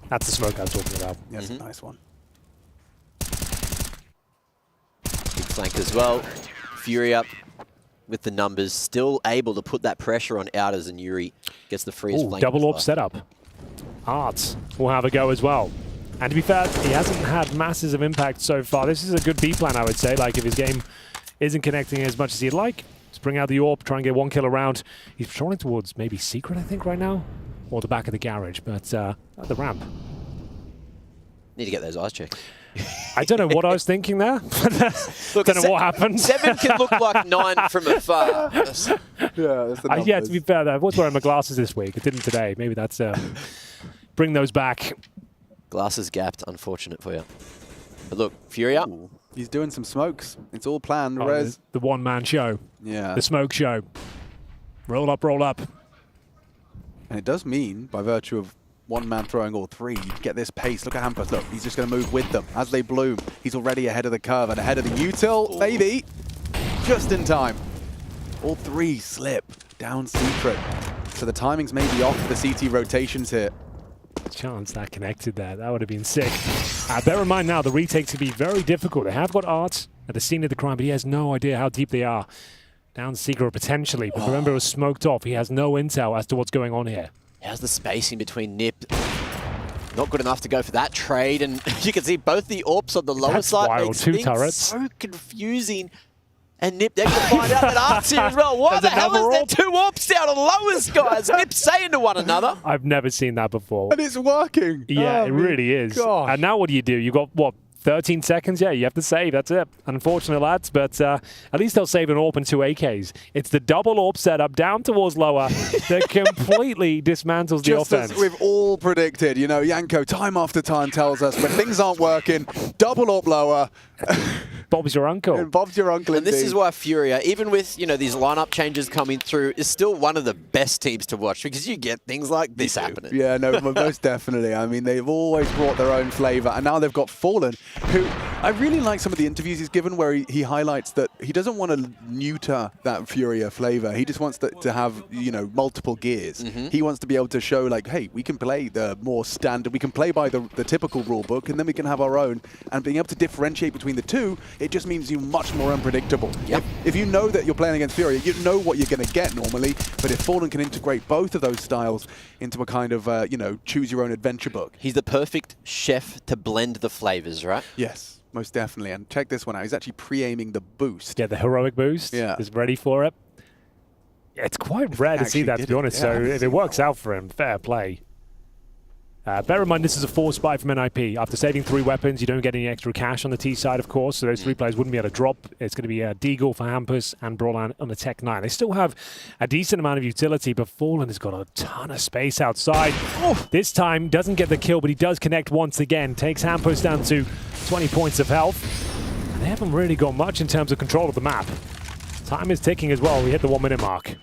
Speaker 6: That's the smoke I was talking about.
Speaker 10: Yes, nice one.
Speaker 5: Big flank as well. Fury up with the numbers, still able to put that pressure on Outers, and Yuri gets the freeze flank.
Speaker 6: Double AWP setup. Arts will have a go as well. And to be fair, he hasn't had masses of impact so far. This is a good B plan, I would say. Like, if his game isn't connecting as much as he'd like, just bring out the AWP, try and get 1 kill around. He's patrolling towards maybe Secret, I think, right now. Or the back of the garage, but at the ramp.
Speaker 5: Need to get those eyes checked.
Speaker 6: I don't know what I was thinking there.
Speaker 5: Look,
Speaker 6: don't know what happened.
Speaker 5: 7 can look like 9 from afar.
Speaker 10: Yeah, that's the
Speaker 6: yeah, to be fair, I was wearing my glasses this week. I didn't today. Maybe that's... bring those back.
Speaker 5: Glasses gapped, unfortunate for you. But look, Furia.
Speaker 10: He's doing some smokes. It's all planned.
Speaker 6: The one-man show.
Speaker 10: Yeah.
Speaker 6: The smoke show. Roll up, roll up.
Speaker 10: And it does mean, by virtue of one man throwing all three, you get this pace. Look at Hampus. Look, he's just going to move with them as they bloom. He's already ahead of the curve and ahead of the util. Maybe. Just in time. All three slip down Secret. So the timings may be off for the CT rotations here.
Speaker 6: Chance that connected there. That would have been sick. Bear in mind now, the retakes could be very difficult. They have got Art at the scene of the crime, but he has no idea how deep they are. Down Secret potentially, but remember it was smoked off. He has no intel as to what's going on here.
Speaker 5: How's the spacing between Nip? Not good enough to go for that trade, and you can see both the AWPs on the lower side.
Speaker 6: Wild.
Speaker 5: Makes
Speaker 6: 2
Speaker 5: things
Speaker 6: turrets.
Speaker 5: so confusing. And Nip, they're going to find out that Art's here as well. Why the hell is there 2 AWPs down on lowest, guys? Nip saying to one another.
Speaker 6: I've never seen that before.
Speaker 10: And it's working.
Speaker 6: Yeah, it really is.
Speaker 10: Gosh.
Speaker 6: And now what do? You've got, what, 13 seconds? Yeah, you have to save. That's it. Unfortunate, lads. But at least they'll save an AWP and 2 AKs. It's the double AWP setup down towards lower that completely dismantles the
Speaker 10: Just
Speaker 6: offense.
Speaker 10: as we've all predicted, you know, Yanko time after time tells us when things aren't working, double AWP lower.
Speaker 6: Bob's your uncle.
Speaker 10: And Bob's your uncle.
Speaker 5: And this is why Furia, even with, you know, these lineup changes coming through, is still one of the best teams to watch, because you get things like this happening.
Speaker 10: Yeah, no, most definitely. I mean, they've always brought their own flavor, and now they've got Fallen, who I really like some of the interviews he's given where he highlights that he doesn't want to neuter that Furia flavor. He just wants to have, you know, multiple gears. He wants to be able to show, like, hey, we can play the more standard, we can play by the typical rule book, and then we can have our own. And being able to differentiate between the two, it just means you're much more unpredictable.
Speaker 5: Yep.
Speaker 10: If you know that you're playing against Furia, you know what you're going to get normally, but if Fallen can integrate both of those styles into a kind of, you know, choose your own adventure book.
Speaker 5: He's the perfect chef to blend the flavors, right?
Speaker 10: Yes, most definitely. And check this one out. He's actually pre-aiming the boost.
Speaker 6: Yeah, the heroic boost.
Speaker 10: Yeah.
Speaker 6: Is ready for it. Yeah, it's quite rare to see that, to be honest. So if it works out for him, fair play. Bear in mind, this is a forced buy from NIP. After saving 3 weapons, you don't get any extra cash on the T side, of course, so those 3 players wouldn't be able to drop. It's going to be Deagle for Hampus and Brawlan on the Tech 9. They still have a decent amount of utility, but Fallen has got a ton of space outside. This time, doesn't get the kill, but he does connect once again. Takes Hampus down to 20 points of health. And they haven't really got much in terms of control of the map. Time is ticking as well. We hit the 1-minute mark.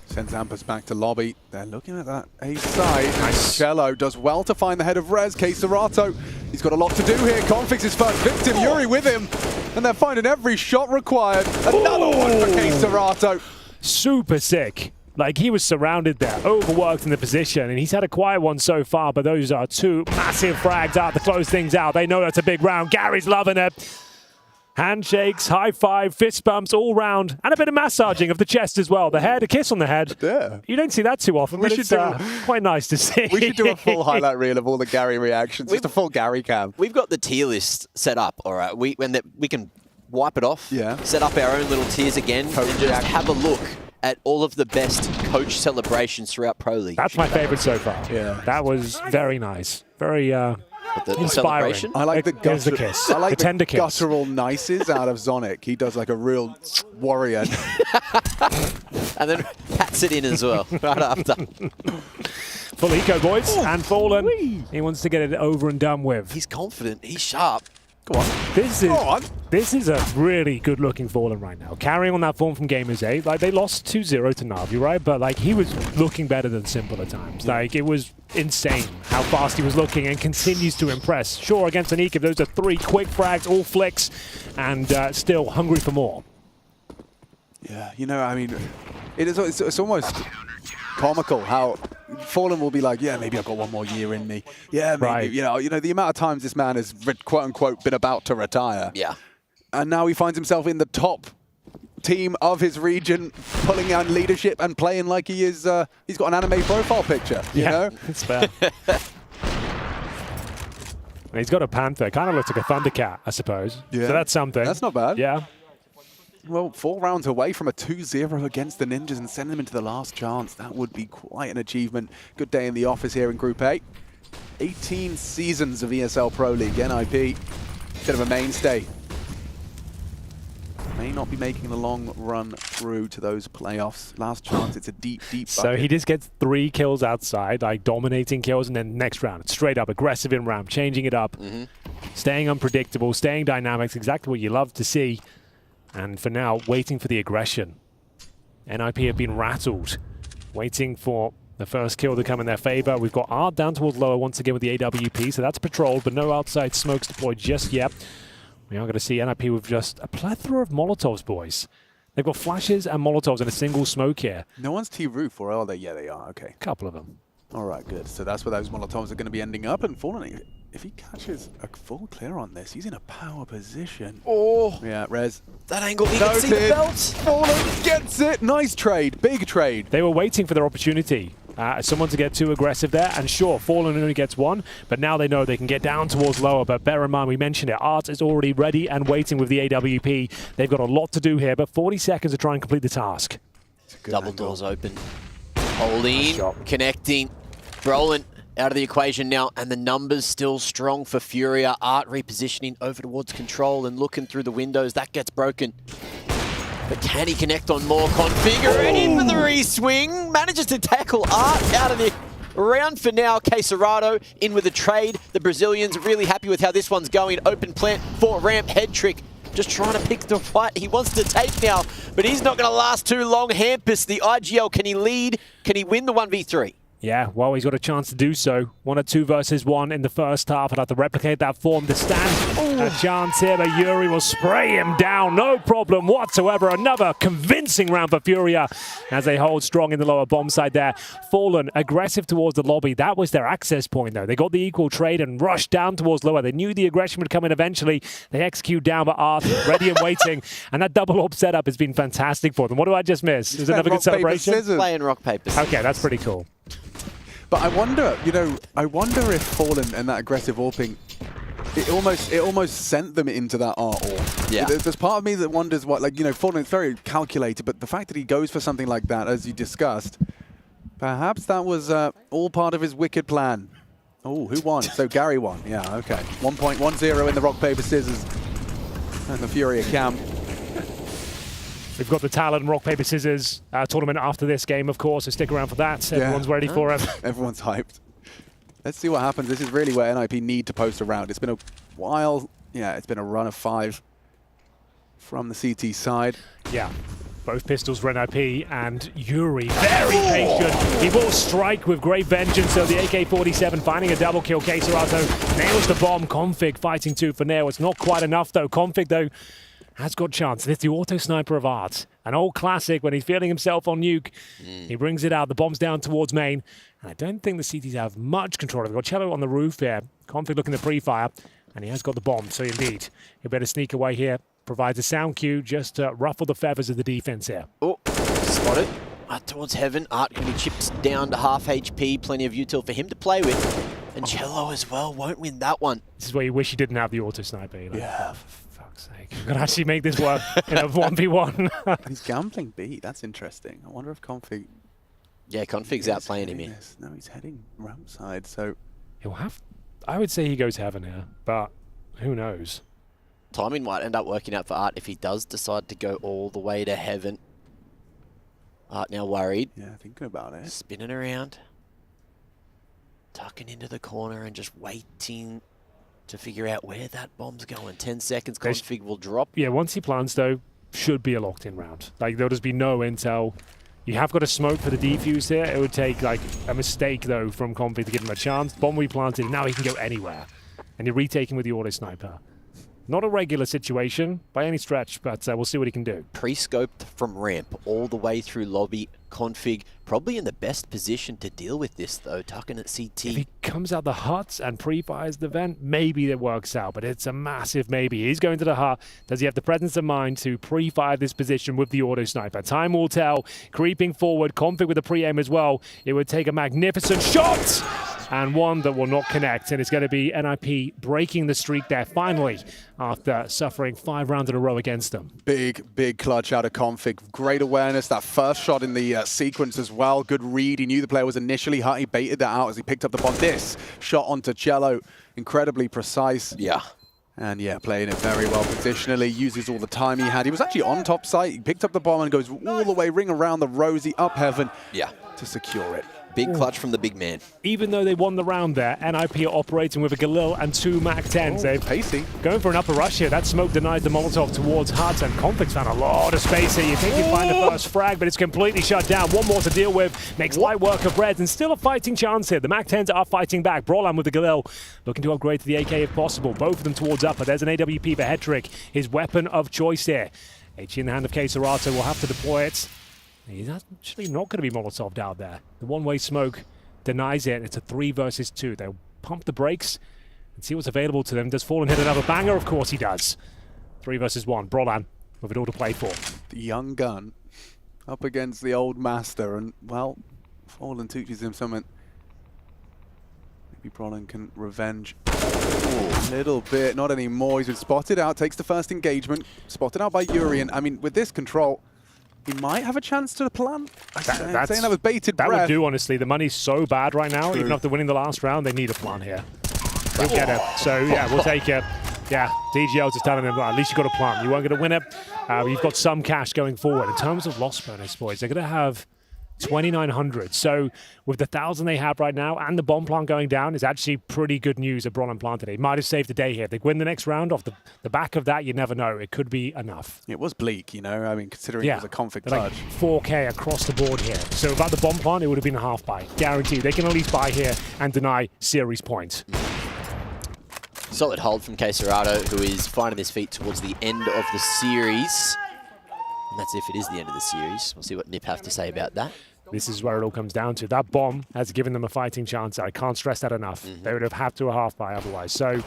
Speaker 10: Sends Hampus back to lobby. They're looking at that A side. Nice. Cello does well to find the head of Rez. Serato. He's got a lot to do here. Confix his first victim. Yuri with him. And they're finding every shot required. Another one for Serato.
Speaker 6: Super sick. Like, he was surrounded there, overworked in the position, and he's had a quiet one so far, but those are two massive frags out to close things out. They know that's a big round. Gary's loving it. Handshakes, high five, fist bumps all round, and a bit of massaging of the chest as well. The head, a kiss on the head.
Speaker 10: Yeah.
Speaker 6: You don't see that too often, but it's quite nice to see.
Speaker 10: We should do a full highlight reel of all the Gary reactions. Just a full Gary cam.
Speaker 5: We've got the tier list set up, all right? We can wipe it off, set up our own little tiers again, and just have a look at all of the best coach celebrations throughout Pro League.
Speaker 6: That's my favorite so far. Yeah. That was very nice. Very inspiring.
Speaker 5: Celebration?
Speaker 10: I like the
Speaker 6: Here's the kiss.
Speaker 10: I like
Speaker 6: the tender kiss.
Speaker 10: guttural nices out of Zonic. He does like a real warrior.
Speaker 5: And then pats it in as well, right after.
Speaker 6: Full eco, boys, and Fallen. He wants to get it over and done with.
Speaker 5: He's confident. He's sharp.
Speaker 10: Come on.
Speaker 6: This is a really good-looking Fallen right now. Carrying on that form from Gamers 8. Like, they lost 2-0 to Na'Vi, right? But, like, he was looking better than Simple at times. Like, it was insane how fast he was looking and continues to impress. Sure, against an Eco, those are 3 quick frags, all flicks, and still hungry for more.
Speaker 10: Yeah, you know, I mean, it's almost comical how Fallen will be like, yeah, maybe I've got one more year in me. Yeah, maybe,
Speaker 6: Right.
Speaker 10: you know, the amount of times this man has, quote unquote, been about to retire.
Speaker 5: Yeah.
Speaker 10: And now he finds himself in the top team of his region, pulling out leadership and playing like he is, he's got an anime profile picture, you know?
Speaker 6: It's fair. And he's got a panther. Kind of looks like a Thundercat, I suppose.
Speaker 10: Yeah.
Speaker 6: So that's something.
Speaker 10: That's not bad.
Speaker 6: Yeah.
Speaker 10: Well, 4 rounds away from a 2-0 against the Ninjas and sending them into the last chance. That would be quite an achievement. Good day in the office here in Group A. 18 seasons of ESL Pro League, NIP. Bit of a mainstay. May not be making the long run through to those playoffs. Last chance, it's a deep bucket.
Speaker 6: So he just gets 3 kills outside, like dominating kills, and then next round, straight up, aggressive in ramp, changing it up, staying unpredictable, staying dynamics, exactly what you love to see. And for now, waiting for the aggression. NIP have been rattled, waiting for the first kill to come in their favor. We've got Art down towards lower once again with the AWP, so that's patrolled, but no outside smokes deployed just yet. We are going to see NIP with just a plethora of Molotovs, boys. They've got flashes and Molotovs in a single smoke here.
Speaker 10: No one's T-Roof, or are they? Yeah, they are. Okay.
Speaker 6: A couple of them.
Speaker 10: All right, good. So that's where those Molotovs are going to be ending up. And Fallen, if he catches a full clear on this, he's in a power position.
Speaker 5: Oh.
Speaker 10: Yeah, Rez.
Speaker 5: That angle, he can see the belt.
Speaker 10: Fallen gets it. Nice trade. Big trade.
Speaker 6: They were waiting for their opportunity. Someone to get too aggressive there, and sure, Fallen only gets 1, but now they know they can get down towards lower. But bear in mind, we mentioned it, Art is already ready and waiting with the AWP. They've got a lot to do here, but 40 seconds to try and complete the task.
Speaker 5: Double doors open. Holding, connecting. Brolin out of the equation now, and the numbers still strong for Furia. Art repositioning over towards control and looking through the windows. That gets broken. But can he connect on more? Configure it in for the re-swing. Manages to tackle Art out of the round for now. Quesarado in with a trade. The Brazilians really happy with how this one's going. Open plant for ramp, head trick. Just trying to pick the fight he wants to take now, but he's not going to last too long. Hampus, the IGL, can he lead? Can he win the 1v3?
Speaker 6: Yeah, well, he's got a chance to do so. 1 or 2 versus 1 in the first half. I'd have to replicate that form to stand a chance here, but Yuri will spray him down. No problem whatsoever. Another convincing round for Furia as they hold strong in the lower bomb side there. Fallen aggressive towards the lobby. That was their access point, though. They got the equal trade and rushed down towards lower. They knew the aggression would come in eventually. They execute down, but Art ready and waiting. And that double up setup has been fantastic for them. What do I just miss? Is another good celebration?
Speaker 5: Playing rock, paper, scissors.
Speaker 6: Okay, that's pretty cool.
Speaker 10: But I wonder, I wonder if Fallen and that aggressive AWPing, it almost sent them into that art AWP.
Speaker 5: Yeah.
Speaker 10: There's part of me that wonders what, Fallen is very calculated, but the fact that he goes for something like that, as you discussed, perhaps that was all part of his wicked plan. Oh, who won? So Gary won. Yeah, okay. 1.10 in the rock, paper, scissors. And the Furia camp.
Speaker 6: We've got the Talon Rock, Paper, Scissors tournament after this game, of course, so stick around for that. Everyone's ready for it.
Speaker 10: Everyone's hyped. Let's see what happens. This is really where NIP need to post a round. It's been a while. Yeah, it's been a run of 5 from the CT side.
Speaker 6: Yeah. Both pistols for NIP, and Yuri, very patient. He will strike with great vengeance, so the AK-47 finding a double kill. Quesarado nails the bomb. Config fighting 2 for Nail. It's not quite enough, though. Config, though, has got chance. It's the auto sniper of Art. An old classic when he's feeling himself on nuke. He brings it out. The bomb's down towards main. And I don't think the CTs have much control. They've got Cello on the roof here. Config looking to pre-fire. And he has got the bomb. So indeed, he better sneak away here. Provides a sound cue just to ruffle the feathers of the defense here.
Speaker 5: Oh, spotted. Towards heaven. Art can be chipped down to half HP. Plenty of util for him to play with. And Cello as well won't win that one.
Speaker 6: This is where you wish you didn't have the auto sniper. Like, yeah, for fuck's sake. You can actually make this work in a 1v1.
Speaker 10: He's gambling B. That's interesting. I wonder if Config...
Speaker 5: Yeah, Config's outplaying him here.
Speaker 10: No, he's heading ramp side, so...
Speaker 6: He'll have... I would say he goes heaven here, but who knows?
Speaker 5: Timing might end up working out for Art if he does decide to go all the way to heaven. Art now worried.
Speaker 10: Yeah, thinking about it.
Speaker 5: Spinning around. Tucking into the corner and just waiting to figure out where that bomb's going. 10 seconds, Config will drop.
Speaker 6: Yeah, once he plants, though, should be a locked-in round. Like, there'll just be no intel. You have got to smoke for the defuse here. It would take, like, a mistake, though, from Config to give him a chance. Bomb replanted, now he can go anywhere. And you're retaking with the auto sniper. Not a regular situation by any stretch, but we'll see what he can do.
Speaker 5: Pre-scoped from ramp all the way through lobby. Config probably in the best position to deal with this, though. Tucking at CT.
Speaker 6: If he comes out the hut and pre-fires the vent, maybe it works out, but it's a massive maybe. He's going to the hut. Does he have the presence of mind to pre-fire this position with the auto sniper? Time will tell. Creeping forward, Config with the pre-aim as well. It would take a magnificent shot! And one that will not connect, and it's going to be NIP breaking the streak there finally after suffering 5 rounds in a row against them.
Speaker 10: Big clutch out of Config. Great awareness. That first shot in the sequence as well. Good read. He knew the player was initially hot. He baited that out as he picked up the bomb. This shot onto Cello, incredibly precise.
Speaker 5: Yeah.
Speaker 10: And yeah, playing it very well positionally, uses all the time he had. He was actually on top site. He picked up the bomb and goes all the way, ring around the rosy, up heaven to secure it.
Speaker 5: Big clutch from the big man.
Speaker 6: Even though they won the round there, NIP are operating with a Galil and 2 MAC-10s. They're
Speaker 10: pacey.
Speaker 6: Going for an upper rush here. That smoke denies the Molotov towards Hut, and Config's found a lot of space here. You think you find the first frag, but it's completely shut down. One more to deal with. Makes light work of Reds, and still a fighting chance here. The MAC-10s are fighting back. Brawlan with the Galil, looking to upgrade to the AK if possible. Both of them towards upper. There's an AWP for Hetrick, his weapon of choice here. HE in the hand of Keserato will have to deploy it. He's actually not going to be Molotov'd out there. The one-way smoke denies it. It's a 3 versus 2. They'll pump the brakes and see what's available to them. Does Fallen hit another banger? Of course he does. 3 versus 1. Brawlan with it all to play for.
Speaker 10: The young gun up against the old master, and well, Fallen teaches him something. Maybe Brawlan can revenge a little bit. Not anymore. He's been spotted out. Takes the first engagement. Spotted out by Urian. I mean, with this control, he might have a chance to plant. I'm saying that was bated breath.
Speaker 6: That would do, honestly. The money's so bad right now. True. Even after winning the last round, they need a plant here. He'll get it. So, yeah, we'll take it. Yeah, DGL's just telling him, well, at least you got a plant. You weren't going to win it. You've got some cash going forward. In terms of loss bonus, boys, they're going to have 2,900. So with the 1,000 they have right now and the bomb plant going down, it's actually pretty good news that Brawlan planted it. He might have saved the day here. If they win the next round off the back of that, you never know. It could be enough.
Speaker 10: It was bleak, you know. I mean, considering it was a Config
Speaker 6: like 4K across the board here. So without the bomb plant, it would have been a half buy. Guaranteed. They can at least buy here and deny series points.
Speaker 5: Solid hold from Keserato, who is finding his feet towards the end of the series. And that's if it is the end of the series. We'll see what Nip have to say about that.
Speaker 6: This is where it all comes down to. That bomb has given them a fighting chance. I can't stress that enough. They would have had to a half buy otherwise. So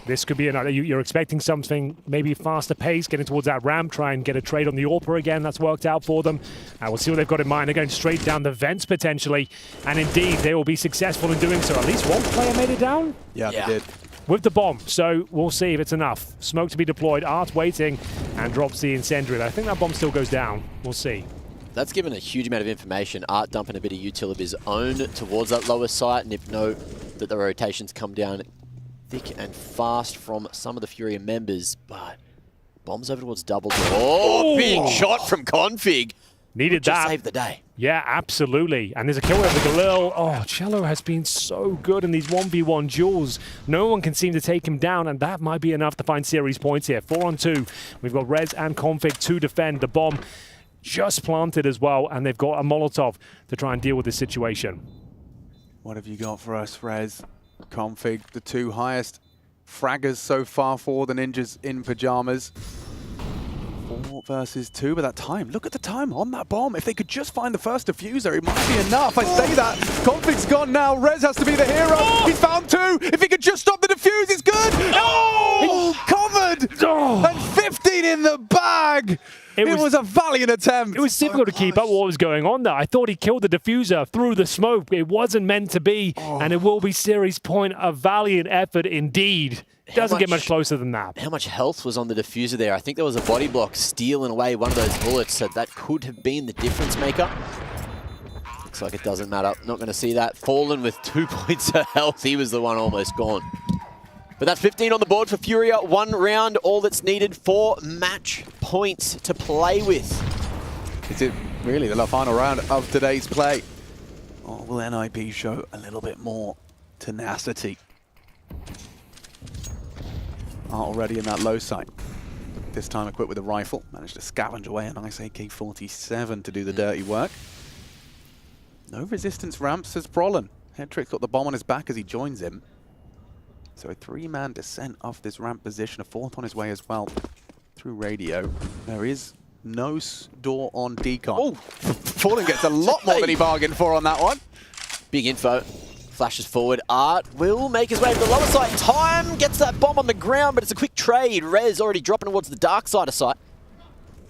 Speaker 6: this could be another. You're expecting something maybe faster pace, getting towards that ramp, try and get a trade on the AWPer again. That's worked out for them. We'll see what they've got in mind. They're going straight down the vents potentially. And indeed, they will be successful in doing so. At least one player made it down?
Speaker 10: Yeah, they did.
Speaker 6: With the bomb, so we'll see if it's enough. Smoke to be deployed, Art waiting, and drops the incendiary. I think that bomb still goes down. We'll see.
Speaker 5: That's given a huge amount of information. Art dumping a bit of util of his own towards that lower site, and if know that the rotations come down thick and fast from some of the FURIA members, but bombs over towards double. Oh, big shot from Config.
Speaker 6: Needed that.
Speaker 5: Just saved the day.
Speaker 6: Yeah, absolutely. And there's a kill over Galil. Oh, Cello has been so good in these 1v1 duels. No one can seem to take him down, and that might be enough to find series points here. 4-on-2. We've got Rez and Config to defend. The bomb just planted as well, and they've got a Molotov to try and deal with this situation.
Speaker 10: What have you got for us, Rez? Config, the 2 highest fraggers so far for the Ninjas in Pyjamas. 4 versus 2, but that time, look at the time on that bomb. If they could just find the first diffuser, it might be enough. I say that. Config's gone now. Rez has to be the hero. He's found 2. If he could just stop the defuse, it's good. Oh! Covered! And 15 in the bag. It was a valiant attempt.
Speaker 6: It was difficult to keep up what was going on there. I thought he killed the diffuser through the smoke. It wasn't meant to be, and it will be series point. A valiant effort indeed. Doesn't get much closer than that.
Speaker 5: How much health was on the diffuser there? I think there was a body block stealing away one of those bullets, so that could have been the difference maker. Looks like it doesn't matter. Not going to see that. Fallen with 2 points of health. He was the one almost gone. But that's 15 on the board for Furia. 1 round, all that's needed. 4 match points to play with.
Speaker 10: Is it really the final round of today's play? Or will NIP show a little bit more tenacity? Already in that low side. This time equipped with a rifle. Managed to scavenge away a nice AK-47 to do the dirty work. No resistance ramps as Brolin. Headtrick's got the bomb on his back as he joins him. So a 3-man descent off this ramp position, a 4th on his way as well through radio. There is no door on decon. Oh, Fallen gets a lot more than he bargained for on that one.
Speaker 5: Big info. Flashes forward. Art will make his way to the lower side. Time gets that bomb on the ground, but it's a quick trade. Rez already dropping towards the dark side of sight.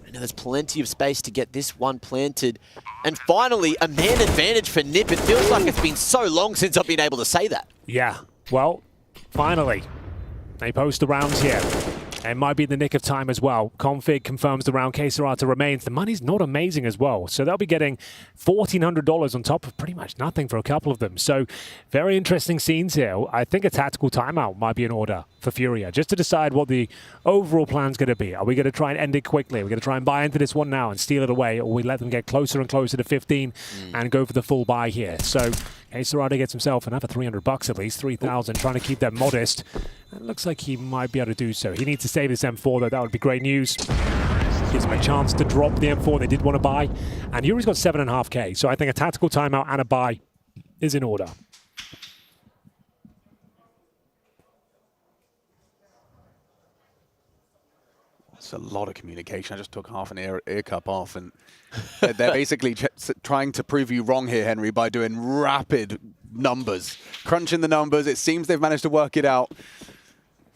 Speaker 5: And there's plenty of space to get this one planted. And finally, a man advantage for Nip. It feels like it's been so long since I've been able to say that.
Speaker 6: Yeah, well, finally, they post the rounds here. It might be in the nick of time as well. Config confirms the round. Caserata remains. The money's not amazing as well. So they'll be getting $1,400 on top of pretty much nothing for a couple of them. So very interesting scenes here. I think a tactical timeout might be in order for Furia, just to decide what the overall plan's going to be. Are we going to try and end it quickly? Are we going to try and buy into this one now and steal it away? Or we let them get closer and closer to 15 and go for the full buy here? So Caserata gets himself another $300 at least, 3,000, trying to keep them modest. It looks like he might be able to do so. He needs to save this M4 though. That would be great news. Gives him a chance to drop the M4 they did want to buy. And Yuri's got 7.5K. So I think a tactical timeout and a buy is in order.
Speaker 10: It's a lot of communication. I just took half an ear cup off, and they're basically trying to prove you wrong here, Henry, by doing rapid numbers. Crunching the numbers. It seems they've managed to work it out,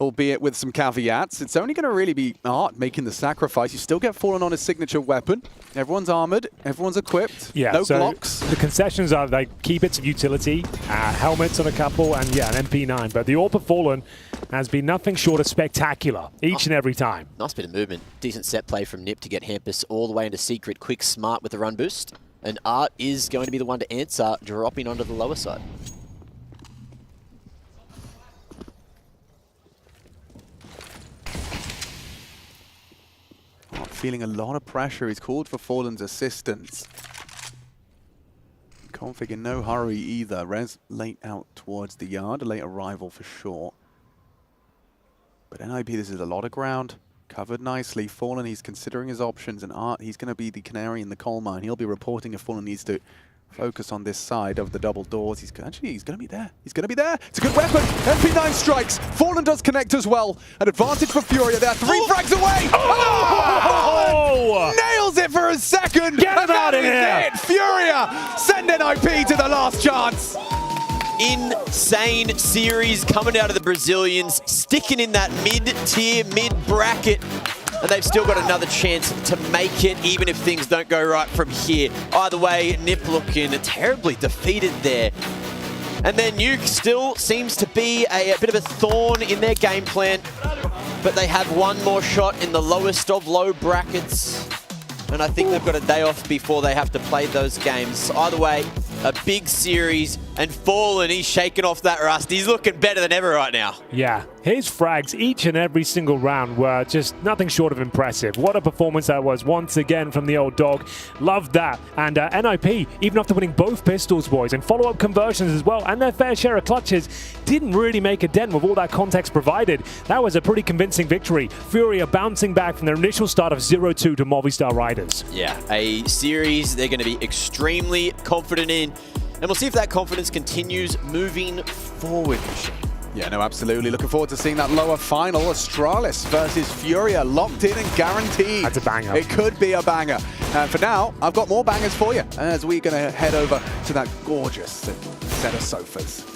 Speaker 10: albeit with some caveats. It's only going to really be Art making the sacrifice. You still get Fallen on his signature weapon. Everyone's armored. Everyone's equipped.
Speaker 6: Yeah,
Speaker 10: no
Speaker 6: so
Speaker 10: blocks.
Speaker 6: The concessions are like key bits of utility, helmets on a couple, and yeah, an MP9. But the AWP of Fallen has been nothing short of spectacular each and every time.
Speaker 5: Nice bit of movement. Decent set play from Nip to get Hampus all the way into secret. Quick, smart with the run boost. And Art is going to be the one to answer, dropping onto the lower side.
Speaker 10: Feeling a lot of pressure. He's called for Fallen's assistance. Config in no hurry either. Rez late out towards the yard. A late arrival for sure. But NIP, this is a lot of ground. Covered nicely. Fallen, he's considering his options. And Art, he's going to be the canary in the coal mine. He'll be reporting if Fallen needs to focus on this side of the double doors. He's going to be there. He's going to be there. It's a good weapon. MP9 strikes. Fallen does connect as well. An advantage for Furia. They're 3 frags away. Oh! Nails it for a second.
Speaker 6: Get him out of here.
Speaker 10: Furia send NIP to the last chance.
Speaker 5: Insane series coming out of the Brazilians, sticking in that mid-tier, mid-bracket. And they've still got another chance to make it, even if things don't go right from here. Either way, Nip looking terribly defeated there. And then Nuke still seems to be a bit of a thorn in their game plan. But they have one more shot in the lowest of low brackets. And I think they've got a day off before they have to play those games. Either way, a big series, and Fallen, he's shaking off that rust. He's looking better than ever right now.
Speaker 6: Yeah, his frags each and every single round were just nothing short of impressive. What a performance that was once again from the old dog. Loved that. And NIP, even after winning both pistols, boys, and follow-up conversions as well, and their fair share of clutches, didn't really make a dent with all that context provided. That was a pretty convincing victory. Furia bouncing back from their initial start of 0-2 to Movistar Riders.
Speaker 5: Yeah, a series they're going to be extremely confident in. And we'll see if that confidence continues moving forward.
Speaker 10: Yeah, no, absolutely. Looking forward to seeing that lower final. Astralis versus Furia, locked in and guaranteed.
Speaker 6: That's a banger.
Speaker 10: It could be a banger. And for now, I've got more bangers for you as we're going to head over to that gorgeous set of sofas.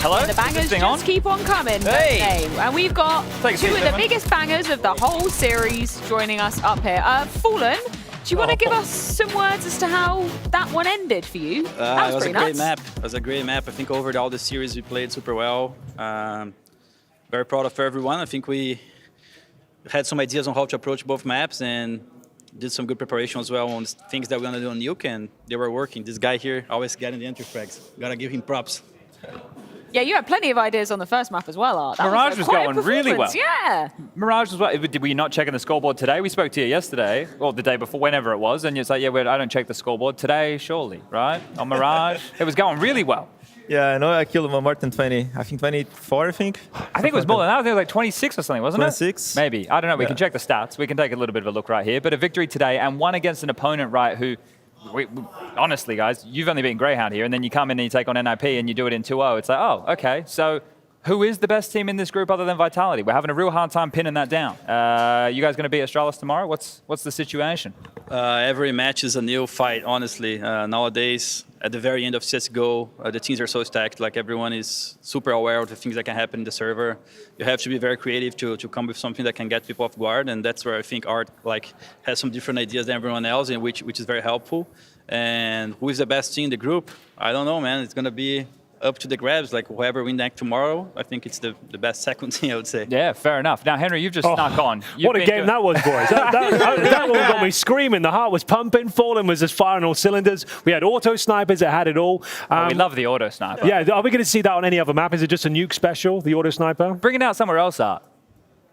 Speaker 11: Hello?
Speaker 19: The bangers just
Speaker 11: on?
Speaker 19: keep on coming.
Speaker 11: Hey!
Speaker 19: And we've got
Speaker 11: Thanks,
Speaker 19: two of the
Speaker 11: gentlemen.
Speaker 19: biggest bangers of the whole series joining us up here. Fallen, do you want to give us some words as to how that one ended for you? That
Speaker 15: It was a
Speaker 19: pretty
Speaker 15: great
Speaker 19: nuts.
Speaker 15: map. It was a great map. I think over all the series we played super well. Very proud of everyone. I think we had some ideas on how to approach both maps and did some good preparation as well on things that we're going to do on Nuke, and they were working. This guy here always getting the entry frags. Gotta give him props.
Speaker 19: Yeah, you had plenty of ideas on the first map as well, Art. That
Speaker 22: Mirage
Speaker 19: was
Speaker 22: was
Speaker 19: quite a
Speaker 22: going really well.
Speaker 19: performance, Yeah.
Speaker 22: Mirage was well. Were you not checking the scoreboard today? We spoke to you yesterday, or the day before, whenever it was, and it's like, yeah, I don't check the scoreboard today, surely, right? On Mirage, it was going really well.
Speaker 21: Yeah, I know I killed more than 20. I think 24, I think.
Speaker 22: I think it was more than that. I think it was like 26 or something, wasn't
Speaker 21: 26?
Speaker 22: it? Maybe. I don't know. We
Speaker 21: Yeah.
Speaker 22: can check the stats. We can take a little bit of a look right here. But a victory today and one against an opponent, right, who, honestly, guys, you've only been Greyhound here, and then you come in and you take on NIP and you do it in 2-0. It's like, oh, okay. So who is the best team in this group other than Vitality? We're having a real hard time pinning that down. You guys going to beat Astralis tomorrow? What's the situation?
Speaker 15: Every match is a new fight, honestly. Nowadays, at the very end of CSGO, the teams are so stacked. Like, everyone is super aware of the things that can happen in the server. You have to be very creative to come with something that can get people off guard, and that's where I think Art has some different ideas than everyone else, and which is very helpful. And who is the best team in the group? I don't know, man. It's going to be up to the grabs. Like, whoever wins next tomorrow, I think it's the best second team, I would say.
Speaker 22: Yeah, fair enough. Now, Henry, you've just snuck on.
Speaker 6: What a game that was, boys. That one got me screaming. The heart was pumping. Fallen was just firing all cylinders. We had auto snipers that had it all.
Speaker 22: We love the auto sniper.
Speaker 6: Yeah, are we going to see that on any other map? Is it just a nuke special, the auto sniper?
Speaker 22: Bring it out somewhere else, Art.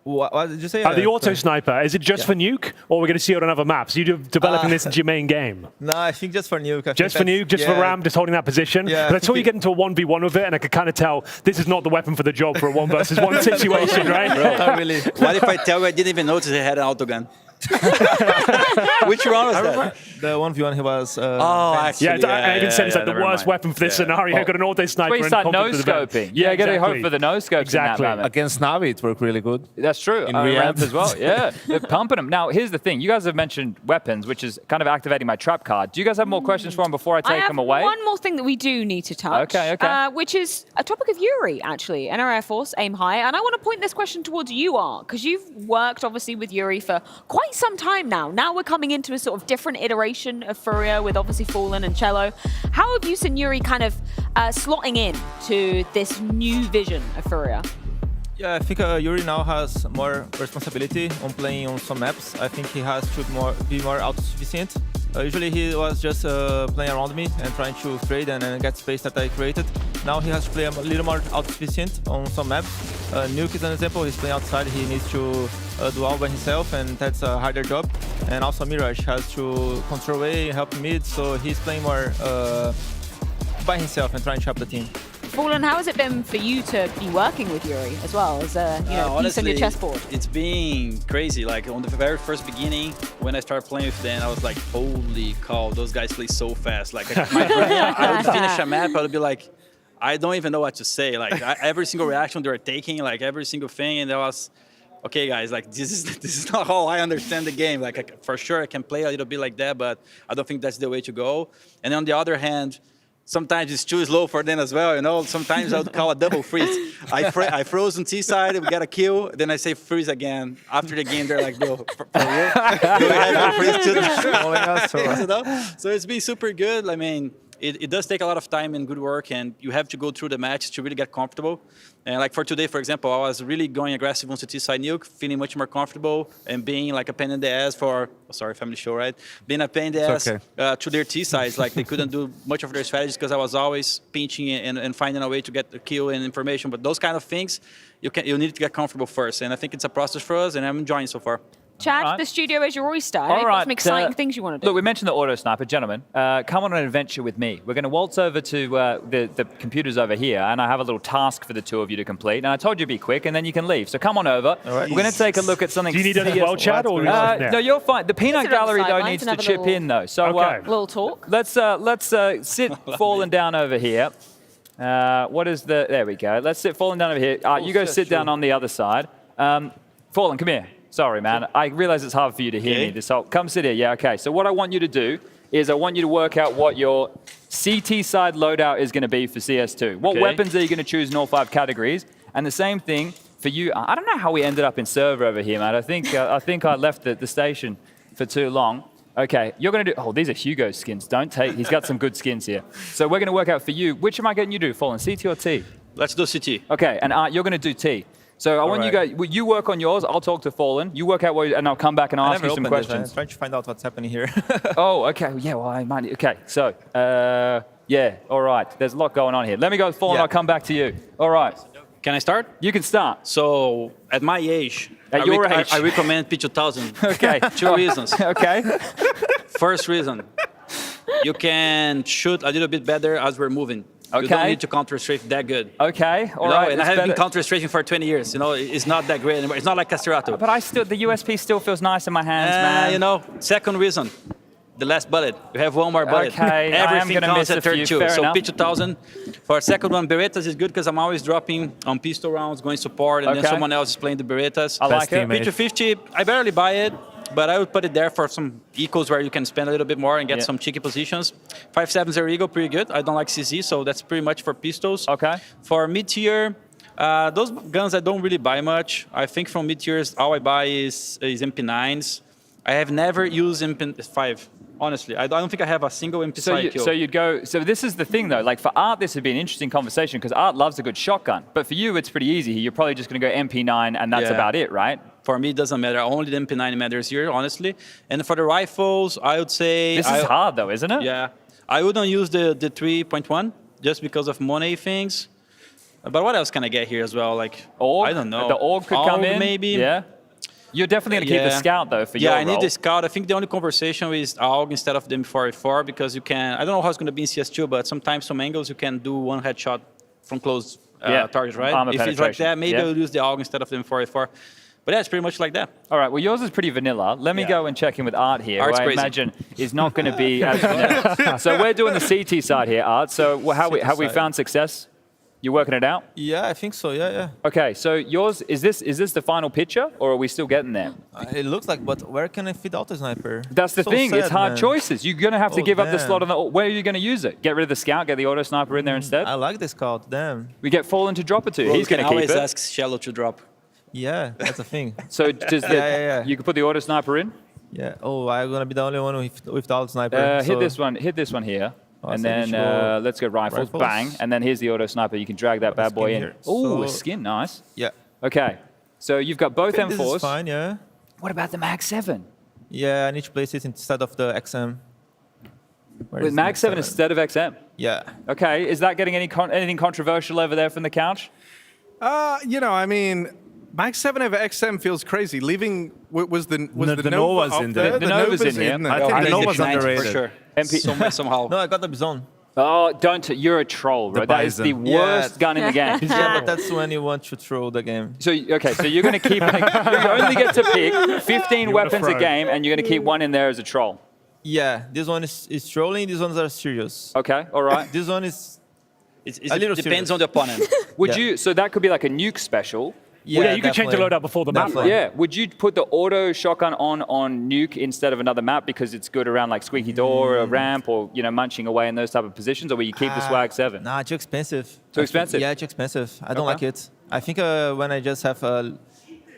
Speaker 21: What did you say?
Speaker 6: The auto sniper, is it just for nuke, or are we going to see it on other maps? You're developing this into your main game?
Speaker 21: No, I think just for nuke.
Speaker 6: Just for nuke, just for Ram, just holding that position.
Speaker 21: Yeah,
Speaker 6: but I saw you get into a 1v1 with it, and I could kind of tell this is not the weapon for the job for a 1 versus 1 situation, right?
Speaker 15: Bro, really. What if I tell you I didn't even notice they had an autogun? Which round was that?
Speaker 21: The 1v1 he was.
Speaker 15: Actually,
Speaker 6: I even sense like the worst weapon for this scenario. Got an auto sniper.
Speaker 22: Where you start no-scoping. Yeah, get a hope for the no-scopes
Speaker 6: exactly.
Speaker 22: in that moment.
Speaker 9: Against Navi, it worked really good.
Speaker 22: That's true.
Speaker 9: In Riyadh
Speaker 22: as well. Yeah, they're pumping them. Now, here's the thing. You guys have mentioned weapons, which is kind of activating my trap card. Do you guys have more questions for him before I take them away?
Speaker 19: One more thing that we do need to touch.
Speaker 22: Okay.
Speaker 19: Which is a topic of Yuri, actually. NR Air Force, aim high. And I want to point this question towards you, Art, because you've worked, obviously, with Yuri for quite some time now. Now we're coming into a sort of different iteration of FURIA with obviously Fallen and Cello. How have you seen Yuri kind of slotting in to this new vision of FURIA?
Speaker 21: Yeah, I think Yuri now has more responsibility on playing on some maps. I think he has to be more autosufficient. Usually he was just playing around me and trying to trade and get space that I created. Now he has to play a little more autosufficient on some maps. Nuke is an example. He's playing outside. He needs to do all by himself, and that's a harder job. And also Mirage has to control A, help mid, so he's playing more by himself and trying to help the team.
Speaker 19: Fallen, how has it been for you to be working with Yuri as well as a piece on
Speaker 15: honestly,
Speaker 19: your chessboard?
Speaker 15: It's been crazy. Like, on the very first beginning, when I started playing with them, I was like, holy cow, those guys play so fast. Like, my brain, I would finish a map, I would be like, I don't even know what to say. Like, every single reaction they were taking, like every single thing, and there was, okay, guys, like this is not how I understand the game. Like, for sure I can play a little bit like that, but I don't think that's the way to go. And on the other hand, sometimes it's too slow for them as well, you know. Sometimes I would call a double freeze. I froze on T side, we got a kill, then I say freeze again. After the game, they're like, bro, for real? Do we have a freeze too? So it's been super good. I mean, it does take a lot of time and good work, and you have to go through the match to really get comfortable. And like for today, for example, I was really going aggressive on CT side nuke, feeling much more comfortable, and being like a pain in the ass for, family show, right? Being a pain in the ass to their T sides. Like, they couldn't do much of their strategies because I was always pinching and finding a way to get the kill and information. But those kind of things, you need to get comfortable first. And I think it's a process for us, and I'm enjoying so far.
Speaker 19: Chad, the studio is your oyster. You've got some exciting things you want to do.
Speaker 22: Look, we mentioned the auto sniper. Gentlemen, come on an adventure with me. We're going to waltz over to the computers over here, and I have a little task for the two of you to complete. And I told you to be quick, and then you can leave. So come on over. We're going to take a look at something.
Speaker 6: Do you need it as well, Chad? Or
Speaker 22: no, you're fine. The peanut gallery, though, needs to chip in, though. So
Speaker 19: little talk.
Speaker 22: Let's sit falling down over here. What is the... There we go. Let's sit falling down over here. You go sit down on the other side. Fallen, come here. Sorry, man. I realize it's hard for you to hear me. Come sit here. Yeah, okay. So what I want you to do is I want you to work out what your CT side loadout is going to be for CS2. What weapons are you going to choose in all 5 categories? And the same thing for you. I don't know how we ended up in server over here, man. I think I left the station for too long. Okay, you're going to do... Oh, these are Hugo's skins. Don't take... He's got some good skins here. So we're going to work out for you. Which am I getting you to do, Fallen? CT or T?
Speaker 15: Let's do CT.
Speaker 22: Okay, and Art, you're going to do T. So I want you guys... You work on yours. I'll talk to Fallen. You work out what... And I'll come back and ask you some questions.
Speaker 21: I'm trying to find out what's happening here.
Speaker 22: Oh, okay. Yeah, well, I might... Okay, so... yeah, all right. There's a lot going on here. Let me go with Fallen. I'll come back to you. All right.
Speaker 15: Can I start?
Speaker 22: You can start.
Speaker 15: So, at my age...
Speaker 22: At your age.
Speaker 15: I recommend P2000.
Speaker 22: Okay.
Speaker 15: 2 reasons.
Speaker 22: Okay.
Speaker 15: First reason, you can shoot a little bit better as we're moving.
Speaker 22: Okay.
Speaker 15: You don't need to counter-strafe that good.
Speaker 22: Okay, all right.
Speaker 15: And I have been counter-strafing for 20 years. You know, it's not that great anymore. It's not like Casterato.
Speaker 22: But the USP still feels nice in my hands, man.
Speaker 15: You know, second reason, the last bullet. You have one more bullet.
Speaker 22: Okay,
Speaker 15: everything counts at 32.
Speaker 22: Fair
Speaker 15: so
Speaker 22: enough.
Speaker 15: P2000. For a second one, Berettas is good because I'm always dropping on pistol rounds, going support, and then someone else is playing the Berettas.
Speaker 22: I like it.
Speaker 15: P250, I barely buy it, but I would put it there for some ecos where you can spend a little bit more and get some cheeky positions. 5.7 Eagle, pretty good. I don't like CZ, so that's pretty much for pistols.
Speaker 22: Okay.
Speaker 15: For mid-tier, those guns I don't really buy much. I think from mid-tiers, all I buy is MP9s. I have never used MP5. Honestly, I don't think I have a single MP5 kill.
Speaker 22: So you'd go... So this is the thing, though. Like, for Art, this would be an interesting conversation because Art loves a good shotgun. But for you, it's pretty easy. You're probably just going to go MP9 and that's about it, right?
Speaker 15: For me, it doesn't matter. Only the MP9 matters here, honestly. And for the rifles, I would say...
Speaker 22: This is hard, though, isn't it?
Speaker 15: Yeah. I wouldn't use the 3.1 just because of money things. But what else can I get here as well? Like, I don't know.
Speaker 22: The AUG could come in.
Speaker 15: Maybe.
Speaker 22: Yeah. You're definitely going to keep the Scout, though, for your role.
Speaker 15: Yeah, I need the Scout. I think the only conversation is AUG instead of the M4A4 because you can... I don't know how it's going to be in CS2, but sometimes some angles you can do one headshot from close targets, right? If it's like that, maybe I'll use the AUG instead of the M4A4. But yeah, it's pretty much like that.
Speaker 22: All right, well, yours is pretty vanilla. Let me go and check in with Art here, who I imagine is not going to be as vanilla. So we're doing the CT side here, Art. So have we found success? You working it out?
Speaker 21: Yeah, I think so. Yeah.
Speaker 22: Okay, so yours is this the final picture, or are we still getting there?
Speaker 21: It looks like, but where can I fit auto sniper?
Speaker 22: That's the thing.
Speaker 21: Sad,
Speaker 22: it's hard
Speaker 21: man.
Speaker 22: choices. You're gonna have to give up the slot on the. Where are you gonna use it? Get rid of the Scout, get the auto sniper in there instead.
Speaker 21: I like the Scout. Damn.
Speaker 22: We get Fallen to drop it to.
Speaker 15: Well,
Speaker 22: He's gonna keep it.
Speaker 15: always ask Shallow to drop.
Speaker 21: Yeah, that's the thing.
Speaker 22: So does you can put the auto sniper in.
Speaker 21: Yeah. Oh, I'm gonna be the only one with the auto sniper.
Speaker 22: Hit this one. Hit this one here. And then let's go rifles. Bang. And then here's the auto sniper. You can drag that bad boy in. Oh, a skin. Nice.
Speaker 21: Yeah.
Speaker 22: Okay. So you've got both M4s.
Speaker 21: This is fine, yeah.
Speaker 22: What about the Mag 7?
Speaker 21: Yeah, I need to place it instead of the XM.
Speaker 22: With Mag 7 instead of XM?
Speaker 21: Yeah.
Speaker 22: Okay. Is that getting anything controversial over there from the couch?
Speaker 7: You know, I mean, Mag 7 over XM feels crazy. Leaving was the
Speaker 21: Nova's
Speaker 7: Nova
Speaker 21: in there.
Speaker 22: The Nova's in here.
Speaker 21: I think the Nova's underrated.
Speaker 15: For sure. Somehow.
Speaker 21: No, I got the Bizon.
Speaker 22: Oh, you're a troll, bro. That is the worst gun in the game.
Speaker 21: Yeah, but that's when you want to throw the game.
Speaker 22: So, okay, so you're going to keep... you only get to pick 15 weapons a game, and you're going to keep one in there as a troll.
Speaker 21: Yeah, this one is trolling, these ones are serious.
Speaker 22: Okay, all right.
Speaker 21: This one is
Speaker 15: a little depends on the opponent.
Speaker 22: Would you... So that could be like a nuke special.
Speaker 6: Yeah, you can change the loadout before the map. Right?
Speaker 22: Yeah, would you put the auto shotgun on nuke instead of another map because it's good around like squeaky door or ramp or munching away in those type of positions, or will you keep the swag 7?
Speaker 21: Nah, too expensive.
Speaker 22: Too expensive?
Speaker 21: Yeah, too expensive. I don't like it. I think when I just have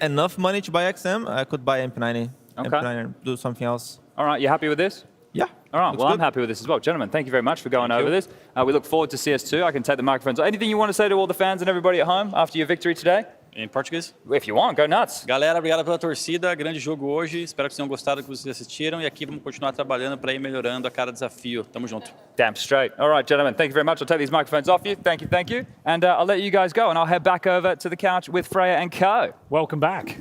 Speaker 21: enough money to buy XM, I could buy MP90.
Speaker 22: Okay.
Speaker 21: MP90 and do something else.
Speaker 22: All right, you happy with this?
Speaker 21: Yeah.
Speaker 22: All right, well, I'm happy with this as well. Gentlemen, thank you very much for going over this. We look forward to CS2. I can take the microphones. Anything you want to say to all the fans and everybody at home after your victory today?
Speaker 15: Em português?
Speaker 22: If you want, go nuts.
Speaker 15: Galera, obrigado pela torcida. Grande jogo hoje. Espero que vocês tenham gostado do que vocês assistiram. E aqui vamos continuar trabalhando para ir melhorando a cada desafio. Tamo junto.
Speaker 22: Damn straight. All right, gentlemen, thank you very much. I'll take these microphones off you. Thank you. And I'll let you guys go. And I'll head back over to the couch with Freya and Co.
Speaker 6: Welcome back.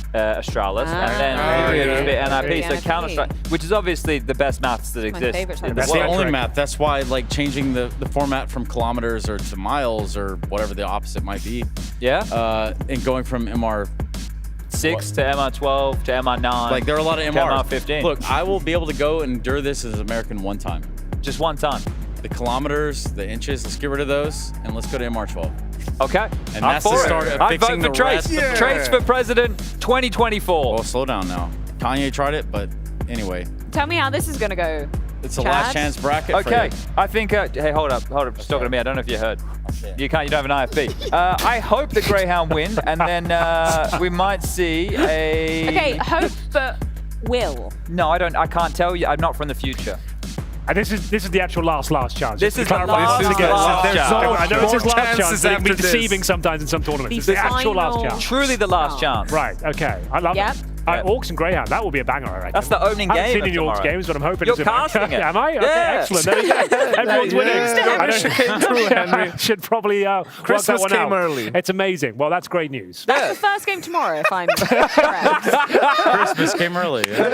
Speaker 22: Astralis, and then Period bit NIP, so Counter-Strike, which is obviously the best maths that exist.
Speaker 4: That's the only map. That's why, like, changing the format from kilometers or to miles or whatever the opposite might be.
Speaker 22: Yeah.
Speaker 4: And going from MR
Speaker 22: MR6 to MR12 to MR9.
Speaker 4: Like, there are a lot of
Speaker 22: to
Speaker 4: MR.
Speaker 22: MR15.
Speaker 4: Look, I will be able to go and endure this as American one time.
Speaker 22: Just one time.
Speaker 4: The kilometers, the inches, let's get rid of those, and let's go to MR12.
Speaker 22: Okay.
Speaker 4: And that's the start of
Speaker 22: I'd
Speaker 4: fixing
Speaker 22: vote
Speaker 4: the
Speaker 22: for Trace.
Speaker 4: rest of the
Speaker 22: Trace for president 2024.
Speaker 4: Well, slow down now. Kanye tried it, but anyway.
Speaker 19: Tell me how this is going to go.
Speaker 4: It's a
Speaker 19: Chad?
Speaker 4: last chance bracket
Speaker 22: Okay,
Speaker 4: for you.
Speaker 22: I think. Hey, hold up. Just talking to me. I don't know if you heard. You can't. You don't have an IFB. I hope the Greyhound win, and then we might see a.
Speaker 19: Okay, hope, but will.
Speaker 22: No, I don't. I can't tell you. I'm not from the future.
Speaker 6: And this is the actual last chance.
Speaker 22: This
Speaker 6: Just
Speaker 22: is
Speaker 6: to
Speaker 22: the
Speaker 6: clarify,
Speaker 22: last
Speaker 6: chance.
Speaker 22: chance.
Speaker 6: I know it's his last chance,
Speaker 22: chances
Speaker 6: but it can be
Speaker 22: after this.
Speaker 6: deceiving sometimes in some tournaments.
Speaker 19: The
Speaker 6: It's the actual last
Speaker 19: final
Speaker 6: chance.
Speaker 22: Truly the last chance.
Speaker 6: Right, okay. I love it. Orcs and Greyhound, that will be a banger, I reckon.
Speaker 22: That's the opening
Speaker 6: I haven't
Speaker 22: game
Speaker 6: seen any
Speaker 22: of
Speaker 6: Orcs
Speaker 22: tomorrow.
Speaker 6: games, but I'm hoping
Speaker 22: You're
Speaker 6: it's
Speaker 22: casting it.
Speaker 6: Am I? Okay,
Speaker 22: Yeah.
Speaker 6: excellent. There we go. Everyone's winning. I should probably work that
Speaker 9: Christmas
Speaker 6: one
Speaker 9: came
Speaker 6: out.
Speaker 9: early.
Speaker 6: It's amazing. Well, that's great news.
Speaker 19: That's the first game tomorrow, if I'm correct.
Speaker 4: Christmas came early. Yeah.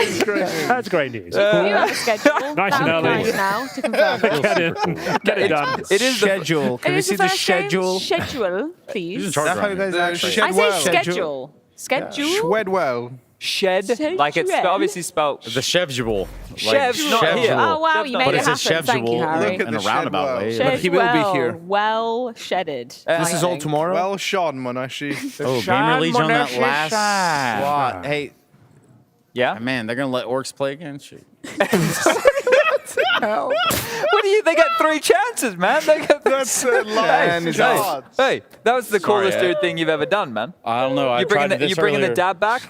Speaker 6: That's great news.
Speaker 19: You have a schedule.
Speaker 6: Nice
Speaker 19: That
Speaker 6: and
Speaker 19: would be
Speaker 6: early.
Speaker 19: nice now to confirm that.
Speaker 6: Get it done.
Speaker 22: It is
Speaker 9: schedule. Can
Speaker 19: It
Speaker 9: we
Speaker 19: is
Speaker 9: see
Speaker 19: the
Speaker 9: the
Speaker 19: first game.
Speaker 9: schedule?
Speaker 19: Schedule, please.
Speaker 4: He's in charge
Speaker 9: How you
Speaker 4: around
Speaker 9: guys
Speaker 4: here.
Speaker 9: actually?
Speaker 19: I say schedule. Schedule?
Speaker 7: Schedwell.
Speaker 22: Shed, like it's
Speaker 19: Schedule.
Speaker 22: obviously spelled.
Speaker 4: The schedule.
Speaker 22: Chev's not here.
Speaker 19: Oh, wow, you made
Speaker 4: But
Speaker 19: it
Speaker 4: it's a
Speaker 19: happen. Thank you,
Speaker 4: schedule
Speaker 19: Harry.
Speaker 7: Look at
Speaker 4: in a
Speaker 7: the
Speaker 4: roundabout
Speaker 7: Shedwell.
Speaker 4: way.
Speaker 9: But he will be here.
Speaker 19: Well shedded.
Speaker 9: This is all tomorrow?
Speaker 7: Well shot, Monashi.
Speaker 4: Oh, Gamer Legion on that last slot. Hey,
Speaker 22: Yeah?
Speaker 4: man, they're going to let Orcs play again? Shit.
Speaker 22: What do you? They get 3 chances, man. They get.
Speaker 7: That's a last shot.
Speaker 22: Hey, that was the
Speaker 4: Sorry,
Speaker 22: coolest
Speaker 4: Ed.
Speaker 22: dude thing you've ever done, man.
Speaker 4: I don't know. I
Speaker 22: You
Speaker 4: tried
Speaker 22: bringing
Speaker 4: this
Speaker 22: the
Speaker 4: earlier.
Speaker 22: dab back?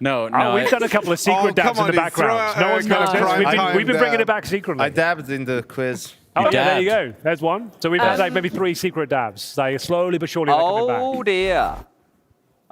Speaker 4: No, no.
Speaker 6: Oh, we've done a couple of secret dabs
Speaker 7: come
Speaker 6: in the
Speaker 7: on, dude, throw
Speaker 6: background.
Speaker 7: out
Speaker 6: No one's got
Speaker 7: prime
Speaker 6: We've
Speaker 7: time
Speaker 6: been bringing
Speaker 7: dab.
Speaker 6: it back secretly.
Speaker 9: I dabbed in the quiz.
Speaker 6: Oh, yeah, there you
Speaker 22: dabbed.
Speaker 6: go. There's one. So we've had like maybe 3 secret dabs. Like slowly but surely they're coming back.
Speaker 22: Oh dear.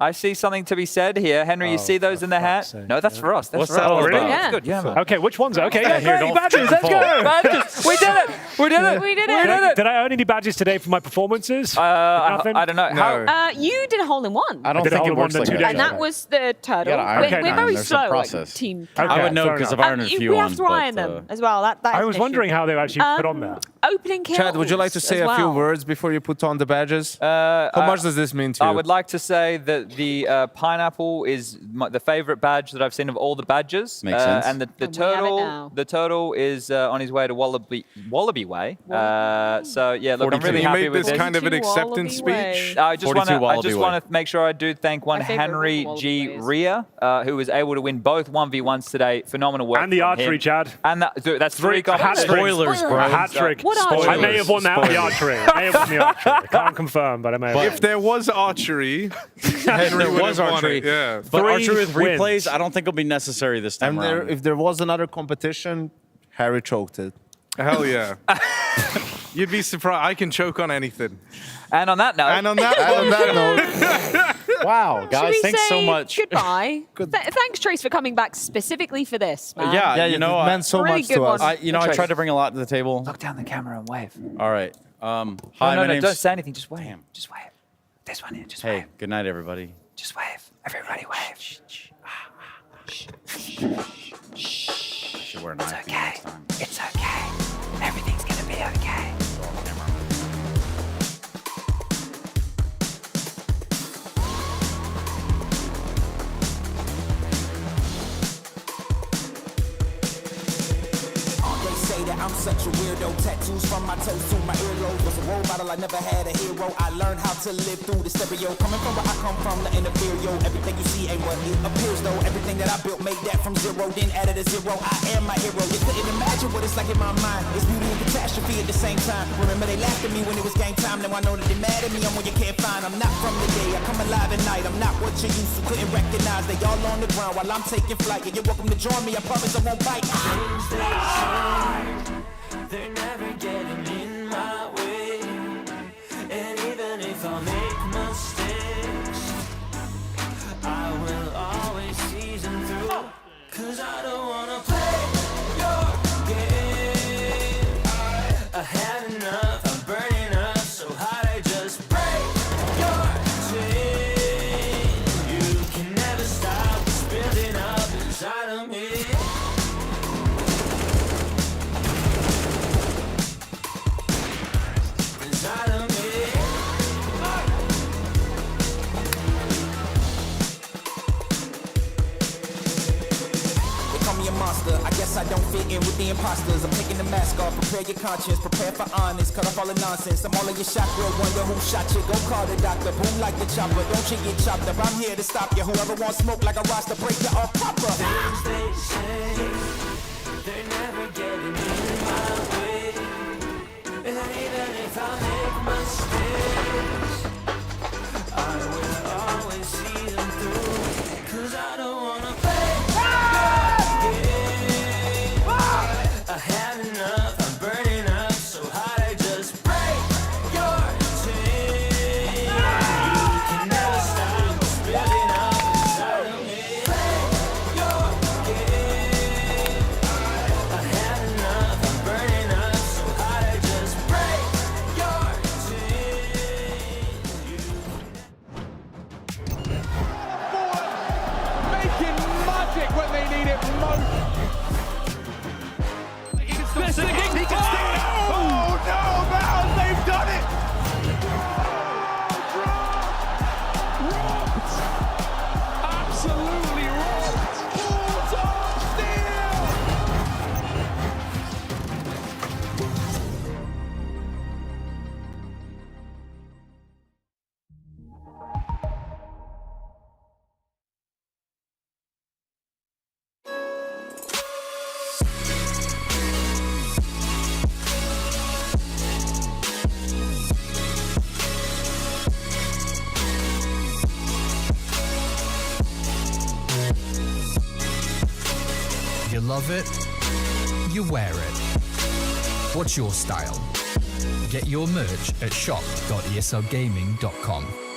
Speaker 22: I see something to be said here. Henry, you see those in the hat? No, that's for us. That's
Speaker 4: What's
Speaker 22: for
Speaker 4: that
Speaker 22: us.
Speaker 4: all
Speaker 6: really?
Speaker 4: about?
Speaker 19: Yeah.
Speaker 22: That's good. Yeah, man.
Speaker 6: Okay, which one's it? Okay, yeah,
Speaker 4: Here,
Speaker 6: great.
Speaker 4: don't
Speaker 6: Badges,
Speaker 4: trip
Speaker 6: let's
Speaker 4: and fall.
Speaker 6: go.
Speaker 22: Badges. We did it. We did it.
Speaker 19: We did
Speaker 22: We
Speaker 19: it.
Speaker 22: did it.
Speaker 6: Did I earn any badges today for my performances?
Speaker 22: I don't know. How,
Speaker 19: You did a hole in one.
Speaker 4: I don't
Speaker 6: did a
Speaker 4: think
Speaker 6: hole
Speaker 4: it
Speaker 6: in one
Speaker 4: works
Speaker 6: in
Speaker 4: like
Speaker 6: 2
Speaker 4: that.
Speaker 6: days.
Speaker 19: And that was the turtle.
Speaker 4: gotta iron
Speaker 19: We're,
Speaker 4: it.
Speaker 19: we're very
Speaker 4: There's some
Speaker 19: slow, like
Speaker 4: process.
Speaker 19: team.
Speaker 6: Okay,
Speaker 4: I would know
Speaker 6: fair
Speaker 4: because I've
Speaker 6: enough.
Speaker 4: ironed a few
Speaker 19: We
Speaker 4: ones.
Speaker 19: have to iron
Speaker 4: but,
Speaker 19: them as well. That
Speaker 6: I
Speaker 19: is
Speaker 6: was
Speaker 19: an
Speaker 6: wondering
Speaker 19: issue.
Speaker 6: how they were actually put on there.
Speaker 19: Opening kills.
Speaker 9: Chad, would you like to say
Speaker 19: as
Speaker 9: a few
Speaker 19: well.
Speaker 9: words before you put on the badges? How much does this mean to you?
Speaker 22: I would like to say that the pineapple is the favorite badge that I've seen of all the badges.
Speaker 4: Makes sense.
Speaker 22: And the
Speaker 19: And we have it now.
Speaker 22: turtle is on his way to Wallaby Way. So yeah, look, I'm
Speaker 4: 42.
Speaker 22: really
Speaker 7: You
Speaker 22: happy
Speaker 7: made
Speaker 22: with
Speaker 7: this
Speaker 22: this.
Speaker 7: kind of an
Speaker 19: 42
Speaker 7: acceptance
Speaker 19: Wallaby Way.
Speaker 7: speech.
Speaker 22: I just
Speaker 4: 42
Speaker 22: want
Speaker 4: Wallaby
Speaker 22: to make sure I do thank one
Speaker 19: My favorite
Speaker 22: Henry
Speaker 19: Wallaby
Speaker 22: G.
Speaker 19: Ways.
Speaker 22: Ria, who was able to win both 1v1s today. Phenomenal work.
Speaker 6: And the
Speaker 22: from
Speaker 6: archery,
Speaker 22: him.
Speaker 6: Chad.
Speaker 22: And that's 3
Speaker 6: A hat
Speaker 22: competitions.
Speaker 6: trick.
Speaker 4: Spoilers, bro.
Speaker 6: A hat trick.
Speaker 19: What archery?
Speaker 6: I may have won that with the archery. I may have won the archery. I can't confirm, but I may have won.
Speaker 7: If there was archery,
Speaker 4: If there was archery.
Speaker 7: Yeah.
Speaker 4: But
Speaker 6: 3
Speaker 4: archery with
Speaker 6: wins.
Speaker 4: replays, I don't think will be necessary this time
Speaker 9: And
Speaker 4: around.
Speaker 9: if there was another competition, Harry choked it.
Speaker 7: Hell yeah. You'd be surprised. I can choke on anything.
Speaker 22: And on that note,
Speaker 7: And on that note,
Speaker 4: Wow,
Speaker 19: Should
Speaker 4: guys,
Speaker 19: we
Speaker 4: thanks so
Speaker 19: say
Speaker 4: much.
Speaker 19: Goodbye. Thanks, Trace, for coming back specifically for this, man.
Speaker 4: Yeah, you know,
Speaker 9: it meant so
Speaker 19: Really
Speaker 9: much
Speaker 19: good
Speaker 9: to us.
Speaker 19: one.
Speaker 4: I tried to bring a lot to the table.
Speaker 22: look down the camera and wave.
Speaker 4: All right. Hi,
Speaker 22: No,
Speaker 4: my
Speaker 22: no,
Speaker 4: name's...
Speaker 22: don't say anything. Just wave.
Speaker 4: Damn.
Speaker 22: Just wave. This one here. Just
Speaker 4: Hey,
Speaker 22: wave.
Speaker 4: good night, everybody.
Speaker 22: Just wave. Everybody wave.
Speaker 4: I should wear an
Speaker 22: It's
Speaker 4: eye
Speaker 22: okay.
Speaker 4: next time.
Speaker 22: It's okay. Everything's gonna be okay.
Speaker 11: They say that I'm such a weirdo. Tattoos from my toes to my earlobes. Was a role model, I never had a hero. I learned how to live through the stereo. Coming from where I come from, the inferior. Everything you see ain't what it appears though. Everything that I built made that from zero, then added a zero. I am my hero. You couldn't imagine what it's like in my mind. It's beauty and catastrophe at the same time. Remember they laughed at me when it was game time. Now I know that they mad at me. I'm what you can't find. I'm not from the day. I come alive at night. I'm not what you used to. Couldn't recognize. They all on the ground while I'm taking flight. Yeah, you're welcome to join me. I promise I won't bite. They're never getting in my way. And even if I make mistakes, I will always season through. Cause I don't wanna play your game. I had enough, I'm burning up so hot I just break your chain. You can never stop what's building up inside of me. Inside of me. with the imposters. I'm taking the mask off, prepare your conscience, prepare for honest, cut off all the nonsense. I'm all in your chakra, wonder who shot you. Go call the doctor, boom like the chopper. Don't you get chopped up, I'm here to stop you. Whoever wants smoke like a roster, break you off proper.
Speaker 16: Things they say, they're never getting in my way. And even if I make mistakes, I will always see them through. 'Cause I don't wanna play your game. I had enough, I'm burning up so hot I just break your chain. You can never stop building up inside of me. Play your game. I had enough, I'm burning up so hot I just break your chain.
Speaker 1: Making magic when they need it most. He can still oh no, Val, they've done it! Rocked! Absolutely rocked! Balls of steel!
Speaker 23: You love it, you wear it. What's your style? Get your merch at shop.eslgaming.com.